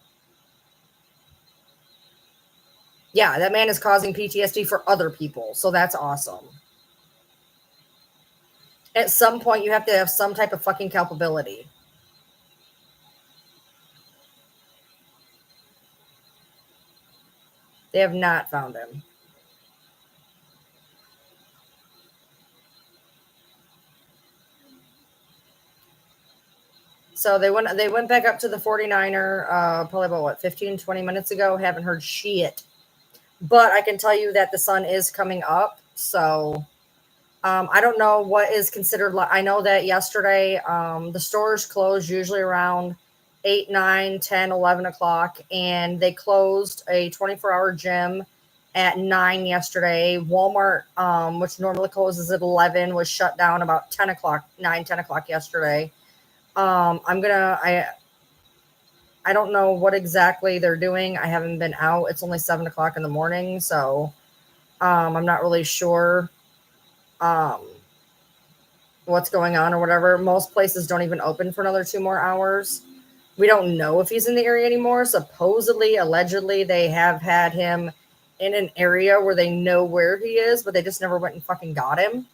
Yeah, that man is causing PTSD for other people. So that's awesome. At some point, you have to have some type of fucking culpability. They have not found him. So they went back up to the 49er probably about 15, 20 minutes ago. Haven't heard shit. But I can tell you that the sun is coming up. So I don't know what is considered. I know that yesterday the stores closed usually around 8, 9, 10, 11 o'clock. And they closed a 24-hour gym at 9 yesterday. Walmart, which normally closes at 11, was shut down about 10 o'clock yesterday. I don't know what exactly they're doing. I haven't been out. It's only 7 o'clock in the morning. So I'm not really sure what's going on or whatever. Most places don't even open for another 2 more hours. We don't know if he's in the area anymore. Supposedly, allegedly, they have had him in an area where they know where he is, but they just never went and fucking got him.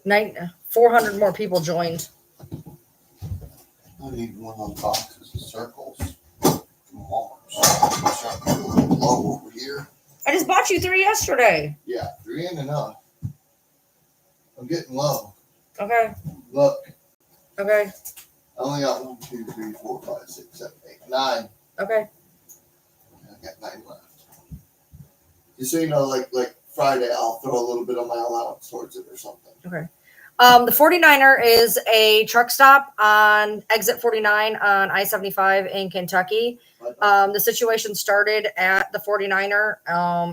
Nine, 400 more people joined. I need one of those boxes of circles from Walmart. Starting to get a little low over here. I just bought you 3 yesterday. Yeah, 3 ain't enough. I'm getting low. Okay. Look. Okay. I only got 1, 2, 3, 4, 5, 6, 7, 8, 9. Okay. I got 9 left. Just so you know, like Friday, I'll throw a little bit of my allowance towards it or something. Okay. The 49er is a truck stop on exit 49 on I-75 in Kentucky. The situation started at the 49er,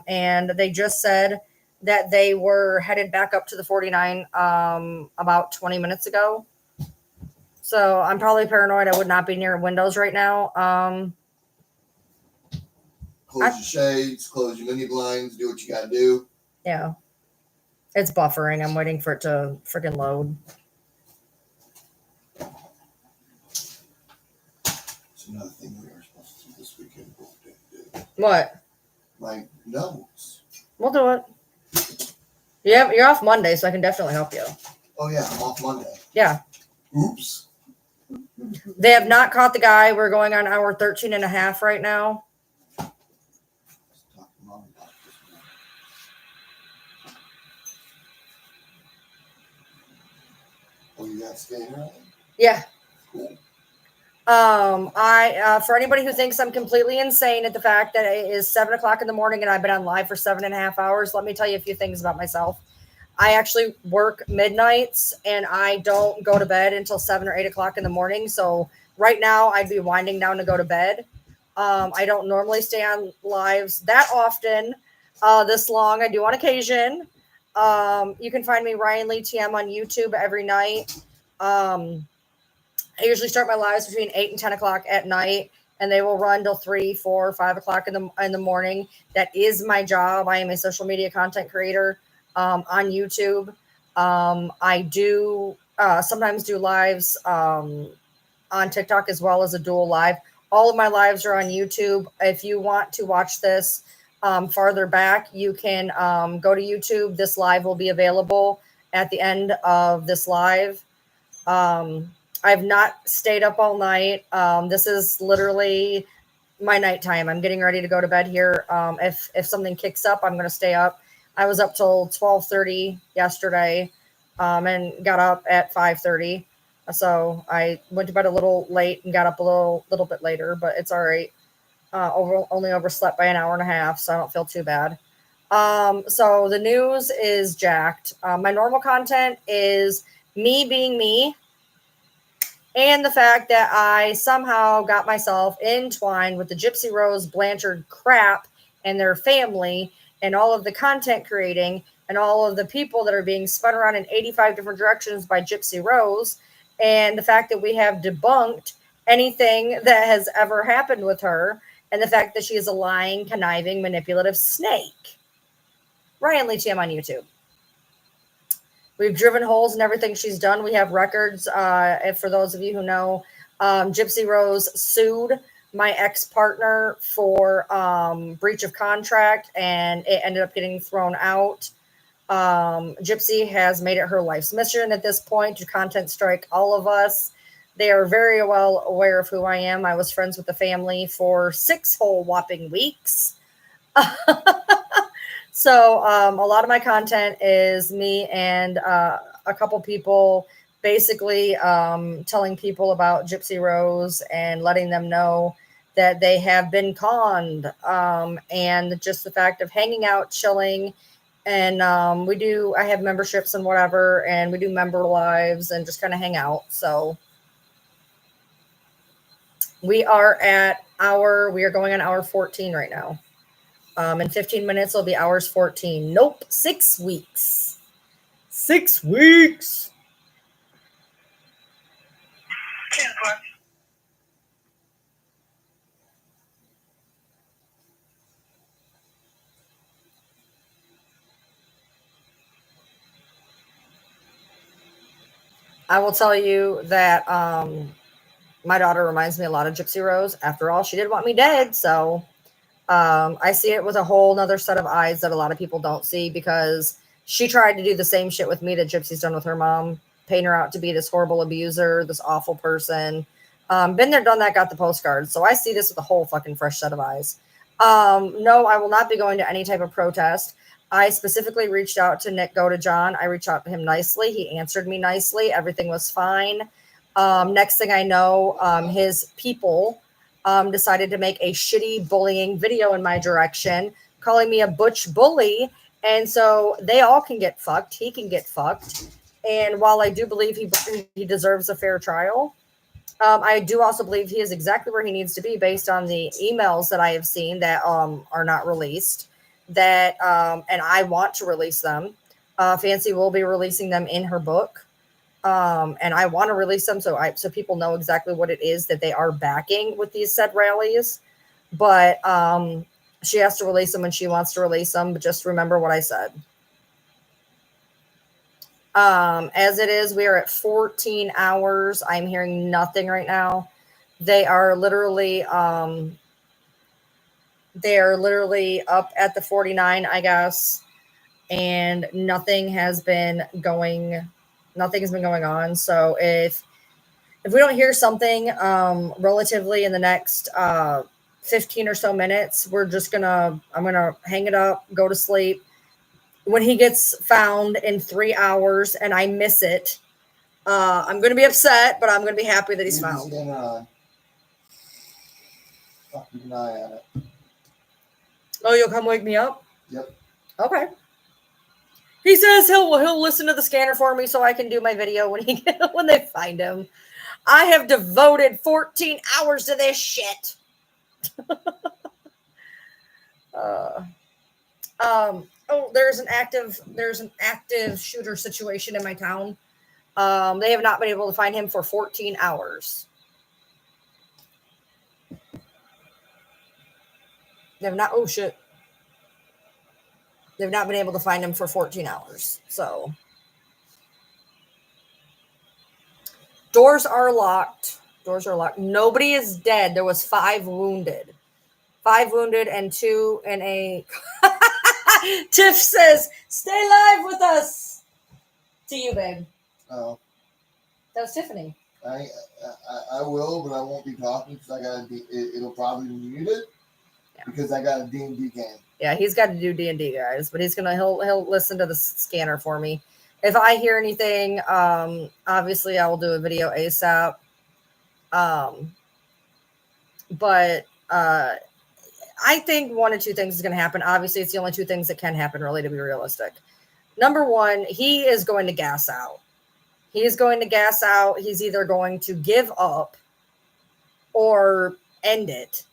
and they just said that they were headed back up to the 49 about 20 minutes ago. So I'm probably paranoid. I would not be near windows right now. Close your shades, close your mini blinds, do what you got to do. Yeah. It's buffering. I'm waiting for it to freaking load. It's another thing we were supposed to do this weekend, but we didn't do. What? My notes. We'll do it. Yeah, you're off Monday, so I can definitely help you. Oh yeah, I'm off Monday. Yeah. Oops. They have not caught the guy. We're going on hour 13 and a half right now. Talk to Mom about this one. Oh, you got skating early? Yeah. Cool. For anybody who thinks I'm completely insane at the fact that it is 7 o'clock in the morning and I've been on live for 7.5 hours, let me tell you a few things about myself. I actually work midnights and I don't go to bed until 7 or 8 o'clock in the morning. So right now I'd be winding down to go to bed. I don't normally stay on lives that often, this long. I do on occasion. You can find me Ryan Lee TM on YouTube every night. I usually start my lives between 8 and 10 o'clock at night, and they will run till 3, 4, 5 o'clock in the morning. That is my job. I am a social media content creator on YouTube. I do sometimes do lives on TikTok as well as a dual live. All of my lives are on YouTube. If you want to watch this farther back, you can go to YouTube. This live will be available at the end of this live. I've not stayed up all night. This is literally my nighttime. I'm getting ready to go to bed here. If something kicks up, I'm going to stay up. I was up till 12:30 yesterday, and got up at 5:30. So I went to bed a little late and got up a little bit later, but it's all right. Only overslept by an hour and a half, so I don't feel too bad. So the news is jacked. My normal content is me being me. And the fact that I somehow got myself entwined with the Gypsy Rose Blanchard crap and their family and all of the content creating and all of the people that are being spun around in 85 different directions by Gypsy Rose. And the fact that we have debunked anything that has ever happened with her. And the fact that she is a lying, conniving, manipulative snake. Ryan Lee TM on YouTube. We've driven holes in everything she's done. We have records. For those of you who know, Gypsy Rose sued my ex-partner for breach of contract, and it ended up getting thrown out. Gypsy has made it her life's mission at this point to content strike all of us. They are very well aware of who I am. I was friends with the family for 6 whole whopping weeks. So a lot of my content is me and a couple people basically telling people about Gypsy Rose and letting them know that they have been conned, and just the fact of hanging out, chilling. And I have memberships and whatever, and we do member lives and just kind of hang out. So we are going on hour 14 right now. In 15 minutes, it'll be hours 14. Nope, 6 weeks. 6 weeks. I will tell you that my daughter reminds me a lot of Gypsy Rose. After all, she did want me dead, so I see it with a whole nother set of eyes that a lot of people don't see, because she tried to do the same shit with me that Gypsy's done with her mom, paint her out to be this horrible abuser, this awful person. Been there, done that, got the postcards. So I see this with a whole fucking fresh set of eyes. No, I will not be going to any type of protest. I specifically reached out to Nick Godejohn. I reached out to him nicely. He answered me nicely. Everything was fine. Next thing I know, his people decided to make a shitty bullying video in my direction, calling me a butch bully. And so they all can get fucked. He can get fucked. And while I do believe he deserves a fair trial, I do also believe he is exactly where he needs to be based on the emails that I have seen that are not released. And I want to release them. Fancy will be releasing them in her book. And I want to release them so people know exactly what it is that they are backing with these said rallies. But she has to release them when she wants to release them. But just remember what I said. As it is, we are at 14 hours. I'm hearing nothing right now. They are literally up at the 49, I guess, and nothing has been going on. So if we don't hear something relatively in the next 15 or so minutes, I'm gonna hang it up, go to sleep. When he gets found in 3 hours and I miss it, I'm gonna be upset, but I'm gonna be happy that he's found. Keep an eye on it. Oh, you'll come wake me up? Yep. Okay. He says he'll listen to the scanner for me so I can do my video when they find him. I have devoted 14 hours to this shit. There's an active shooter situation in my town. They have not been able to find him for 14 hours. They've not. Oh shit. They've not been able to find him for 14 hours. So doors are locked. Nobody is dead. There was 5 wounded. 5 wounded and 2 in a. Tiff says, "Stay live with us." To you, babe. Oh. That was Tiffany. I will, but I won't be talking because it'll probably be muted because I got a D&D game. Yeah, he's got to do D&D, guys, but he'll listen to the scanner for me. If I hear anything, obviously I will do a video ASAP. But I think 1 of 2 things is going to happen. Obviously, it's the only 2 things that can happen, really, to be realistic. Number 1, he is going to gas out. He's either going to give up or end it.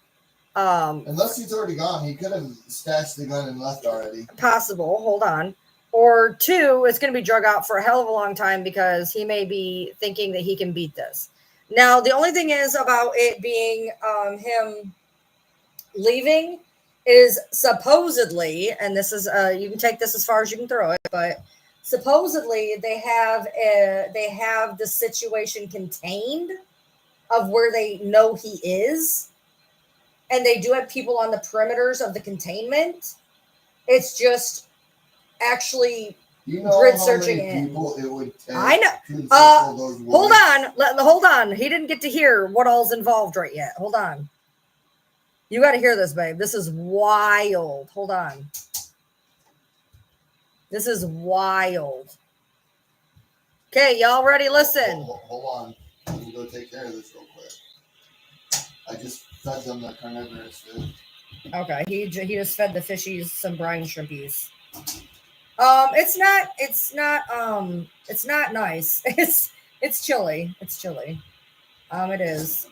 Unless he's already gone. He could have stashed the gun and left already. Possible. Hold on. Or 2, it's going to be drug out for a hell of a long time because he may be thinking that he can beat this. Now, the only thing is about it being him leaving is supposedly, and this is you can take this as far as you can throw it, but supposedly they have the situation contained of where they know he is, and they do have people on the perimeters of the containment. It's just actually grid searching it. People it would take I know. to encircle those woods. Hold on. He didn't get to hear what all's involved right yet. Hold on. You got to hear this, babe. This is wild. Hold on. This is wild. Okay, y'all ready? Listen. Hold on. Let me go take care of this real quick. I just fed them the carnivorous food. Okay, he just fed the fishies some brine shrimpies. It's not nice. It's chilly. It is.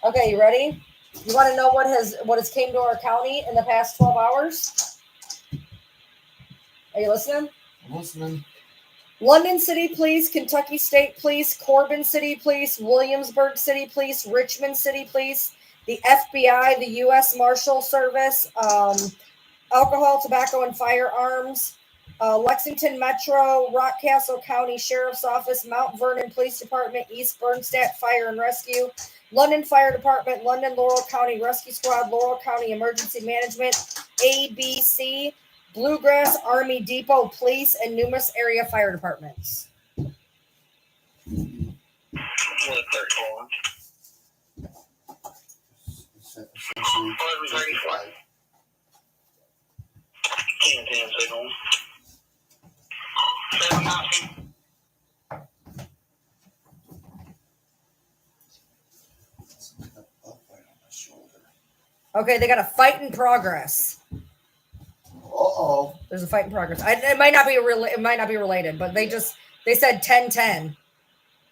Okay, you ready? You want to know what has came to our county in the past 12 hours? Are you listening? I'm listening. London City Police, Kentucky State Police, Corbin City Police, Williamsburg City Police, Richmond City Police, the FBI, the U.S. Marshal Service, Alcohol, Tobacco, and Firearms, Lexington Metro, Rockcastle County Sheriff's Office, Mount Vernon Police Department, East Bernstadt Fire and Rescue, London Fire Department, London Laurel County Rescue Squad, Laurel County Emergency Management, ABC, Bluegrass Army Depot Police, and numerous area fire departments. Okay, they got a fight in progress. Uh-oh. There's a fight in progress. It might not be related, but they said 10-10.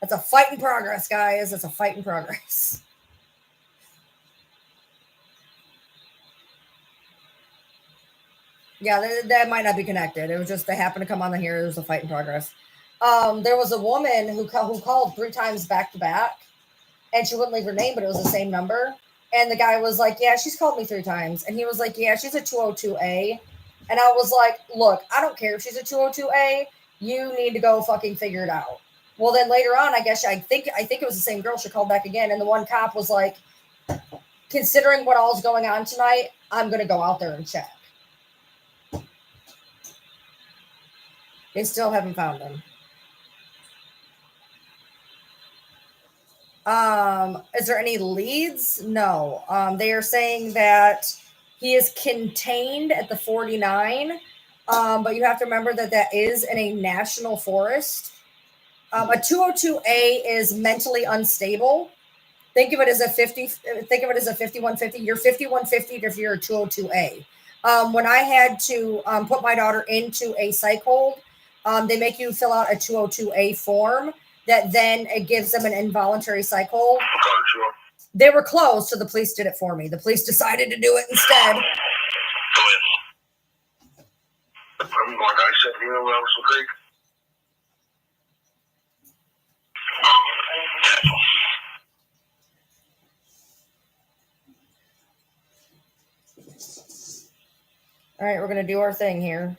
That's a fight in progress, guys. It's a fight in progress. Yeah, that might not be connected. It was just they happened to come on here. There was a fight in progress. There was a woman who called 3 times back to back, and she wouldn't leave her name, but it was the same number. And the guy was like, "Yeah, she's called me 3 times," and he was like, "Yeah, she's a 202A." And I was like, "Look, I don't care if she's a 202A. You need to go fucking figure it out. Well, then later on, I think it was the same girl. She called back again, and the one cop was like, considering what all's going on tonight, I'm going to go out there and check. They still haven't found him. Is there any leads? No. They are saying that he is contained at the 49, but you have to remember that is in a national forest. A 202A is mentally unstable. Think of it as a 5150. You're 5150 if you're a 202A. When I had to put my daughter into a psych hold, they make you fill out a 202A form that then it gives them an involuntary psych hold. They were closed, so the police did it for me. The police decided to do it instead. Like I said, you know, Wilson Creek. All right, we're going to do our thing here.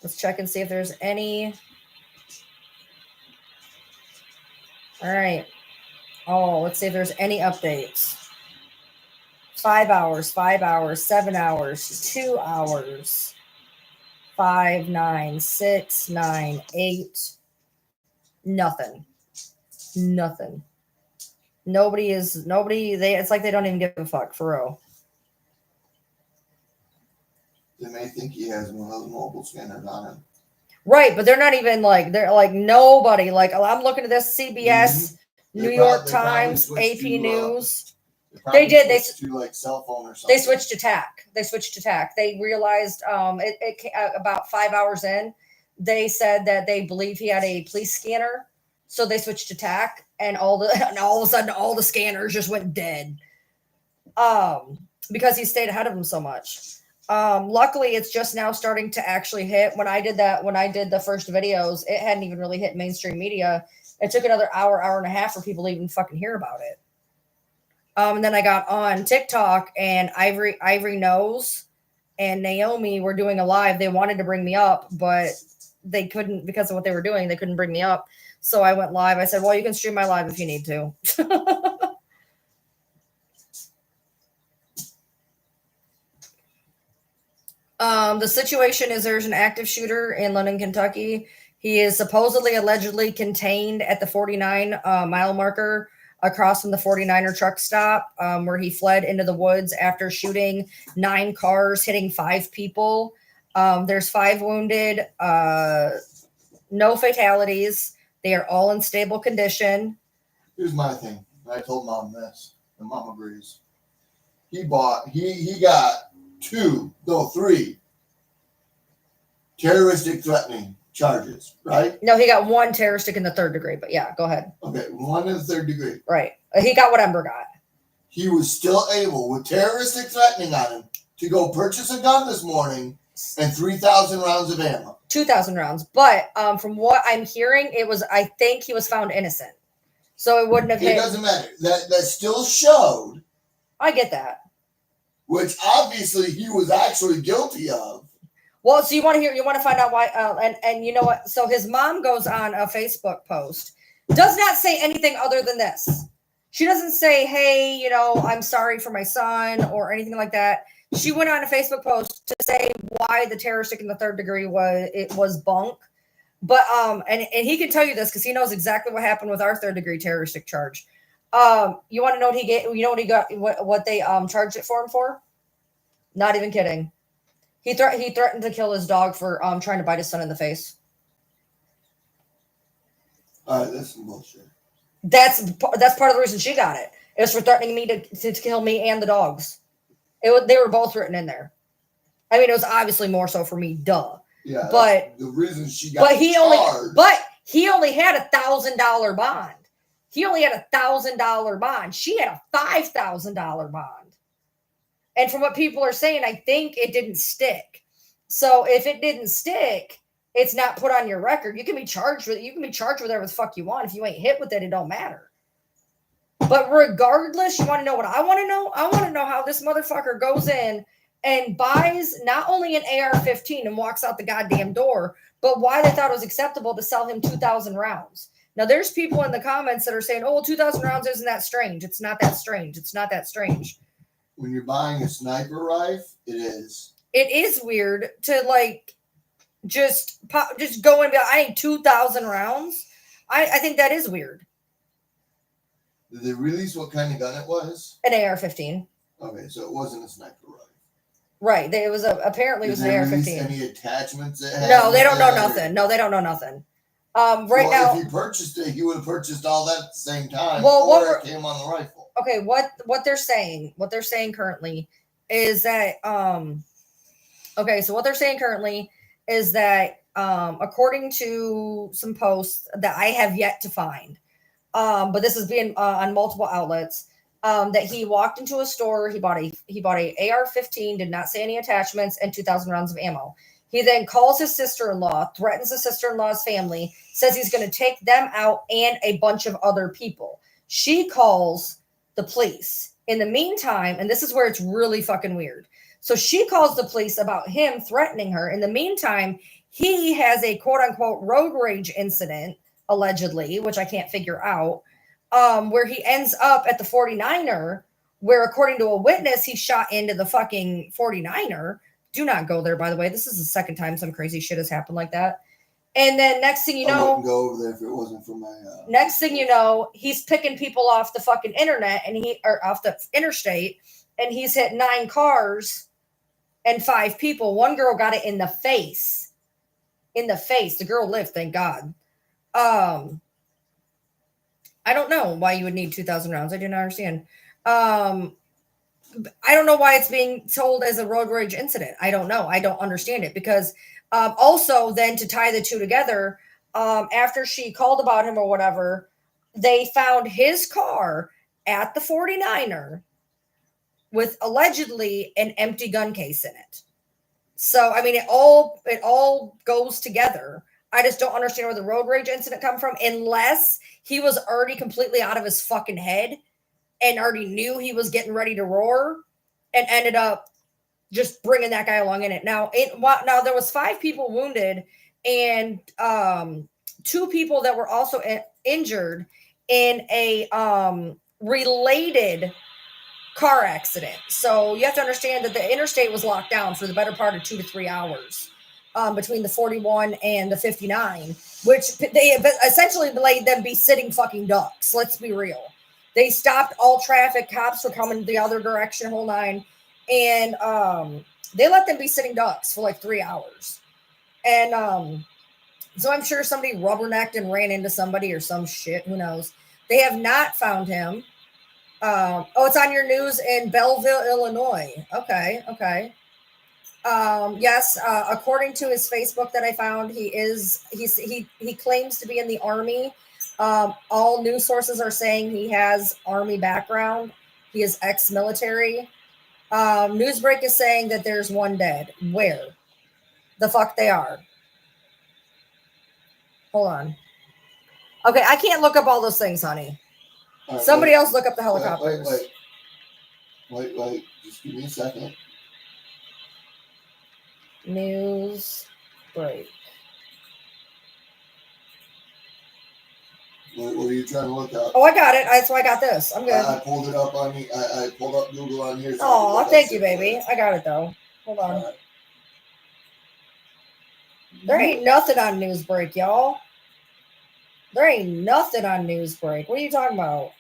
Let's check and see if there's any. All right. Oh, let's see if there's any updates. 5 hours, 7 hours, 2 hours, 5, 9, 6, 9, 8. Nothing. Nobody. It's like they don't even give a fuck, for real. They may think he has one of those mobile scanners on him. Right, but they're not even like, they're like nobody. Like, I'm looking at this CBS, New York Times, AP News. They did. They switched to like cell phone or something. They switched to TAC. They realized about 5 hours in, they said that they believe he had a police scanner, so they switched to TAC, and all of a sudden all the scanners just went dead. Because he stayed ahead of them so much. Luckily, it's just now starting to actually hit. When I did the first videos, it hadn't even really hit mainstream media. It took another hour and a half for people to even fucking hear about it. And then I got on TikTok, and Ivory Knows and Naomi were doing a live. They wanted to bring me up, but they couldn't because of what they were doing. They couldn't bring me up. So I went live. I said, well, you can stream my live if you need to. The situation is there's an active shooter in London, Kentucky. He is supposedly allegedly contained at the 49 mile marker across from the 49er truck stop, where he fled into the woods after shooting 9 cars, hitting 5 people. There's 5 wounded, no fatalities. They are all in stable condition. Here's my thing. I told Mom this, and Mom agrees. He got 3 terroristic threatening charges, right? No, he got 1 terroristic in the 3rd degree, but yeah, go ahead. Okay, 1 in the 3rd degree. Right. He got what Ember got. He was still able, with terroristic threatening on him, to go purchase a gun this morning and 3,000 rounds of ammo. 2,000 rounds. But from what I'm hearing, I think he was found innocent. So it wouldn't have hit. It doesn't matter. That still showed. I get that. Which obviously he was actually guilty of. Well, so you want to find out why, and you know what? So his mom goes on a Facebook post, does not say anything other than this. She doesn't say, hey, I'm sorry for my son or anything like that. She went on a Facebook post to say why the terroristic in the 3rd degree was bunk. But, and he can tell you this because he knows exactly what happened with our 3rd degree terroristic charge. You want to know what he get? You know what he got? What they charged it for him for? Not even kidding. He threatened to kill his dog for trying to bite his son in the face. That's some bullshit. That's part of the reason she got it. It was for threatening me to kill me and the dogs. They were both written in there. I mean, it was obviously more so for me, duh. Yeah, but the reason she got he only had $1,000 bond. He only had $1,000 bond. She had a $5,000 bond. And from what people are saying, I think it didn't stick. So if it didn't stick, it's not put on your record. You can be charged with whatever the fuck you want. If you ain't hit with it, it don't matter. But regardless, you want to know what I want to know? I want to know how this motherfucker goes in and buys not only an AR-15 and walks out the goddamn door, but why they thought it was acceptable to sell him 2,000 rounds. Now, there's people in the comments that are saying, oh, 2,000 rounds isn't that strange. It's not that strange. It's not that strange. When you're buying a sniper rifle, it is. It is weird to like just go and be like, I need 2,000 rounds. I think that is weird. Did they release what kind of gun it was? An AR-15. Okay, so it wasn't a sniper rifle. Right. It was apparently it was an AR-15. Any attachments? It had No, they don't know nothing. No, they don't know nothing. Now, if he purchased it, he would have purchased all that at the same time. Well, or it came on the rifle. Okay, what they're saying currently is that according to some posts that I have yet to find, but this is being on multiple outlets, that he walked into a store, he bought a AR-15, did not say any attachments, and 2,000 rounds of ammo. He then calls his sister-in-law, threatens his sister-in-law's family, says he's going to take them out and a bunch of other people. She calls the police. In the meantime, and this is where it's really fucking weird. So she calls the police about him threatening her. In the meantime, he has a quote-unquote road rage incident, allegedly, which I can't figure out, where he ends up at the 49er, where according to a witness, he shot into the fucking 49er. Do not go there, by the way. This is the second time some crazy shit has happened like that. And then next thing you know, I wouldn't go over there if it wasn't for my. Next thing you know, he's picking people off the fucking internet or off the interstate, and he's hit 9 cars and 5 people. One girl got it in the face. In the face. The girl lived, thank God. I don't know why you would need 2,000 rounds. I do not understand. I don't know why it's being told as a road rage incident. I don't know. I don't understand it because also then to tie the two together, after she called about him or whatever, they found his car at the 49er with allegedly an empty gun case in it. So, I mean, it all goes together. I just don't understand where the road rage incident come from unless he was already completely out of his fucking head and already knew he was getting ready to roar and ended up just bringing that guy along in it. Now there was 5 people wounded and 2 people that were also injured in a related car accident. So you have to understand that the interstate was locked down for the better part of 2 to 3 hours between the 41 and the 59, which they essentially made them be sitting fucking ducks. Let's be real. They stopped all traffic. Cops were coming the other direction, whole nine. And they let them be sitting ducks for like 3 hours. And so I'm sure somebody rubbernecked and ran into somebody or some shit. Who knows? They have not found him. It's on your news in Belleville, Illinois. Okay. Yes, according to his Facebook that I found, he claims to be in the Army. All news sources are saying he has Army background. He is ex-military. Newsbreak is saying that there's 1 dead. Where the fuck they are? Hold on. Okay, I can't look up all those things, honey. Right, somebody else look up the helicopters. Wait. Just give me a second. News break. What are you trying to look up? Oh, I got it. That's why I got this. I'm good. I pulled it up on me. I pulled up Google on here. Oh, thank you, baby. I got it though. Hold on. Right. There ain't nothing on Newsbreak, y'all. There ain't nothing on Newsbreak. What are you talking about?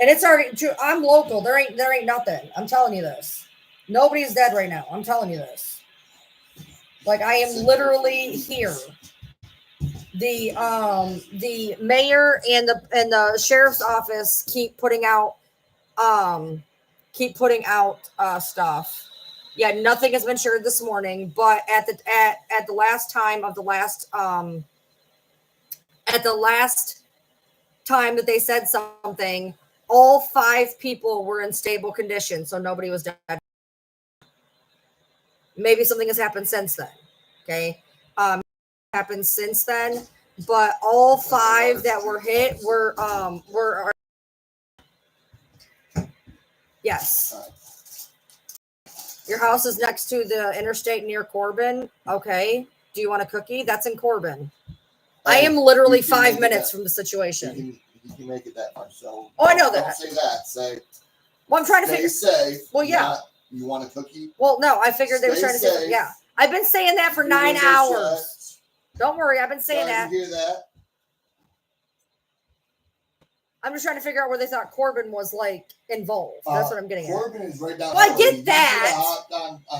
And it's already true. I'm local. There ain't nothing. I'm telling you this. Nobody's dead right now. I'm telling you this. Like I am literally here. The mayor and the sheriff's office keep putting out stuff. Yeah, nothing has been shared this morning, but at the last time of the last at the last time that they said something, all 5 people were in stable condition, so nobody was dead. Maybe something has happened since then. Okay. Happened since then, but all 5 that were hit were yes. Your house is next to the interstate near Corbin. Okay. Do you want a cookie? That's in Corbin. I am literally 5 minutes from the situation. You can make it that much. So Oh, I know don't that. say that. Say, well, I'm trying to figure. Safe. Well, yeah. You want a cookie? Well, no, I figured they were trying to say, yeah. I've been saying that for 9 hours. Don't worry, I've been saying that. Hear that? I'm just trying to figure out where they thought Corbin was like involved. That's what I'm getting Corbin is right down. Well, I get that.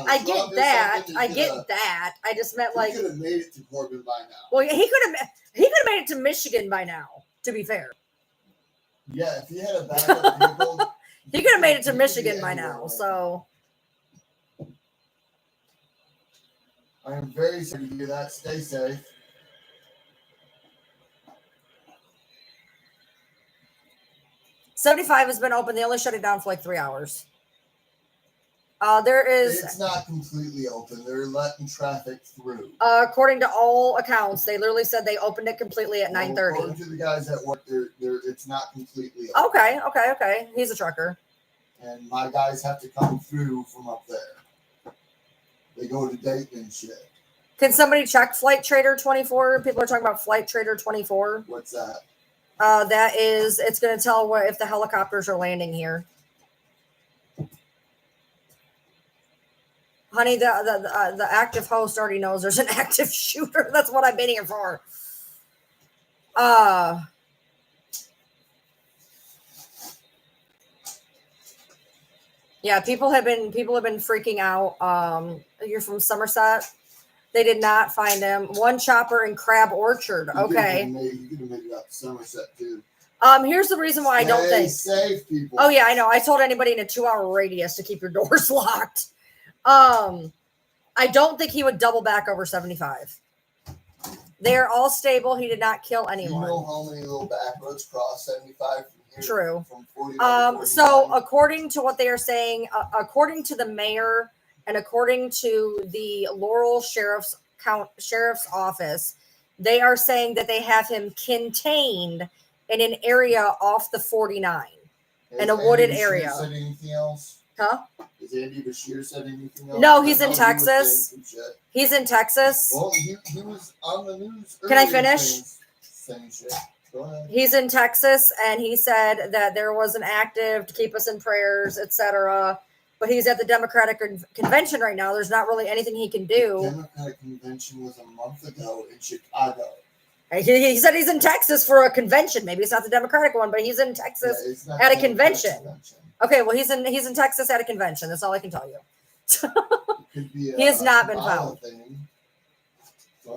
I get that. I get that. I just meant like he could have made it to Corbin by now. Well, he could have made it to Michigan by now. To be fair. Yeah, if he had a backup vehicle, he could have made it to Michigan by now. So. I am very sorry to hear that. Stay safe. $75 has been open. They only shut it down for like 3 hours. It's not completely open. They're letting traffic through. According to all accounts, they literally said they opened it completely at 9:30. According to the guys at work, it's not completely open. Okay. He's a trucker. And my guys have to come through from up there. They go to Dayton and shit. Can somebody check Flight Trader 24? People are talking about Flight Trader 24. What's that? It's going to tell if the helicopters are landing here. Honey, the active host already knows there's an active shooter. That's what I've been here for. Yeah, people have been freaking out. You're from Somerset. They did not find him. One chopper in Crab Orchard. Okay. You could have made it up Somerset too. Here's the reason why I don't think. Safe people. Oh yeah, I know. I told anybody in a 2-hour radius to keep your doors locked. I don't think he would double back over 75. They are all stable. He did not kill anyone. You know how many little back roads cross 75 from here? True. From 40 so according to what they are saying, according to the mayor and according to the Laurel Sheriff's office, they are saying that they have him contained in an area off the 49, in a wooded area. Said anything else? Huh? Has Andy Bashir said anything else? No, he's in Texas. He's in Texas. Well, he was on the news. Can I finish? Saying shit. Go ahead. He's in Texas, and he said that there was an active to keep us in prayers, etc. But he's at the Democratic convention right now. There's not really anything he can do. The Democratic convention was a month ago in Chicago. He said he's in Texas for a convention. Maybe it's not the Democratic one, but he's in Texas at a convention. Okay, well, he's in Texas at a convention. That's all I can tell you. He has not been found.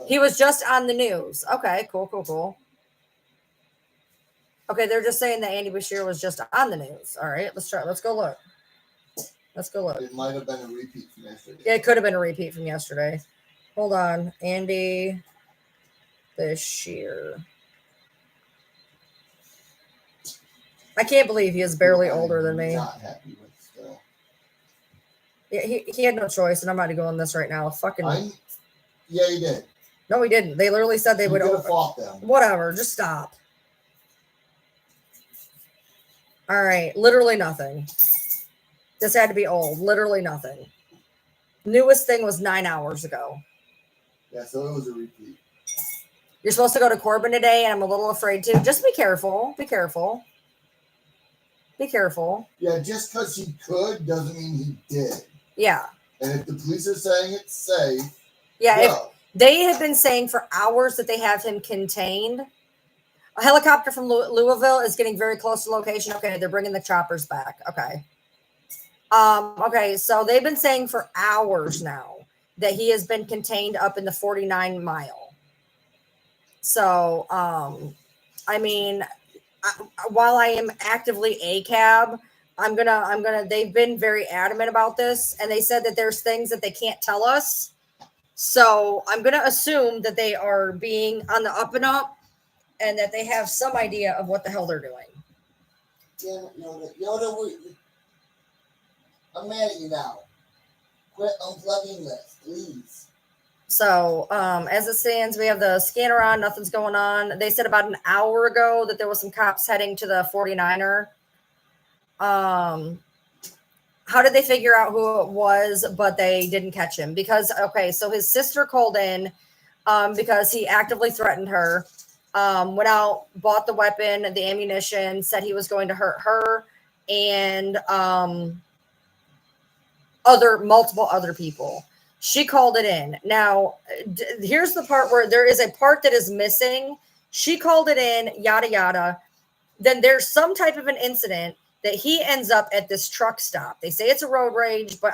He was just on the news. Okay, cool. Okay, they're just saying that Andy Bashir was just on the news. All right, let's try. Let's go look. It might have been a repeat from yesterday. Yeah, it could have been a repeat from yesterday. Hold on. Andy Bashir. I can't believe he is barely older than me. Not happy with still. Yeah, he had no choice, and I'm about to go on this right now. Yeah, he did. No, he didn't. They literally said they would have fought them. Whatever, just stop. All right, literally nothing. This had to be old. Literally nothing. Newest thing was 9 hours ago. Yeah, so it was a repeat. You're supposed to go to Corbin today, and I'm a little afraid to. Just be careful. Be careful. Yeah, just because he could doesn't mean he did. Yeah. And if the police are saying it's safe. Yeah, if they have been saying for hours that they have him contained. A helicopter from Louisville is getting very close to location. Okay, they're bringing the choppers back. Okay. Okay, so they've been saying for hours now that he has been contained up in the 49 mile. So, I mean, while I am actively ACAB, they've been very adamant about this, and they said that there's things that they can't tell us. So I'm going to assume that they are being on the up and up and that they have some idea of what the hell they're doing. Yoda, I'm mad at you now. Quit unplugging this, please. So as it stands, we have the scanner on. Nothing's going on. They said about an hour ago that there was some cops heading to the 49er. how did they figure out who it was, but they didn't catch him? Because, okay, so his sister called in because he actively threatened her, went out, bought the weapon, the ammunition, said he was going to hurt her and multiple other people. She called it in. Now, here's the part where there is a part that is missing. She called it in, yada, yada. Then there's some type of an incident that he ends up at this truck stop. They say it's a road rage, but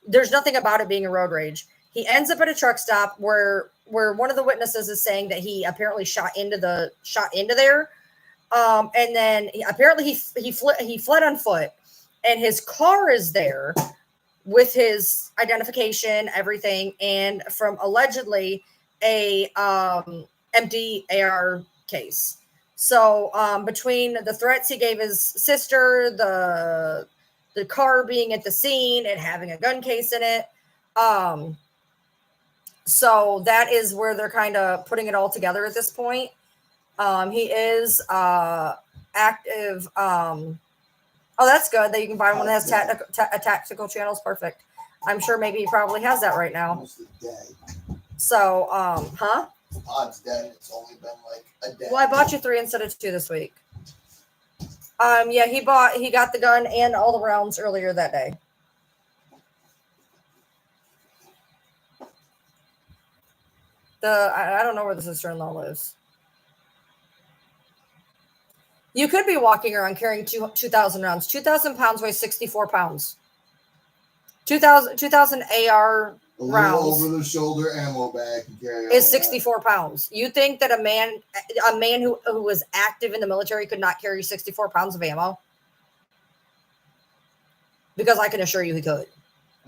there's nothing about it being a road rage. He ends up at a truck stop where one of the witnesses is saying that he apparently shot into there. And then apparently he fled on foot, and his car is there with his identification, everything, and from allegedly a empty AR case. So between the threats he gave his sister, the car being at the scene and having a gun case in it, so that is where they're kind of putting it all together at this point. He is active. Oh, that's good that you can find one that has tactical channels. Perfect. I'm sure maybe he probably has that right now. Almost a day. So, Pod's dead. It's only been like a day. Well, I bought you 3 instead of 2 this week. Yeah, he got the gun and all the rounds earlier that day. I don't know where the sister-in-law lives. You could be walking around carrying 2,000 rounds. 2,000 pounds weighs 64 pounds. 2,000 AR rounds. Over the shoulder ammo bag can carry is 64 pounds. You think that a man who was active in the military could not carry 64 pounds of ammo? Because I can assure you he could.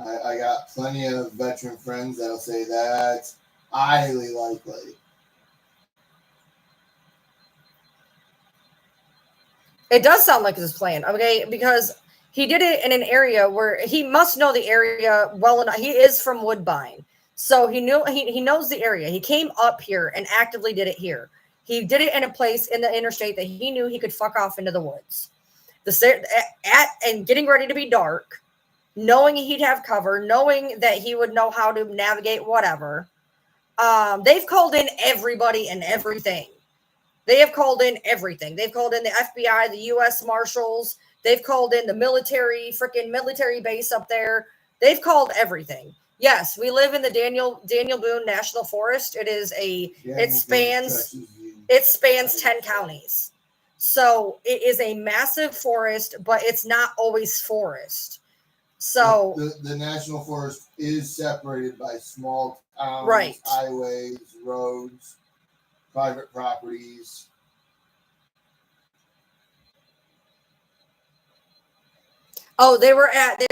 I got plenty of veteran friends that'll say that's highly likely. It does sound like this plan, okay? Because he did it in an area where he must know the area well enough. He is from Woodbine, so he knows the area. He came up here and actively did it here. He did it in a place in the interstate that he knew he could fuck off into the woods. And getting ready to be dark, knowing he'd have cover, knowing that he would know how to navigate whatever. They've called in everybody and everything. They have called in everything. They've called in the FBI, the U.S. Marshals. They've called in the military base up there. They've called everything. Yes, we live in the Daniel Boone National Forest. It spans 10 counties. So it is a massive forest, but it's not always forest. So the National Forest is separated by small towns, right, highways, roads, private properties. Oh, they were at the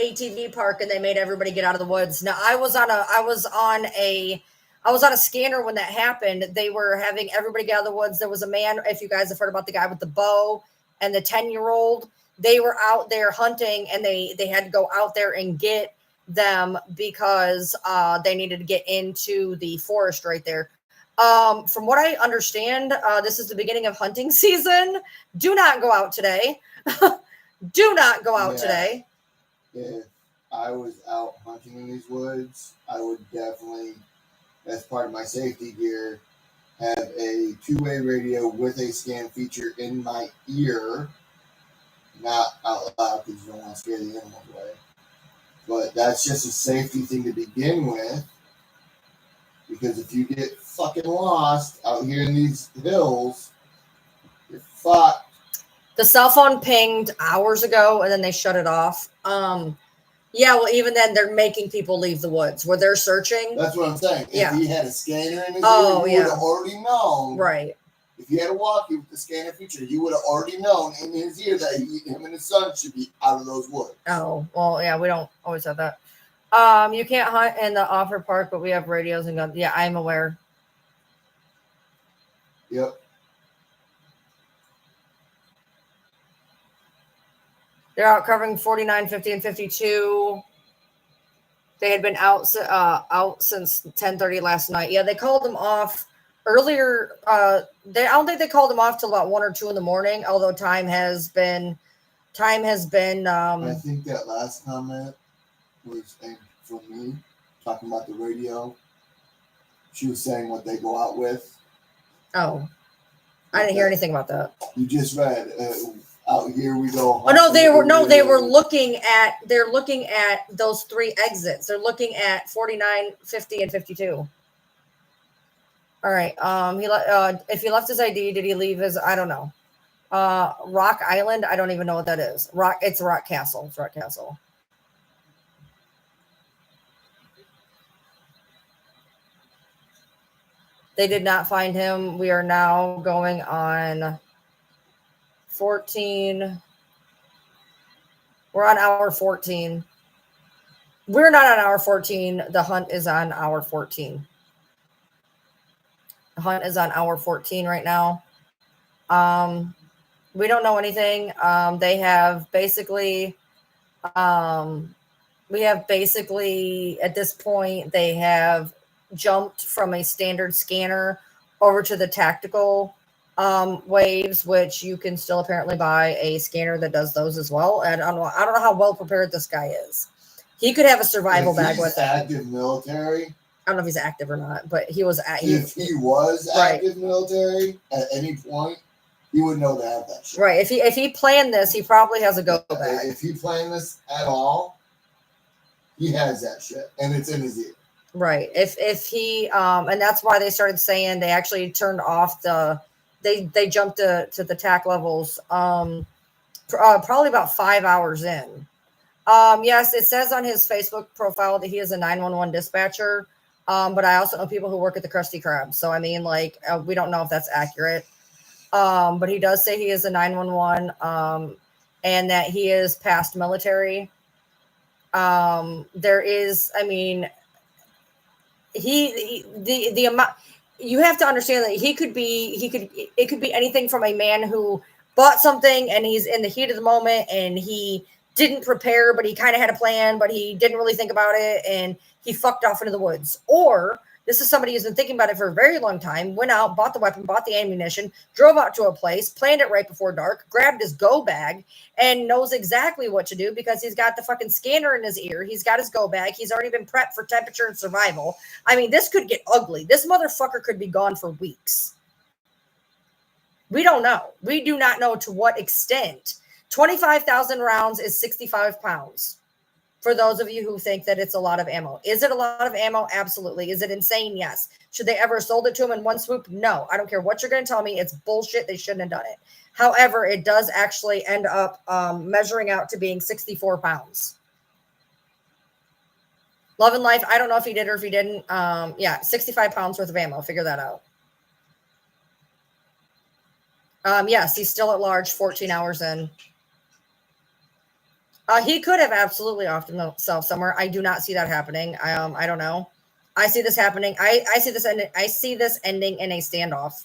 ATV park, and they made everybody get out of the woods. Now, I was on a scanner when that happened. They were having everybody get out of the woods. There was a man, if you guys have heard about the guy with the bow and the 10-year-old, they were out there hunting, and they had to go out there and get them because they needed to get into the forest right there. From what I understand, this is the beginning of hunting season. Do not go out today. Do not go out today. If I was out hunting in these woods, I would definitely, as part of my safety gear, have a 2-way radio with a scan feature in my ear, not out loud because you don't want to scare the animals away. But that's just a safety thing to begin with, because if you get fucking lost out here in these hills, you're fucked. The cell phone pinged hours ago, and then they shut it off. Yeah, well, even then, they're making people leave the woods where they're searching. That's what I'm saying. Yeah. If he had a scanner in his ear, you would have already known. Right. If you had a walkie with the scanner feature, you would have already known in his ear that him and his son should be out of those woods. Oh, well, yeah, we don't always have that. You can't hunt in the Offer Park, but we have radios and guns. Yeah, I'm aware. Yep. They're out covering 49, 50, and 52. They had been out since 10:30 last night. Yeah, they called them off earlier. I don't think they called them off till about 1 or 2 in the morning, although time has been Time has been. I think that last comment was aimed for me, talking about the radio. She was saying what they go out with. Oh, I didn't hear anything about that. You just read. Out here we go. Oh no, they were looking at. They're looking at those 3 exits. They're looking at 49, 50, and 52. All right. If he left his ID, did he leave his? I don't know. Rock Island. I don't even know what that is. It's Rock Castle. It's Rock Castle. They did not find him. We are now going on 14. We're on hour 14. We're not on hour 14. The hunt is on hour 14. The hunt is on hour 14 right now. We don't know anything. They have basically, we have basically, at this point, they have jumped from a standard scanner over to the tactical waves, which you can still apparently buy a scanner that does those as well. And I don't know how well prepared this guy is. He could have a survival bag with him. Active military. I don't know if he's active or not, but he was. If he was active military at any point, he would know to have that shit. Right. If he planned this, he probably has a go bag. If he planned this at all, he has that shit, and it's in his ear. Right. If he and that's why they started saying they actually turned off they jumped to the TAC levels probably about 5 hours in. Yes, it says on his Facebook profile that he is a 911 dispatcher. But I also know people who work at the Krusty Krab. So I mean, like, we don't know if that's accurate. But he does say he is a 911 and that he is past military. There is, I mean, the amount, you have to understand that it could be anything from a man who bought something and he's in the heat of the moment and he didn't prepare, but he kind of had a plan, but he didn't really think about it and he fucked off into the woods. Or this is somebody who's been thinking about it for a very long time, went out, bought the weapon, bought the ammunition, drove out to a place, planned it right before dark, grabbed his go bag, and knows exactly what to do because he's got the fucking scanner in his ear. He's got his go bag. He's already been prepped for temperature and survival. I mean, this could get ugly. This motherfucker could be gone for weeks. We don't know. We do not know to what extent. 25,000 rounds is 65 pounds. For those of you who think that it's a lot of ammo. Is it a lot of ammo? Absolutely. Is it insane? Yes. Should they ever have sold it to him in one swoop? No. I don't care what you're going to tell me. It's bullshit. They shouldn't have done it. However, it does actually end up measuring out to being 64 pounds. Love and Life. I don't know if he did or if he didn't. 65 pounds worth of ammo. Figure that out. Yes, he's still at large, 14 hours in. He could have absolutely offed himself somewhere. I do not see that happening. I don't know. I see this happening. I see this ending in a standoff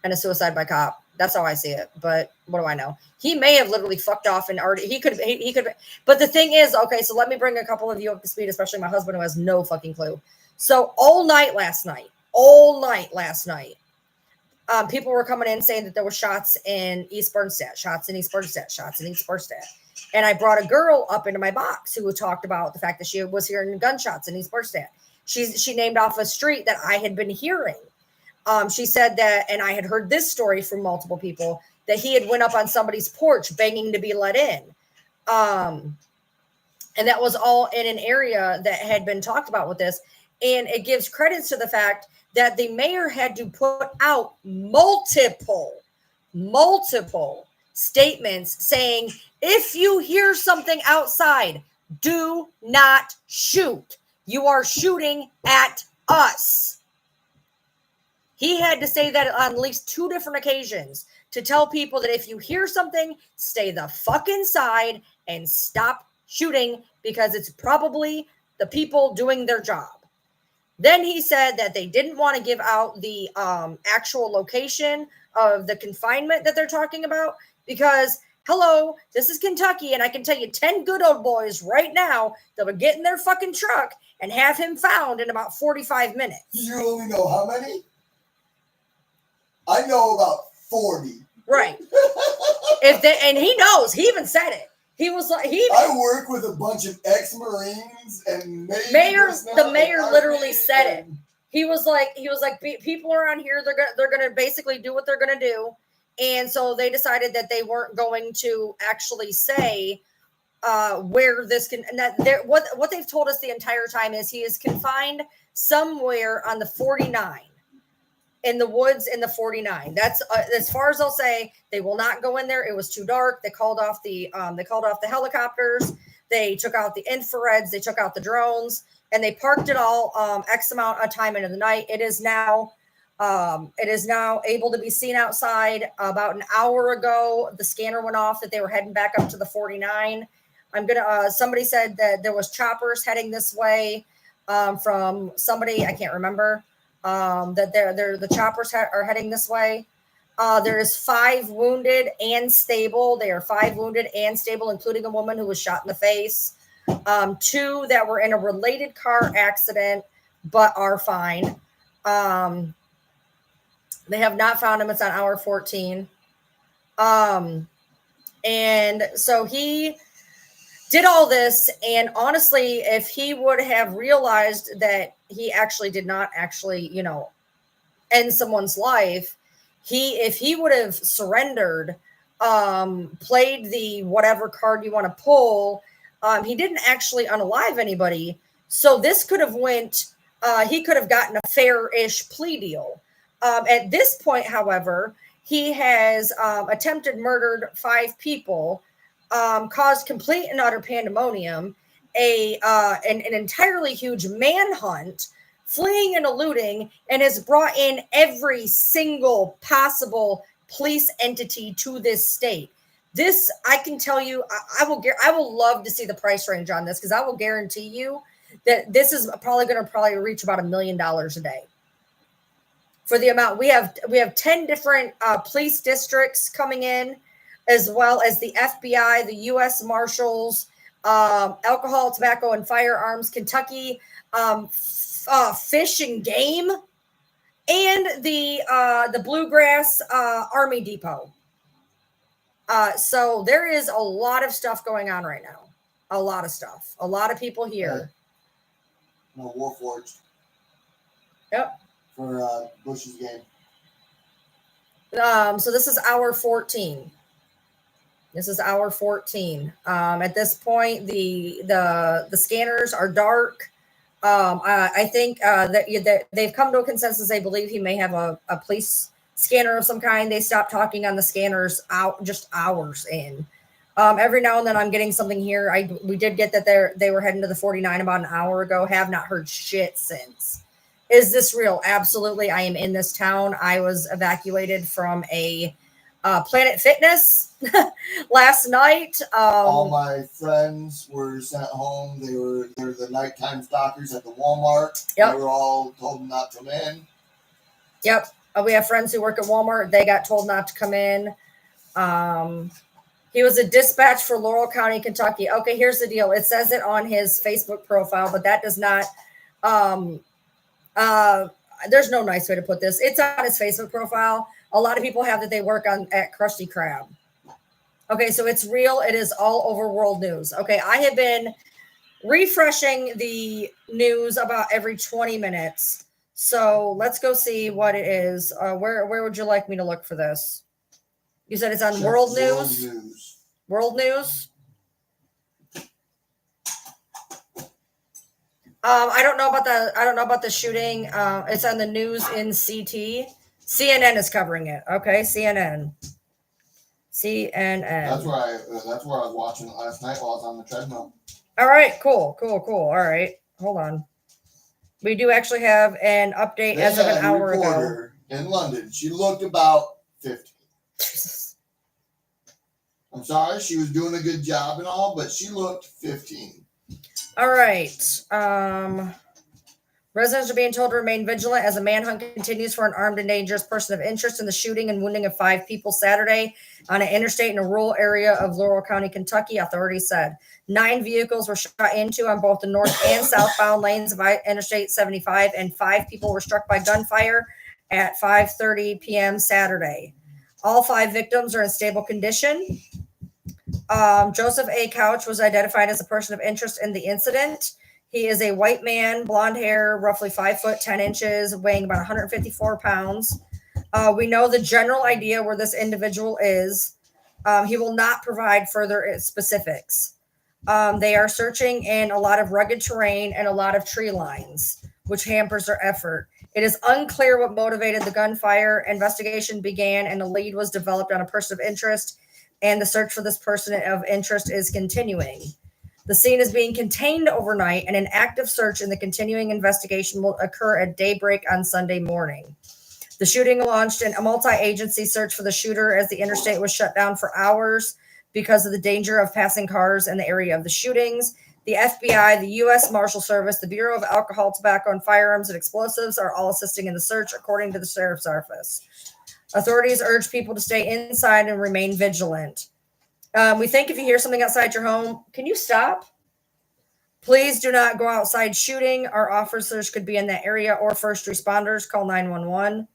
and a suicide by cop. That's how I see it. But what do I know? He may have literally fucked off and already. He could. But the thing is, okay. So let me bring a couple of you up to speed, especially my husband who has no fucking clue. So all night last night, people were coming in saying that there were shots in East Bernstadt, shots in East Bernstadt. And I brought a girl up into my box who talked about the fact that she was hearing gunshots in East Bernstadt. She named off a street that I had been hearing. She said that, and I had heard this story from multiple people, that he had went up on somebody's porch begging to be let in. And that was all in an area that had been talked about with this. And it gives credence to the fact that the mayor had to put out multiple statements saying, if you hear something outside, do not shoot. You are shooting at us. He had to say that on at least 2 different occasions to tell people that if you hear something, stay the fuck inside and stop shooting because it's probably the people doing their job. Then he said that they didn't want to give out the actual location of the confinement that they're talking about because, hello, this is Kentucky, and I can tell you 10 good old boys right now that would get in their fucking truck and have him found in about 45 minutes. You only know how many? I know about 40. Right. and he knows, he even said it. He was like, I work with a bunch of ex-Marines and the mayor literally said it. He was like, people around here, they're gonna basically do what they're gonna do, and so they decided that they weren't going to actually say where this can. And that what they've told us the entire time is he is confined somewhere on the 49, in the woods in the 49. That's as far as they'll say. They will not go in there. It was too dark. They called off the helicopters. They took out the infrareds. They took out the drones. And they parked it all X amount of time into the night. It is now able to be seen outside. About an hour ago, the scanner went off that they were heading back up to the 49. Somebody said that there was choppers heading this way from somebody, I can't remember, that the choppers are heading this way. There is 5 wounded and stable. They are 5 wounded and stable, including a woman who was shot in the face. 2 that were in a related car accident, but are fine. They have not found him. It's on hour 14. And so he did all this. And honestly, if he would have realized that he actually did not actually, end someone's life, if he would have surrendered, played the whatever card you want to pull, he didn't actually unalive anybody. So this could have he could have gotten a fair-ish plea deal. At this point, however, he has attempted murdered 5 people, caused complete and utter pandemonium, an entirely huge manhunt, fleeing and eluding, and has brought in every single possible police entity to this state. This, I can tell you, I will love to see the price range on this, because I will guarantee you that this is probably going to reach about $1 million a day for the amount. We have 10 different police districts coming in, as well as the FBI, the U.S. Marshals, Alcohol, Tobacco, and Firearms, Kentucky, Fish and Game, and the Bluegrass Army Depot. So there is a lot of stuff going on right now. A lot of stuff. A lot of people here. No, Warforged. Yep. For Bush's game. So this is hour 14. At this point, the scanners are dark. I think that they've come to a consensus. They believe he may have a police scanner of some kind. They stopped talking on the scanners just hours in. Every now and then I'm getting something here. We did get that they were heading to the 49 about an hour ago. Have not heard shit since. Is this real? Absolutely. I am in this town. I was evacuated from a Planet Fitness last night. All my friends were sent home. They were the nighttime stalkers at the Walmart. Yep. They were all told not to come in. Yep. We have friends who work at Walmart. They got told not to come in. He was a dispatch for Laurel County, Kentucky. Okay, here's the deal. It says it on his Facebook profile, but that does not. There's no nice way to put this. It's on his Facebook profile. A lot of people have that they work at Krusty Krab. Okay, so it's real. It is all over world news. Okay, I have been refreshing the news about every 20 minutes. So let's go see what it is. Where would you like me to look for this? You said it's on World News? World News? I don't know about the shooting. It's on the news in CT. CNN is covering it. Okay, CNN. That's where I was watching it last night while I was on the treadmill. All right, cool. All right, hold on. We do actually have an update as of an hour ago. In London, she looked about 50. I'm sorry, she was doing a good job and all, but she looked 15. All right. Residents are being told to remain vigilant as a manhunt continues for an armed and dangerous person of interest in the shooting and wounding of 5 people Saturday on an interstate in a rural area of Laurel County, Kentucky, authorities said. 9 vehicles were shot into on both the north and southbound lanes of Interstate 75, and 5 people were struck by gunfire at 5:30 p.m. Saturday. All 5 victims are in stable condition. Joseph A. Couch was identified as a person of interest in the incident. He is a white man, blonde hair, roughly 5 foot 10 inches, weighing about 154 pounds. We know the general idea where this individual is. He will not provide further specifics. They are searching in a lot of rugged terrain and a lot of tree lines, which hampers their effort. It is unclear what motivated the gunfire. Investigation began and a lead was developed on a person of interest, and the search for this person of interest is continuing. The scene is being contained overnight, and an active search in the continuing investigation will occur at daybreak on Sunday morning. The shooting launched a multi-agency search for the shooter as the interstate was shut down for hours because of the danger of passing cars in the area of the shootings. The FBI, the U.S. Marshal Service, the Bureau of Alcohol, Tobacco, and Firearms and Explosives are all assisting in the search, according to the Sheriff's Office. Authorities urge people to stay inside and remain vigilant. We think if you hear something outside your home, can you stop? Please do not go outside shooting. Our officers could be in that area, or first responders, call 911.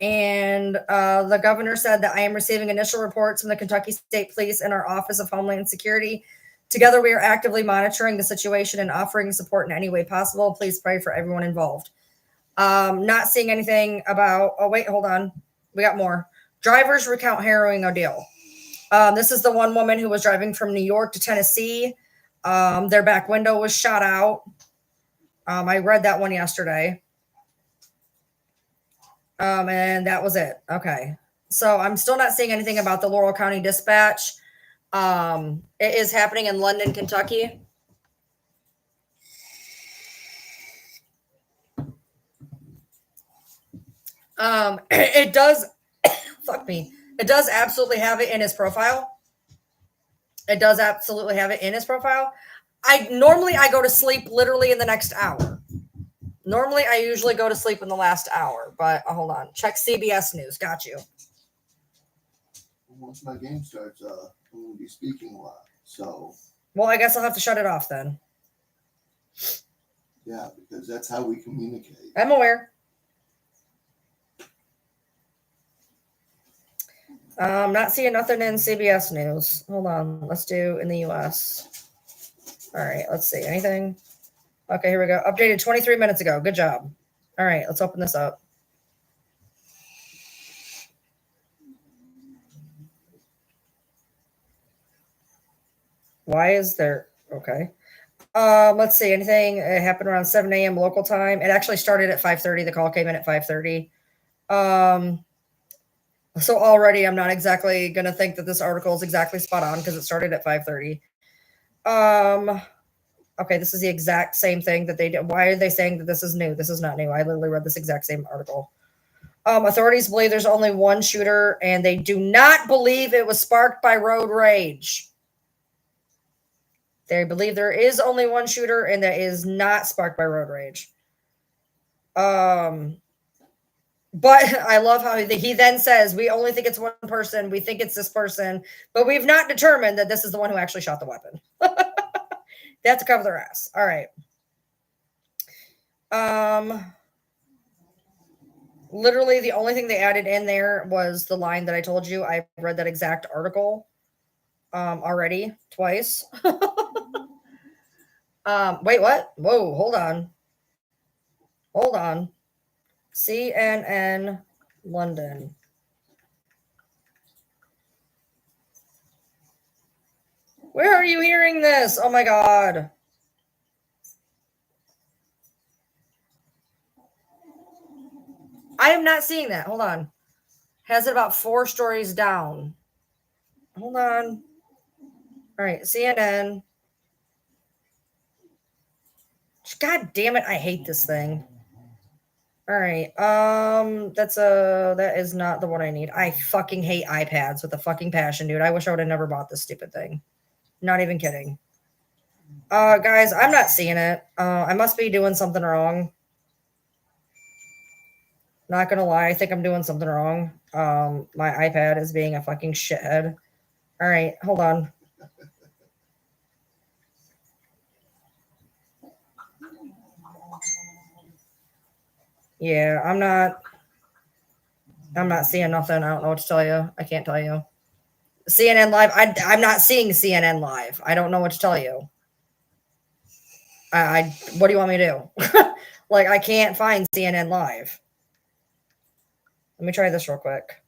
The governor said that I am receiving initial reports from the Kentucky State Police and our Office of Homeland Security. Together, we are actively monitoring the situation and offering support in any way possible. Please pray for everyone involved. Not seeing anything about, oh, wait, hold on. We got more. Drivers recount harrowing ordeal. This is the one woman who was driving from New York to Tennessee. Their back window was shot out. I read that one yesterday. And that was it. Okay. So I'm still not seeing anything about the Laurel County Dispatch. It is happening in London, Kentucky. It does, fuck me. It does absolutely have it in his profile. It does absolutely have it in his profile. I go to sleep literally in the next hour. Normally, I usually go to sleep in the last hour, but hold on. Check CBS News. Got you. Once my game starts, I'm going to be speaking live. So. Well, I guess I'll have to shut it off then. Yeah, because that's how we communicate. I'm aware. Not seeing nothing in CBS News. Hold on. Let's do in the U.S. All right. Let's see. Anything? Okay, here we go. Updated 23 minutes ago. Good job. All right. Let's open this up. Why is there? Okay. Let's see. Anything? It happened around 7 a.m. local time. It actually started at 5:30. The call came in at 5:30. So already I'm not exactly going to think that this article is exactly spot on because it started at 5:30. Okay, this is the exact same thing that they did. Why are they saying that this is new? This is not new. I literally read this exact same article. Authorities believe there's only one shooter, and they do not believe it was sparked by road rage. They believe there is only one shooter, and that is not sparked by road rage. But I love how he then says, we only think it's one person. We think it's this person, but we've not determined that this is the one who actually shot the weapon. They have to cover their ass. All right. Literally the only thing they added in there was the line that I told you. I read that exact article already twice. Wait, what? Whoa, hold on. Hold on. CNN London. Where are you hearing this? Oh my God. I am not seeing that. Hold on. Has it about 4 stories down. Hold on. All right, CNN. God damn it, I hate this thing. All right. That is not the one I need. I fucking hate iPads with a fucking passion, dude. I wish I would have never bought this stupid thing. Not even kidding. Guys, I'm not seeing it. I must be doing something wrong. Not gonna lie, I think I'm doing something wrong. My iPad is being a fucking shithead. All right, hold on. Yeah, I'm not. I'm not seeing nothing. I don't know what to tell you. I can't tell you. CNN Live. I'm not seeing CNN Live. I don't know what to tell you. What do you want me to do? Like, I can't find CNN Live. Let me try this real quick.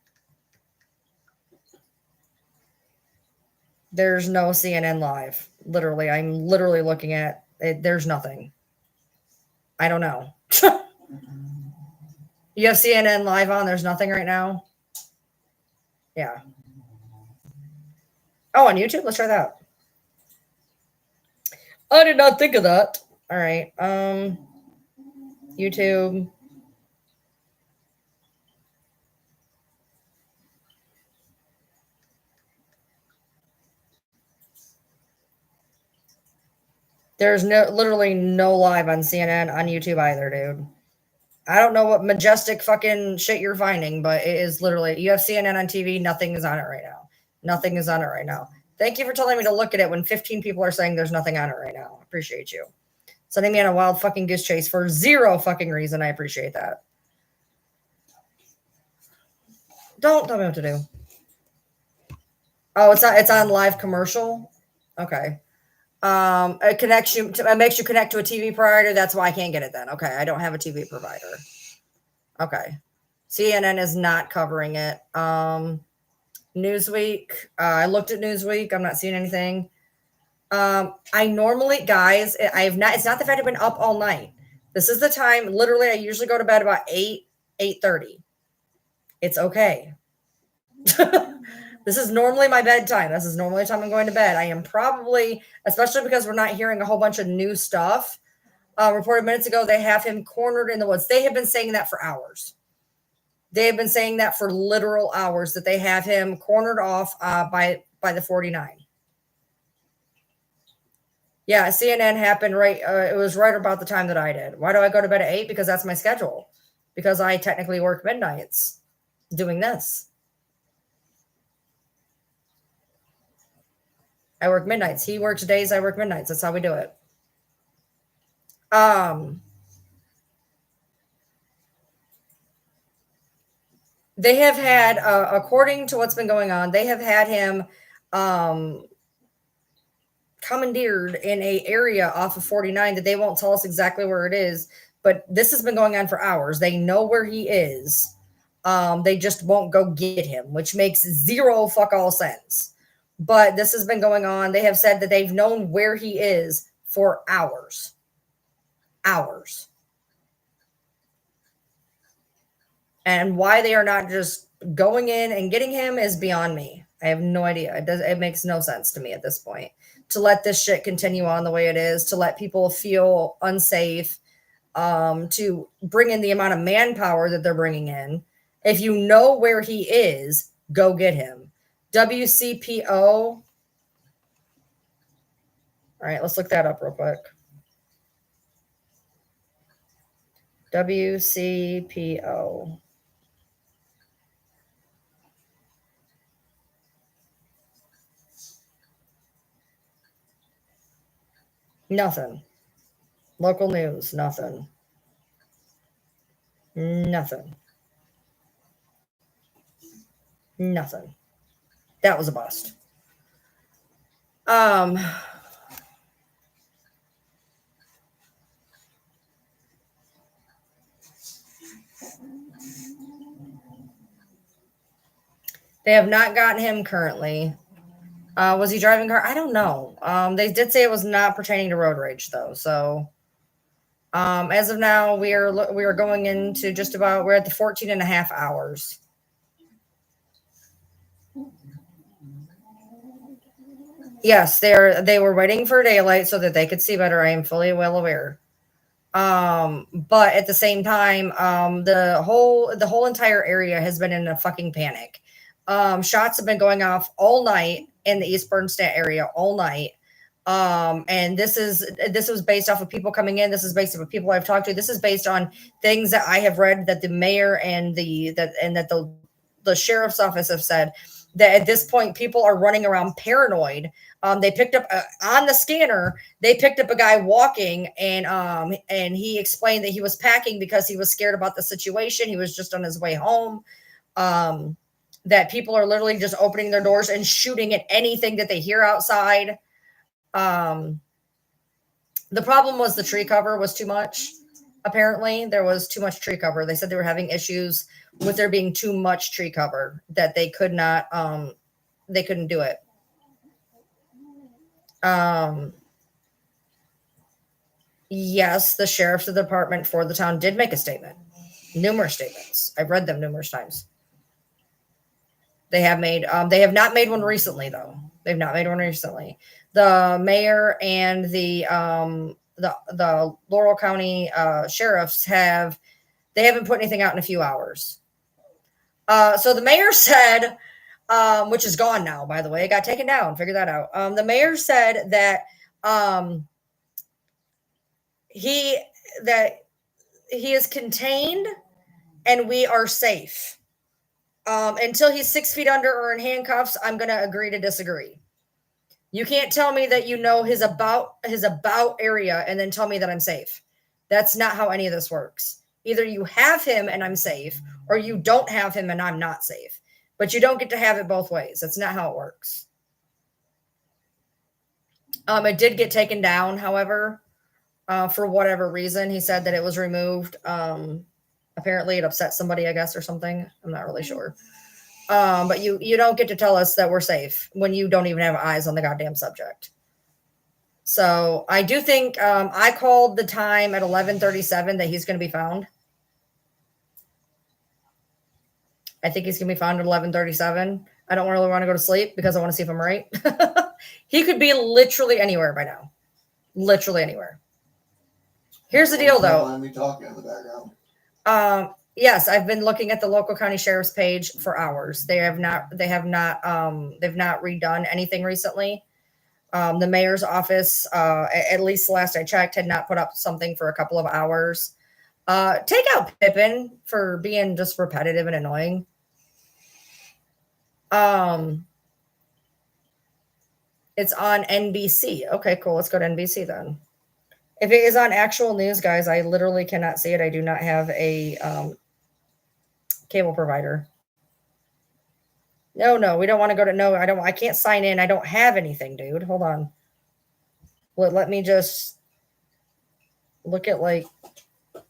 There's no CNN Live. Literally, I'm literally looking at it. There's nothing. I don't know. You have CNN Live on. There's nothing right now. Yeah. Oh, on YouTube? Let's try that. I did not think of that. All right. YouTube. There's literally no live on CNN on YouTube either, dude. I don't know what majestic fucking shit you're finding, but it is literally, you have CNN on TV. Nothing is on it right now. Nothing is on it right now. Thank you for telling me to look at it when 15 people are saying there's nothing on it right now. Appreciate you. Sending me on a wild fucking goose chase for zero fucking reason. I appreciate that. Don't tell me what to do. Oh, it's on live commercial. Okay. It connects you to, it makes you connect to a TV provider. That's why I can't get it then. Okay. I don't have a TV provider. Okay. CNN is not covering it. Newsweek. I looked at Newsweek. I'm not seeing anything. I normally, guys, it's not the fact I've been up all night. This is the time, literally, I usually go to bed about 8:30. It's okay. This is normally my bedtime. This is normally the time I'm going to bed. I am probably, especially because we're not hearing a whole bunch of new stuff. Reported minutes ago, they have him cornered in the woods. They have been saying that for hours. They have been saying that for literal hours, that they have him cornered off by the 49. Yeah, CNN happened right. It was right about the time that I did. Why do I go to bed at 8? Because that's my schedule. Because I technically work midnights doing this. I work midnights. He works days. I work midnights. That's how we do it. They have had, according to what's been going on, they have had him commandeered in a area off of 49 that they won't tell us exactly where it is. But this has been going on for hours. They know where he is. They just won't go get him, which makes zero fuck all sense. But this has been going on. They have said that they've known where he is for hours. Hours. And why they are not just going in and getting him is beyond me. I have no idea. It makes no sense to me at this point. To let this shit continue on the way it is, to let people feel unsafe, to bring in the amount of manpower that they're bringing in. If you know where he is, go get him. WCPO. All right, let's look that up real quick. WCPO. Nothing. Local news, nothing. Nothing. Nothing. That was a bust. They have not gotten him currently. Was he driving car? I don't know. They did say it was not pertaining to road rage though. So as of now, we are going into just about, we're at the 14 and a half hours. Yes, they were waiting for daylight so that they could see better. I am fully well aware. But at the same time, the whole entire area has been in a fucking panic. Shots have been going off all night in the East Bernstein area all night. And this was based off of people coming in. This is based off of people I've talked to. This is based on things that I have read that the mayor and the sheriff's office have said, that at this point people are running around paranoid. They picked up on the scanner. They picked up a guy walking, and he explained that he was packing because he was scared about the situation. He was just on his way home. that people are literally just opening their doors and shooting at anything that they hear outside. The problem was the tree cover was too much. Apparently, there was too much tree cover. They said they were having issues with there being too much tree cover, that they could not, they couldn't do it. Yes, the sheriff's department for the town did make a statement. Numerous statements. I've read them numerous times. They have not made one recently, though. They've not made one recently. The mayor and the Laurel County sheriffs haven't put anything out in a few hours. So the mayor said, which is gone now, by the way, it got taken down. Figure that out. The mayor said that he is contained and we are safe. Until he's 6 feet under or in handcuffs, I'm going to agree to disagree. You can't tell me that you know his about area and then tell me that I'm safe. That's not how any of this works. Either you have him and I'm safe, or you don't have him and I'm not safe. But you don't get to have it both ways. That's not how it works. It did get taken down, however, for whatever reason. He said that it was removed. Apparently it upset somebody, I guess, or something. I'm not really sure. But you don't get to tell us that we're safe when you don't even have eyes on the goddamn subject. So I do think I called the time at 11:37 that he's going to be found. I think he's going to be found at 11:37. I don't really want to go to sleep because I want to see if I'm right. He could be literally anywhere by now. Literally anywhere. Here's the deal, though. Mind me talking in the background. Yes, I've been looking at the local county sheriff's page for hours. They have not redone anything recently. The mayor's office, at least last I checked, had not put up something for a couple of hours. Take out Pippin for being just repetitive and annoying. It's on NBC. Okay, cool. Let's go to NBC then. If it is on actual news, guys, I literally cannot see it. I do not have a cable provider. No, we don't want to go to, no, I can't sign in. I don't have anything, dude. Hold on. Let me just look at like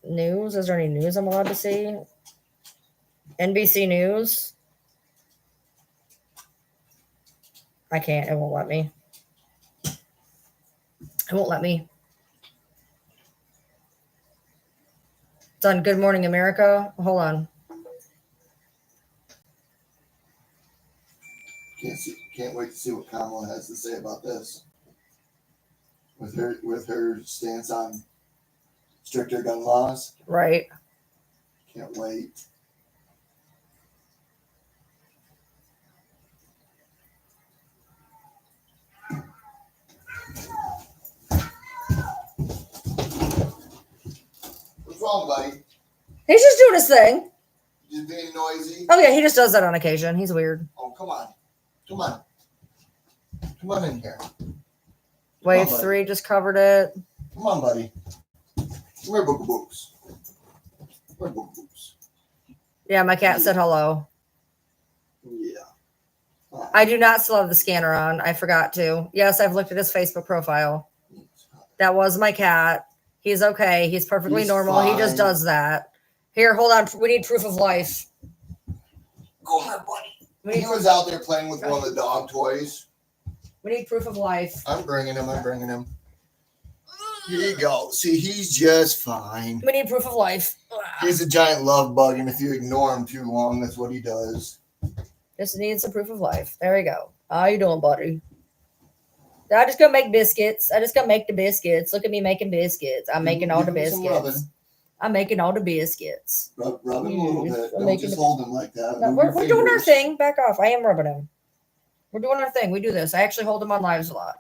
news. Is there any news I'm allowed to see? NBC News. I can't. It won't let me. It won't let me. It's on Good Morning America. Hold on. Can't wait to see what Kamala has to say about this. With her stance on stricter gun laws. Right. Can't wait. What's wrong, buddy? He's just doing his thing. Just being noisy. Oh yeah, he just does that on occasion. He's weird. Oh, come on. Come on. Come on in here. Wave 3 just covered it. Come on, buddy. Where Booga Books? Where Booga Books? Yeah, my cat said hello. Yeah. I do not still have the scanner on. I forgot to. Yes, I've looked at his Facebook profile. That was my cat. He's okay. He's perfectly normal. Fine. He just does that. Here, hold on. We need proof of life. Go ahead, buddy. He was out there playing with one of the dog toys. We need proof of life. I'm bringing him. Here you go. See, he's just fine. We need proof of life. He's a giant love bug, and if you ignore him too long, that's what he does. Just needs some proof of life. There we go. How you doing, buddy? I just gonna make biscuits. I just gonna make the biscuits. Look at me making biscuits. I'm making all the biscuits. I'm making all the biscuits. Rub him a little bit. Don't just hold him like that. No, we're doing our thing. Back off. I am rubbing him. We're doing our thing. We do this. I actually hold him on lives a lot.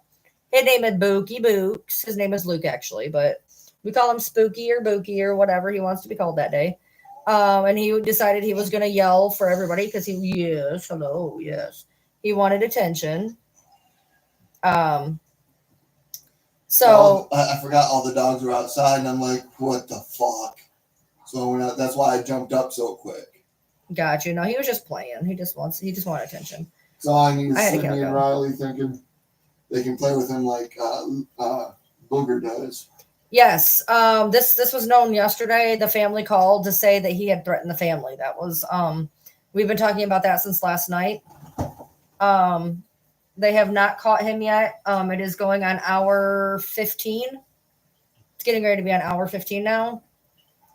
His name is Bookie Books. His name is Luke, actually, but we call him Spooky or Bookie or whatever he wants to be called that day. And he decided he was going to yell for everybody because yes, hello, yes. He wanted attention. So I forgot all the dogs were outside, and I'm like, what the fuck? So that's why I jumped up so quick. Got you. No, he was just playing. He just wanted attention. So all I need is I had to Sydney count and down. Riley thinking they can play with him like Booger does. Yes. This was known yesterday. The family called to say that he had threatened the family. That was we've been talking about that since last night. They have not caught him yet. It is going on hour 15. It's getting ready to be on hour 15 now.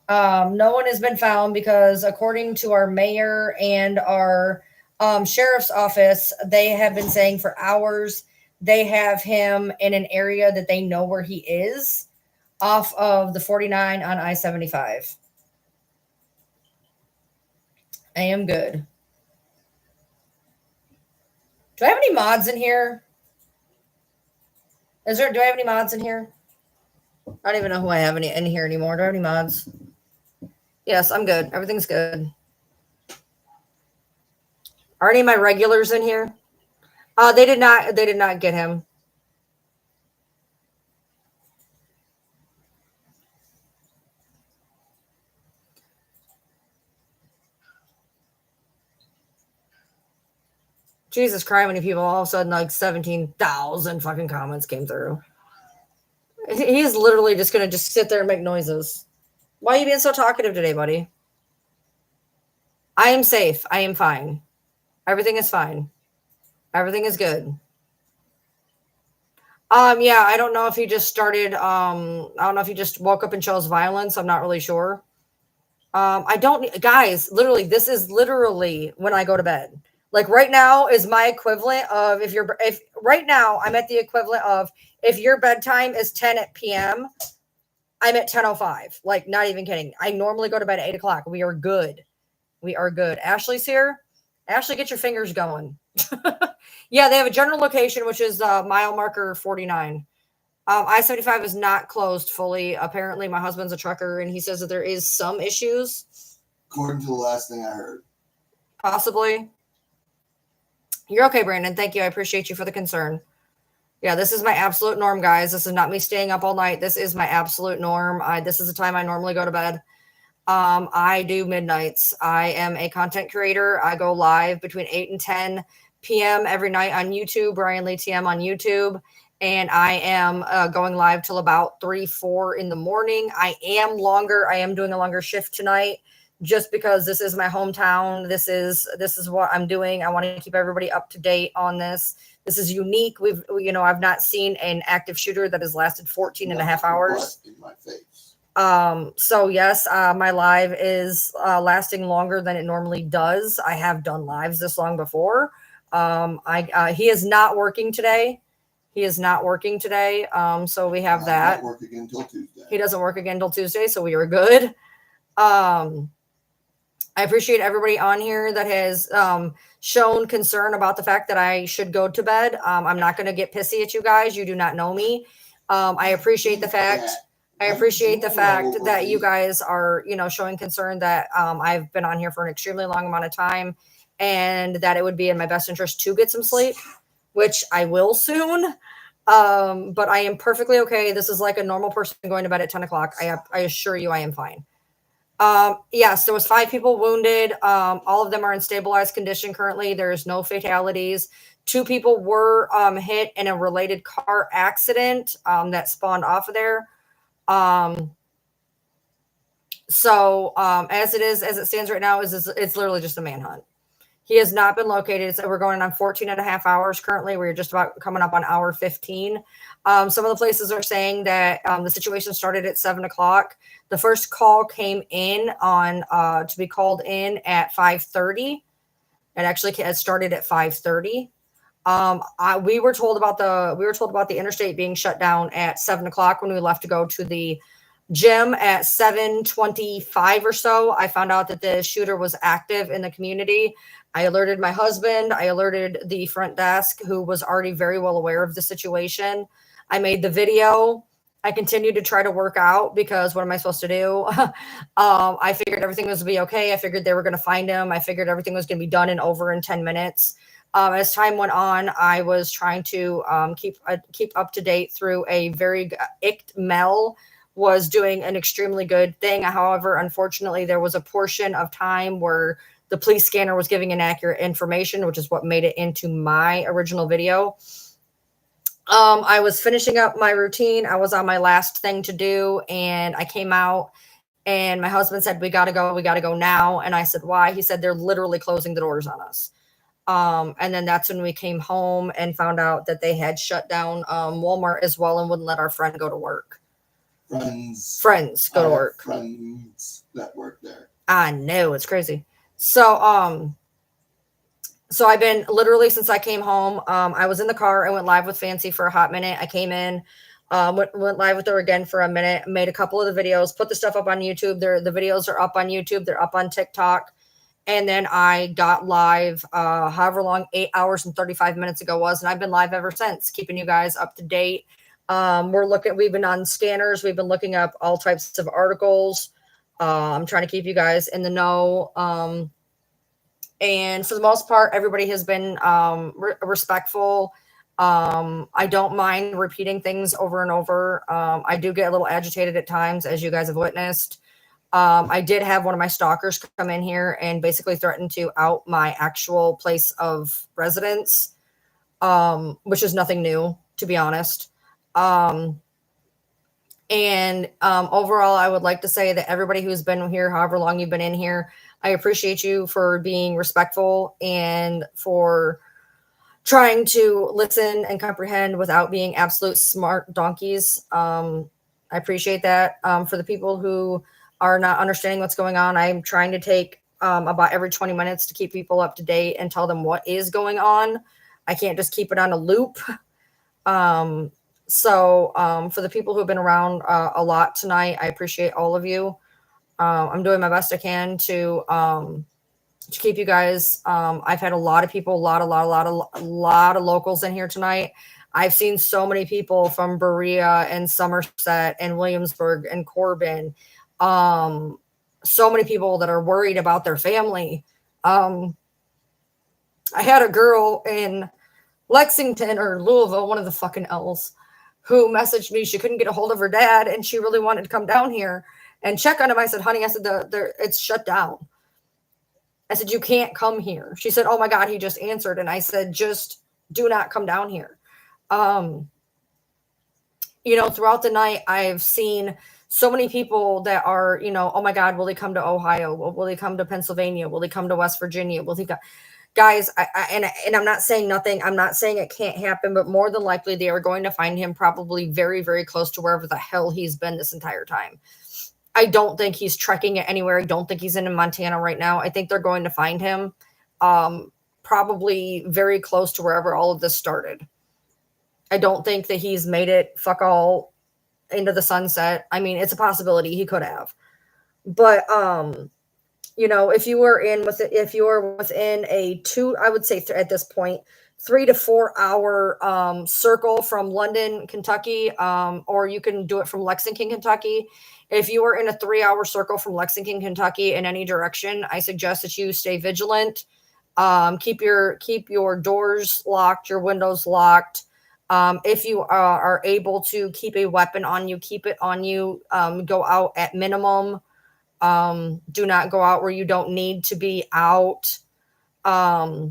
No one has been found because according to our mayor and our sheriff's office, they have been saying for hours they have him in an area that they know where he is off of the 49 on I-75. I am good. Do I have any mods in here? Do I have any mods in here? I don't even know who I have in here anymore. Do I have any mods? Yes, I'm good. Everything's good. Are any of my regulars in here? They did not get him. Jesus Christ, how many people all of a sudden like 17,000 fucking comments came through. He's literally just gonna just sit there and make noises. Why are you being so talkative today, buddy? I am safe. I am fine. Everything is fine. Everything is good. Yeah, I don't know if he just started I don't know if he just woke up and chose violence. I'm not really sure. I don't guys, literally, this is literally when I go to bed. Like right now is my equivalent of if right now I'm at the equivalent of if your bedtime is 10 p.m., I'm at 10:05. Like not even kidding. I normally go to bed at 8 o'clock. We are good. We are good. Ashley's here. Ashley, get your fingers going. Yeah, they have a general location, which is mile marker 49. I-75 is not closed fully. Apparently, my husband's a trucker, and he says that there is some issues. According to the last thing I heard. Possibly. You're okay, Brandon. Thank you. I appreciate you for the concern. Yeah, this is my absolute norm, guys. This is not me staying up all night. This is my absolute norm. This is the time I normally go to bed. I do midnights. I am a content creator. I go live between 8 and 10 p.m. every night on YouTube, Brian Lee TM on YouTube. And I am going live till about 3, 4 in the morning. I am doing a longer shift tonight just because this is my hometown. This is what I'm doing. I want to keep everybody up to date on this. This is unique. I've not seen an active shooter that has lasted 14 and a half hours. In my face. So yes, my live is lasting longer than it normally does. I have done lives this long before. He is not working today. So we have that. Work again until Tuesday. He doesn't work again until Tuesday, so we are good. I appreciate everybody on here that has shown concern about the fact that I should go to bed. I'm not going to get pissy at you guys. You do not know me. I appreciate the fact. I appreciate the fact that you guys are, showing concern that I've been on here for an extremely long amount of time and that it would be in my best interest to get some sleep, which I will soon. But I am perfectly okay. This is like a normal person going to bed at 10 o'clock. I assure you I am fine. Yes, there was 5 people wounded. All of them are in stabilized condition currently. There's no fatalities. 2 people were hit in a related car accident that spawned off of there. So as it stands right now, it's literally just a manhunt. He has not been located. So we're going on 14 and a half hours currently. We're just about coming up on hour 15. Some of the places are saying that the situation started at 7 o'clock. The first call came in to be called in at 5:30. It actually started at 5:30. We were told about the interstate being shut down at 7 o'clock when we left to go to the gym at 7:25 or so. I found out that the shooter was active in the community. I alerted my husband. I alerted the front desk, who was already very well aware of the situation. I made the video. I continued to try to work out because what am I supposed to do? I figured everything was going to be okay. I figured they were going to find him. I figured everything was going to be done in over in 10 minutes. As time went on, I was trying to keep up to date through a very Mel was doing an extremely good thing. However, unfortunately, there was a portion of time where the police scanner was giving inaccurate information, which is what made it into my original video. I was finishing up my routine. I was on my last thing to do, and I came out, and my husband said, we got to go now. And I said, why? He said, they're literally closing the doors on us. And then that's when we came home and found out that they had shut down Walmart as well and wouldn't let our friend go to work. Friends go to work. Friends that work there. I know, it's crazy. So I've been literally since I came home. I was in the car. I went live with Fancy for a hot minute. I came in, went live with her again for a minute, made a couple of the videos, put the stuff up on YouTube. The videos are up on YouTube. They're up on TikTok. And then I got live, however long, 8 hours and 35 minutes ago was. And I've been live ever since, keeping you guys up to date. We've been on scanners. We've been looking up all types of articles. I'm trying to keep you guys in the know. And for the most part, everybody has been respectful. I don't mind repeating things over and over. I do get a little agitated at times, as you guys have witnessed. I did have one of my stalkers come in here and basically threaten to out my actual place of residence, which is nothing new, to be honest. Overall, I would like to say that everybody who's been here, however long you've been in here, I appreciate you for being respectful and for trying to listen and comprehend without being absolute smart donkeys. I appreciate that. For the people who are not understanding what's going on, I'm trying to take about every 20 minutes to keep people up to date and tell them what is going on. I can't just keep it on a loop. For the people who have been around a lot tonight, I appreciate all of you. I'm doing my best I can to keep you guys. I've had a lot of people, a lot of locals in here tonight. I've seen so many people from Berea and Somerset and Williamsburg and Corbin. So many people that are worried about their family. I had a girl in Lexington or Louisville, one of the fucking L's, who messaged me. She couldn't get a hold of her dad and she really wanted to come down here and check on him. I said, honey, it's shut down. I said, you can't come here. She said, oh my God, he just answered. And I said, just do not come down here. Throughout the night, I've seen so many people that are, oh my God, will they come to Ohio? Will they come to Pennsylvania? Will they come to West Virginia? Will they come? Guys, and I'm not saying nothing. I'm not saying it can't happen, but more than likely they are going to find him probably very, very close to wherever the hell he's been this entire time. I don't think he's trekking it anywhere. I don't think he's in Montana right now. I think they're going to find him probably very close to wherever all of this started. I don't think that he's made it fuck all into the sunset. I mean, it's a possibility he could have. But if you were within a I would say at this point, 3 to 4 hour circle from London, Kentucky, or you can do it from Lexington, Kentucky. If you are in a 3 hour circle from Lexington, Kentucky in any direction, I suggest that you stay vigilant. Keep your doors locked, your windows locked. If you are able to keep a weapon on you, keep it on you. Go out at minimum. Do not go out where you don't need to be out. Try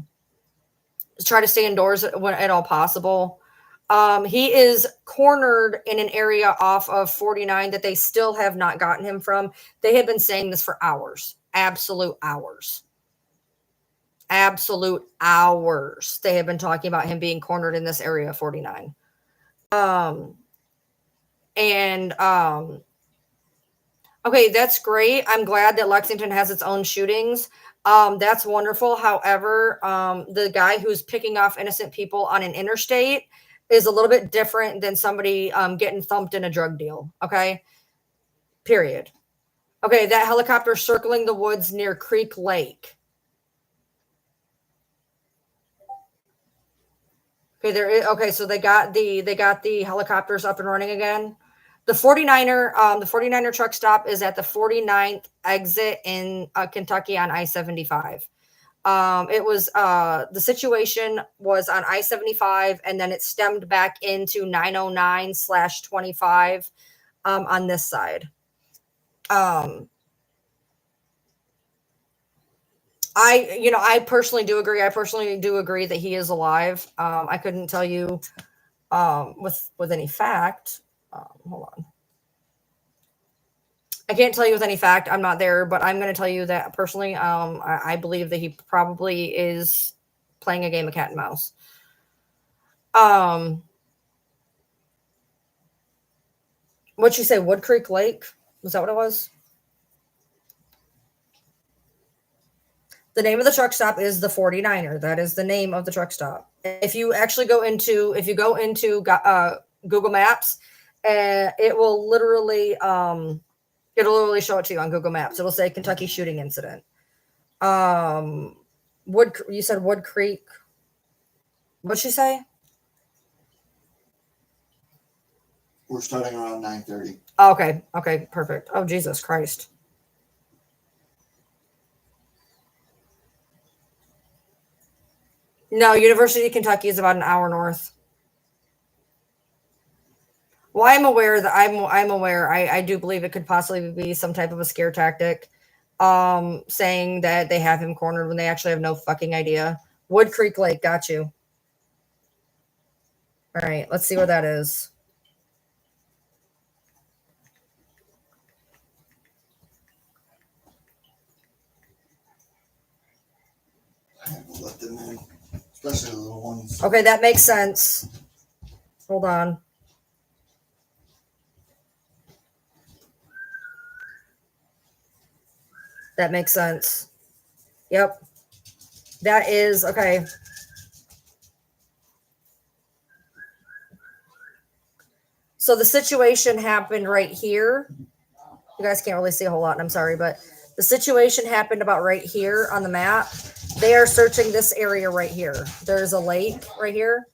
to stay indoors when at all possible. He is cornered in an area off of 49 that they still have not gotten him from. They have been saying this for hours, absolute hours. Absolute hours. They have been talking about him being cornered in this area of 49. Okay, that's great. I'm glad that Lexington has its own shootings. That's wonderful. However, the guy who's picking off innocent people on an interstate is a little bit different than somebody getting thumped in a drug deal. Okay, period. Okay, that helicopter circling the woods near Creek Lake. Okay, so they got the helicopters up and running again. The 49er truck stop is at the 49th exit in Kentucky on I-75. The situation was on I-75 and then it stemmed back into 909/25 on this side. I personally do agree. I personally do agree that he is alive. I couldn't tell you with any fact. Hold on. I can't tell you with any fact. I'm not there, but I'm going to tell you that personally, I believe that he probably is playing a game of cat and mouse. What'd you say? Wood Creek Lake? Was that what it was? The name of the truck stop is the 49er. That is the name of the truck stop. If you actually go into Google Maps, it will literally it'll literally show it to you on Google Maps. It'll say Kentucky shooting incident. You said Wood Creek. What'd she say? We're starting around 9:30. Okay, perfect. Oh, Jesus Christ. No, University of Kentucky is about an hour north. Well, I'm aware that I'm aware. I do believe it could possibly be some type of a scare tactic, saying that they have him cornered when they actually have no fucking idea. Wood Creek Lake, got you. All right, let's see where that is. I have to let them in, especially the little ones. Okay, that makes sense. Hold on. That makes sense. Yep. That is okay. So the situation happened right here. You guys can't really see a whole lot, and I'm sorry, but the situation happened about right here on the map. They are searching this area right here. There's a lake right here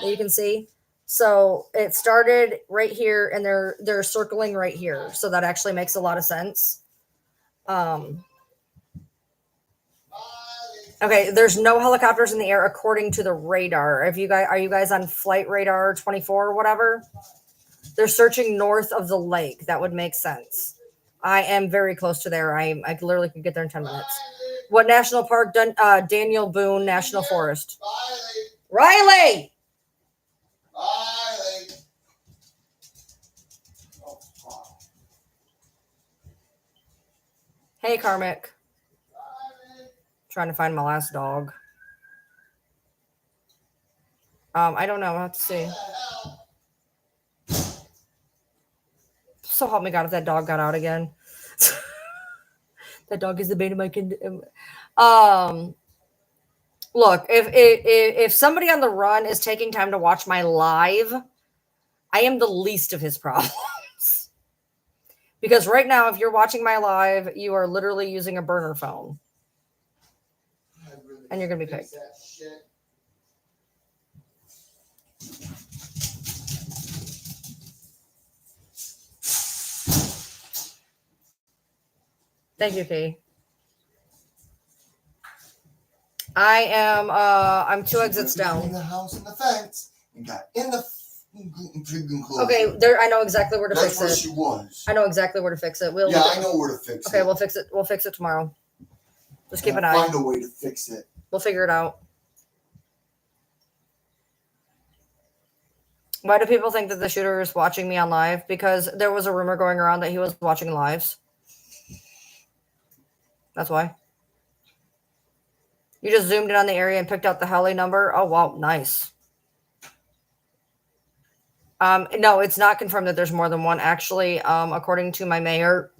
that you can see. So it started right here, and they're circling right here. So that actually makes a lot of sense. Okay, there's no helicopters in the air according to the radar. Are you guys on flight radar 24 or whatever? They're searching north of the lake. That would make sense. I am very close to there. I literally could get there in 10 minutes. What national park? Daniel Boone National Forest. Riley! Hey, Karmic. Trying to find my last dog. I don't know. I'll have to see. So help me God if that dog got out again. That dog is the bane of my kingdom. Look, if somebody on the run is taking time to watch my live, I am the least of his problems. Because right now, if you're watching my live, you are literally using a burner phone. And you're going to be picked. Thank you, Kay. I'm 2 exits down. In the house and the fence and got in the freaking clothes. Okay, there. I know exactly where to fix it. That's where she was. I know exactly where to fix it. Yeah, I know where to fix it. Okay, we'll fix it. We'll fix it tomorrow. Just keep an eye. Find a way to fix it. We'll figure it out. Why do people think that the shooter is watching me on live? Because there was a rumor going around that he was watching lives. That's why. You just zoomed in on the area and picked out the heli number. Oh, wow. Nice. No, it's not confirmed that there's more than one. Actually, according to my mayor,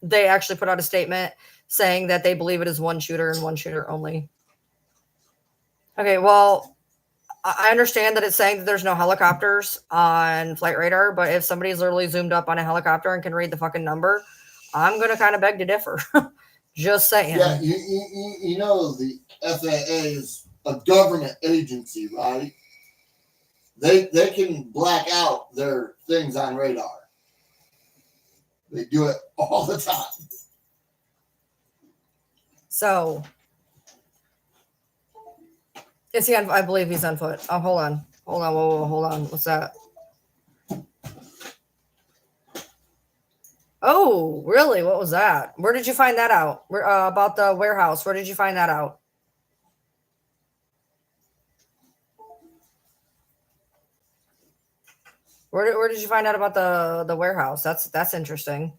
they actually put out a statement saying that they believe it is one shooter and one shooter only. Okay, well, I understand that it's saying that there's no helicopters on flight radar, but if somebody's literally zoomed up on a helicopter and can read the fucking number, I'm going to kind of beg to differ. Just saying. Yeah, you know the FAA is a government agency, right? They can black out their things on radar. They do it all the time. So, is he on? I believe he's on foot. Oh, hold on. Whoa, hold on. What's that? Oh, really? What was that? Where did you find that out? About the warehouse. Where did you find that out? Where did you find out about the warehouse? That's interesting.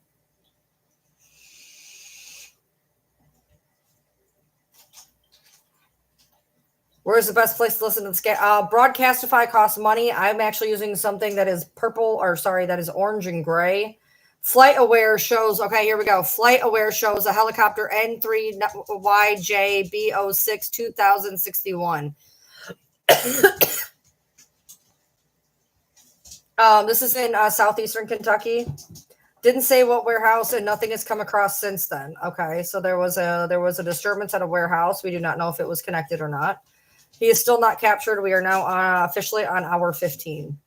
Where's the best place to listen to the Broadcastify costs money. I'm actually using something that is that is orange and gray. Flight Aware shows, okay, here we go. Flight Aware shows a helicopter N3YJB06 2061. This is in southeastern Kentucky. Didn't say what warehouse, and nothing has come across since then. Okay, so there was a disturbance at a warehouse. We do not know if it was connected or not. He is still not captured. We are now officially on hour 15.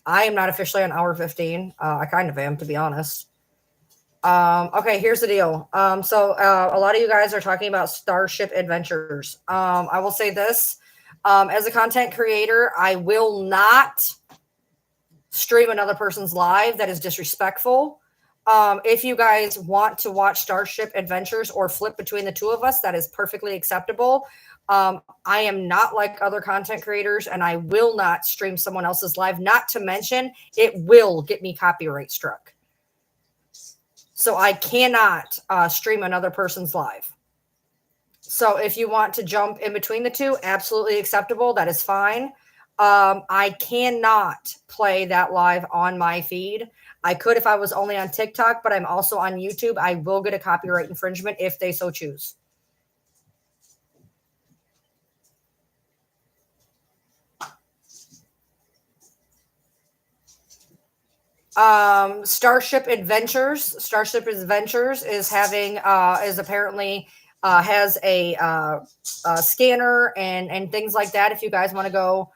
I am not officially on hour 15. I kind of am, to be honest. Okay, here's the deal. So a lot of you guys are talking about Starship Adventures. I will say this. As a content creator, I will not stream another person's live. That is disrespectful. If you guys want to watch Starship Adventures or flip between the two of us, that is perfectly acceptable. I am not like other content creators, and I will not stream someone else's live, not to mention it will get me copyright struck. So I cannot stream another person's live. So if you want to jump in between the two, absolutely acceptable. That is fine. I cannot play that live on my feed. I could if I was only on TikTok, but I'm also on YouTube. I will get a copyright infringement if they so choose. Starship Adventures is having is apparently has a scanner and things like that. If you guys want to go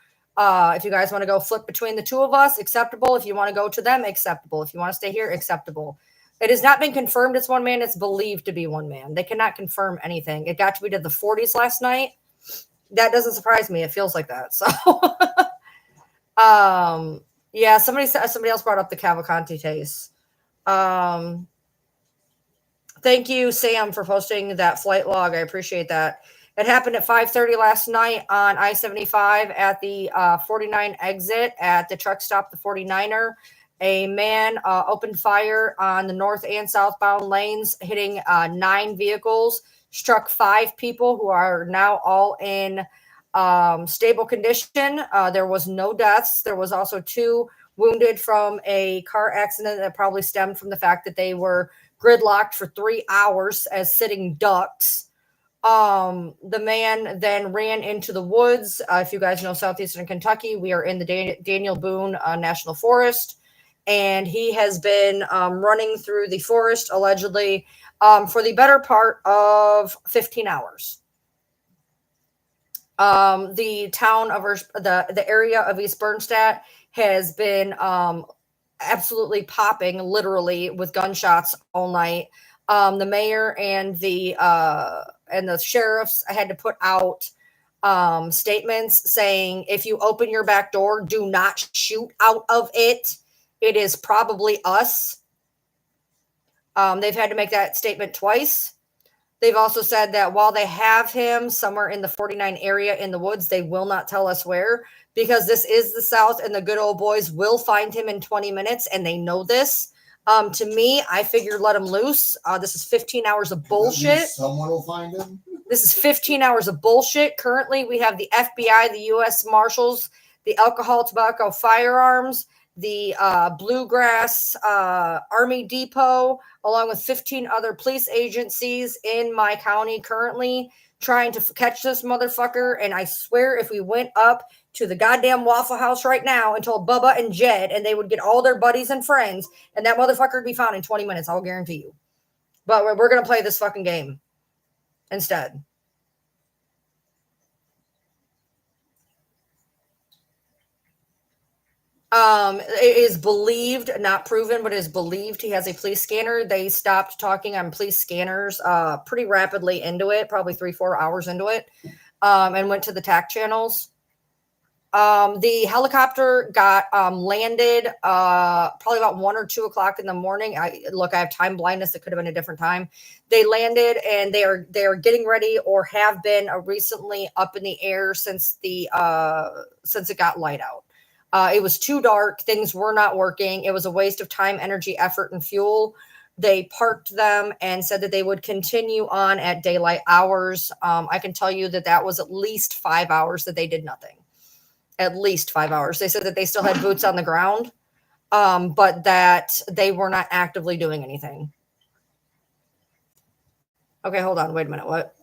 flip between the two of us, acceptable. If you want to go to them, acceptable. If you want to stay here, acceptable. It has not been confirmed it's one man. It's believed to be one man. They cannot confirm anything. It got to be to the 40s last night. That doesn't surprise me. It feels like that. So yeah, somebody else brought up the Cavalcanti case. Thank you, Sam, for posting that flight log. I appreciate that. It happened at 5:30 last night on I-75 at the 49 exit at the truck stop, the 49er. A man opened fire on the north and southbound lanes, hitting 9 vehicles, struck 5 people who are now all in stable condition. There was no deaths. There was also 2 wounded from a car accident that probably stemmed from the fact that they were gridlocked for 3 hours as sitting ducks. The man then ran into the woods. If you guys know southeastern Kentucky, we are in the Daniel Boone National Forest, and he has been running through the forest allegedly for the better part of 15 hours. The town of the area of East Bernstadt has been absolutely popping, literally, with gunshots all night. The mayor and the sheriffs had to put out statements saying, if you open your back door, do not shoot out of it. It is probably us. They've had to make that statement twice. They've also said that while they have him somewhere in the 49 area in the woods, they will not tell us where, because this is the South and the good old boys will find him in 20 minutes, and they know this. To me, I figured let him loose. This is 15 hours of bullshit. Someone will find him. This is 15 hours of bullshit. Currently, we have the FBI, the U.S. Marshals, the Alcohol, Tobacco, Firearms, the Bluegrass Army Depot, along with 15 other police agencies in my county currently trying to catch this motherfucker. And I swear if we went up to the goddamn Waffle House right now and told Bubba and Jed, and they would get all their buddies and friends, and that motherfucker would be found in 20 minutes, I'll guarantee you. But we're going to play this fucking game instead. It is believed, not proven, but it is believed he has a police scanner. They stopped talking on police scanners pretty rapidly into it, probably 3-4 hours into it, and went to the TAC channels. The helicopter got landed probably about 1 or 2 o'clock in the morning. I have time blindness. It could have been a different time. They landed and they are getting ready or have been recently up in the air since it got light out. It was too dark. Things were not working. It was a waste of time, energy, effort, and fuel. They parked them and said that they would continue on at daylight hours. I can tell you that was at least 5 hours that they did nothing. At least 5 hours. They said that they still had boots on the ground, but that they were not actively doing anything. Okay, hold on. Wait a minute. What?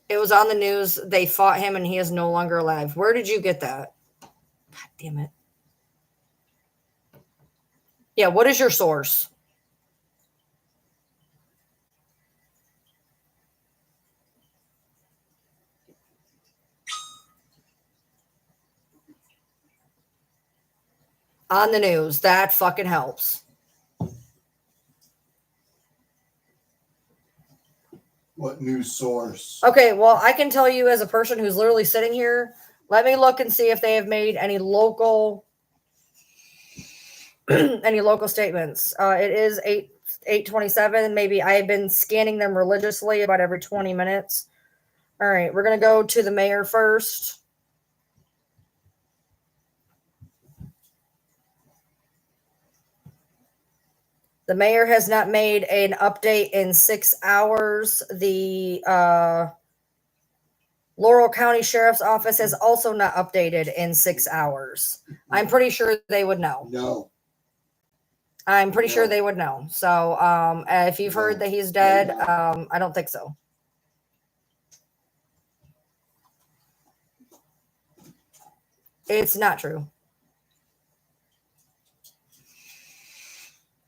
It was on the news. They fought him and he is no longer alive. Where did you get that? God damn it. Yeah, what is your source? On the news. That fucking helps. What news source? Okay, well, I can tell you as a person who's literally sitting here, let me look and see if they have made any local statements. It is 8:27. Maybe I have been scanning them religiously about every 20 minutes. All right, we're going to go to the mayor first. The mayor has not made an update in 6 hours. The Laurel County Sheriff's Office has also not updated in 6 hours. I'm pretty sure they would know. No. I'm pretty sure they would know. So if you've heard that he's dead, I don't think so. It's not true.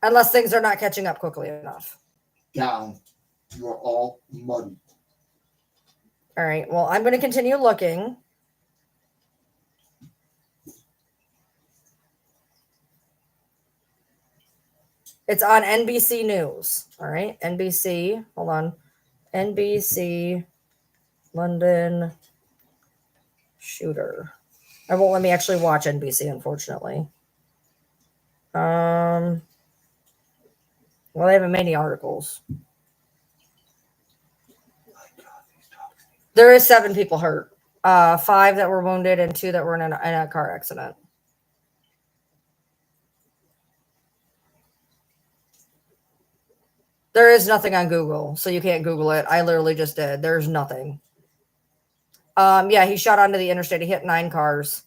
Unless things are not catching up quickly enough. Down. You are all muddy. All right. Well, I'm going to continue looking. It's on NBC News. All right. NBC. Hold on. NBC London shooter. It won't let me actually watch NBC, unfortunately. Well, they haven't made any articles. There is 7 people hurt. 5 that were wounded and 2 that were in a car accident. There is nothing on Google, so you can't Google it. I literally just did. There's nothing. Yeah, he shot onto the interstate. He hit 9 cars.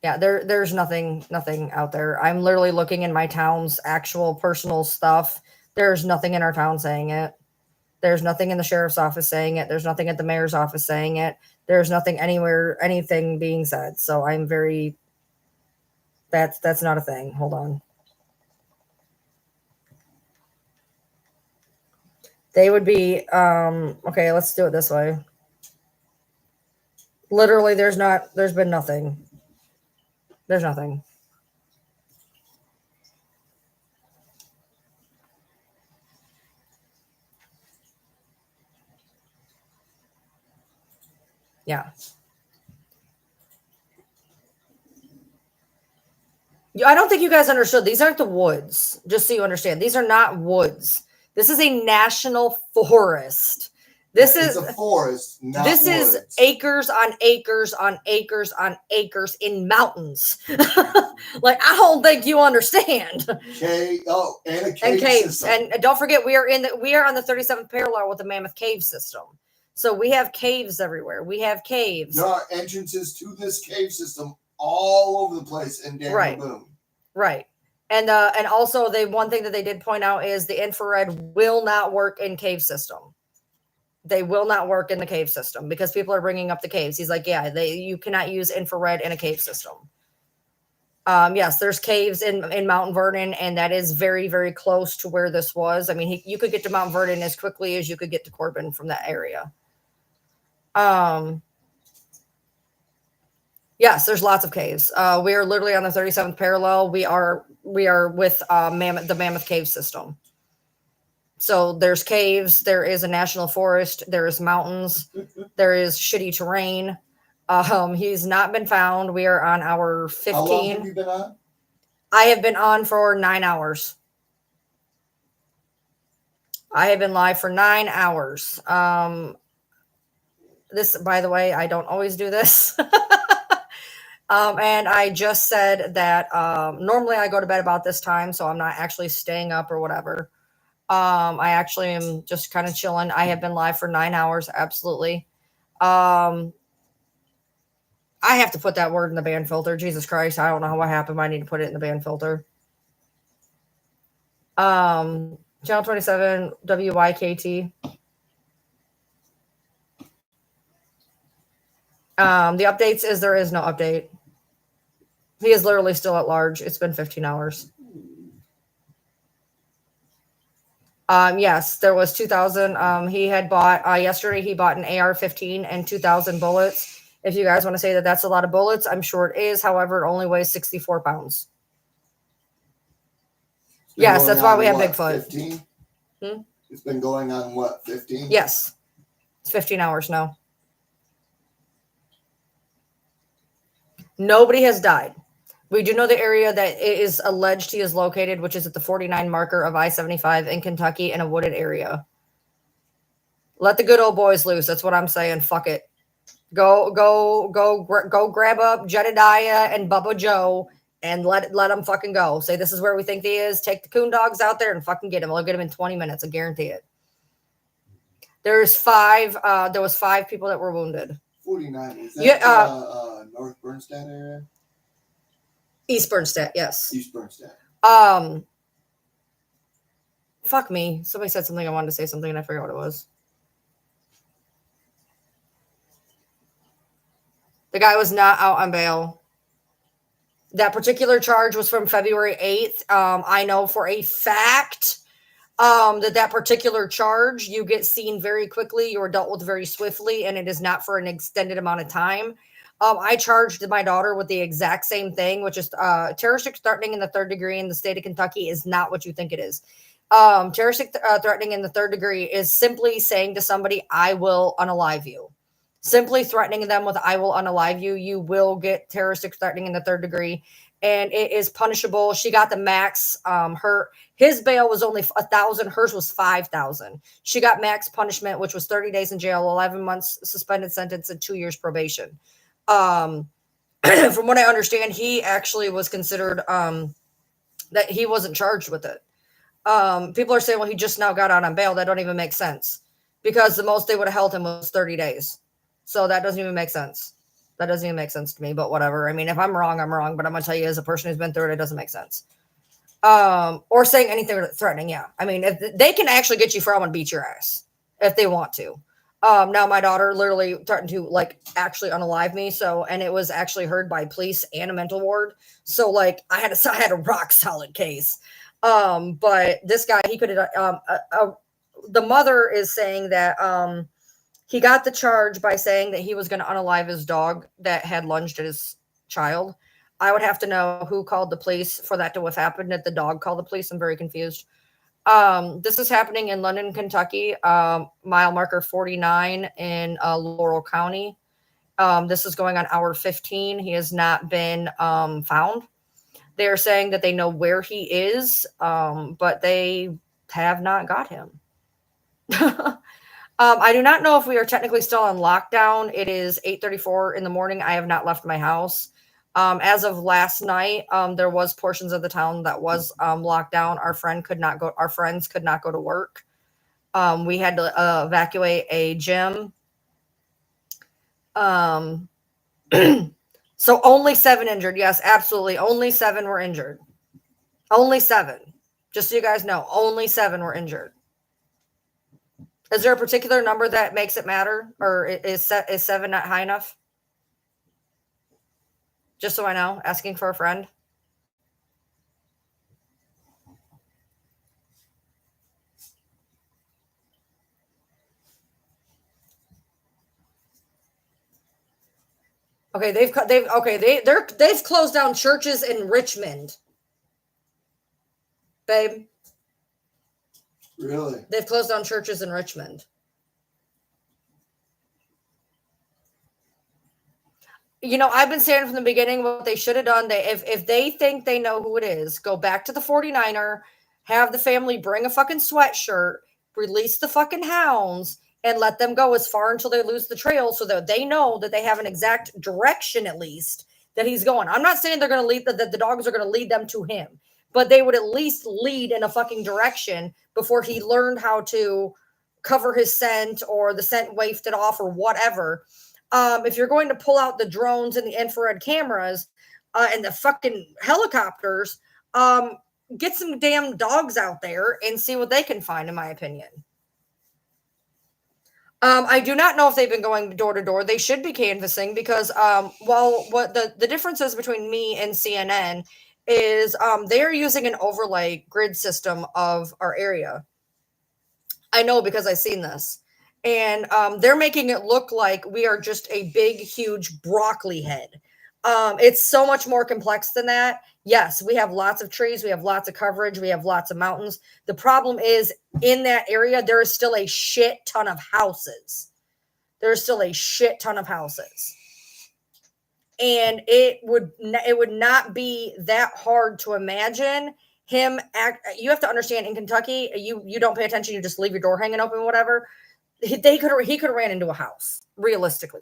Yeah, there's nothing out there. I'm literally looking in my town's actual personal stuff. There's nothing in our town saying it. There's nothing in the sheriff's office saying it. There's nothing at the mayor's office saying it. There's nothing anywhere, anything being said. So I'm very, that's not a thing. Hold on. They would be, okay, let's do it this way. Literally, there's been nothing. There's nothing. Yeah. I don't think you guys understood. These aren't the woods, just so you understand. These are not woods. This is a national forest. This is a forest. Not this woods. is acres on acres on acres on acres in mountains. Like, I don't think you understand. And a cave system. And don't forget, we are on the 37th parallel with the Mammoth Cave system. So we have caves everywhere. We have caves. There are entrances to this cave system all over the place in Daniel Boone. Right. And also the one thing that they did point out is the infrared will not work in cave system. They will not work in the cave system because people are bringing up the caves. He's like, yeah, you cannot use infrared in a cave system. Yes, there's caves in Mount Vernon, and that is very, very close to where this was. I mean, you could get to Mount Vernon as quickly as you could get to Corbin from that area. Yes, there's lots of caves. We are literally on the 37th parallel. We are with the Mammoth Cave system. So there's caves, there is a national forest, there is mountains, there is shitty terrain. He's not been found. We are on our 15. How long have you been on? I have been on for 9 hours. I have been live for 9 hours. This, by the way, I don't always do this. And I just said that normally I go to bed about this time, so I'm not actually staying up or whatever. I actually am just kind of chilling. I have been live for 9 hours. Absolutely. I have to put that word in the ban filter. Jesus Christ. I don't know what happened. I need to put it in the ban filter. Channel 27, WYKT. The updates is there is no update. He is literally still at large. It's been 15 hours. Yes, there was 2,000. He had bought yesterday. He bought an AR-15 and 2,000 bullets. If you guys want to say that that's a lot of bullets, I'm sure it is. However, it only weighs 64 pounds. Yes, that's why we have Bigfoot. 15? It's been going on what, 15? Yes, it's 15 hours now. Nobody has died. We do know the area that it is alleged he is located, which is at the 49 marker of I-75 in Kentucky in a wooded area. Let the good old boys loose. That's what I'm saying. Fuck it. Go grab up Jedediah and Bubba Joe and let them fucking go. Say this is where we think he is. Take the coon dogs out there and fucking get him. We'll get him in 20 minutes. I guarantee it. There was 5 people that were wounded. 49. Is that North Bernstein area? East Bernstein, yes. East Bernstein. Fuck me. Somebody said something. I wanted to say something and I forgot what it was. The guy was not out on bail. That particular charge was from February 8th. I know for a fact that particular charge, you get seen very quickly. You're dealt with very swiftly, and it is not for an extended amount of time. I charged my daughter with the exact same thing, which is terroristic threatening in the 3rd degree in the state of Kentucky is not what you think it is. Terroristic threatening in the 3rd degree is simply saying to somebody, I will unalive you. Simply threatening them with, I will unalive you. You will get terroristic threatening in the 3rd degree, and it is punishable. She got the max. His bail was only 1,000. Hers was 5,000. She got max punishment, which was 30 days in jail, 11 months suspended sentence, and 2 years probation. From what I understand, he actually was considered that he wasn't charged with it. People are saying, well, he just now got out on bail. That don't even make sense because the most they would have held him was 30 days. So that doesn't even make sense. That doesn't even make sense to me, but whatever. I mean, if I'm wrong, I'm wrong, but I'm going to tell you as a person who's been through it, it doesn't make sense. Or saying anything threatening. Yeah. I mean, if they can actually get you for, I'm going to beat your ass if they want to. Now my daughter literally threatened to actually unalive me. So, and it was actually heard by police and a mental ward. So I had a rock solid case. But this guy, he could have, the mother is saying that, he got the charge by saying that he was going to unalive his dog that had lunged at his child. I would have to know who called the police for that to have happened. If the dog called the police, I'm very confused. This is happening in London, Kentucky, mile marker 49 in Laurel County. This is going on hour 15. He has not been found. They are saying that they know where he is, but they have not got him. I do not know if we are technically still on lockdown. It is 8:34 in the morning. I have not left my house. As of last night, there was portions of the town that was locked down. Our friends could not go to work. We had to evacuate a gym. So only 7 injured. Yes, absolutely. Only 7 were injured. Only 7. Just so you guys know, only 7 were injured. Is there a particular number that makes it matter? Or is 7 not high enough? Just so I know, asking for a friend. Okay, they've closed down churches in Richmond. Babe. Really? They've closed down churches in Richmond. You know, I've been saying from the beginning what they should have done. If they think they know who it is, go back to the 49er, have the family bring a fucking sweatshirt, release the fucking hounds, and let them go as far until they lose the trail so that they know that they have an exact direction at least that he's going. I'm not saying they're going to lead, that the dogs are going to lead them to him, but they would at least lead in a fucking direction before he learned how to cover his scent or the scent wafted off or whatever. If you're going to pull out the drones and the infrared cameras and the fucking helicopters, get some damn dogs out there and see what they can find, in my opinion. I do not know if they've been going door to door. They should be canvassing because while what the difference is between me and CNN is they're using an overlay grid system of our area. I know because I've seen this. And they're making it look like we are just a big, huge broccoli head. It's so much more complex than that. Yes, we have lots of trees. We have lots of coverage. We have lots of mountains. The problem is in that area, there is still a shit ton of houses. There's still a shit ton of houses. And it would not be that hard to imagine him act. You have to understand, in Kentucky, you don't pay attention. You just leave your door hanging open, whatever. He could have ran into a house. Realistically.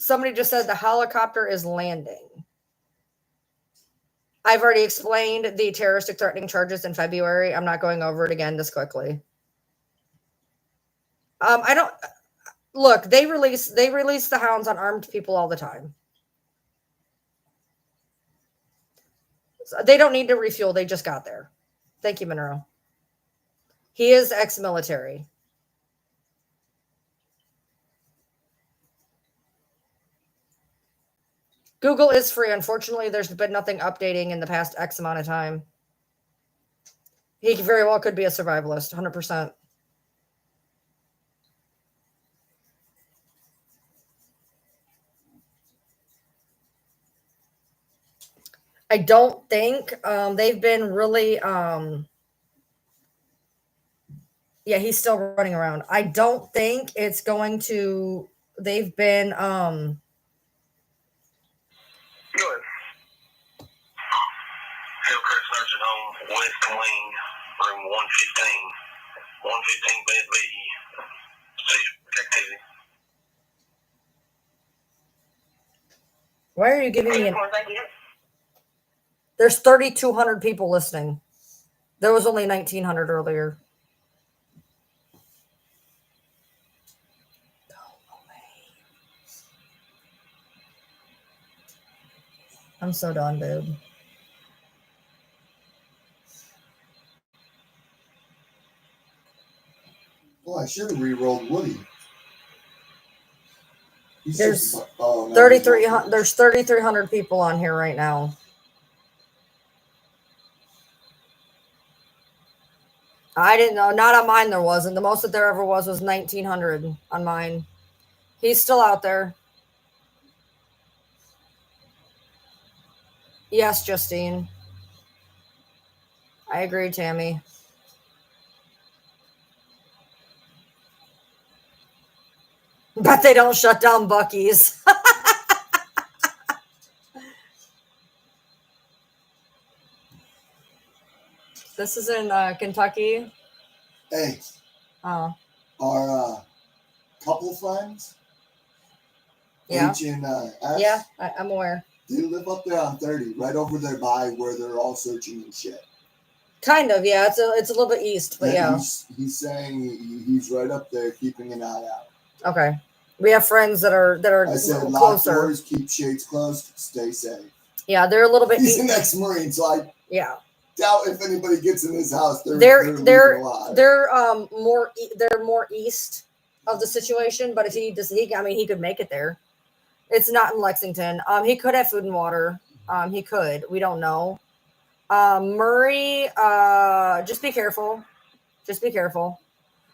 Somebody just said the helicopter is landing. I've already explained the terroristic threatening charges in February. I'm not going over it again this quickly. I don't look, they release the hounds on armed people all the time. They don't need to refuel. They just got there. Thank you, Monroe. He is ex-military. Google is free. Unfortunately, there's been nothing updating in the past X amount of time. He very well could be a survivalist, 100%. I don't think they've been really... yeah, he's still running around. I don't think it's going to... They've been... Good. Hillcrest Nursing Home, West Wing, room 115. 115 bed B, seizure activity. Why are you giving me... There's 3,200 people listening. There was only 1,900 earlier. I'm so done, dude. Well, I should have re-rolled Woody. There's 3,300. There's 3,300 people on here right now. I didn't know. Not on mine. There wasn't. The most that there ever was 1,900 on mine. He's still out there. Yes, Justine. I agree, Tammy. But they don't shut down Buc-ee's. This is in Kentucky. Hey. Oh. Our couple friends. Yeah. H and S. Yeah, I'm aware. They live up there on 30, right over there by where they're all searching and shit. Kind of, yeah. It's a little bit east, but yeah. He's saying he's right up there, keeping an eye out. Okay. We have friends that are I said, closer. lock doors, keep shades closed, stay safe. Yeah, they're a little bit. He's an ex-Marine, so I doubt if anybody gets in his house, they're more east of the situation. But if he could make it there. It's not in Lexington. He could have food and water. He could. We don't know. Murray, just be careful. Just be careful.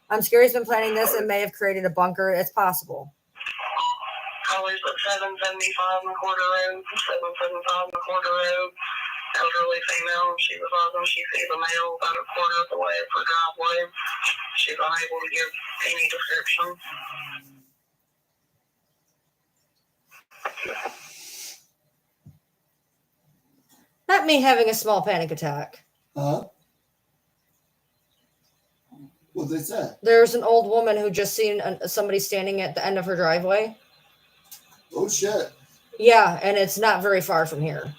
I'm scared he's been planning this and may have created a bunker. It's possible. Callers at 775 McWhorter Road, 775 McWhorter Road. elderly female. She was awesome. She sees a male about a quarter of the way of her driveway. She's unable to give any description. Not me having a small panic attack. Huh? What'd they say? There's an old woman who just seen somebody standing at the end of her driveway. Oh shit. Yeah, and it's not very far from here.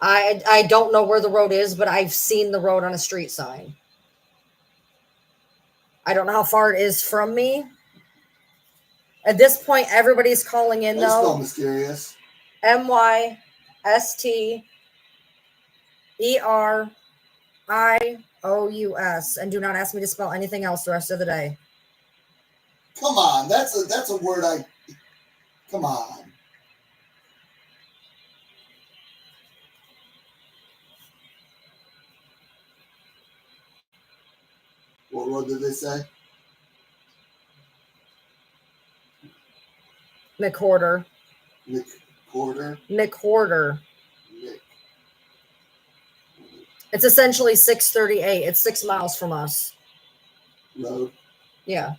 I don't know where the road is, but I've seen the road on a street sign. I don't know how far it is from me. At this point, everybody's calling in That's though. so mysterious. MYSTERIOUS, and do not ask me to spell anything else the rest of the day. Come on, that's a word come on. What word did they say? McHorder. McHorder? McHorder. It's essentially 638. It's 6 miles from us. Road? Yeah.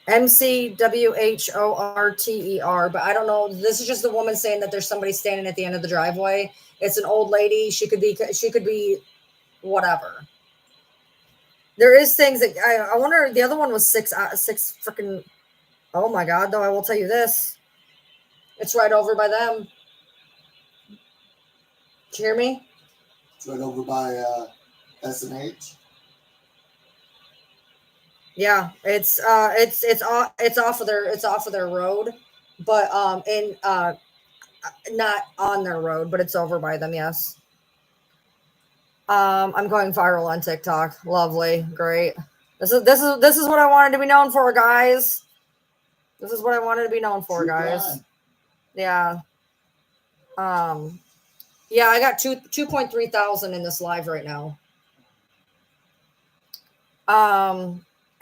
MCWHORTER, but I don't know. This is just the woman saying that there's somebody standing at the end of the driveway. It's an old lady. She could be whatever. There is things that I wonder. The other one was six freaking. Oh my God! Though I will tell you this, it's right over by them. Did you hear me? It's right over by S&H. Yeah, it's off of their road, but not on their road, but it's over by them. Yes. I'm going viral on TikTok. Lovely, great. This is what I wanted to be known for, guys. This is what I wanted to be known for, guys. Crime. Yeah. Yeah, I got 2.3 thousand in this live right now.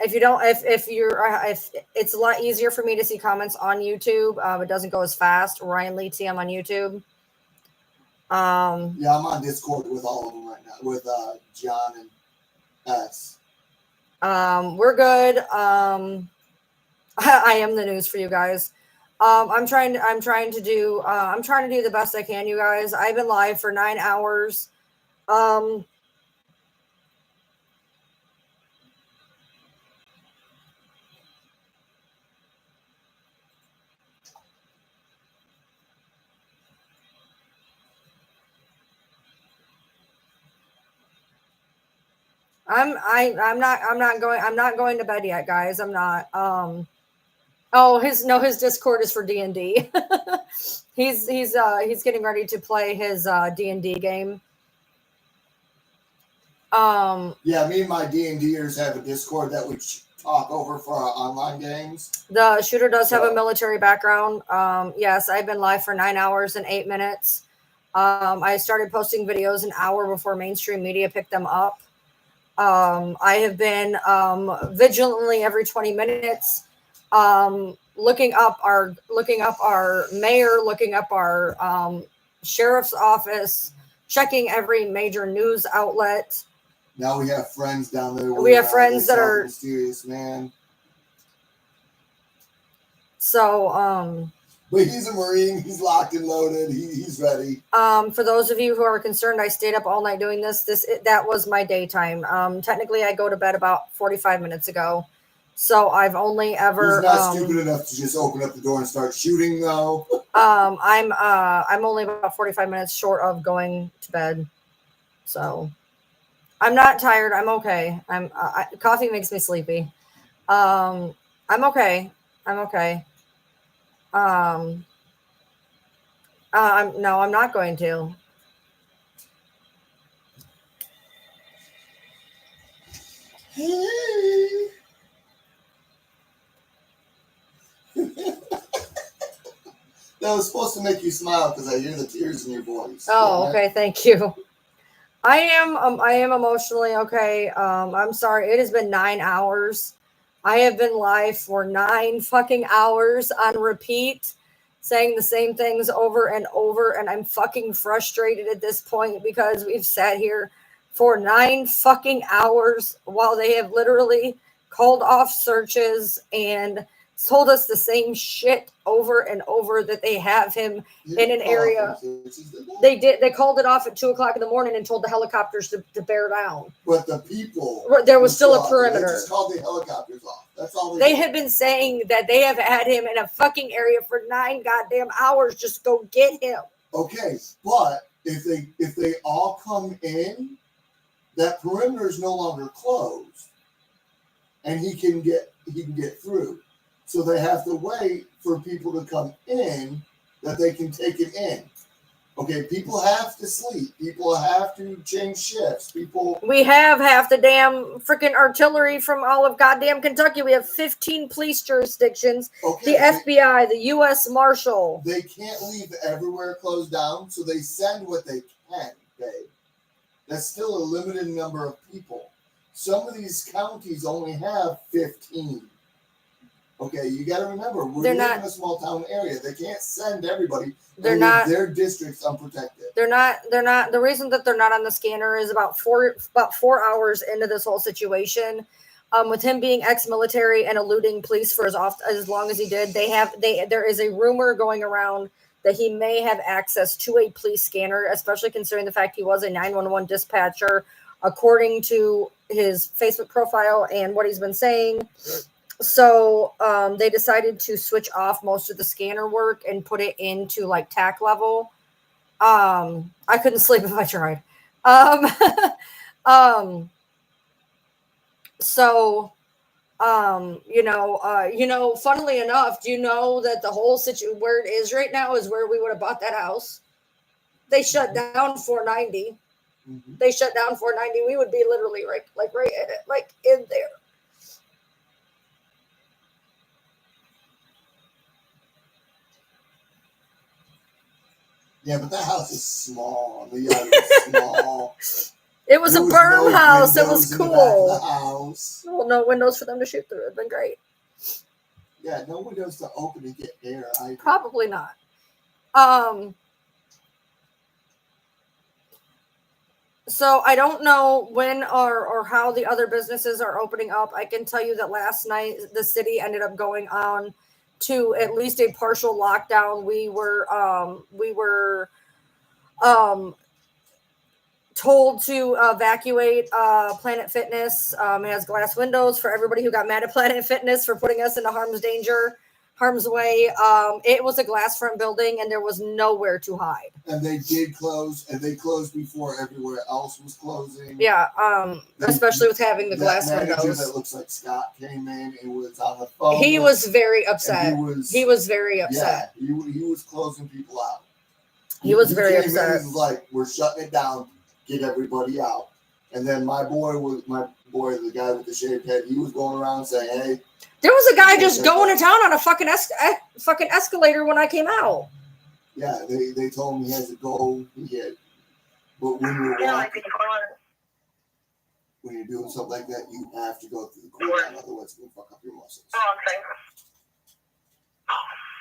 If it's a lot easier for me to see comments on YouTube. It doesn't go as fast. Ryan Lee TM on YouTube. Yeah, I'm on Discord with all of them right now, with John and S. We're good. I am the news for you guys. I'm trying to do the best I can, you guys. I've been live for 9 hours. I'm not going to bed yet, guys. I'm not. His Discord is for D&D. he's getting ready to play his D&D game. Yeah, me and my D&Ders have a Discord that we talk over for our online games. The shooter does have a military background. Yes, I've been live for 9 hours and 8 minutes. I started posting videos an hour before mainstream media picked them up. I have been vigilantly every 20 minutes looking up our mayor, looking up our sheriff's office, checking every major news outlet. Now we have friends down there. We have friends that are mysterious, man. So, but he's a Marine. He's locked and loaded. He's ready. For those of you who are concerned, I stayed up all night doing this. That was my daytime. Technically, I go to bed about 45 minutes ago. So I've only ever. He's not stupid enough to just open up the door and start shooting, though. I'm only about 45 minutes short of going to bed. So I'm not tired. I'm okay. Coffee makes me sleepy. I'm okay. I'm okay. I'm not going to. That was supposed to make you smile because I hear the tears in your voice. Oh, okay. Thank you. I am emotionally okay. I'm sorry. It has been 9 hours. I have been live for 9 fucking hours on repeat saying the same things over and over. And I'm fucking frustrated at this point because we've sat here for 9 fucking hours while they have literally called off searches and told us the same shit over and over, that they have him in an area. They did. They called it off at 2:00 in the morning and told the helicopters to bear down. But the people, there was still a perimeter. They just called the helicopters off. That's all they had been saying that they have had him in a fucking area for 9 goddamn hours. Just go get him. Okay, but if they all come in, that perimeter is no longer closed, and he can get through. So they have to wait for people to come in that they can take it in. Okay, people have to sleep. People have to change shifts. We have half the damn freaking artillery from all of goddamn Kentucky. We have 15 police jurisdictions. Okay, the FBI, the U.S. Marshal. They can't leave everywhere closed down, so they send what they can, babe. That's still a limited number of people. Some of these counties only have 15. Okay, you got to remember, we're in a small town area. They can't send everybody. Their district's unprotected. They're not. The reason that they're not on the scanner is about 4 hours into this whole situation. With him being ex-military and eluding police for as long as he did, there is a rumor going around that he may have access to a police scanner, especially considering the fact he was a 911 dispatcher, according to his Facebook profile and what he's been saying. So they decided to switch off most of the scanner work and put it into like TAC level. I couldn't sleep if I tried. Funnily enough, do you know that the whole situation where it is right now is where we would have bought that house? They shut down 490. Mm-hmm. They shut down 490. We would be literally right in it, like in there. Yeah, but that house is small. The yard is small. It was a berm house. It was cool. House. Well, no windows for them to shoot through. It'd been great. Yeah, no windows to open and get air. Probably not. So I don't know when or how the other businesses are opening up. I can tell you that last night the city ended up going on to at least a partial lockdown. We were told to evacuate Planet Fitness. It has glass windows for everybody who got mad at Planet Fitness for putting us into harm's way. It was a glass front building and there was nowhere to hide. And they did close, and they closed before everywhere else was closing. Yeah, especially with having the glass windows. That looks like Scott came in and was on the phone. He was very upset. He was very upset. Yeah, he was closing people out. He was very upset. He was like, we're shutting it down, get everybody out. And then my boy, the guy with the shaved head, he was going around saying, hey. There was a guy just going to town on a fucking escalator when I came out. Yeah, they told him he has to go. But when you're doing something like that, you have to go through the cool down, otherwise it's going to fuck up your muscles. Oh, I'm saying.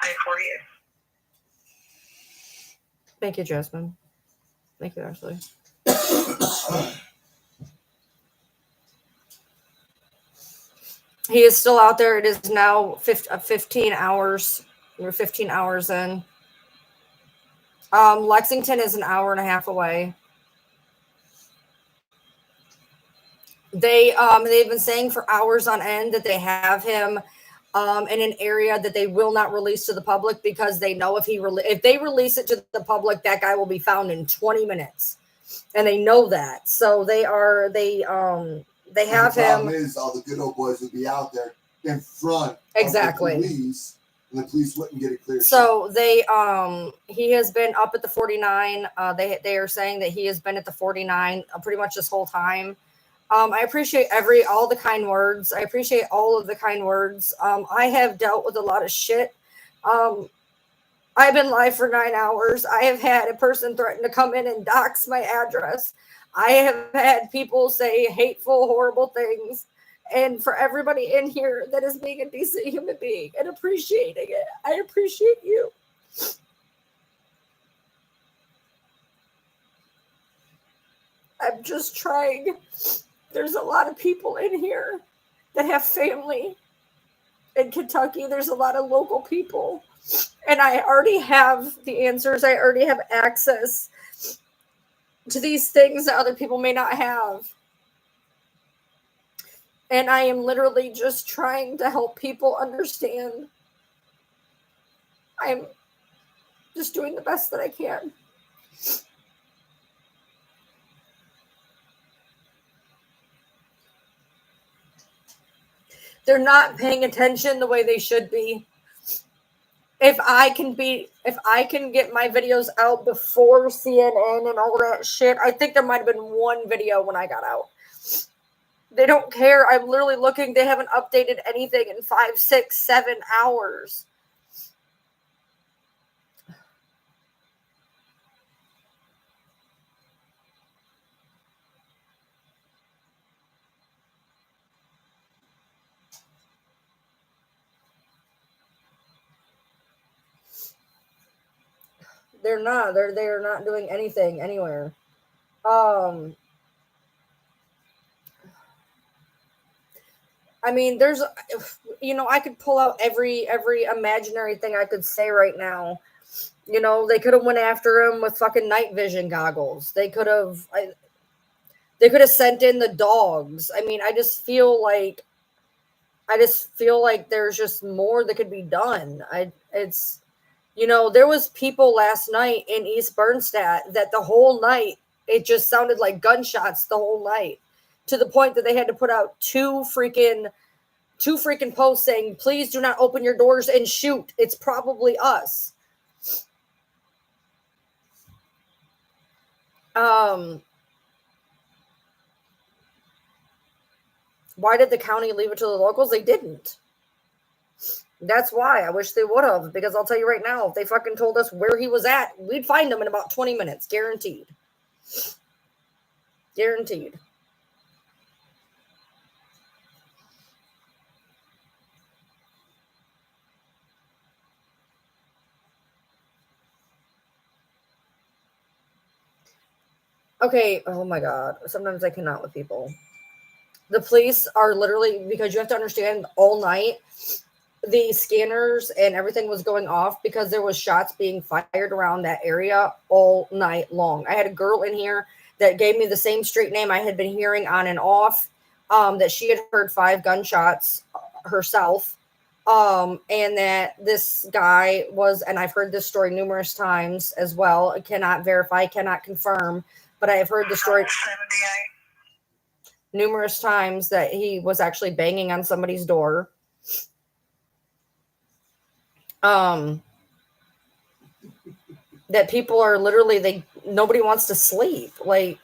I for you. Thank you, Jasmine. Thank you, Ashley. He is still out there. It is now 15 hours. We're 15 hours in. Lexington is an hour and a half away. They've been saying for hours on end that they have him in an area that they will not release to the public because they know if they release it to the public, that guy will be found in 20 minutes, and they know that. So they have him. The problem is all the good old boys would be out there in front exactly of the police, and the police wouldn't get a clear shot. He has been up at the 49. They are saying that he has been at the 49 pretty much this whole time. I appreciate all the kind words. I appreciate all of the kind words. I have dealt with a lot of shit. I've been live for 9 hours. I have had a person threaten to come in and dox my address. I have had people say hateful, horrible things. And for everybody in here that is being a decent human being and appreciating it, I appreciate you. I'm just trying. There's a lot of people in here that have family in Kentucky. There's a lot of local people. And I already have the answers. I already have access to these things that other people may not have. And I am literally just trying to help people understand. I'm just doing the best that I can. They're not paying attention the way they should be. If I can get my videos out before CNN and all that shit, I think there might have been one video when I got out. They don't care. I'm literally looking. They haven't updated anything in 5, 6, 7 hours. They're not. They're not doing anything anywhere. I mean, there's, I could pull out every imaginary thing I could say right now. They could have went after him with fucking night vision goggles. They could have sent in the dogs. I mean, I just feel like there's just more that could be done. There was people last night in East Bernstadt that the whole night, it just sounded like gunshots the whole night, to the point that they had to put out two freaking posts saying, please do not open your doors and shoot. It's probably us. Why did the county leave it to the locals? They didn't. That's why. I wish they would have, because I'll tell you right now, if they fucking told us where he was at, we'd find him in about 20 minutes. Guaranteed. Guaranteed. Okay, oh my God. Sometimes I cannot with people. The police are literally, because you have to understand, all night, the scanners and everything was going off because there was shots being fired around that area all night long. I had a girl in here that gave me the same street name I had been hearing on and off, that she had heard 5 gunshots herself, and that this guy was, and I've heard this story numerous times as well. I cannot verify, cannot confirm, but I have heard the story numerous times that he was actually banging on somebody's door. That people are literally, nobody wants to sleep. Like,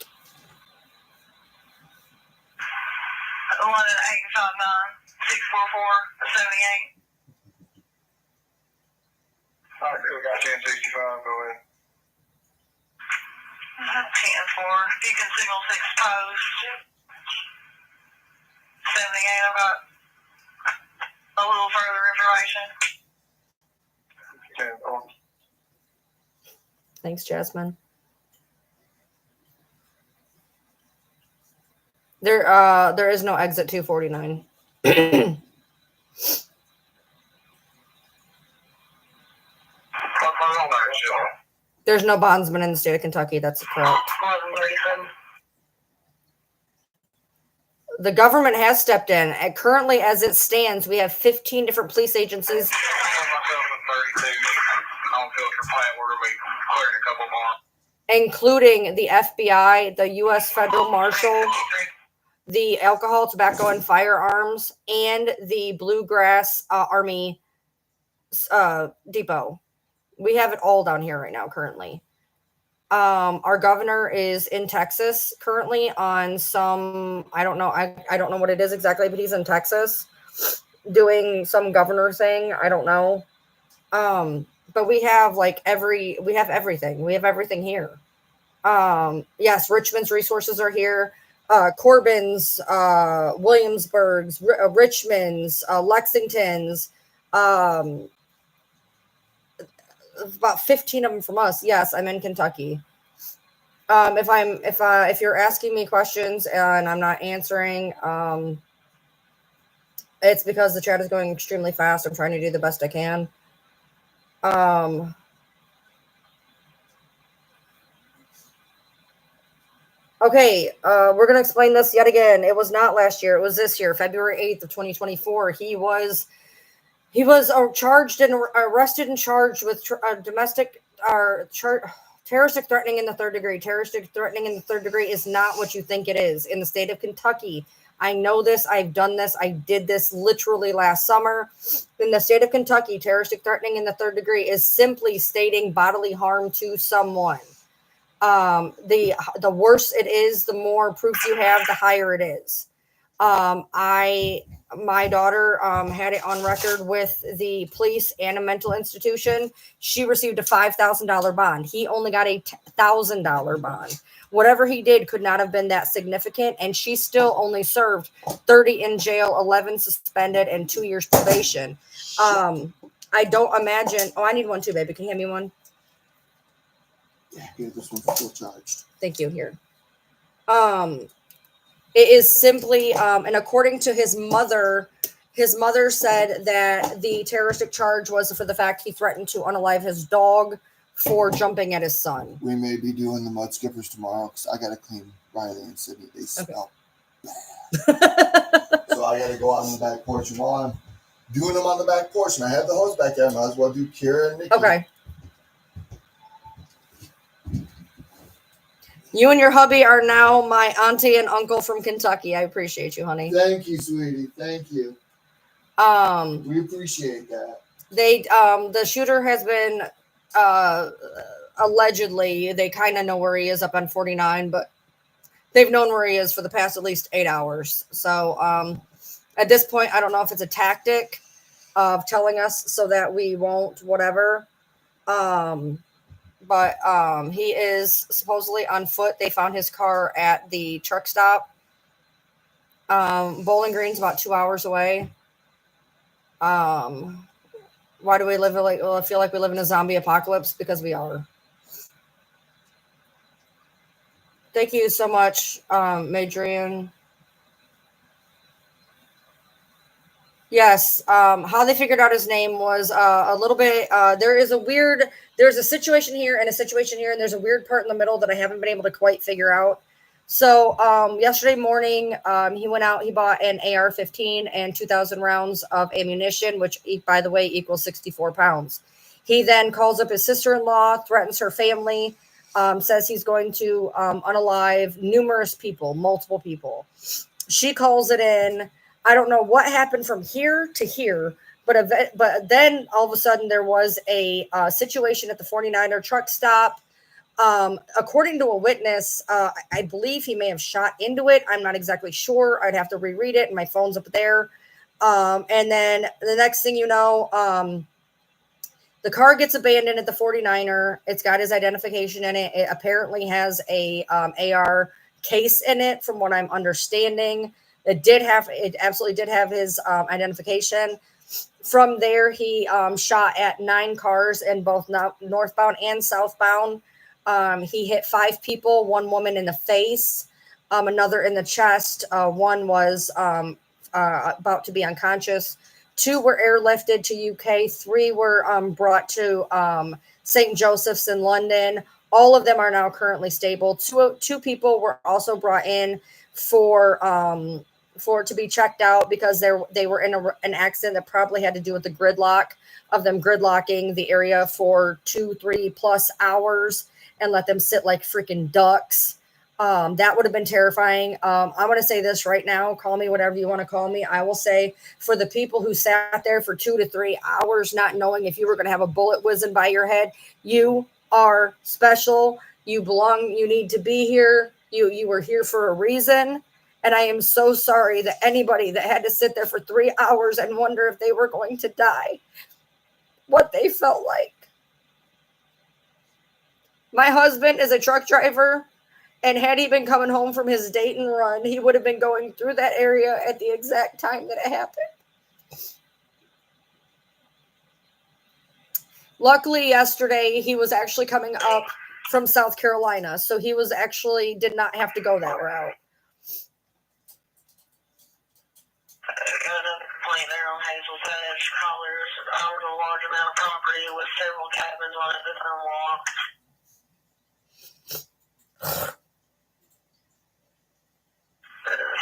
1-859-644-78. All right, we got 1065, go ahead. 10-4, you can signal 6 post. 78, I've got a little further information. 10-4. Thanks, Jasmine. There is no exit 249. There's no bondsman in the state of Kentucky. That's correct. The government has stepped in. And currently, as it stands, we have 15 different police agencies. Including the FBI, the U.S. Federal Marshal, the Alcohol, Tobacco, and Firearms, and the Bluegrass Army Depot. We have it all down here right now currently. Our governor is in Texas currently on some, I don't know. I don't know what it is exactly, but he's in Texas doing some governor thing. I don't know. But we have everything. We have everything here. Yes, Richmond's resources are here. Corbin's, Williamsburg's, Richmond's, Lexington's, about 15 of them from us. Yes, I'm in Kentucky. If you're asking me questions and I'm not answering, it's because the chat is going extremely fast. I'm trying to do the best I can. Okay, we're going to explain this yet again. It was not last year. It was this year, February 8th of 2024. He was charged and arrested and charged with terroristic threatening in the third degree. Terroristic threatening in the third degree is not what you think it is. In the state of Kentucky, I know this. I've done this. I did this literally last summer. In the state of Kentucky, terroristic threatening in the third degree is simply stating bodily harm to someone. The worse it is, the more proof you have, the higher it is. My daughter had it on record with the police and a mental institution. She received a $5,000 bond. He only got a $1,000 bond. Whatever he did could not have been that significant, and she still only served 30 in jail, 11 suspended, and 2 years probation. I don't imagine. Oh, I need one too, baby. Can you hand me one? Yeah, here, this one's still charged. Thank you. Here. It is simply, and according to his mother said that the terroristic charge was for the fact he threatened to unalive his dog for jumping at his son. We may be doing the mud skippers tomorrow because I got to clean Riley and Sydney. They smell bad. So I got to go out on the back porch. And while I'm doing them on the back porch and I have the hose back there, I might as well do Kira and Nikki. Okay. You and your hubby are now my auntie and uncle from Kentucky. I appreciate you, honey. Thank you, sweetie. Thank you. We appreciate that. The shooter has been allegedly, they kind of know where he is up on 49, but they've known where he is for the past at least 8 hours. So at this point, I don't know if it's a tactic of telling us so that we won't whatever. But he is supposedly on foot. They found his car at the truck stop. Bowling Green's about 2 hours away. Why do we live I feel like we live in a zombie apocalypse? Because we are. Thank you so much, Madrian. Yes, how they figured out his name was a little bit, there's a situation here and a situation here, and there's a weird part in the middle that I haven't been able to quite figure out. So yesterday morning, he went out, he bought an AR-15 and 2,000 rounds of ammunition, which, by the way, equals 64 pounds. He then calls up his sister-in-law, threatens her family, says he's going to unalive numerous people, multiple people. She calls it in. I don't know what happened from here to here, but then all of a sudden there was a situation at the 49er truck stop. According to a witness, I believe he may have shot into it. I'm not exactly sure. I'd have to reread it, and my phone's up there. And then the next thing you know, the car gets abandoned at the 49er. It's got his identification in it. It apparently has a AR case in it, from what I'm understanding. It absolutely did have his identification. From there, he shot at 9 cars in both northbound and southbound. He hit 5 people, 1 woman in the face, another in the chest. One was about to be unconscious. 2 were airlifted to UK. 3 were brought to St. Joseph's in London. All of them are now currently stable. Two people were also brought in for to be checked out because they were in an accident that probably had to do with the gridlock of them gridlocking the area for 2-3+ hours and let them sit like freaking ducks. That would have been terrifying. I'm going to say this right now. Call me whatever you want to call me. I will say, for the people who sat there for 2 to 3 hours not knowing if you were going to have a bullet whizzing by your head, you are special. You belong. You need to be here. You were here for a reason. And I am so sorry that anybody that had to sit there for 3 hours and wonder if they were going to die, what they felt like. My husband is a truck driver, and had he been coming home from his Dayton run, he would have been going through that area at the exact time that it happened. Luckily, yesterday he was actually coming up from South Carolina, so he was actually did not have to go that route. Got another complaint there on Hazel's Edge. Callers owned a large amount of property with several cabins on it that's unlocked.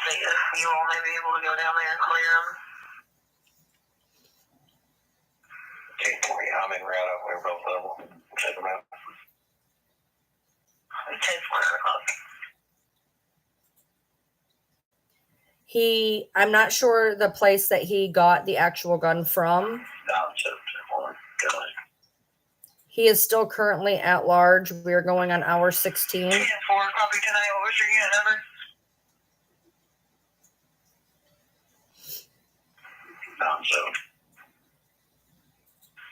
See if you all may be able to go down there and clear them. Okay, I'm en route over there, both of them. Check them out. 10:00. I'm not sure the place that he got the actual gun from. He is still currently at large. We are going on hour 16. 10-4, copy tonight. What was your unit number? Down 7.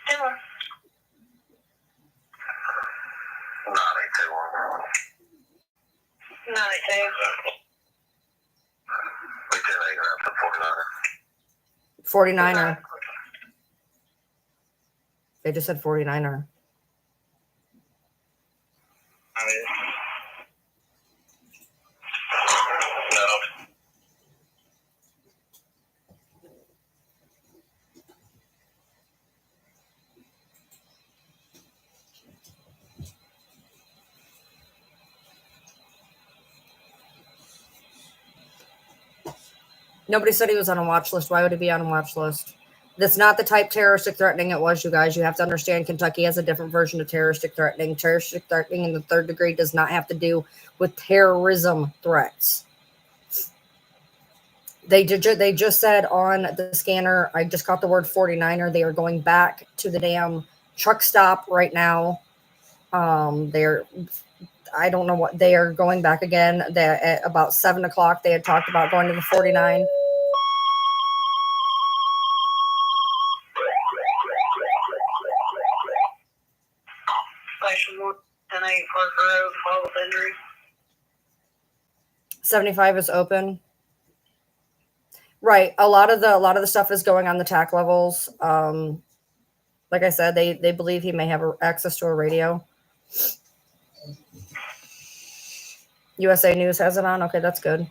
10-1. 982. 982. We 10-8 grab the 49er. 49er. They just said 49er. No. Nobody said he was on a watch list. Why would he be on a watch list? That's not the type terroristic threatening it was, you guys. You have to understand Kentucky has a different version of terroristic threatening. Terroristic threatening in the 3rd degree does not have to do with terrorism threats. They just said on the scanner, I just got the word 49er. They are going back to the damn truck stop right now. I don't know what they are going back again. They're at about 7 o'clock. They had talked about going to the 49. Station 110-8 Parker Road, fall with injury. 75 is open. Right. A lot of the stuff is going on the TAC levels. Like I said, they believe he may have access to a radio. USA News has it on. Okay, that's good.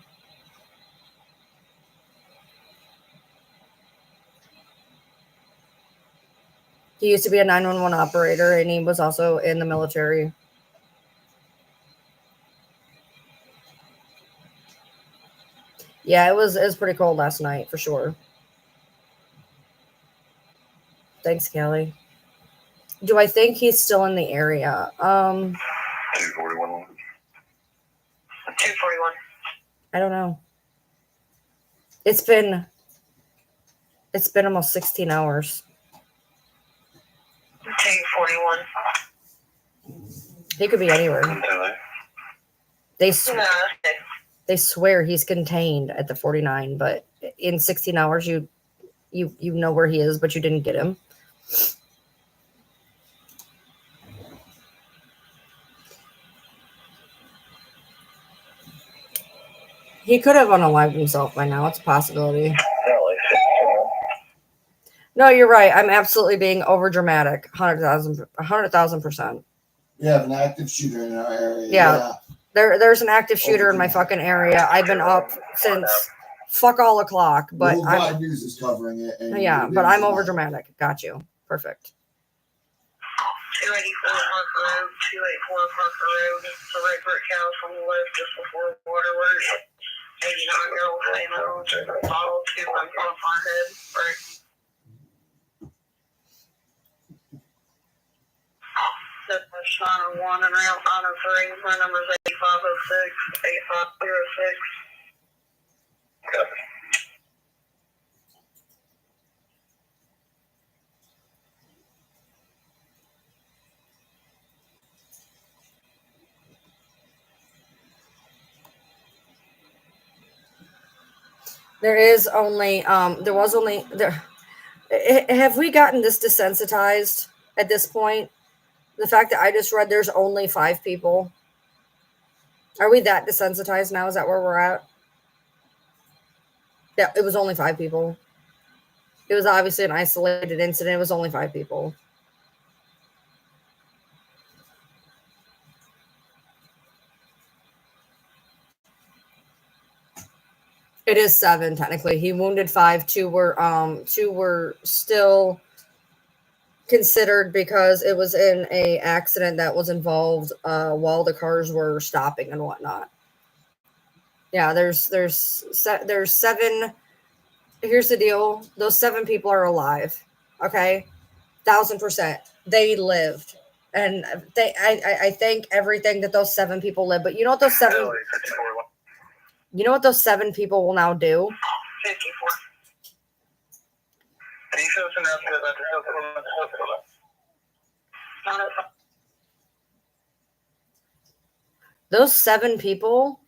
He used to be a 911 operator, and he was also in the military. Yeah, it was pretty cold last night, for sure. Thanks, Kelly. Do I think he's still in the area? 241. 241. I don't know. It's been almost 16 hours. 241. He could be anywhere. They swear he's contained at the 49, but in 16 hours you know where he is, but you didn't get him. He could have unalived himself by now. It's a possibility. No, you're right. I'm absolutely being over dramatic. 100,000%. We have an active shooter in our area. Yeah. There's an active shooter in my fucking area. I've been up since fuck all o'clock, but Worldwide News is covering it. And yeah, but I'm over dramatic. Got you. Perfect. 284 Parker Road, 284 Parker Road. It's a red brick house on the left just before Waterworks. 89-year-old female, bottle 2 on head. Right. That's 901 and route 903. My number is 8506 8506. Copy. Have we gotten this desensitized at this point? The fact that I just read there's only 5 people. Are we that desensitized now? Is that where we're at? Yeah, it was only 5 people. It was obviously an isolated incident. It was only 5 people. It is 7 technically. He wounded 5. Two were still considered because it was in a accident that was involved while the cars were stopping and whatnot. Yeah, there's 7. Here's the deal: those 7 people are alive. Okay, 1,000%. They lived, and I think everything that those 7 people lived. But you know what those 7 you know what those 7 people will now do? 54. Those 7 people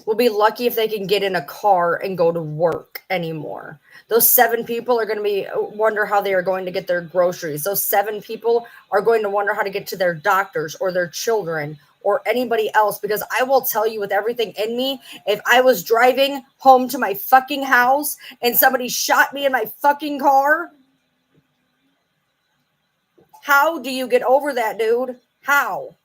will be lucky if they can get in a car and go to work anymore. Those 7 people are going to wonder how they are going to get their groceries. Those 7 people are going to wonder how to get to their doctors or their children or anybody else, because I will tell you with everything in me, if I was driving home to my fucking house and somebody shot me in my fucking car, how do you get over that, dude? How?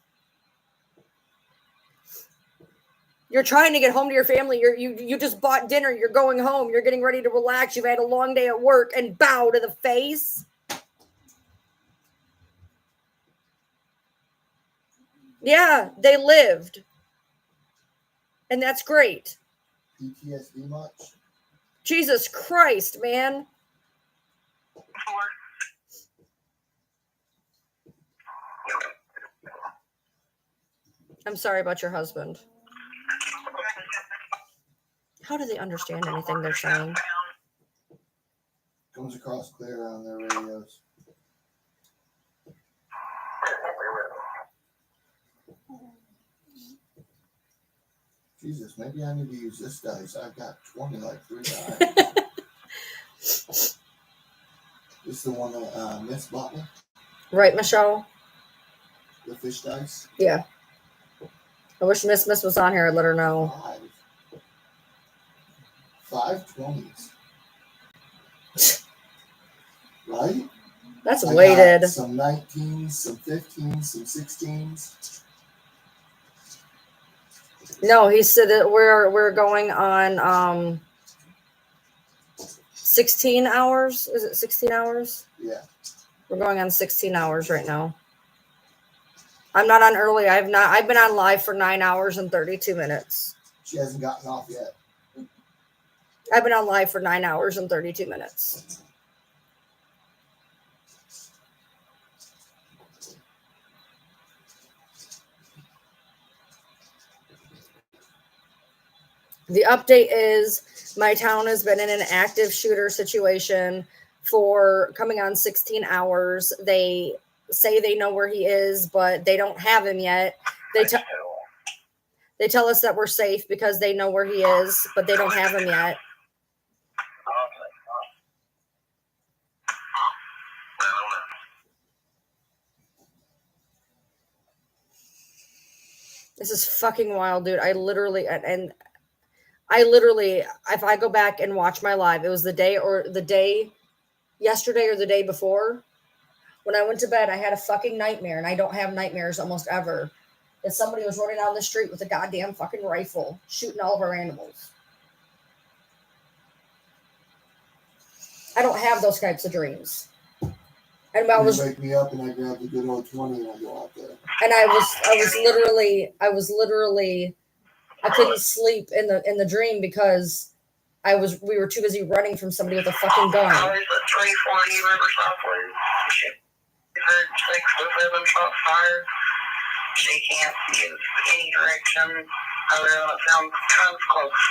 You're trying to get home to your family. You just bought dinner. You're going home. You're getting ready to relax. You've had a long day at work, and bow to the face. Yeah, they lived. And that's great. PTSD much? Jesus Christ, man. I'm sorry about your husband. How do they understand anything they're saying? Comes across clear on their radios. Jesus, maybe I need to use this dice. I've got 20 like 3 times. This is the one that Miss bought me? Right, Michelle? The fish dice? Yeah. I wish Miss was on here. I'd let her know. 5 20s. Right? That's I weighted. got some 19s, some 15s, some 16s. No, he said that we're going on 16 hours. Is it 16 hours? Yeah. We're going on 16 hours right now. I'm not on early. I've been on live for 9 hours and 32 minutes. She hasn't gotten off yet. I've been on live for 9 hours and 32 minutes. The update is my town has been in an active shooter situation for coming on 16 hours. They say they know where he is, but they don't have him yet. They tell us that we're safe because they know where he is, but they don't have him yet. This is fucking wild, dude. I literally, if I go back and watch my live, it was the day yesterday or the day before. When I went to bed, I had a fucking nightmare, and I don't have nightmares almost ever. That somebody was running down the street with a goddamn fucking rifle, shooting all of our animals. I don't have those types of dreams. And I was wake me up and I grab the good old 20 and I go out there. And I was literally I couldn't sleep in the dream because we were too busy running from somebody with a fucking gun. I was at 340 Riverside Road. She heard 6 or 7 shots fired. She can't give any direction other than it sounds kind of close.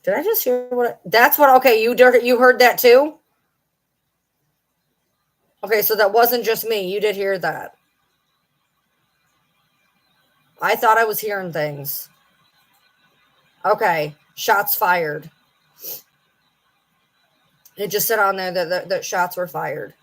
Did I just hear okay, you heard that too? Okay, so that wasn't just me. You did hear that. I thought I was hearing things. Okay, shots fired. It just said on there that shots were fired.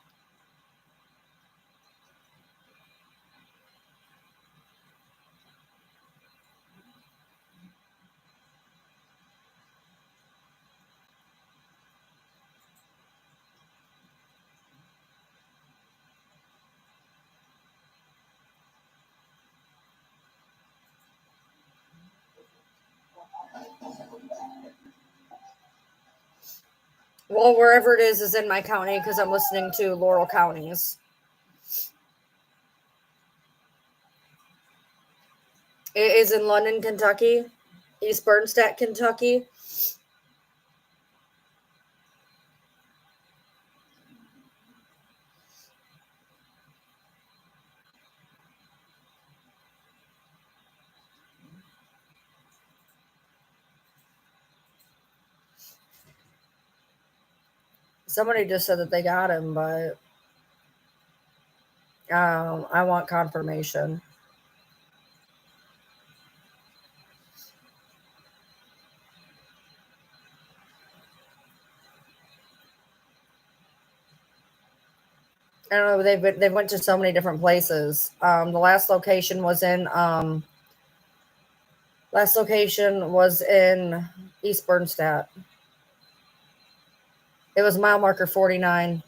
Well, wherever it is in my county because I'm listening to Laurel Counties. It is in London, Kentucky, East Bernstadt, Kentucky. Somebody just said that they got him, but I want confirmation. I don't know. They went to so many different places. The last location was in East Bernstadt. It was mile marker 49.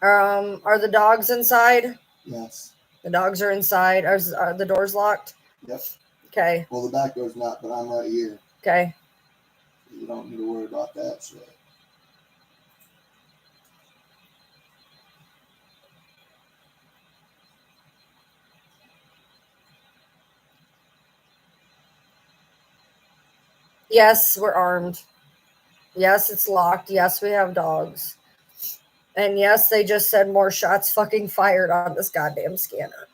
Are the dogs inside? Yes. The dogs are inside. Are the doors locked? Yep. Okay. Well, the back door's not, but I'm right here. Okay. You don't need to worry about that shit. Yes, we're armed. Yes, it's locked. Yes, we have dogs. And yes, they just said more shots fucking fired on this goddamn scanner.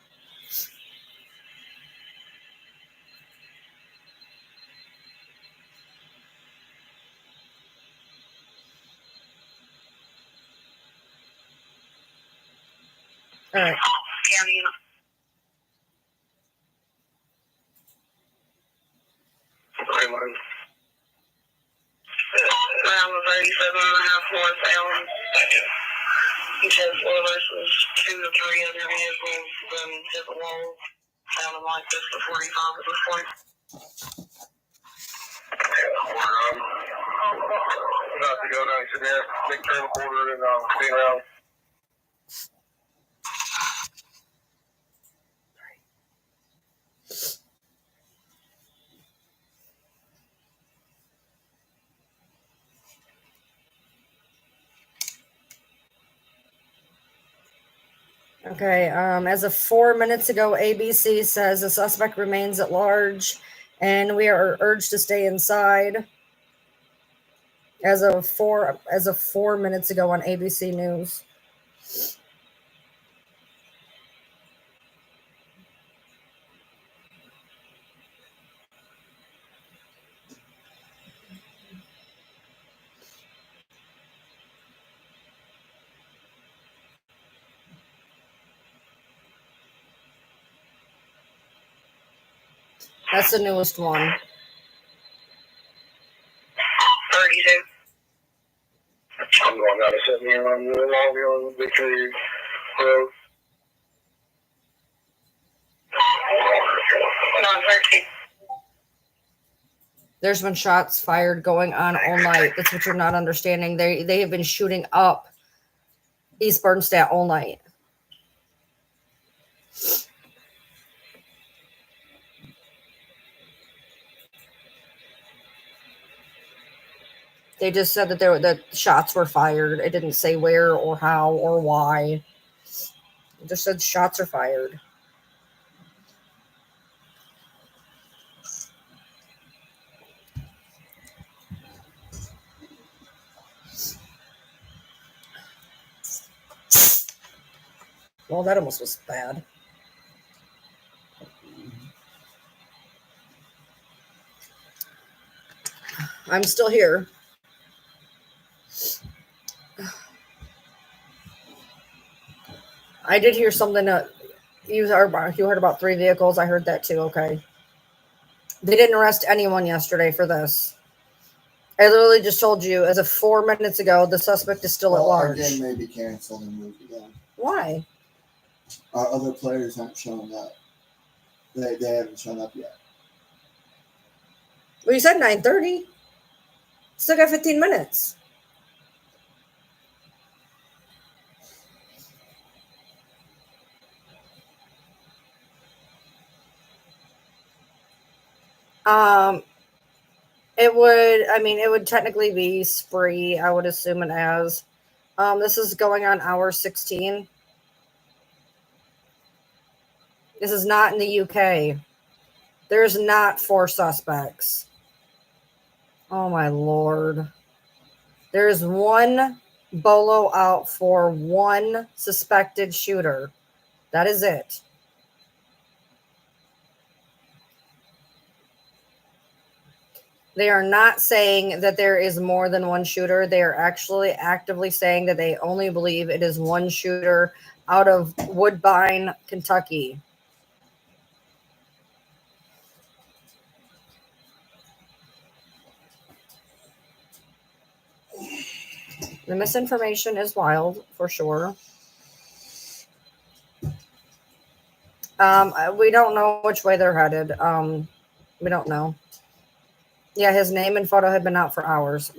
All right. County. Around the 37 and a half northbound. Because one of us was 2 to 3 other vehicles, then hit the wall. Sounded like this for 45 at this point. We're about to go down to there, big turn quarter, and clean around. Okay. As of 4 minutes ago, ABC says the suspect remains at large, and we are urged to stay inside. As of 4 minutes ago on ABC News. That's the newest one. 32. I'm going down to 70 on the long Victory Road. 9:30. There's been shots fired going on all night. That's what you're not understanding. They have been shooting up East Bernstadt all night. They just said that the shots were fired. It didn't say where or how or why. It just said shots are fired. Well, that almost was bad. I'm still here. I did hear something that you heard about 3 vehicles. I heard that too. Okay. They didn't arrest anyone yesterday for this. I literally just told you as of 4 minutes ago, the suspect is still at large. Our game may be canceled and moved again. Why? Our other players aren't showing up. They haven't shown up yet. Well, you said 9:30. Still got 15 minutes. It would, I mean, it would technically be spree. I would assume it as. This is going on hour 16. This is not in the UK. There's not 4 suspects. Oh my Lord. There's one bolo out for one suspected shooter. That is it. They are not saying that there is more than one shooter. They are actually actively saying that they only believe it is one shooter out of Woodbine, Kentucky. The misinformation is wild, for sure. We don't know which way they're headed. We don't know. Yeah, his name and photo had been out for hours.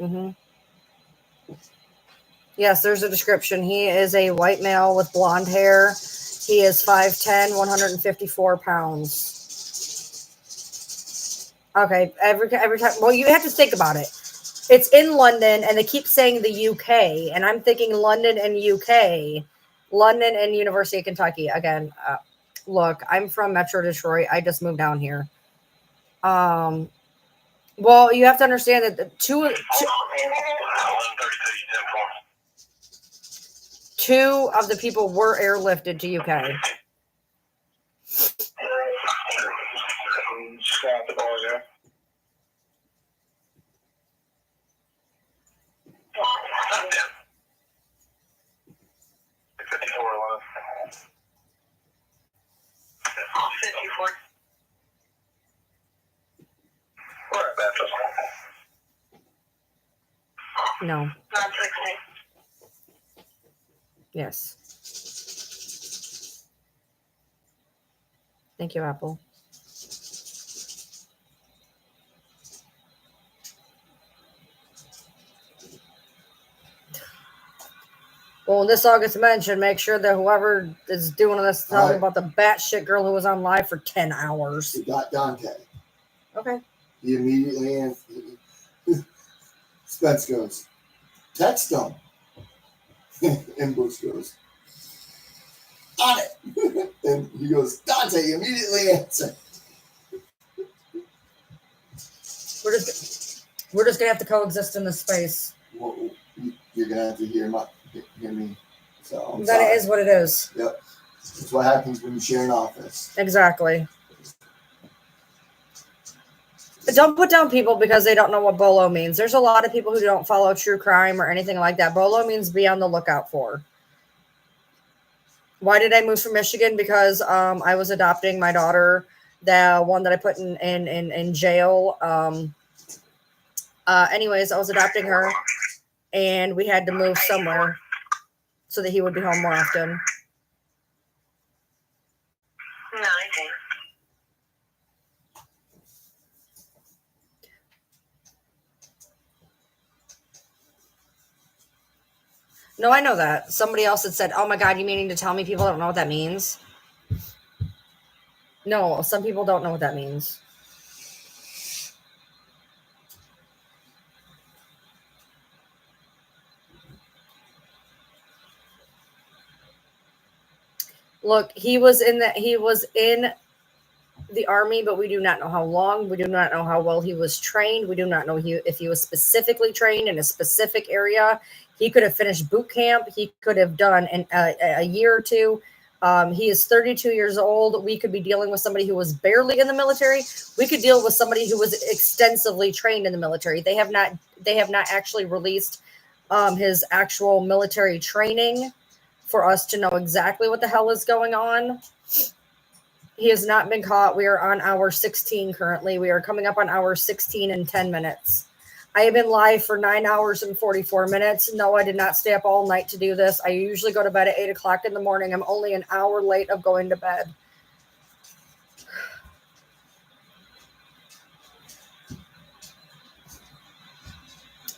Yes, there's a description. He is a white male with blonde hair. He is 5'10", 154 pounds. Okay, every time. Well, you have to think about it. It's in London, and they keep saying the UK, and I'm thinking London and UK, London and University of Kentucky. Again, look, I'm from Metro Detroit. I just moved down here. Well, you have to understand that two of the people were airlifted to UK. No. Yes. Thank you, Apple. Well, when this all gets mentioned, make sure that whoever is doing this tells about the batshit girl who was on live for 10 hours. He got Dante. Okay. He immediately answered. Spence goes, text him. And Bush goes, on it. And he goes, Dante, immediately answer. We're just gonna have to coexist in this space. Well, you're gonna have to hear me. So That is what it is. Yep. That's what happens when you share an office. Exactly. Don't put down people because they don't know what bolo means. There's a lot of people who don't follow true crime or anything like that. Bolo means be on the lookout for. Why did I move from Michigan? Because I was adopting my daughter, the one that I put in jail. Anyways, I was adopting her, and we had to move somewhere so that he would be home more often. No, I know that. Somebody else had said, oh my God, you meaning to tell me people don't know what that means? No, some people don't know what that means. Look, he was in the army, but we do not know how long. We do not know how well he was trained. We do not know if he was specifically trained in a specific area. He could have finished boot camp. He could have done a year or two. He is 32 years old. We could be dealing with somebody who was barely in the military. We could deal with somebody who was extensively trained in the military. They have not actually released his actual military training for us to know exactly what the hell is going on. He has not been caught. We are on hour 16 currently. We are coming up on hour 16 in 10 minutes. I have been live for 9 hours and 44 minutes. No, I did not stay up all night to do this. I usually go to bed at 8 o'clock in the morning. I'm only an hour late of going to bed.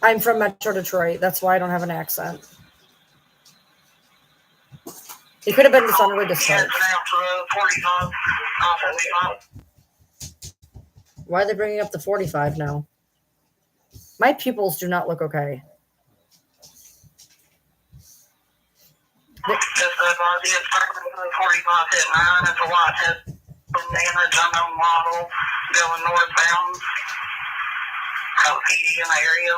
I'm from Metro Detroit. That's why I don't have an accent. He could have been dishonorably discharged. Why are they bringing up the 45 now? My pupils do not look okay. Just as I did 45 hit 9, it's a white test damage, unknown model, going northbound, out PD in the area.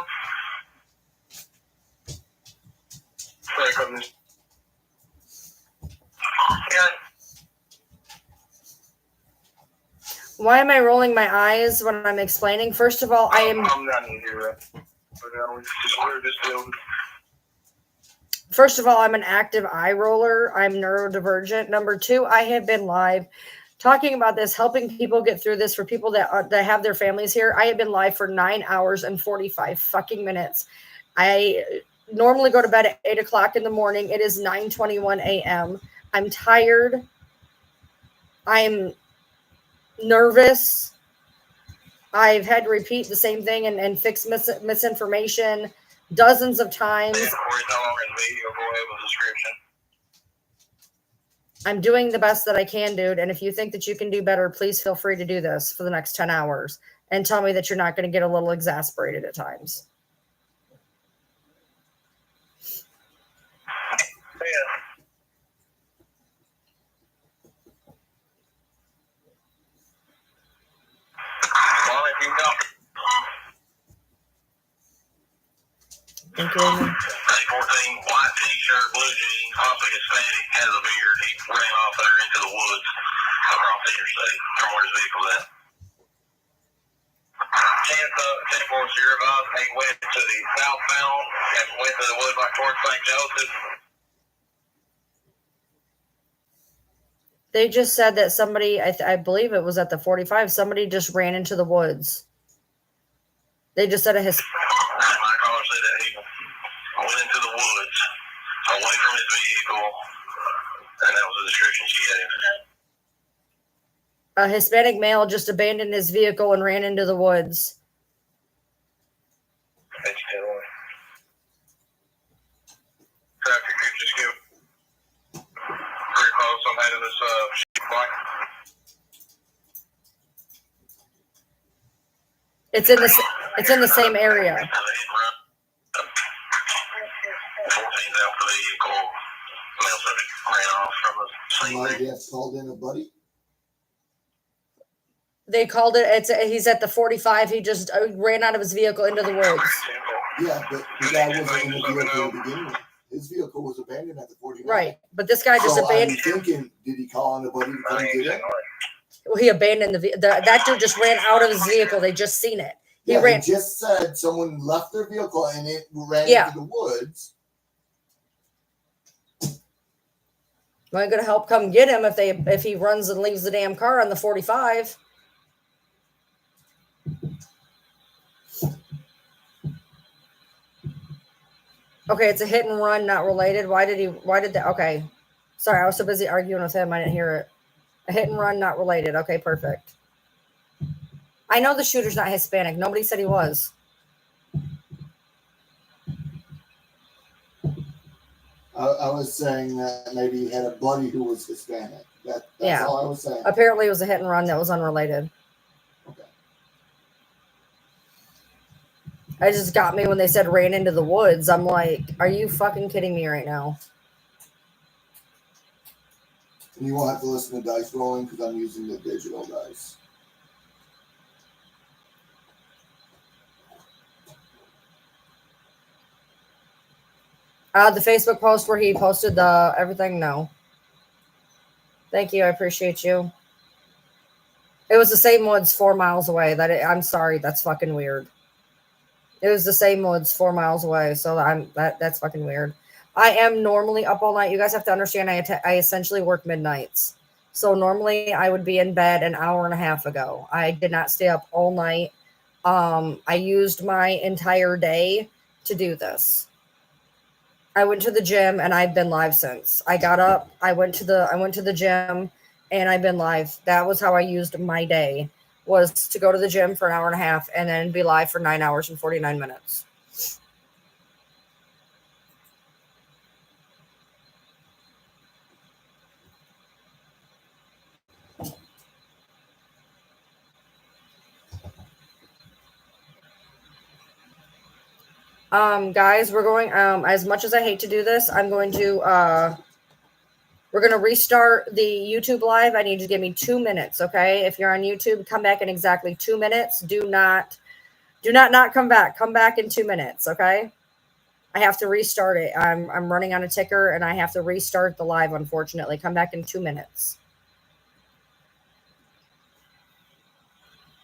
Yeah. Why am I rolling my eyes when I'm explaining? First of all, I am. I'm not in here. First of all, I'm an active eye roller. I'm neurodivergent. Number two, I have been live talking about this, helping people get through this for people that have their families here. I have been live for 9 hours and 45 fucking minutes. I normally go to bed at 8 o'clock in the morning. It is 9:21 a.m. I'm tired. I'm nervous. I've had to repeat the same thing and fix misinformation dozens of times. I'm doing the best that I can, dude. And if you think that you can do better, please feel free to do this for the next 10 hours and tell me that you're not going to get a little exasperated at times. Thank you, Amy. 14, white t-shirt, blue jeans, possibly Hispanic, has a beard. He ran off there into the woods across the interstate from where his vehicle was at. 10-4-0, he went to the southbound and went to the woods like towards St. Joseph. They just said that somebody, I believe it was at the 45, somebody just ran into the woods. They just said My caller said that he went into the woods, away from his vehicle, and that was the description she gave. a Hispanic male just abandoned his vehicle and ran into the woods. Traffic could just get pretty close on that in this bike. It's in the same area. 14's out for the vehicle. Male subject ran off from the scene. Might have called in a buddy. They called it. He's at the 45. He just ran out of his vehicle into the woods. Yeah, but the guy wasn't in the vehicle to begin with. His vehicle was abandoned at the 49. Right, but this guy just abandoned. I'm thinking, did he call on a buddy to come get him? Well, he abandoned that dude just ran out of his vehicle. They just seen it. He ran. He just said someone left their vehicle and it ran into the woods. Am I gonna help come get him if he runs and leaves the damn car on the 45? Okay, it's a hit and run, not related. Why did that? Okay. Sorry, I was so busy arguing with him. I didn't hear it. A hit and run, not related. Okay, perfect. I know the shooter's not Hispanic. Nobody said he was. I was saying that maybe he had a buddy who was Hispanic. That's all I was saying. Apparently, it was a hit and run that was unrelated. Okay. It just got me when they said ran into the woods. I'm like, are you fucking kidding me right now? And you won't have to listen to dice rolling because I'm using the digital dice. The Facebook post where he posted the everything, no. Thank you, I appreciate you. It was the same woods 4 miles away. I'm sorry, that's fucking weird. It was the same woods 4 miles away, so that's fucking weird. I am normally up all night. You guys have to understand, I essentially work midnights. So normally I would be in bed an hour and a half ago. I did not stay up all night. I used my entire day to do this. I went to the gym and I've been live since. I got up, I went to the gym and I've been live. That was how I used my day, was to go to the gym for an hour and a half and then be live for 9 hours and 49 minutes. Guys, we're going, as much as I hate to do this, we're going to restart the YouTube live. I need you to give me 2 minutes. Okay. If you're on YouTube, come back in exactly 2 minutes. Do not come back. Come back in 2 minutes. Okay. I have to restart it. I'm running on a ticker and I have to restart the live. Unfortunately, come back in 2 minutes.